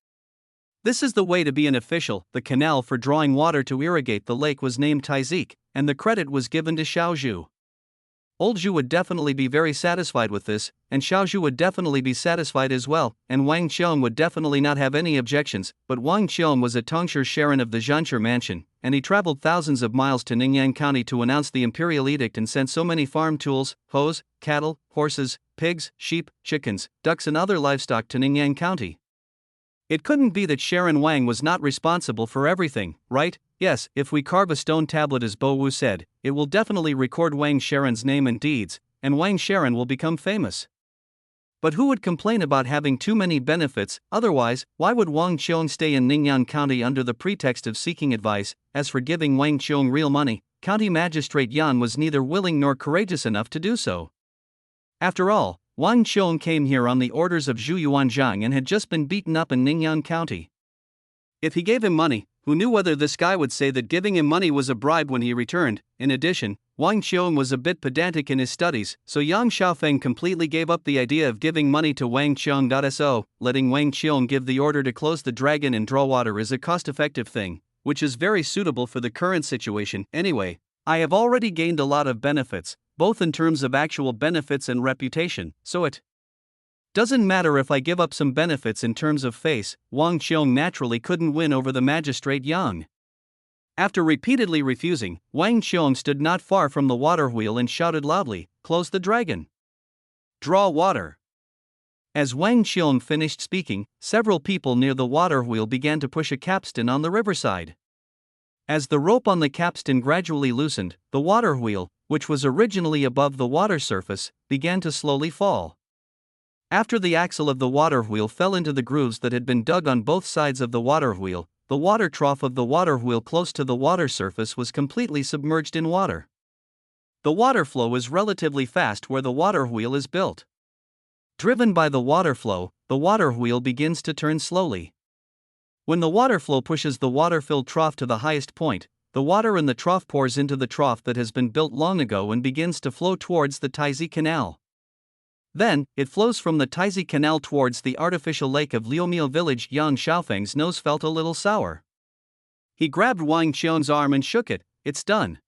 This is the way to be an official." The canal for drawing water to irrigate the lake was named Taizik, and the credit was given to Xiao Zhu. Old Zhu would definitely be very satisfied with this, and Xiao Zhu would definitely be satisfied as well, and Wang Xiong would definitely not have any objections, but Wang Xiong was a Tongshire Sharon of the Zhanshire mansion, and he traveled thousands of miles to Ningyan County to announce the imperial edict and sent so many farm tools, hoes, cattle, horses, pigs, sheep, chickens, ducks and other livestock to Ningyan County. It couldn't be that Sharon Wang was not responsible for everything, right? Yes, if we carve a stone tablet as Bo Wu said, it will definitely record Wang Sharon's name and deeds, and Wang Sharon will become famous. But who would complain about having too many benefits? Otherwise, why would Wang Xiong stay in Ningyan County under the pretext of seeking advice? As for giving Wang Xiong real money, County Magistrate Yan was neither willing nor courageous enough to do so. After all, Wang Xiong came here on the orders of Zhu Yuanzhang and had just been beaten up in Ningyan County. If he gave him money, who knew whether this guy would say that giving him money was a bribe when he returned? In addition, Wang Xiong was a bit pedantic in his studies, so Yang Xiaofeng completely gave up the idea of giving money to Wang Xiong. Letting Wang Xiong give the order to close the dragon and draw water is a cost-effective thing, which is very suitable for the current situation. Anyway, I have already gained a lot of benefits, both in terms of actual benefits and reputation, so it doesn't matter if I give up some benefits in terms of face. Wang Xiong naturally couldn't win over the Magistrate Yang. After repeatedly refusing, Wang Xiong stood not far from the water wheel and shouted loudly, "Close the dragon! Draw water!" As Wang Xiong finished speaking, several people near the water wheel began to push a capstan on the riverside. As the rope on the capstan gradually loosened, the water wheel, which was originally above the water surface, began to slowly fall. After the axle of the water wheel fell into the grooves that had been dug on both sides of the water wheel, the water trough of the water wheel close to the water surface was completely submerged in water. The water flow is relatively fast where the water wheel is built. Driven by the water flow, the water wheel begins to turn slowly. When the water flow pushes the water-filled trough to the highest point, the water in the trough pours into the trough that has been built long ago and begins to flow towards the Taizi Canal. Then, it flows from the Taizi Canal towards the artificial lake of Liumiao village. Yang Xiaofeng's nose felt a little sour. He grabbed Wang Xiong's arm and shook it. "It's done.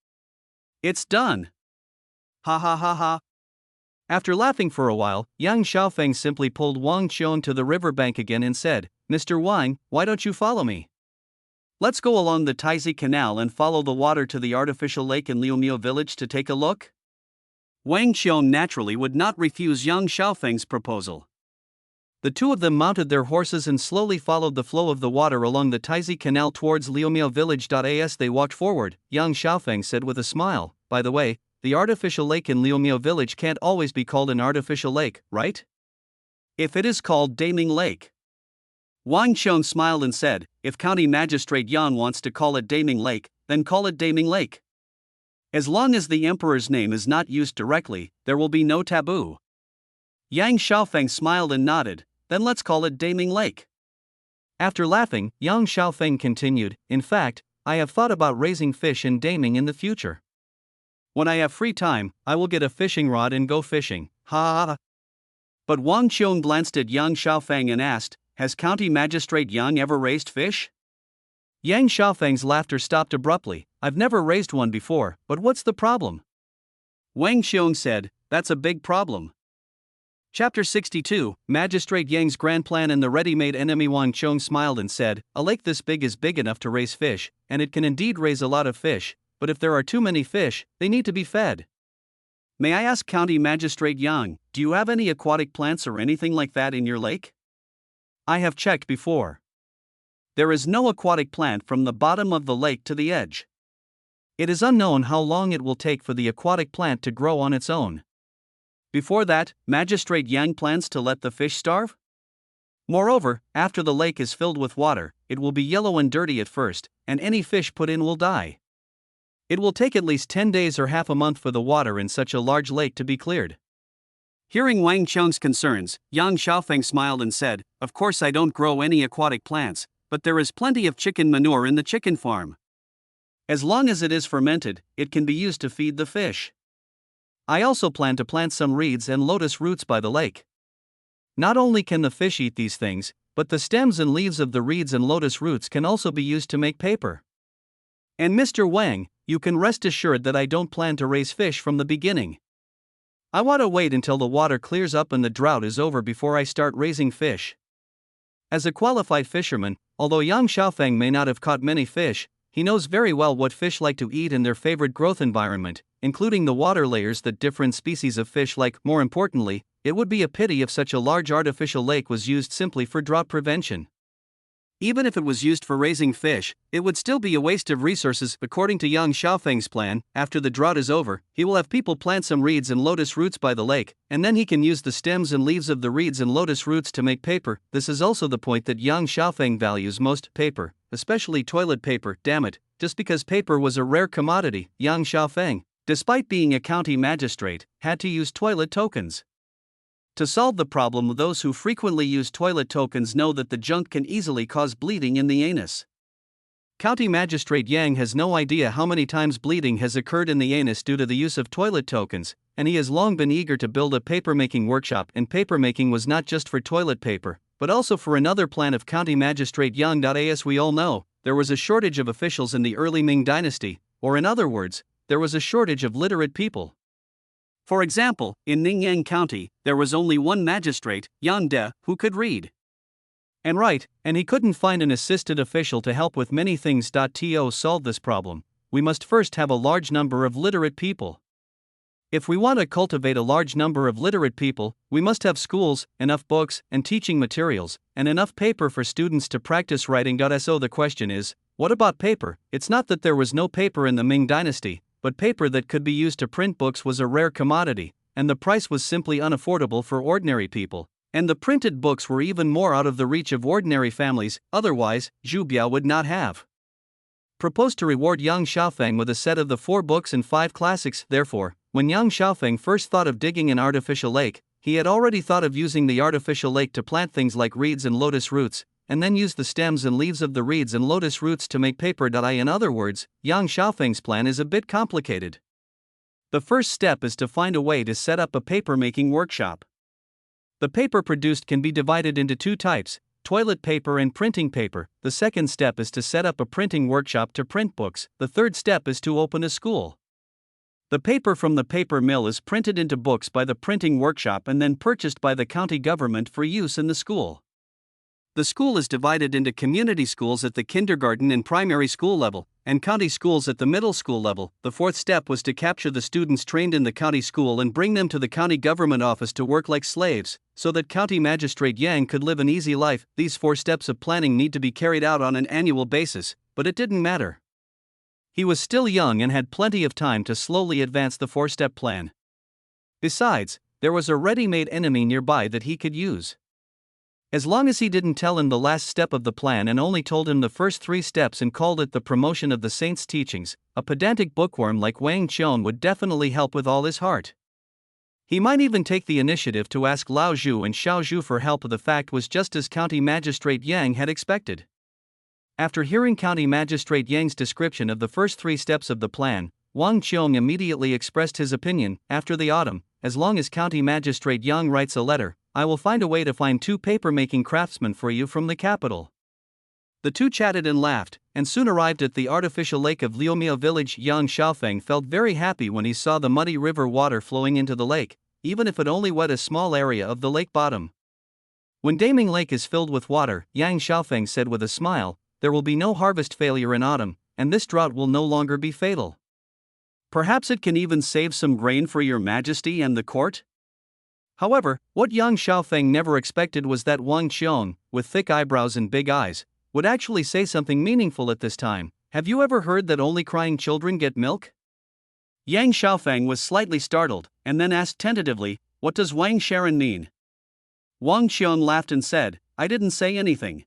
It's done. Ha ha ha ha." After laughing for a while, Yang Xiaofeng simply pulled Wang Xiong to the riverbank again and said, "Mr. Wang, why don't you follow me? Let's go along the Taizi Canal and follow the water to the artificial lake in Liumiao village to take a look." Wang Xiong naturally would not refuse Yang Xiaofeng's proposal. The two of them mounted their horses and slowly followed the flow of the water along the Taizi Canal towards Liumiao village. As they walked forward, Yang Xiaofeng said with a smile, "By the way, the artificial lake in Liumiao village can't always be called an artificial lake, right? If it is called Daming Lake." Wang Xiong smiled and said, "If County Magistrate Yan wants to call it Daming Lake, then call it Daming Lake. As long as the emperor's name is not used directly, there will be no taboo." Yang Xiaofeng smiled and nodded, "Then let's call it Daming Lake." After laughing, Yang Xiaofeng continued, "In fact, I have thought about raising fish and daming in the future. When I have free time, I will get a fishing rod and go fishing. Ha ha ha." But Wang Xiong glanced at Yang Xiaofeng and asked, "Has County Magistrate Yang ever raised fish?" Yang Xiaofeng's laughter stopped abruptly. "I've never raised one before, but what's the problem?" Wang Xiong said, "That's a big problem. Chapter 62, Magistrate Yang's Grand Plan and the Ready-Made Enemy. Wang Chong smiled and said, "A lake this big is big enough to raise fish, and it can indeed raise a lot of fish, but if there are too many fish, they need to be fed. May I ask County Magistrate Yang, do you have any aquatic plants or anything like that in your lake?" "I have checked before. There is no aquatic plant from the bottom of the lake to the edge. It is unknown how long it will take for the aquatic plant to grow on its own. Before that, Magistrate Yang plans to let the fish starve? Moreover, after the lake is filled with water, it will be yellow and dirty at first, and any fish put in will die. It will take at least 10 days or half a month for the water in such a large lake to be cleared." Hearing Wang Chong's concerns, Yang Xiaofeng smiled and said, "Of course I don't grow any aquatic plants, but there is plenty of chicken manure in the chicken farm. As long as it is fermented, it can be used to feed the fish. I also plan to plant some reeds and lotus roots by the lake. Not only can the fish eat these things, but the stems and leaves of the reeds and lotus roots can also be used to make paper. And Mr. Wang, you can rest assured that I don't plan to raise fish from the beginning. I want to wait until the water clears up and the drought is over before I start raising fish." As a qualified fisherman, although Yang Xiaofeng may not have caught many fish, he knows very well what fish like to eat in their favorite growth environment, including the water layers that different species of fish like. More importantly, it would be a pity if such a large artificial lake was used simply for drought prevention. Even if it was used for raising fish, it would still be a waste of resources. According to Yang Xiaofeng's plan, after the drought is over, he will have people plant some reeds and lotus roots by the lake, and then he can use the stems and leaves of the reeds and lotus roots to make paper. This is also the point that Yang Xiaofeng values most: paper, especially toilet paper. Damn it, just because paper was a rare commodity, Yang Xiaofeng, despite being a county magistrate, had to use toilet tokens. To solve the problem, those who frequently use toilet tokens know that the junk can easily cause bleeding in the anus. County Magistrate Yang has no idea how many times bleeding has occurred in the anus due to the use of toilet tokens, and he has long been eager to build a papermaking workshop. And papermaking was not just for toilet paper, but also for another plan of County Magistrate Yang. As we all know, there was a shortage of officials in the early Ming Dynasty, or in other words, there was a shortage of literate people. For example, in Ningyang County, there was only one magistrate, Yang De, who could read and write, and he couldn't find an assistant official to help with many things. To solve this problem, we must first have a large number of literate people. If we want to cultivate a large number of literate people, we must have schools, enough books and teaching materials, and enough paper for students to practice writing. So the question is, what about paper? It's not that there was no paper in the Ming Dynasty, but paper that could be used to print books was a rare commodity, and the price was simply unaffordable for ordinary people, and the printed books were even more out of the reach of ordinary families. Otherwise, Zhu Biao would not have proposed to reward Yang Xiaofeng with a set of the 4 books and 5 classics. Therefore, when Yang Xiaofeng first thought of digging an artificial lake, he had already thought of using the artificial lake to plant things like reeds and lotus roots, and then use the stems and leaves of the reeds and lotus roots to make paper. In other words, Yang Xiaofeng's plan is a bit complicated. The first step is to find a way to set up a paper-making workshop. The paper produced can be divided into 2 types, toilet paper and printing paper. The second step is to set up a printing workshop to print books. The third step is to open a school. The paper from the paper mill is printed into books by the printing workshop and then purchased by the county government for use in the school. The school is divided into community schools at the kindergarten and primary school level, and county schools at the middle school level. The fourth step was to capture the students trained in the county school and bring them to the county government office to work like slaves, so that County Magistrate Yang could live an easy life. These 4 steps of planning need to be carried out on an annual basis, but it didn't matter. He was still young and had plenty of time to slowly advance the 4-step plan. Besides, there was a ready-made enemy nearby that he could use. As long as he didn't tell him the last step of the plan and only told him the first 3 steps and called it the promotion of the saints' teachings, a pedantic bookworm like Wang Chong would definitely help with all his heart. He might even take the initiative to ask Lao Zhu and Xiao Zhu for help. The fact was just as County Magistrate Yang had expected. After hearing County Magistrate Yang's description of the first 3 steps of the plan, Wang Chong immediately expressed his opinion. After the autumn, as long as County Magistrate Yang writes a letter, I will find a way to find 2 paper-making craftsmen for you from the capital. The 2 chatted and laughed, and soon arrived at the artificial lake of Liumiao village. Yang Xiaofeng felt very happy when he saw the muddy river water flowing into the lake. even if it only wet a small area of the lake bottom. When Daming Lake is filled with water, Yang Xiaofeng said with a smile, there will be no harvest failure in autumn, and this drought will no longer be fatal. Perhaps it can even save some grain for your majesty and the court? However, what Yang Xiaofeng never expected was that Wang Qiong, with thick eyebrows and big eyes, would actually say something meaningful at this time. Have you ever heard that only crying children get milk? Yang Xiaofeng was slightly startled, and then asked tentatively, what does Wang Sharon mean? Wang Qiong laughed and said, I didn't say anything.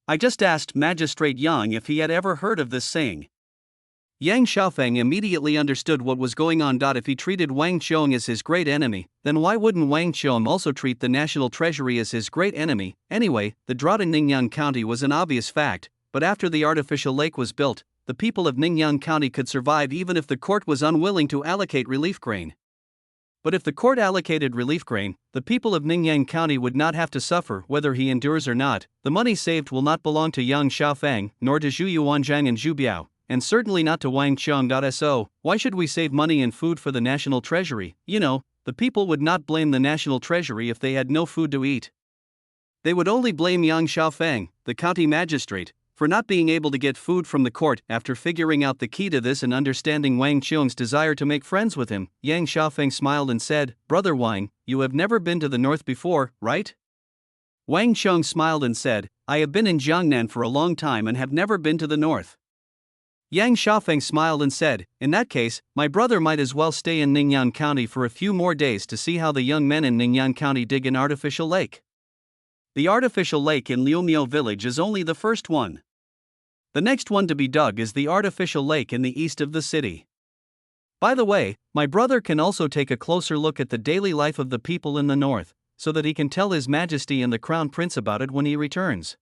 I just asked Magistrate Yang if he had ever heard of this saying. Yang Xiaofeng immediately understood what was going on. If he treated Wang Qiong as his great enemy, then why wouldn't Wang Qiong also treat the national treasury as his great enemy? Anyway, the drought in Ningyan County was an obvious fact, but after the artificial lake was built, the people of Ningyan County could survive even if the court was unwilling to allocate relief grain. But if the court allocated relief grain, the people of Ningyan County would not have to suffer whether he endures or not. The money saved will not belong to Yang Xiaofeng, nor to Zhu Yuanzhang and Zhu Biao, and certainly not to Wang Qiong. So, why should we save money and food for the national treasury? You know, the people would not blame the national treasury if they had no food to eat. They would only blame Yang Xiaofeng, the county magistrate, for not being able to get food from the court. After figuring out the key to this and understanding Wang Qiong's desire to make friends with him, Yang Xiaofeng smiled and said, Brother Wang, you have never been to the north before, right? Wang Qiong smiled and said, I have been in Jiangnan for a long time and have never been to the north. Yang Xiaofeng smiled and said, in that case, my brother might as well stay in Ningyan County for a few more days to see how the young men in Ningyan County dig an artificial lake. The artificial lake in Liumiao village is only the first one. The next one to be dug is the artificial lake in the east of the city. By the way, my brother can also take a closer look at the daily life of the people in the north, so that he can tell His Majesty and the Crown Prince about it when he returns.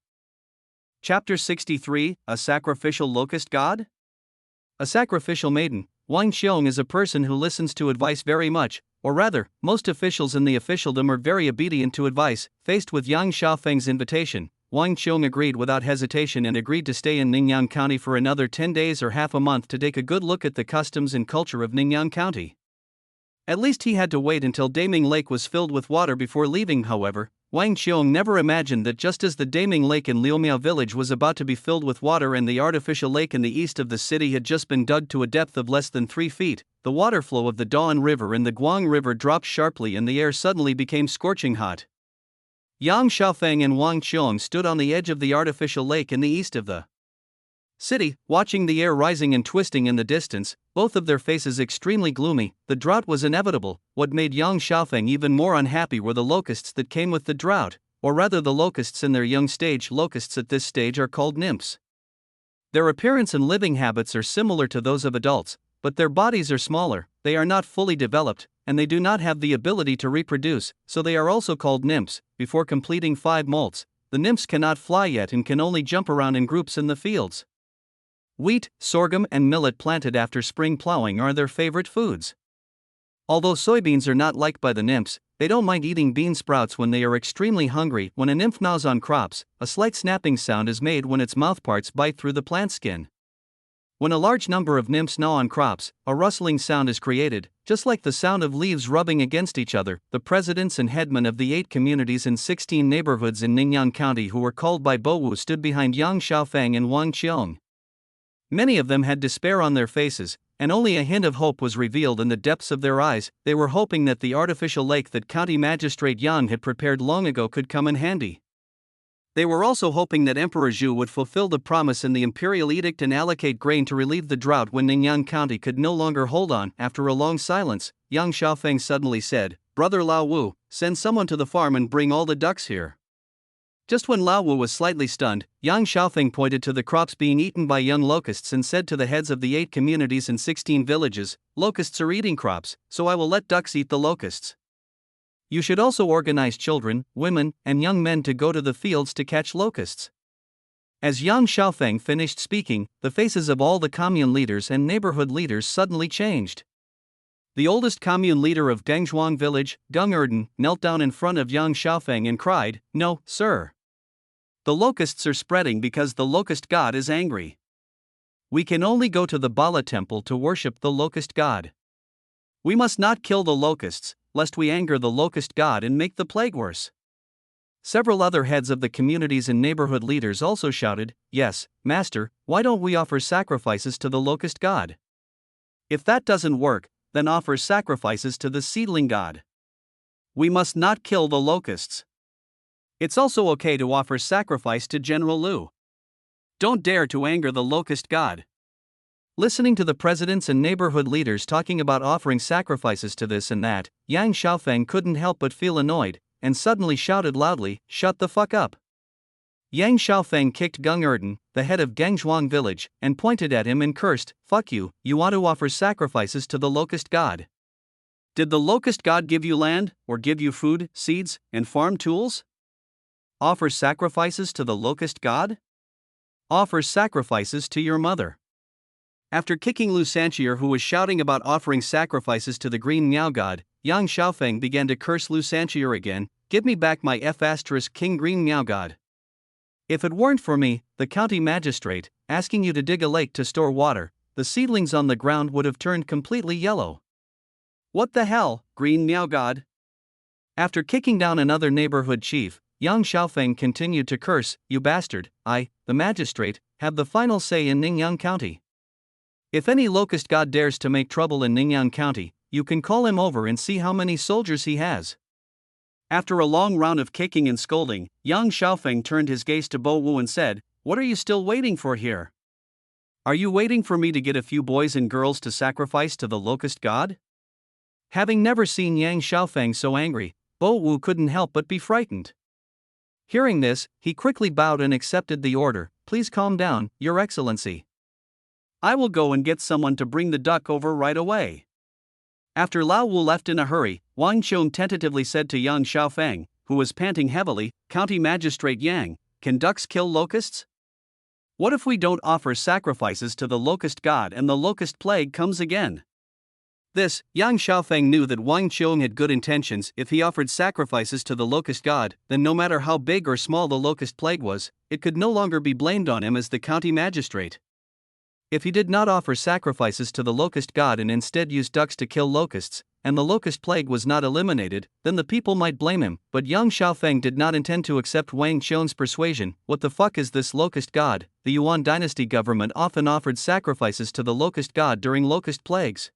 Chapter 63, A Sacrificial Locust God? A sacrificial maiden. Wang Qiong is a person who listens to advice very much, or rather, most officials in the officialdom are very obedient to advice. Faced with Yang Xiaofeng's invitation, Wang Qiong agreed without hesitation and agreed to stay in Ningyan County for another 10 days or half a month to take a good look at the customs and culture of Ningyan County. At least he had to wait until Daming Lake was filled with water before leaving. However, Wang Qiong never imagined that just as the Daming Lake in Liumiao village was about to be filled with water and the artificial lake in the east of the city had just been dug to a depth of less than 3 feet, the water flow of the Dawn River and the Guang River dropped sharply and the air suddenly became scorching hot. Yang Xiaofeng and Wang Qiong stood on the edge of the artificial lake in the east of the city, watching the air rising and twisting in the distance, both of their faces extremely gloomy. The drought was inevitable. What made Yang Xiaofeng even more unhappy were the locusts that came with the drought, or rather the locusts in their young stage. Locusts at this stage are called nymphs. Their appearance and living habits are similar to those of adults, but their bodies are smaller, they are not fully developed, and they do not have the ability to reproduce, so they are also called nymphs. Before completing 5 molts, the nymphs cannot fly yet and can only jump around in groups in the fields. Wheat, sorghum and millet planted after spring plowing are their favorite foods. Although soybeans are not liked by the nymphs, they don't mind eating bean sprouts when they are extremely hungry. When a nymph gnaws on crops, a slight snapping sound is made when its mouthparts bite through the plant skin. When a large number of nymphs gnaw on crops, a rustling sound is created, just like the sound of leaves rubbing against each other. The presidents and headmen of the 8 communities in 16 neighborhoods in Ningyan County who were called by Bowu stood behind Yang Xiaofeng and Wang Qiong. Many of them had despair on their faces, and only a hint of hope was revealed in the depths of their eyes. They were hoping that the artificial lake that County Magistrate Yang had prepared long ago could come in handy. They were also hoping that Emperor Zhu would fulfill the promise in the imperial edict and allocate grain to relieve the drought when Ningyan County could no longer hold on. After a long silence, Yang Xiaofeng suddenly said, Brother Lao Wu, send someone to the farm and bring all the ducks here. Just when Lao Wu was slightly stunned, Yang Xiaofeng pointed to the crops being eaten by young locusts and said to the heads of the 8 communities and 16 villages, Locusts are eating crops, so I will let ducks eat the locusts. You should also organize children, women, and young men to go to the fields to catch locusts. As Yang Xiaofeng finished speaking, the faces of all the commune leaders and neighborhood leaders suddenly changed. The oldest commune leader of Gangzhuang village, Gung Erden, knelt down in front of Yang Xiaofeng and cried, No, sir. The locusts are spreading because the locust god is angry. We can only go to the Bala temple to worship the locust god. We must not kill the locusts, lest we anger the locust god and make the plague worse." Several other heads of the communities and neighborhood leaders also shouted, "Yes, Master, why don't we offer sacrifices to the locust god? If that doesn't work, then offer sacrifices to the seedling god. We must not kill the locusts. It's also okay to offer sacrifice to General Liu. Don't dare to anger the locust god." Listening to the presidents and neighborhood leaders talking about offering sacrifices to this and that, Yang Xiaofeng couldn't help but feel annoyed, and suddenly shouted loudly, "Shut the fuck up." Yang Xiaofeng kicked Gung Erden, the head of Gangzhuang village, and pointed at him and cursed, "Fuck you, you want to offer sacrifices to the locust god? Did the locust god give you land, or give you food, seeds, and farm tools? Offer sacrifices to the locust god? Offer sacrifices to your mother." After kicking Lu Sanchier, who was shouting about offering sacrifices to the green Miao god, Yang Xiaofeng began to curse Lu Sanchier again, "Give me back my King Green Miao god. If it weren't for me, the county magistrate, asking you to dig a lake to store water, the seedlings on the ground would have turned completely yellow. What the hell, Green Miao god?" After kicking down another neighborhood chief, Yang Xiaofeng continued to curse, "You bastard, I, the magistrate, have the final say in Ningyang County. If any locust god dares to make trouble in Ningyang County, you can call him over and see how many soldiers he has." After a long round of kicking and scolding, Yang Xiaofeng turned his gaze to Bo Wu and said, "What are you still waiting for here? Are you waiting for me to get a few boys and girls to sacrifice to the locust god?" Having never seen Yang Xiaofeng so angry, Bo Wu couldn't help but be frightened. Hearing this, he quickly bowed and accepted the order, "Please calm down, Your Excellency. I will go and get someone to bring the duck over right away." After Lao Wu left in a hurry, Wang Qiong tentatively said to Yang Xiaofeng, who was panting heavily, "County Magistrate Yang, can ducks kill locusts? What if we don't offer sacrifices to the locust god and the locust plague comes again?" This, Yang Xiaofeng knew that Wang Qiong had good intentions. If he offered sacrifices to the locust god, then no matter how big or small the locust plague was, it could no longer be blamed on him as the county magistrate. If he did not offer sacrifices to the locust god and instead used ducks to kill locusts, and the locust plague was not eliminated, then the people might blame him. But Yang Xiaofeng did not intend to accept Wang Qiong's persuasion. What the fuck is this locust god? The Yuan dynasty government often offered sacrifices to the locust god during locust plagues.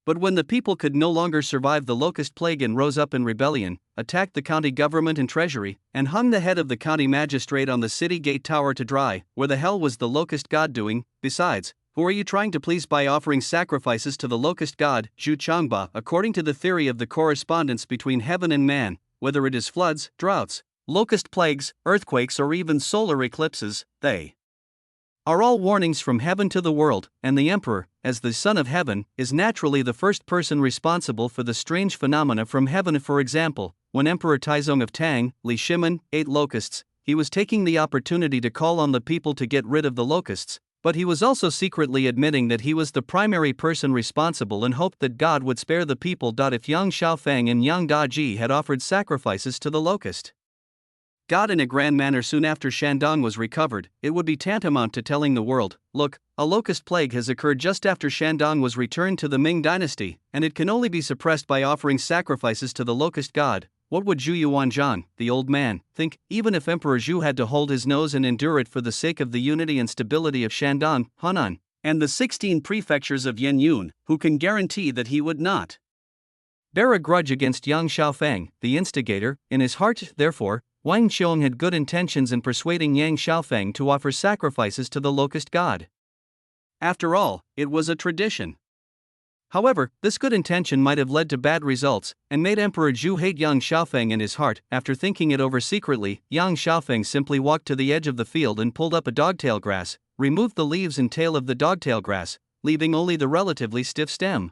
But when the people could no longer survive the locust plague and rose up in rebellion, attacked the county government and treasury, and hung the head of the county magistrate on the city gate tower to dry, where the hell was the locust god doing? Besides, who are you trying to please by offering sacrifices to the locust god, Zhu Changba? According to the theory of the correspondence between heaven and man, whether it is floods, droughts, locust plagues, earthquakes or even solar eclipses, they are all warnings from heaven to the world, and the emperor, as the son of heaven, is naturally the first person responsible for the strange phenomena from heaven. For example, when Emperor Taizong of Tang, Li Shimen, ate locusts, he was taking the opportunity to call on the people to get rid of the locusts, but he was also secretly admitting that he was the primary person responsible and hoped that God would spare the people. If Yang Xiaofeng and Yang Daji had offered sacrifices to the locust god in a grand manner soon after Shandong was recovered, it would be tantamount to telling the world, "Look, a locust plague has occurred just after Shandong was returned to the Ming dynasty, and it can only be suppressed by offering sacrifices to the locust god." What would Zhu Yuanzhan, the old man, think, even if Emperor Zhu had to hold his nose and endure it for the sake of the unity and stability of Shandong, Henan, and the 16 prefectures of Yenyun? Who can guarantee that he would not bear a grudge against Yang Xiaofeng, the instigator, in his heart? Therefore, Wang Qiong had good intentions in persuading Yang Xiaofeng to offer sacrifices to the locust god. After all, it was a tradition. However, this good intention might have led to bad results, and made Emperor Zhu hate Yang Xiaofeng in his heart. After thinking it over secretly, Yang Xiaofeng simply walked to the edge of the field and pulled up a dogtail grass, removed the leaves and tail of the dogtail grass, leaving only the relatively stiff stem.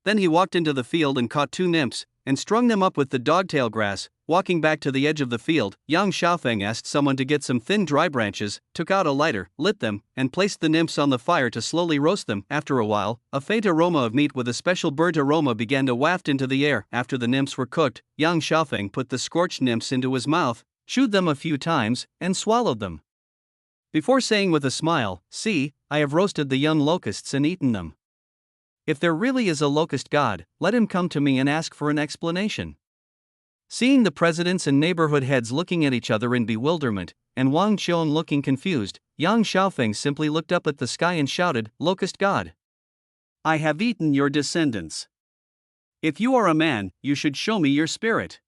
Then he walked into the field and caught 2 nymphs, and strung them up with the dogtail grass. Walking back to the edge of the field, Yang Xiaofeng asked someone to get some thin dry branches, took out a lighter, lit them, and placed the nymphs on the fire to slowly roast them. After a while, a faint aroma of meat with a special burnt aroma began to waft into the air. After the nymphs were cooked, Yang Xiaofeng put the scorched nymphs into his mouth, chewed them a few times, and swallowed them, before saying with a smile, "See, I have roasted the young locusts and eaten them. If there really is a locust god, let him come to me and ask for an explanation. Seeing the presidents and neighborhood heads looking at each other in bewilderment, and Wang Qiong looking confused, Yang Xiaofeng simply looked up at the sky and shouted, "Locust god! I have eaten your descendants. If you are a man, you should show me your spirit.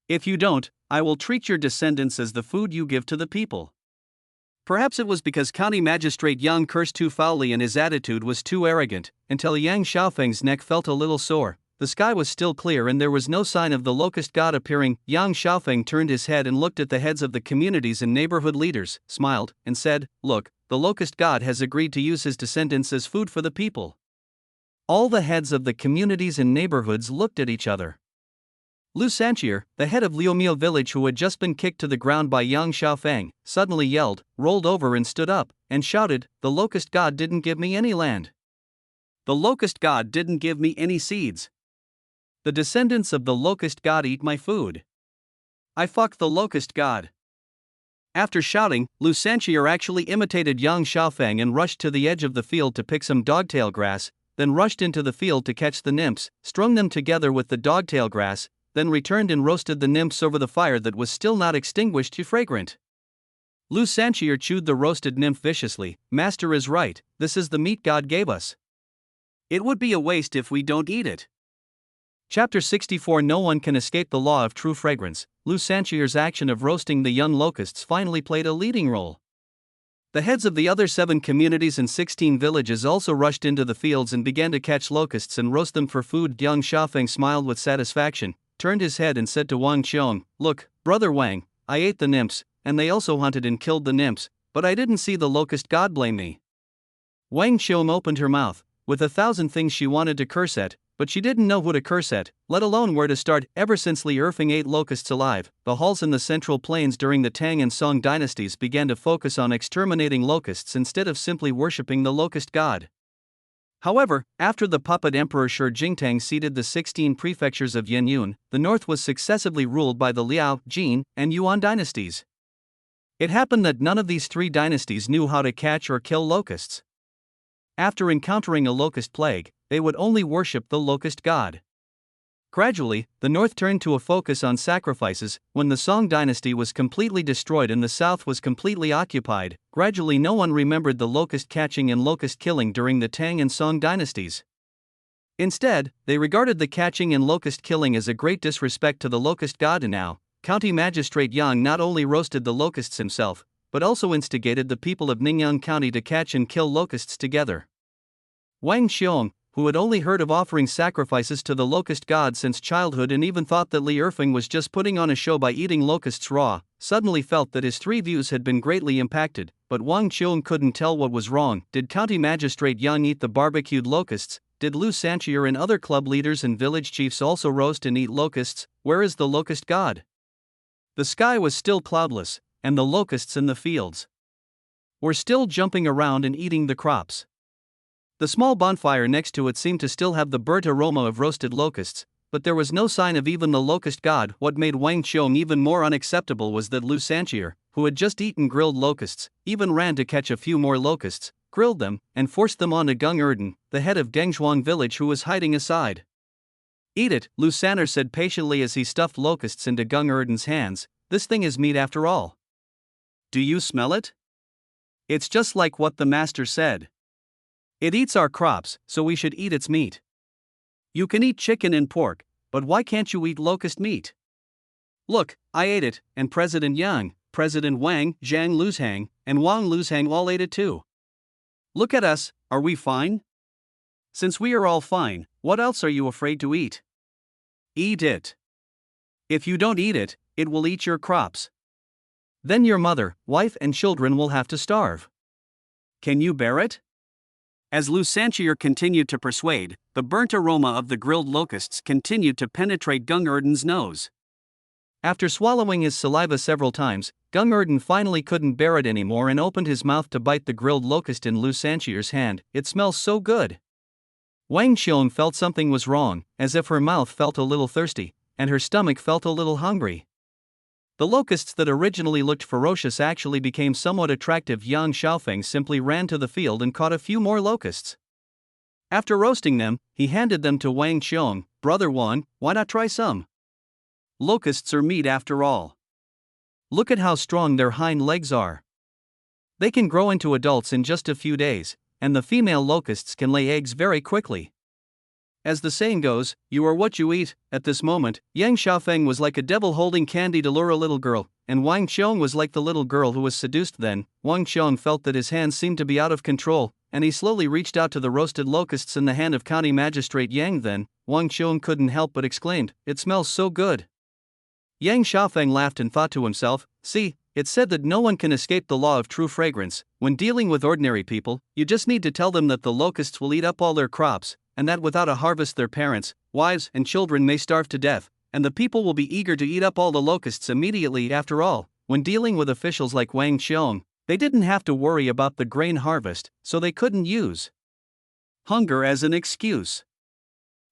If you don't, I will treat your descendants as the food you give to the people." Perhaps it was because County Magistrate Yang cursed too foully and his attitude was too arrogant, until Yang Xiaofeng's neck felt a little sore. The sky was still clear and there was no sign of the locust god appearing. Yang Xiaofeng turned his head and looked at the heads of the communities and neighborhood leaders, smiled, and said, "Look, the locust god has agreed to use his descendants as food for the people." All the heads of the communities and neighborhoods looked at each other. Lu Sanchier, the head of Liumiao village who had just been kicked to the ground by Yang Xiaofeng, suddenly yelled, rolled over and stood up, and shouted, "The locust god didn't give me any land. The locust god didn't give me any seeds. The descendants of the locust god eat my food. I fuck the locust god." After shouting, Lu Sanchier actually imitated Yang Xiaofeng and rushed to the edge of the field to pick some dogtail grass, then rushed into the field to catch the nymphs, strung them together with the dogtail grass, then returned and roasted the nymphs over the fire that was still not extinguished to fragrant. Lu Sanchier chewed the roasted nymph viciously. "Master is right, this is the meat God gave us. It would be a waste if we don't eat it." Chapter 64. No one can escape the law of true fragrance. Lu Sanchier's action of roasting the young locusts finally played a leading role. The heads of the other 7 communities and 16 villages also rushed into the fields and began to catch locusts and roast them for food. Yang Xiaofeng smiled with satisfaction, turned his head and said to Wang Qiong, "Look, brother Wang, I ate the nymphs, and they also hunted and killed the nymphs, but I didn't see the locust god blame me." Wang Qiong opened her mouth, with 1,000 things she wanted to curse at, but she didn't know who to curse at, let alone where to start. Ever since Li Erfeng ate locusts alive, the halls in the Central Plains during the Tang and Song dynasties began to focus on exterminating locusts instead of simply worshipping the locust god. However, after the puppet emperor Shi Jingtang ceded the 16 prefectures of Yenyun, the north was successively ruled by the Liao, Jin, and Yuan dynasties. It happened that none of these 3 dynasties knew how to catch or kill locusts. After encountering a locust plague, they would only worship the locust god. Gradually, the north turned to a focus on sacrifices. When the Song dynasty was completely destroyed and the south was completely occupied, gradually no one remembered the locust catching and locust killing during the Tang and Song dynasties. Instead, they regarded the catching and locust killing as a great disrespect to the locust god, and now, County Magistrate Yang not only roasted the locusts himself, but also instigated the people of Ningyan County to catch and kill locusts together. Wang Qiong, who had only heard of offering sacrifices to the locust god since childhood and even thought that Li Erfeng was just putting on a show by eating locusts raw, suddenly felt that his 3 views had been greatly impacted. But Wang Qiong couldn't tell what was wrong. Did County Magistrate Yang eat the barbecued locusts? Did Lu Sanchier and other club leaders and village chiefs also roast and eat locusts? Where is the locust god? The sky was still cloudless, and the locusts in the fields were still jumping around and eating the crops. The small bonfire next to it seemed to still have the burnt aroma of roasted locusts, but there was no sign of even the locust god. What made Wang Qiong even more unacceptable was that Lu Sanchier, who had just eaten grilled locusts, even ran to catch a few more locusts, grilled them, and forced them onto Gung Erden, the head of Gengzhuang village, who was hiding aside. "Eat it," Lu Sanner said patiently as he stuffed locusts into Gung Erden's hands. "This thing is meat after all. Do you smell it? It's just like what the master said. It eats our crops, so we should eat its meat. You can eat chicken and pork, but why can't you eat locust meat? Look, I ate it, and President Yang, President Wang, Zhang Luzhang, and Wang Luzhang all ate it too. Look at us, are we fine? Since we are all fine, what else are you afraid to eat? Eat it. If you don't eat it, it will eat your crops. Then your mother, wife, and children will have to starve. Can you bear it?" As Lu Sanchier continued to persuade, the burnt aroma of the grilled locusts continued to penetrate Gung Erden's nose. After swallowing his saliva several times, Gung Erden finally couldn't bear it anymore and opened his mouth to bite the grilled locust in Lu Sanchier's hand. "It smells so good." Wang Qiong felt something was wrong, as if her mouth felt a little thirsty, and her stomach felt a little hungry. The locusts that originally looked ferocious actually became somewhat attractive. Yang Xiaofeng simply ran to the field and caught a few more locusts. After roasting them, he handed them to Wang Qiong. "Brother Wang, why not try some? Locusts are meat after all. Look at how strong their hind legs are. They can grow into adults in just a few days, and the female locusts can lay eggs very quickly. As the saying goes, you are what you eat." At this moment, Yang Xiaofeng was like a devil holding candy to lure a little girl, and Wang Qiong was like the little girl who was seduced. Then, Wang Qiong felt that his hands seemed to be out of control, and he slowly reached out to the roasted locusts in the hand of County Magistrate Yang. Then, Wang Qiong couldn't help but exclaimed, "It smells so good." Yang Xiaofeng laughed and thought to himself, "See, it's said that no one can escape the law of true fragrance. When dealing with ordinary people, you just need to tell them that the locusts will eat up all their crops, and that without a harvest their parents, wives, and children may starve to death, and the people will be eager to eat up all the locusts immediately." After all, when dealing with officials like Wang Qiong, they didn't have to worry about the grain harvest, so they couldn't use hunger as an excuse.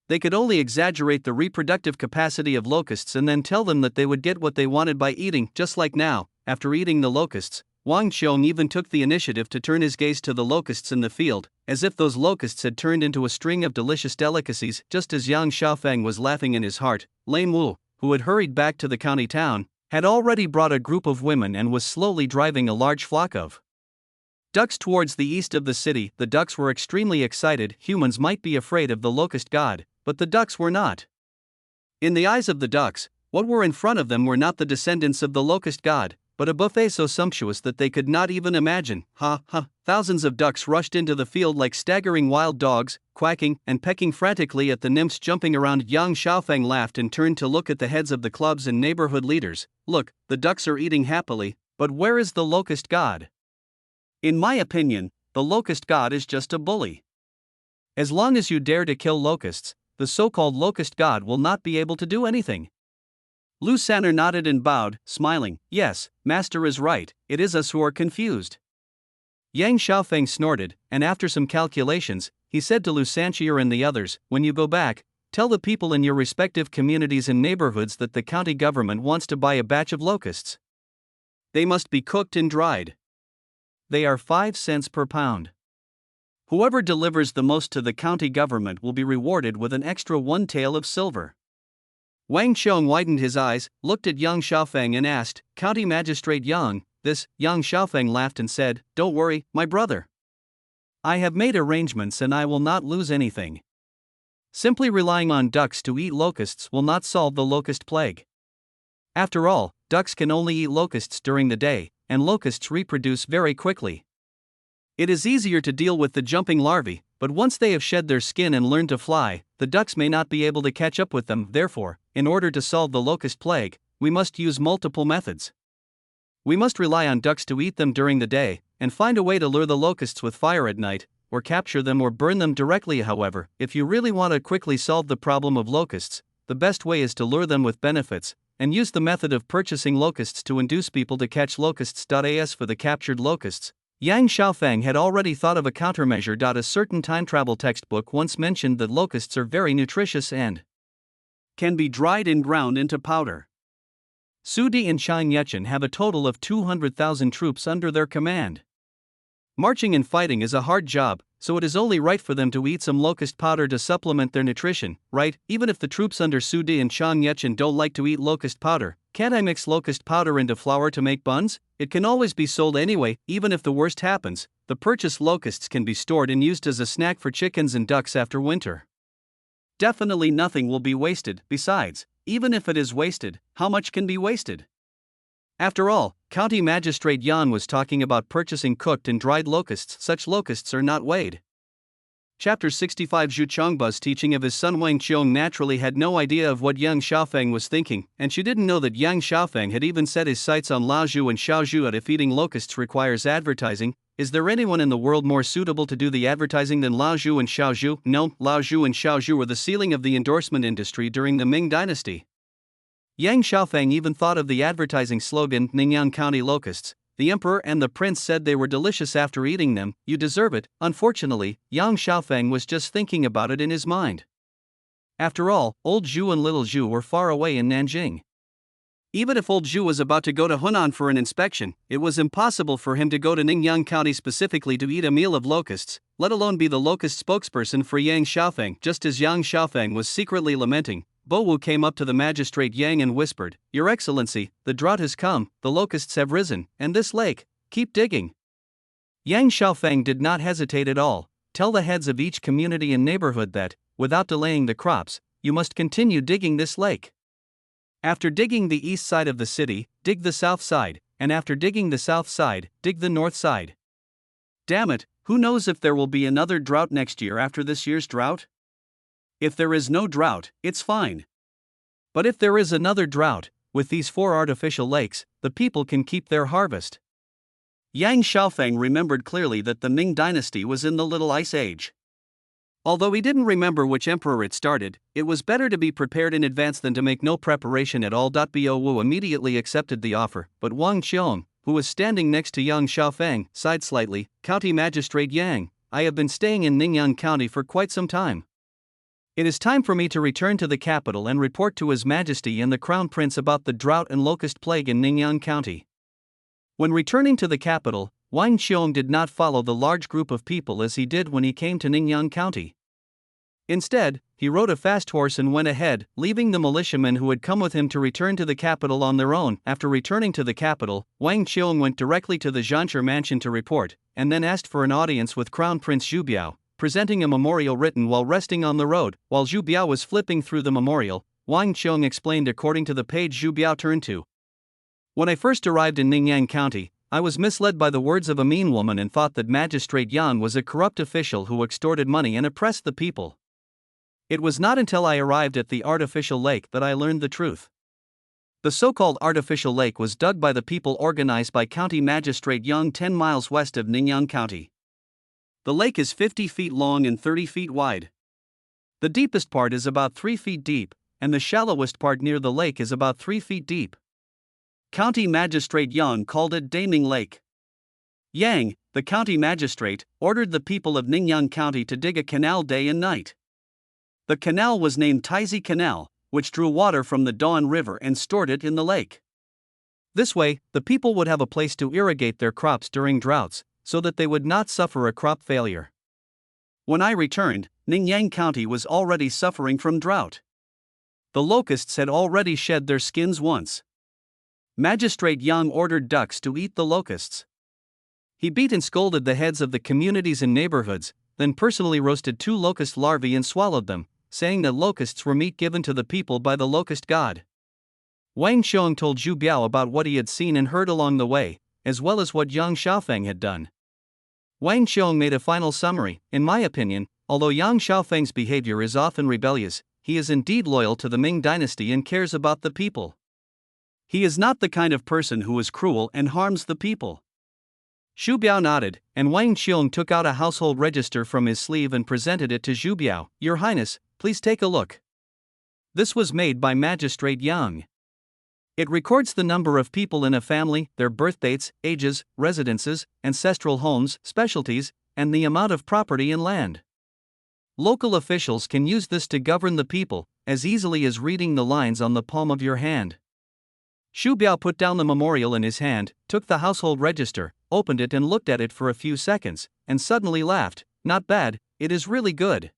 They could only exaggerate the reproductive capacity of locusts and then tell them that they would get what they wanted by eating. Just like now, after eating the locusts, Wang Qiong even took the initiative to turn his gaze to the locusts in the field, as if those locusts had turned into a string of delicious delicacies. Just as Yang Xiaofeng was laughing in his heart, Lame Wu, who had hurried back to the county town, had already brought a group of women and was slowly driving a large flock of ducks towards the east of the city. The ducks were extremely excited. Humans might be afraid of the locust god, but the ducks were not. In the eyes of the ducks, what were in front of them were not the descendants of the locust god, but a buffet so sumptuous that they could not even imagine. Ha ha! Thousands of ducks rushed into the field like staggering wild dogs, quacking and pecking frantically at the nymphs jumping around. Yang Xiaofeng laughed and turned to look at the heads of the clubs and neighborhood leaders. "Look, the ducks are eating happily, but where is the locust god? In my opinion, the locust god is just a bully. As long as you dare to kill locusts, the so-called locust god will not be able to do anything." Lu Sanner nodded and bowed, smiling. "Yes, master is right, it is us who are confused." Yang Xiaofeng snorted, and after some calculations, he said to Lu Sanchier and the others, "When you go back, tell the people in your respective communities and neighborhoods that the county government wants to buy a batch of locusts. They must be cooked and dried. They are 5 cents per pound. Whoever delivers the most to the county government will be rewarded with an extra 1 tael of silver." Wang Qiong widened his eyes, looked at Yang Xiaofeng and asked, "County Magistrate Yang, this?" Yang Xiaofeng laughed and said, "Don't worry, my brother. I have made arrangements and I will not lose anything. Simply relying on ducks to eat locusts will not solve the locust plague. After all, ducks can only eat locusts during the day, and locusts reproduce very quickly. It is easier to deal with the jumping larvae, but once they have shed their skin and learned to fly, the ducks may not be able to catch up with them. Therefore, in order to solve the locust plague, we must use multiple methods. We must rely on ducks to eat them during the day, and find a way to lure the locusts with fire at night, or capture them or burn them directly. However, if you really want to quickly solve the problem of locusts, the best way is to lure them with benefits, and use the method of purchasing locusts to induce people to catch locusts. As for the captured locusts, Yang Xiaofeng had already thought of a countermeasure. A certain time travel textbook once mentioned that locusts are very nutritious and can be dried and ground into powder. Su Di and Chang Yechen have a total of 200,000 troops under their command. Marching and fighting is a hard job, so it is only right for them to eat some locust powder to supplement their nutrition, right? Even if the troops under Su Di and Chang Yechen don't like to eat locust powder, can't I mix locust powder into flour to make buns? It can always be sold anyway. Even if the worst happens, the purchased locusts can be stored and used as a snack for chickens and ducks after winter. Definitely nothing will be wasted. Besides, even if it is wasted, how much can be wasted? After all, County Magistrate Yan was talking about purchasing cooked and dried locusts. Such locusts are not weighed. Chapter 65. Zhu Chongba's teaching of his son Wang Qiong naturally had no idea of what Yang Xiaofeng was thinking, and she didn't know that Yang Xiaofeng had even set his sights on Lao Zhu and Xiao Zhu. If eating locusts requires advertising, is there anyone in the world more suitable to do the advertising than Lao Zhu and Xiao Zhu? No, Lao Zhu and Xiao Zhu were the ceiling of the endorsement industry during the Ming Dynasty. Yang Xiaofeng even thought of the advertising slogan, "Ningyang County Locusts." The emperor and the prince said they were delicious after eating them. "You deserve it." Unfortunately, Yang Xiaofeng was just thinking about it in his mind. After all, old Zhu and little Zhu were far away in Nanjing. Even if old Zhu was about to go to Hunan for an inspection, it was impossible for him to go to Ningyang County specifically to eat a meal of locusts, let alone be the locust spokesperson for Yang Xiaofeng. Just as Yang Xiaofeng was secretly lamenting, Bo Wu came up to the magistrate Yang and whispered, "Your Excellency, the drought has come, the locusts have risen, and this lake, keep digging." Yang Xiaofeng did not hesitate at all. "Tell the heads of each community and neighborhood that, without delaying the crops, you must continue digging this lake. After digging the east side of the city, dig the south side, and after digging the south side, dig the north side. Damn it, who knows if there will be another drought next year after this year's drought? If there is no drought, it's fine. But if there is another drought, with these 4 artificial lakes, the people can keep their harvest." Yang Xiaofeng remembered clearly that the Ming dynasty was in the Little Ice Age. Although he didn't remember which emperor it started, it was better to be prepared in advance than to make no preparation at all. Bo Wu immediately accepted the offer, but Wang Qiong, who was standing next to Yang Xiaofeng, sighed slightly. "County Magistrate Yang, I have been staying in Ningyan County for quite some time. It is time for me to return to the capital and report to His Majesty and the Crown Prince about the drought and locust plague in Ningyan County." When returning to the capital, Wang Qiong did not follow the large group of people as he did when he came to Ningyan County. Instead, he rode a fast horse and went ahead, leaving the militiamen who had come with him to return to the capital on their own. After returning to the capital, Wang Qiong went directly to the Zhanshi mansion to report, and then asked for an audience with Crown Prince Zhu Biao, presenting a memorial written while resting on the road. While Zhu Biao was flipping through the memorial, Wang Qiong explained according to the page Zhu Biao turned to. "When I first arrived in Ningyan County, I was misled by the words of a mean woman and thought that Magistrate Yang was a corrupt official who extorted money and oppressed the people. It was not until I arrived at the artificial lake that I learned the truth. The so-called artificial lake was dug by the people organized by County Magistrate Yang 10 miles west of Ningyan County. The lake is 50 feet long and 30 feet wide. The deepest part is about 3 feet deep, and the shallowest part near the lake is about 3 feet deep. County Magistrate Yang called it Daming Lake. Yang, the county magistrate, ordered the people of Ningyan County to dig a canal day and night. The canal was named Taizi Canal, which drew water from the Dawn River and stored it in the lake. This way, the people would have a place to irrigate their crops during droughts, so that they would not suffer a crop failure. When I returned, Ningyan County was already suffering from drought. The locusts had already shed their skins once. Magistrate Yang ordered ducks to eat the locusts. He beat and scolded the heads of the communities and neighborhoods, then personally roasted 2 locust larvae and swallowed them, saying that locusts were meat given to the people by the locust god. Wang Qiong told Zhu Biao about what he had seen and heard along the way, as well as what Yang Xiaofeng had done. Wang Qiong made a final summary. "In my opinion, although Yang Xiaofeng's behavior is often rebellious, he is indeed loyal to the Ming dynasty and cares about the people. He is not the kind of person who is cruel and harms the people." Zhu Biao nodded, and Wang Qiong took out a household register from his sleeve and presented it to Zhu Biao. "Your Highness, please take a look. This was made by Magistrate Yang. It records the number of people in a family, their birth dates, ages, residences, ancestral homes, specialties, and the amount of property and land. Local officials can use this to govern the people, as easily as reading the lines on the palm of your hand." Zhu Biao put down the memorial in his hand, took the household register, opened it and looked at it for a few seconds, and suddenly laughed. "Not bad, it is really good.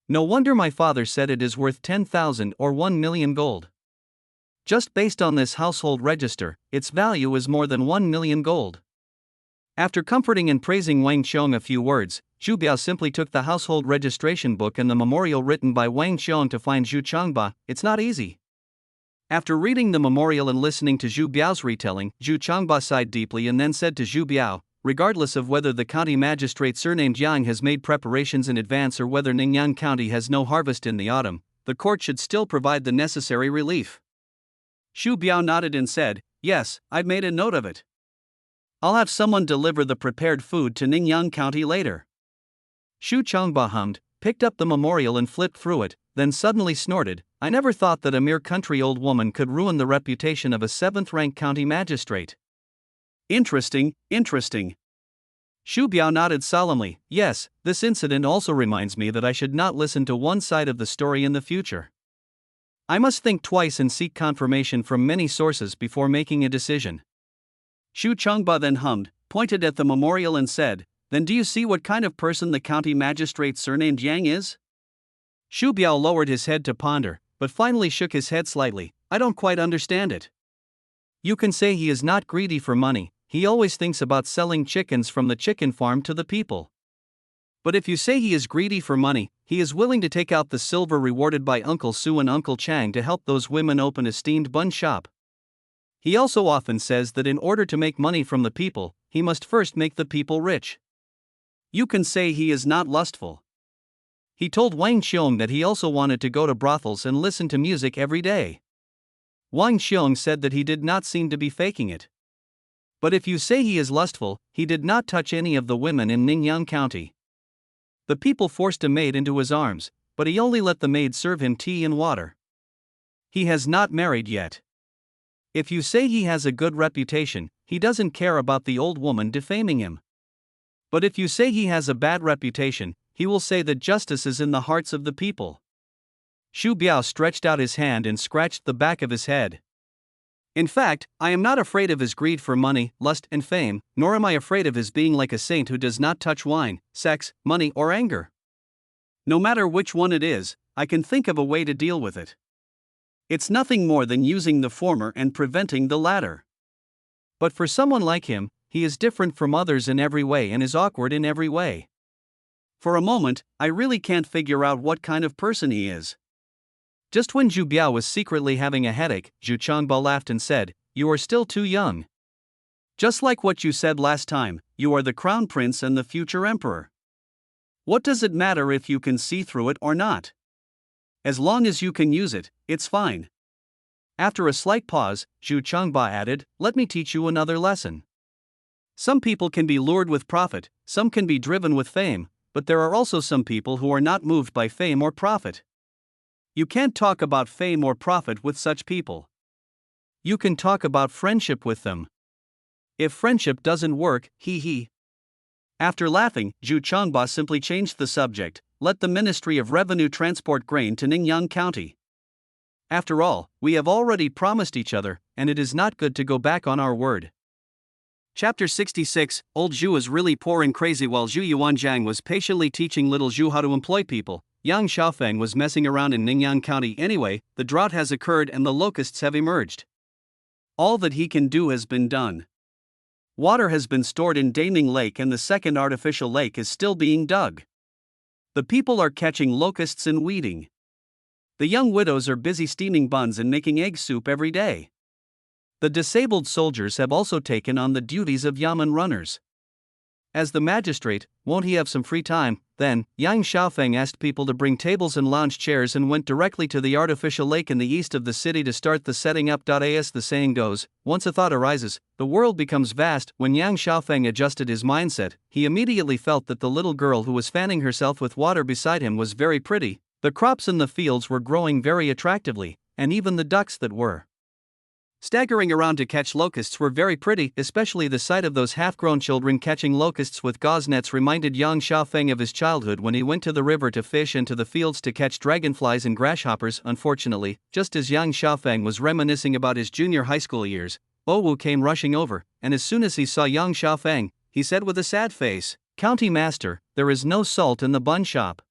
No wonder my father said it is worth 10,000 or 1 million gold. Just based on this household register, its value is more than 1 million gold." After comforting and praising Wang Qiong a few words, Zhu Biao simply took the household registration book and the memorial written by Wang Qiong to find Zhu Changba. "It's not easy." After reading the memorial and listening to Zhu Biao's retelling, Zhu Changba sighed deeply and then said to Zhu Biao, "Regardless of whether the county magistrate surnamed Yang has made preparations in advance or whether Ningyan County has no harvest in the autumn, the court should still provide the necessary relief." Zhu Biao nodded and said, "Yes, I've made a note of it. I'll have someone deliver the prepared food to Ningyan County later." Zhu Changba hummed, picked up the memorial and flipped through it, then suddenly snorted, "I never thought that a mere country-old woman could ruin the reputation of a 7th-rank county magistrate. Interesting, interesting." Zhu Biao nodded solemnly. "Yes, this incident also reminds me that I should not listen to one side of the story in the future. I must think twice and seek confirmation from many sources before making a decision." Zhu Changba then hummed, pointed at the memorial and said, Then do you see what kind of person the county magistrate surnamed Yang is? Xu Biao lowered his head to ponder, but finally shook his head slightly. I don't quite understand it. You can say he is not greedy for money, he always thinks about selling chickens from the chicken farm to the people. But if you say he is greedy for money, he is willing to take out the silver rewarded by Uncle Su and Uncle Chang to help those women open a steamed bun shop. He also often says that in order to make money from the people, he must first make the people rich. You can say he is not lustful. He told Wang Xiong that he also wanted to go to brothels and listen to music every day. Wang Xiong said that he did not seem to be faking it. But if you say he is lustful, he did not touch any of the women in Ningyan County. The people forced a maid into his arms, but he only let the maid serve him tea and water. He has not married yet. If you say he has a good reputation, he doesn't care about the old woman defaming him. But if you say he has a bad reputation, he will say that justice is in the hearts of the people. Xu Biao stretched out his hand and scratched the back of his head. In fact, I am not afraid of his greed for money, lust, and fame, nor am I afraid of his being like a saint who does not touch wine, sex, money, or anger. No matter which one it is, I can think of a way to deal with it. It's nothing more than using the former and preventing the latter. But for someone like him, he is different from others in every way and is awkward in every way. For a moment, I really can't figure out what kind of person he is. Just when Zhu Biao was secretly having a headache, Zhu Changba laughed and said, "You are still too young. Just like what you said last time, you are the crown prince and the future emperor. What does it matter if you can see through it or not? As long as you can use it, it's fine." After a slight pause, Zhu Changba added, "Let me teach you another lesson. Some people can be lured with profit, some can be driven with fame, but there are also some people who are not moved by fame or profit. You can't talk about fame or profit with such people. You can talk about friendship with them. If friendship doesn't work, he. After laughing, Zhu Changba simply changed the subject. Let the Ministry of Revenue transport grain to Ningyan County. After all, we have already promised each other, and it is not good to go back on our word. Chapter 66, Old Zhu is really poor and crazy. While Zhu Yuanjiang was patiently teaching little Zhu how to employ people, Yang Xiaofeng was messing around in Ningyan County anyway. The drought has occurred and the locusts have emerged. All that he can do has been done. Water has been stored in Daming Lake and the second artificial lake is still being dug. The people are catching locusts and weeding. The young widows are busy steaming buns and making egg soup every day. The disabled soldiers have also taken on the duties of yamen runners. As the magistrate, won't he have some free time? Then, Yang Xiaofeng asked people to bring tables and lounge chairs and went directly to the artificial lake in the east of the city to start the setting up. As the saying goes, once a thought arises, the world becomes vast. When Yang Xiaofeng adjusted his mindset, he immediately felt that the little girl who was fanning herself with water beside him was very pretty, the crops in the fields were growing very attractively, and even the ducks that were staggering around to catch locusts were very pretty. Especially the sight of those half-grown children catching locusts with gauze nets reminded Yang Xiaofeng of his childhood when he went to the river to fish and to the fields to catch dragonflies and grasshoppers. Unfortunately, just as Yang Xiaofeng was reminiscing about his junior high school years, Bo Wu came rushing over, and as soon as he saw Yang Xiaofeng, he said with a sad face, "County master, there is no salt in the bun shop."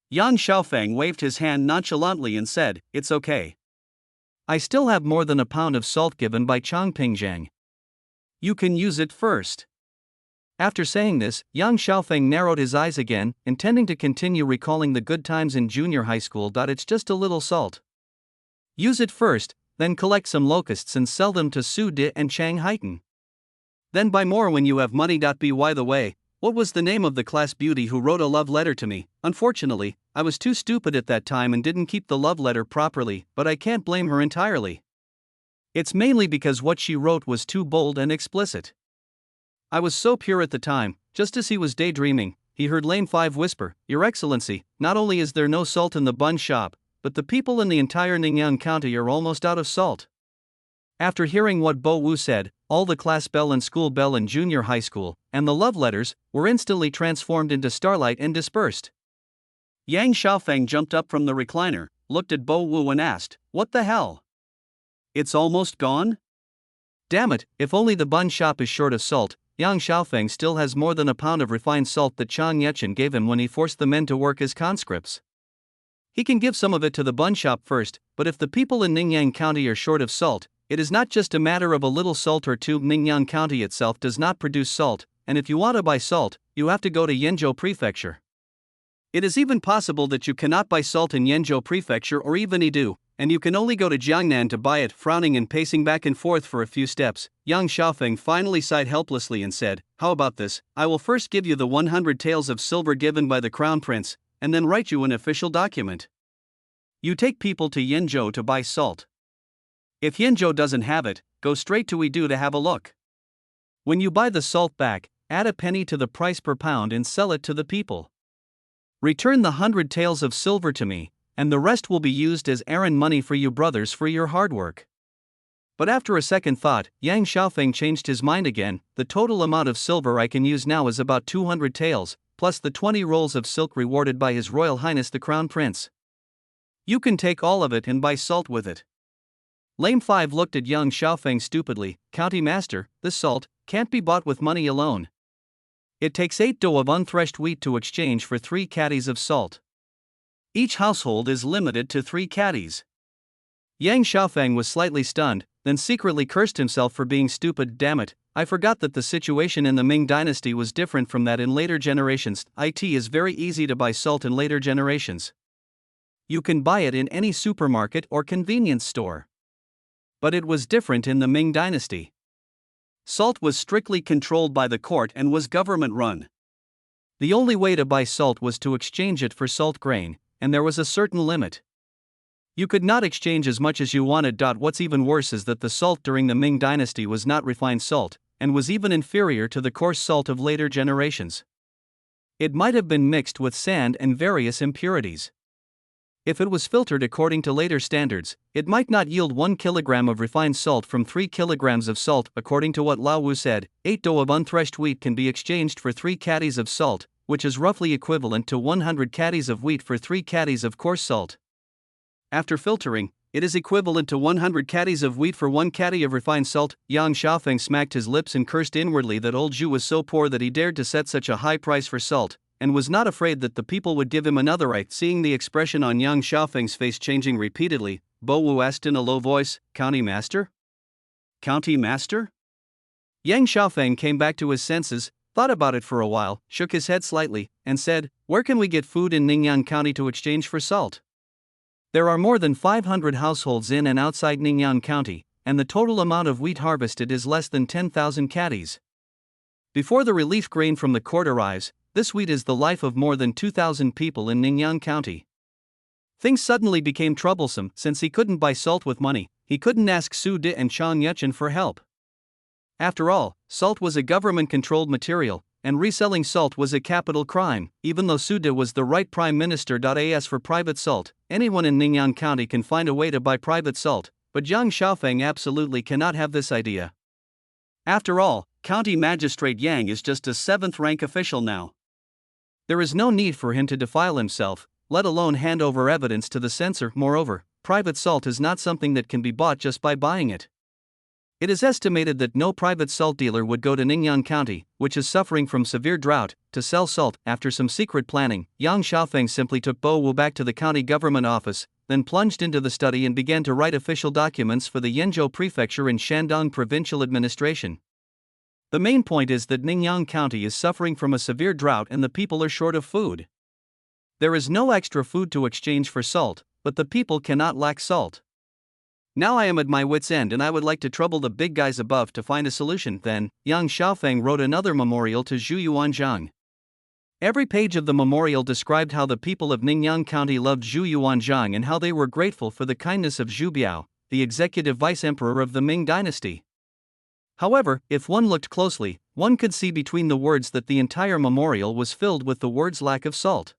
Yang Xiaofeng waved his hand nonchalantly and said, "It's okay. I still have more than a pound of salt given by Changpingjiang. You can use it first." After saying this, Yang Xiaofeng narrowed his eyes again, intending to continue recalling the good times in junior high school. It's just a little salt. Use it first, then collect some locusts and sell them to Su Di and Chang Haitan. Then buy more when you have money. By the way, what was the name of the class beauty who wrote a love letter to me? Unfortunately, I was too stupid at that time and didn't keep the love letter properly, but I can't blame her entirely. It's mainly because what she wrote was too bold and explicit. I was so pure at the time. Just as he was daydreaming, he heard Lame 5 whisper, "Your Excellency, not only is there no salt in the bun shop, but the people in the entire Ningyan County are almost out of salt." After hearing what Bo Wu said, all the class bell and school bell in junior high school, and the love letters, were instantly transformed into starlight and dispersed. Yang Xiaofeng jumped up from the recliner, looked at Bo Wu and asked, "What the hell? It's almost gone? Damn it, if only the bun shop is short of salt." Yang Xiaofeng still has more than a pound of refined salt that Chang Yechen gave him when he forced the men to work as conscripts. He can give some of it to the bun shop first, but if the people in Ningyan County are short of salt, it is not just a matter of a little salt or two. Ningyan County itself does not produce salt, and if you want to buy salt, you have to go to Yenzhou Prefecture. It is even possible that you cannot buy salt in Yenzhou Prefecture or even Yidu, and you can only go to Jiangnan to buy it. Frowning and pacing back and forth for a few steps, Yang Xiaofeng finally sighed helplessly and said, "How about this? I will first give you the 100 taels of silver given by the crown prince, and then write you an official document. You take people to Yenzhou to buy salt. If Yenzhou doesn't have it, go straight to Yidu to have a look. When you buy the salt back, add a penny to the price per pound and sell it to the people. Return the 100 taels of silver to me, and the rest will be used as errand money for you brothers for your hard work." But after a second thought, Yang Xiaofeng changed his mind again. "The total amount of silver I can use now is about 200 taels, plus the 20 rolls of silk rewarded by His Royal Highness the Crown Prince. You can take all of it and buy salt with it." Lame 5 looked at Yang Xiaofeng stupidly. "County Master, this salt can't be bought with money alone. It takes 8 dough of unthreshed wheat to exchange for 3 caddies of salt. Each household is limited to 3 caddies." Yang Xiaofeng was slightly stunned, then secretly cursed himself for being stupid. "Damn it, I forgot that the situation in the Ming dynasty was different from that in later generations. It is very easy to buy salt in later generations. You can buy it in any supermarket or convenience store. But it was different in the Ming dynasty. Salt was strictly controlled by the court and was government-run. The only way to buy salt was to exchange it for salt grain, and there was a certain limit. You could not exchange as much as you wanted. What's even worse is that the salt during the Ming dynasty was not refined salt, and was even inferior to the coarse salt of later generations. It might have been mixed with sand and various impurities. If it was filtered according to later standards, it might not yield 1 kilogram of refined salt from 3 kilograms of salt. According to what Lao Wu said, 8 dough of unthreshed wheat can be exchanged for 3 caddies of salt, which is roughly equivalent to 100 caddies of wheat for 3 caddies of coarse salt. After filtering, it is equivalent to 100 caddies of wheat for 1 caddy of refined salt. Yang Xiaofeng smacked his lips and cursed inwardly that old Zhu was so poor that he dared to set such a high price for salt, and was not afraid that the people would give him another right. Seeing the expression on Yang Xiaofeng's face changing repeatedly, Bo Wu asked in a low voice, "County Master? County Master?" Yang Xiaofeng came back to his senses, thought about it for a while, shook his head slightly, and said, "Where can we get food in Ningyan County to exchange for salt? There are more than 500 households in and outside Ningyan County, and the total amount of wheat harvested is less than 10,000 caddies. Before the relief grain from the court arrives, this wheat is the life of more than 2,000 people in Ningyan County." Things suddenly became troublesome. Since he couldn't buy salt with money, he couldn't ask Su De and Chang Yechen for help. After all, salt was a government-controlled material, and reselling salt was a capital crime. Even though Su De was the right prime minister. As for private salt, anyone in Ningyan County can find a way to buy private salt, but Yang Xiaofeng absolutely cannot have this idea. After all, County Magistrate Yang is just a 7th-rank official now. There is no need for him to defile himself, let alone hand over evidence to the censor. Moreover, private salt is not something that can be bought just by buying it. It is estimated that no private salt dealer would go to Ningyan County, which is suffering from severe drought, to sell salt. After some secret planning, Yang Xiaofeng simply took Bo Wu back to the county government office, then plunged into the study and began to write official documents for the Yenzhou Prefecture in Shandong Provincial Administration. The main point is that Ningyan County is suffering from a severe drought and the people are short of food. There is no extra food to exchange for salt, but the people cannot lack salt. Now I am at my wit's end and I would like to trouble the big guys above to find a solution. Then, Yang Xiaofeng wrote another memorial to Zhu Yuanzhang. Every page of the memorial described how the people of Ningyan County loved Zhu Yuanzhang and how they were grateful for the kindness of Zhu Biao, the executive vice-emperor of the Ming dynasty. However, if one looked closely, one could see between the words that the entire memorial was filled with the words lack of salt.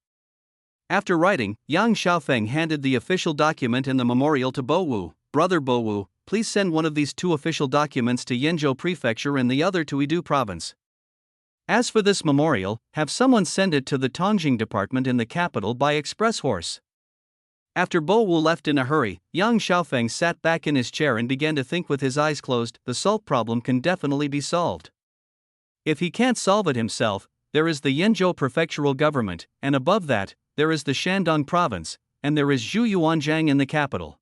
After writing, Yang Xiaofeng handed the official document and the memorial to Bo Wu. "Brother Bo Wu, please send one of these 2 official documents to Yenzhou Prefecture and the other to Yidu Province. As for this memorial, have someone send it to the Tongjing Department in the capital by express horse." After Bo Wu left in a hurry, Yang Xiaofeng sat back in his chair and began to think with his eyes closed. The salt problem can definitely be solved. If he can't solve it himself, there is the Yenzhou prefectural government, and above that, there is the Shandong province, and there is Zhu Yuanzhang in the capital.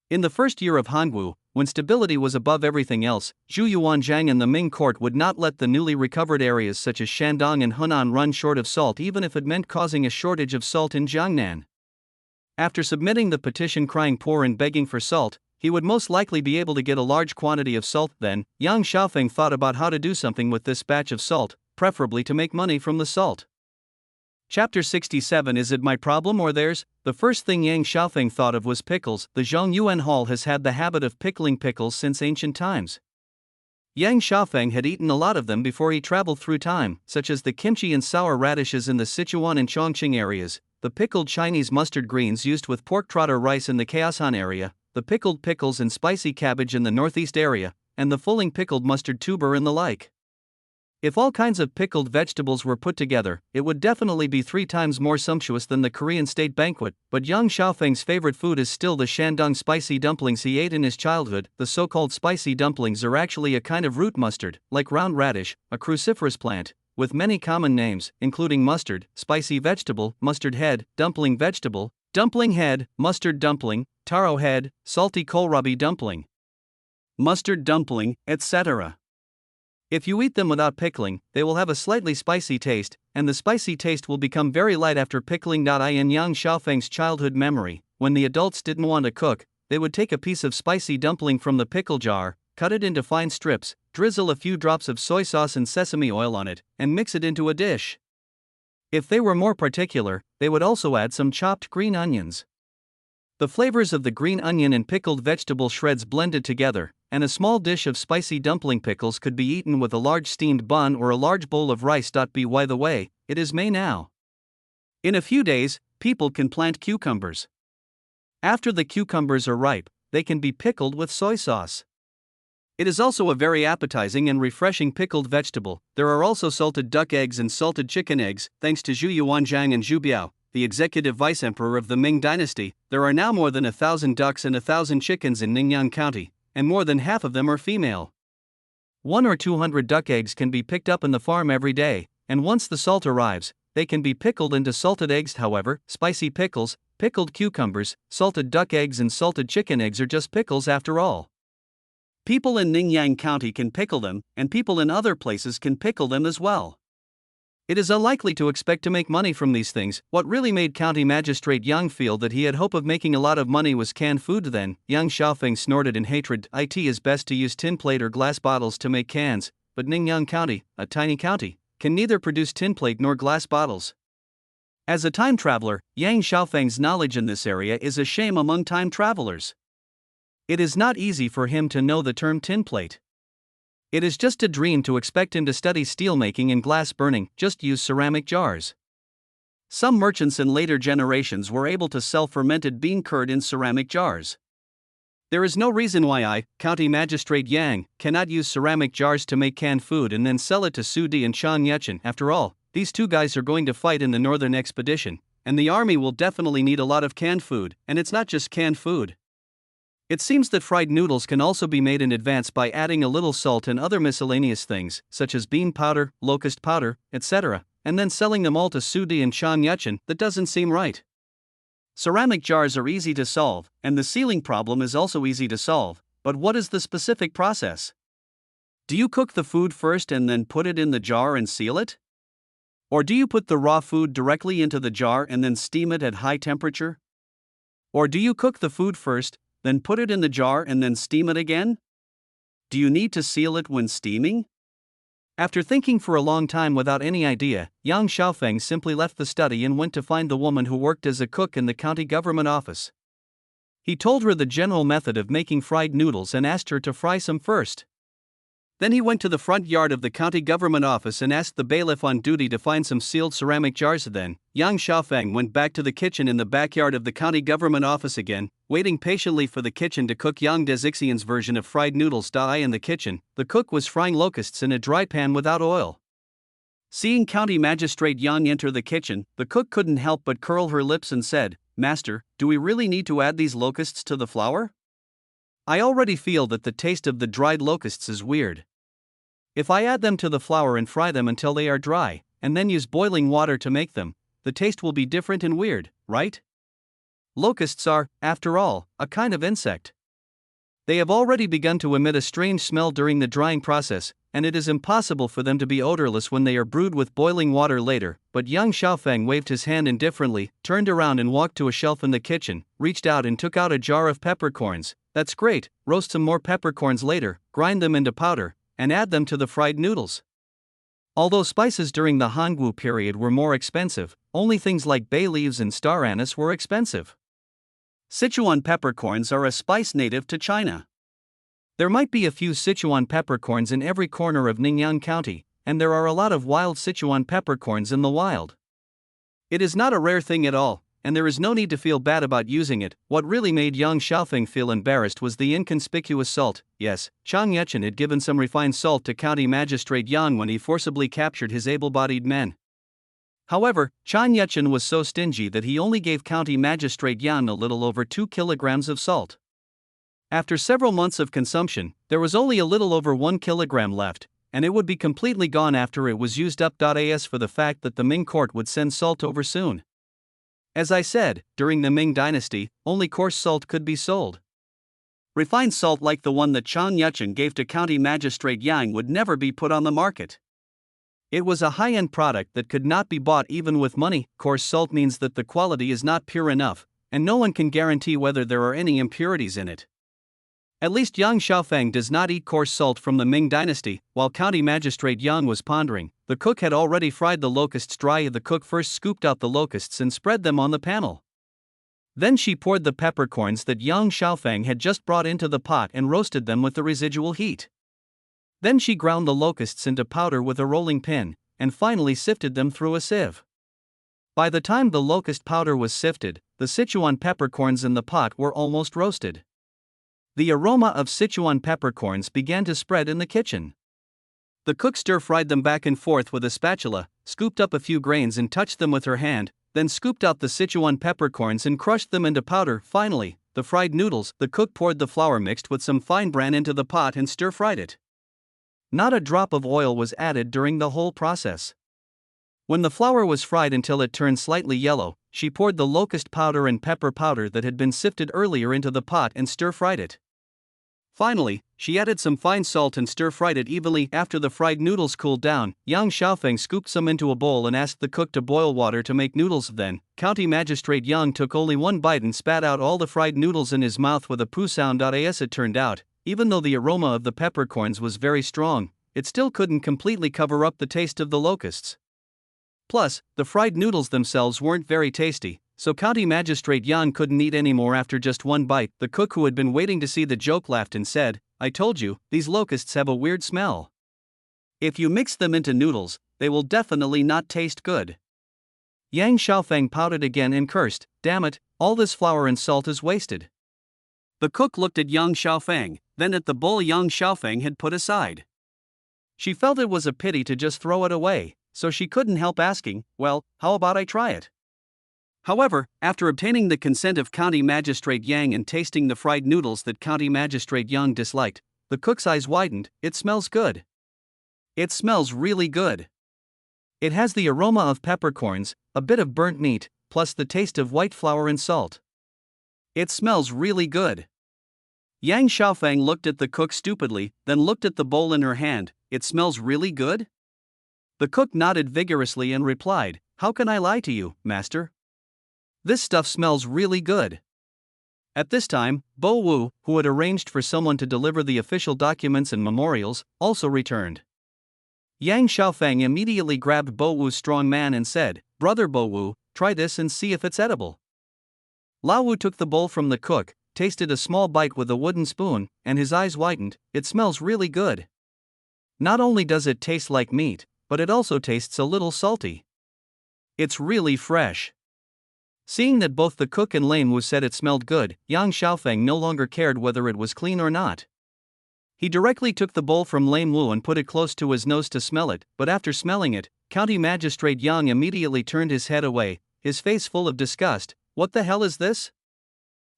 In the first year of Hangu, when stability was above everything else, Zhu Yuanzhang and the Ming court would not let the newly recovered areas such as Shandong and Hunan run short of salt, even if it meant causing a shortage of salt in Jiangnan. After submitting the petition crying poor and begging for salt, he would most likely be able to get a large quantity of salt. Then, Yang Xiaofeng thought about how to do something with this batch of salt, preferably to make money from the salt. Chapter 67. Is it my problem or theirs? The first thing Yang Xiaofeng thought of was pickles. The Zhongyuan Hall has had the habit of pickling pickles since ancient times. Yang Xiaofeng had eaten a lot of them before he traveled through time, such as the kimchi and sour radishes in the Sichuan and Chongqing areas, the pickled Chinese mustard greens used with pork trotter rice in the Khaosan area, the pickled pickles and spicy cabbage in the northeast area, and the fulling pickled mustard tuber and the like. If all kinds of pickled vegetables were put together, it would definitely be 3 times more sumptuous than the Korean state banquet. But Yang Xiaofeng's favorite food is still the Shandong spicy dumplings he ate in his childhood. The so-called spicy dumplings are actually a kind of root mustard, like round radish, a cruciferous plant, with many common names, including mustard, spicy vegetable, mustard head, dumpling vegetable, dumpling head, mustard dumpling, taro head, salty kohlrabi dumpling, mustard dumpling, etc. If you eat them without pickling, they will have a slightly spicy taste, and the spicy taste will become very light after pickling. In Yang Xiaofeng's childhood memory, when the adults didn't want to cook, they would take a piece of spicy dumpling from the pickle jar, cut it into fine strips, drizzle a few drops of soy sauce and sesame oil on it, and mix it into a dish. If they were more particular, they would also add some chopped green onions. The flavors of the green onion and pickled vegetable shreds blended together, and a small dish of spicy dumpling pickles could be eaten with a large steamed bun or a large bowl of rice. By the way, it is May now. In a few days, people can plant cucumbers. After the cucumbers are ripe, they can be pickled with soy sauce. It is also a very appetizing and refreshing pickled vegetable. There are also salted duck eggs and salted chicken eggs. Thanks to Zhu Yuanzhang and Zhu Biao, the executive vice-emperor of the Ming dynasty, there are now more than 1,000 ducks and 1,000 chickens in Ningyan County, and more than half of them are female. 100 or 200 duck eggs can be picked up in the farm every day, and once the salt arrives, they can be pickled into salted eggs. However, spicy pickles, pickled cucumbers, salted duck eggs and salted chicken eggs are just pickles after all. People in Ningyan County can pickle them, and people in other places can pickle them as well. It is unlikely to expect to make money from these things. What really made County Magistrate Yang feel that he had hope of making a lot of money was canned food. Then, Yang Xiaofeng snorted in hatred. It is best to use tin plate or glass bottles to make cans, but Ningyan County, a tiny county, can neither produce tin plate nor glass bottles. As a time traveler, Yang Xiaofeng's knowledge in this area is a shame among time travelers. It is not easy for him to know the term tin plate. It is just a dream to expect him to study steelmaking and glass burning. Just use ceramic jars. Some merchants in later generations were able to sell fermented bean curd in ceramic jars. There is no reason why I, County Magistrate Yang, cannot use ceramic jars to make canned food and then sell it to Su Di and Chan Yechen. After all, these two guys are going to fight in the northern expedition, and the army will definitely need a lot of canned food, and it's not just canned food. It seems that fried noodles can also be made in advance by adding a little salt and other miscellaneous things, such as bean powder, locust powder, etc., and then selling them all to Su Di and Chan Yechen. That doesn't seem right. Ceramic jars are easy to solve, and the sealing problem is also easy to solve, but what is the specific process? Do you cook the food first and then put it in the jar and seal it? Or do you put the raw food directly into the jar and then steam it at high temperature? Or do you cook the food first, then put it in the jar and then steam it again? Do you need to seal it when steaming? After thinking for a long time without any idea, Yang Xiaofeng simply left the study and went to find the woman who worked as a cook in the county government office. He told her the general method of making fried noodles and asked her to fry some first. Then he went to the front yard of the county government office and asked the bailiff on duty to find some sealed ceramic jars. Then, Yang Xiaofeng went back to the kitchen in the backyard of the county government office again, waiting patiently for the kitchen to cook Yang Dezixian's version of fried noodles. In the kitchen, the cook was frying locusts in a dry pan without oil. Seeing County Magistrate Yang enter the kitchen, the cook couldn't help but curl her lips and said, "Master, do we really need to add these locusts to the flour? I already feel that the taste of the dried locusts is weird. If I add them to the flour and fry them until they are dry, and then use boiling water to make them, the taste will be different and weird, right? Locusts are, after all, a kind of insect. They have already begun to emit a strange smell during the drying process, and it is impossible for them to be odorless when they are brewed with boiling water later. But Yang Xiaofeng waved his hand indifferently, turned around and walked to a shelf in the kitchen, reached out and took out a jar of peppercorns. That's great, roast some more peppercorns later, grind them into powder, and add them to the fried noodles. Although spices during the Hangwu period were more expensive, only things like bay leaves and star anise were expensive. Sichuan peppercorns are a spice native to China. There might be a few Sichuan peppercorns in every corner of Ningyan County, and there are a lot of wild Sichuan peppercorns in the wild. It is not a rare thing at all, and there is no need to feel bad about using it. What really made Yang Xiaofeng feel embarrassed was the inconspicuous salt. Yes, Chang Yechen had given some refined salt to County Magistrate Yang when he forcibly captured his able-bodied men. However, Chang Yechen was so stingy that he only gave County Magistrate Yang a little over 2 kilograms of salt. After several months of consumption, there was only a little over 1 kilogram left, and it would be completely gone after it was used up. As for the fact that the Ming court would send salt over soon. As I said, during the Ming dynasty, only coarse salt could be sold. Refined salt like the one that Chang Yechen gave to County Magistrate Yang would never be put on the market. It was a high-end product that could not be bought even with money. Coarse salt means that the quality is not pure enough, and no one can guarantee whether there are any impurities in it. At least Yang Xiaofeng does not eat coarse salt from the Ming dynasty. While County Magistrate Yang was pondering, the cook had already fried the locusts dry. The cook first scooped out the locusts and spread them on the panel. Then she poured the peppercorns that Yang Xiaofeng had just brought into the pot and roasted them with the residual heat. Then she ground the locusts into powder with a rolling pin, and finally sifted them through a sieve. By the time the locust powder was sifted, the Sichuan peppercorns in the pot were almost roasted. The aroma of Sichuan peppercorns began to spread in the kitchen. The cook stir-fried them back and forth with a spatula, scooped up a few grains and touched them with her hand, then scooped out the Sichuan peppercorns and crushed them into powder. Finally, the fried noodles. The cook poured the flour mixed with some fine bran into the pot and stir-fried it. Not a drop of oil was added during the whole process. When the flour was fried until it turned slightly yellow, she poured the locust powder and pepper powder that had been sifted earlier into the pot and stir-fried it. Finally, she added some fine salt and stir-fried it evenly. After the fried noodles cooled down, Yang Xiaofeng scooped some into a bowl and asked the cook to boil water to make noodles. Then, County Magistrate Yang took only one bite and spat out all the fried noodles in his mouth with a poo sound. As it turned out, even though the aroma of the peppercorns was very strong, it still couldn't completely cover up the taste of the locusts. Plus, the fried noodles themselves weren't very tasty, so County Magistrate Yang couldn't eat any more after just one bite. The cook, who had been waiting to see the joke, laughed and said, "I told you, these locusts have a weird smell. If you mix them into noodles, they will definitely not taste good." Yang Xiaofeng pouted again and cursed, "Damn it, all this flour and salt is wasted." The cook looked at Yang Xiaofeng, then at the bowl Yang Xiaofeng had put aside. She felt it was a pity to just throw it away, so she couldn't help asking, "Well, how about I try it?" However, after obtaining the consent of County Magistrate Yang and tasting the fried noodles that County Magistrate Yang disliked, the cook's eyes widened. "It smells good. It smells really good. It has the aroma of peppercorns, a bit of burnt meat, plus the taste of white flour and salt. It smells really good." Yang Xiaofeng looked at the cook stupidly, then looked at the bowl in her hand. "It smells really good?" The cook nodded vigorously and replied, "How can I lie to you, master? This stuff smells really good." At this time, Bo Wu, who had arranged for someone to deliver the official documents and memorials, also returned. Yang Xiaofeng immediately grabbed Bo Wu's strong man and said, "Brother Bo Wu, try this and see if it's edible." Lao Wu took the bowl from the cook, tasted a small bite with a wooden spoon, and his eyes widened. "It smells really good. Not only does it taste like meat, but it also tastes a little salty. It's really fresh." Seeing that both the cook and Lame Wu said it smelled good, Yang Xiaofeng no longer cared whether it was clean or not. He directly took the bowl from Lame Wu and put it close to his nose to smell it, but after smelling it, County Magistrate Yang immediately turned his head away, his face full of disgust. "What the hell is this?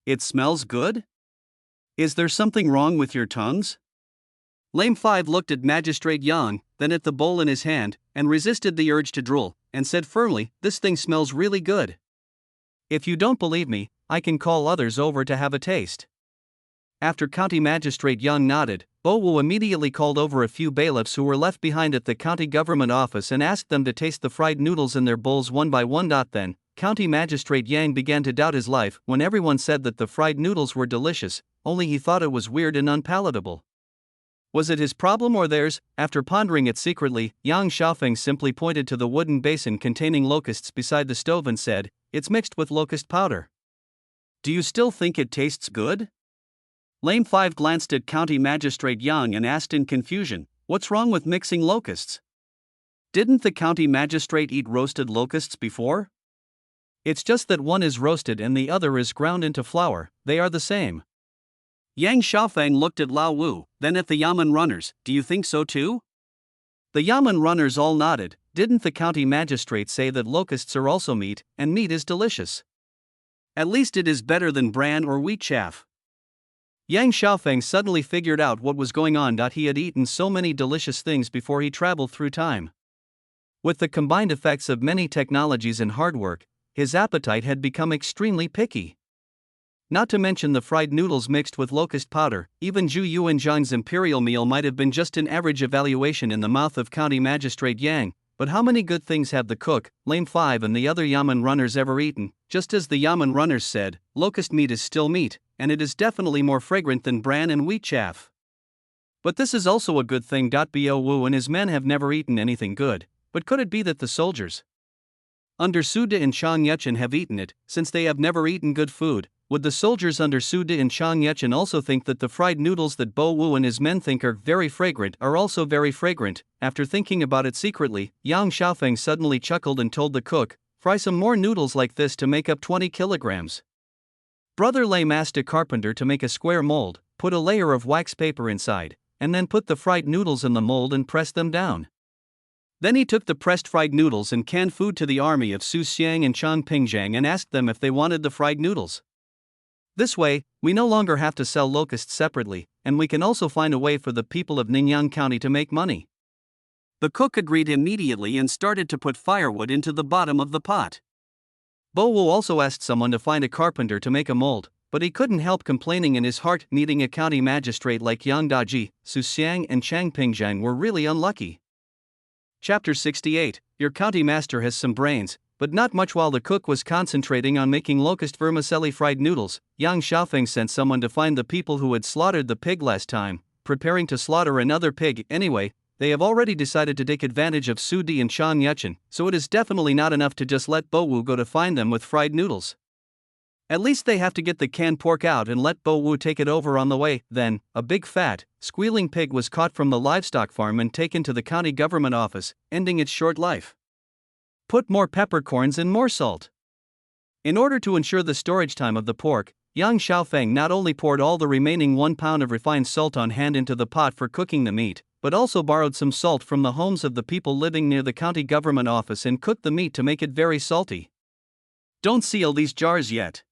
It smells good? Is there something wrong with your tongues?" Lame 5 looked at Magistrate Yang, then at the bowl in his hand, and resisted the urge to drool, and said firmly, "This thing smells really good. If you don't believe me, I can call others over to have a taste." After County Magistrate Yang nodded, Bo Wu immediately called over a few bailiffs who were left behind at the county government office and asked them to taste the fried noodles in their bowls one by one. Then, County Magistrate Yang began to doubt his life when everyone said that the fried noodles were delicious, only he thought it was weird and unpalatable. Was it his problem or theirs? After pondering it secretly, Yang Xiaofeng simply pointed to the wooden basin containing locusts beside the stove and said, "It's mixed with locust powder. Do you still think it tastes good?" Lame 5 glanced at County Magistrate Yang and asked in confusion, "What's wrong with mixing locusts? Didn't the county magistrate eat roasted locusts before?" "It's just that one is roasted and the other is ground into flour, they are the same." Yang Xiaofeng looked at Lao Wu, then at the Yamen runners. "Do you think so too?" The Yamen runners all nodded. "Didn't the county magistrate say that locusts are also meat, and meat is delicious? At least it is better than bran or wheat chaff." Yang Xiaofeng suddenly figured out what was going on. He had eaten so many delicious things before he traveled through time. With the combined effects of many technologies and hard work, his appetite had become extremely picky. Not to mention the fried noodles mixed with locust powder, even Zhu Yuanzhang's imperial meal might have been just an average evaluation in the mouth of County Magistrate Yang, but how many good things have the cook, Lame 5 and the other Yamen runners ever eaten? Just as the Yamen runners said, locust meat is still meat, and it is definitely more fragrant than bran and wheat chaff. But this is also a good thing. Bo Wu and his men have never eaten anything good, but could it be that the soldiers under Su De and Chang Yechen have eaten it, since they have never eaten good food? Would the soldiers under Su De and Chang Yechen also think that the fried noodles that Bo Wu and his men think are very fragrant are also very fragrant? After thinking about it secretly, Yang Xiaofeng suddenly chuckled and told the cook, "Fry some more noodles like this to make up 20 kilograms. Brother Lame asked a carpenter to make a square mold, put a layer of wax paper inside, and then put the fried noodles in the mold and press them down. Then he took the pressed fried noodles and canned food to the army of Su Xiang and Chang Pingjiang and asked them if they wanted the fried noodles. This way, we no longer have to sell locusts separately, and we can also find a way for the people of Ningyan County to make money." The cook agreed immediately and started to put firewood into the bottom of the pot. Bo Wu also asked someone to find a carpenter to make a mold, but he couldn't help complaining in his heart. Needing a county magistrate like Yang Daji, Su Xiang and Chang Pingjiang were really unlucky. Chapter 68. Your county master has some brains, but not much. While the cook was concentrating on making locust vermicelli fried noodles, Yang Xiaofeng sent someone to find the people who had slaughtered the pig last time, preparing to slaughter another pig. Anyway, they have already decided to take advantage of Su Di and Chang Yechen, so it is definitely not enough to just let Bo Wu go to find them with fried noodles. At least they have to get the canned pork out and let Bo Wu take it over on the way. Then, a big fat, squealing pig was caught from the livestock farm and taken to the county government office, ending its short life. Put more peppercorns and more salt. In order to ensure the storage time of the pork, Yang Xiaofeng not only poured all the remaining 1 pound of refined salt on hand into the pot for cooking the meat, but also borrowed some salt from the homes of the people living near the county government office and cooked the meat to make it very salty. Don't seal these jars yet.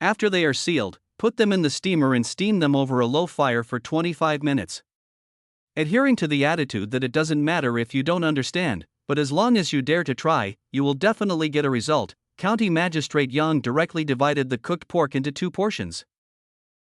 After they are sealed, put them in the steamer and steam them over a low fire for 25 minutes. Adhering to the attitude that it doesn't matter if you don't understand, but as long as you dare to try, you will definitely get a result, County Magistrate Yang directly divided the cooked pork into 2 portions.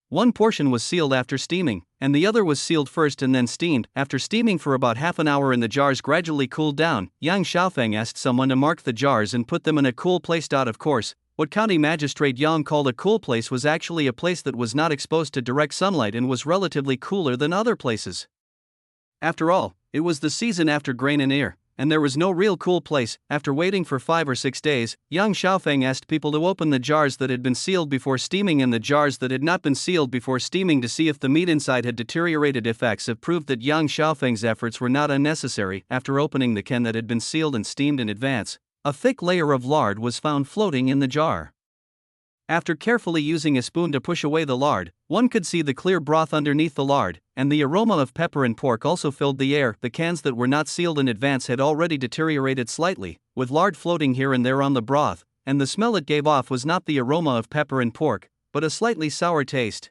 One portion was sealed after steaming, and the other was sealed first and then steamed. After steaming for about half an hour and the jars gradually cooled down, Yang Xiaofeng asked someone to mark the jars and put them in a cool place. Of course, what County Magistrate Yang called a cool place was actually a place that was not exposed to direct sunlight and was relatively cooler than other places. After all, it was the season after grain and ear, and there was no real cool place. After waiting for 5 or 6 days, Yang Xiaofeng asked people to open the jars that had been sealed before steaming and the jars that had not been sealed before steaming to see if the meat inside had deteriorated. Effects have proved that Yang Xiaofeng's efforts were not unnecessary. After opening the can that had been sealed and steamed in advance, a thick layer of lard was found floating in the jar. After carefully using a spoon to push away the lard, one could see the clear broth underneath the lard, and the aroma of pepper and pork also filled the air. The cans that were not sealed in advance had already deteriorated slightly, with lard floating here and there on the broth, and the smell it gave off was not the aroma of pepper and pork, but a slightly sour taste.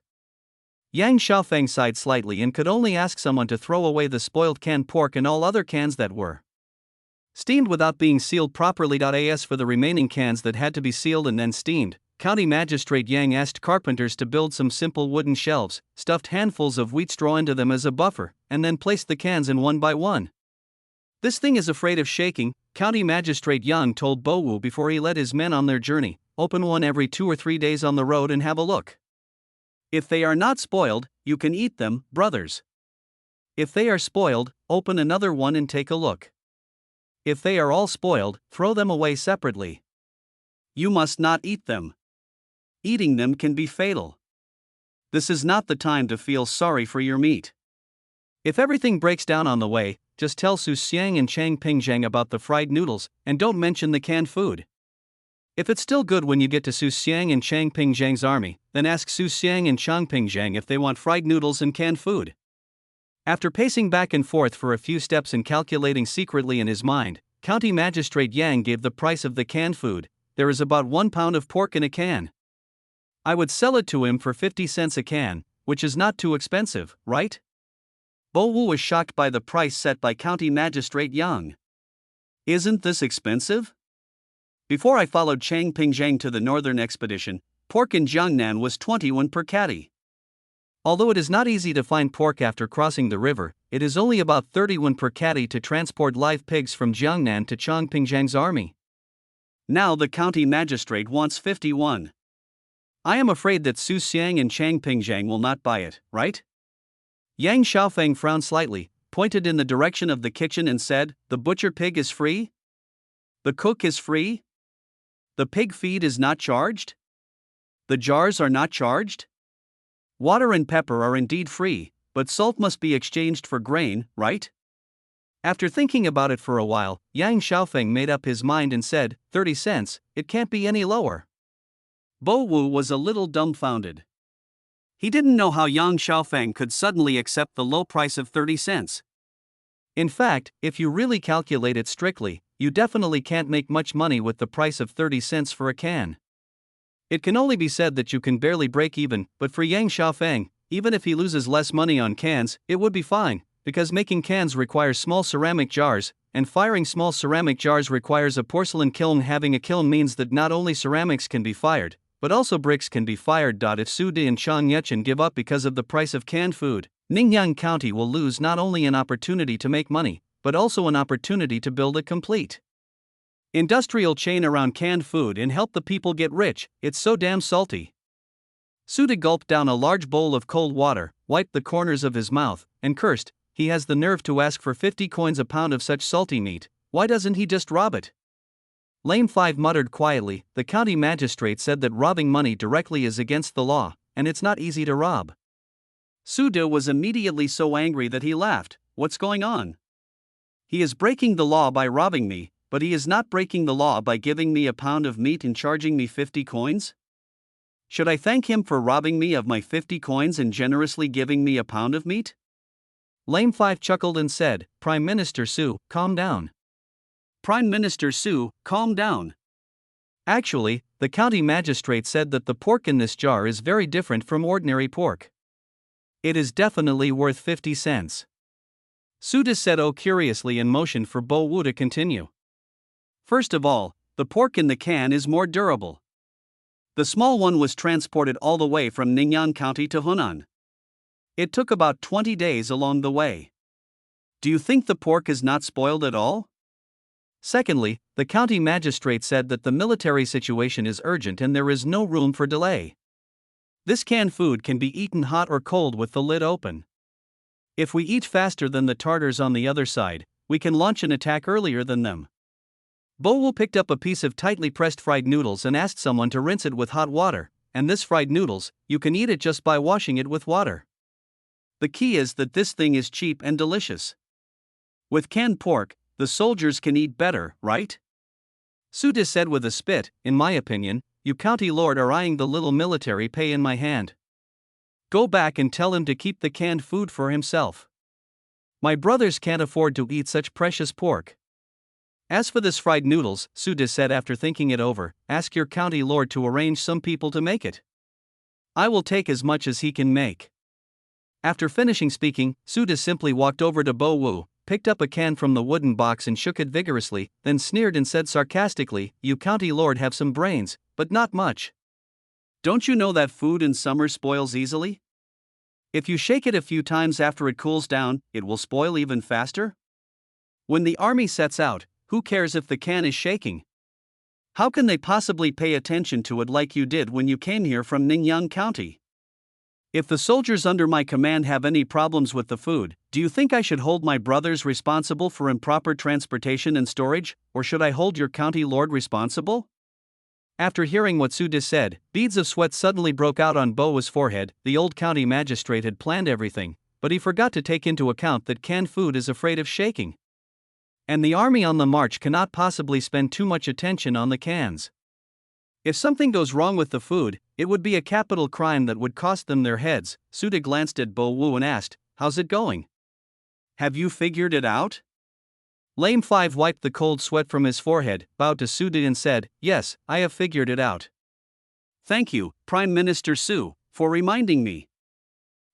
Yang Xiaofeng sighed slightly and could only ask someone to throw away the spoiled canned pork and all other cans that were steamed without being sealed properly. As for the remaining cans that had to be sealed and then steamed, County Magistrate Yang asked carpenters to build some simple wooden shelves, stuffed handfuls of wheat straw into them as a buffer, and then placed the cans in one by one. "This thing is afraid of shaking," County Magistrate Yang told Bo Wu before he led his men on their journey. "Open one every 2 or 3 days on the road and have a look. If they are not spoiled, you can eat them, brothers. If they are spoiled, open another one and take a look. If they are all spoiled, throw them away separately. You must not eat them. Eating them can be fatal. This is not the time to feel sorry for your meat. If everything breaks down on the way, just tell Su Xiang and Chang Pingzhang about the fried noodles, and don't mention the canned food. If it's still good when you get to Su Xiang and Chang Pingzhang's army, then ask Su Xiang and Chang Pingzhang if they want fried noodles and canned food." After pacing back and forth for a few steps and calculating secretly in his mind, County Magistrate Yang gave the price of the canned food. "There is about 1 pound of pork in a can. I would sell it to him for 50 cents a can, which is not too expensive, right?" Bo Wu was shocked by the price set by County Magistrate Yang. "Isn't this expensive? Before I followed Chang Pingzhang to the northern expedition, pork in Jiangnan was 21 per catty. Although it is not easy to find pork after crossing the river, it is only about 31 per catty to transport live pigs from Jiangnan to Chang Pingzhang's army. Now the county magistrate wants 51. I am afraid that Su Xiang and Chang Pingzhang will not buy it, right?" Yang Xiaofeng frowned slightly, pointed in the direction of the kitchen and said, "The butcher pig is free? The cook is free? The pig feed is not charged? The jars are not charged? Water and pepper are indeed free, but salt must be exchanged for grain, right?" After thinking about it for a while, Yang Xiaofeng made up his mind and said, 30 cents, it can't be any lower." Bo Wu was a little dumbfounded. He didn't know how Yang Xiaofeng could suddenly accept the low price of 30 cents. In fact, if you really calculate it strictly, you definitely can't make much money with the price of 30 cents for a can. It can only be said that you can barely break even, but for Yang Xiaofeng, even if he loses less money on cans, it would be fine, because making cans requires small ceramic jars, and firing small ceramic jars requires a porcelain kiln. Having a kiln means that not only ceramics can be fired, but also bricks can be fired. If Su Di and Chang Yechen give up because of the price of canned food, Ningyan County will lose not only an opportunity to make money, but also an opportunity to build a complete industrial chain around canned food and help the people get rich. It's so damn salty. Su Di gulped down a large bowl of cold water, wiped the corners of his mouth, and cursed. He has the nerve to ask for 50 coins a pound of such salty meat. Why doesn't he just rob it? Lame Five muttered quietly. The county magistrate said that robbing money directly is against the law, and it's not easy to rob. Su Di was immediately so angry that he laughed. What's going on? He is breaking the law by robbing me, but he is not breaking the law by giving me a pound of meat and charging me 50 coins? Should I thank him for robbing me of my 50 coins and generously giving me a pound of meat? Lame Five chuckled and said, Prime Minister Su, calm down. Prime Minister Su, calm down. Actually, the county magistrate said that the pork in this jar is very different from ordinary pork. It is definitely worth 50 cents. Su Di said curiously and motioned for Bo Wu to continue. First of all, the pork in the can is more durable. The small one was transported all the way from Ningyan County to Hunan. It took about 20 days along the way. Do you think the pork is not spoiled at all? Secondly, the county magistrate said that the military situation is urgent and there is no room for delay. This canned food can be eaten hot or cold with the lid open. If we eat faster than the Tartars on the other side, we can launch an attack earlier than them. Bo Wu picked up a piece of tightly pressed fried noodles and asked someone to rinse it with hot water, and this fried noodles, you can eat it just by washing it with water. The key is that this thing is cheap and delicious. With canned pork, the soldiers can eat better, right? Su Di said with a spit, in my opinion, you county lord are eyeing the little military pay in my hand. Go back and tell him to keep the canned food for himself. My brothers can't afford to eat such precious pork. As for this fried noodles, Su Di said after thinking it over, ask your county lord to arrange some people to make it. I will take as much as he can make. After finishing speaking, Suda simply walked over to Bo Wu, picked up a can from the wooden box and shook it vigorously, then sneered and said sarcastically, "You county lord have some brains, but not much. Don't you know that food in summer spoils easily? If you shake it a few times after it cools down, it will spoil even faster? When the army sets out, who cares if the can is shaking? How can they possibly pay attention to it like you did when you came here from Ningyang County? If the soldiers under my command have any problems with the food, do you think I should hold my brothers responsible for improper transportation and storage, or should I hold your county lord responsible?" After hearing what Suda said, beads of sweat suddenly broke out on Bo Wu's forehead. The old county magistrate had planned everything, but he forgot to take into account that canned food is afraid of shaking. And the army on the march cannot possibly spend too much attention on the cans. If something goes wrong with the food, it would be a capital crime that would cost them their heads. Suda glanced at Bo Wu and asked, "How's it going? Have you figured it out?" Lame 5 wiped the cold sweat from his forehead, bowed to Suda and said, "Yes, I have figured it out. Thank you, Prime Minister Su, for reminding me."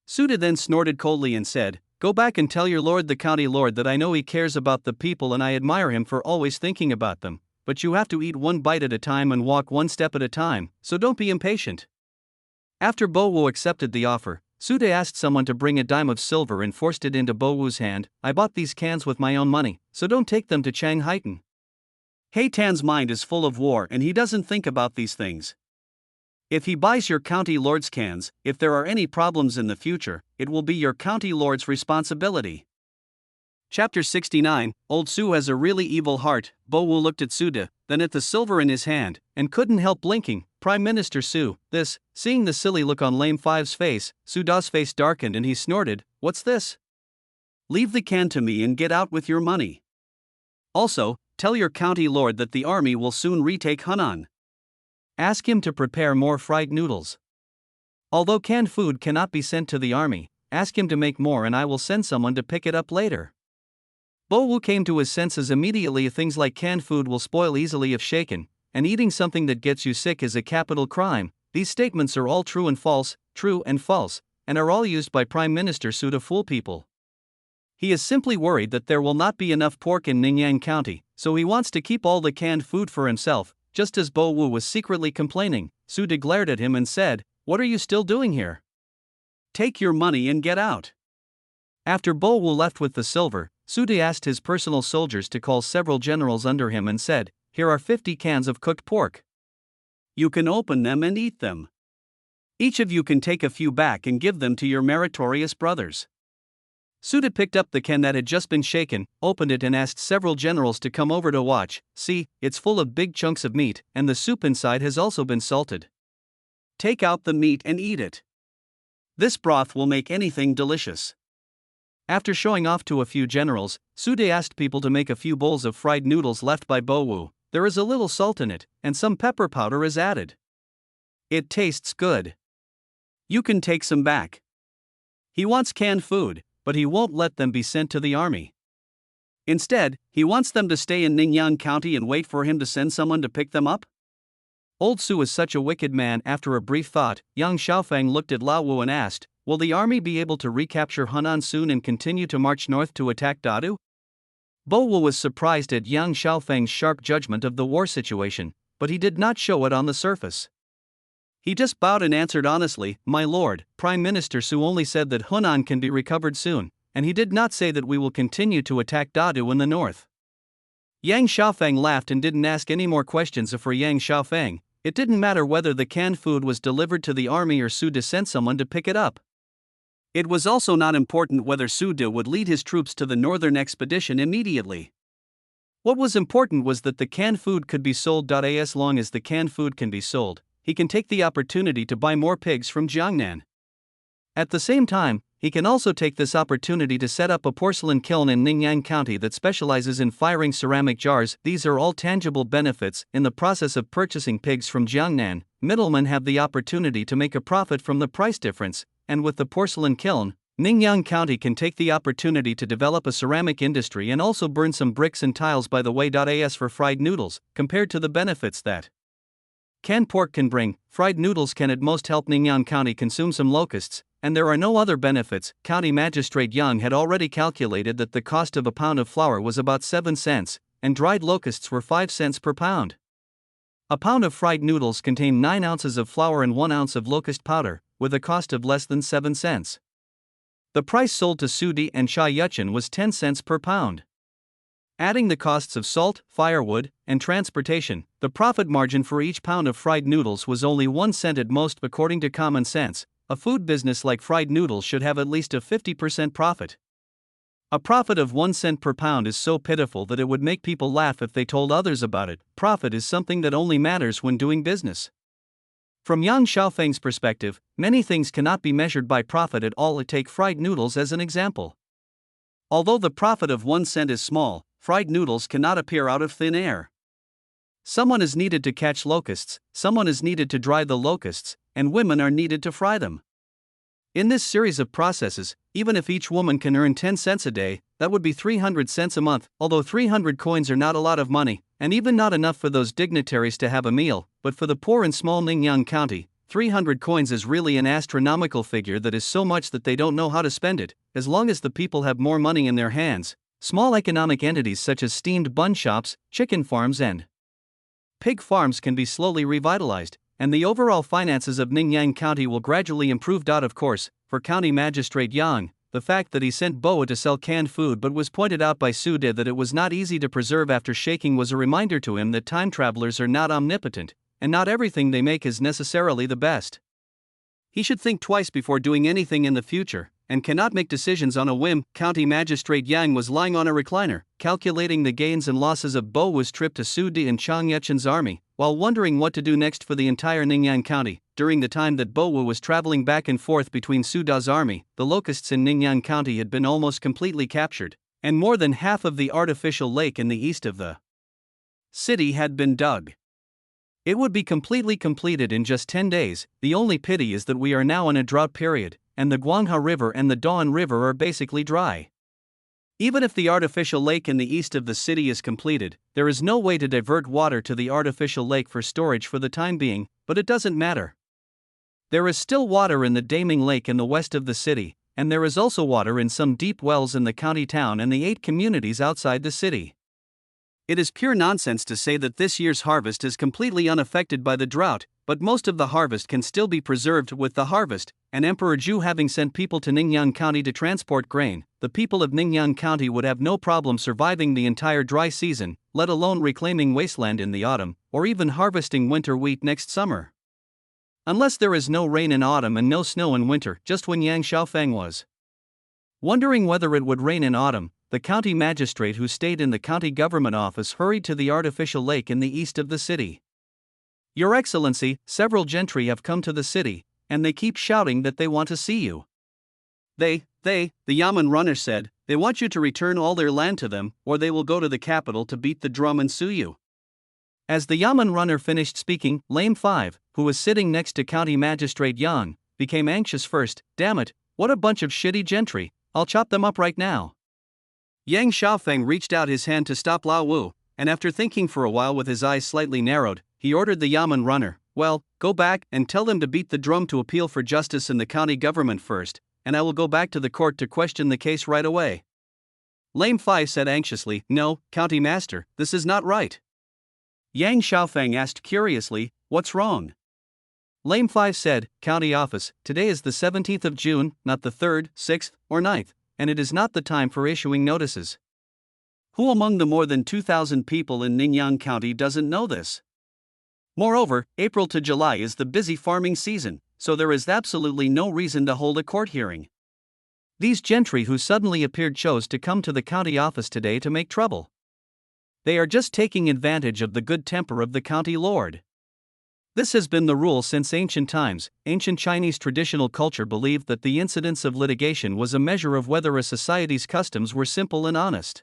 Suda then snorted coldly and said, "Go back and tell your lord the county lord that I know he cares about the people and I admire him for always thinking about them. But you have to eat one bite at a time and walk one step at a time, so don't be impatient." After Bo Wu accepted the offer, Suda asked someone to bring a dime of silver and forced it into Bo Wu's hand. "I bought these cans with my own money, so don't take them to Chang Haitan. He Tan's mind is full of war and he doesn't think about these things. If he buys your county lord's cans, if there are any problems in the future, it will be your county lord's responsibility." Chapter 69, Old Su has a really evil heart. Bo Wu looked at Suda, then at the silver in his hand, and couldn't help blinking. "Prime Minister Su, this," seeing the silly look on Lame 5's face, Suda's face darkened and he snorted, "What's this? Leave the can to me and get out with your money. Also, tell your county lord that the army will soon retake Hunan. Ask him to prepare more fried noodles. Although canned food cannot be sent to the army, ask him to make more and I will send someone to pick it up later." Bo Wu came to his senses immediately. Things like canned food will spoil easily if shaken, and eating something that gets you sick is a capital crime. These statements are all true and false, and are all used by Prime Minister Su to fool people. He is simply worried that there will not be enough pork in Ningyang County, so he wants to keep all the canned food for himself. Just as Bo Wu was secretly complaining, Suda glared at him and said, "What are you still doing here? Take your money and get out." After Bo Wu left with the silver, Suda asked his personal soldiers to call several generals under him and said, "Here are 50 cans of cooked pork. You can open them and eat them. Each of you can take a few back and give them to your meritorious brothers." Suda picked up the can that had just been shaken, opened it and asked several generals to come over to watch. "See, it's full of big chunks of meat, and the soup inside has also been salted. Take out the meat and eat it. This broth will make anything delicious." After showing off to a few generals, Suda asked people to make a few bowls of fried noodles left by Bo Wu. There is a little salt in it, and some pepper powder is added. It tastes good. You can take some back. He wants canned food, but he won't let them be sent to the army. Instead, he wants them to stay in Ningyang County and wait for him to send someone to pick them up. Old Su is such a wicked man. After a brief thought, Yang Xiaofeng looked at Lao Wu and asked, "Will the army be able to recapture Hunan soon and continue to march north to attack Dadu?" Bo Wu was surprised at Yang Xiaofeng's sharp judgment of the war situation, but he did not show it on the surface. He just bowed and answered honestly, "My lord, Prime Minister Su only said that Hunan can be recovered soon, and he did not say that we will continue to attack Dadu in the north." Yang Xiaofeng laughed and didn't ask any more questions. For Yang Xiaofeng, it didn't matter whether the canned food was delivered to the army or Suda sent someone to pick it up. It was also not important whether Suda would lead his troops to the northern expedition immediately. What was important was that the canned food could be sold. As long as the canned food can be sold, he can take the opportunity to buy more pigs from Jiangnan. At the same time, he can also take this opportunity to set up a porcelain kiln in Ningyang County that specializes in firing ceramic jars. These are all tangible benefits. In the process of purchasing pigs from Jiangnan, middlemen have the opportunity to make a profit from the price difference, and with the porcelain kiln, Ningyang County can take the opportunity to develop a ceramic industry and also burn some bricks and tiles by the way. As for fried noodles, compared to the benefits that canned pork can bring, fried noodles can at most help Ningyang County consume some locusts. and there are no other benefits. County Magistrate Young had already calculated that the cost of a pound of flour was about 7 cents, and dried locusts were 5 cents per pound. A pound of fried noodles contained 9 ounces of flour and 1 ounce of locust powder, with a cost of less than 7 cents. The price sold to Sudi and Cha Yuchen was 10 cents per pound. Adding the costs of salt, firewood, and transportation, the profit margin for each pound of fried noodles was only 1 cent at most. According to common sense, a food business like fried noodles should have at least a 50% profit. A profit of 1 cent per pound is so pitiful that it would make people laugh if they told others about it. Profit is something that only matters when doing business. From Yang Xiaofeng's perspective, many things cannot be measured by profit at all. Take fried noodles as an example. Although the profit of 1 cent is small, fried noodles cannot appear out of thin air. Someone is needed to catch locusts, someone is needed to dry the locusts, and women are needed to fry them. In this series of processes, even if each woman can earn 10 cents a day, that would be 300 cents a month. Although 300 coins are not a lot of money, and even not enough for those dignitaries to have a meal, but for the poor in small Ningyan County, 300 coins is really an astronomical figure that is so much that they don't know how to spend it. As long as the people have more money in their hands, small economic entities such as steamed bun shops, chicken farms, and pig farms can be slowly revitalized, and the overall finances of Ningyan County will gradually improve. Of course, for County Magistrate Yang, the fact that he sent Boa to sell canned food but was pointed out by Su De that it was not easy to preserve after shaking was a reminder to him that time travelers are not omnipotent, and not everything they make is necessarily the best. He should think twice before doing anything in the future, and cannot make decisions on a whim. County Magistrate Yang was lying on a recliner, calculating the gains and losses of Boa's trip to Su De and Chang Yuchen's army, while wondering what to do next for the entire Ningyan County. During the time that Boa was traveling back and forth between Su De's army, the locusts in Ningyan County had been almost completely captured, and more than half of the artificial lake in the east of the city had been dug. It would be completely completed in just 10 days. The only pity is that we are now in a drought period, and the Guangha River and the Dawn River are basically dry. Even if the artificial lake in the east of the city is completed, there is no way to divert water to the artificial lake for storage for the time being, but it doesn't matter. There is still water in the Daming Lake in the west of the city, and there is also water in some deep wells in the county town and the 8 communities outside the city. It is pure nonsense to say that this year's harvest is completely unaffected by the drought, but most of the harvest can still be preserved with the harvest, and Emperor Zhu having sent people to Ningyan County to transport grain, the people of Ningyan County would have no problem surviving the entire dry season, let alone reclaiming wasteland in the autumn, or even harvesting winter wheat next summer. Unless there is no rain in autumn and no snow in winter, just when Yang Xiaofeng was wondering whether it would rain in autumn, the county magistrate who stayed in the county government office hurried to the artificial lake in the east of the city. Your Excellency, several gentry have come to the city, and they keep shouting that they want to see you. The Yamen runner said, they want you to return all their land to them, or they will go to the capital to beat the drum and sue you. As the Yamen runner finished speaking, Lame 5, who was sitting next to County Magistrate Yang, became anxious first. Damn it, what a bunch of shitty gentry, I'll chop them up right now. Yang Xiaofeng reached out his hand to stop Lao Wu, and after thinking for a while with his eyes slightly narrowed, he ordered the Yamen runner, well, go back and tell them to beat the drum to appeal for justice in the county government first, and I will go back to the court to question the case right away. Lame 5 said anxiously, no, County Master, this is not right. Yang Xiaofeng asked curiously, what's wrong? Lame 5 said, County Office, today is the 17th of June, not the 3rd, 6th, or 9th, and it is not the time for issuing notices. Who among the more than 2,000 people in Ningyan County doesn't know this? Moreover, April to July is the busy farming season, so there is absolutely no reason to hold a court hearing. These gentry who suddenly appeared chose to come to the county office today to make trouble. They are just taking advantage of the good temper of the county lord. This has been the rule since ancient times. Ancient Chinese traditional culture believed that the incidence of litigation was a measure of whether a society's customs were simple and honest.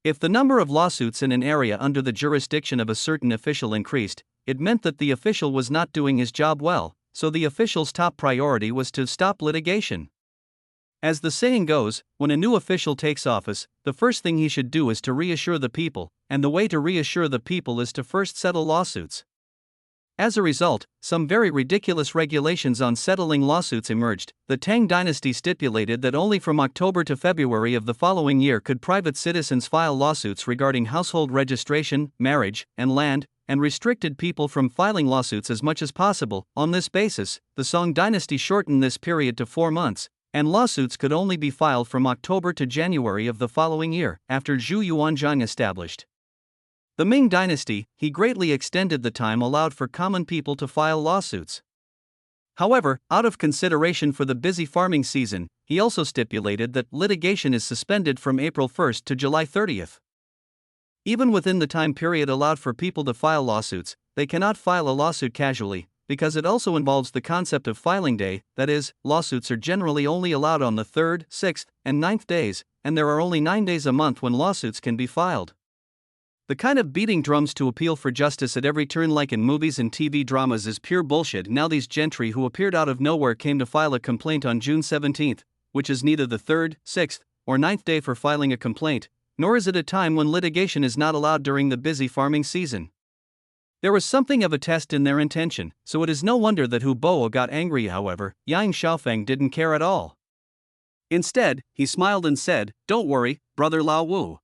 If the number of lawsuits in an area under the jurisdiction of a certain official increased, it meant that the official was not doing his job well, so the official's top priority was to stop litigation. As the saying goes, when a new official takes office, the first thing he should do is to reassure the people, and the way to reassure the people is to first settle lawsuits. As a result, some very ridiculous regulations on settling lawsuits emerged. The Tang dynasty stipulated that only from October to February of the following year could private citizens file lawsuits regarding household registration, marriage, and land, and restricted people from filing lawsuits as much as possible. On this basis, the Song dynasty shortened this period to 4 months, and lawsuits could only be filed from October to January of the following year, after Zhu Yuanzhang established the Ming dynasty. He greatly extended the time allowed for common people to file lawsuits. However, out of consideration for the busy farming season, he also stipulated that litigation is suspended from April 1st to July 30th. Even within the time period allowed for people to file lawsuits, they cannot file a lawsuit casually, because it also involves the concept of filing day. That is, lawsuits are generally only allowed on the 3rd, 6th, and 9th days, and there are only 9 days a month when lawsuits can be filed. The kind of beating drums to appeal for justice at every turn like in movies and TV dramas is pure bullshit. Now these gentry who appeared out of nowhere came to file a complaint on June 17th, which is neither the 3rd, 6th, or 9th day for filing a complaint, nor is it a time when litigation is not allowed during the busy farming season. There was something of a test in their intention, so it is no wonder that Hu Bo got angry. However, Yang Xiaofeng didn't care at all. Instead, he smiled and said, "Don't worry, brother Lao Wu.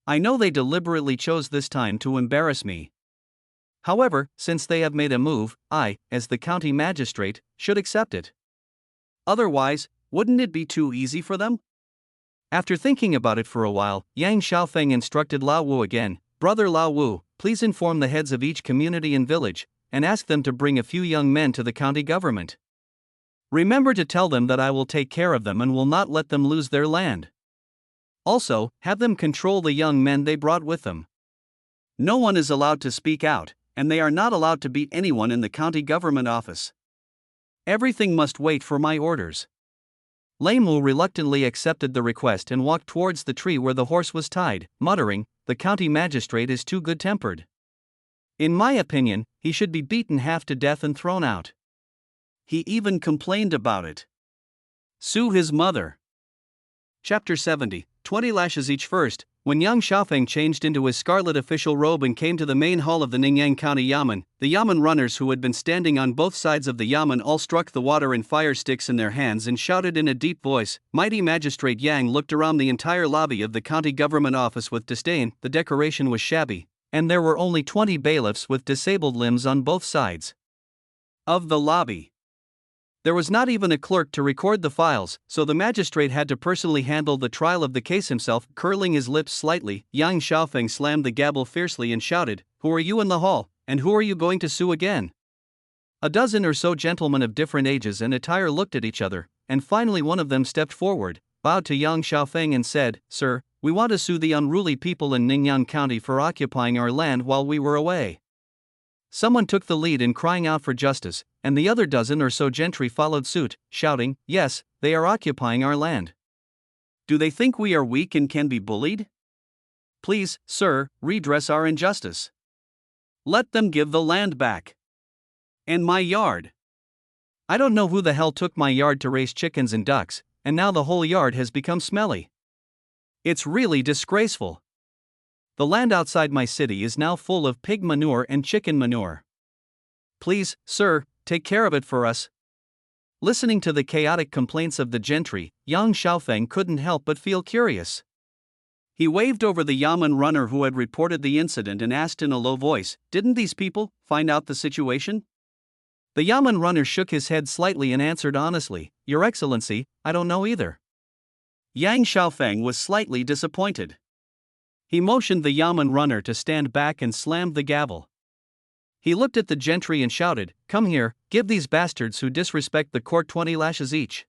I know they deliberately chose this time to embarrass me. However, since they have made a move, I, as the county magistrate, should accept it. Otherwise, wouldn't it be too easy for them?" After thinking about it for a while, Yang Xiaofeng instructed Lao Wu again, "Brother Lao Wu, please inform the heads of each community and village, and ask them to bring a few young men to the county government. Remember to tell them that I will take care of them and will not let them lose their land. Also, have them control the young men they brought with them. No one is allowed to speak out, and they are not allowed to beat anyone in the county government office. Everything must wait for my orders." Lei Mu reluctantly accepted the request and walked towards the tree where the horse was tied, muttering, "The county magistrate is too good-tempered. In my opinion, he should be beaten half to death and thrown out. He even complained about it. Sue his mother." Chapter 70, 20 lashes each. First, when Yang Xiaofeng changed into his scarlet official robe and came to the main hall of the Ningyang County Yamen, the Yamen runners who had been standing on both sides of the Yamen all struck the water and fire sticks in their hands and shouted in a deep voice, "Mighty Magistrate Yang!" looked around the entire lobby of the county government office with disdain. The decoration was shabby, and there were only 20 bailiffs with disabled limbs on both sides of the lobby. There was not even a clerk to record the files, so the magistrate had to personally handle the trial of the case himself. Curling his lips slightly, Yang Xiaofeng slammed the gavel fiercely and shouted, "Who are you in the hall, and who are you going to sue again?" A dozen or so gentlemen of different ages and attire looked at each other, and finally one of them stepped forward, bowed to Yang Xiaofeng and said, "Sir, we want to sue the unruly people in Ningyang County for occupying our land while we were away." Someone took the lead in crying out for justice, and the other dozen or so gentry followed suit, shouting, "Yes, they are occupying our land. Do they think we are weak and can be bullied? Please, sir, redress our injustice. Let them give the land back. And my yard. I don't know who the hell took my yard to raise chickens and ducks, and now the whole yard has become smelly. It's really disgraceful. The land outside my city is now full of pig manure and chicken manure. Please, sir, take care of it for us." Listening to the chaotic complaints of the gentry, Yang Xiaofeng couldn't help but feel curious. He waved over the Yamen runner who had reported the incident and asked in a low voice, "Didn't these people find out the situation?" The Yamen runner shook his head slightly and answered honestly, "Your Excellency, I don't know either." Yang Xiaofeng was slightly disappointed. He motioned the Yamen runner to stand back and slammed the gavel. He looked at the gentry and shouted, "Come here, give these bastards who disrespect the court 20 lashes each."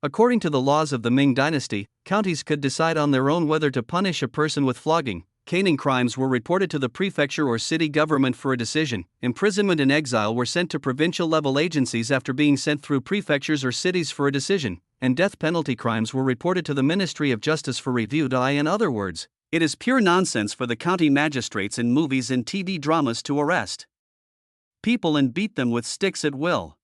According to the laws of the Ming dynasty, counties could decide on their own whether to punish a person with flogging. Caning crimes were reported to the prefecture or city government for a decision. Imprisonment and exile were sent to provincial-level agencies after being sent through prefectures or cities for a decision, and death penalty crimes were reported to the Ministry of Justice for review. In other words, it is pure nonsense for the county magistrates in movies and TV dramas to arrest people and beat them with sticks at will.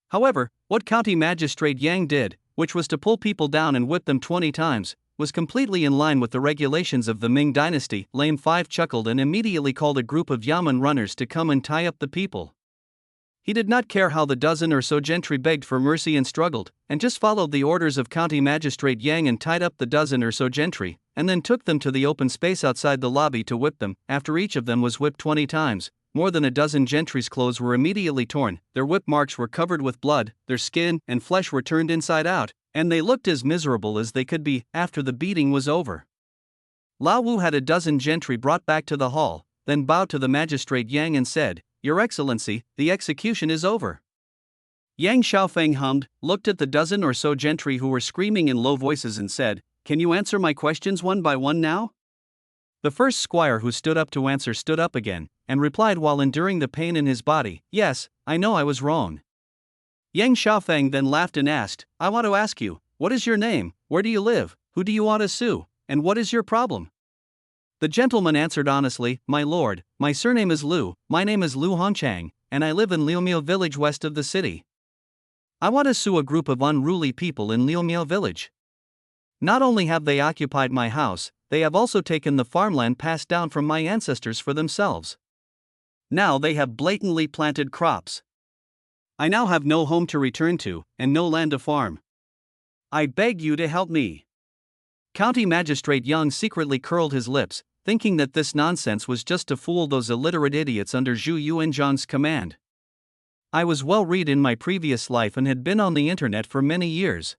However, what county magistrate Yang did, which was to pull people down and whip them 20 times, was completely in line with the regulations of the Ming dynasty. Lame 5 chuckled and immediately called a group of yamen runners to come and tie up the people. He did not care how the dozen or so gentry begged for mercy and struggled, and just followed the orders of County Magistrate Yang and tied up the dozen or so gentry, and then took them to the open space outside the lobby to whip them. After each of them was whipped 20 times, more than a dozen gentry's clothes were immediately torn, their whip marks were covered with blood, their skin and flesh were turned inside out, and they looked as miserable as they could be. After the beating was over, Lao Wu had a dozen gentry brought back to the hall, then bowed to the Magistrate Yang and said, "Your Excellency, the execution is over." Yang Xiaofeng hummed, looked at the dozen or so gentry who were screaming in low voices and said, "Can you answer my questions one by one now?" The first squire who stood up to answer stood up again, and replied while enduring the pain in his body, "Yes, I know I was wrong." Yang Xiaofeng then laughed and asked, "I want to ask you, what is your name, where do you live, who do you want to sue, and what is your problem?" The gentleman answered honestly, "My lord, my surname is Liu, my name is Liu Hongchang, and I live in Liumiao village west of the city. I want to sue a group of unruly people in Liumiao village. Not only have they occupied my house, they have also taken the farmland passed down from my ancestors for themselves. Now they have blatantly planted crops. I now have no home to return to, and no land to farm. I beg you to help me." County Magistrate Yang secretly curled his lips, thinking that this nonsense was just to fool those illiterate idiots under Zhu Yuanzhang's command. "I was well read in my previous life and had been on the internet for many years.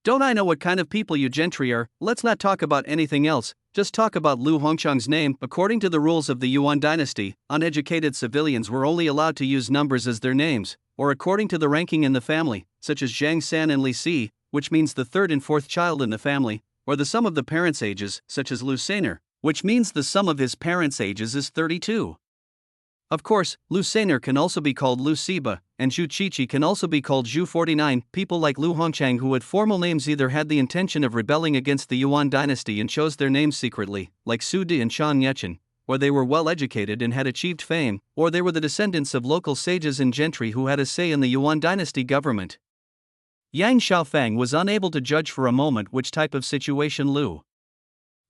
Don't I know what kind of people you gentry are? Let's not talk about anything else, just talk about Liu Hongchang's name." According to the rules of the Yuan dynasty, uneducated civilians were only allowed to use numbers as their names, or according to the ranking in the family, such as Zhang San and Li Si, which means the third and fourth child in the family, or the sum of the parents' ages, such as Lu Sainer, which means the sum of his parents' ages is 32. Of course, Lu Sainer can also be called Lu Siba, and Zhu Qiqi can also be called Zhu 49. People like Liu Hongchang who had formal names either had the intention of rebelling against the Yuan dynasty and chose their names secretly, like Su Di and Shan Yechen, or they were well educated and had achieved fame, or they were the descendants of local sages and gentry who had a say in the Yuan dynasty government. Yang Xiaofeng was unable to judge for a moment which type of situation Liu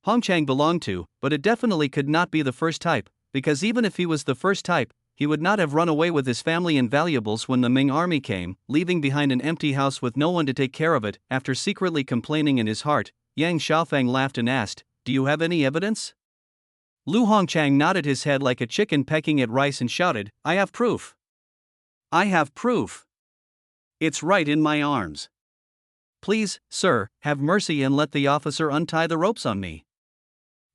Hongchang belonged to, but it definitely could not be the first type, because even if he was the first type, he would not have run away with his family and valuables when the Ming army came, leaving behind an empty house with no one to take care of it. After secretly complaining in his heart, Yang Xiaofeng laughed and asked, "Do you have any evidence?" Liu Hongchang nodded his head like a chicken pecking at rice and shouted, "I have proof. I have proof. It's right in my arms. Please, sir, have mercy and let the officer untie the ropes on me."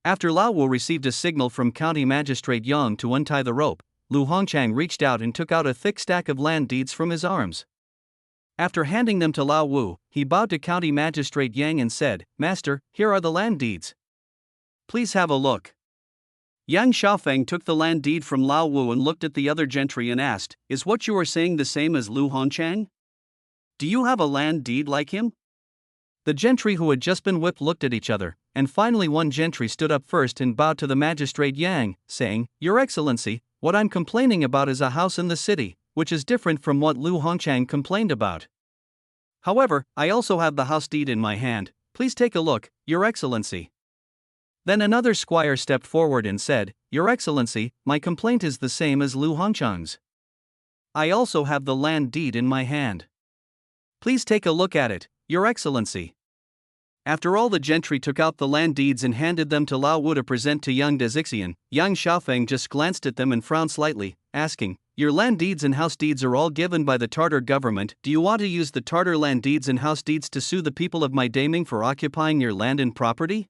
After Lao Wu received a signal from County Magistrate Yang to untie the rope, Liu Hongchang reached out and took out a thick stack of land deeds from his arms. After handing them to Lao Wu, he bowed to County Magistrate Yang and said, "Master, here are the land deeds. Please have a look." Yang Xiaofeng took the land deed from Lao Wu and looked at the other gentry and asked, "Is what you are saying the same as Liu Hongchang? Do you have a land deed like him?" The gentry who had just been whipped looked at each other, and finally one gentry stood up first and bowed to the Magistrate Yang, saying, "Your Excellency, what I'm complaining about is a house in the city, which is different from what Liu Hongchang complained about. However, I also have the house deed in my hand, please take a look, Your Excellency." Then another squire stepped forward and said, "Your Excellency, my complaint is the same as Liu Hongchang's. I also have the land deed in my hand. Please take a look at it, Your Excellency." After all the gentry took out the land deeds and handed them to Lao Wu to present to young Dezixian, Yang Xiaofeng just glanced at them and frowned slightly, asking, "Your land deeds and house deeds are all given by the Tartar government. Do you want to use the Tartar land deeds and house deeds to sue the people of my Daming for occupying your land and property?"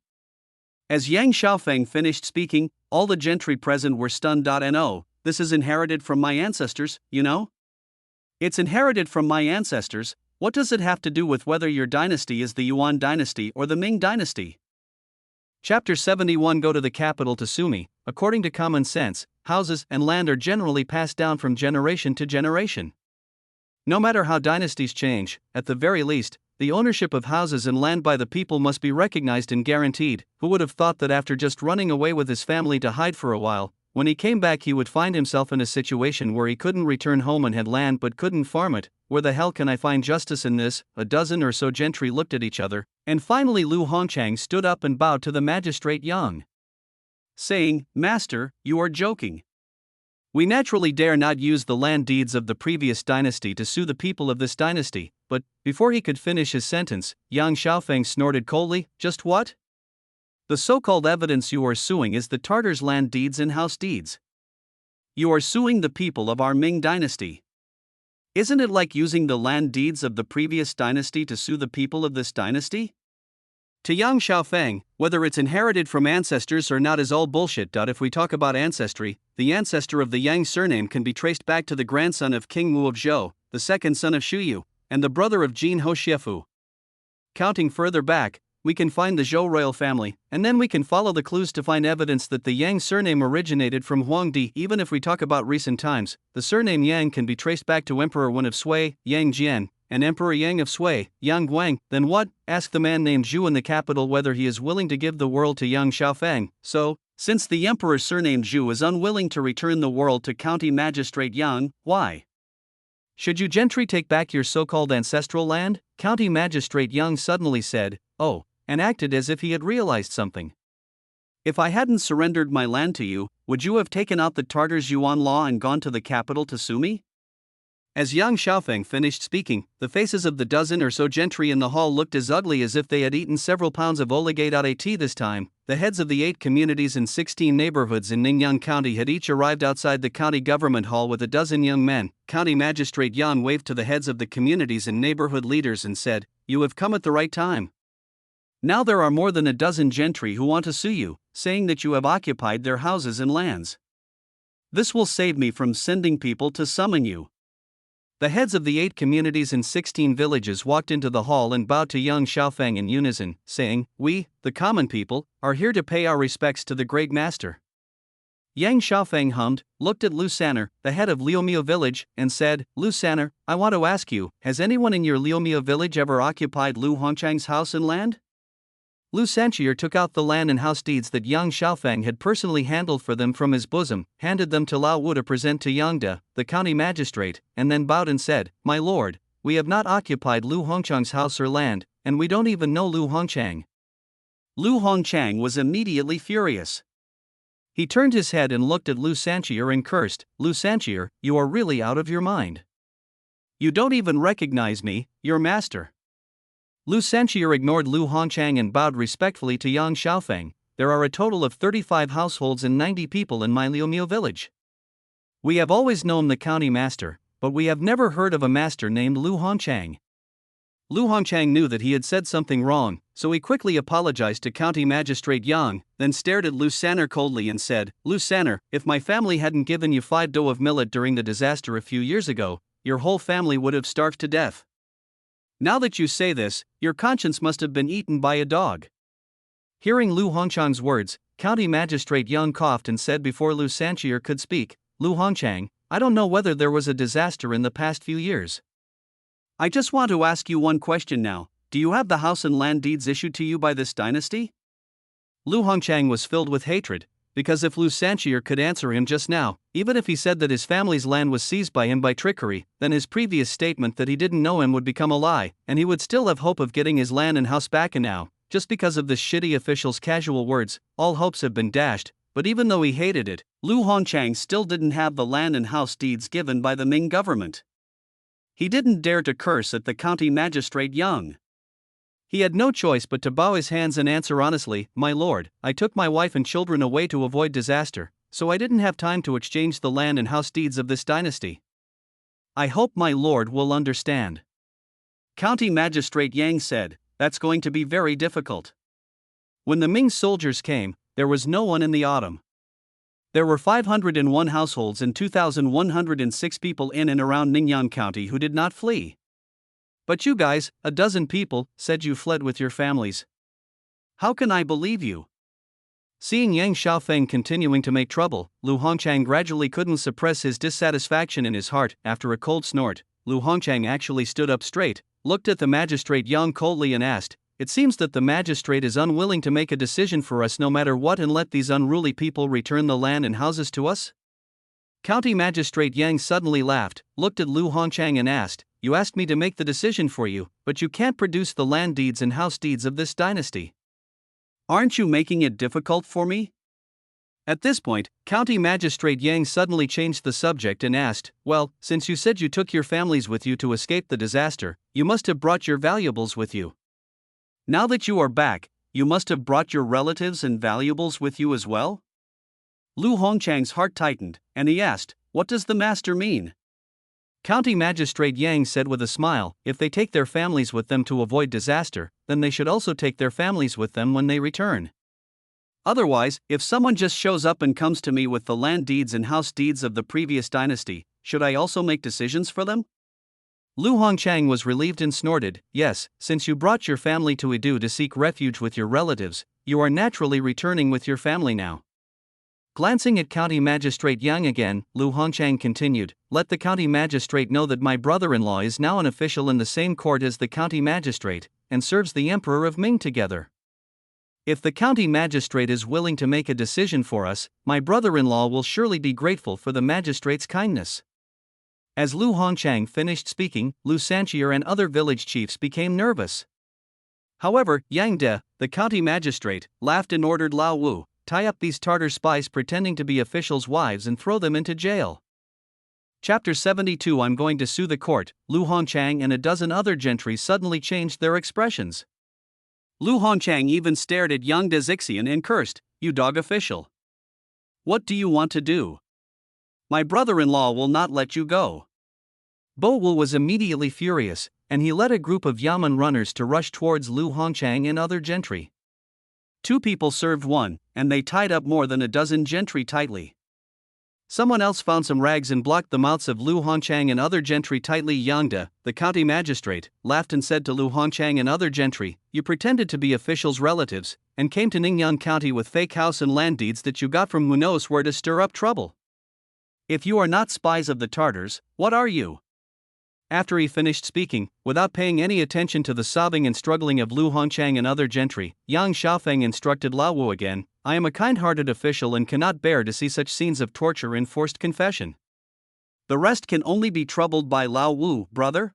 As Yang Xiaofeng finished speaking, all the gentry present were stunned. "No, this is inherited from my ancestors, you know? It's inherited from my ancestors. What does it have to do with whether your dynasty is the Yuan dynasty or the Ming dynasty?" Chapter 71. Go to the capital to sue me. According to common sense, houses and land are generally passed down from generation to generation. No matter how dynasties change, at the very least, the ownership of houses and land by the people must be recognized and guaranteed. Who would have thought that after just running away with his family to hide for a while, when he came back he would find himself in a situation where he couldn't return home and had land but couldn't farm it, where the hell can I find justice in this? A dozen or so gentry looked at each other, and finally Lu Hongchang stood up and bowed to the magistrate Yang, saying, "Master, you are joking. We naturally dare not use the land deeds of the previous dynasty to sue the people of this dynasty." But, before he could finish his sentence, Yang Xiaofeng snorted coldly, "Just what? The so-called evidence you are suing is the Tartars' land deeds and house deeds. You are suing the people of our Ming dynasty. Isn't it like using the land deeds of the previous dynasty to sue the people of this dynasty? To Yang Xiaofeng, whether it's inherited from ancestors or not is all bullshit. If we talk about ancestry, the ancestor of the Yang surname can be traced back to the grandson of King Wu of Zhou, the second son of Shuyu, and the brother of Jin Ho Xiefu. Counting further back, we can find the Zhou royal family, and then we can follow the clues to find evidence that the Yang surname originated from Huangdi. Even if we talk about recent times, the surname Yang can be traced back to Emperor Wen of Sui, Yang Jian, and Emperor Yang of Sui, Yang Guang. Then what? Ask the man named Zhu in the capital whether he is willing to give the world to Yang Xiaofeng. So, since the emperor's surname Zhu is unwilling to return the world to County Magistrate Yang, why should you gentry take back your so-called ancestral land? County Magistrate Yang suddenly said, "Oh," and acted as if he had realized something. "If I hadn't surrendered my land to you, would you have taken out the Tartars' Yuan law and gone to the capital to sue me?" As Yang Xiaofeng finished speaking, the faces of the dozen or so gentry in the hall looked as ugly as if they had eaten several pounds of oligate. This time, the heads of the 8 communities in 16 neighborhoods in Ningyan County had each arrived outside the county government hall with a dozen young men. County Magistrate Yang waved to the heads of the communities and neighborhood leaders and said, "You have come at the right time. Now there are more than a dozen gentry who want to sue you, saying that you have occupied their houses and lands. This will save me from sending people to summon you." The heads of the 8 communities in 16 villages walked into the hall and bowed to Yang Xiaofeng in unison, saying, "We, the common people, are here to pay our respects to the great master." Yang Xiaofeng hummed, looked at Lu Sanner, the head of Liumiao village, and said, "Lu Sanner, I want to ask you, has anyone in your Liumiao village ever occupied Lu Hongchang's house and land?" Lu Sanchier took out the land and house deeds that Yang Xiaofeng had personally handled for them from his bosom, handed them to Lao Wu to present to Yang De, the county magistrate, and then bowed and said, "My lord, we have not occupied Lu Hongchang's house or land, and we don't even know Lu Hongchang." Lu Hongchang was immediately furious. He turned his head and looked at Lu Sanchier and cursed, "Lu Sanchier, you are really out of your mind. You don't even recognize me, your master." Lu Sanchier ignored Lu Hongchang and bowed respectfully to Yang Xiaofeng. "There are a total of 35 households and 90 people in my Liumiao village. We have always known the county master, but we have never heard of a master named Lu Hongchang." Lu Hongchang knew that he had said something wrong, so he quickly apologized to County Magistrate Yang, then stared at Lu Sanner coldly and said, "Lu Sanner, if my family hadn't given you 5 dough of millet during the disaster a few years ago, your whole family would have starved to death. Now that you say this, your conscience must have been eaten by a dog." Hearing Lu Hongchang's words, County Magistrate Yang coughed and said before Lu Sanchier could speak, "Lu Hongchang, I don't know whether there was a disaster in the past few years. I just want to ask you one question now. Do you have the house and land deeds issued to you by this dynasty?" Lu Hongchang was filled with hatred, because if Lu Sanchier could answer him just now, even if he said that his family's land was seized by him by trickery, then his previous statement that he didn't know him would become a lie, and he would still have hope of getting his land and house back. And now, just because of this shitty official's casual words, all hopes have been dashed. But even though he hated it, Lu Hongchang still didn't have the land and house deeds given by the Ming government. He didn't dare to curse at the county magistrate Yang. He had no choice but to bow his hands and answer honestly, "My lord, I took my wife and children away to avoid disaster, so I didn't have time to exchange the land and house deeds of this dynasty. I hope my lord will understand." County Magistrate Yang said, "That's going to be very difficult." When the Ming soldiers came, there was no one in the autumn. There were 501 households and 2,106 people in and around Ningyan County who did not flee. "But you guys, a dozen people, said you fled with your families. How can I believe you?" Seeing Yang Xiaofeng continuing to make trouble, Lu Hongchang gradually couldn't suppress his dissatisfaction in his heart. After a cold snort, Lu Hongchang actually stood up straight, looked at the magistrate Yang coldly and asked, "It seems that the magistrate is unwilling to make a decision for us no matter what and let these unruly people return the land and houses to us?" County Magistrate Yang suddenly laughed, looked at Lu Hongchang and asked, you asked me to make the decision for you, but you can't produce the land deeds and house deeds of this dynasty. Aren't you making it difficult for me? At this point, County Magistrate Yang suddenly changed the subject and asked, well, since you said you took your families with you to escape the disaster, you must have brought your valuables with you. Now that you are back, you must have brought your relatives and valuables with you as well? Lu Hongchang's heart tightened, and he asked, what does the master mean? County Magistrate Yang said with a smile, if they take their families with them to avoid disaster, then they should also take their families with them when they return. Otherwise, if someone just shows up and comes to me with the land deeds and house deeds of the previous dynasty, should I also make decisions for them? Lu Hongchang was relieved and snorted, yes, since you brought your family to Edu to seek refuge with your relatives, you are naturally returning with your family now. Glancing at County Magistrate Yang again, Lu Hongchang continued, let the County Magistrate know that my brother-in-law is now an official in the same court as the County Magistrate, and serves the Emperor of Ming together. If the County Magistrate is willing to make a decision for us, my brother-in-law will surely be grateful for the Magistrate's kindness. As Lu Hongchang finished speaking, Lu Sanchier and other village chiefs became nervous. However, Yang De, the County Magistrate, laughed and ordered Lao Wu, tie up these Tartar spies pretending to be officials' wives and throw them into jail. Chapter 72 I'm going to sue the court. Lu Hongchang and a dozen other gentry suddenly changed their expressions. Lu Hongchang even stared at Yang De Zixian and cursed, you dog official. What do you want to do? My brother-in-law will not let you go. Bo Wu was immediately furious, and he led a group of Yamen runners to rush towards Lu Hongchang and other gentry. 2 people served 1, and they tied up more than a dozen gentry tightly. Someone else found some rags and blocked the mouths of Lu Hongchang and other gentry tightly. Yang De, the county magistrate, laughed and said to Lu Hongchang and other gentry, you pretended to be officials' relatives, and came to Ningyan County with fake house and land deeds that you got from who knows where to stir up trouble. If you are not spies of the Tartars, what are you? After he finished speaking, without paying any attention to the sobbing and struggling of Lu Hongchang and other gentry, Yang Xiaofeng instructed Lao Wu again, I am a kind-hearted official and cannot bear to see such scenes of torture and forced confession. The rest can only be troubled by Lao Wu, brother?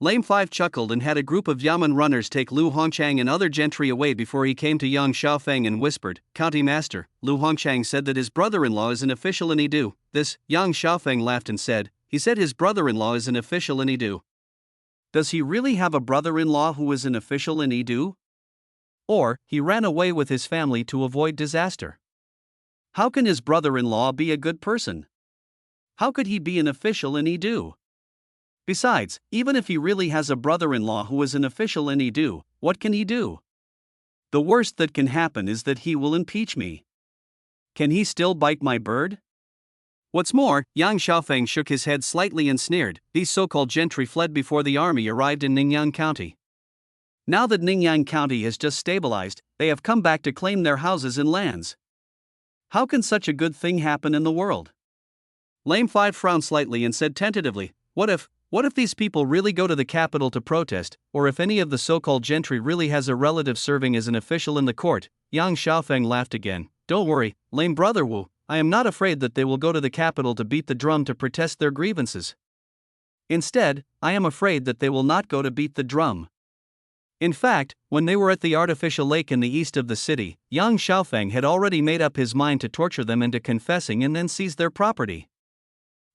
Lame Five chuckled and had a group of Yamen runners take Lu Hongchang and other gentry away before he came to Yang Xiaofeng and whispered, County Master, Lu Hongchang said that his brother-in-law is an official in Edu. This, Yang Xiaofeng laughed and said, he said his brother-in-law is an official in Edu. Does he really have a brother-in-law who is an official in Edu? Or, he ran away with his family to avoid disaster. How can his brother-in-law be a good person? How could he be an official in Edu? Besides, even if he really has a brother-in-law who is an official in Edu, what can he do? The worst that can happen is that he will impeach me. Can he still bite my bird? What's more, Yang Xiaofeng shook his head slightly and sneered, these so-called gentry fled before the army arrived in Ningyan County. Now that Ningyan County has just stabilized, they have come back to claim their houses and lands. How can such a good thing happen in the world? Lame Five frowned slightly and said tentatively, what if these people really go to the capital to protest, or if any of the so-called gentry really has a relative serving as an official in the court? Yang Xiaofeng laughed again. Don't worry, lame brother Wu, I am not afraid that they will go to the capital to beat the drum to protest their grievances. Instead, I am afraid that they will not go to beat the drum. In fact, when they were at the artificial lake in the east of the city, Yang Xiaofeng had already made up his mind to torture them into confessing and then seize their property.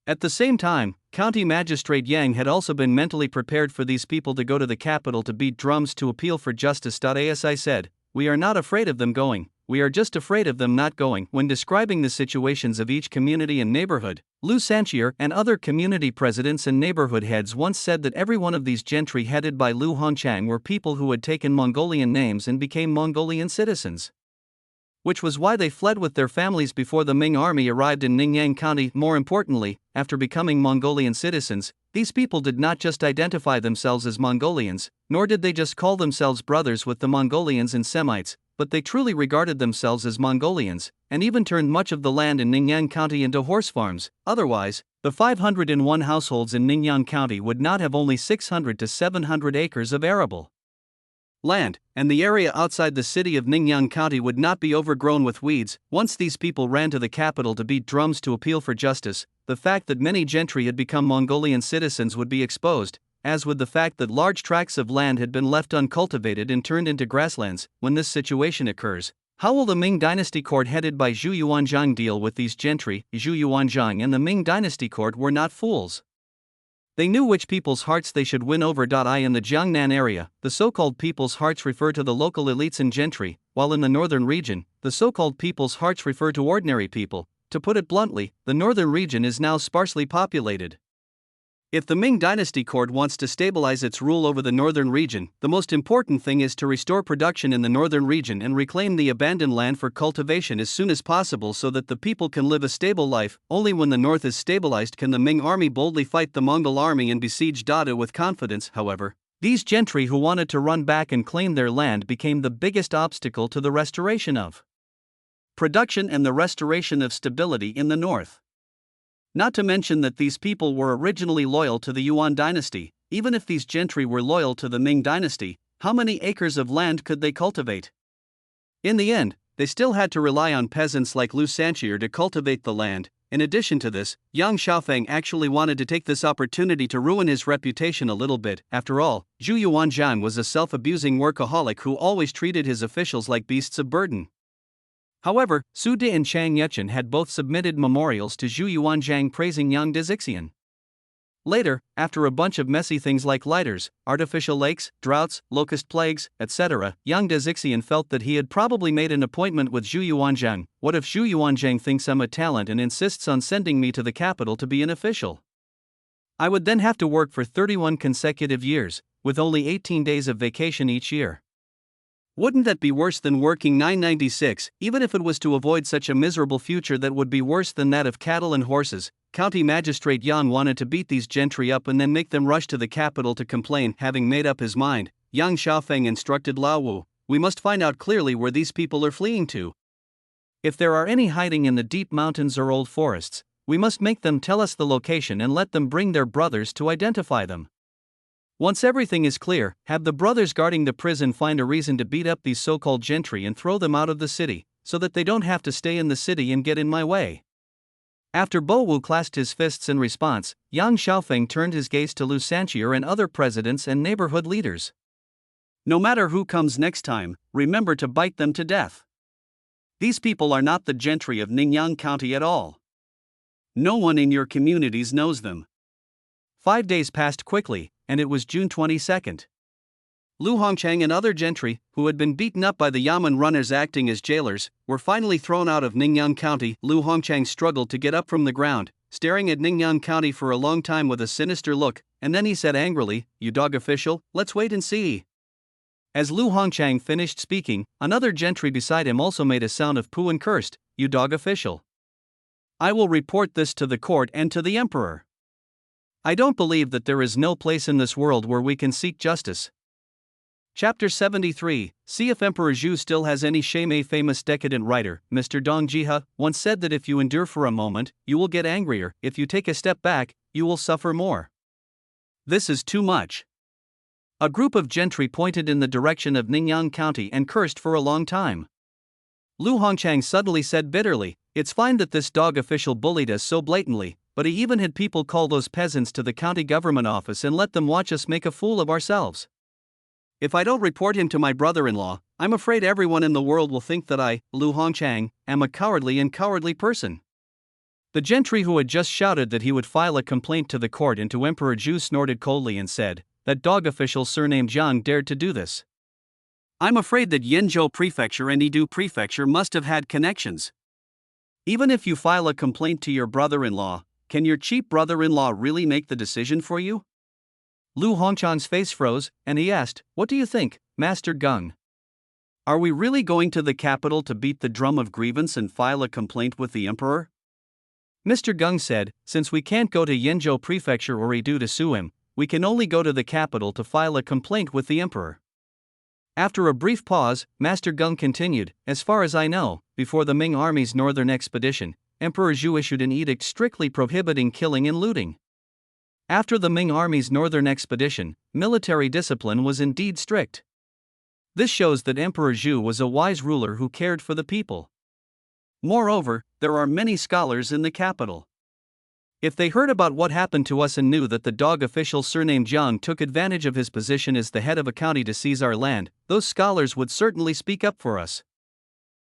At the same time, County Magistrate Yang had also been mentally prepared for these people to go to the capital to beat drums to appeal for justice. As I said, we are not afraid of them going, we are just afraid of them not going. When describing the situations of each community and neighborhood, Lu Sanchier and other community presidents and neighborhood heads once said that every one of these gentry headed by Lu Hongchang were people who had taken Mongolian names and became Mongolian citizens. Which was why they fled with their families before the Ming army arrived in Ningyan County. More importantly, after becoming Mongolian citizens, these people did not just identify themselves as Mongolians, nor did they just call themselves brothers with the Mongolians and Semites, but they truly regarded themselves as Mongolians, and even turned much of the land in Ningyan County into horse farms. Otherwise, the 501 households in Ningyan County would not have only 600 to 700 acres of arable land, and the area outside the city of Ningyan County would not be overgrown with weeds. Once these people ran to the capital to beat drums to appeal for justice, the fact that many gentry had become Mongolian citizens would be exposed, as would the fact that large tracts of land had been left uncultivated and turned into grasslands. When this situation occurs, how will the Ming Dynasty court headed by Zhu Yuanzhang deal with these gentry? Zhu Yuanzhang and the Ming Dynasty court were not fools. They knew which people's hearts they should win over. In the Jiangnan area, the so-called people's hearts refer to the local elites and gentry, while in the northern region, the so-called people's hearts refer to ordinary people. To put it bluntly, the northern region is now sparsely populated. If the Ming Dynasty court wants to stabilize its rule over the northern region, the most important thing is to restore production in the northern region and reclaim the abandoned land for cultivation as soon as possible so that the people can live a stable life. Only when the north is stabilized can the Ming army boldly fight the Mongol army and besiege Dada with confidence. However, these gentry who wanted to run back and claim their land became the biggest obstacle to the restoration of production and the restoration of stability in the north. Not to mention that these people were originally loyal to the Yuan dynasty. Even if these gentry were loyal to the Ming dynasty, how many acres of land could they cultivate? In the end, they still had to rely on peasants like Lu Sanchier to cultivate the land. In addition to this, Yang Xiaofeng actually wanted to take this opportunity to ruin his reputation a little bit. After all, Zhu Yuanzhang was a self-abusing workaholic who always treated his officials like beasts of burden. However, Su De and Chang Yechen had both submitted memorials to Zhu Yuanzhang praising Yang Dezixian. Later, after a bunch of messy things like lighters, artificial lakes, droughts, locust plagues, etc., Yang Dezixian felt that he had probably made an appointment with Zhu Yuanzhang. What if Zhu Yuanzhang thinks I'm a talent and insists on sending me to the capital to be an official? I would then have to work for 31 consecutive years, with only 18 days of vacation each year. Wouldn't that be worse than working 996, even if it was to avoid such a miserable future that would be worse than that of cattle and horses? County Magistrate Yan wanted to beat these gentry up and then make them rush to the capital to complain. Having made up his mind, Yang Xiaofeng instructed Lao Wu, "We must find out clearly where these people are fleeing to. If there are any hiding in the deep mountains or old forests, we must make them tell us the location and let them bring their brothers to identify them. Once everything is clear, have the brothers guarding the prison find a reason to beat up these so-called gentry and throw them out of the city, so that they don't have to stay in the city and get in my way." After Bo Wu clasped his fists in response, Yang Xiaofeng turned his gaze to Lu Sanchier and other presidents and neighborhood leaders. "No matter who comes next time, remember to bite them to death. These people are not the gentry of Ningyan County at all. No one in your communities knows them." 5 days passed quickly, and it was June 22. Lu Hongchang and other gentry, who had been beaten up by the Yamen runners acting as jailers, were finally thrown out of Ningyan County. Lu Hongchang struggled to get up from the ground, staring at Ningyan County for a long time with a sinister look, and then he said angrily, "You dog official, let's wait and see." As Lu Hongchang finished speaking, another gentry beside him also made a sound of poo and cursed, "You dog official. I will report this to the court and to the emperor. I don't believe that there is no place in this world where we can seek justice." Chapter 73, see if Emperor Zhu still has any shame. A famous decadent writer, Mr. Dong Jihe, once said that if you endure for a moment, you will get angrier; if you take a step back, you will suffer more. This is too much. A group of gentry pointed in the direction of Ningyan County and cursed for a long time. Lu Hongchang suddenly said bitterly, "It's fine that this dog official bullied us so blatantly, but he even had people call those peasants to the county government office and let them watch us make a fool of ourselves. If I don't report him to my brother-in-law, I'm afraid everyone in the world will think that I, Lu Hongchang, am a cowardly person." The gentry who had just shouted that he would file a complaint to the court and to Emperor Zhu snorted coldly and said, "That dog official surnamed Jiang dared to do this. I'm afraid that Yenzhou Prefecture and Yidu Prefecture must have had connections. Even if you file a complaint to your brother-in-law, can your cheap brother-in-law really make the decision for you?" Lu Hongchang's face froze, and he asked, "What do you think, Master Gung? Are we really going to the capital to beat the drum of grievance and file a complaint with the emperor?" Mr. Gung said, "Since we can't go to Yenzhou Prefecture or Yidu to sue him, we can only go to the capital to file a complaint with the emperor." After a brief pause, Master Gung continued, "As far as I know, before the Ming army's northern expedition, Emperor Zhu issued an edict strictly prohibiting killing and looting. After the Ming army's northern expedition, military discipline was indeed strict. This shows that Emperor Zhu was a wise ruler who cared for the people. Moreover, there are many scholars in the capital. If they heard about what happened to us and knew that the dog official surnamed Jiang took advantage of his position as the head of a county to seize our land, those scholars would certainly speak up for us.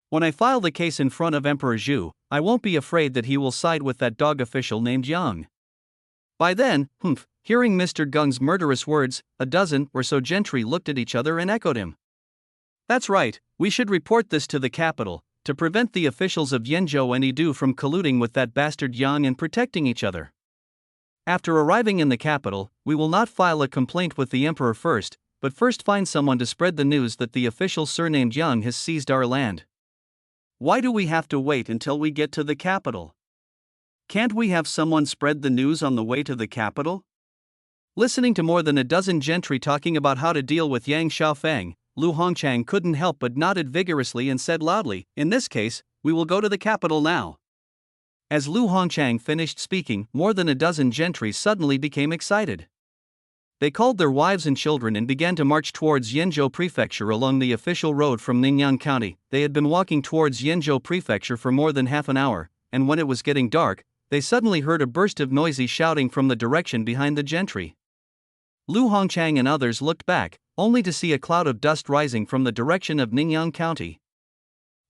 When I file the case in front of Emperor Zhu, I won't be afraid that he will side with that dog official named Jiang. By then, hearing Mr. Gung's murderous words, a dozen or so gentry looked at each other and echoed him. That's right, we should report this to the capital, to prevent the officials of Yenzhou and Yidu from colluding with that bastard Yang and protecting each other. After arriving in the capital, we will not file a complaint with the emperor first, but first find someone to spread the news that the official surnamed Yang has seized our land. Why do we have to wait until we get to the capital? Can't we have someone spread the news on the way to the capital? Listening to more than a dozen gentry talking about how to deal with Yang Xiaofeng, Lu Hongchang couldn't help but nodded vigorously and said loudly, "In this case, we will go to the capital now." As Lu Hongchang finished speaking, more than a dozen gentry suddenly became excited. They called their wives and children and began to march towards Yenzhou Prefecture along the official road from Ningyan County. They had been walking towards Yenzhou Prefecture for more than half an hour, and when it was getting dark, they suddenly heard a burst of noisy shouting from the direction behind the gentry. Lu Hongchang and others looked back, only to see a cloud of dust rising from the direction of Ningyan County.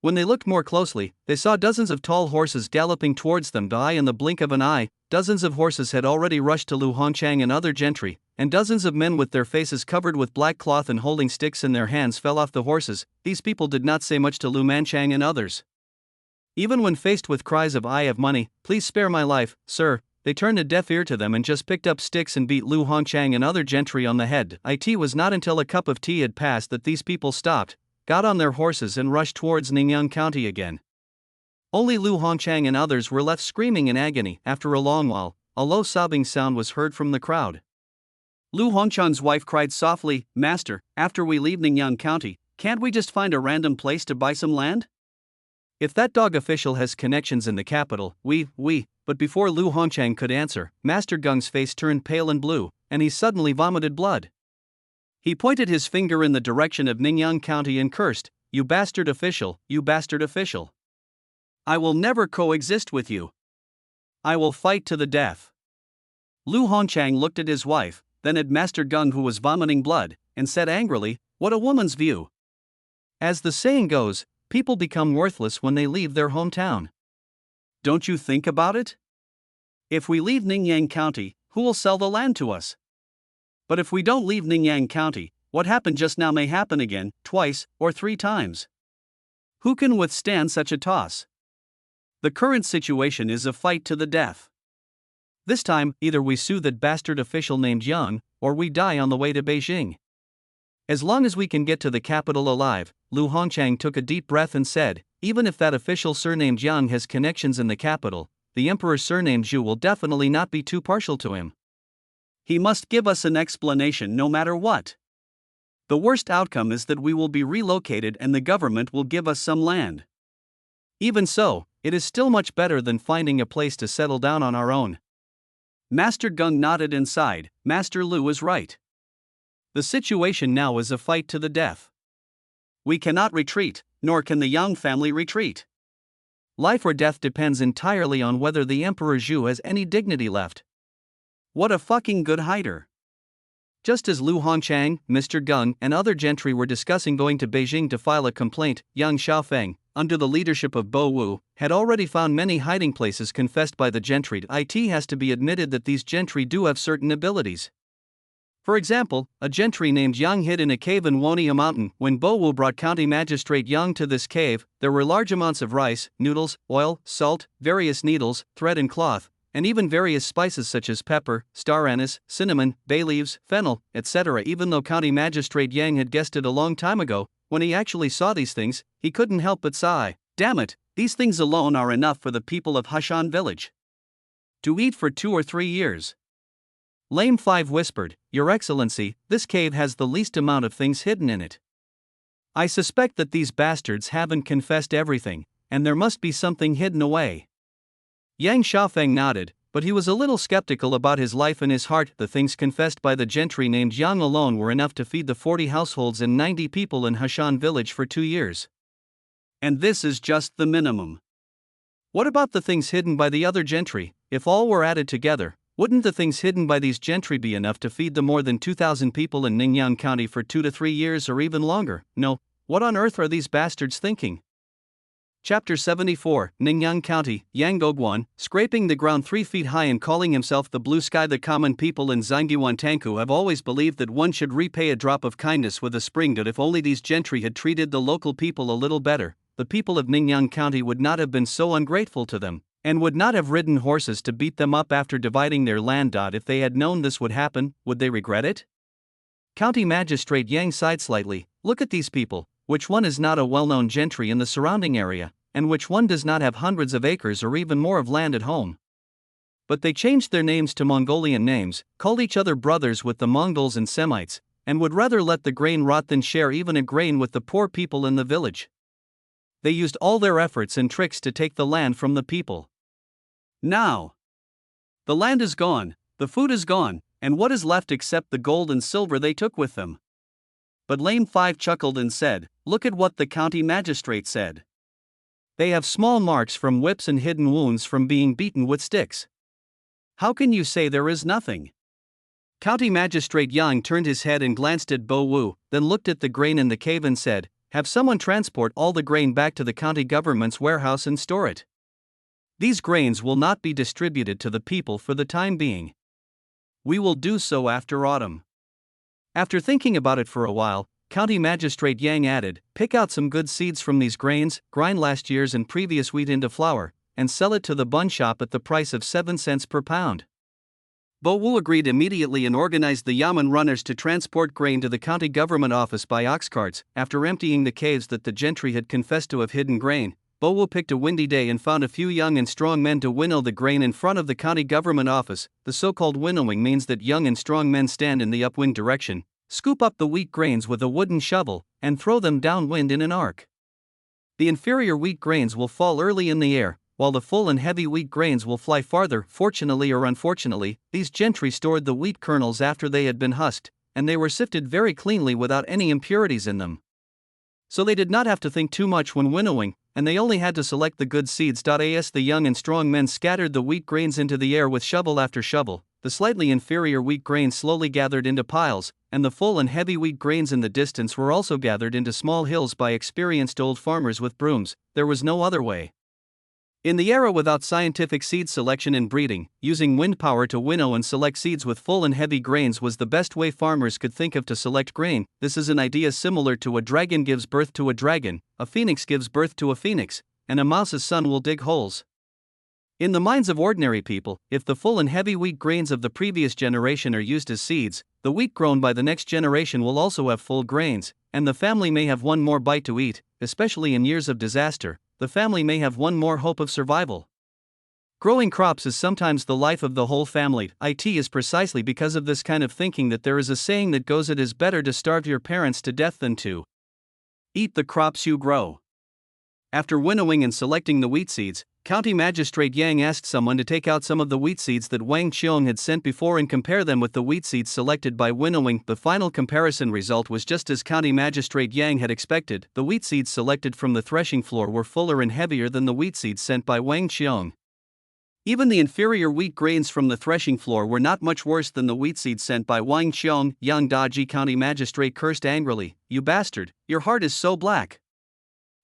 When they looked more closely, they saw dozens of tall horses galloping towards them. In the blink of an eye, dozens of horses had already rushed to Lu Hongchang and other gentry, and dozens of men with their faces covered with black cloth and holding sticks in their hands fell off the horses. These people did not say much to Lu Manchang and others. Even when faced with cries of "I have money, please spare my life, sir," they turned a deaf ear to them and just picked up sticks and beat Lu Hongchang and other gentry on the head. It was not until a cup of tea had passed that these people stopped, got on their horses and rushed towards Ningyan County again. Only Lu Hongchang and others were left screaming in agony. After a long while, a low sobbing sound was heard from the crowd. Lu Hongchang's wife cried softly, "Master, after we leave Ningyan County, can't we just find a random place to buy some land? If that dog official has connections in the capital, But before Lu Hongchang could answer, Master Gung's face turned pale and blue, and he suddenly vomited blood. He pointed his finger in the direction of Ningyan County and cursed, "You bastard official, you bastard official. I will never coexist with you. I will fight to the death." Lu Hongchang looked at his wife, then at Master Gung who was vomiting blood, and said angrily, "What a woman's view. As the saying goes, people become worthless when they leave their hometown. Don't you think about it? If we leave Ningyan County, who will sell the land to us? But if we don't leave Ningyan County, what happened just now may happen again, twice, or 3 times. Who can withstand such a toss? The current situation is a fight to the death. This time, either we sue that bastard official named Yang, or we die on the way to Beijing. As long as we can get to the capital alive," Lu Hongchang took a deep breath and said, "Even if that official surnamed Yang has connections in the capital, the emperor surnamed Zhu will definitely not be too partial to him. He must give us an explanation no matter what. The worst outcome is that we will be relocated and the government will give us some land. Even so, it is still much better than finding a place to settle down on our own." Master Gung nodded and sighed. Master Lu is right. The situation now is a fight to the death. We cannot retreat, nor can the Yang family retreat. Life or death depends entirely on whether the Emperor Zhu has any dignity left. What a fucking good hider. Just as Lu Hongchang, Mr. Gung, and other gentry were discussing going to Beijing to file a complaint, Yang Xiaofeng, under the leadership of Bo Wu, had already found many hiding places confessed by the gentry. It has to be admitted that these gentry do have certain abilities. For example, a gentry named Yang hid in a cave in Wonia Mountain. When Bo Wu brought County Magistrate Yang to this cave, there were large amounts of rice, noodles, oil, salt, various needles, thread and cloth, and even various spices such as pepper, star anise, cinnamon, bay leaves, fennel, etc. Even though County Magistrate Yang had guessed it a long time ago, when he actually saw these things, he couldn't help but sigh, "Damn it, these things alone are enough for the people of Hashan village to eat for 2 or 3 years. Lame 5 whispered, "Your Excellency, this cave has the least amount of things hidden in it. I suspect that these bastards haven't confessed everything, and there must be something hidden away." Yang Xiaofeng nodded, But he was a little skeptical about his life and his heart. The things confessed by the gentry named Yang alone were enough to feed the 40 households and 90 people in Hushan village for 2 years. And this is just the minimum. What about the things hidden by the other gentry? If all were added together, wouldn't the things hidden by these gentry be enough to feed the more than 2,000 people in Ningyan County for 2 to 3 years or even longer? No, what on earth are these bastards thinking? Chapter 74, Ningyan County, Yanggogwan, scraping the ground 3 feet high and calling himself the blue sky. The common people in Zhangguantanku have always believed that one should repay a drop of kindness with a spring. That if only these gentry had treated the local people a little better, the people of Ningyan County would not have been so ungrateful to them, and would not have ridden horses to beat them up after dividing their land. If they had known this would happen, would they regret it? County Magistrate Yang sighed slightly. Look at these people. Which one is not a well-known gentry in the surrounding area, and which one does not have hundreds of acres or even more of land at home? But they changed their names to Mongolian names, called each other brothers with the Mongols and Semites, and would rather let the grain rot than share even a grain with the poor people in the village. They used all their efforts and tricks to take the land from the people. Now, the land is gone, the food is gone, and what is left except the gold and silver they took with them? But Lame 5 chuckled and said, look at what the county magistrate said. They have small marks from whips and hidden wounds from being beaten with sticks. How can you say there is nothing? County Magistrate Yang turned his head and glanced at Bo Wu, then looked at the grain in the cave and said, have someone transport all the grain back to the county government's warehouse and store it. These grains will not be distributed to the people for the time being. We will do so after autumn. After thinking about it for a while, County Magistrate Yang added, pick out some good seeds from these grains, grind last year's and previous wheat into flour, and sell it to the bun shop at the price of 7 cents per pound. Bo Wu agreed immediately and organized the yamen runners to transport grain to the county government office by ox carts. After emptying the caves that the gentry had confessed to have hidden grain, Bo Wu picked a windy day and found a few young and strong men to winnow the grain in front of the county government office. The so-called winnowing means that young and strong men stand in the upwind direction, scoop up the wheat grains with a wooden shovel, and throw them downwind in an arc. The inferior wheat grains will fall early in the air, while the full and heavy wheat grains will fly farther. Fortunately or unfortunately, these gentry stored the wheat kernels after they had been husked, and they were sifted very cleanly without any impurities in them. So they did not have to think too much when winnowing, and they only had to select the good seeds. As the young and strong men scattered the wheat grains into the air with shovel after shovel, the slightly inferior wheat grains slowly gathered into piles, and the full and heavy wheat grains in the distance were also gathered into small hills by experienced old farmers with brooms. There was no other way. In the era without scientific seed selection and breeding, using wind power to winnow and select seeds with full and heavy grains was the best way farmers could think of to select grain. This is an idea similar to a dragon gives birth to a dragon, a phoenix gives birth to a phoenix, and a mouse's son will dig holes. In the minds of ordinary people, if the full and heavy wheat grains of the previous generation are used as seeds, the wheat grown by the next generation will also have full grains, and the family may have one more bite to eat. Especially in years of disaster, the family may have one more hope of survival. Growing crops is sometimes the life of the whole family. It is precisely because of this kind of thinking that there is a saying that goes, it is better to starve your parents to death than to eat the crops you grow. After winnowing and selecting the wheat seeds, County Magistrate Yang asked someone to take out some of the wheat seeds that Wang Qiong had sent before and compare them with the wheat seeds selected by winnowing. The final comparison result was just as County Magistrate Yang had expected. The wheat seeds selected from the threshing floor were fuller and heavier than the wheat seeds sent by Wang Qiong. Even the inferior wheat grains from the threshing floor were not much worse than the wheat seeds sent by Wang Qiong. Yang Daji County Magistrate cursed angrily, "You bastard, your heart is so black."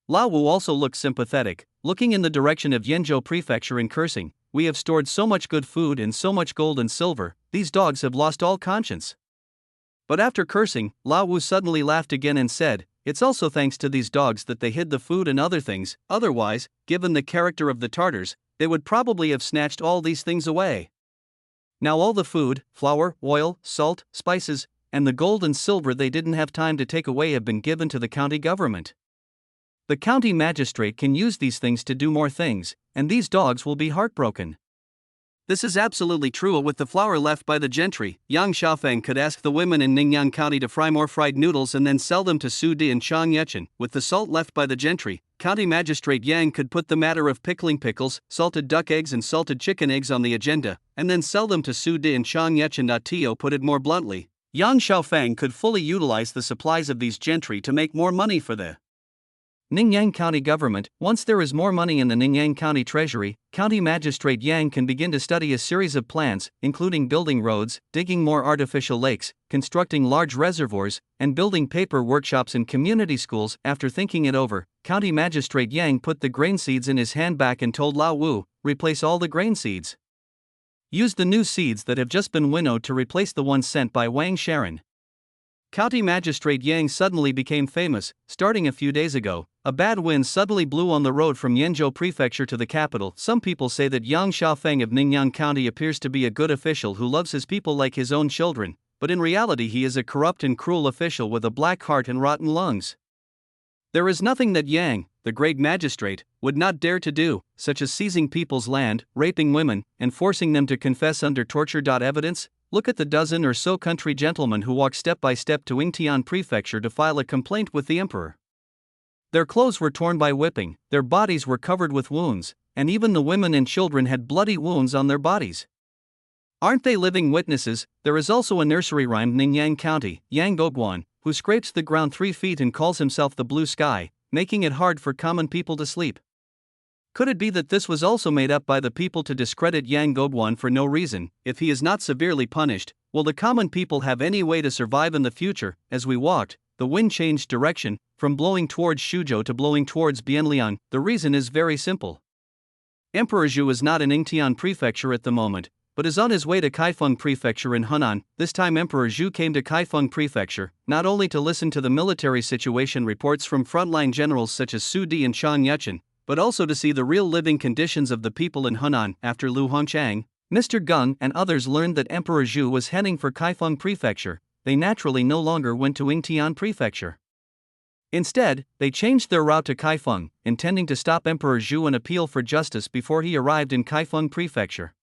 Lao Wu also looked sympathetic, looking in the direction of Yenzhou Prefecture and cursing, "We have stored so much good food and so much gold and silver, these dogs have lost all conscience." But after cursing, Lao Wu suddenly laughed again and said, "It's also thanks to these dogs that they hid the food and other things, otherwise, given the character of the Tartars, they would probably have snatched all these things away." Now all the food, flour, oil, salt, spices, and the gold and silver they didn't have time to take away have been given to the county government. The county magistrate can use these things to do more things, and these dogs will be heartbroken. This is absolutely true. With the flour left by the gentry, Yang Xiaofeng could ask the women in Ningyan County to fry more fried noodles and then sell them to Su Di and Chang Yechen. With the salt left by the gentry, County Magistrate Yang could put the matter of pickling pickles, salted duck eggs, and salted chicken eggs on the agenda, and then sell them to Su De and Chang Yechen. Tio put it more bluntly. Yang Xiaofeng could fully utilize the supplies of these gentry to make more money for the Ningyan County government. Once there is more money in the Ningyan County Treasury, County Magistrate Yang can begin to study a series of plans, including building roads, digging more artificial lakes, constructing large reservoirs, and building paper workshops in community schools. After thinking it over, County Magistrate Yang put the grain seeds in his handbag and told Lao Wu, replace all the grain seeds. Use the new seeds that have just been winnowed to replace the ones sent by Wang Sharon. County Magistrate Yang suddenly became famous. Starting a few days ago, a bad wind suddenly blew on the road from Yenzhou Prefecture to the capital. Some people say that Yang Xiaofeng of Ningyan County appears to be a good official who loves his people like his own children, but in reality he is a corrupt and cruel official with a black heart and rotten lungs. There is nothing that Yang, the great magistrate, would not dare to do, such as seizing people's land, raping women, and forcing them to confess under torture. Evidence? Look at the dozen or so country gentlemen who walked step by step to Yingtian Prefecture to file a complaint with the emperor. Their clothes were torn by whipping, their bodies were covered with wounds, and even the women and children had bloody wounds on their bodies. Aren't they living witnesses? There is also a nursery rhyme in Ningyan County, Yang Gogwan, who scrapes the ground 3 feet and calls himself the blue sky, making it hard for common people to sleep. Could it be that this was also made up by the people to discredit Yang Gogwan for no reason? If he is not severely punished, will the common people have any way to survive in the future? As we walked, the wind changed direction, from blowing towards Shuzhou to blowing towards Bianliang. The reason is very simple. Emperor Zhu is not in Yingtian Prefecture at the moment, but is on his way to Kaifeng Prefecture in Hunan. This time Emperor Zhu came to Kaifeng Prefecture, not only to listen to the military situation reports from frontline generals such as Su Di and Chang Yechen, but also to see the real living conditions of the people in Hunan. After Lu Hongchang, Mr. Gung and others learned that Emperor Zhu was heading for Kaifeng Prefecture, they naturally no longer went to Yingtian Prefecture. Instead, they changed their route to Kaifeng, intending to stop Emperor Zhu and appeal for justice before he arrived in Kaifeng Prefecture.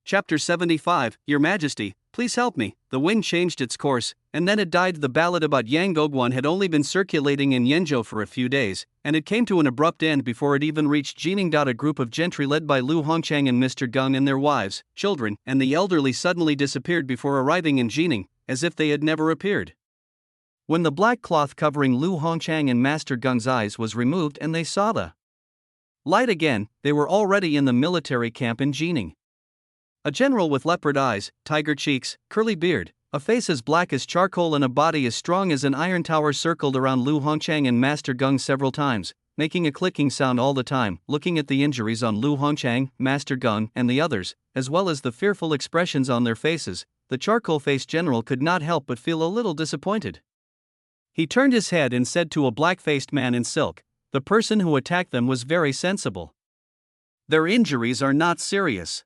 Chapter 75, Your Majesty, please help me. The wind changed its course, and then it died. The ballad about Yang Gogwan had only been circulating in Yenzhou for a few days, and it came to an abrupt end before it even reached Jining. A group of gentry led by Lu Hongchang and Mr. Gung and their wives, children, and the elderly suddenly disappeared before arriving in Jining, as if they had never appeared. When the black cloth covering Lu Hongchang and Master Gung's eyes was removed and they saw the light again, they were already in the military camp in Jining. A general with leopard eyes, tiger cheeks, curly beard, a face as black as charcoal and a body as strong as an iron tower circled around Lu Hongchang and Master Gung several times, making a clicking sound all the time. Looking at the injuries on Lu Hongchang, Master Gung, and the others, as well as the fearful expressions on their faces, the charcoal-faced general could not help but feel a little disappointed. He turned his head and said to a black-faced man in silk, "The person who attacked them was very sensible. Their injuries are not serious."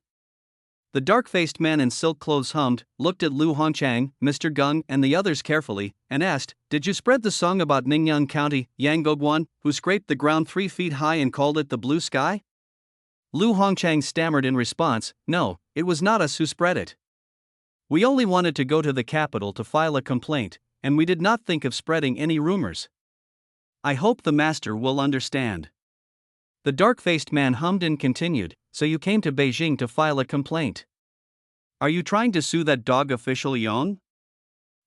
The dark-faced man in silk clothes hummed, looked at Lu Hongchang, Mr. Gung, and the others carefully, and asked, "Did you spread the song about Ningyan County, Yang Gogwan, who scraped the ground 3 feet high and called it the blue sky?" Lu Hongchang stammered in response, "No, it was not us who spread it. We only wanted to go to the capital to file a complaint, and we did not think of spreading any rumors. I hope the master will understand." The dark-faced man hummed and continued, "So you came to Beijing to file a complaint. Are you trying to sue that dog official Yong?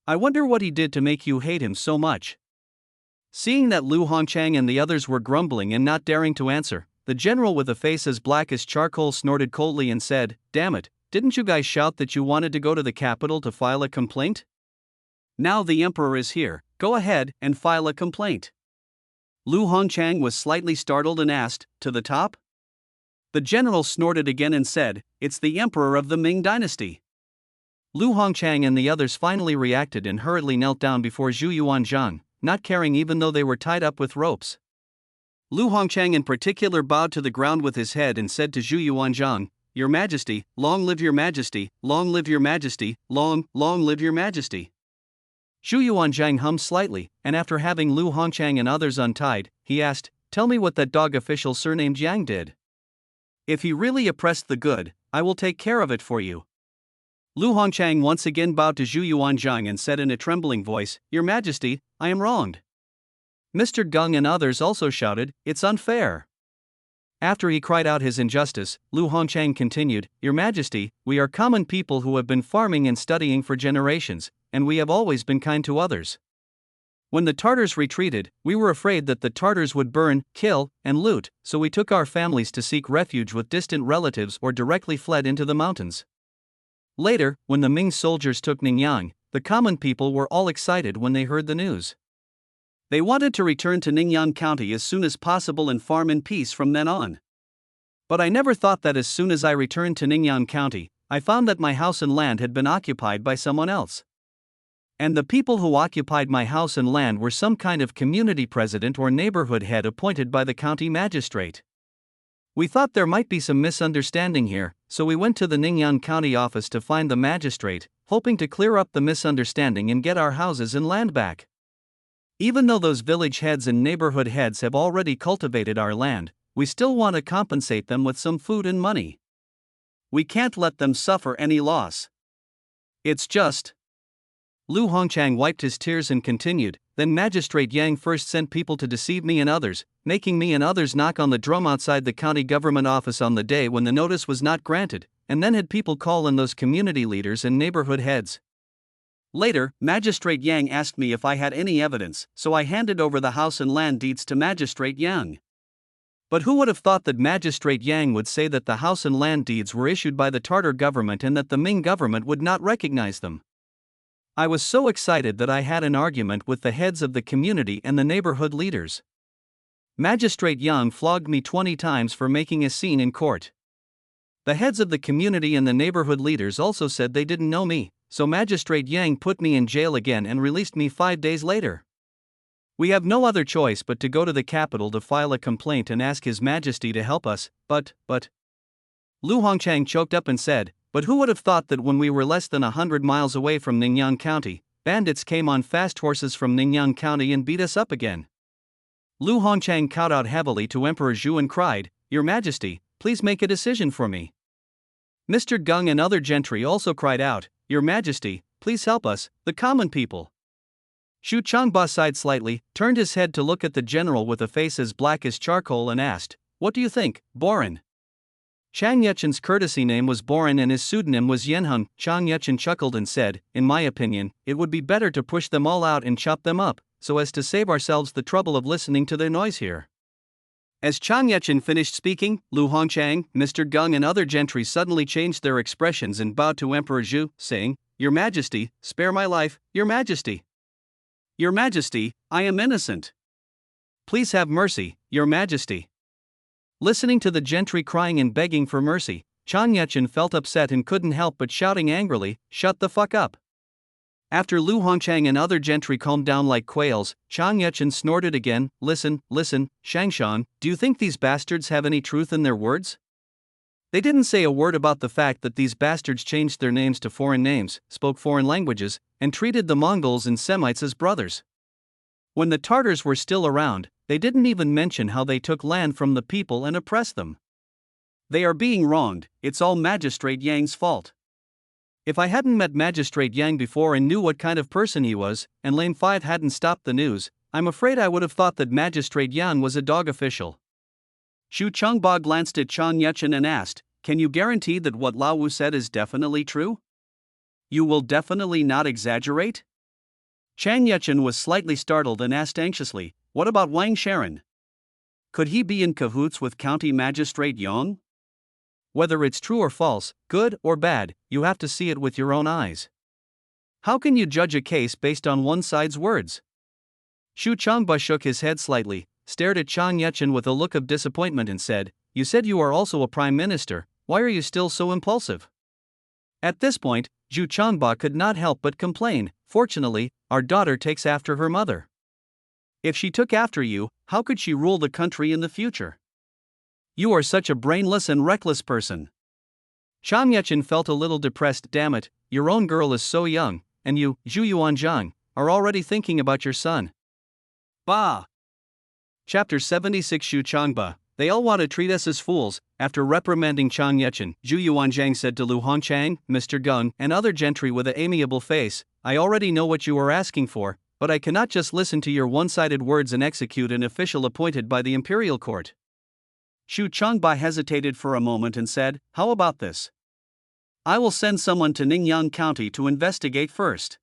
I wonder what he did to make you hate him so much." Seeing that Lu Hongchang and the others were grumbling and not daring to answer, the general with a face as black as charcoal snorted coldly and said, "Damn it, didn't you guys shout that you wanted to go to the capital to file a complaint? Now the emperor is here, go ahead and file a complaint." Lu Hongchang was slightly startled and asked, "To the top?" The general snorted again and said, "It's the emperor of the Ming dynasty." Lu Hongchang and the others finally reacted and hurriedly knelt down before Zhu Yuanzhang, not caring even though they were tied up with ropes. Lu Hongchang in particular bowed to the ground with his head and said to Zhu Yuanzhang, "Your Majesty, long live your Majesty, long live your Majesty, long live your Majesty." Zhu Yuanzhang hummed slightly, and after having Lu Hongchang and others untied, he asked, "Tell me what that dog official surnamed Yang did. If he really oppressed the good, I will take care of it for you." Lu Hongchang once again bowed to Zhu Yuanzhang and said in a trembling voice, "Your Majesty, I am wronged. Mr. Gung and others also shouted, "It's unfair." After he cried out his injustice, Lu Hongchang continued, "Your Majesty, we are common people who have been farming and studying for generations, and we have always been kind to others. When the Tartars retreated, we were afraid that the Tartars would burn, kill, and loot, so we took our families to seek refuge with distant relatives or directly fled into the mountains. Later, when the Ming soldiers took Ningyang, the common people were all excited when they heard the news. They wanted to return to Ningyan County as soon as possible and farm in peace from then on. But I never thought that as soon as I returned to Ningyan County, I found that my house and land had been occupied by someone else. And the people who occupied my house and land were some kind of community president or neighborhood head appointed by the county magistrate. We thought there might be some misunderstanding here, so we went to the Ningyan County office to find the magistrate, hoping to clear up the misunderstanding and get our houses and land back. Even though those village heads and neighborhood heads have already cultivated our land, we still want to compensate them with some food and money. We can't let them suffer any loss. It's just. Lu Hongchang wiped his tears and continued, "Then Magistrate Yang first sent people to deceive me and others, making me and others knock on the drum outside the county government office on the day when the notice was not granted, and then had people call in those community leaders and neighborhood heads. Later, Magistrate Yang asked me if I had any evidence, so I handed over the house and land deeds to Magistrate Yang. But who would have thought that Magistrate Yang would say that the house and land deeds were issued by the Tartar government and that the Ming government would not recognize them? I was so excited that I had an argument with the heads of the community and the neighborhood leaders. Magistrate Yang flogged me 20 times for making a scene in court. The heads of the community and the neighborhood leaders also said they didn't know me, so Magistrate Yang put me in jail again and released me 5 days later. We have no other choice but to go to the capital to file a complaint and ask His Majesty to help us, but. Lu Hongchang choked up and said, "But who would have thought that when we were less than 100 miles away from Ningyan County, bandits came on fast horses from Ningyan County and beat us up again?" Lu Hongchang kowed out heavily to Emperor Zhu and cried, "Your Majesty, please make a decision for me." Mr. Gung and other gentry also cried out, "Your Majesty, please help us, the common people." Xu Changba sighed slightly, turned his head to look at the general with a face as black as charcoal and asked, "What do you think, Boren?" Chang Yechen's courtesy name was Boren and his pseudonym was Yenhun. Chang Yechen chuckled and said, "In my opinion, it would be better to push them all out and chop them up, so as to save ourselves the trouble of listening to their noise here." As Chang Yechen finished speaking, Lu Hongchang, Mr. Gung and other gentry suddenly changed their expressions and bowed to Emperor Zhu, saying, "Your Majesty, spare my life, Your Majesty. Your Majesty, I am innocent. Please have mercy, Your Majesty." Listening to the gentry crying and begging for mercy, Chang Yechen felt upset and couldn't help but shouting angrily, "Shut the fuck up." After Lu Hongchang and other gentry calmed down like quails, Chang Yechen snorted again, listen, Shangshan, do you think these bastards have any truth in their words? They didn't say a word about the fact that these bastards changed their names to foreign names, spoke foreign languages, and treated the Mongols and Semites as brothers. When the Tartars were still around, they didn't even mention how they took land from the people and oppressed them. They are being wronged, it's all Magistrate Yang's fault. If I hadn't met Magistrate Yang before and knew what kind of person he was, and Lane 5 hadn't stopped the news, I'm afraid I would have thought that Magistrate Yang was a dog official. Xu Changba glanced at Chang Yechen and asked, "Can you guarantee that what Lao Wu said is definitely true? You will definitely not exaggerate?" Chang Yechen was slightly startled and asked anxiously, "What about Wang Sharon? Could he be in cahoots with County Magistrate Yang? Whether it's true or false, good or bad, you have to see it with your own eyes. How can you judge a case based on one side's words?" Xu Changba shook his head slightly, stared at Chang Yechen with a look of disappointment and said, "You said you are also a prime minister, why are you still so impulsive?" At this point, Xu Changba could not help but complain, "Fortunately, our daughter takes after her mother. If she took after you, how could she rule the country in the future? You are such a brainless and reckless person." Chang Yechen felt a little depressed. "Damn it, your own girl is so young, and you, Zhu Yuanzhang, are already thinking about your son." Bah! Chapter 76 Xu Changba, they all want to treat us as fools. After reprimanding Chang Yechen, Zhu Yuanzhang said to Lu Hongchang, Mr. Gung, and other gentry with an amiable face, "I already know what you are asking for, but I cannot just listen to your one-sided words and execute an official appointed by the imperial court. Xu Changba hesitated for a moment and said, "How about this? I will send someone to Ningyang County to investigate first.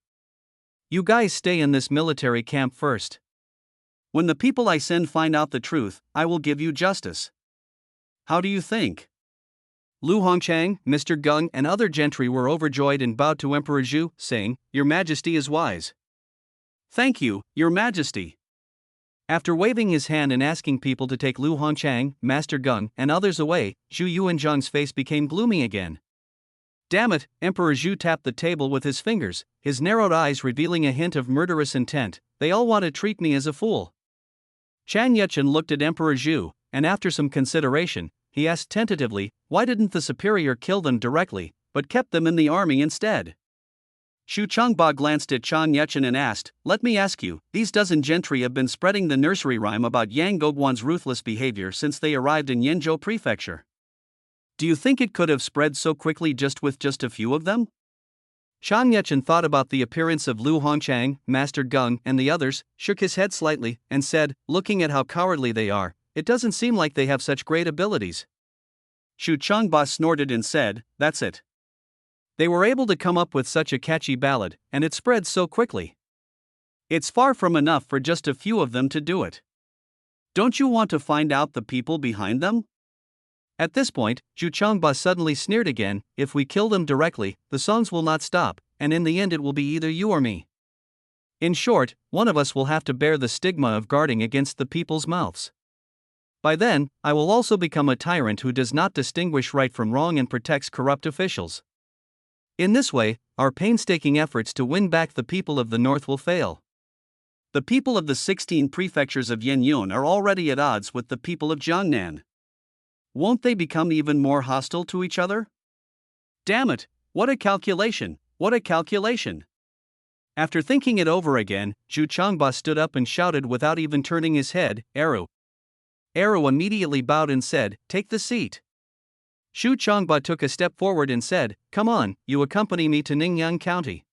You guys stay in this military camp first. When the people I send find out the truth, I will give you justice. How do you think?" Lu Hongchang, Mr. Gung, and other gentry were overjoyed and bowed to Emperor Zhu, saying, "Your Majesty is wise." "Thank you, Your Majesty." After waving his hand and asking people to take Lu Hongchang, Master Gung, and others away, Zhu Yuanzhang's face became gloomy again. "Damn it," Emperor Zhu tapped the table with his fingers, his narrowed eyes revealing a hint of murderous intent. "They all want to treat me as a fool." Chang Yuchen looked at Emperor Zhu, and after some consideration, he asked tentatively, why didn't the superior kill them directly, but kept them in the army instead? Xu Changba glanced at Chang Yuchen and asked, "Let me ask you, these dozen gentry have been spreading the nursery rhyme about Yang Gogwan's ruthless behavior since they arrived in Yenzhou Prefecture. Do you think it could have spread so quickly with just a few of them?" Chang Yuchen thought about the appearance of Lu Hongchang, Master Gung, and the others, shook his head slightly, and said, "Looking at how cowardly they are, it doesn't seem like they have such great abilities." Xu Changba snorted and said, "That's it. They were able to come up with such a catchy ballad, and it spread so quickly. It's far from enough for just a few of them to do it. Don't you want to find out the people behind them?" At this point, Zhu Changba suddenly sneered again, "If we kill them directly, the songs will not stop, and in the end it will be either you or me. In short, one of us will have to bear the stigma of guarding against the people's mouths. By then, I will also become a tyrant who does not distinguish right from wrong and protects corrupt officials. In this way, our painstaking efforts to win back the people of the north will fail. The people of the 16 prefectures of Yenyun are already at odds with the people of Jiangnan. Won't they become even more hostile to each other? Damn it, what a calculation, what a calculation." After thinking it over again, Zhu Changba stood up and shouted without even turning his head, "Eru." Eru immediately bowed and said, "Take the seat." Xu Changba took a step forward and said, "Come on, you accompany me to Ningyang County.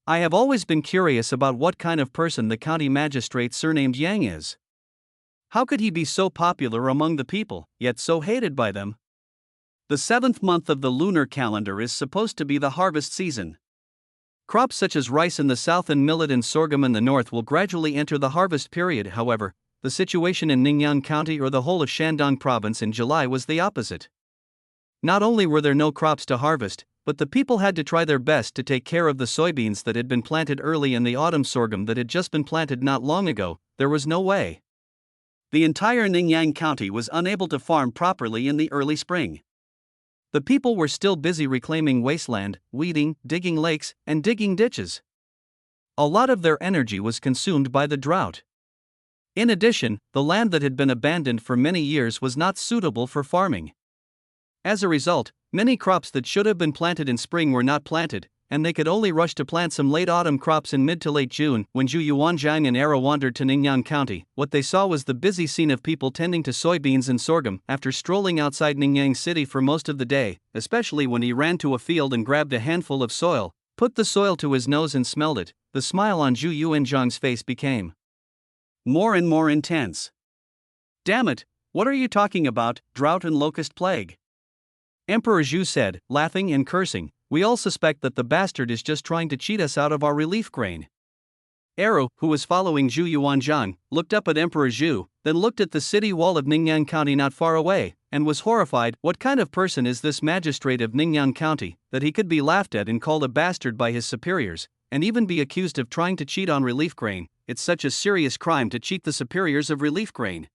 I have always been curious about what kind of person the county magistrate surnamed Yang is. How could he be so popular among the people, yet so hated by them? The 7th month of the lunar calendar is supposed to be the harvest season. Crops such as rice in the south and millet and sorghum in the north will gradually enter the harvest period. However, the situation in Ningyang County or the whole of Shandong province in July was the opposite. Not only were there no crops to harvest, but the people had to try their best to take care of the soybeans that had been planted early and the autumn sorghum that had just been planted not long ago. There was no way. The entire Ningyang County was unable to farm properly in the early spring. The people were still busy reclaiming wasteland, weeding, digging lakes, and digging ditches. A lot of their energy was consumed by the drought. In addition, the land that had been abandoned for many years was not suitable for farming. As a result, many crops that should have been planted in spring were not planted, and they could only rush to plant some late autumn crops in mid to late June. When Zhu Yuanzhang and Era wandered to Ningyang County, what they saw was the busy scene of people tending to soybeans and sorghum. After strolling outside Ningyang City for most of the day, especially when he ran to a field and grabbed a handful of soil, put the soil to his nose and smelled it, the smile on Zhu Yuanzhang's face became more and more intense. "Damn it, what are you talking about, drought and locust plague?" Emperor Zhu said, laughing and cursing, "We all suspect that the bastard is just trying to cheat us out of our relief grain." Eru, who was following Zhu Yuanzhang, looked up at Emperor Zhu, then looked at the city wall of Ningyang County not far away, and was horrified. What kind of person is this magistrate of Ningyang County, that he could be laughed at and called a bastard by his superiors, and even be accused of trying to cheat on relief grain? It's such a serious crime to cheat the superiors of relief grain.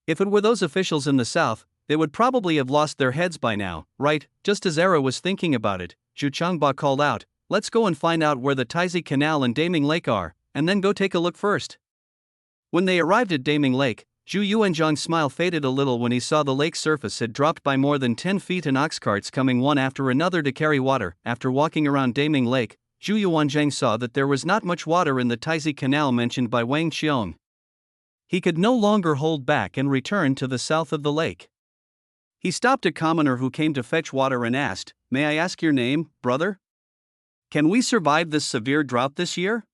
If it were those officials in the south, they would probably have lost their heads by now, right? Just as Era was thinking about it, Zhu Changba called out, "Let's go and find out where the Taizi Canal and Daming Lake are, and then go take a look first." When they arrived at Daming Lake, Zhu Yuanzhang's smile faded a little when he saw the lake's surface had dropped by more than 10 feet and ox carts coming one after another to carry water. After walking around Daming Lake, Zhu Yuanzhang saw that there was not much water in the Taizi Canal mentioned by Wang Qiong. He could no longer hold back and returned to the south of the lake. He stopped a commoner who came to fetch water and asked, "May I ask your name, brother? Can we survive this severe drought this year?"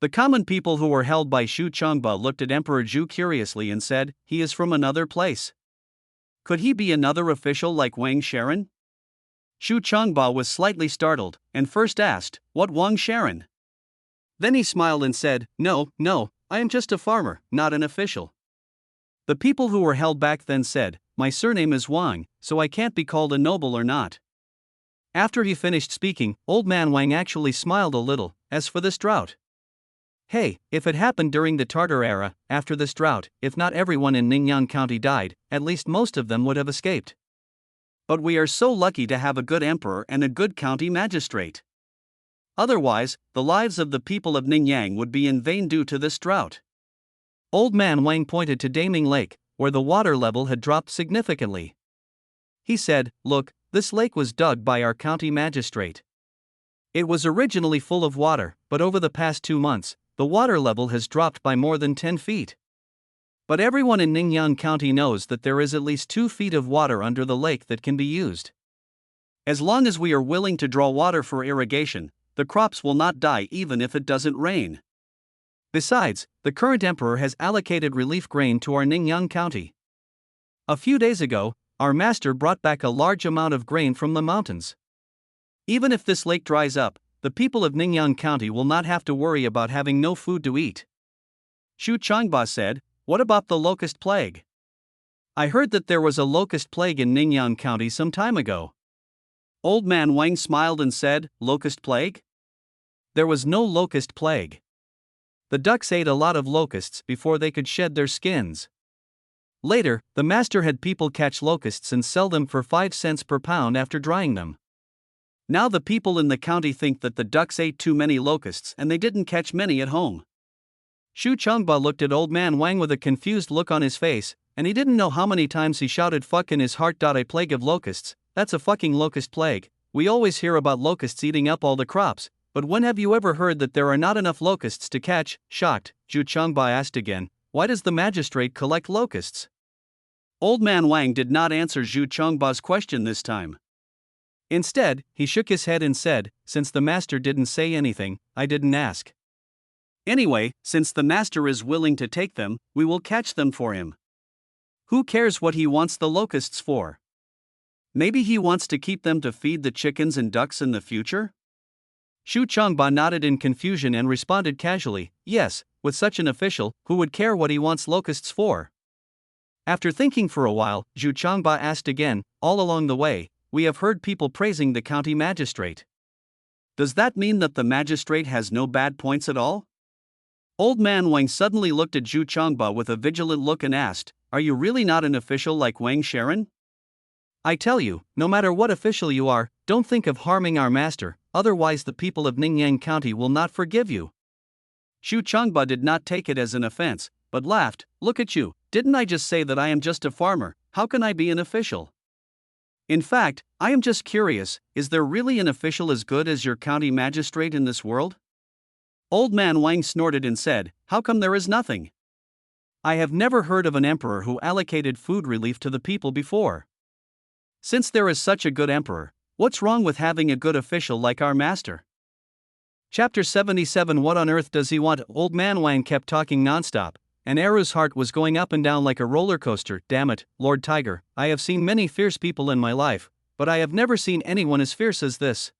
The common people who were held by Shu Changba looked at Emperor Zhu curiously and said, "He is from another place. Could he be another official like Wang Sharon?" Shu Changba was slightly startled, and first asked, "What Wang Sharon?" Then he smiled and said, No, I am just a farmer, not an official." The people who were held back then said, "My surname is Wang, so I can't be called a noble or not." After he finished speaking, Old Man Wang actually smiled a little. As for this drought, hey, if it happened during the Tartar era, after this drought, if not everyone in Ningyan County died, at least most of them would have escaped. But we are so lucky to have a good emperor and a good county magistrate. Otherwise, the lives of the people of Ningyang would be in vain due to this drought. Old Man Wang pointed to Daming Lake, where the water level had dropped significantly. He said, "Look, this lake was dug by our county magistrate. It was originally full of water, but over the past 2 months, the water level has dropped by more than 10 feet. But everyone in Ningyan County knows that there is at least 2 feet of water under the lake that can be used. As long as we are willing to draw water for irrigation, the crops will not die even if it doesn't rain. Besides, the current emperor has allocated relief grain to our Ningyan County. A few days ago, our master brought back a large amount of grain from the mountains. Even if this lake dries up, the people of Ningyan County will not have to worry about having no food to eat." Shu Changba said, "What about the locust plague? I heard that there was a locust plague in Ningyan County some time ago." Old Man Wang smiled and said, "Locust plague? There was no locust plague. The ducks ate a lot of locusts before they could shed their skins. Later, the master had people catch locusts and sell them for 5 cents per pound after drying them. Now the people in the county think that the ducks ate too many locusts and they didn't catch many at home." Shu Changba looked at Old Man Wang with a confused look on his face, and he didn't know how many times he shouted "fuck" in his heart. "A plague of locusts, that's a fucking locust plague. We always hear about locusts eating up all the crops, but when have you ever heard that there are not enough locusts to catch?" Shocked, Shu Changba asked again, "Why does the magistrate collect locusts?" Old Man Wang did not answer Shu Changba's question this time. Instead, he shook his head and said, "Since the master didn't say anything, I didn't ask. Anyway, since the master is willing to take them, we will catch them for him. Who cares what he wants the locusts for? Maybe he wants to keep them to feed the chickens and ducks in the future?" Shu Changba nodded in confusion and responded casually, "Yes, with such an official, who would care what he wants locusts for?" After thinking for a while, Shu Changba asked again, "All along the way, we have heard people praising the county magistrate. Does that mean that the magistrate has no bad points at all?" Old Man Wang suddenly looked at Shu Changba with a vigilant look and asked, "Are you really not an official like Wang Sharon? I tell you, no matter what official you are, don't think of harming our master, otherwise the people of Ningyan County will not forgive you." Shu Changba did not take it as an offense, but laughed, "Look at you, didn't I just say that I am just a farmer? How can I be an official? In fact, I am just curious, is there really an official as good as your county magistrate in this world?" Old Man Wang snorted and said, "How come there is nothing? I have never heard of an emperor who allocated food relief to the people before. Since there is such a good emperor, what's wrong with having a good official like our master?" Chapter 77 What on earth does he want? Old Man Wang kept talking nonstop, and Aru's heart was going up and down like a roller coaster. "Damn it, Lord Tiger, I have seen many fierce people in my life, but I have never seen anyone as fierce as this."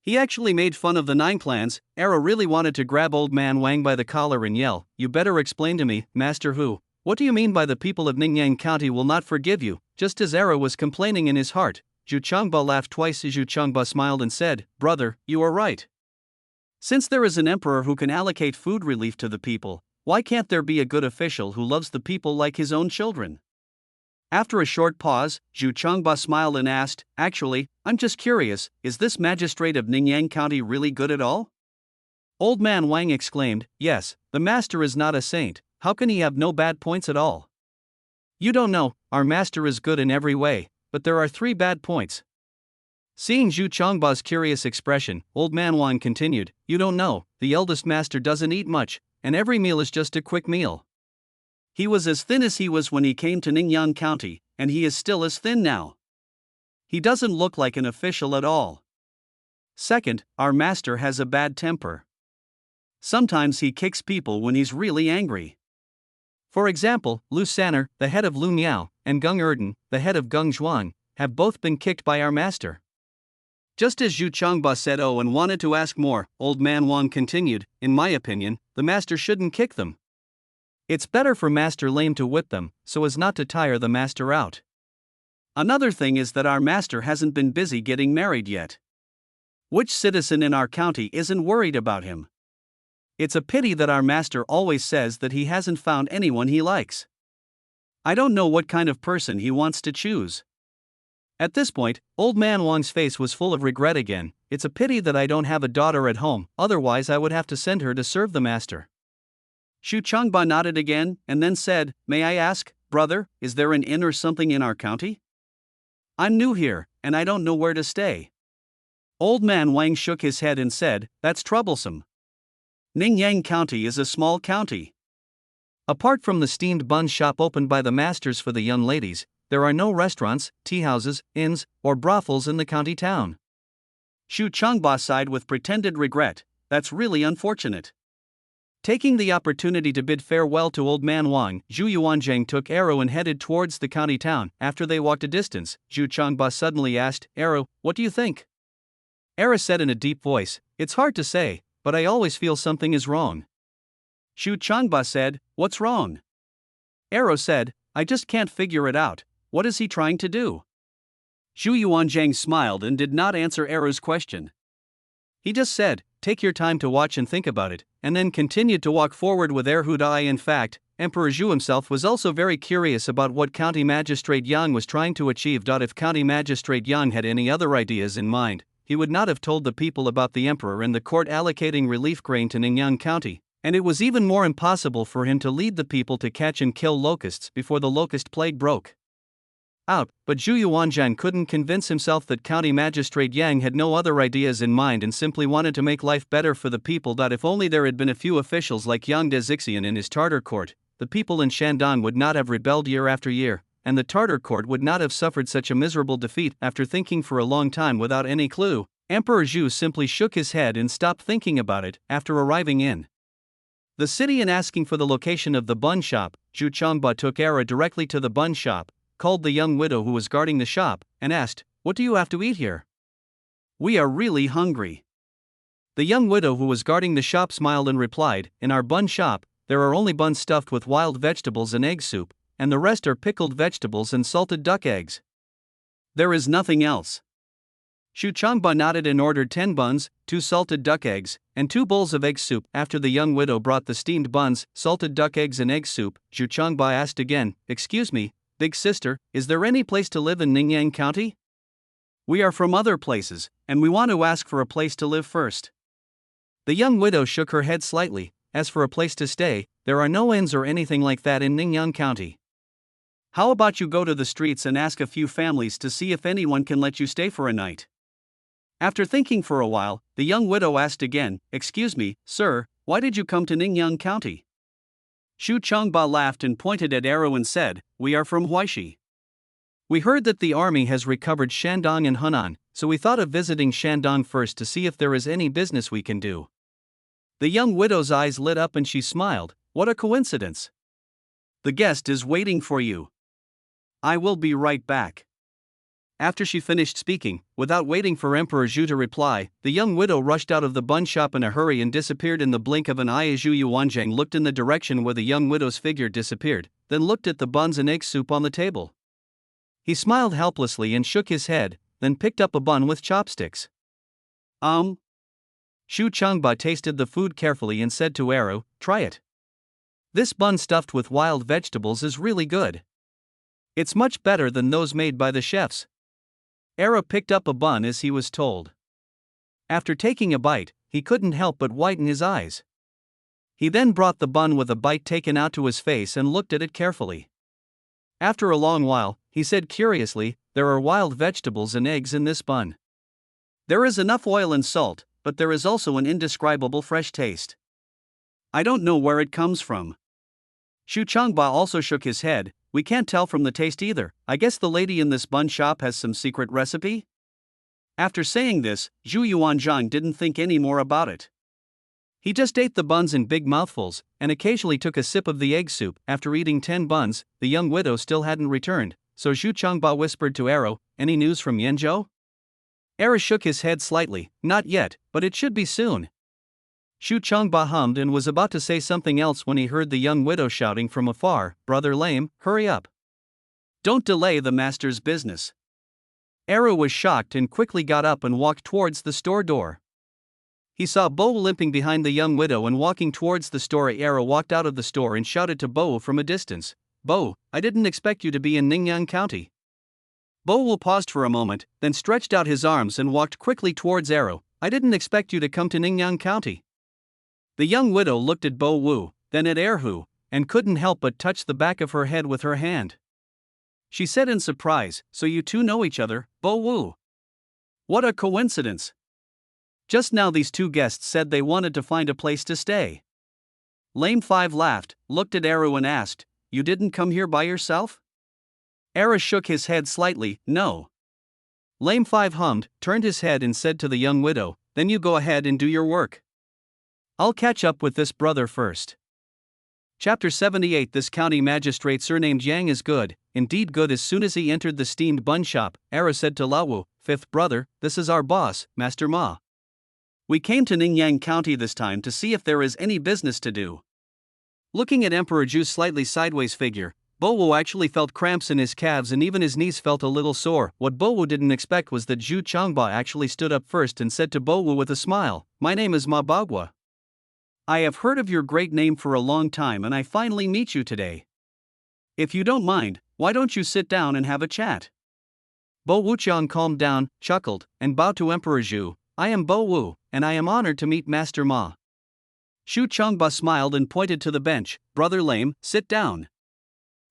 He actually made fun of the 9 clans. Aru really wanted to grab Old Man Wang by the collar and yell, "You better explain to me, Master Hu. What do you mean by the people of Ningyan County will not forgive you?" Just as Aru was complaining in his heart, Shu Changba laughed twice. Shu Changba smiled and said, "Brother, you are right. Since there is an emperor who can allocate food relief to the people, why can't there be a good official who loves the people like his own children?" After a short pause, Shu Changba smiled and asked, "Actually, I'm just curious, is this magistrate of Ningyan County really good at all?" Old Man Wang exclaimed, "Yes, the master is not a saint. How can he have no bad points at all?" "You don't know, our master is good in every way, but there are 3 bad points." Seeing Shu Changba's curious expression, Old Man Wang continued, "You don't know, the eldest master doesn't eat much, and every meal is just a quick meal. He was as thin as he was when he came to Ningyan County, and he is still as thin now. He doesn't look like an official at all. Second, our master has a bad temper. Sometimes he kicks people when he's really angry. For example, Lu Sanner, the head of Lu Miao, and Gung Erden, the head of Gung Zhuang, have both been kicked by our master. Just as Zhu Changba said oh and wanted to ask more, Old Man Wang continued, in my opinion, the master shouldn't kick them. It's better for Master Lame to whip them, so as not to tire the master out. Another thing is that our master hasn't been busy getting married yet. Which citizen in our county isn't worried about him? It's a pity that our master always says that he hasn't found anyone he likes. I don't know what kind of person he wants to choose. At this point, Old Man Wang's face was full of regret again. It's a pity that I don't have a daughter at home, otherwise I would have to send her to serve the master. Xu Changba nodded again, and then said, may I ask, brother, is there an inn or something in our county? I'm new here, and I don't know where to stay. Old Man Wang shook his head and said, that's troublesome. Ningyang County is a small county. Apart from the steamed bun shop opened by the masters for the young ladies, there are no restaurants, tea houses, inns, or brothels in the county town. Xu Changba sighed with pretended regret, that's really unfortunate. Taking the opportunity to bid farewell to Old Man Wang, Zhu Yuanzhang took Arrow and headed towards the county town. After they walked a distance, Zhu Changba suddenly asked, Arrow, what do you think? Arrow said in a deep voice, it's hard to say, but I always feel something is wrong. Xu Changba said, what's wrong? Arrow said, I just can't figure it out. What is he trying to do? Zhu Yuanzhang smiled and did not answer Arrow's question. He just said, take your time to watch and think about it, and then continued to walk forward with Erhudai. In fact, Emperor Zhu himself was also very curious about what County Magistrate Yang was trying to achieve. If County Magistrate Yang had any other ideas in mind, he would not have told the people about the emperor and the court allocating relief grain to Ningyang County, and it was even more impossible for him to lead the people to catch and kill locusts before the locust plague broke out. But Zhu Yuanzhang couldn't convince himself that County Magistrate Yang had no other ideas in mind and simply wanted to make life better for the people. If only there had been a few officials like Yang Dezixian in his Tartar court, the people in Shandong would not have rebelled year after year, and the Tartar court would not have suffered such a miserable defeat. After thinking for a long time without any clue, Emperor Zhu simply shook his head and stopped thinking about it. After arriving in the city and asking for the location of the bun shop, Zhu Changba took Era directly to the bun shop, called the young widow who was guarding the shop, and asked, what do you have to eat here? We are really hungry. The young widow who was guarding the shop smiled and replied, in our bun shop, there are only buns stuffed with wild vegetables and egg soup, and the rest are pickled vegetables and salted duck eggs. There is nothing else. Xu Changba nodded and ordered 10 buns, 2 salted duck eggs, and 2 bowls of egg soup. After the young widow brought the steamed buns, salted duck eggs and egg soup, Xu Changba asked again, excuse me, big sister, is there any place to live in Ningyang County? We are from other places, and we want to ask for a place to live first. The young widow shook her head slightly. As for a place to stay, there are no inns or anything like that in Ningyang County. How about you go to the streets and ask a few families to see if anyone can let you stay for a night? After thinking for a while, the young widow asked again, excuse me, sir, why did you come to Ningyang County? Xu Changba laughed and pointed at Arrow and said, we are from Huaishi. We heard that the army has recovered Shandong and Hunan, so we thought of visiting Shandong first to see if there is any business we can do. The young widow's eyes lit up and she smiled, what a coincidence. The guest is waiting for you. I will be right back. After she finished speaking, without waiting for Emperor Zhu to reply, the young widow rushed out of the bun shop in a hurry and disappeared in the blink of an eye. Zhu Yuanzhang looked in the direction where the young widow's figure disappeared, then looked at the buns and egg soup on the table. He smiled helplessly and shook his head, then picked up a bun with chopsticks. Xu Changba tasted the food carefully and said to Arrow, try it. This bun stuffed with wild vegetables is really good. It's much better than those made by the chefs. Arrow picked up a bun as he was told. After taking a bite, he couldn't help but widen his eyes. He then brought the bun with a bite taken out to his face and looked at it carefully. After a long while, he said curiously, there are wild vegetables and eggs in this bun. There is enough oil and salt, but there is also an indescribable fresh taste. I don't know where it comes from. Xu Changba also shook his head. We can't tell from the taste either. I guess the lady in this bun shop has some secret recipe? After saying this, Zhu Yuanzhang didn't think any more about it. He just ate the buns in big mouthfuls, and occasionally took a sip of the egg soup. After eating 10 buns, the young widow still hadn't returned, so Zhu Changba whispered to Arrow, "Any news from Yanzhou?" Arrow shook his head slightly, "Not yet, but it should be soon." Zhu Changba hummed and was about to say something else when he heard the young widow shouting from afar, "Brother Lame, hurry up. Don't delay the master's business." Arrow was shocked and quickly got up and walked towards the store door. He saw Bo limping behind the young widow and walking towards the store. Arrow walked out of the store and shouted to Bo from a distance, "Bo, I didn't expect you to be in Ningyan County." Bo paused for a moment, then stretched out his arms and walked quickly towards Arrow. "I didn't expect you to come to Ningyan County." The young widow looked at Bo Wu, then at Erhu, and couldn't help but touch the back of her head with her hand. She said in surprise, "So you two know each other, Bo Wu? What a coincidence. Just now these two guests said they wanted to find a place to stay." Lame 5 laughed, looked at Arrow and asked, "You didn't come here by yourself?" Arrow shook his head slightly, "No." Lame 5 hummed, turned his head and said to the young widow, "Then you go ahead and do your work. I'll catch up with this brother first." Chapter 78. This county magistrate surnamed Yang is good, indeed good. As soon as he entered the steamed bun shop, Arrow said to Lao Wu, "Fifth brother, this is our boss, Master Ma. We came to Ningyan County this time to see if there is any business to do." Looking at Emperor Zhu's slightly sideways figure, Bo Wu actually felt cramps in his calves and even his knees felt a little sore. What Bo Wu didn't expect was that Zhu Changba actually stood up first and said to Bo Wu with a smile, "My name is Ma Bagua. I have heard of your great name for a long time and I finally meet you today. If you don't mind, why don't you sit down and have a chat?" Bo Wuchang calmed down, chuckled, and bowed to Emperor Zhu. "I am Bo Wu, and I am honored to meet Master Ma." Zhu Changba smiled and pointed to the bench. "Brother Lame, sit down."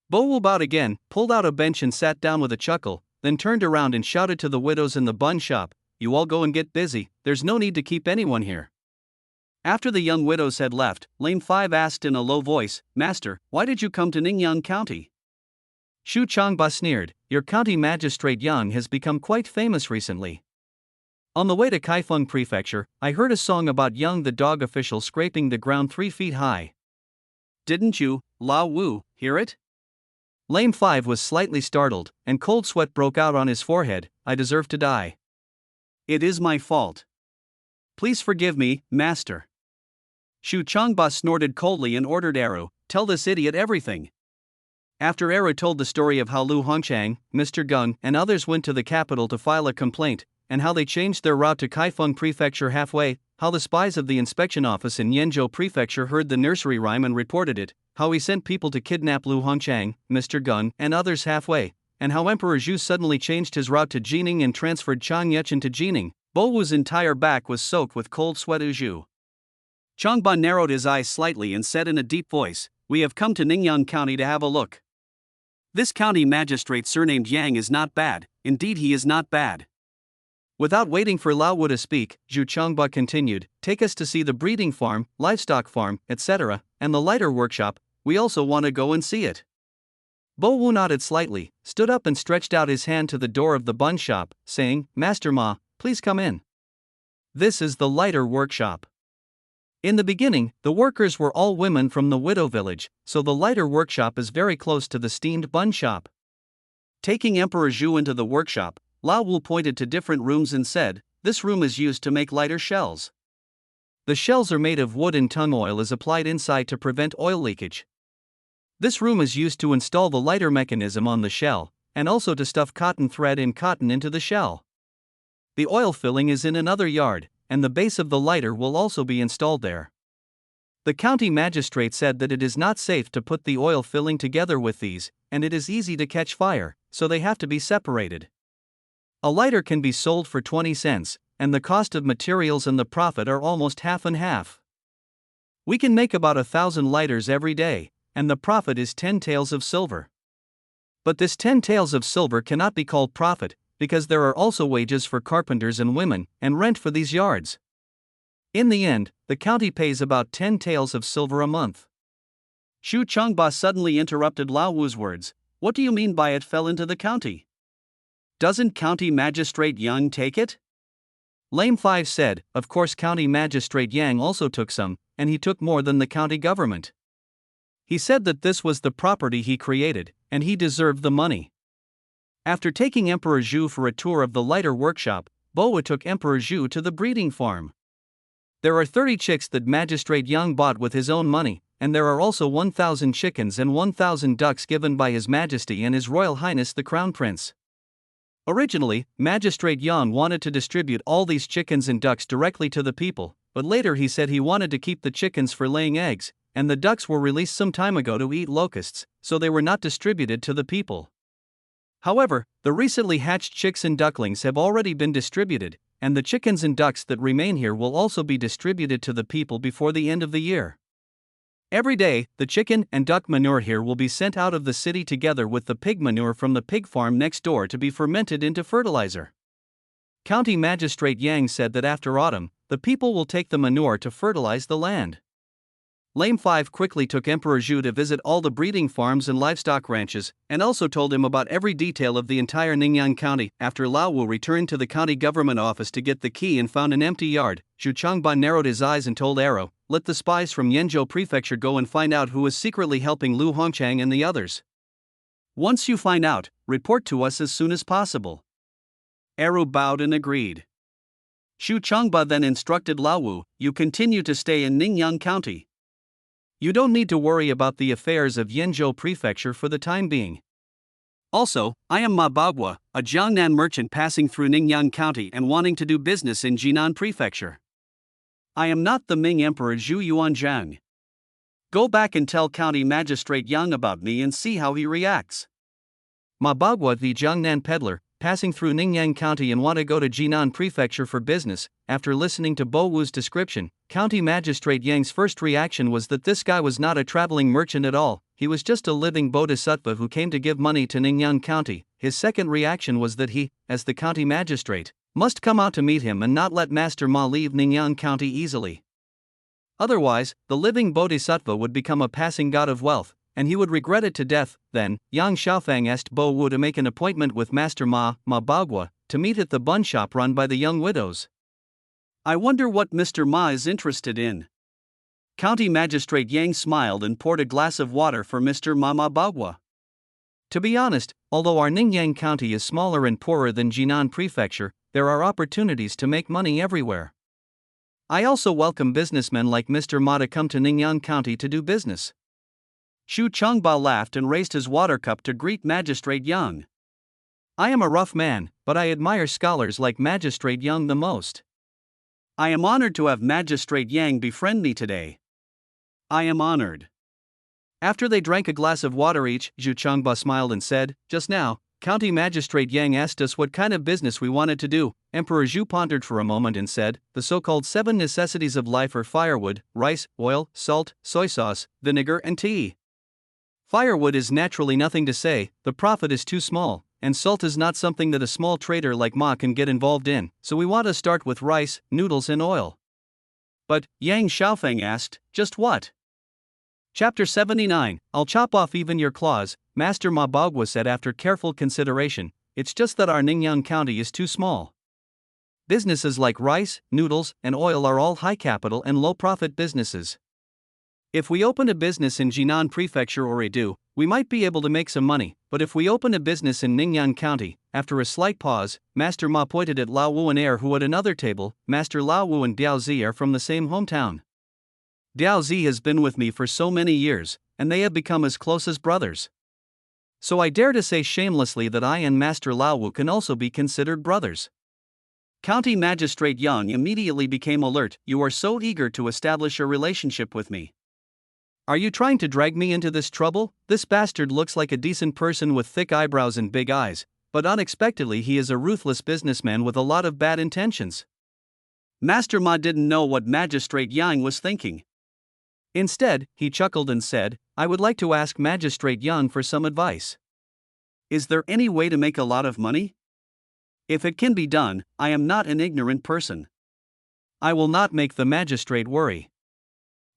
Bo Wu bowed again, pulled out a bench and sat down with a chuckle, then turned around and shouted to the widows in the bun shop, "You all go and get busy, there's no need to keep anyone here." After the young widows had left, Lame 5 asked in a low voice, "Master, why did you come to Ningyan County?" Zhu Changba sneered, "Your county magistrate Yang has become quite famous recently. On the way to Kaifeng Prefecture, I heard a song about Yang the dog official scraping the ground 3 feet high. Didn't you, Lao Wu, hear it?" Lame 5 was slightly startled, and cold sweat broke out on his forehead. "I deserve to die. It is my fault. Please forgive me, master." Zhu Changba snorted coldly and ordered Arrow, "Tell this idiot everything." After Arrow told the story of how Lu Hongchang, Mr. Gung, and others went to the capital to file a complaint, and how they changed their route to Kaifeng Prefecture halfway, how the spies of the inspection office in Yanzhou Prefecture heard the nursery rhyme and reported it, how he sent people to kidnap Lu Hongchang, Mr. Gung, and others halfway, and how Emperor Zhu suddenly changed his route to Jining and transferred Chang Yechen to Jining, Bo Wu's entire back was soaked with cold sweat. Zhu Changba narrowed his eyes slightly and said in a deep voice, "We have come to Ningyan County to have a look. This county magistrate surnamed Yang is not bad, indeed he is not bad." Without waiting for Lao Wu to speak, Zhu Changba continued, "Take us to see the breeding farm, livestock farm, etc., and the lighter workshop, we also want to go and see it." Bo Wu nodded slightly, stood up and stretched out his hand to the door of the bun shop, saying, "Master Ma, please come in. This is the lighter workshop." In the beginning, the workers were all women from the widow village, so the lighter workshop is very close to the steamed bun shop. Taking Emperor Zhu into the workshop, Lao Wu pointed to different rooms and said, "This room is used to make lighter shells. The shells are made of wood and tung oil is applied inside to prevent oil leakage. This room is used to install the lighter mechanism on the shell, and also to stuff cotton thread and cotton into the shell. The oil filling is in another yard, and the base of the lighter will also be installed there. The county magistrate said that it is not safe to put the oil filling together with these, and it is easy to catch fire, so they have to be separated. A lighter can be sold for 20 cents, and the cost of materials and the profit are almost half and half. We can make about 1,000 lighters every day, and the profit is 10 taels of silver. But this 10 taels of silver cannot be called profit, because there are also wages for carpenters and women, and rent for these yards. In the end, the county pays about 10 taels of silver a month." Zhu Changba suddenly interrupted Lao Wu's words. "What do you mean by it fell into the county? Doesn't county magistrate Yang take it?" Lame 5 said, "Of course county magistrate Yang also took some, and he took more than the county government. He said that this was the property he created, and he deserved the money. After taking Emperor Zhu for a tour of the lighter workshop, Boa took Emperor Zhu to the breeding farm. There are 30 chicks that Magistrate Yang bought with his own money, and there are also 1,000 chickens and 1,000 ducks given by His Majesty and His Royal Highness the Crown Prince. Originally, Magistrate Yang wanted to distribute all these chickens and ducks directly to the people, but later he said he wanted to keep the chickens for laying eggs, and the ducks were released some time ago to eat locusts, so they were not distributed to the people. However, the recently hatched chicks and ducklings have already been distributed, and the chickens and ducks that remain here will also be distributed to the people before the end of the year. Every day, the chicken and duck manure here will be sent out of the city together with the pig manure from the pig farm next door to be fermented into fertilizer. County Magistrate Yang said that after autumn, the people will take the manure to fertilize the land. Lame 5 quickly took Emperor Zhu to visit all the breeding farms and livestock ranches, and also told him about every detail of the entire Ningyan County. After Lao Wu returned to the county government office to get the key and found an empty yard, Zhu Changba narrowed his eyes and told Arrow, "Let the spies from Yenzhou Prefecture go and find out who is secretly helping Lu Hongchang and the others. Once you find out, report to us as soon as possible." Arrow bowed and agreed. Zhu Changba then instructed Lao Wu, "You continue to stay in Ningyan County. You don't need to worry about the affairs of Yenzhou Prefecture for the time being. Also, I am Ma Bagua, a Jiangnan merchant passing through Ningyan County and wanting to do business in Jinan Prefecture. I am not the Ming Emperor Zhu Yuanzhang. Go back and tell County Magistrate Yang about me and see how he reacts." Ma Bagua, the Jiangnan peddler, passing through Ningyan County and want to go to Jinan Prefecture for business. After listening to Bo Wu's description, County Magistrate Yang's first reaction was that this guy was not a traveling merchant at all, he was just a living bodhisattva who came to give money to Ningyan County. His second reaction was that he, as the county magistrate, must come out to meet him and not let Master Ma leave Ningyan County easily. Otherwise, the living bodhisattva would become a passing god of wealth, and he would regret it to death. Then, Yang Xiaofang asked Bo Wu to make an appointment with Master Ma Bagua, to meet at the bun shop run by the young widows. I wonder what Mr. Ma is interested in. County Magistrate Yang smiled and poured a glass of water for Mr. Ma Bagua. To be honest, although our Ningyan County is smaller and poorer than Jinan Prefecture, there are opportunities to make money everywhere. I also welcome businessmen like Mr. Ma to come to Ningyan County to do business. Zhu Changba laughed and raised his water cup to greet Magistrate Yang. I am a rough man, but I admire scholars like Magistrate Yang the most. I am honored to have Magistrate Yang befriend me today. I am honored. After they drank a glass of water each, Zhu Changba smiled and said, "Just now, County Magistrate Yang asked us what kind of business we wanted to do." Emperor Zhu pondered for a moment and said, "The so-called 7 necessities of life are firewood, rice, oil, salt, soy sauce, vinegar and tea. Firewood is naturally nothing to say, the profit is too small, and salt is not something that a small trader like Ma can get involved in, so we want to start with rice, noodles and oil." But, Yang Xiaofeng asked, "Just what?" Chapter 79, I'll chop off even your claws, Master Ma Bagua said after careful consideration, "It's just that our Ningyan County is too small. Businesses like rice, noodles, and oil are all high capital and low profit businesses. If we open a business in Jinan Prefecture or Edu, we might be able to make some money, but if we open a business in Ningyan County," after a slight pause, Master Ma pointed at Lao Wu and Air who at another table, Master Lao Wu and Diao Zi are from the same hometown. Diao Zi has been with me for so many years, and they have become as close as brothers. So I dare to say shamelessly that I and Master Lao Wu can also be considered brothers. County Magistrate Yang immediately became alert. "You are so eager to establish a relationship with me. Are you trying to drag me into this trouble? This bastard looks like a decent person with thick eyebrows and big eyes, but unexpectedly he is a ruthless businessman with a lot of bad intentions." Master Ma didn't know what Magistrate Yang was thinking. Instead, he chuckled and said, "I would like to ask Magistrate Yang for some advice. Is there any way to make a lot of money? If it can be done, I am not an ignorant person. I will not make the magistrate worry."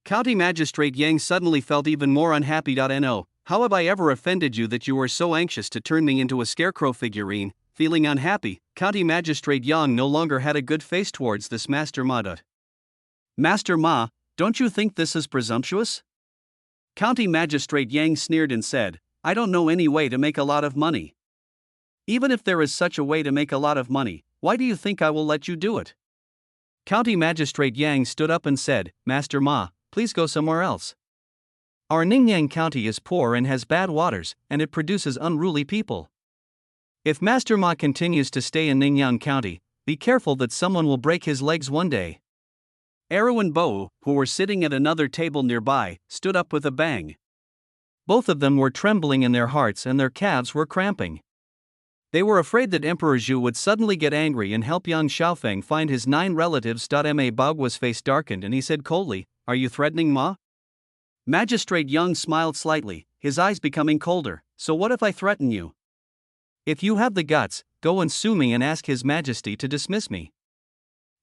County Magistrate Yang suddenly felt even more unhappy. "No, how have I ever offended you that you are so anxious to turn me into a scarecrow figurine?" Feeling unhappy, County Magistrate Yang no longer had a good face towards this Master Ma. "Master Ma, Don't you think this is presumptuous? County Magistrate Yang sneered and said, I don't know any way to make a lot of money. Even if there is such a way to make a lot of money, why do you think I will let you do it? County Magistrate Yang stood up and said, Master Ma, please go somewhere else. Our Ningyan County is poor and has bad waters, and it produces unruly people. If Master Ma continues to stay in Ningyan County, be careful that someone will break his legs one day. Eru and Bo, who were sitting at another table nearby, stood up with a bang. Both of them were trembling in their hearts and their calves were cramping. They were afraid that Emperor Zhu would suddenly get angry and help Yang Xiaofeng find his 9 relatives. Ma Baoguo's face darkened and he said coldly, Are you threatening Ma? Magistrate Yang smiled slightly, his eyes becoming colder. So what if I threaten you? If you have the guts, go and sue me and ask His Majesty to dismiss me.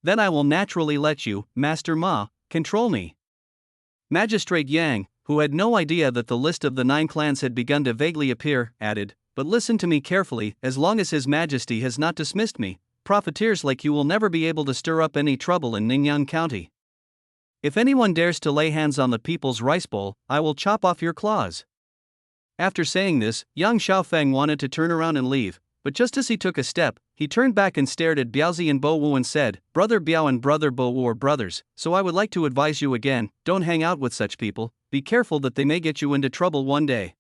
Then I will naturally let you, Master Ma, control me. Magistrate Yang, who had no idea that the list of the 9 clans had begun to vaguely appear, added, But listen to me carefully, as long as His Majesty has not dismissed me, profiteers like you will never be able to stir up any trouble in Ningyan County. If anyone dares to lay hands on the people's rice bowl, I will chop off your claws. After saying this, Yang Xiaofeng wanted to turn around and leave, but just as he took a step, he turned back and stared at Biaozi and Bo Wu and said, Brother Biao and Brother Bo Wu are brothers, so I would like to advise you again, don't hang out with such people, be careful that they may get you into trouble one day.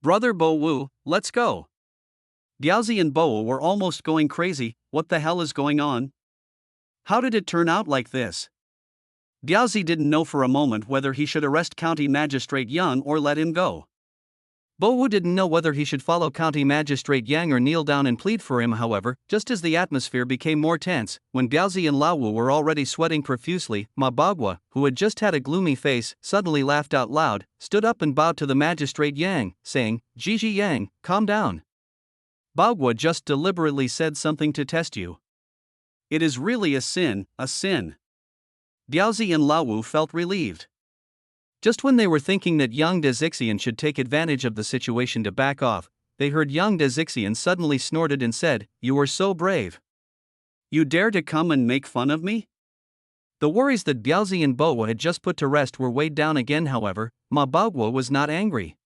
Brother Bo Wu, let's go. Biaozi and Bo Wu were almost going crazy. What the hell is going on? How did it turn out like this? Biaozi didn't know for a moment whether he should arrest County Magistrate Yang or let him go. Bo Wu didn't know whether he should follow County Magistrate Yang or kneel down and plead for him. However, just as the atmosphere became more tense, when Biaozi and Lao Wu were already sweating profusely, Ma Bagua, who had just had a gloomy face, suddenly laughed out loud, stood up and bowed to the Magistrate Yang, saying, Jiji Yang, calm down. Bagua just deliberately said something to test you. It is really a sin, a sin. Biaozi and Lao Wu felt relieved. Just when they were thinking that Yang Dezixian should take advantage of the situation to back off, they heard Yang Dezixian suddenly snorted and said, You are so brave. You dare to come and make fun of me? The worries that Biaozi and Bo Wu had just put to rest were weighed down again. However, Ma Bagua was not angry.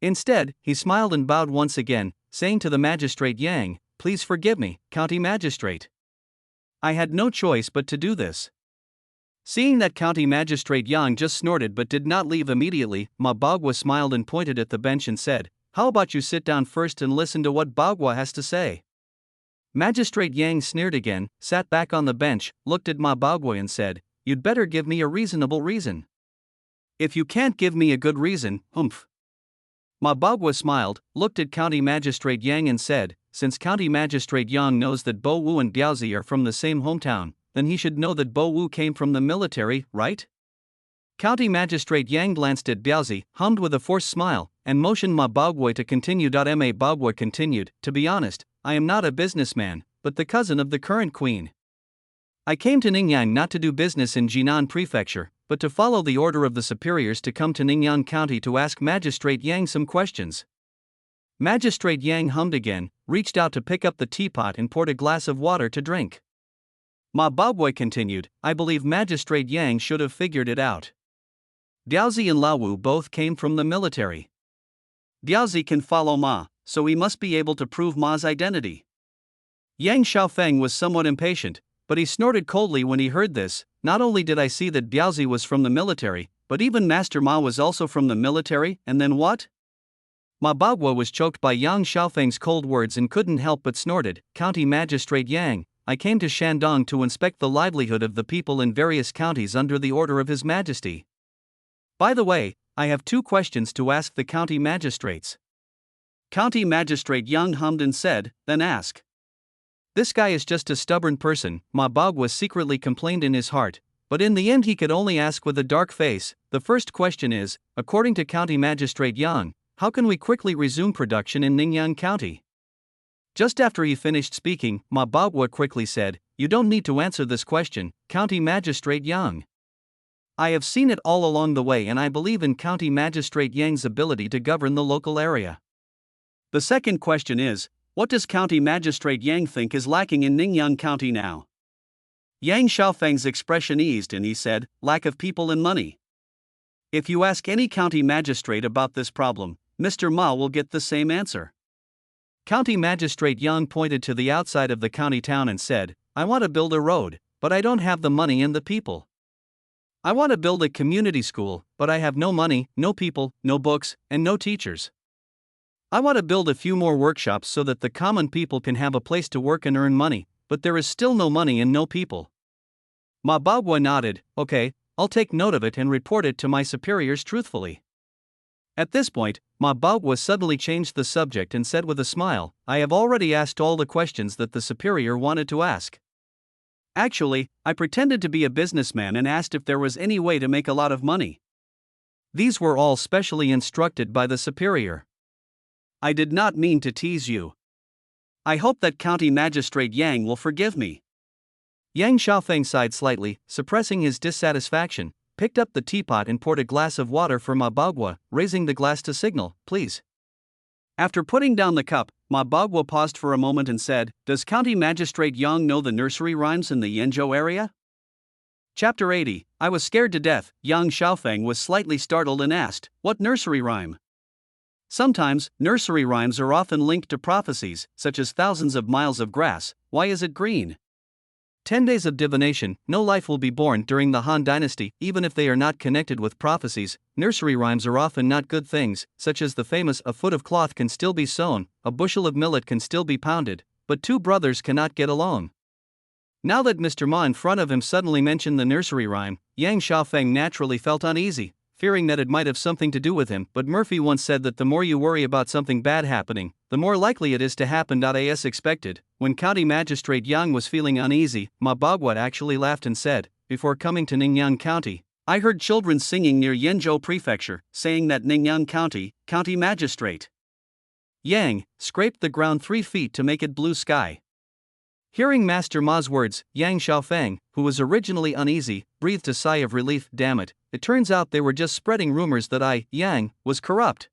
Instead, he smiled and bowed once again, saying to the Magistrate Yang, Please forgive me, County Magistrate. I had no choice but to do this. Seeing that County Magistrate Yang just snorted but did not leave immediately, Ma Bagua smiled and pointed at the bench and said, How about you sit down first and listen to what Bagua has to say? Magistrate Yang sneered again, sat back on the bench, looked at Ma Bagua and said, You'd better give me a reasonable reason. If you can't give me a good reason, humph. Ma Bagua smiled, looked at County Magistrate Yang and said, Since County Magistrate Yang knows that Bo Wu and Biaozi are from the same hometown, then he should know that Bo Wu came from the military, right? County Magistrate Yang glanced at Biaozi, hummed with a forced smile, and motioned Ma Bagua to continue. Ma Bagua continued, To be honest, I am not a businessman, but the cousin of the current queen. I came to Ningyan not to do business in Jinan Prefecture, but to follow the order of the superiors to come to Ningyan County to ask Magistrate Yang some questions. Magistrate Yang hummed again, reached out to pick up the teapot and poured a glass of water to drink. Ma Bagua continued, I believe Magistrate Yang should have figured it out. Biaozi and Lao Wu both came from the military. Biaozi can follow Ma, so he must be able to prove Ma's identity. Yang Xiaofeng was somewhat impatient, but he snorted coldly when he heard this. Not only did I see that Biaozi was from the military, but even Master Ma was also from the military, and then what? Ma Bagua was choked by Yang Xiaofeng's cold words and couldn't help but snorted, County Magistrate Yang, I came to Shandong to inspect the livelihood of the people in various counties under the order of His Majesty. By the way, I have 2 questions to ask the county magistrates. County Magistrate Yang hummed and said, Then ask. This guy is just a stubborn person, Ma Bagua secretly complained in his heart, but in the end he could only ask with a dark face. The first question is, according to County Magistrate Yang, how can we quickly resume production in Ningyan County? Just after he finished speaking, Ma Bagua quickly said, You don't need to answer this question, County Magistrate Yang. I have seen it all along the way and I believe in County Magistrate Yang's ability to govern the local area. The second question is, what does County Magistrate Yang think is lacking in Ningyan County now? Yang Xiaofeng's expression eased and he said, lack of people and money. If you ask any county magistrate about this problem, Mr. Ma will get the same answer. County Magistrate Yang pointed to the outside of the county town and said, I want to build a road, but I don't have the money and the people. I want to build a community school, but I have no money, no people, no books, and no teachers. I want to build a few more workshops so that the common people can have a place to work and earn money, but there is still no money and no people. Ma Baogwa nodded, okay, I'll take note of it and report it to my superiors truthfully. At this point, Ma Baogwa suddenly changed the subject and said with a smile, I have already asked all the questions that the superior wanted to ask. Actually, I pretended to be a businessman and asked if there was any way to make a lot of money. These were all specially instructed by the superior. I did not mean to tease you. I hope that County Magistrate Yang will forgive me. Yang Xiaofeng sighed slightly, suppressing his dissatisfaction, picked up the teapot and poured a glass of water for Ma Baogwa, raising the glass to signal, please. After putting down the cup, Ma Baogwa paused for a moment and said, does County Magistrate Yang know the nursery rhymes in the Yenzhou area? Chapter 80, I was scared to death. Yang Xiaofeng was slightly startled and asked, what nursery rhyme? Sometimes, nursery rhymes are often linked to prophecies, such as thousands of miles of grass, why is it green? 10 days of divination, no life will be born during the Han Dynasty, even if they are not connected with prophecies. Nursery rhymes are often not good things, such as the famous a foot of cloth can still be sewn, a bushel of millet can still be pounded, but two brothers cannot get along. Now that Mr. Ma in front of him suddenly mentioned the nursery rhyme, Yang Xiaofeng naturally felt uneasy, fearing that it might have something to do with him, but Murphy once said that the more you worry about something bad happening, the more likely it is to happen. As expected, when County Magistrate Yang was feeling uneasy, Ma Baogwa actually laughed and said, before coming to Ningyang County, I heard children singing near Yenzhou Prefecture, saying that Ningyang County, County Magistrate Yang, scraped the ground 3 feet to make it blue sky. Hearing Master Ma's words, Yang Xiaofeng, who was originally uneasy, breathed a sigh of relief. Damn it, it turns out they were just spreading rumors that I, Yang, was corrupt.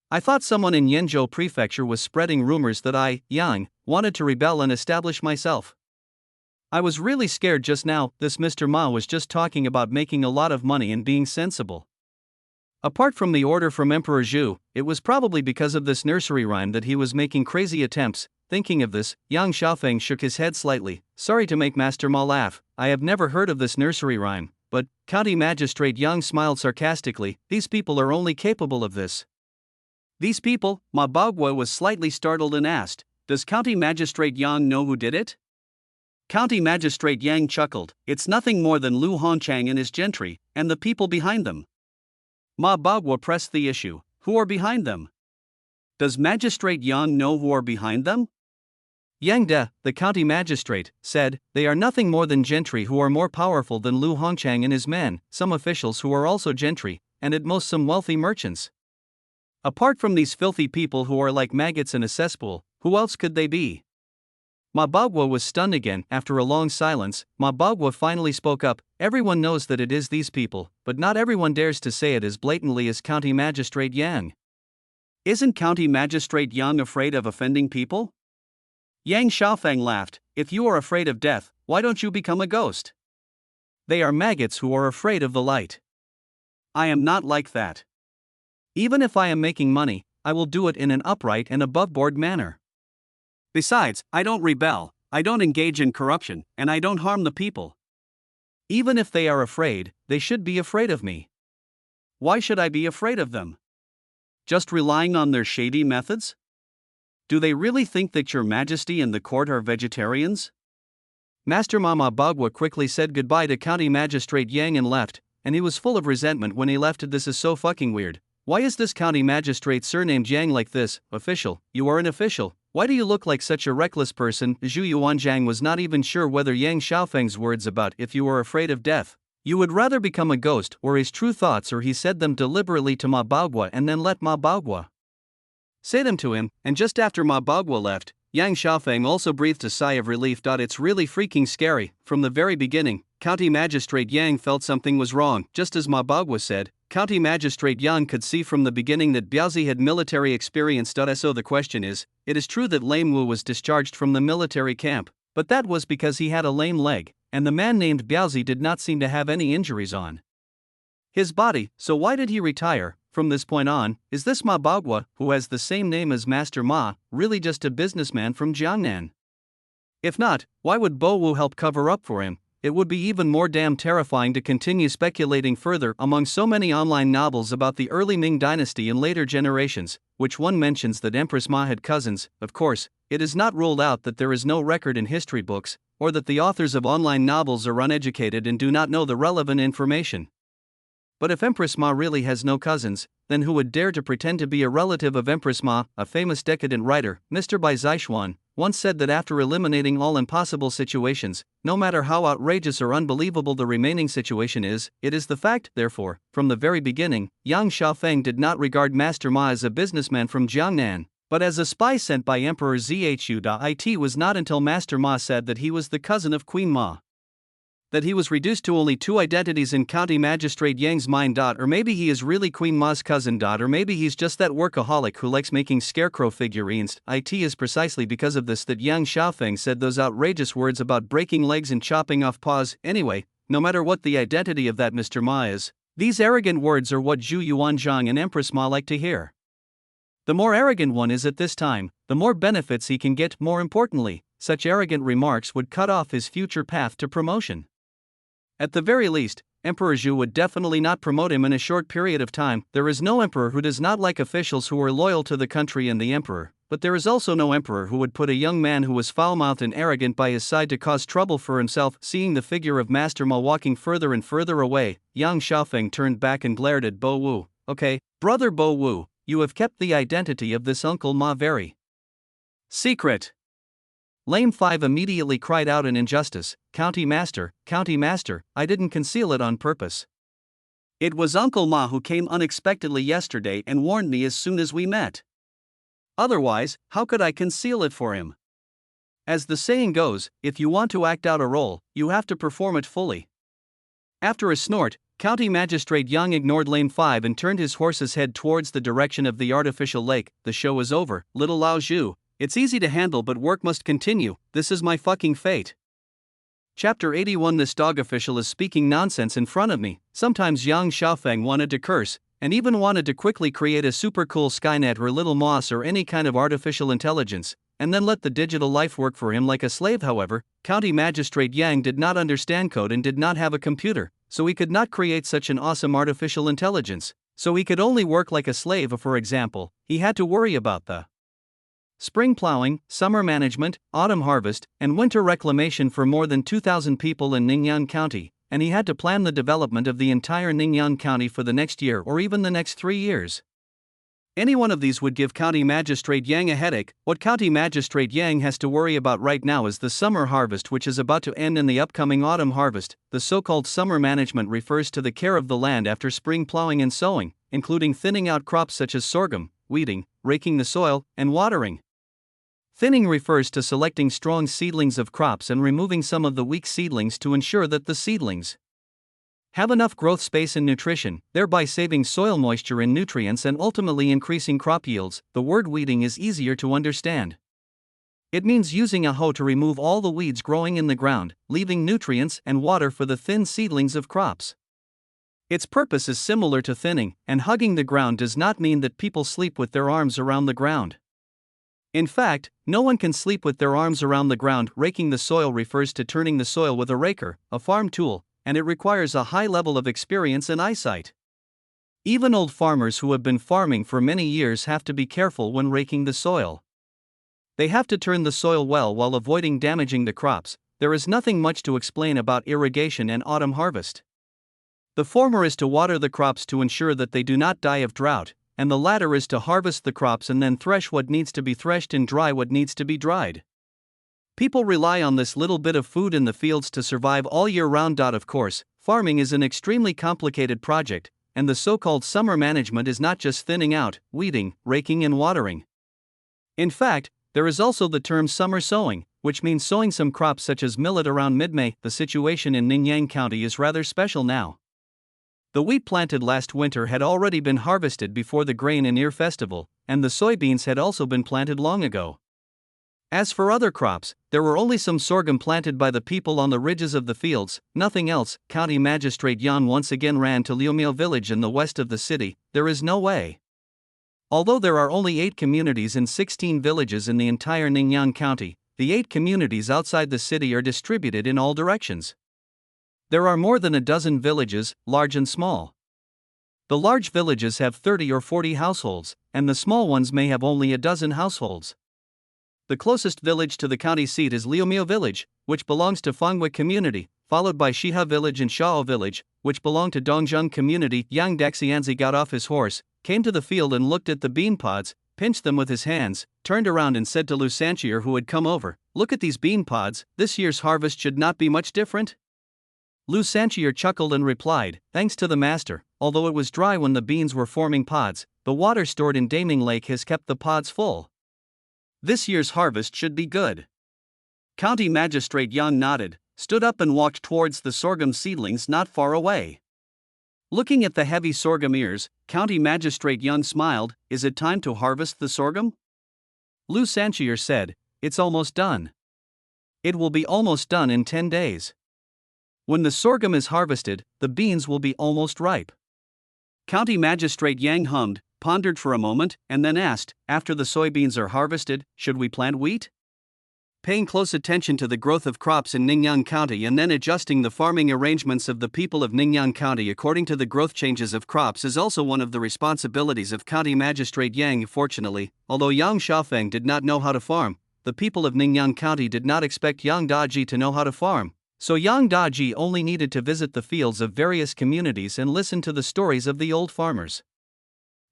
I thought someone in Yenzhou Prefecture was spreading rumors that I, Yang, wanted to rebel and establish myself. I was really scared just now. This Mr. Ma was just talking about making a lot of money and being sensible. Apart from the order from Emperor Zhu, it was probably because of this nursery rhyme that he was making crazy attempts. Thinking of this, Yang Xiaofeng shook his head slightly. Sorry to make Master Ma laugh, I have never heard of this nursery rhyme, but, County Magistrate Yang smiled sarcastically, these people are only capable of this. These people? Ma Baogwa was slightly startled and asked, does County Magistrate Yang know who did it? County Magistrate Yang chuckled, it's nothing more than Lu Hongchang and his gentry, and the people behind them. Ma Baogwa pressed the issue, who are behind them? Does Magistrate Yang know who are behind them? Yang De, the county magistrate, said, they are nothing more than gentry who are more powerful than Lu Hongchang and his men, some officials who are also gentry, and at most some wealthy merchants. Apart from these filthy people who are like maggots in a cesspool, who else could they be? Ma Baogwa was stunned again. After a long silence, Ma Baogwa finally spoke up, everyone knows that it is these people, but not everyone dares to say it as blatantly as County Magistrate Yang. Isn't County Magistrate Yang afraid of offending people? Yang Xiaofeng laughed, if you are afraid of death, why don't you become a ghost? They are maggots who are afraid of the light. I am not like that. Even if I am making money, I will do it in an upright and above-board manner. Besides, I don't rebel, I don't engage in corruption, and I don't harm the people. Even if they are afraid, they should be afraid of me. Why should I be afraid of them? Just relying on their shady methods? Do they really think that your majesty and the court are vegetarians? Master Ma Baogwa quickly said goodbye to County Magistrate Yang and left, and he was full of resentment when he left. This is so fucking weird. Why is this county magistrate surnamed Yang like this? Official, you are an official. Why do you look like such a reckless person? Zhu Yuanzhang was not even sure whether Yang Xiaofeng's words about if you are afraid of death, you would rather become a ghost were his true thoughts, or he said them deliberately to Ma Baogwa and then let Ma Baogwa say them to him. And just after Ma Baogwa left, Yang Xiaofeng also breathed a sigh of relief. It's really freaking scary. From the very beginning, County Magistrate Yang felt something was wrong. Just as Ma Baogwa said, County Magistrate Yang could see from the beginning that Biaozi had military experience. So the question is, it is true that Lame Wu was discharged from the military camp, but that was because he had a lame leg, and the man named Biaozi did not seem to have any injuries on his body, so why did he retire? From this point on, is this Ma Baogua, who has the same name as Master Ma, really just a businessman from Jiangnan? If not, why would Bo Wu help cover up for him? It would be even more damn terrifying to continue speculating further among so many online novels about the early Ming dynasty and later generations, which one mentions that Empress Ma had cousins. Of course, it is not ruled out that there is no record in history books, or that the authors of online novels are uneducated and do not know the relevant information. But if Empress Ma really has no cousins, then who would dare to pretend to be a relative of Empress Ma? A famous decadent writer, Mr. Bai Zixuan, once said that after eliminating all impossible situations, no matter how outrageous or unbelievable the remaining situation is, it is the fact. Therefore, from the very beginning, Yang Xiaofeng did not regard Master Ma as a businessman from Jiangnan, but as a spy sent by Emperor Zhu. It was not until Master Ma said that he was the cousin of Queen Ma that he was reduced to only two identities in County Magistrate Yang's mind. Or maybe he is really Queen Ma's cousin. Or maybe he's just that workaholic who likes making scarecrow figurines. It is precisely because of this that Yang Xiaofeng said those outrageous words about breaking legs and chopping off paws. Anyway, no matter what the identity of that Mr. Ma is, these arrogant words are what Zhu Yuanzhang and Empress Ma like to hear. The more arrogant one is at this time, the more benefits he can get. More importantly, such arrogant remarks would cut off his future path to promotion. At the very least, Emperor Zhu would definitely not promote him in a short period of time. There is no emperor who does not like officials who are loyal to the country and the emperor, but there is also no emperor who would put a young man who was foul-mouthed and arrogant by his side to cause trouble for himself. Seeing the figure of Master Ma walking further and further away, Yang Xiaofeng turned back and glared at Bo Wu. Okay, brother Bo Wu, you have kept the identity of this Uncle Ma very secret. Lame 5 immediately cried out in injustice. County Master, I didn't conceal it on purpose. It was Uncle Ma who came unexpectedly yesterday and warned me as soon as we met. Otherwise, how could I conceal it for him? As the saying goes, if you want to act out a role, you have to perform it fully. After a snort, County Magistrate Yang ignored Lane 5 and turned his horse's head towards the direction of the artificial lake. The show is over, little Lao Zhu. It's easy to handle, but work must continue. This is my fucking fate. Chapter 81. This dog official is speaking nonsense in front of me. Sometimes Yang Xiaofeng wanted to curse, and even wanted to quickly create a super cool Skynet or little moss or any kind of artificial intelligence, and then let the digital life work for him like a slave. However, County Magistrate Yang did not understand code and did not have a computer, so he could not create such an awesome artificial intelligence. So he could only work like a slave. For example, he had to worry about the spring plowing, summer management, autumn harvest, and winter reclamation for more than 2,000 people in Ningyan County, and he had to plan the development of the entire Ningyan County for the next year or even the next 3 years. Any one of these would give County Magistrate Yang a headache. What County Magistrate Yang has to worry about right now is the summer harvest, which is about to end, in the upcoming autumn harvest. The so-called summer management refers to the care of the land after spring plowing and sowing, including thinning out crops such as sorghum, weeding, raking the soil, and watering. Thinning refers to selecting strong seedlings of crops and removing some of the weak seedlings to ensure that the seedlings have enough growth space and nutrition, thereby saving soil moisture and nutrients and ultimately increasing crop yields. The word weeding is easier to understand. It means using a hoe to remove all the weeds growing in the ground, leaving nutrients and water for the thin seedlings of crops. Its purpose is similar to thinning, and hugging the ground does not mean that people sleep with their arms around the ground. In fact, no one can sleep with their arms around the ground. Raking the soil refers to turning the soil with a raker, a farm tool, and it requires a high level of experience and eyesight. Even old farmers who have been farming for many years have to be careful when raking the soil. They have to turn the soil well while avoiding damaging the crops. There is nothing much to explain about irrigation and autumn harvest. The former is to water the crops to ensure that they do not die of drought, and the latter is to harvest the crops and then thresh what needs to be threshed and dry what needs to be dried. People rely on this little bit of food in the fields to survive all year round. Of course, farming is an extremely complicated project, and the so-called summer management is not just thinning out, weeding, raking and watering. In fact, there is also the term summer sowing, which means sowing some crops such as millet around mid-May. The situation in Ningyan County is rather special now. The wheat planted last winter had already been harvested before the Grain and Ear Festival, and the soybeans had also been planted long ago. As for other crops, there were only some sorghum planted by the people on the ridges of the fields, nothing else. County Magistrate Yang once again ran to Liumio village in the west of the city. There is no way. Although there are only 8 communities and 16 villages in the entire Ningyan County, the 8 communities outside the city are distributed in all directions. There are more than a dozen villages, large and small. The large villages have 30 or 40 households, and the small ones may have only a dozen households. The closest village to the county seat is Liumio village, which belongs to Fangwa community, followed by Shiha village and Shao village, which belong to Dongzheng community. Yang Daxianzi got off his horse, came to the field and looked at the bean pods, pinched them with his hands, turned around and said to Lu Sanchier, who had come over, "Look at these bean pods, this year's harvest should not be much different?" Lu Sanchier chuckled and replied, "Thanks to the master, although it was dry when the beans were forming pods, the water stored in Daming Lake has kept the pods full. This year's harvest should be good." County Magistrate Yang nodded, stood up and walked towards the sorghum seedlings not far away. Looking at the heavy sorghum ears, County Magistrate Yang smiled. "Is it time to harvest the sorghum?" Lu Sanchier said, "It's almost done. It will be almost done in 10 days. When the sorghum is harvested, the beans will be almost ripe." County Magistrate Yang hummed, pondered for a moment, and then asked, "After the soybeans are harvested, should we plant wheat?" Paying close attention to the growth of crops in Ningyan County and then adjusting the farming arrangements of the people of Ningyan County according to the growth changes of crops is also one of the responsibilities of County Magistrate Yang. Fortunately, although Yang Xiaofeng did not know how to farm, the people of Ningyan County did not expect Yang Daji to know how to farm. So Yang Daji only needed to visit the fields of various communities and listen to the stories of the old farmers.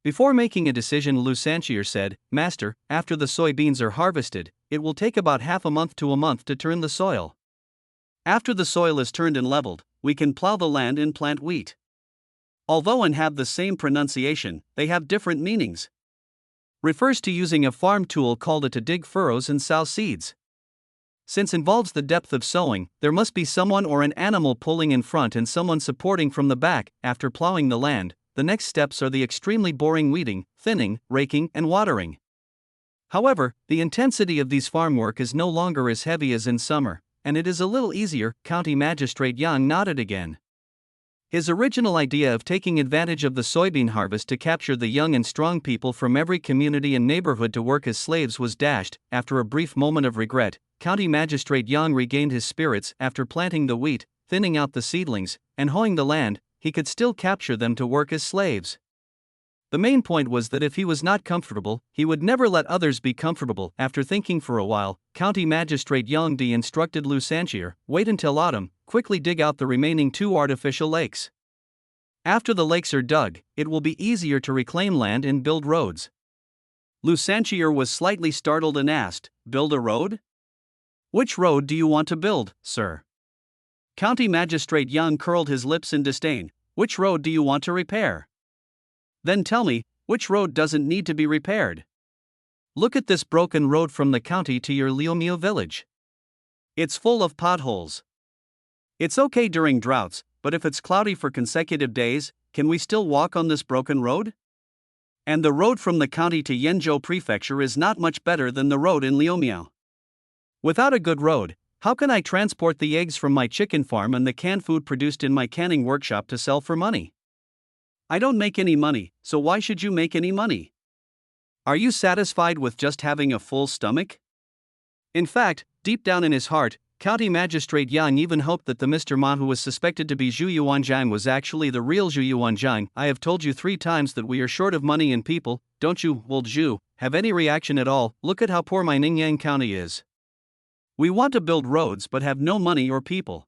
Before making a decision, Lu Sanchier said, "Master, after the soybeans are harvested, it will take about half a month to a month to turn the soil. After the soil is turned and leveled, we can plow the land and plant wheat. Although and have the same pronunciation, they have different meanings. Refers to using a farm tool called to dig furrows and sow seeds. Since involves the depth of sowing, there must be someone or an animal pulling in front and someone supporting from the back. After plowing the land, the next steps are the extremely boring weeding, thinning, raking, and watering. However, the intensity of these farm work is no longer as heavy as in summer, and it is a little easier." County Magistrate Yang nodded again. His original idea of taking advantage of the soybean harvest to capture the young and strong people from every community and neighborhood to work as slaves was dashed. After a brief moment of regret, County Magistrate Yang regained his spirits. After planting the wheat, thinning out the seedlings, and hoeing the land, he could still capture them to work as slaves. The main point was that if he was not comfortable, he would never let others be comfortable. After thinking for a while, County Magistrate Yang Di instructed Lu Sanchier, "Wait until autumn, quickly dig out the remaining 2 artificial lakes. After the lakes are dug, it will be easier to reclaim land and build roads." Lu Sanchier was slightly startled and asked, "Build a road? Which road do you want to build, sir?" County Magistrate Yang curled his lips in disdain. "Which road do you want to repair? Then tell me, which road doesn't need to be repaired? Look at this broken road from the county to your Liumio village. It's full of potholes. It's okay during droughts, but if it's cloudy for consecutive days, can we still walk on this broken road? And the road from the county to Yenzhou Prefecture is not much better than the road in Liumiao. Without a good road, how can I transport the eggs from my chicken farm and the canned food produced in my canning workshop to sell for money? I don't make any money, so why should you make any money? Are you satisfied with just having a full stomach?" In fact, deep down in his heart, County Magistrate Yang even hoped that the Mr. Ma who was suspected to be Zhu Yuanzhang was actually the real Zhu Yuanzhang. "I have told you 3 times that we are short of money and people. Don't you, old Zhu, have any reaction at all? Look at how poor my Ningyan County is. We want to build roads but have no money or people.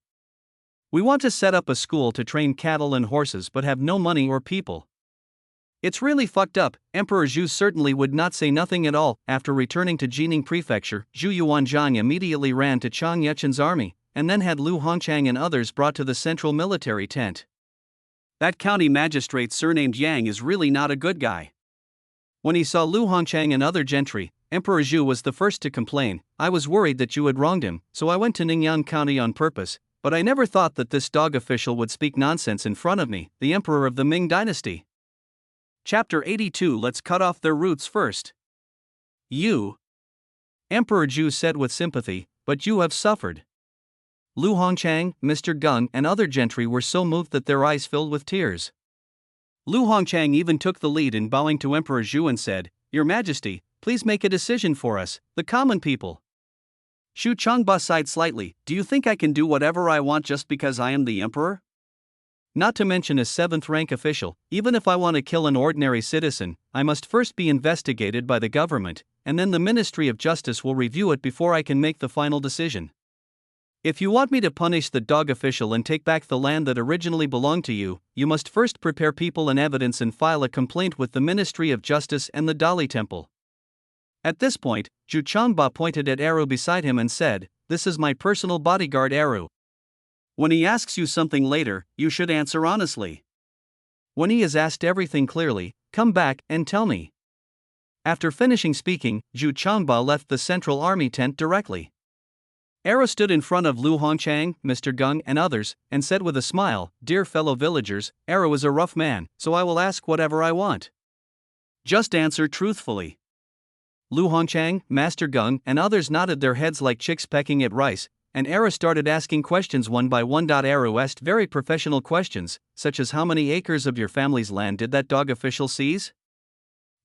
We want to set up a school to train cattle and horses but have no money or people. It's really fucked up." Emperor Zhu certainly would not say nothing at all. After returning to Jining Prefecture, Zhu Yuanzhang immediately ran to Chang Yechen's army, and then had Lu Hongchang and others brought to the central military tent. That county magistrate surnamed Yang is really not a good guy. When he saw Lu Hongchang and other gentry, Emperor Zhu was the first to complain. "I was worried that you had wronged him, so I went to Ningyan County on purpose, but I never thought that this dog official would speak nonsense in front of me, the emperor of the Ming dynasty." Chapter 82. Let's cut off their roots first. You Emperor Zhu said with sympathy, but you have suffered. Lu Hongchang, Mr. Gung, and other gentry were so moved that their eyes filled with tears. Lu Hongchang even took the lead in bowing to Emperor Zhu and said, Your Majesty, please make a decision for us, the common people. Xu Changba sighed slightly, Do you think I can do whatever I want just because I am the emperor? Not to mention a 7th rank official, even if I want to kill an ordinary citizen, I must first be investigated by the government, and then the Ministry of Justice will review it before I can make the final decision. If you want me to punish the dog official and take back the land that originally belonged to you, you must first prepare people and evidence and file a complaint with the Ministry of Justice and the Dali Temple. At this point, Zhu Changba pointed at Eru beside him and said, This is my personal bodyguard Eru. When he asks you something later, you should answer honestly. When he has asked everything clearly, come back and tell me. After finishing speaking, Zhu Changba left the central army tent directly. Eru stood in front of Lu Hongchang, Mr. Gung, and others, and said with a smile, Dear fellow villagers, Eru is a rough man, so I will ask whatever I want. Just answer truthfully. Lu Hongchang, Master Gung, and others nodded their heads like chicks pecking at rice, and Eru started asking questions one by one. Eru asked very professional questions, such as how many acres of your family's land did that dog official seize?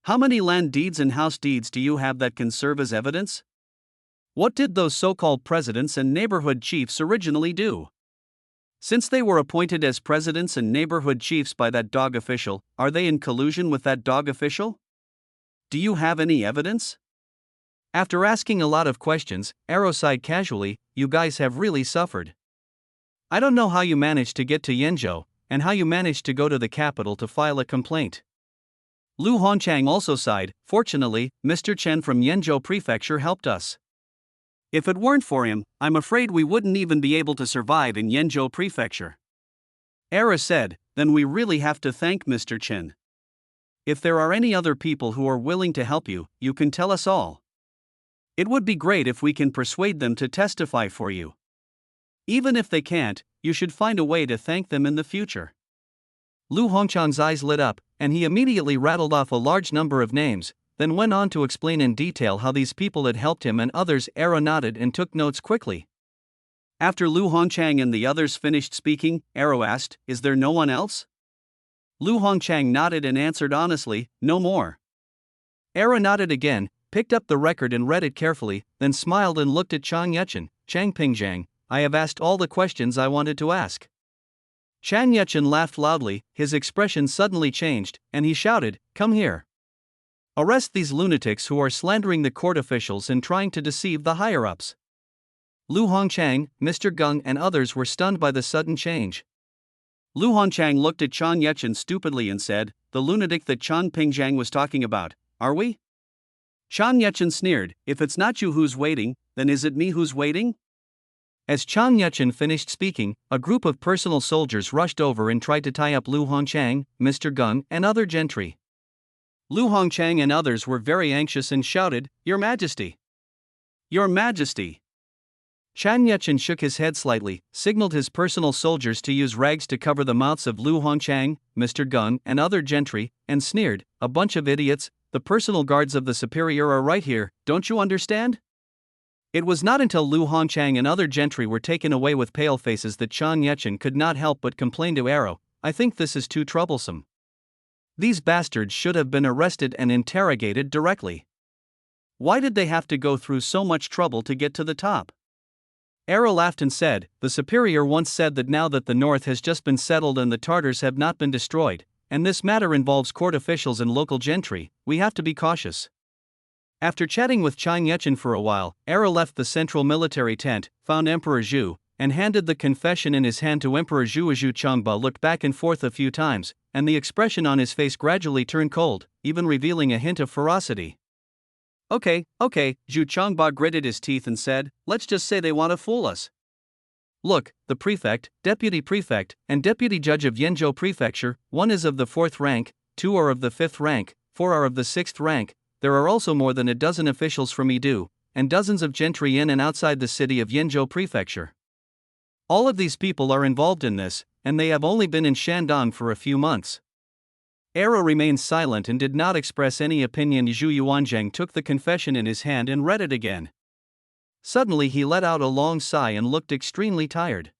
How many land deeds and house deeds do you have that can serve as evidence? What did those so-called presidents and neighborhood chiefs originally do? Since they were appointed as presidents and neighborhood chiefs by that dog official, are they in collusion with that dog official? Do you have any evidence? After asking a lot of questions, Eru sighed casually, You guys have really suffered. I don't know how you managed to get to Yenzhou, and how you managed to go to the capital to file a complaint. Lu Hongchang also sighed, Fortunately, Mr. Chen from Yenzhou Prefecture helped us. If it weren't for him, I'm afraid we wouldn't even be able to survive in Yenzhou Prefecture. Eru said, Then we really have to thank Mr. Chen. If there are any other people who are willing to help you, you can tell us all. It would be great if we can persuade them to testify for you. Even if they can't, you should find a way to thank them in the future. Lu Hongchang's eyes lit up, and he immediately rattled off a large number of names, then went on to explain in detail how these people had helped him and others. Eru nodded and took notes quickly. After Lu Hongchang and the others finished speaking, Eru asked, Is there no one else? Lu Hongchang nodded and answered honestly, No more. Eru nodded again, picked up the record and read it carefully, then smiled and looked at Chang Yechen, Chang Pingjiang, I have asked all the questions I wanted to ask. Chang Yechen laughed loudly, his expression suddenly changed, and he shouted, Come here. Arrest these lunatics who are slandering the court officials and trying to deceive the higher-ups. Lu Hongchang, Mr. Gung, and others were stunned by the sudden change. Lu Hongchang looked at Chang Yechen stupidly and said, The lunatic that Chang Pingjiang was talking about, are we? Chang Yechen sneered, If it's not you who's waiting, then is it me who's waiting? As Chang Yechen finished speaking, a group of personal soldiers rushed over and tried to tie up Lu Hongchang, Mr. Gung, and other gentry. Lu Hongchang and others were very anxious and shouted, Your Majesty! Your Majesty! Chang Yechen shook his head slightly, signaled his personal soldiers to use rags to cover the mouths of Lu Hongchang, Mr. Gung, and other gentry, and sneered, A bunch of idiots, the personal guards of the superior are right here, don't you understand? It was not until Lu Hongchang and other gentry were taken away with pale faces that Chang Yechen could not help but complain to Eru, I think this is too troublesome. These bastards should have been arrested and interrogated directly. Why did they have to go through so much trouble to get to the top? Eru laughed and said, The superior once said that now that the north has just been settled and the Tartars have not been destroyed, and this matter involves court officials and local gentry, we have to be cautious. After chatting with Chang Yechen for a while, Eru left the central military tent, found Emperor Zhu, and handed the confession in his hand to Emperor Zhu. Zhu Changba looked back and forth a few times, and the expression on his face gradually turned cold, even revealing a hint of ferocity. Okay, Zhu Changba gritted his teeth and said, Let's just say they want to fool us. Look, the prefect, deputy prefect, and deputy judge of Yenzhou Prefecture, one is of the 4th rank, 2 are of the 5th rank, 4 are of the 6th rank, there are also more than a dozen officials from Yidu, and dozens of gentry in and outside the city of Yenzhou Prefecture. All of these people are involved in this, and they have only been in Shandong for a few months. Arrow remained silent and did not express any opinion. Zhu Yuanzhang took the confession in his hand and read it again. Suddenly he let out a long sigh and looked extremely tired.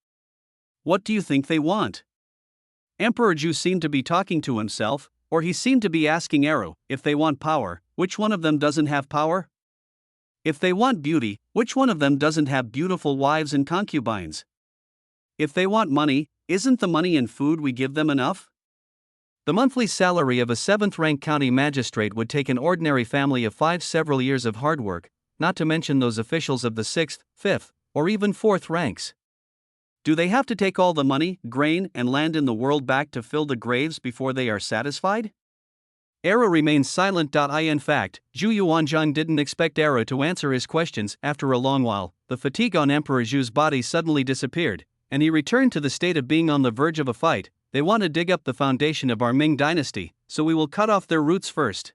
What do you think they want? Emperor Zhu seemed to be talking to himself, or he seemed to be asking Arrow, if they want power, which one of them doesn't have power? If they want beauty, which one of them doesn't have beautiful wives and concubines? If they want money, isn't the money and food we give them enough? The monthly salary of a 7th-rank county magistrate would take an ordinary family of 5 several years of hard work, not to mention those officials of the 6th, 5th, or even 4th ranks. Do they have to take all the money, grain, and land in the world back to fill the graves before they are satisfied? Arrow remained silent. In fact, Zhu Yuanzhang didn't expect Arrow to answer his questions. After a long while, the fatigue on Emperor Zhu's body suddenly disappeared, and he returned to the state of being on the verge of a fight. They want to dig up the foundation of our Ming dynasty, so we will cut off their roots first.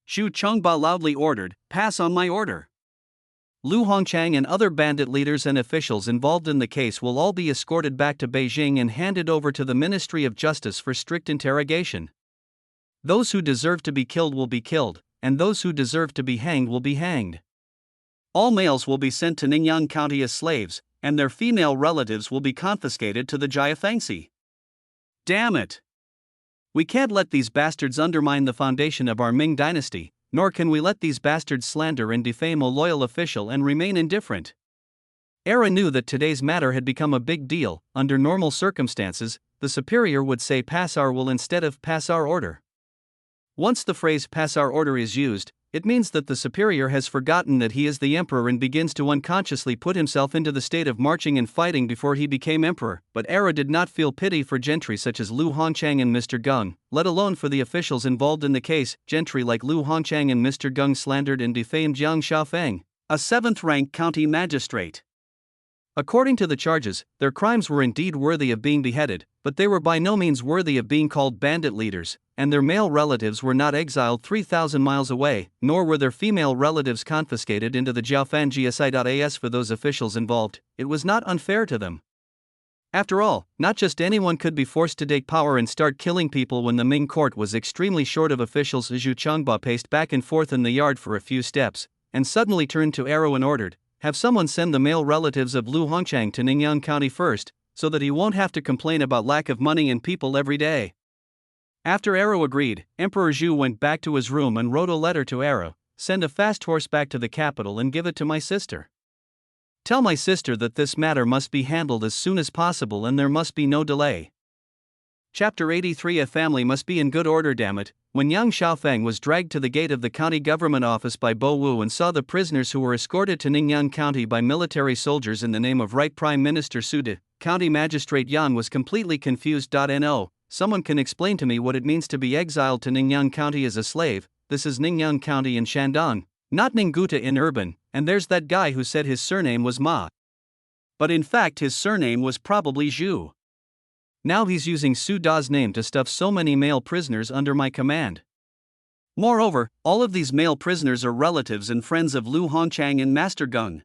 Xu Chongba loudly ordered, "Pass on my order." Lu Hongchang and other bandit leaders and officials involved in the case will all be escorted back to Beijing and handed over to the Ministry of Justice for strict interrogation. Those who deserve to be killed will be killed, and those who deserve to be hanged will be hanged. All males will be sent to Ningyan County as slaves, and their female relatives will be confiscated to the Jiafangxi. Damn it! We can't let these bastards undermine the foundation of our Ming dynasty, nor can we let these bastards slander and defame a loyal official and remain indifferent. Era knew that today's matter had become a big deal. Under normal circumstances, the superior would say pass our will instead of pass our order. Once the phrase pass our order is used, it means that the superior has forgotten that he is the emperor and begins to unconsciously put himself into the state of marching and fighting before he became emperor. But Era did not feel pity for gentry such as Lu Hongchang and Mr. Geng, let alone for the officials involved in the case. Gentry like Lu Hongchang and Mr. Geng slandered and defamed Jiang Shaofeng, a 7th-rank county magistrate. According to the charges, their crimes were indeed worthy of being beheaded, but they were by no means worthy of being called bandit leaders, and their male relatives were not exiled 3,000 miles away, nor were their female relatives confiscated into the Jiaofan GSI.as for those officials involved. It was not unfair to them. After all, not just anyone could be forced to take power and start killing people when the Ming court was extremely short of officials. Zhu Chongba paced back and forth in the yard for a few steps, and suddenly turned to Arrow and ordered, "Have someone send the male relatives of Lu Hongchang to Ningyan County first, so that he won't have to complain about lack of money and people every day." After Arrow agreed, Emperor Zhu went back to his room and wrote a letter to Arrow, "Send a fast horse back to the capital and give it to my sister. Tell my sister that this matter must be handled as soon as possible and there must be no delay." Chapter 83. A family must be in good order. Damn it. When Yang Shaofeng was dragged to the gate of the county government office by Bo Wu and saw the prisoners who were escorted to Ningyan County by military soldiers in the name of Right Prime Minister Su De, County Magistrate Yan was completely confused. No, someone can explain to me what it means to be exiled to Ningyan County as a slave. This is Ningyan County in Shandong, not Ningguta in Urban, and there's that guy who said his surname was Ma. But in fact his surname was probably Zhu. Now he's using Su Da's name to stuff so many male prisoners under my command. Moreover, all of these male prisoners are relatives and friends of Lu Hongchang and Master Geng.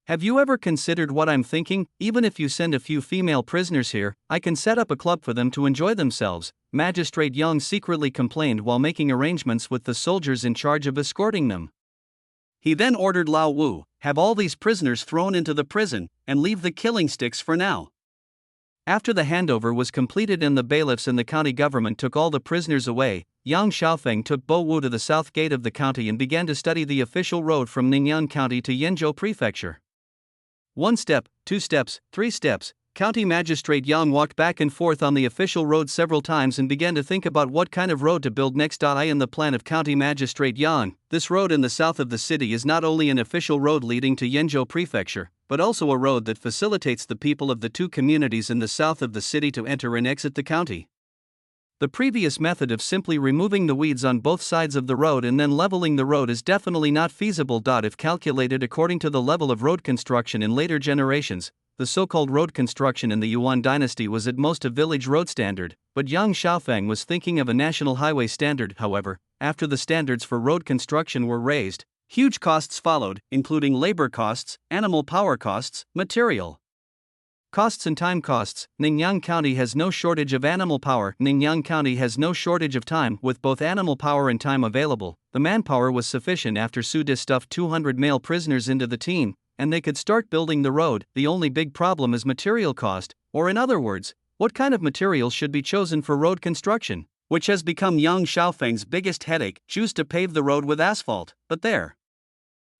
Have you ever considered what I'm thinking? Even if you send a few female prisoners here, I can set up a club for them to enjoy themselves, Magistrate Yang secretly complained while making arrangements with the soldiers in charge of escorting them. He then ordered Lao Wu, "Have all these prisoners thrown into the prison, and leave the killing sticks for now." After the handover was completed and the bailiffs and the county government took all the prisoners away, Yang Shaofeng took Bo Wu to the south gate of the county and began to study the official road from Ningyan County to Yenzhou Prefecture. 1 step, 2 steps, 3 steps. County Magistrate Yang walked back and forth on the official road several times and began to think about what kind of road to build next. In the plan of County Magistrate Yang, this road in the south of the city is not only an official road leading to Yenzhou Prefecture, but also a road that facilitates the people of the two communities in the south of the city to enter and exit the county. The previous method of simply removing the weeds on both sides of the road and then leveling the road is definitely not feasible. If calculated according to the level of road construction in later generations, the so-called road construction in the Yuan dynasty was at most a village road standard, but Yang Shaofeng was thinking of a national highway standard. However, after the standards for road construction were raised, huge costs followed, including labor costs, animal power costs, material Costs and time. Costs. Ningyan County has no shortage of animal power. Ningyan County has no shortage of time. With both animal power and time available, the manpower was sufficient after Sude stuffed 200 male prisoners into the team, and they could start building the road. The only big problem is material cost, or in other words, what kind of materials should be chosen for road construction, which has become Yang Xiaofeng's biggest headache. Choose to pave the road with asphalt, but there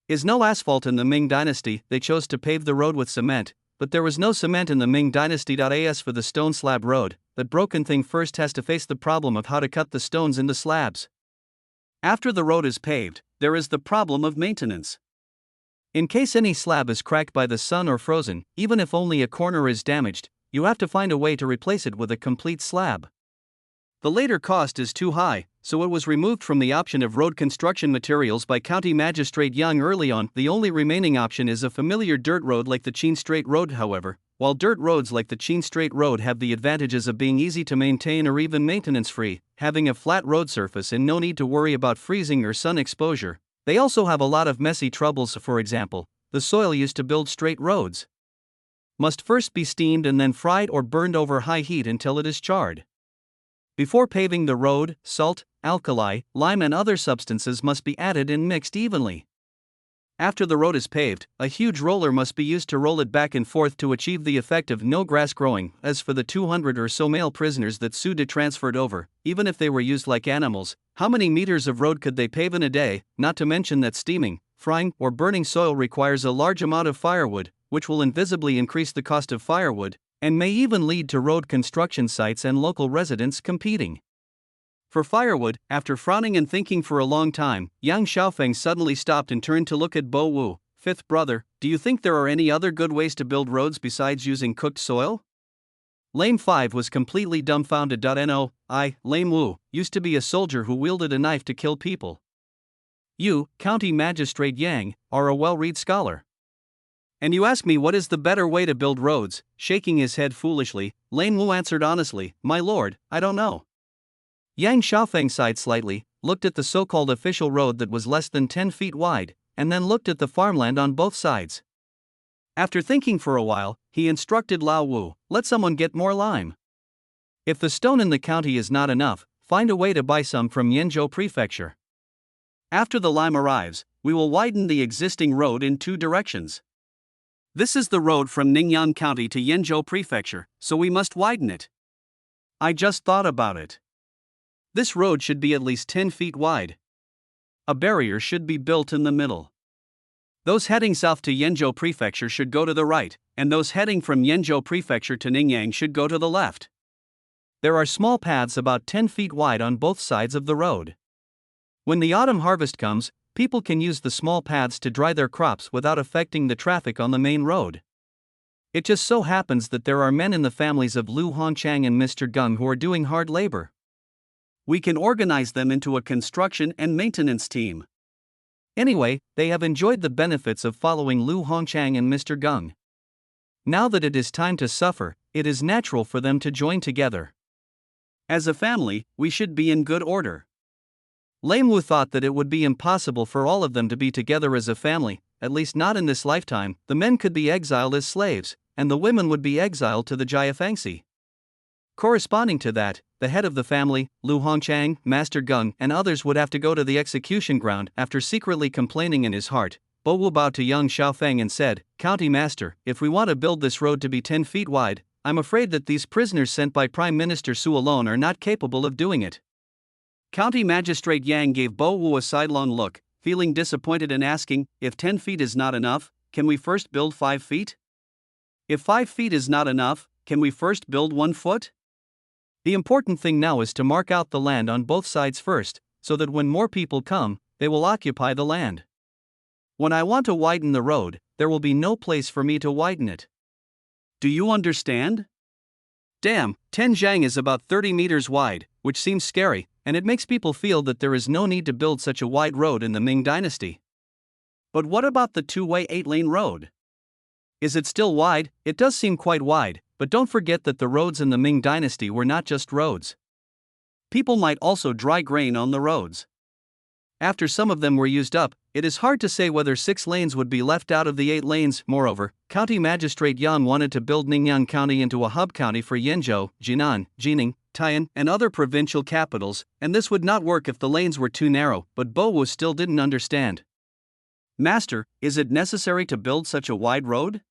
is no asphalt in the Ming Dynasty. They chose to pave the road with cement, but there was no cement in the Ming Dynasty. As for the stone slab road, that broken thing first has to face the problem of how to cut the stones into slabs. After the road is paved, there is the problem of maintenance. In case any slab is cracked by the sun or frozen, even if only a corner is damaged, you have to find a way to replace it with a complete slab. The later cost is too high, so it was removed from the option of road construction materials by County Magistrate Yang early on. The only remaining option is a familiar dirt road like the Qin Straight Road. However, while dirt roads like the Qin Straight Road have the advantages of being easy to maintain or even maintenance-free, having a flat road surface and no need to worry about freezing or sun exposure, they also have a lot of messy troubles. For example, the soil used to build straight roads must first be steamed and then fried or burned over high heat until it is charred. Before paving the road, salt, alkali, lime and other substances must be added and mixed evenly. After the road is paved, a huge roller must be used to roll it back and forth to achieve the effect of no grass growing. As for the 200 or so male prisoners that Sude transferred over, even if they were used like animals, how many meters of road could they pave in a day? Not to mention that steaming, frying, or burning soil requires a large amount of firewood, which will invisibly increase the cost of firewood, and may even lead to road construction sites and local residents competing for firewood. After frowning and thinking for a long time, Yang Xiaofeng suddenly stopped and turned to look at Bo Wu. Fifth brother, do you think there are any other good ways to build roads besides using cooked soil? Lame 5 was completely dumbfounded. Lame Wu, used to be a soldier who wielded a knife to kill people. You, County Magistrate Yang, are a well-read scholar. And you ask me what is the better way to build roads? Shaking his head foolishly, Lame Wu answered honestly, my lord, I don't know. Yang Xiaofeng sighed slightly, looked at the so-called official road that was less than 10 feet wide, and then looked at the farmland on both sides. After thinking for a while, he instructed Lao Wu, let someone get more lime. If the stone in the county is not enough, find a way to buy some from Yanzhou Prefecture. After the lime arrives, we will widen the existing road in 2 directions. This is the road from Ningyan County to Yanzhou Prefecture, so we must widen it. I just thought about it. This road should be at least 10 feet wide. A barrier should be built in the middle. Those heading south to Yanzhou Prefecture should go to the right, and those heading from Yanzhou Prefecture to Ningyang should go to the left. There are small paths about 10 feet wide on both sides of the road. When the autumn harvest comes, people can use the small paths to dry their crops without affecting the traffic on the main road. It just so happens that there are men in the families of Lu Hongchang and Mr. Gung who are doing hard labor. We can organize them into a construction and maintenance team. Anyway, they have enjoyed the benefits of following Lu Hongchang and Mr. Gung. Now that it is time to suffer, it is natural for them to join together. As a family, we should be in good order. Lame Wu thought that it would be impossible for all of them to be together as a family, at least not in this lifetime. The men could be exiled as slaves, and the women would be exiled to the Jiafangxi. Corresponding to that, the head of the family, Lu Hongchang, Master Gung, and others would have to go to the execution ground. After secretly complaining in his heart, Bo Wu bowed to Yang Xiaofeng and said, County Master, if we want to build this road to be 10 feet wide, I'm afraid that these prisoners sent by Prime Minister Su alone are not capable of doing it. County Magistrate Yang gave Bo Wu a sidelong look, feeling disappointed and asking, if 10 feet is not enough, can we first build 5 feet? If 5 feet is not enough, can we first build 1 foot? The important thing now is to mark out the land on both sides first, so that when more people come, they will occupy the land. When I want to widen the road, there will be no place for me to widen it. Do you understand? Damn, Tianjiang is about 30 meters wide, which seems scary, and it makes people feel that there is no need to build such a wide road in the Ming Dynasty. But what about the 2-way 8-lane road? Is it still wide? It does seem quite wide, but don't forget that the roads in the Ming Dynasty were not just roads. People might also dry grain on the roads. After some of them were used up, it is hard to say whether 6 lanes would be left out of the 8 lanes. Moreover, County Magistrate Yang wanted to build Ningyan County into a hub county for Yenzhou, Jinan, Jining, Tai'an, and other provincial capitals, and this would not work if the lanes were too narrow, but Bo Wu still didn't understand. Master, is it necessary to build such a wide road?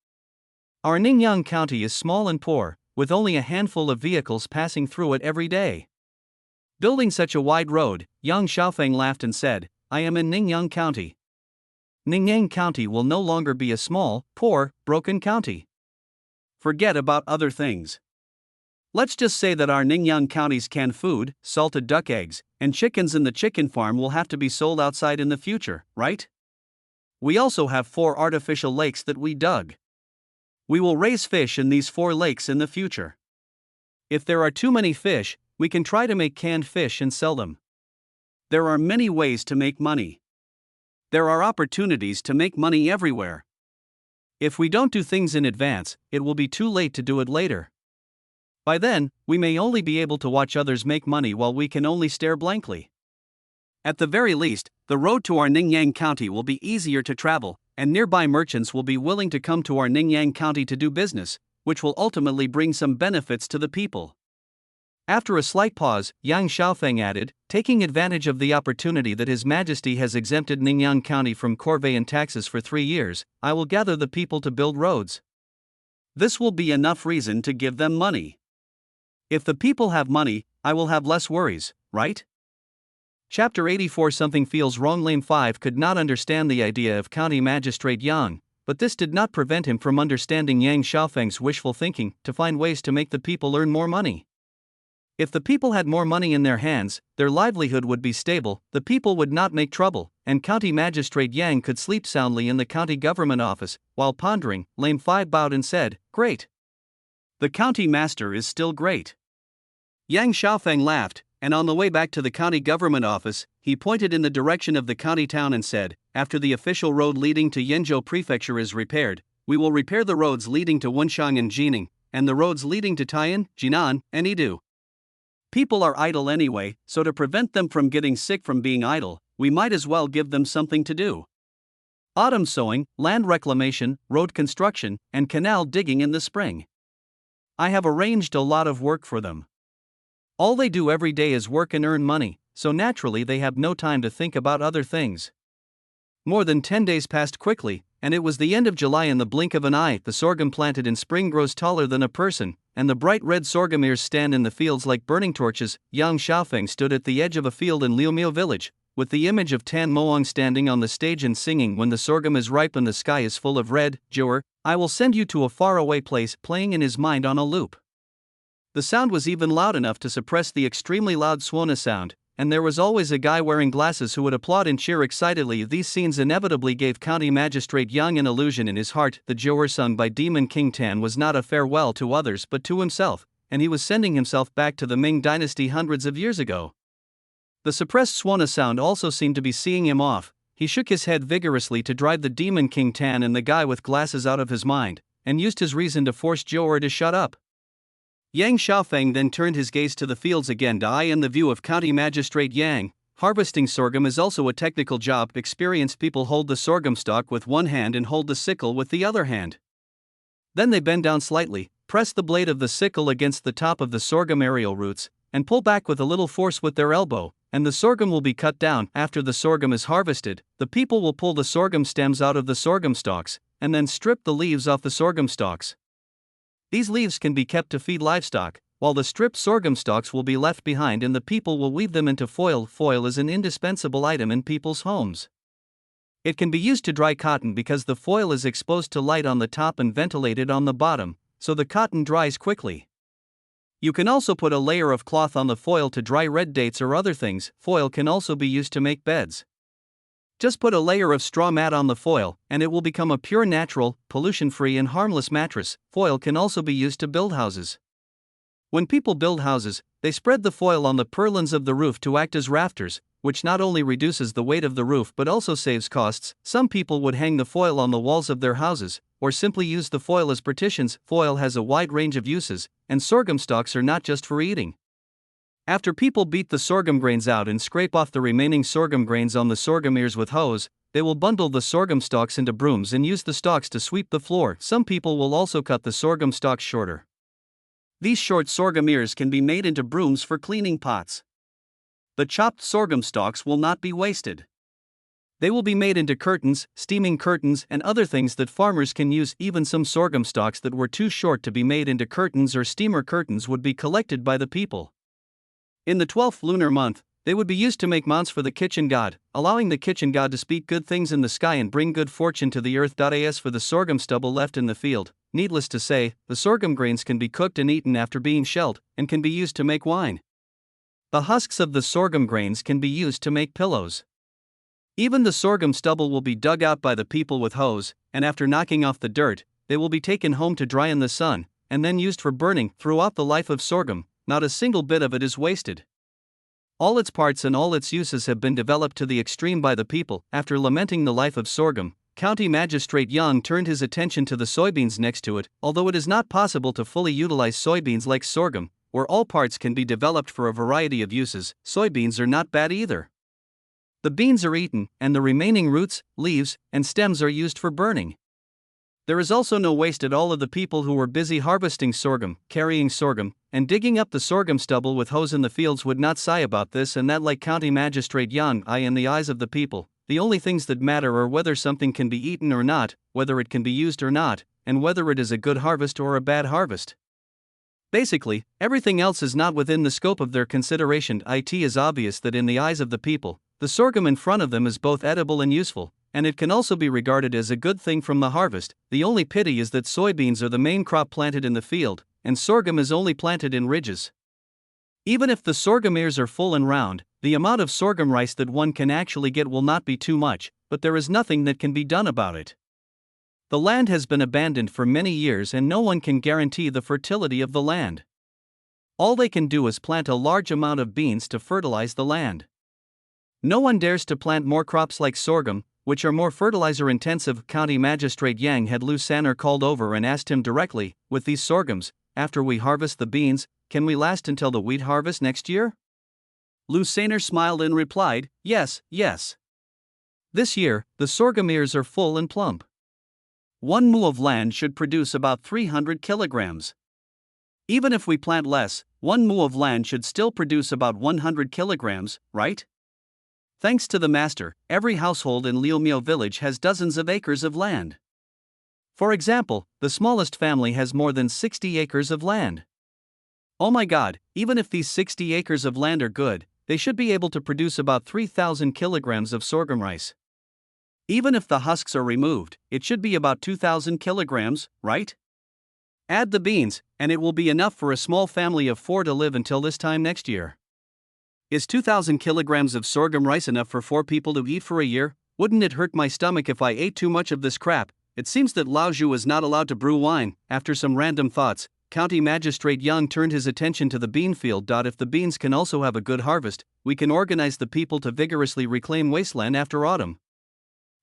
Our Ningyan County is small and poor, with only a handful of vehicles passing through it every day. Building such a wide road, Yang Xiaofeng laughed and said, I am in Ningyan County. Ningyan County will no longer be a small, poor, broken county. Forget about other things. Let's just say that our Ningyan County's canned food, salted duck eggs, and chickens in the chicken farm will have to be sold outside in the future, right? We also have 4 artificial lakes that we dug. We will raise fish in these 4 lakes in the future. If there are too many fish, we can try to make canned fish and sell them. There are many ways to make money. There are opportunities to make money everywhere. If we don't do things in advance, it will be too late to do it later. By then, we may only be able to watch others make money while we can only stare blankly. At the very least, the road to our Ningyan County will be easier to travel, and nearby merchants will be willing to come to our Ningyan County to do business, which will ultimately bring some benefits to the people. After a slight pause, Yang Xiaofeng added, taking advantage of the opportunity that His Majesty has exempted Ningyan County from corvée and taxes for 3 years, I will gather the people to build roads. This will be enough reason to give them money. If the people have money, I will have less worries, right? Chapter 84. Something feels wrong. Lame 5 could not understand the idea of County Magistrate Yang, but this did not prevent him from understanding Yang Xiaofeng's wishful thinking to find ways to make the people earn more money. If the people had more money in their hands, their livelihood would be stable, the people would not make trouble, and County Magistrate Yang could sleep soundly in the county government office. While pondering, Lame 5 bowed and said, Great. The county master is still great. Yang Xiaofeng laughed, and on the way back to the county government office, he pointed in the direction of the county town and said, After the official road leading to Yenzhou Prefecture is repaired, we will repair the roads leading to Wenshang and Jining, and the roads leading to Tai'an, Jinan, and Yidu. People are idle anyway, so to prevent them from getting sick from being idle, we might as well give them something to do. Autumn sowing, land reclamation, road construction, and canal digging in the spring. I have arranged a lot of work for them. All they do every day is work and earn money, so naturally they have no time to think about other things. More than 10 days passed quickly, and it was the end of July. In the blink of an eye, the sorghum planted in spring grows taller than a person, and the bright red sorghum ears stand in the fields like burning torches. Yang Xiaofeng stood at the edge of a field in Liumiu village, with the image of Tan Moang standing on the stage and singing, When the sorghum is ripe and the sky is full of red, Jur, I will send you to a faraway place, playing in his mind on a loop. The sound was even loud enough to suppress the extremely loud Swana sound, and there was always a guy wearing glasses who would applaud and cheer excitedly. These scenes inevitably gave County Magistrate Yang an illusion in his heart. The Jur sung by Demon King Tan was not a farewell to others but to himself, and he was sending himself back to the Ming Dynasty hundreds of years ago. The suppressed Swana sound also seemed to be seeing him off. He shook his head vigorously to drive the Demon King Tan and the guy with glasses out of his mind, and used his reason to force Jur to shut up. Yang Xiaofeng then turned his gaze to the fields again to eye in the view of County Magistrate Yang. Harvesting sorghum is also a technical job. Experienced people hold the sorghum stalk with one hand and hold the sickle with the other hand. Then they bend down slightly, press the blade of the sickle against the top of the sorghum aerial roots, and pull back with a little force with their elbow, and the sorghum will be cut down. After the sorghum is harvested, the people will pull the sorghum stems out of the sorghum stalks, and then strip the leaves off the sorghum stalks. These leaves can be kept to feed livestock, while the stripped sorghum stalks will be left behind and the people will weave them into foil. Foil is an indispensable item in people's homes. It can be used to dry cotton because the foil is exposed to light on the top and ventilated on the bottom, so the cotton dries quickly. You can also put a layer of cloth on the foil to dry red dates or other things. Foil can also be used to make beds. Just put a layer of straw mat on the foil, and it will become a pure, natural, pollution-free and harmless mattress. Foil can also be used to build houses. When people build houses, they spread the foil on the purlins of the roof to act as rafters, which not only reduces the weight of the roof but also saves costs. Some people would hang the foil on the walls of their houses, or simply use the foil as partitions. Foil has a wide range of uses, and sorghum stalks are not just for eating. After people beat the sorghum grains out and scrape off the remaining sorghum grains on the sorghum ears with hose, they will bundle the sorghum stalks into brooms and use the stalks to sweep the floor. Some people will also cut the sorghum stalks shorter. These short sorghum ears can be made into brooms for cleaning pots. The chopped sorghum stalks will not be wasted. They will be made into curtains, steaming curtains, and other things that farmers can use. Even some sorghum stalks that were too short to be made into curtains or steamer curtains would be collected by the people. In the 12th lunar month, they would be used to make mounts for the kitchen god, allowing the kitchen god to speak good things in the sky and bring good fortune to the earth. As for the sorghum stubble left in the field, needless to say, the sorghum grains can be cooked and eaten after being shelled, and can be used to make wine. The husks of the sorghum grains can be used to make pillows. Even the sorghum stubble will be dug out by the people with hose, and after knocking off the dirt, they will be taken home to dry in the sun, and then used for burning. Throughout the life of sorghum, not a single bit of it is wasted. All its parts and all its uses have been developed to the extreme by the people. After lamenting the life of sorghum, County Magistrate Young turned his attention to the soybeans next to it. Although it is not possible to fully utilize soybeans like sorghum, where all parts can be developed for a variety of uses, soybeans are not bad either. The beans are eaten, and the remaining roots, leaves, and stems are used for burning. There is also no waste at all of the people who were busy harvesting sorghum, carrying sorghum, and digging up the sorghum stubble with hose in the fields would not sigh about this and that like County Magistrate Young. In the eyes of the people, the only things that matter are whether something can be eaten or not, whether it can be used or not, and whether it is a good harvest or a bad harvest. Basically, everything else is not within the scope of their consideration. It is obvious that in the eyes of the people, the sorghum in front of them is both edible and useful, and it can also be regarded as a good thing from the harvest. The only pity is that soybeans are the main crop planted in the field, and sorghum is only planted in ridges. Even if the sorghum ears are full and round, the amount of sorghum rice that one can actually get will not be too much, but there is nothing that can be done about it. The land has been abandoned for many years and no one can guarantee the fertility of the land. All they can do is plant a large amount of beans to fertilize the land. No one dares to plant more crops like sorghum, which are more fertilizer intensive. County Magistrate Yang had Lou Sanner called over and asked him directly, with these sorghums, after we harvest the beans, can we last until the wheat harvest next year? Lou Sanner smiled and replied, yes, yes. This year, the sorghum ears are full and plump. 1 mu of land should produce about 300 kilograms. Even if we plant less, 1 mu of land should still produce about 100 kilograms, right? Thanks to the master, every household in Liumio village has dozens of acres of land. For example, the smallest family has more than 60 acres of land. Oh my god, even if these 60 acres of land are good, they should be able to produce about 3,000 kilograms of sorghum rice. Even if the husks are removed, it should be about 2,000 kilograms, right? Add the beans, and it will be enough for a small family of 4 to live until this time next year. Is 2,000 kilograms of sorghum rice enough for 4 people to eat for a year? Wouldn't it hurt my stomach if I ate too much of this crap? It seems that Lao Zhu is not allowed to brew wine. After some random thoughts, County Magistrate Young turned his attention to the bean field. If the beans can also have a good harvest, we can organize the people to vigorously reclaim wasteland after autumn.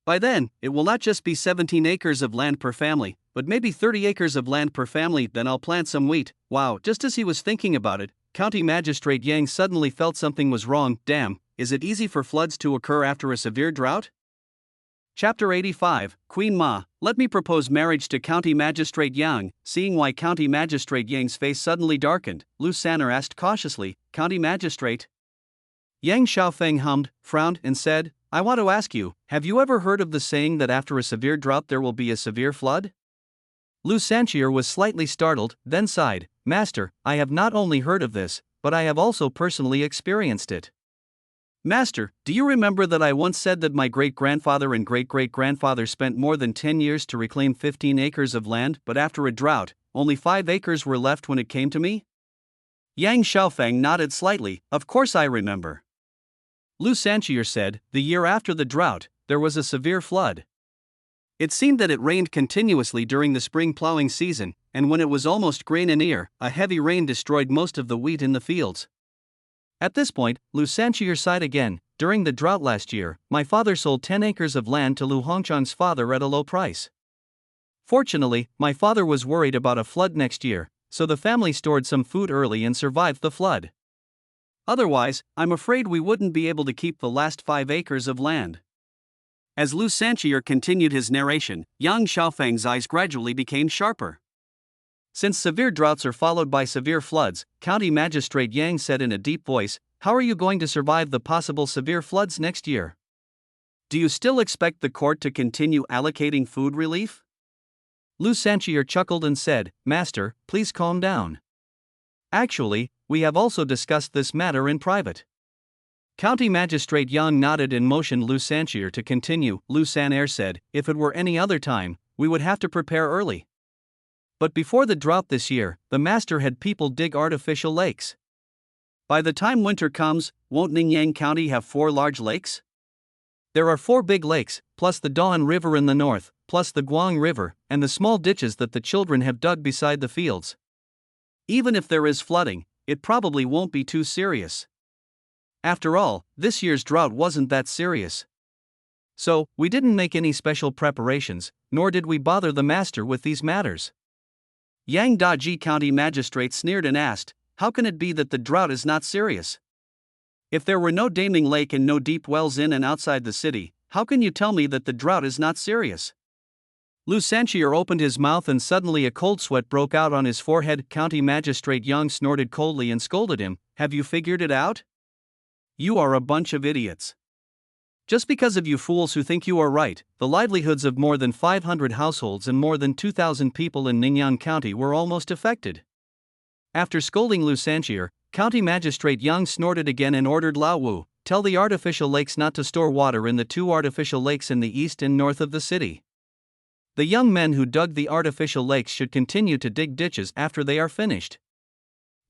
By then, it will not just be 17 acres of land per family, but maybe 30 acres of land per family. Then I'll plant some wheat. Wow, just as he was thinking about it, County Magistrate Yang suddenly felt something was wrong. Damn, is it easy for floods to occur after a severe drought? Chapter 85, Queen Ma, let me propose marriage to County Magistrate Yang. Seeing why County Magistrate Yang's face suddenly darkened, Lou Sanner asked cautiously, County Magistrate? Yang Xiaofeng hummed, frowned, and said, I want to ask you, have you ever heard of the saying that after a severe drought there will be a severe flood? Lou Sanchier was slightly startled, then sighed, Master, I have not only heard of this, but I have also personally experienced it. Master, do you remember that I once said that my great-grandfather and great-great-grandfather spent more than 10 years to reclaim 15 acres of land, but after a drought, only 5 acres were left when it came to me? Yang Xiaofeng nodded slightly, of course I remember. Lou Sanchier said, the year after the drought, there was a severe flood. It seemed that it rained continuously during the spring plowing season, and when it was almost grain and ear, a heavy rain destroyed most of the wheat in the fields. At this point, Lou Sanchier sighed again. During the drought last year, my father sold 10 acres of land to Lu Hongchan's father at a low price. Fortunately, my father was worried about a flood next year, so the family stored some food early and survived the flood. Otherwise, I'm afraid we wouldn't be able to keep the last 5 acres of land. As Lu Sanchier continued his narration, Yang Xiaofeng's eyes gradually became sharper. Since severe droughts are followed by severe floods, County Magistrate Yang said in a deep voice, how are you going to survive the possible severe floods next year? Do you still expect the court to continue allocating food relief? Lu Sanchier chuckled and said, Master, please calm down. Actually, we have also discussed this matter in private. County Magistrate Yang nodded and motioned Lu Sanchier to continue. Lu Sanair said, if it were any other time, we would have to prepare early. But before the drought this year, the master had people dig artificial lakes. By the time winter comes, won't Ningyang County have 4 large lakes? There are 4 big lakes, plus the Dawn River in the north, plus the Guang River, and the small ditches that the children have dug beside the fields. Even if there is flooding, it probably won't be too serious. After all, this year's drought wasn't that serious. So, we didn't make any special preparations, nor did we bother the master with these matters. Yang Daji County Magistrate sneered and asked, how can it be that the drought is not serious? If there were no damming lake and no deep wells in and outside the city, how can you tell me that the drought is not serious? Lu Sanchier opened his mouth and suddenly a cold sweat broke out on his forehead. County Magistrate Yang snorted coldly and scolded him, have you figured it out? You are a bunch of idiots. Just because of you fools who think you are right, the livelihoods of more than 500 households and more than 2,000 people in Ningyan County were almost affected. After scolding Lu Sanchier, County Magistrate Yang snorted again and ordered Lao Wu, tell the artificial lakes not to store water in the 2 artificial lakes in the east and north of the city. The young men who dug the artificial lakes should continue to dig ditches after they are finished.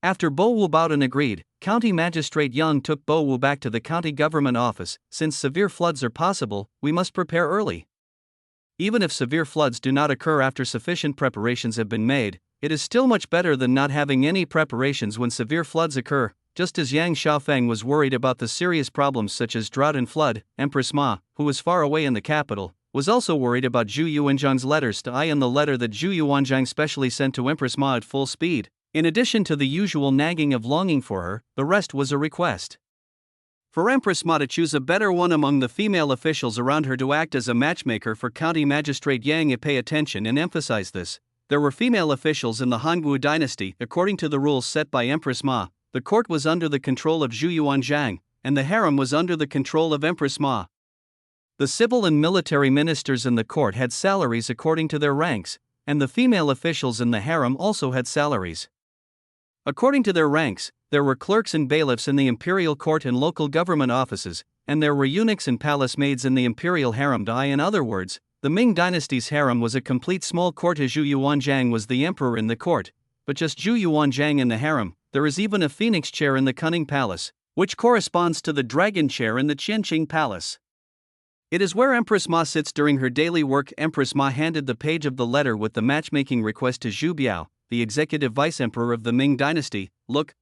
After Bo Wu bowed and agreed, County Magistrate Yang took Bo Wu back to the county government office. Since severe floods are possible, we must prepare early. Even if severe floods do not occur after sufficient preparations have been made, it is still much better than not having any preparations when severe floods occur. Just as Yang Xiaofeng was worried about the serious problems such as drought and flood, Empress Ma, who was far away in the capital, was also worried about Zhu Yuanzhang's letters to Ai and the letter that Zhu Yuanzhang specially sent to Empress Ma at full speed. In addition to the usual nagging of longing for her, the rest was a request. For Empress Ma to choose a better one among the female officials around her to act as a matchmaker for County Magistrate Yang. Pay attention and emphasize this. There were female officials in the Hangu dynasty. According to the rules set by Empress Ma, the court was under the control of Zhu Yuanzhang, and the harem was under the control of Empress Ma. The civil and military ministers in the court had salaries according to their ranks, and the female officials in the harem also had salaries. According to their ranks, there were clerks and bailiffs in the imperial court and local government offices, and there were eunuchs and palace maids in the imperial harem. In other words, the Ming dynasty's harem was a complete small court. Zhu Yuanzhang was the emperor in the court, but just Zhu Yuanzhang in the harem. There is even a phoenix chair in the Cunning Palace, which corresponds to the dragon chair in the Qianqing Palace. It is where Empress Ma sits during her daily work. Empress Ma handed the page of the letter with the matchmaking request to Zhu Biao, the executive vice-emperor of the Ming dynasty. Look,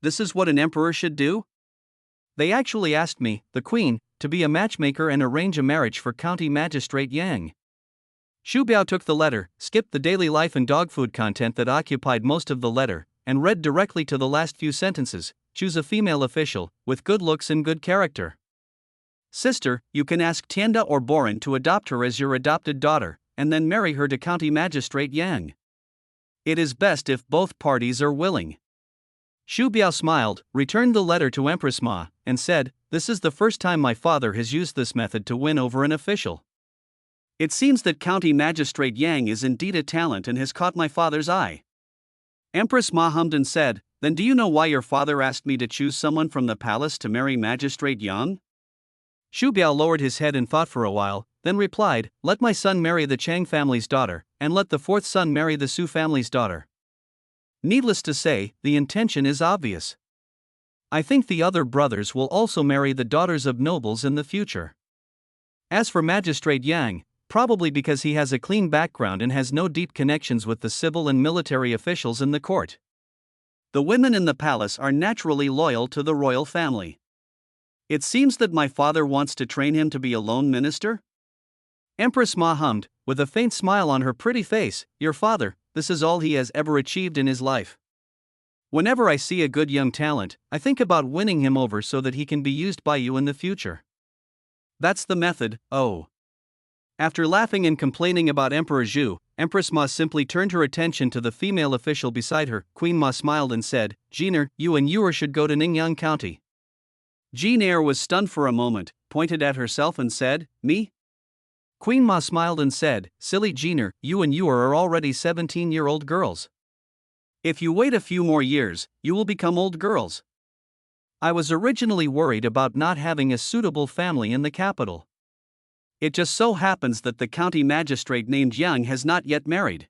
this is what an emperor should do? They actually asked me, the queen, to be a matchmaker and arrange a marriage for County Magistrate Yang. Zhu Biao took the letter, skipped the daily life and dog food content that occupied most of the letter, and read directly to the last few sentences. Choose a female official, with good looks and good character. Sister, you can ask Tianda or Boran to adopt her as your adopted daughter, and then marry her to County Magistrate Yang. It is best if both parties are willing. Zhu Biao smiled, returned the letter to Empress Ma, and said, this is the first time my father has used this method to win over an official. It seems that County Magistrate Yang is indeed a talent and has caught my father's eye. Empress Ma hummed and said, then do you know why your father asked me to choose someone from the palace to marry Magistrate Yang? Zhu Biao lowered his head and thought for a while, then replied, let my son marry the Chang family's daughter, and let the 4th son marry the Su family's daughter. Needless to say, the intention is obvious. I think the other brothers will also marry the daughters of nobles in the future. As for Magistrate Yang, probably because he has a clean background and has no deep connections with the civil and military officials in the court. The women in the palace are naturally loyal to the royal family. It seems that my father wants to train him to be a lone minister? Empress Ma hummed, with a faint smile on her pretty face, your father, this is all he has ever achieved in his life. Whenever I see a good young talent, I think about winning him over so that he can be used by you in the future. That's the method, oh. After laughing and complaining about Emperor Zhu, Empress Ma simply turned her attention to the female official beside her. Queen Ma smiled and said, Jeaner, you and Yuer should go to Ningyang County. Jeaner was stunned for a moment, pointed at herself and said, Me? Queen Ma smiled and said, Silly Jeaner, you and Yuer are already 17-year-old girls. If you wait a few more years, you will become old girls. I was originally worried about not having a suitable family in the capital. It just so happens that the county magistrate named Yang has not yet married.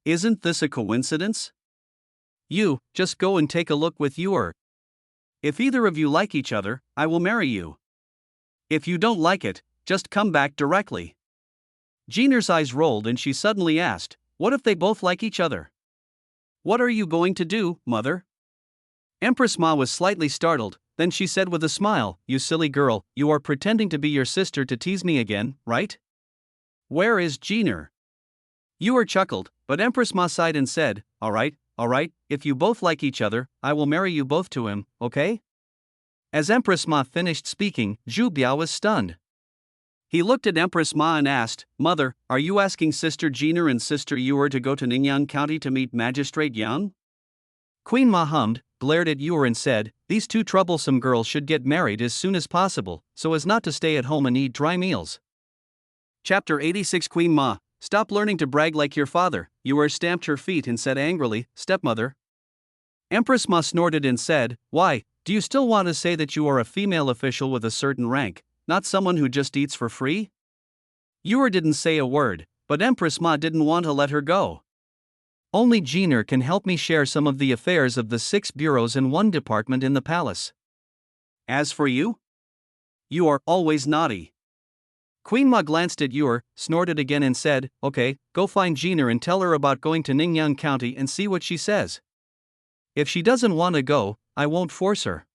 Isn't this a coincidence? You, just go and take a look with Yuer. If either of you like each other, I will marry you. If you don't like it, just come back directly. Jeaner's eyes rolled and she suddenly asked, What if they both like each other? What are you going to do, mother? Empress Ma was slightly startled, then she said with a smile, You silly girl, you are pretending to be your sister to tease me again, right? Where is Jeaner? Yuer chuckled, but Empress Ma sighed and said, All right, if you both like each other, I will marry you both to him, okay? As Empress Ma finished speaking, Zhu Biao was stunned. He looked at Empress Ma and asked, Mother, are you asking Sister Jeaner and Sister Yuer to go to Ningyang County to meet Magistrate Yang? Queen Ma hummed, glared at Yuer and said, These two troublesome girls should get married as soon as possible, so as not to stay at home and eat dry meals. Chapter 86 Queen Ma, stop learning to brag like your father. Yuer stamped her feet and said angrily, Stepmother. Empress Ma snorted and said, Why, do you still want to say that you are a female official with a certain rank, not someone who just eats for free? Yuer didn't say a word, but Empress Ma didn't want to let her go. Only Jeaner can help me share some of the affairs of the 6 bureaus and 1 department in the palace. As for you? You are always naughty. Queen Ma glanced at Yuer, snorted again and said, Okay, go find Jeaner and tell her about going to Ningyang County and see what she says. If she doesn't want to go, I won't force her.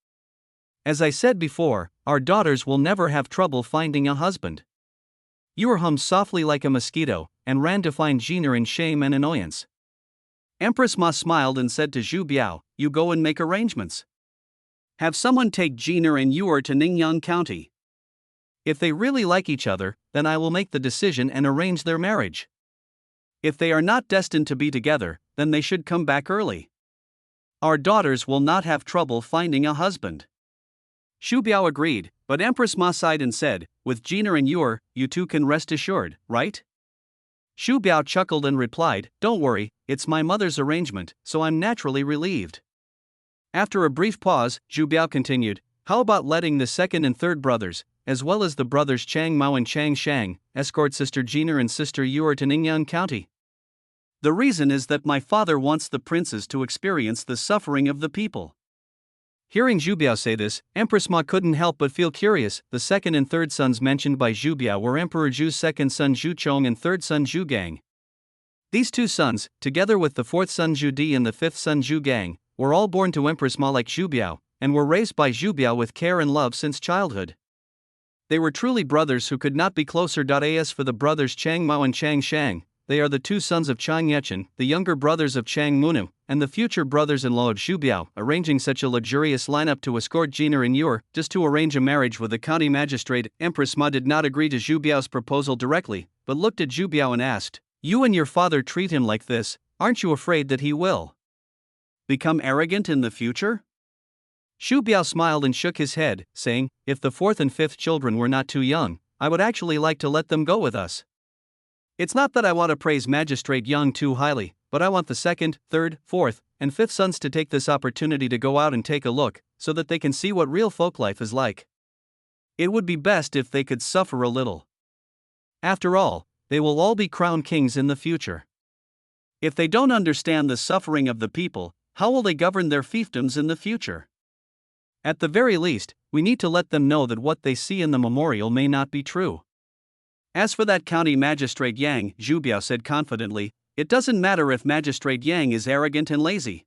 As I said before, our daughters will never have trouble finding a husband. Yuer hummed softly like a mosquito, and ran to find Jeaner in shame and annoyance. Empress Ma smiled and said to Zhu Biao, You go and make arrangements. Have someone take Jeaner and Yuer to Ningyang County. If they really like each other, then I will make the decision and arrange their marriage. If they are not destined to be together, then they should come back early. Our daughters will not have trouble finding a husband. Zhu Biao agreed, but Empress Ma sighed and said, With Jeaner and Yuer, you two can rest assured, right? Zhu Biao chuckled and replied, Don't worry, it's my mother's arrangement, so I'm naturally relieved. After a brief pause, Zhu Biao continued, How about letting the 2nd and 3rd brothers, as well as the brothers Chang Mao and Chang Shang, escort Sister Jeaner and Sister Yuer to Ningyang County? The reason is that my father wants the princes to experience the suffering of the people. Hearing Zhu Biao say this, Empress Ma couldn't help but feel curious. The 2nd and 3rd sons mentioned by Zhu Biao were Emperor Zhu's 2nd son Zhu Chong and 3rd son Zhu Gang. These 2 sons, together with the 4th son Zhu Di and the 5th son Zhu Gang, were all born to Empress Ma like Zhu Biao, and were raised by Zhu Biao with care and love since childhood. They were truly brothers who could not be closer. As for the brothers Chang Mao and Chang Shang, they are the 2 sons of Chang Yechen, the younger brothers of Chang Munu, and the future brothers-in-law of Zhu Biao, arranging such a luxurious lineup to escort Jeaner and Yuer, just to arrange a marriage with the county magistrate. Empress Ma did not agree to Zhu Biao's proposal directly, but looked at Zhu Biao and asked, You and your father treat him like this, aren't you afraid that he will become arrogant in the future? Zhu Biao smiled and shook his head, saying, If the 4th and 5th children were not too young, I would actually like to let them go with us. It's not that I want to praise Magistrate Yang too highly, but I want the 2nd, 3rd, 4th, and 5th sons to take this opportunity to go out and take a look, so that they can see what real folk life is like. It would be best if they could suffer a little. After all, they will all be crowned kings in the future. If they don't understand the suffering of the people, how will they govern their fiefdoms in the future? At the very least, we need to let them know that what they see in the memorial may not be true. As for that county magistrate Yang, Zhu Biao said confidently, it doesn't matter if Magistrate Yang is arrogant and lazy.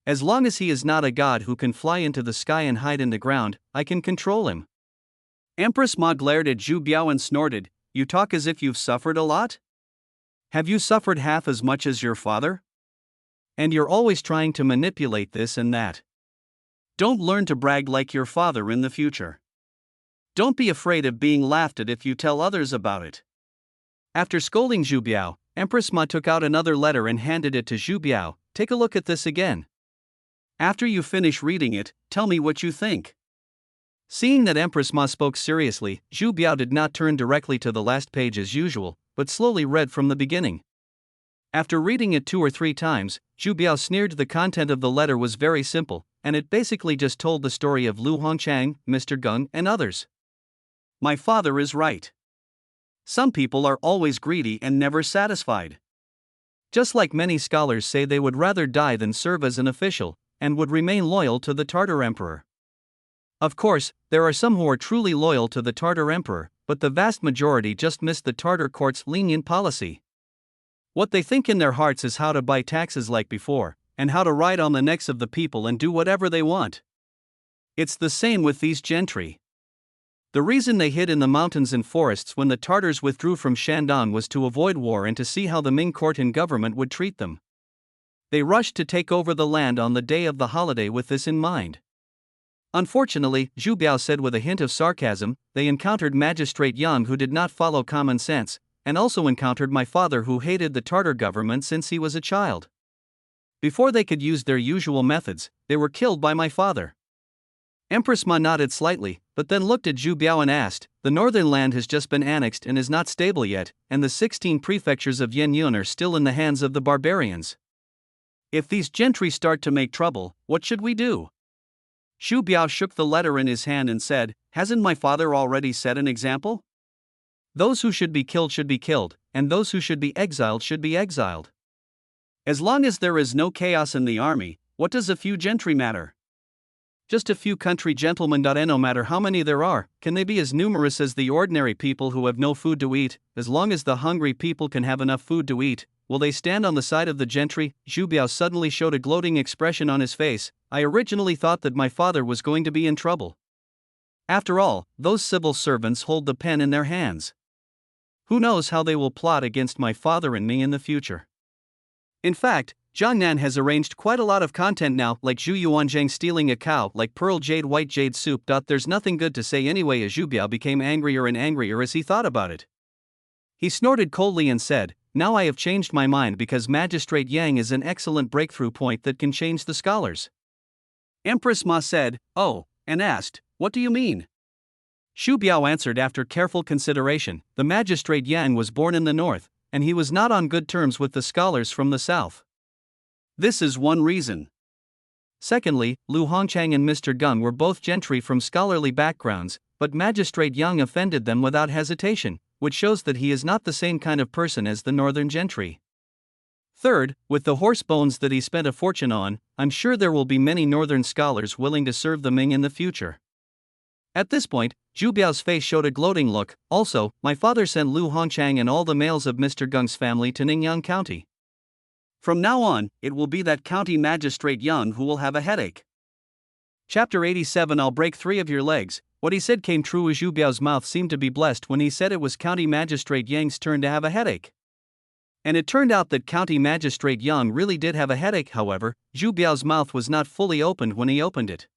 As long as he is not a god who can fly into the sky and hide in the ground, I can control him. Empress Ma glared at Zhu Biao and snorted, You talk as if you've suffered a lot? Have you suffered half as much as your father? And you're always trying to manipulate this and that. Don't learn to brag like your father in the future. Don't be afraid of being laughed at if you tell others about it. After scolding Zhu Biao, Empress Ma took out another letter and handed it to Zhu Biao. Take a look at this again. After you finish reading it, tell me what you think. Seeing that Empress Ma spoke seriously, Zhu Biao did not turn directly to the last page as usual, but slowly read from the beginning. After reading it 2 or 3 times, Zhu Biao sneered. The content of the letter was very simple, and it basically just told the story of Lu Hongchang, Mr. Geng, and others. My father is right. Some people are always greedy and never satisfied. Just like many scholars say they would rather die than serve as an official, and would remain loyal to the Tartar emperor. Of course, there are some who are truly loyal to the Tartar emperor, but the vast majority just miss the Tartar court's lenient policy. What they think in their hearts is how to buy taxes like before, and how to ride on the necks of the people and do whatever they want. It's the same with these gentry. The reason they hid in the mountains and forests when the Tartars withdrew from Shandong was to avoid war and to see how the Ming court and government would treat them. They rushed to take over the land on the day of the holiday with this in mind. Unfortunately, Zhu Biao said with a hint of sarcasm, they encountered Magistrate Yang who did not follow common sense, and also encountered my father who hated the Tartar government since he was a child. Before they could use their usual methods, they were killed by my father. Empress Ma nodded slightly, but then looked at Zhu Biao and asked, the northern land has just been annexed and is not stable yet, and the 16 prefectures of Yenyun are still in the hands of the barbarians. If these gentry start to make trouble, what should we do? Zhu Biao shook the letter in his hand and said, hasn't my father already set an example? Those who should be killed, and those who should be exiled should be exiled. As long as there is no chaos in the army, what does a few gentry matter? Just a few country gentlemen. No matter how many there are, can they be as numerous as the ordinary people who have no food to eat? As long as the hungry people can have enough food to eat, will they stand on the side of the gentry? Zhu Biao suddenly showed a gloating expression on his face. I originally thought that my father was going to be in trouble. After all, those civil servants hold the pen in their hands. Who knows how they will plot against my father and me in the future? In fact, Jiangnan has arranged quite a lot of content now, like Zhu Yuanzhang stealing a cow, like pearl jade white jade soup. There's nothing good to say anyway. As Zhu Biao became angrier and angrier as he thought about it. He snorted coldly and said, now I have changed my mind because Magistrate Yang is an excellent breakthrough point that can change the scholars. Empress Ma said, oh, and asked, what do you mean? Zhu Biao answered after careful consideration, the Magistrate Yang was born in the north, and he was not on good terms with the scholars from the south. This is one reason. Secondly, Lu Hongchang and Mr. Geng were both gentry from scholarly backgrounds, but Magistrate Yang offended them without hesitation, which shows that he is not the same kind of person as the northern gentry. Third, with the horse bones that he spent a fortune on, I'm sure there will be many northern scholars willing to serve the Ming in the future. At this point, Zhu Biao's face showed a gloating look. Also, my father sent Lu Hongchang and all the males of Mr. Geng's family to Ningyang County. From now on, it will be that County Magistrate Yang who will have a headache. Chapter 87. I'll break 3 of your legs. What he said came true. Zhu Biao's mouth seemed to be blessed when he said it was County Magistrate Yang's turn to have a headache. And it turned out that County Magistrate Yang really did have a headache. However, Zhu Biao's mouth was not fully opened when he opened it.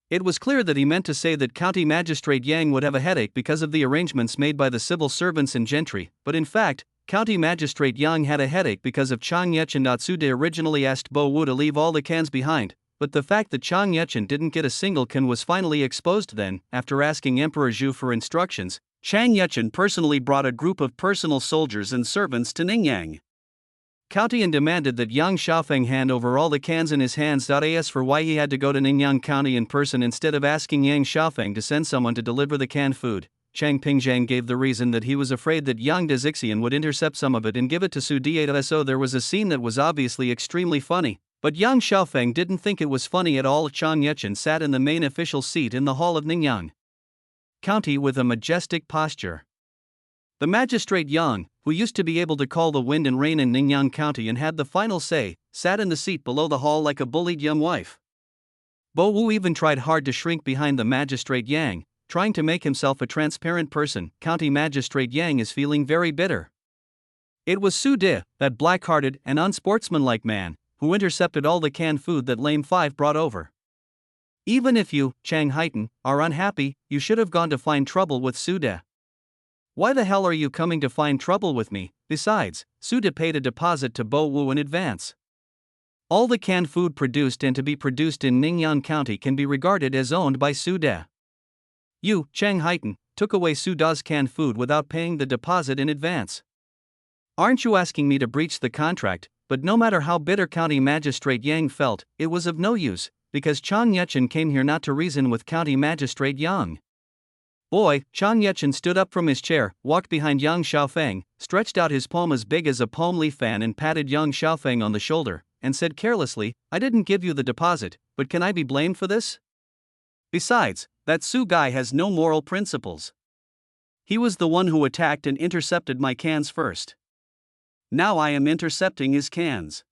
It was clear that he meant to say that County Magistrate Yang would have a headache because of the arrangements made by the civil servants and gentry, but in fact, County Magistrate Yang had a headache because of Chang Yechen. Tsude originally asked Bo Wu to leave all the cans behind, but the fact that Chang Yechen didn't get a single can was finally exposed. Then, after asking Emperor Zhu for instructions, Chang Yechen personally brought a group of personal soldiers and servants to Ningyang County and demanded that Yang Xiaofeng hand over all the cans in his hands. As for why he had to go to Ningyang County in person instead of asking Yang Xiaofeng to send someone to deliver the canned food, Chang Pingzhang gave the reason that he was afraid that Yang Dezixian would intercept some of it and give it to Su Dieta. So there was a scene that was obviously extremely funny, but Yang Xiaofeng didn't think it was funny at all. Chang Yechen sat in the main official seat in the hall of Ningyang County with a majestic posture. The Magistrate Yang, who used to be able to call the wind and rain in Ningyang County and had the final say, sat in the seat below the hall like a bullied young wife. Bo Wu even tried hard to shrink behind the Magistrate Yang, trying to make himself a transparent person. County Magistrate Yang is feeling very bitter. It was Su De, that black-hearted and unsportsmanlike man, who intercepted all the canned food that Lame 5 brought over. Even if you, Chang Haitan, are unhappy, you should have gone to find trouble with Suda. Why the hell are you coming to find trouble with me? Besides, Suda paid a deposit to Bo Wu in advance. All the canned food produced and to be produced in Ningyan County can be regarded as owned by Suda. You, Chang Haitan, took away Suda's canned food without paying the deposit in advance. Aren't you asking me to breach the contract? But no matter how bitter County Magistrate Yang felt, it was of no use, because Chang Yechen came here not to reason with County Magistrate Yang. Boy, Chang Yechen stood up from his chair, walked behind Yang Xiaofeng, stretched out his palm as big as a palm leaf fan and patted Yang Xiaofeng on the shoulder, and said carelessly, "I didn't give you the deposit, but can I be blamed for this? Besides, that Su guy has no moral principles. He was the one who attacked and intercepted my cans first. Now I am intercepting his cans.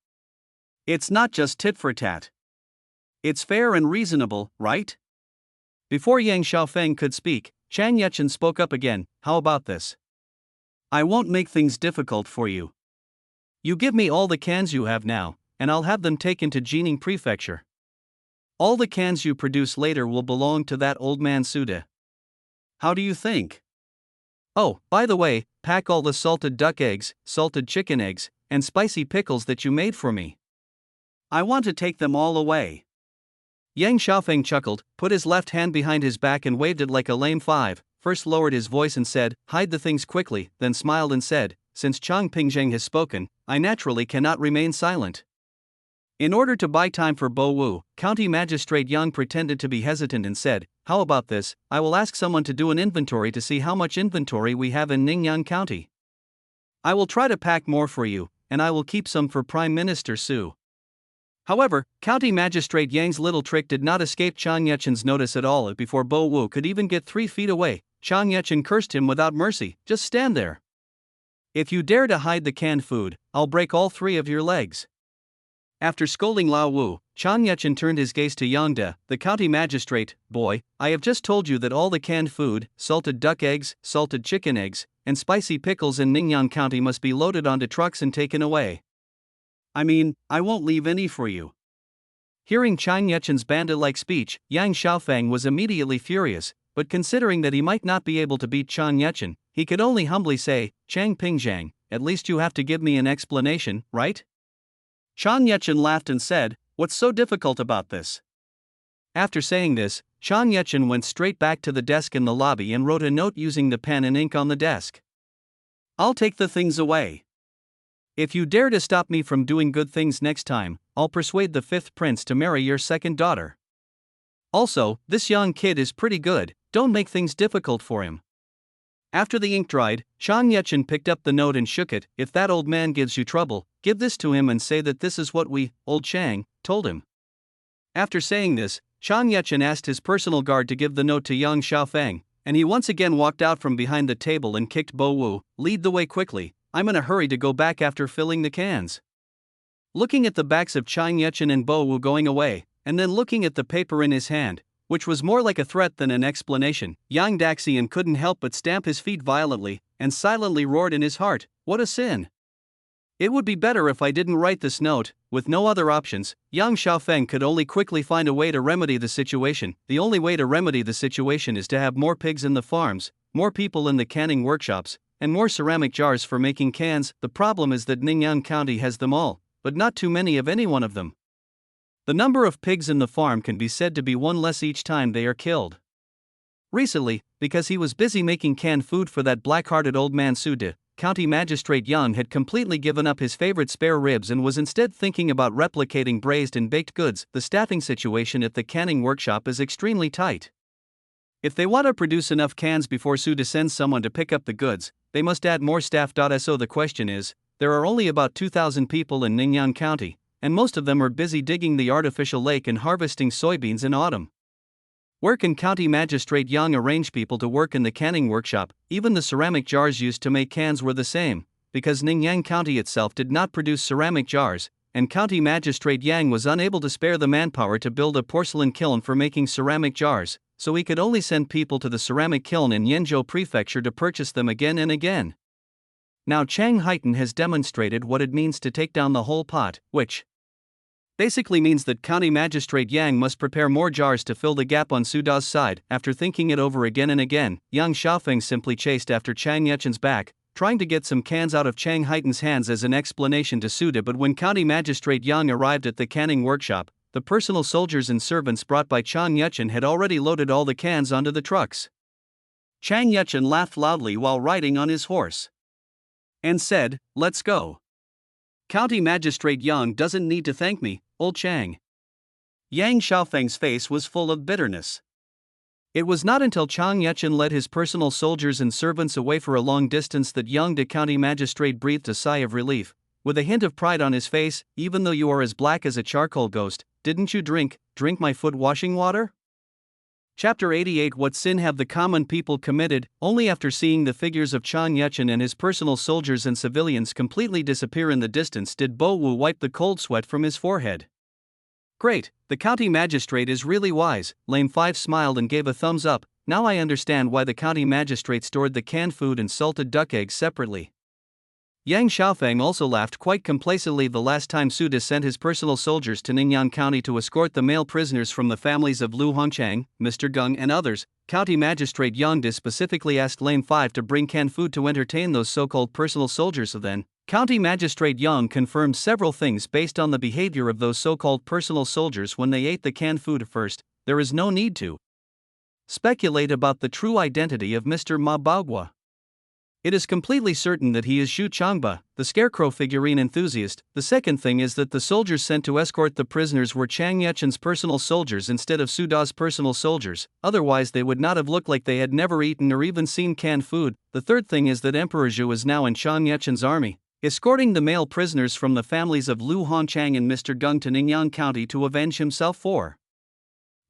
It's not just tit for tat. It's fair and reasonable, right?" Before Yang Xiaofeng could speak, Chang Yechen spoke up again. "How about this? I won't make things difficult for you. You give me all the cans you have now, and I'll have them taken to Jining Prefecture. All the cans you produce later will belong to that old man Suda. How do you think? Oh, by the way, pack all the salted duck eggs, salted chicken eggs, and spicy pickles that you made for me. I want to take them all away." Yang Xiaofeng chuckled, put his left hand behind his back and waved it like a lame 5, first lowered his voice and said, "Hide the things quickly," then smiled and said, "Since Chang Pingzheng has spoken, I naturally cannot remain silent." In order to buy time for Bo Wu, County Magistrate Yang pretended to be hesitant and said, "How about this? I will ask someone to do an inventory to see how much inventory we have in Ningyan County. I will try to pack more for you, and I will keep some for Prime Minister Su." However, County Magistrate Yang's little trick did not escape Chang Yechen's notice at all. Before Bo Wu could even get 3 feet away, Chang Yechen cursed him without mercy. "Just stand there. If you dare to hide the canned food, I'll break all 3 of your legs." After scolding Lao Wu, Chang Yechen turned his gaze to Yang De, the county magistrate. "Boy, I have just told you that all the canned food, salted duck eggs, salted chicken eggs, and spicy pickles in Ningyan County must be loaded onto trucks and taken away. I mean, I won't leave any for you." Hearing Chang Yechen's bandit-like speech, Yang Xiaofeng was immediately furious, but considering that he might not be able to beat Chang Yechen, he could only humbly say, "Chang Pingzhang, at least you have to give me an explanation, right?" Chang Yechen laughed and said, "What's so difficult about this?" After saying this, Chang Yechen went straight back to the desk in the lobby and wrote a note using the pen and ink on the desk. "I'll take the things away. If you dare to stop me from doing good things next time, I'll persuade the 5th prince to marry your 2nd daughter. Also, this young kid is pretty good, don't make things difficult for him." After the ink dried, Chang Yechen picked up the note and shook it. "If that old man gives you trouble, give this to him and say that this is what we, old Chang, told him." After saying this, Chang Yechen asked his personal guard to give the note to Yang Xiaofeng, and he once again walked out from behind the table and kicked Bo Wu. "Lead the way quickly, I'm in a hurry to go back after filling the cans." Looking at the backs of Chang Yechen and Bo Wu going away, and then looking at the paper in his hand, which was more like a threat than an explanation, Yang Daxian couldn't help but stamp his feet violently, and silently roared in his heart, "What a sin! It would be better if I didn't write this note." With no other options, Yang Xiaofeng could only quickly find a way to remedy the situation. The only way to remedy the situation is to have more pigs in the farms, more people in the canning workshops, and more ceramic jars for making cans. The problem is that Ningyan County has them all, but not too many of any one of them. The number of pigs in the farm can be said to be one less each time they are killed. Recently, because he was busy making canned food for that black-hearted old man Sude, County Magistrate Yang had completely given up his favorite spare ribs and was instead thinking about replicating braised and baked goods. The staffing situation at the canning workshop is extremely tight. If they want to produce enough cans before Sude sends someone to pick up the goods, they must add more staff. So the question is, there are only about 2,000 people in Ningyan County, and most of them are busy digging the artificial lake and harvesting soybeans in autumn. Where can County Magistrate Yang arrange people to work in the canning workshop? Even the ceramic jars used to make cans were the same, because Ningyan County itself did not produce ceramic jars, and County Magistrate Yang was unable to spare the manpower to build a porcelain kiln for making ceramic jars, so he could only send people to the ceramic kiln in Yenzhou Prefecture to purchase them again and again. Now Chang Haitan has demonstrated what it means to take down the whole pot, which basically means that County Magistrate Yang must prepare more jars to fill the gap on Su Da's side. After thinking it over again and again, Yang Xiaofeng simply chased after Chang Yechen's back, trying to get some cans out of Chang Haiten's hands as an explanation to Su Da. But when County Magistrate Yang arrived at the canning workshop, the personal soldiers and servants brought by Chang Yechen had already loaded all the cans onto the trucks. Chang Yechen laughed loudly while riding on his horse and said, "Let's go. County Magistrate Yang doesn't need to thank me, old Chang." Yang Xiaofeng's face was full of bitterness. It was not until Chang Yechen led his personal soldiers and servants away for a long distance that Yang the County Magistrate breathed a sigh of relief. With a hint of pride on his face, "Even though you are as black as a charcoal ghost, didn't you drink my foot washing water?" Chapter 88. What sin have the common people committed? Only after seeing the figures of Chang Yechen and his personal soldiers and civilians completely disappear in the distance did Bo Wu wipe the cold sweat from his forehead. "Great, the county magistrate is really wise." Lame 5 smiled and gave a thumbs up. "Now I understand why the county magistrate stored the canned food and salted duck eggs separately." Yang Xiaofeng also laughed quite complacently. The last time Su Da sent his personal soldiers to Ningyan County to escort the male prisoners from the families of Lu Hongchang, Mr. Geng and others, County Magistrate Yang Di specifically asked Lane 5 to bring canned food to entertain those so-called personal soldiers. So then, County Magistrate Yang confirmed several things based on the behavior of those so-called personal soldiers when they ate the canned food. First, there is no need to speculate about the true identity of Mr. Ma Baogua. It is completely certain that he is Xu Changba, the scarecrow figurine enthusiast. The second thing is that the soldiers sent to escort the prisoners were Chang Yechen's personal soldiers instead of Su Da's personal soldiers, otherwise they would not have looked like they had never eaten or even seen canned food. The third thing is that Emperor Zhu is now in Chang Yechen's army, escorting the male prisoners from the families of Lu Hongchang and Mr. Geng to Ningyan County to avenge himself for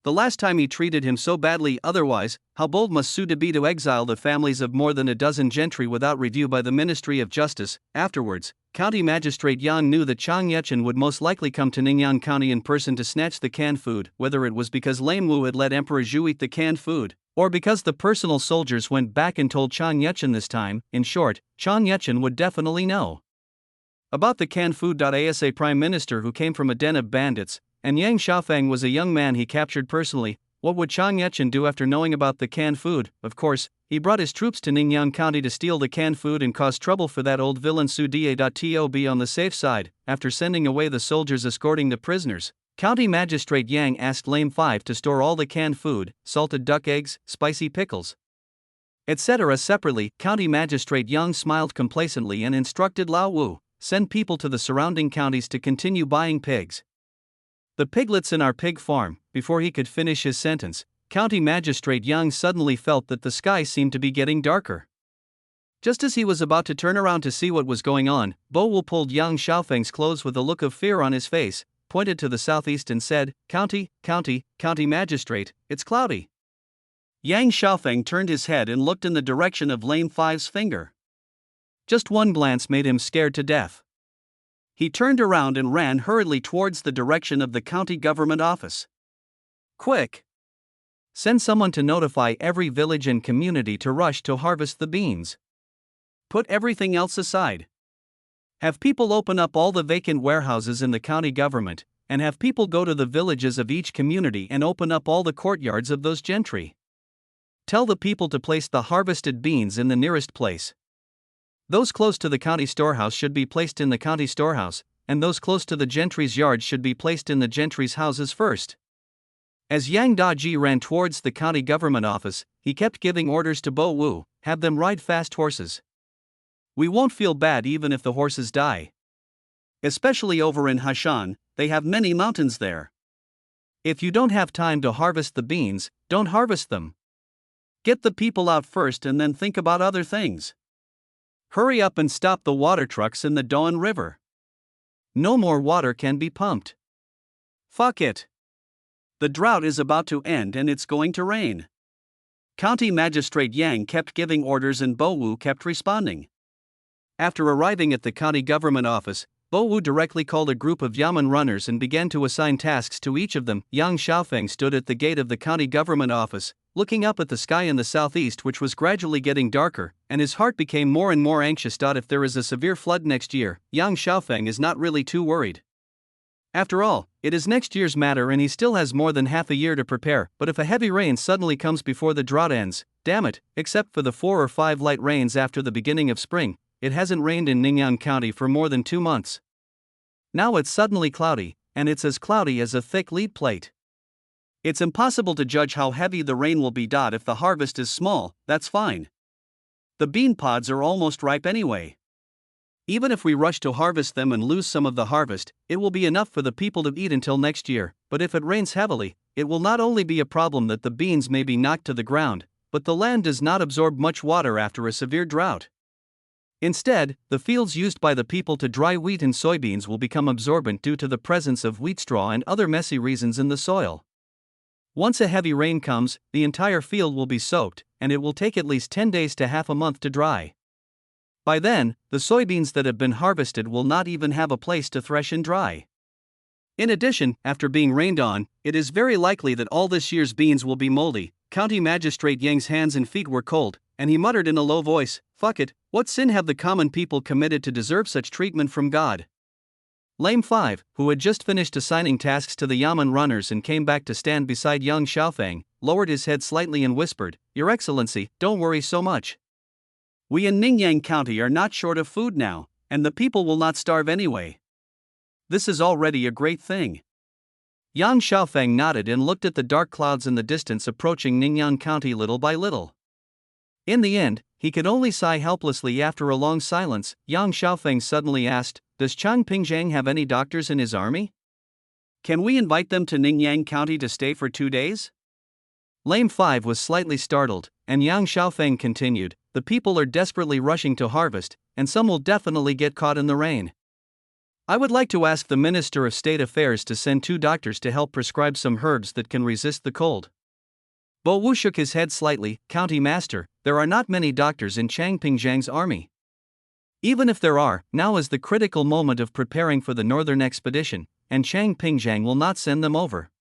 the last time he treated him so badly. Otherwise, how bold must Su Da be to exile the families of more than a dozen gentry without review by the Ministry of Justice? Afterwards, County Magistrate Yang knew that Chang Yechen would most likely come to Ningyan County in person to snatch the canned food, whether it was because Lame Wu had let Emperor Zhu eat the canned food, or because the personal soldiers went back and told Chang Yechen this time. In short, Chang Yechen would definitely know about the canned food. As a prime minister who came from a den of bandits, and Yang Xiaofeng was a young man he captured personally, what would Chang Yechen do after knowing about the canned food? Of course, he brought his troops to Ningyan County to steal the canned food and cause trouble for that old villain Su Da. To be on the safe side, after sending away the soldiers escorting the prisoners, County Magistrate Yang asked Lame 5 to store all the canned food, salted duck eggs, spicy pickles, etc. separately. County Magistrate Yang smiled complacently and instructed Lao Wu, "Send people to the surrounding counties to continue buying pigs. The piglets in our pig farm." Before he could finish his sentence, County Magistrate Yang suddenly felt that the sky seemed to be getting darker. Just as he was about to turn around to see what was going on, Bo Wu pulled Yang Xiaofeng's clothes with a look of fear on his face, pointed to the southeast and said, County Magistrate, it's cloudy." Yang Xiaofeng turned his head and looked in the direction of Lame 5's finger. Just one glance made him scared to death. He turned around and ran hurriedly towards the direction of the county government office. "Quick! Send someone to notify every village and community to rush to harvest the beans. Put everything else aside. Have people open up all the vacant warehouses in the county government, and have people go to the villages of each community and open up all the courtyards of those gentry. Tell the people to place the harvested beans in the nearest place. Those close to the county storehouse should be placed in the county storehouse, and those close to the gentry's yards should be placed in the gentry's houses first." As Yang Daji ran towards the county government office, he kept giving orders to Bo Wu, "Have them ride fast horses. We won't feel bad even if the horses die. Especially over in Hashan, they have many mountains there. If you don't have time to harvest the beans, don't harvest them. Get the people out first and then think about other things. Hurry up and stop the water trucks in the Doan River. No more water can be pumped. Fuck it. The drought is about to end and it's going to rain." County Magistrate Yang kept giving orders and Bo Wu kept responding. After arriving at the county government office, Bo Wu directly called a group of Yamen runners and began to assign tasks to each of them. Yang Xiaofeng stood at the gate of the county government office, looking up at the sky in the southeast, which was gradually getting darker, and his heart became more and more anxious. If there is a severe flood next year, Yang Xiaofeng is not really too worried. After all, it is next year's matter and he still has more than half a year to prepare. But if a heavy rain suddenly comes before the drought ends, damn it, except for the 4 or 5 light rains after the beginning of spring, it hasn't rained in Ningyan County for more than 2 months. Now it's suddenly cloudy, and it's as cloudy as a thick lead plate. It's impossible to judge how heavy the rain will be. If the harvest is small, that's fine. The bean pods are almost ripe anyway. Even if we rush to harvest them and lose some of the harvest, it will be enough for the people to eat until next year. But if it rains heavily, it will not only be a problem that the beans may be knocked to the ground, but the land does not absorb much water after a severe drought. Instead, the fields used by the people to dry wheat and soybeans will become absorbent due to the presence of wheat straw and other messy reasons in the soil. Once a heavy rain comes, the entire field will be soaked, and it will take at least 10 days to half a month to dry. By then, the soybeans that have been harvested will not even have a place to thresh and dry. In addition, after being rained on, it is very likely that all this year's beans will be moldy. County Magistrate Yang's hands and feet were cold, and he muttered in a low voice, "Fuck it, what sin have the common people committed to deserve such treatment from God?" Lame 5, who had just finished assigning tasks to the Yamen runners and came back to stand beside young Xiaofeng, lowered his head slightly and whispered, "Your Excellency, don't worry so much. We in Ningyan County are not short of food now, and the people will not starve anyway. This is already a great thing." Yang Xiaofeng nodded and looked at the dark clouds in the distance approaching Ningyan County little by little. In the end, he could only sigh helplessly. After a long silence, Yang Xiaofeng suddenly asked, "Does Chang Pingzhang have any doctors in his army? Can we invite them to Ningyan County to stay for 2 days?" Lame 5 was slightly startled, and Yang Xiaofeng continued, "The people are desperately rushing to harvest, and some will definitely get caught in the rain. I would like to ask the Minister of State Affairs to send 2 doctors to help prescribe some herbs that can resist the cold." Bo Wu shook his head slightly. "County Master, there are not many doctors in Chang Pingzhang's army. Even if there are, now is the critical moment of preparing for the northern expedition, and Chang Pingzhang will not send them over."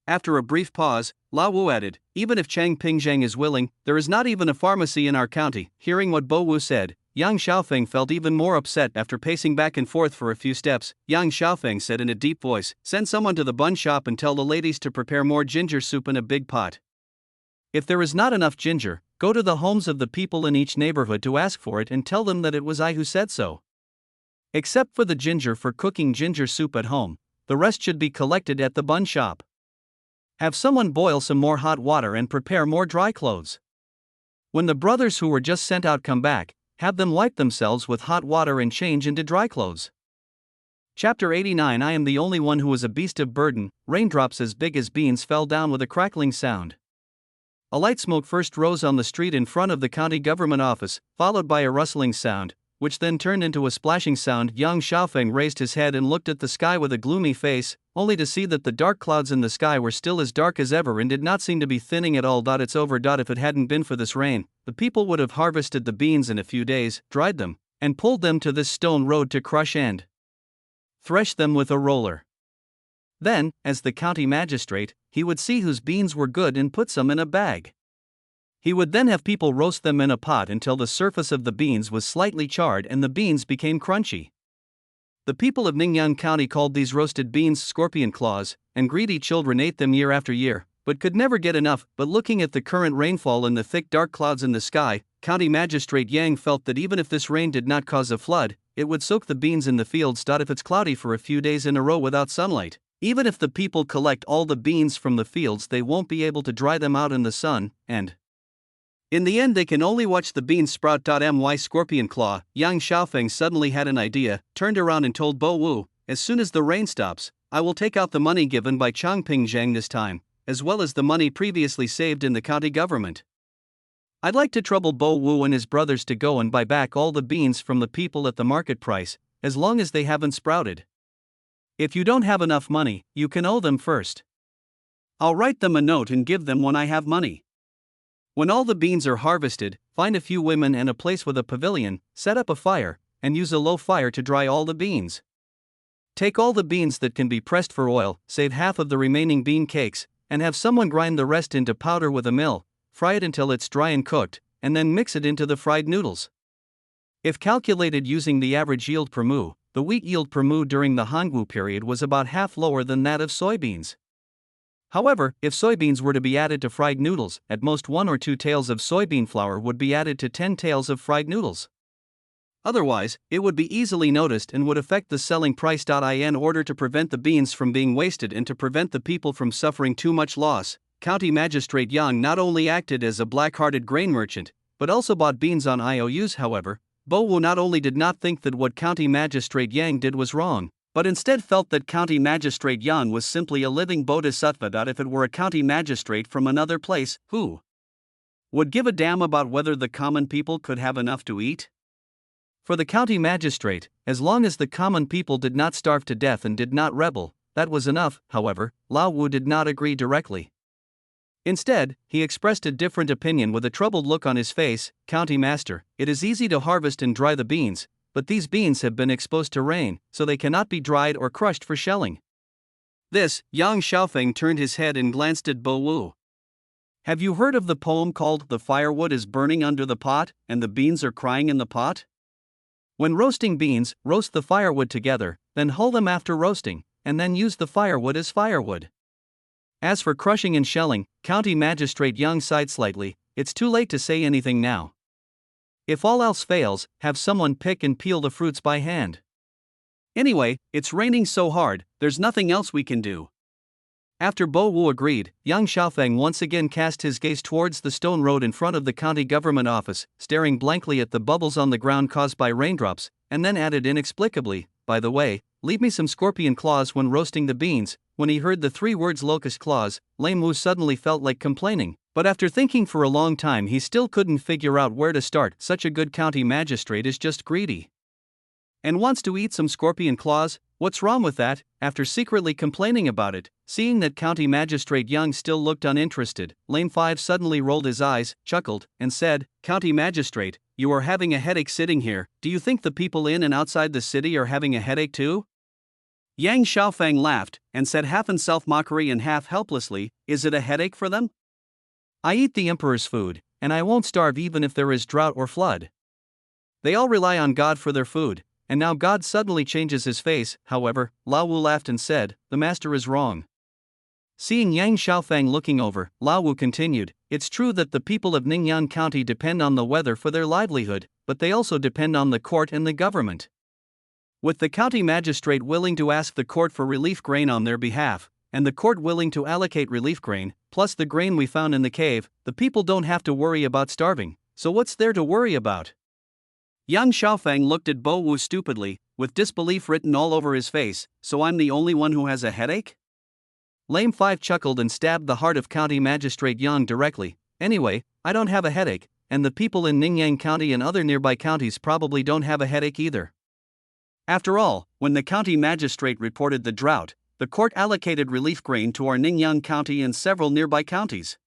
After a brief pause, La Wu added, "Even if Chang Pingzhang is willing, there is not even a pharmacy in our county." Hearing what Bo Wu said, Yang Xiaofeng felt even more upset. After pacing back and forth for a few steps, Yang Xiaofeng said in a deep voice, "Send someone to the bun shop and tell the ladies to prepare more ginger soup in a big pot. If there is not enough ginger, go to the homes of the people in each neighborhood to ask for it and tell them that it was I who said so. Except for the ginger for cooking ginger soup at home, the rest should be collected at the bun shop. Have someone boil some more hot water and prepare more dry clothes. When the brothers who were just sent out come back, have them wipe themselves with hot water and change into dry clothes." Chapter 89. I am the only one who is a beast of burden. Raindrops as big as beans fell down with a crackling sound. A light smoke first rose on the street in front of the county government office, followed by a rustling sound, which then turned into a splashing sound. Yang Xiaofeng raised his head and looked at the sky with a gloomy face, only to see that the dark clouds in the sky were still as dark as ever and did not seem to be thinning at all. It's over. If it hadn't been for this rain, the people would have harvested the beans in a few days, dried them, and pulled them to this stone road to crush and thresh them with a roller. Then, as the county magistrate, he would see whose beans were good and put some in a bag. He would then have people roast them in a pot until the surface of the beans was slightly charred and the beans became crunchy. The people of Ningyan County called these roasted beans scorpion claws, and greedy children ate them year after year, but could never get enough. But looking at the current rainfall and the thick dark clouds in the sky, County Magistrate Yang felt that even if this rain did not cause a flood, it would soak the beans in the fields. If it's cloudy for a few days in a row without sunlight, even if the people collect all the beans from the fields, they won't be able to dry them out in the sun, and in the end they can only watch the beans sprout. My scorpion claw. Yang Xiaofeng suddenly had an idea, turned around and told Bo Wu, "As soon as the rain stops, I will take out the money given by Chang Pingzhang this time, as well as the money previously saved in the county government. I'd like to trouble Bo Wu and his brothers to go and buy back all the beans from the people at the market price, as long as they haven't sprouted. If you don't have enough money, you can owe them first. I'll write them a note and give them when I have money. When all the beans are harvested, find a few women and a place with a pavilion, set up a fire, and use a low fire to dry all the beans. Take all the beans that can be pressed for oil, save half of the remaining bean cakes, and have someone grind the rest into powder with a mill, fry it until it's dry and cooked, and then mix it into the fried noodles. If calculated using the average yield per moo, the wheat yield per mu during the Hangwu period was about half lower than that of soybeans. However, if soybeans were to be added to fried noodles, at most 1 or 2 taels of soybean flour would be added to 10 taels of fried noodles. Otherwise, it would be easily noticed and would affect the selling price. In order to prevent the beans from being wasted and to prevent the people from suffering too much loss, County Magistrate Yang not only acted as a black-hearted grain merchant, but also bought beans on IOUs. However, Bo Wu not only did not think that what County Magistrate Yang did was wrong, but instead felt that County Magistrate Yang was simply a living bodhisattva. If it were a county magistrate from another place, who would give a damn about whether the common people could have enough to eat? For the county magistrate, as long as the common people did not starve to death and did not rebel, that was enough. However, Lao Wu did not agree directly. Instead, he expressed a different opinion with a troubled look on his face. County master, it is easy to harvest and dry the beans, but these beans have been exposed to rain, so they cannot be dried or crushed for shelling. This, Yang Xiaofeng turned his head and glanced at Bo Wu. Have you heard of the poem called "The Firewood is Burning Under the Pot, and the Beans Are Crying in the Pot"? When roasting beans, roast the firewood together, then hull them after roasting, and then use the firewood as firewood. As for crushing and shelling, County Magistrate Yang sighed slightly. It's too late to say anything now. If all else fails, have someone pick and peel the fruits by hand. Anyway, it's raining so hard, there's nothing else we can do. After Bo Wu agreed, Yang Xiaofeng once again cast his gaze towards the stone road in front of the county government office, staring blankly at the bubbles on the ground caused by raindrops, and then added inexplicably, "By the way, leave me some scorpion claws when roasting the beans." When he heard the 3 words locust claws, Lame Wu suddenly felt like complaining, but after thinking for a long time he still couldn't figure out where to start. Such a good county magistrate is just greedy. And wants to eat some scorpion claws? What's wrong with that? After secretly complaining about it, seeing that County Magistrate Yang still looked uninterested, Lame 5 suddenly rolled his eyes, chuckled, and said, "County Magistrate, you are having a headache sitting here. Do you think the people in and outside the city are having a headache too?" Yang Xiaofeng laughed, and said half in self-mockery and half helplessly, "Is it a headache for them? I eat the emperor's food, and I won't starve even if there is drought or flood. They all rely on God for their food, and now God suddenly changes his face." However, Lao Wu laughed and said, "The master is wrong." Seeing Yang Xiaofeng looking over, Lao Wu continued, "It's true that the people of Ningyan County depend on the weather for their livelihood, but they also depend on the court and the government. With the county magistrate willing to ask the court for relief grain on their behalf, and the court willing to allocate relief grain, plus the grain we found in the cave, the people don't have to worry about starving, so what's there to worry about?" Yang Xiaofeng looked at Bo Wu stupidly, with disbelief written all over his face. "So I'm the only one who has a headache?" Lame 5 chuckled and stabbed the heart of County Magistrate Yang directly. "Anyway, I don't have a headache, and the people in Ningyan County and other nearby counties probably don't have a headache either. After all, when the county magistrate reported the drought, the court allocated relief grain to our Ningyan County and several nearby counties.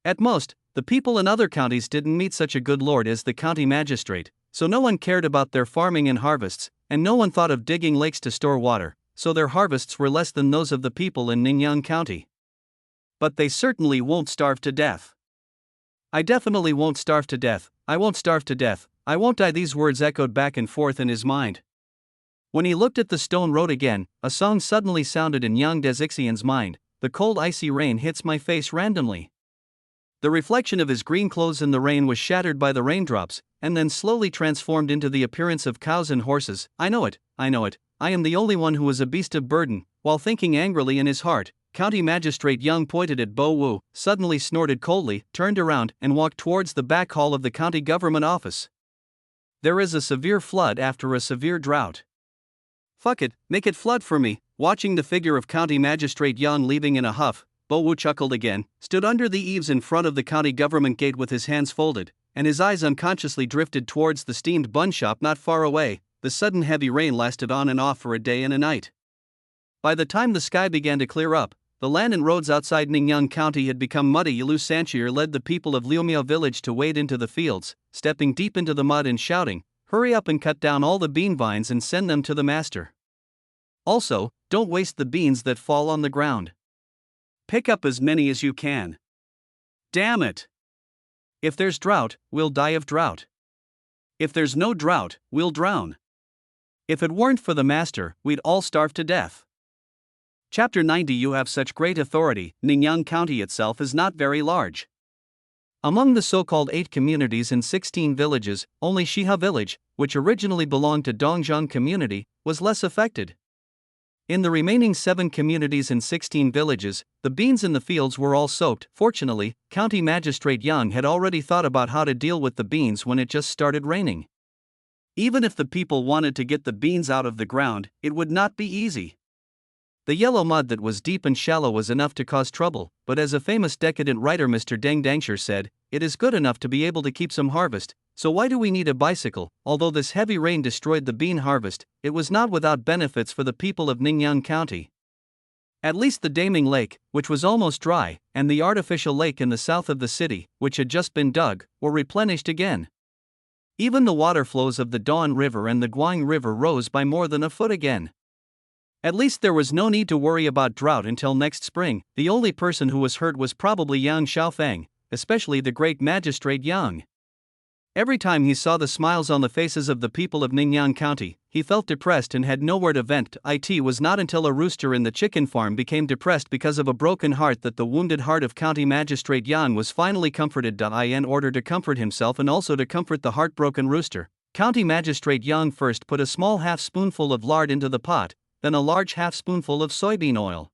At most, the people in other counties didn't meet such a good lord as the county magistrate, so no one cared about their farming and harvests, and no one thought of digging lakes to store water, so their harvests were less than those of the people in Ningyan County. But they certainly won't starve to death. I definitely won't starve to death. I won't starve to death. I won't die." These words echoed back and forth in his mind. When he looked at the stone road again, a song suddenly sounded in Yang Dezixian's mind. "The cold icy rain hits my face randomly." The reflection of his green clothes in the rain was shattered by the raindrops, and then slowly transformed into the appearance of cows and horses. "I know it, I know it. I am the only one who is a beast of burden." While thinking angrily in his heart, County Magistrate Yang pointed at Bo Wu, suddenly snorted coldly, turned around, and walked towards the back hall of the county government office. "There is a severe flood after a severe drought. Fuck it, make it flood for me." Watching the figure of County Magistrate Yang leaving in a huff, Bo Wu chuckled again, stood under the eaves in front of the county government gate with his hands folded, and his eyes unconsciously drifted towards the steamed bun shop not far away. The sudden heavy rain lasted on and off for a day and a night. By the time the sky began to clear up, the land and roads outside Ningyan County had become muddy. Yilu Sanchier led the people of Liumiao village to wade into the fields, stepping deep into the mud and shouting, "Hurry up and cut down all the bean vines and send them to the master. Also, don't waste the beans that fall on the ground. Pick up as many as you can. Damn it! If there's drought, we'll die of drought. If there's no drought, we'll drown. If it weren't for the master, we'd all starve to death. Chapter 90. You have such great authority. Ningyan County itself is not very large. Among the so-called 8 communities and 16 villages, only Shiha village, which originally belonged to Dongjiang community, was less affected. In the remaining 7 communities and 16 villages, the beans in the fields were all soaked. Fortunately, County Magistrate Yang had already thought about how to deal with the beans when it just started raining. Even if the people wanted to get the beans out of the ground, it would not be easy. The yellow mud that was deep and shallow was enough to cause trouble, but as a famous decadent writer Mr. Deng Dangsher said, it is good enough to be able to keep some harvest, so why do we need a bicycle? Although this heavy rain destroyed the bean harvest, it was not without benefits for the people of Ningyan County. At least the Daming Lake, which was almost dry, and the artificial lake in the south of the city, which had just been dug, were replenished again. Even the water flows of the Dawn River and the Guang River rose by more than a foot again. At least there was no need to worry about drought until next spring. The only person who was hurt was probably Yang Xiaofeng, especially the great magistrate Yang. Every time he saw the smiles on the faces of the people of Ningyan County, he felt depressed and had nowhere to vent. It was not until a rooster in the chicken farm became depressed because of a broken heart that the wounded heart of County Magistrate Yang was finally comforted. In order to comfort himself and also to comfort the heartbroken rooster, County Magistrate Yang first put a small half-spoonful of lard into the pot, then a large half-spoonful of soybean oil.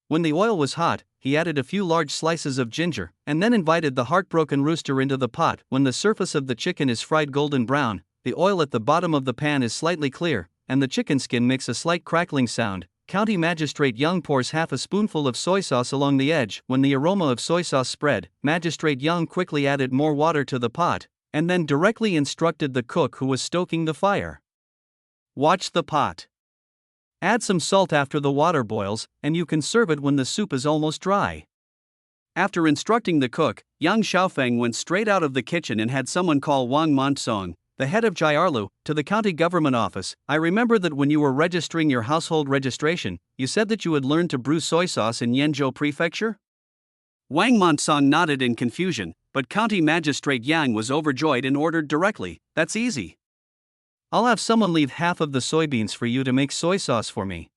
When the oil was hot, he added a few large slices of ginger, and then invited the heartbroken rooster into the pot. When the surface of the chicken is fried golden brown, the oil at the bottom of the pan is slightly clear, and the chicken skin makes a slight crackling sound, County Magistrate Yang pours half a spoonful of soy sauce along the edge. When the aroma of soy sauce spread, Magistrate Yang quickly added more water to the pot, and then directly instructed the cook who was stoking the fire. Watch the pot. Add some salt after the water boils, and you can serve it when the soup is almost dry. After instructing the cook, Yang Xiaofeng went straight out of the kitchen and had someone call Wang Montong, the head of Jiarlu, to the county government office. I remember that when you were registering your household registration, you said that you had learned to brew soy sauce in Yenzhou Prefecture? Wang Montong nodded in confusion, but County Magistrate Yang was overjoyed and ordered directly, "That's easy. I'll have someone leave half of the soybeans for you to make soy sauce for me."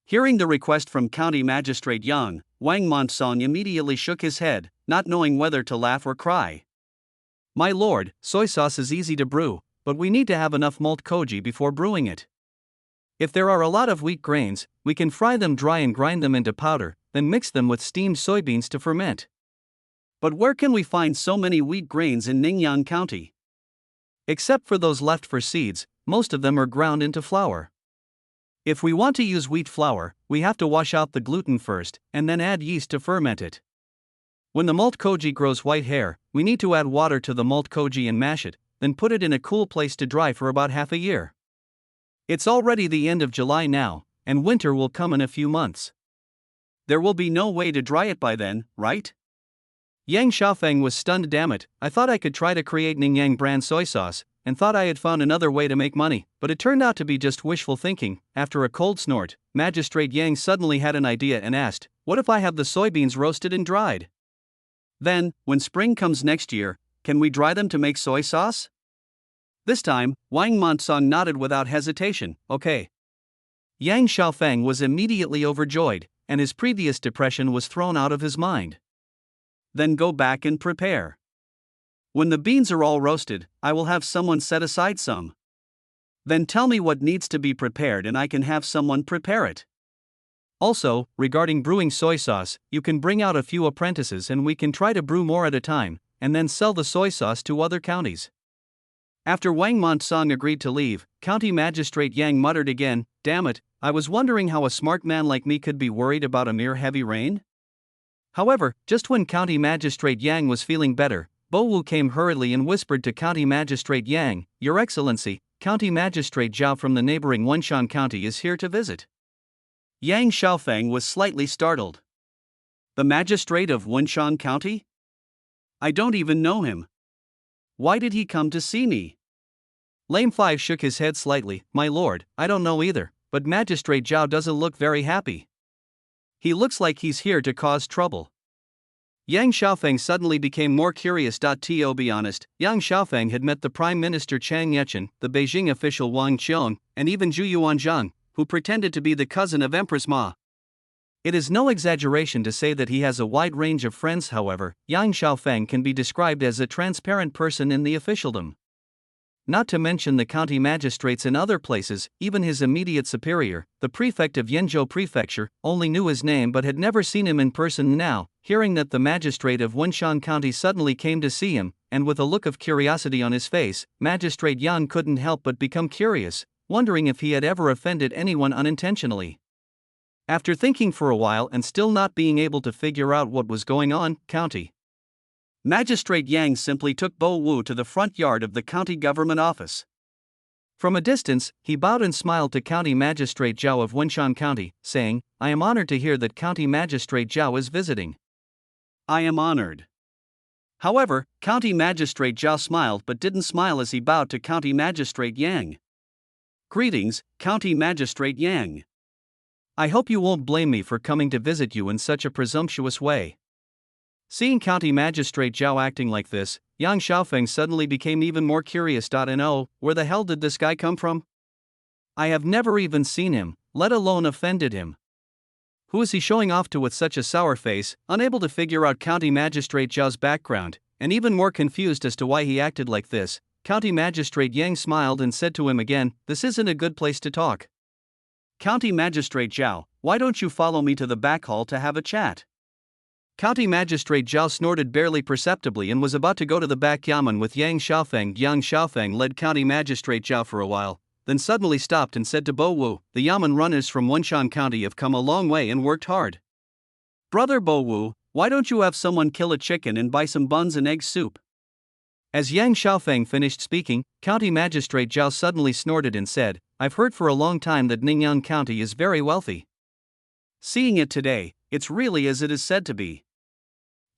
Hearing the request from County Magistrate Yang, Wang Montong immediately shook his head, not knowing whether to laugh or cry. "My lord, soy sauce is easy to brew, but we need to have enough malt koji before brewing it. If there are a lot of wheat grains, we can fry them dry and grind them into powder, then mix them with steamed soybeans to ferment. But where can we find so many wheat grains in Ningyan County? Except for those left for seeds, most of them are ground into flour. If we want to use wheat flour, we have to wash out the gluten first, and then add yeast to ferment it. When the malt koji grows white hair, we need to add water to the malt koji and mash it, then put it in a cool place to dry for about half a year. It's already the end of July now, and winter will come in a few months. There will be no way to dry it by then, right?" Yang Xiaofeng was stunned. "Damn it, I thought I could try to create Ningyang brand soy sauce, and thought I had found another way to make money, but it turned out to be just wishful thinking." After a cold snort, Magistrate Yang suddenly had an idea and asked, "What if I have the soybeans roasted and dried? Then, when spring comes next year, can we dry them to make soy sauce?" This time, Wang Montong nodded without hesitation, "Okay." Yang Xiaofeng was immediately overjoyed, and his previous depression was thrown out of his mind. "Then go back and prepare. When the beans are all roasted, I will have someone set aside some. Then tell me what needs to be prepared and I can have someone prepare it. Also, regarding brewing soy sauce, you can bring out a few apprentices and we can try to brew more at a time, and then sell the soy sauce to other counties." After Wang Montong agreed to leave, County Magistrate Yang muttered again, "Damn it, I was wondering how a smart man like me could be worried about a mere heavy rain." However, just when County Magistrate Yang was feeling better, Bo Wu came hurriedly and whispered to County Magistrate Yang, "Your Excellency, County Magistrate Zhao from the neighboring Wenshan County is here to visit." Yang Xiaofeng was slightly startled. "The magistrate of Wenshan County? I don't even know him. Why did he come to see me?" Lame Five shook his head slightly. "My lord, I don't know either, but Magistrate Zhao doesn't look very happy. He looks like he's here to cause trouble." Yang Xiaofeng suddenly became more curious. To be honest, Yang Xiaofeng had met the Prime Minister Chang Yechen, the Beijing official Wang Qiong, and even Zhu Yuanzhang, who pretended to be the cousin of Empress Ma. It is no exaggeration to say that he has a wide range of friends. However, Yang Xiaofeng can be described as a transparent person in the officialdom. Not to mention the county magistrates in other places, even his immediate superior, the prefect of Yenzhou Prefecture, only knew his name but had never seen him in person. Now, hearing that the magistrate of Wenshan County suddenly came to see him, and with a look of curiosity on his face, Magistrate Yang couldn't help but become curious, wondering if he had ever offended anyone unintentionally. After thinking for a while and still not being able to figure out what was going on, County Magistrate Yang simply took Bo Wu to the front yard of the county government office. From a distance, he bowed and smiled to County Magistrate Zhao of Wenshan County, saying, "I am honored to hear that County Magistrate Zhao is visiting." "I am honored." However, County Magistrate Zhao smiled but didn't smile as he bowed to County Magistrate Yang. "Greetings, County Magistrate Yang. I hope you won't blame me for coming to visit you in such a presumptuous way." Seeing County Magistrate Zhao acting like this, Yang Xiaofeng suddenly became even more curious. And oh, where the hell did this guy come from? I have never even seen him, let alone offended him. Who is he showing off to with such a sour face? Unable to figure out County Magistrate Zhao's background, and even more confused as to why he acted like this, County Magistrate Yang smiled and said to him again, "This isn't a good place to talk. County Magistrate Zhao, why don't you follow me to the back hall to have a chat?" County Magistrate Zhao snorted barely perceptibly and was about to go to the back yamen with Yang Xiaofeng. Yang Xiaofeng led County Magistrate Zhao for a while, then suddenly stopped and said to Bo Wu, "The yamen runners from Wenshan County have come a long way and worked hard. Brother Bo Wu, why don't you have someone kill a chicken and buy some buns and egg soup?" As Yang Xiaofeng finished speaking, County Magistrate Zhao suddenly snorted and said, "I've heard for a long time that Ningyan County is very wealthy. Seeing it today, it's really as it is said to be."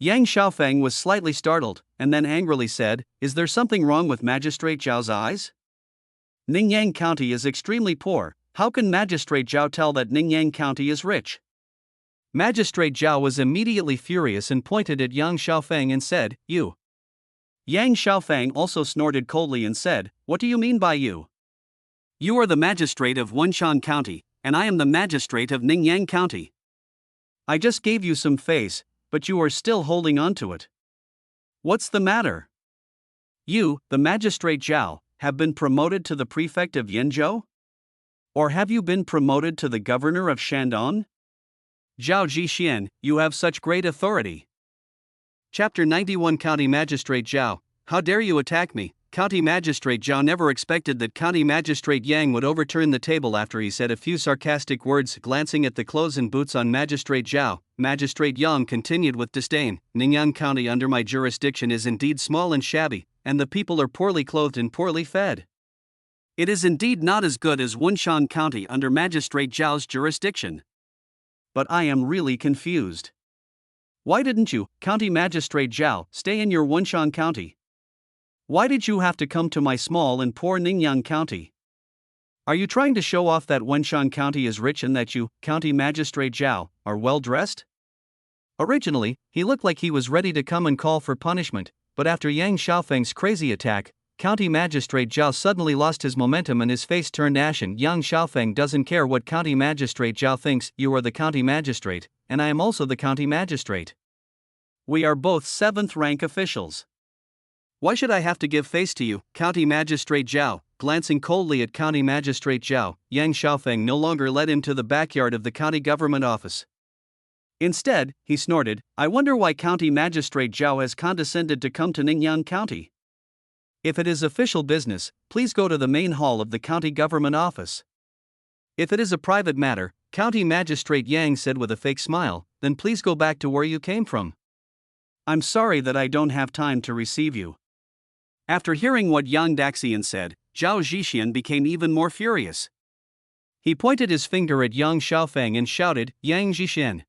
Yang Xiaofeng was slightly startled, and then angrily said, "Is there something wrong with Magistrate Zhao's eyes? Ningyang County is extremely poor, how can Magistrate Zhao tell that Ningyang County is rich?" Magistrate Zhao was immediately furious and pointed at Yang Xiaofeng and said, "You." Yang Xiaofeng also snorted coldly and said, "What do you mean by you? You are the magistrate of Wenshan County, and I am the magistrate of Ningyang County. I just gave you some face, but you are still holding on to it. What's the matter? You, the Magistrate Zhao, have been promoted to the prefect of Yenzhou? Or have you been promoted to the governor of Shandong? Zhao Zhixian, you have such great authority." Chapter 91 County Magistrate Zhao, how dare you attack me? County Magistrate Zhao never expected that County Magistrate Yang would overturn the table after he said a few sarcastic words. Glancing at the clothes and boots on Magistrate Zhao, Magistrate Yang continued with disdain, "Ningyan County under my jurisdiction is indeed small and shabby, and the people are poorly clothed and poorly fed. It is indeed not as good as Wenshan County under Magistrate Zhao's jurisdiction. But I am really confused. Why didn't you, County Magistrate Zhao, stay in your Wenshan County? Why did you have to come to my small and poor Ningyan County? Are you trying to show off that Wenshan County is rich and that you, County Magistrate Zhao, are well dressed?" Originally, he looked like he was ready to come and call for punishment, but after Yang Xiaofeng's crazy attack, County Magistrate Zhao suddenly lost his momentum and his face turned ashen. Yang Xiaofeng doesn't care what County Magistrate Zhao thinks. "You are the County Magistrate, and I am also the County Magistrate. We are both 7th rank officials. Why should I have to give face to you, County Magistrate Zhao?" Glancing coldly at County Magistrate Zhao, Yang Xiaofeng no longer led him to the backyard of the county government office. Instead, he snorted, "I wonder why County Magistrate Zhao has condescended to come to Ningyan County. If it is official business, please go to the main hall of the county government office. If it is a private matter," County Magistrate Yang said with a fake smile, "then please go back to where you came from. I'm sorry that I don't have time to receive you." After hearing what Yang Daxian said, Zhao Zhixian became even more furious. He pointed his finger at Yang Xiaofeng and shouted, "Yang Zhixian,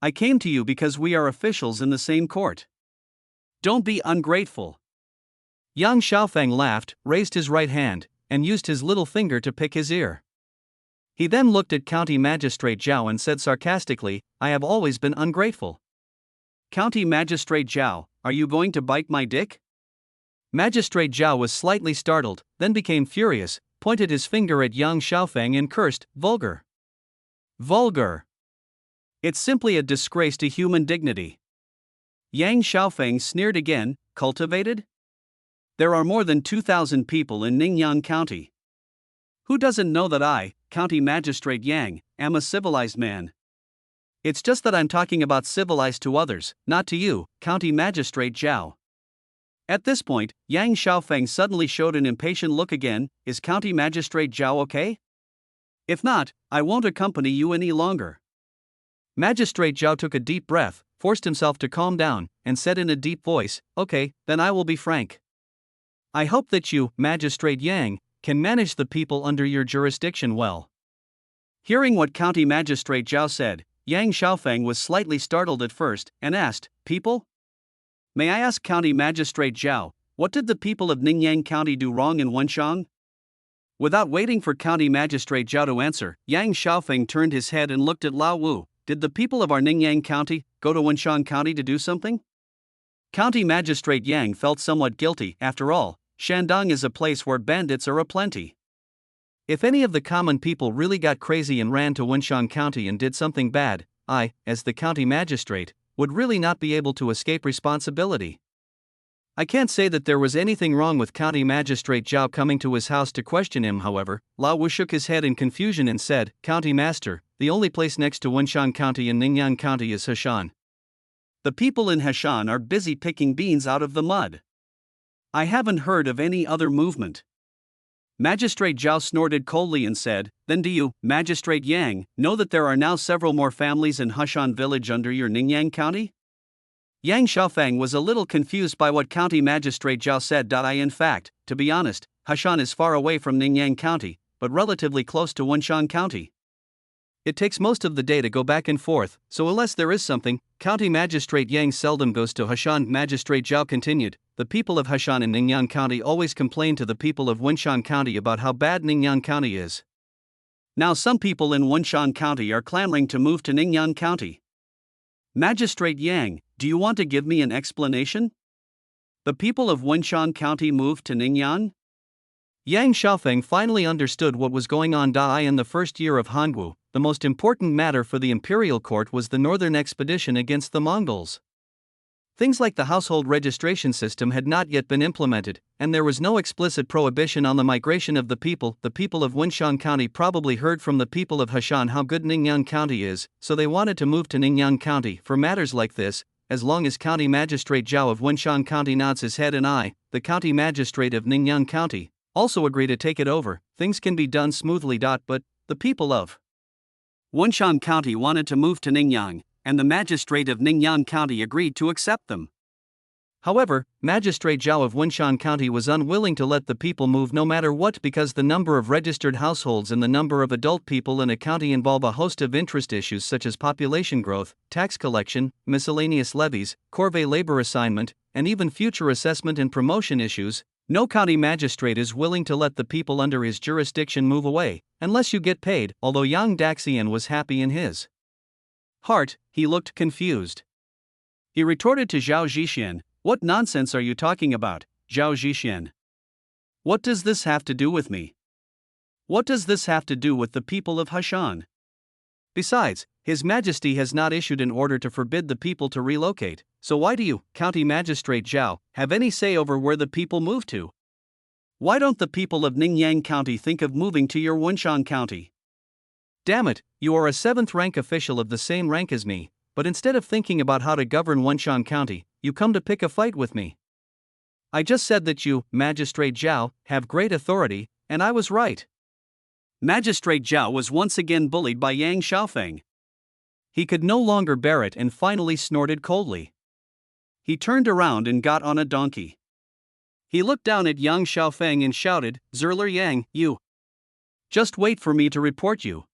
I came to you because we are officials in the same court. Don't be ungrateful." Yang Xiaofeng laughed, raised his right hand, and used his little finger to pick his ear. He then looked at County Magistrate Zhao and said sarcastically, "I have always been ungrateful." County Magistrate Zhao, are you going to bite my dick? Magistrate Zhao was slightly startled, then became furious, pointed his finger at Yang Xiaofeng and cursed, vulgar. Vulgar. It's simply a disgrace to human dignity. Yang Xiaofeng sneered again, cultivated? There are more than 2,000 people in Ningyan County. Who doesn't know that I, County Magistrate Yang, am a civilized man? It's just that I'm talking about civilized to others, not to you, County Magistrate Zhao. At this point, Yang Xiaofeng suddenly showed an impatient look again. Is County Magistrate Zhao okay? If not, I won't accompany you any longer. Magistrate Zhao took a deep breath, forced himself to calm down, and said in a deep voice, okay, then I will be frank. I hope that you, Magistrate Yang, can manage the people under your jurisdiction well. Hearing what County Magistrate Zhao said, Yang Xiaofeng was slightly startled at first, and asked, people? May I ask County Magistrate Zhao, what did the people of Ningyan County do wrong in Wenxiang? Without waiting for County Magistrate Zhao to answer, Yang Xiaofeng turned his head and looked at Lao Wu. Did the people of our Ningyan County go to Wenxiang County to do something? County Magistrate Yang felt somewhat guilty. After all, Shandong is a place where bandits are aplenty. If any of the common people really got crazy and ran to Wenxiang County and did something bad, I, as the county magistrate, would really not be able to escape responsibility. I can't say that there was anything wrong with County Magistrate Zhao coming to his house to question him. However, Lao Wu shook his head in confusion and said, County Master, the only place next to Wenxiang County in Ningyan County is Heshan. The people in Heshan are busy picking beans out of the mud. I haven't heard of any other movement. Magistrate Zhao snorted coldly and said, then do you, Magistrate Yang, know that there are now several more families in Heshan village under your Ningyan County? Yang Xiaofeng was a little confused by what County Magistrate Zhao said. In fact, to be honest, Heshan is far away from Ningyan County, but relatively close to Wenxiang County. It takes most of the day to go back and forth, so unless there is something, County Magistrate Yang seldom goes to Heshan. Magistrate Zhao continued, the people of Heshan and Ningyan County always complain to the people of Wenxiang County about how bad Ningyan County is. Now some people in Wenxiang County are clamoring to move to Ningyan County. Magistrate Yang, do you want to give me an explanation? The people of Wenxiang County moved to Ningyan? Yang Xiaofeng finally understood what was going on. In the first year of Hangu, the most important matter for the imperial court was the northern expedition against the Mongols. Things like the household registration system had not yet been implemented, and there was no explicit prohibition on the migration of the people. The people of Wenxiang County probably heard from the people of Heshan how good Ningyan County is, so they wanted to move to Ningyan County. For matters like this, as long as County Magistrate Zhao of Wenxiang County nods his head and I, the County Magistrate of Ningyan County, also agree to take it over, things can be done smoothly. But the people of Wenxiang County wanted to move to Ningyan, and the Magistrate of Ningyan County agreed to accept them. However, Magistrate Zhao of Wenxiang County was unwilling to let the people move no matter what because the number of registered households and the number of adult people in a county involve a host of interest issues such as population growth, tax collection, miscellaneous levies, corvée labor assignment, and even future assessment and promotion issues. No county magistrate is willing to let the people under his jurisdiction move away, unless you get paid. Although Yang Daxian was happy in his heart, he looked confused. He retorted to Zhao Zhixian, what nonsense are you talking about, Zhao Zhixian? What does this have to do with me? What does this have to do with the people of Heshan? Besides, His Majesty has not issued an order to forbid the people to relocate, so why do you, County Magistrate Zhao, have any say over where the people move to? Why don't the people of Ningyan County think of moving to your Wenxiang County? Damn it, you are a 7th rank official of the same rank as me, but instead of thinking about how to govern Wenxiang County, you come to pick a fight with me. I just said that you, Magistrate Zhao, have great authority, and I was right. Magistrate Zhao was once again bullied by Yang Xiaofeng. He could no longer bear it and finally snorted coldly. He turned around and got on a donkey. He looked down at Yang Xiaofeng and shouted, Zerler Yang, you. Just wait for me to report you.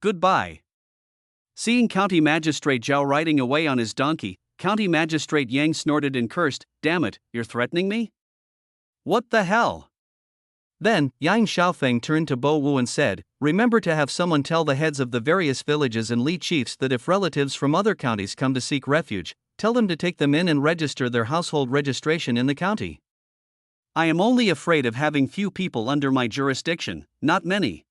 Goodbye. Seeing County Magistrate Zhao riding away on his donkey, County Magistrate Yang snorted and cursed, damn it, you're threatening me? What the hell? Then, Yang Xiaofeng turned to Bo Wu and said, remember to have someone tell the heads of the various villages and Li chiefs that if relatives from other counties come to seek refuge, tell them to take them in and register their household registration in the county. I am only afraid of having few people under my jurisdiction, not many.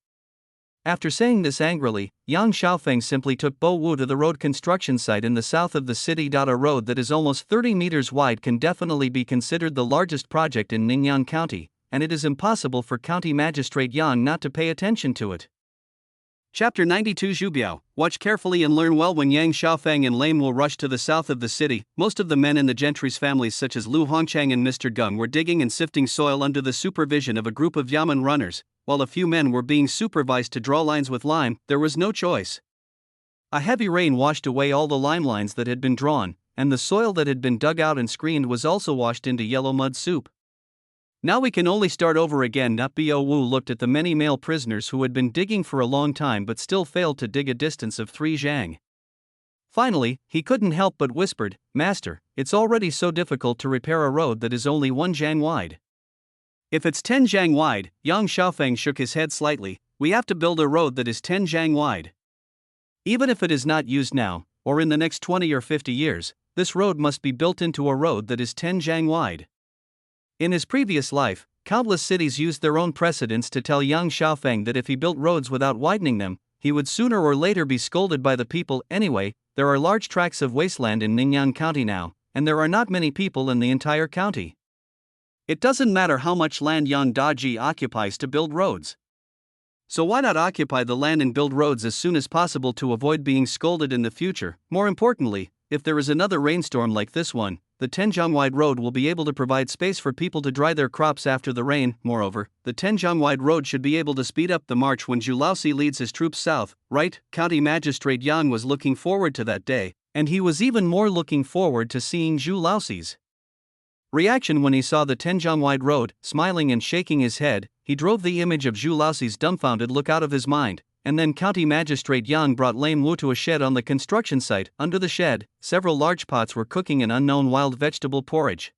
After saying this angrily, Yang Xiaofeng simply took Bo Wu to the road construction site in the south of the city. A road that is almost 30 meters wide can definitely be considered the largest project in Ningyan County, and it is impossible for County Magistrate Yang not to pay attention to it. Chapter 92 Zhubiao. Watch carefully and learn well. When Yang Xiaofeng and Lame Wu rushed to the south of the city, most of the men in the gentry's families such as Lu Hongchang and Mr. Gung were digging and sifting soil under the supervision of a group of yamen runners, while a few men were being supervised to draw lines with lime. There was no choice. A heavy rain washed away all the lime lines that had been drawn, and the soil that had been dug out and screened was also washed into yellow mud soup. Now we can only start over again. Bo Wu looked at the many male prisoners who had been digging for a long time but still failed to dig a distance of 3 zhang. Finally, he couldn't help but whispered, "Master, it's already so difficult to repair a road that is only 1 zhang wide." "If it's 10 zhang wide," Yang Xiaofeng shook his head slightly, "we have to build a road that is 10 zhang wide. Even if it is not used now, or in the next 20 or 50 years, this road must be built into a road that is 10 zhang wide." In his previous life, countless cities used their own precedents to tell Yang Xiaofeng that if he built roads without widening them, he would sooner or later be scolded by the people. Anyway, there are large tracts of wasteland in Ningyan County now, and there are not many people in the entire county. It doesn't matter how much land Yang Daji occupies to build roads. So why not occupy the land and build roads as soon as possible to avoid being scolded in the future? More importantly, if there is another rainstorm like this one, the 10 zhang wide road will be able to provide space for people to dry their crops after the rain. Moreover, the 10 zhang wide road should be able to speed up the march when Zhu Laosi leads his troops south, right? County Magistrate Yang was looking forward to that day, and he was even more looking forward to seeing Zhu Laosi's reaction when he saw the 10 zhang wide road. Smiling and shaking his head, he drove the image of Zhu Laosi's dumbfounded look out of his mind. And then County Magistrate Yang brought Lame Wu to a shed on the construction site. Under the shed, several large pots were cooking an unknown wild vegetable porridge.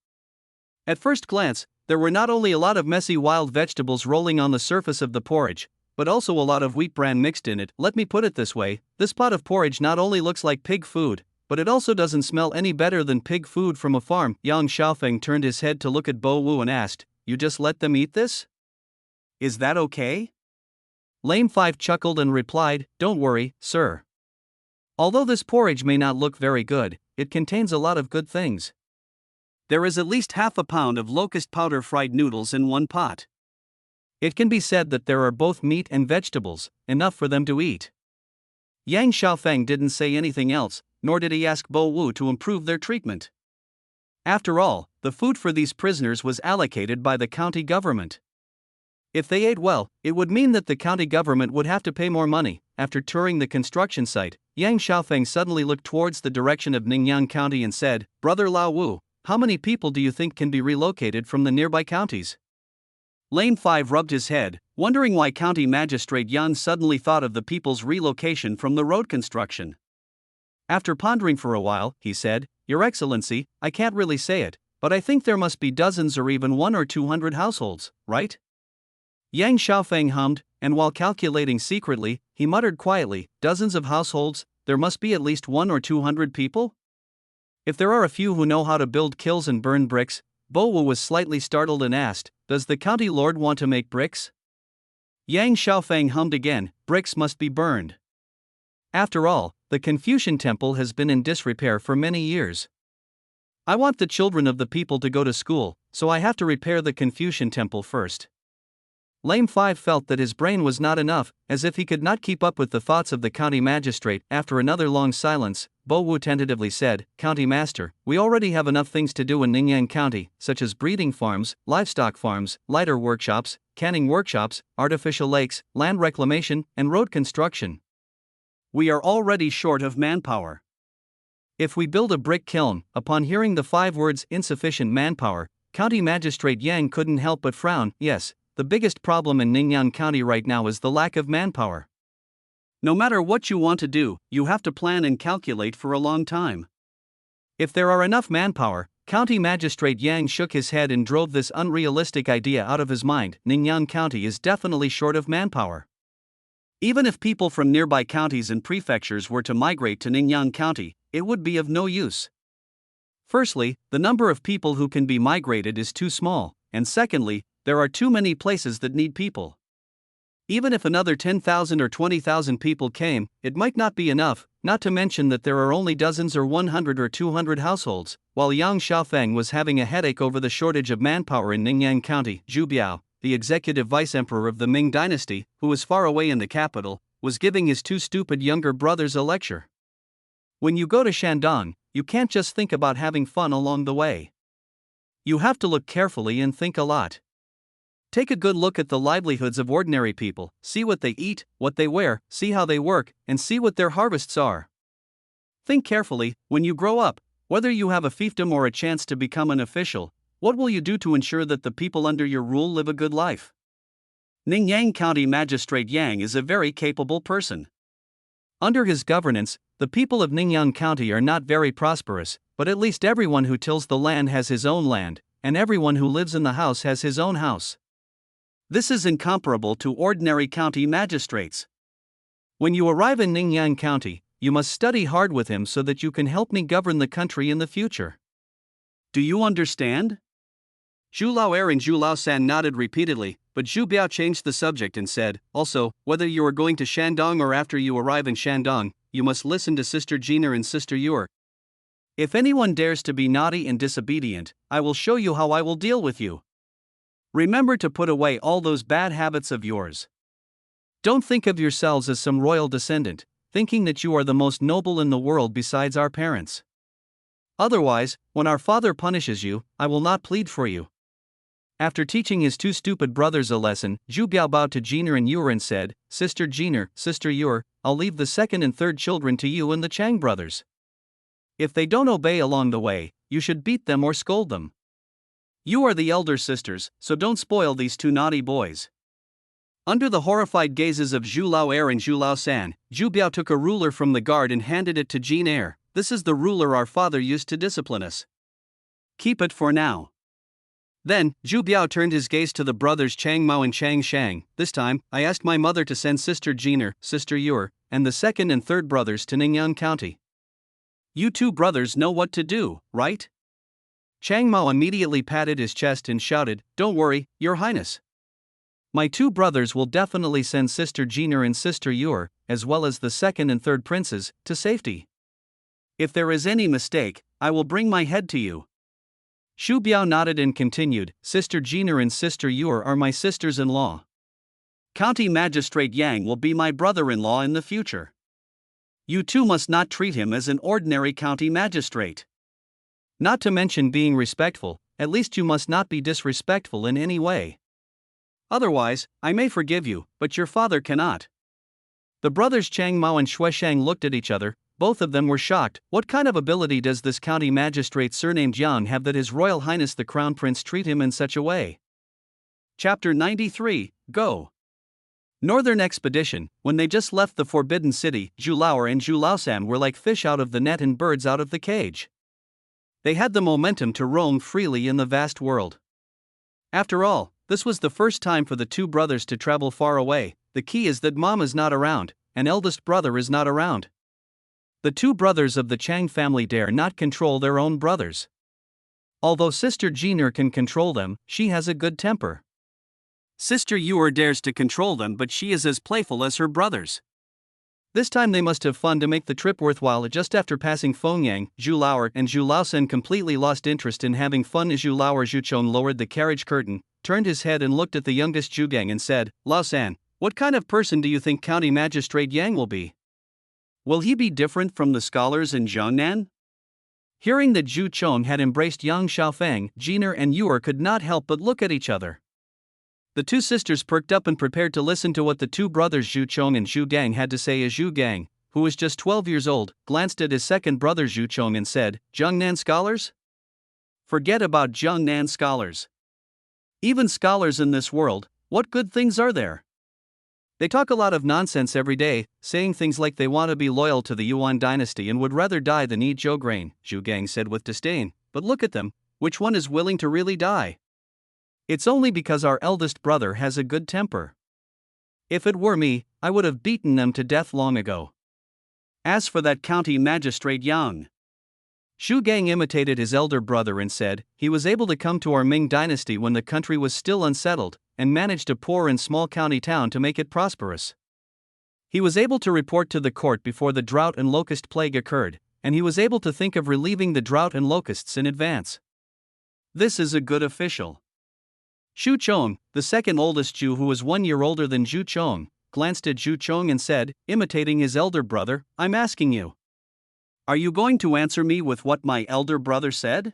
At first glance, there were not only a lot of messy wild vegetables rolling on the surface of the porridge, but also a lot of wheat bran mixed in it. Let me put it this way, this pot of porridge not only looks like pig food, but it also doesn't smell any better than pig food from a farm. Yang Xiaofeng turned his head to look at Bo Wu and asked, "You just let them eat this? Is that okay?" Lame Five chuckled and replied, "Don't worry, sir. Although this porridge may not look very good, it contains a lot of good things. There is at least half a pound of locust powder fried noodles in one pot. It can be said that there are both meat and vegetables, enough for them to eat." Yang Xiaofeng didn't say anything else, nor did he ask Bo Wu to improve their treatment. After all, the food for these prisoners was allocated by the county government. If they ate well, it would mean that the county government would have to pay more money. After touring the construction site, Yang Xiaofeng suddenly looked towards the direction of Ningyan County and said, "Brother Lao Wu, how many people do you think can be relocated from the nearby counties?" Lame Five rubbed his head, wondering why County Magistrate Yan suddenly thought of the people's relocation from the road construction. After pondering for a while, he said, "Your Excellency, I can't really say it, but I think there must be dozens or even 100 or 200 households, right?" Yang Xiaofeng hummed, and while calculating secretly, he muttered quietly, "Dozens of households, there must be at least 100 or 200 people? If there are a few who know how to build kilns and burn bricks." Bo Wu was slightly startled and asked, "Does the county lord want to make bricks?" Yang Xiaofeng hummed again, "Bricks must be burned. After all, the Confucian temple has been in disrepair for many years. I want the children of the people to go to school, so I have to repair the Confucian temple first." Lame Five felt that his brain was not enough, as if he could not keep up with the thoughts of the county magistrate. After another long silence, Bo Wu tentatively said, "County master, we already have enough things to do in Ningyan County, such as breeding farms, livestock farms, lighter workshops, canning workshops, artificial lakes, land reclamation, and road construction. We are already short of manpower. If we build a brick kiln," upon hearing the 5 words insufficient manpower, County Magistrate Yang couldn't help but frown. Yes, the biggest problem in Ningyan County right now is the lack of manpower. No matter what you want to do, you have to plan and calculate for a long time. If there are enough manpower, County Magistrate Yang shook his head and drove this unrealistic idea out of his mind. Ningyan County is definitely short of manpower. Even if people from nearby counties and prefectures were to migrate to Ningyan County, it would be of no use. Firstly, the number of people who can be migrated is too small, and secondly, there are too many places that need people. Even if another 10,000 or 20,000 people came, it might not be enough, not to mention that there are only dozens or 100 or 200 households. While Yang Xiaofeng was having a headache over the shortage of manpower in Ningyan County, Zhu Biao, the executive vice-emperor of the Ming dynasty, who was far away in the capital, was giving his two stupid younger brothers a lecture. When you go to Shandong, you can't just think about having fun along the way. You have to look carefully and think a lot. Take a good look at the livelihoods of ordinary people, see what they eat, what they wear, see how they work, and see what their harvests are. Think carefully, when you grow up, whether you have a fiefdom or a chance to become an official, what will you do to ensure that the people under your rule live a good life? Ningyan County Magistrate Yang is a very capable person. Under his governance, the people of Ningyan County are not very prosperous, but at least everyone who tills the land has his own land, and everyone who lives in the house has his own house. This is incomparable to ordinary county magistrates. When you arrive in Ningyan County, you must study hard with him so that you can help me govern the country in the future. Do you understand? Zhu Lao'er and Zhu Laosan nodded repeatedly, but Zhu Biao changed the subject and said, also, whether you are going to Shandong or after you arrive in Shandong, you must listen to Sister Gina and Sister Yor. If anyone dares to be naughty and disobedient, I will show you how I will deal with you. Remember to put away all those bad habits of yours. Don't think of yourselves as some royal descendant, thinking that you are the most noble in the world besides our parents. Otherwise, when our father punishes you, I will not plead for you. After teaching his two stupid brothers a lesson, Zhu Biao bowed to Jiner and Yor and said, Sister Jiner, Sister Yor, I'll leave the second and third children to you and the Chang brothers. If they don't obey along the way, you should beat them or scold them. You are the elder sisters, so don't spoil these two naughty boys. Under the horrified gazes of Zhu Lao'er and Zhu Laosan, Zhu Biao took a ruler from the guard and handed it to Jiner. This is the ruler our father used to discipline us. Keep it for now. Then, Zhu Biao turned his gaze to the brothers Chang Mao and Chang Shang. This time, I asked my mother to send Sister Jiner, Sister Yor, and the second and third brothers to Ningyan County. You two brothers know what to do, right? Chang Mao immediately patted his chest and shouted, Don't worry, Your Highness. My two brothers will definitely send Sister Jiner and Sister Yor, as well as the second and third princes, to safety. If there is any mistake, I will bring my head to you. Zhu Biao nodded and continued, Sister Jiner and Sister Yor are my sisters-in-law. County Magistrate Yang will be my brother-in-law in the future. You two must not treat him as an ordinary county magistrate. Not to mention being respectful, at least you must not be disrespectful in any way. Otherwise, I may forgive you, but your father cannot. The brothers Chang Mao and Xue Shang looked at each other. Both of them were shocked. What kind of ability does this county magistrate surnamed Yang have that His Royal Highness the Crown Prince treat him in such a way? Chapter 93, Go! Northern Expedition. When they just left the Forbidden City, Zhu Lao'er and Zhu Laosan were like fish out of the net and birds out of the cage. They had the momentum to roam freely in the vast world. After all, this was the first time for the two brothers to travel far away. The key is that mom is not around, and eldest brother is not around. The two brothers of the Chang family dare not control their own brothers. Although Sister Jiner can control them, she has a good temper. Sister Yor dares to control them, but she is as playful as her brothers. This time they must have fun to make the trip worthwhile. Just after passing Fengyang, Zhu Lao'er and Zhu Laosan completely lost interest in having fun. Zhu Lao'er Zhuchong lowered the carriage curtain, turned his head and looked at the youngest Zhugang and said, Laosan, what kind of person do you think County Magistrate Yang will be? Will he be different from the scholars in Jiangnan? Hearing that Zhu Chong had embraced Yang Xiaofeng, Jiner and Yor could not help but look at each other. The two sisters perked up and prepared to listen to what the two brothers Zhu Chong and Zhu Gang had to say. As Zhu Gang, who was just 12 years old, glanced at his second brother Zhu Chong and said, Jiangnan scholars? Forget about Jiangnan scholars. Even scholars in this world, what good things are there? They talk a lot of nonsense every day, saying things like they want to be loyal to the Yuan dynasty and would rather die than eat zhou grain, Zhu Gang said with disdain. But look at them, which one is willing to really die? It's only because our eldest brother has a good temper. If it were me, I would have beaten them to death long ago. As for that county magistrate Yang, Zhu Gang imitated his elder brother and said, he was able to come to our Ming dynasty when the country was still unsettled, and managed a poor and small county town to make it prosperous. He was able to report to the court before the drought and locust plague occurred, and he was able to think of relieving the drought and locusts in advance. This is a good official. Zhu Chong, the second oldest Jew who was 1 year older than Zhu Chong, glanced at Zhu Chong and said, imitating his elder brother, I'm asking you. Are you going to answer me with what my elder brother said?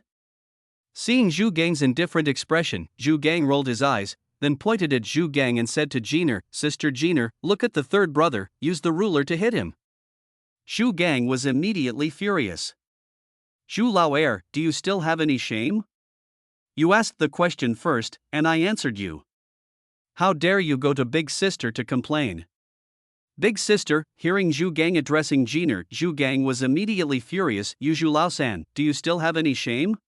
Seeing Zhu Gang's indifferent expression, Zhu Gang rolled his eyes, then pointed at Zhu Gang and said to Jiner, Sister Jiner, look at the third brother, use the ruler to hit him. Zhu Gang was immediately furious. Zhu Lao do you still have any shame? You asked the question first, and I answered you. How dare you go to Big Sister to complain? Big Sister, hearing Zhu Gang addressing Jiner, Zhu Gang was immediately furious. Zhu Lao-san, do you still have any shame?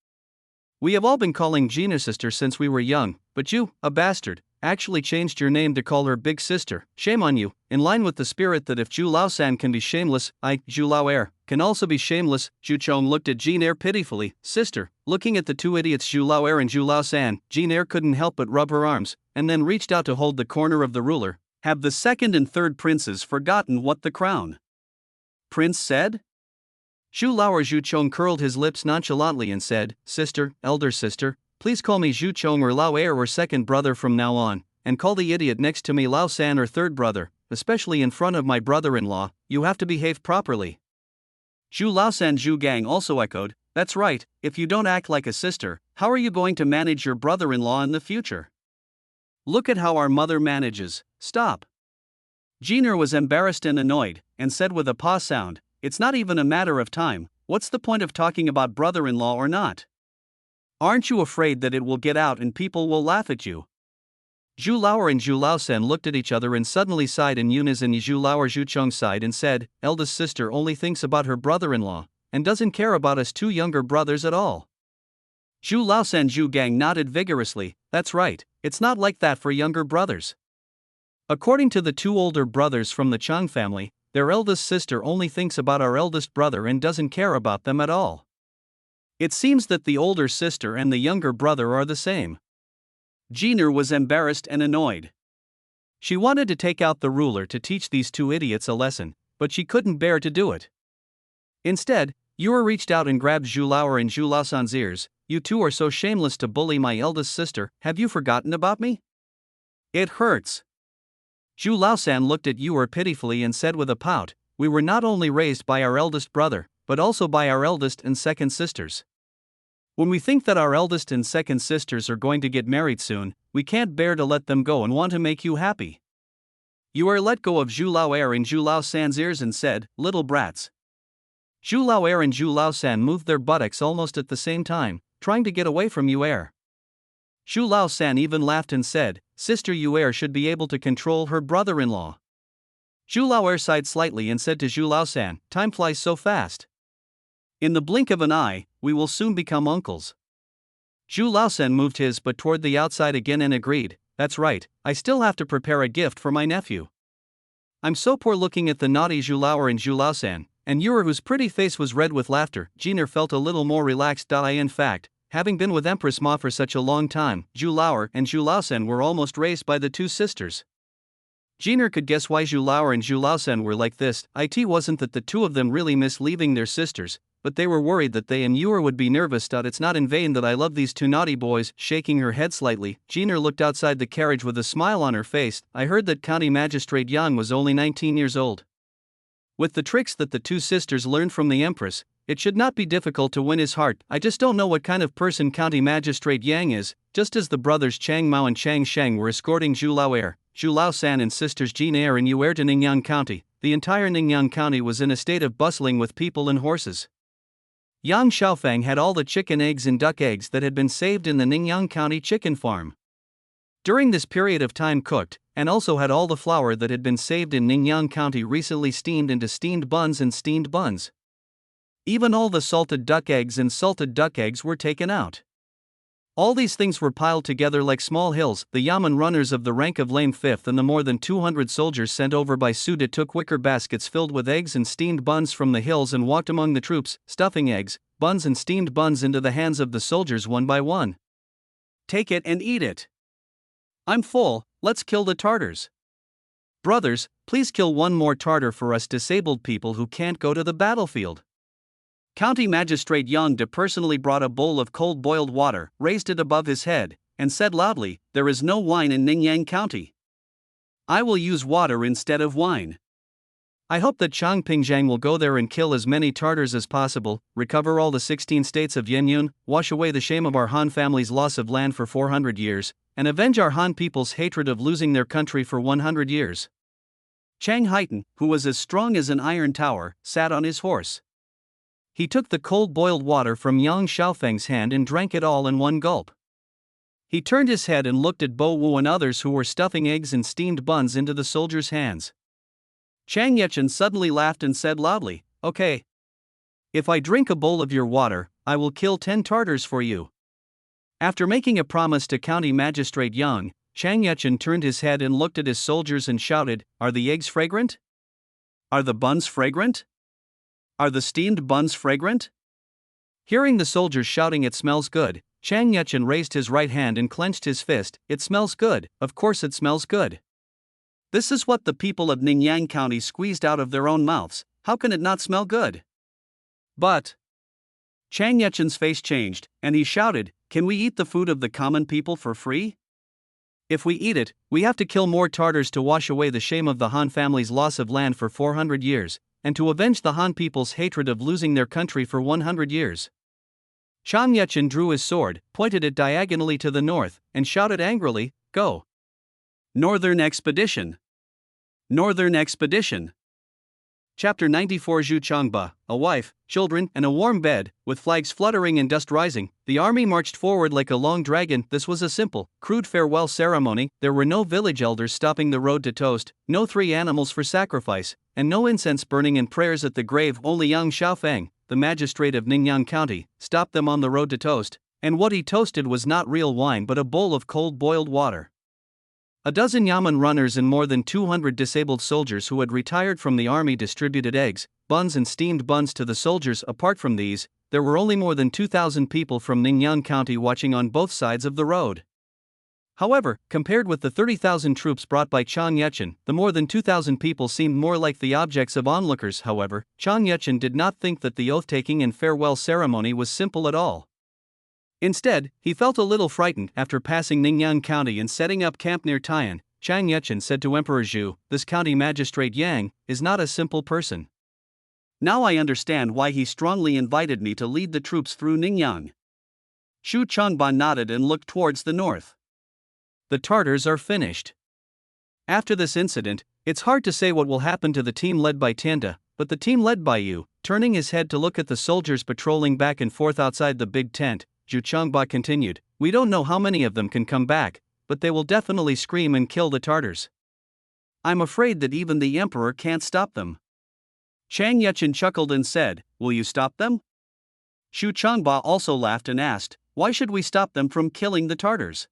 We have all been calling Jiner Sister since we were young, but you, a bastard, actually changed your name to call her Big Sister. Shame on you. In line with the spirit that if Zhu Lao-san can be shameless, I, Zhu Lao can also be shameless. Zhu Chong looked at Jiner pitifully. Sister, looking at the two idiots Zhu Lao and Zhu Lao-san, Jiner couldn't help but rub her arms, and then reached out to hold the corner of the ruler. Have the second and third princes forgotten what the crown prince said? Zhu Lao Zhu Chong curled his lips nonchalantly and said, Sister, elder sister, please call me Zhu Chong or Lao or second brother from now on, and call the idiot next to me Lao San or third brother, especially in front of my brother-in-law. You have to behave properly. Zhu Lao San Zhu Gang also echoed, that's right, if you don't act like a sister, how are you going to manage your brother-in-law in the future? Look at how our mother manages. Stop. Jiner was embarrassed and annoyed, and said with a pause sound, it's not even a matter of time, what's the point of talking about brother-in-law or not? Aren't you afraid that it will get out and people will laugh at you? Zhu Lao and Zhu Lao-san looked at each other and suddenly sighed in unison. Zhu Lao Zhu Chong sighed and said, eldest sister only thinks about her brother-in-law, and doesn't care about us two younger brothers at all. Zhu Lao-san Zhu Gang nodded vigorously, that's right, it's not like that for younger brothers. According to the two older brothers from the Chang family, their eldest sister only thinks about our eldest brother and doesn't care about them at all. It seems that the older sister and the younger brother are the same. Jiner was embarrassed and annoyed. She wanted to take out the ruler to teach these two idiots a lesson, but she couldn't bear to do it. Instead, Yura reached out and grabbed Zhu Lao and Zhu Lao-san's ears. You two are so shameless to bully my eldest sister, have you forgotten about me? It hurts. Zhu Lao-san looked at Yura pitifully and said with a pout, we were not only raised by our eldest brother, but also by our eldest and second sisters. When we think that our eldest and second sisters are going to get married soon, we can't bear to let them go and want to make you happy. Yura let go of Zhu Lao and Zhu Lao-san's ears and said, little brats. Zhu Lao and Zhu Lao-san moved their buttocks almost at the same time, trying to get away from Yura. Zhu Lao-san even laughed and said, Sister Yura should be able to control her brother-in-law. Zhu Lao sighed slightly and said to Zhu Lao-san, time flies so fast. In the blink of an eye, we will soon become uncles. Zhu Lao-san moved his butt toward the outside again and agreed, that's right, I still have to prepare a gift for my nephew. I'm so poor looking at the naughty Zhu Lao and Zhu Lao-san, and Yura whose pretty face was red with laughter. Jiner felt a little more relaxed. In fact, having been with Empress Ma for such a long time, Zhu Lao and Zhu Lao-san were almost raised by the two sisters. Jiner could guess why Zhu Lao and Zhu Lao-san were like this. It wasn't that the two of them really missed leaving their sisters, but they were worried that they and Yura would be nervous. It's not in vain that I love these two naughty boys. Shaking her head slightly, Jiner looked outside the carriage with a smile on her face. I heard that County Magistrate Yang was only 19 years old. With the tricks that the two sisters learned from the Empress, it should not be difficult to win his heart. I just don't know what kind of person County Magistrate Yang is. Just as the brothers Chang Mao and Chang Sheng were escorting Zhu Lao, Zhu Lao-san and sisters Jin and Yura to Ningyan County, the entire Ningyan County was in a state of bustling with people and horses. Yang Xiaofang had all the chicken eggs and duck eggs that had been saved in the Ningyan County chicken farm. During this period of time cooked, and also had all the flour that had been saved in Ningyan County recently steamed into steamed buns and steamed buns. Even all the salted duck eggs and salted duck eggs were taken out. All these things were piled together like small hills. The Yamen runners of the rank of lame fifth and the more than 200 soldiers sent over by Suda took wicker baskets filled with eggs and steamed buns from the hills and walked among the troops, stuffing eggs, buns and steamed buns into the hands of the soldiers one by one. Take it and eat it. I'm full, let's kill the Tartars. Brothers, please kill one more Tartar for us disabled people who can't go to the battlefield. County Magistrate Yang De personally brought a bowl of cold boiled water, raised it above his head, and said loudly, "There is no wine in Ningyang County. I will use water instead of wine. I hope that Chang Pingzhang will go there and kill as many Tartars as possible, recover all the 16 states of Yenyun, wash away the shame of our Han family's loss of land for 400 years, and avenge our Han people's hatred of losing their country for 100 years." Chang Haitan, who was as strong as an iron tower, sat on his horse. He took the cold boiled water from Yang Xiaofeng's hand and drank it all in one gulp. He turned his head and looked at Bo Wu and others who were stuffing eggs and steamed buns into the soldiers' hands. Chang Yechen suddenly laughed and said loudly, "Okay. If I drink a bowl of your water, I will kill 10 Tartars for you." After making a promise to County Magistrate Yang, Chang Yechen turned his head and looked at his soldiers and shouted, "Are the eggs fragrant? Are the buns fragrant? Are the steamed buns fragrant?" Hearing the soldiers shouting, "It smells good," Chang Yechen raised his right hand and clenched his fist. "It smells good, of course it smells good. This is what the people of Ningyang County squeezed out of their own mouths, how can it not smell good?" But Chang Yechen's face changed, and he shouted, "Can we eat the food of the common people for free? If we eat it, we have to kill more Tartars to wash away the shame of the Han family's loss of land for 400 years, and to avenge the Han people's hatred of losing their country for 100 years. Chang Yechen drew his sword, pointed it diagonally to the north, and shouted angrily, "Go! Northern Expedition! Northern Expedition!" Chapter 94. Zhu Changba, a wife, children, and a warm bed, with flags fluttering and dust rising, the army marched forward like a long dragon. This was a simple, crude farewell ceremony. There were no village elders stopping the road to toast, no 3 animals for sacrifice, and no incense burning and prayers at the grave. Only Yang Xiaofeng, the magistrate of Ningyang County, stopped them on the road to toast, and what he toasted was not real wine but a bowl of cold boiled water. A dozen Yamen runners and more than 200 disabled soldiers who had retired from the army distributed eggs, buns and steamed buns to the soldiers. Apart from these, there were only more than 2,000 people from Ningyang County watching on both sides of the road. However, compared with the 30,000 troops brought by Chang Yechen, the more than 2,000 people seemed more like the objects of onlookers. However, Chang Yechen did not think that the oath-taking and farewell ceremony was simple at all. Instead, he felt a little frightened. After passing Ningyang County and setting up camp near Tian, Chang Yechen said to Emperor Zhu, "This county magistrate Yang is not a simple person. Now I understand why he strongly invited me to lead the troops through Ningyang." Zhu Changba nodded and looked towards the north. The Tartars are finished. After this incident, it's hard to say what will happen to the team led by Tianda, but the team led by you. Turning his head to look at the soldiers patrolling back and forth outside the big tent, Zhu Changba continued, "We don't know how many of them can come back, but they will definitely scream and kill the Tartars. I'm afraid that even the emperor can't stop them." Chang Yechen chuckled and said, "Will you stop them?" Zhu Changba also laughed and asked, "Why should we stop them from killing the Tartars?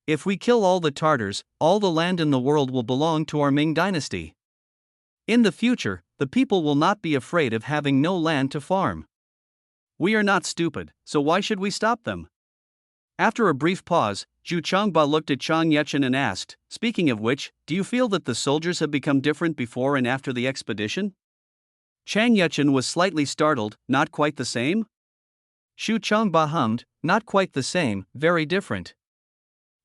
If we kill all the Tartars, all the land in the world will belong to our Ming dynasty. In the future, the people will not be afraid of having no land to farm. We are not stupid, so why should we stop them?" After a brief pause, Zhu Changba looked at Chang Yechen and asked, "Speaking of which, do you feel that the soldiers have become different before and after the expedition?" Chang Yechen was slightly startled. "Not quite the same?" Zhu Changba hummed, "Not quite the same, very different.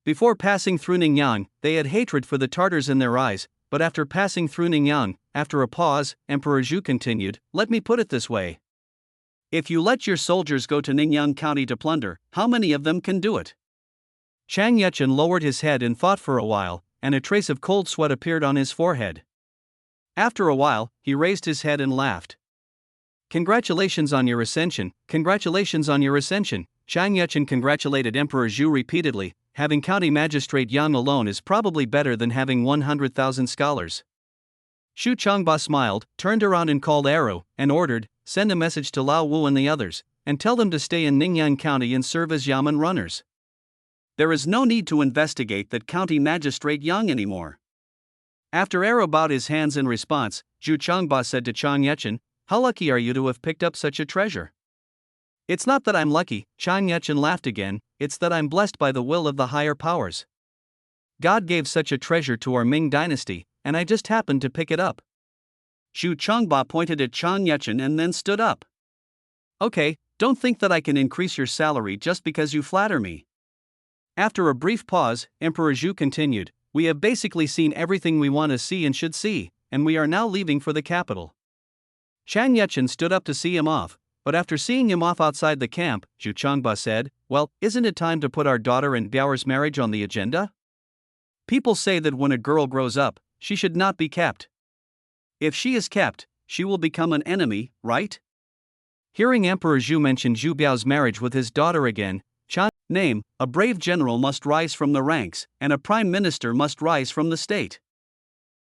Before passing through Ningyang, they had hatred for the Tartars in their eyes, but after passing through Ningyang," after a pause, Emperor Zhu continued, "Let me put it this way. If you let your soldiers go to Ningyang County to plunder, how many of them can do it?" Chang Yechen lowered his head and thought for a while, and a trace of cold sweat appeared on his forehead. After a while, he raised his head and laughed. "Congratulations on your ascension, congratulations on your ascension." Chang Yechen congratulated Emperor Zhu repeatedly. Having County Magistrate Yang alone is probably better than having 100,000 scholars. Zhu Changba smiled, turned around and called Aru, and ordered, "Send a message to Lao Wu and the others, and tell them to stay in Ningyang County and serve as Yamen runners. There is no need to investigate that county magistrate Yang anymore. After Arrow bowed his hands in response, Zhu Changba said to Chang Yechen, "How lucky are you to have picked up such a treasure?" "It's not that I'm lucky," Chang Yechen laughed again, "it's that I'm blessed by the will of the higher powers. God gave such a treasure to our Ming dynasty, and I just happened to pick it up." Zhu Changba pointed at Chang Yechen and then stood up. "Okay, don't think that I can increase your salary just because you flatter me." After a brief pause, Emperor Zhu continued, "We have basically seen everything we want to see and should see, and we are now leaving for the capital." Chang Yechen stood up to see him off, but after seeing him off outside the camp, Zhu Changba said, "Well, isn't it time to put our daughter and Biaoer's marriage on the agenda? People say that when a girl grows up, she should not be kept. If she is kept, she will become an enemy, right?" Hearing Emperor Zhu mention Zhu Biao's marriage with his daughter again, Chang name, a brave general must rise from the ranks, and a prime minister must rise from the state.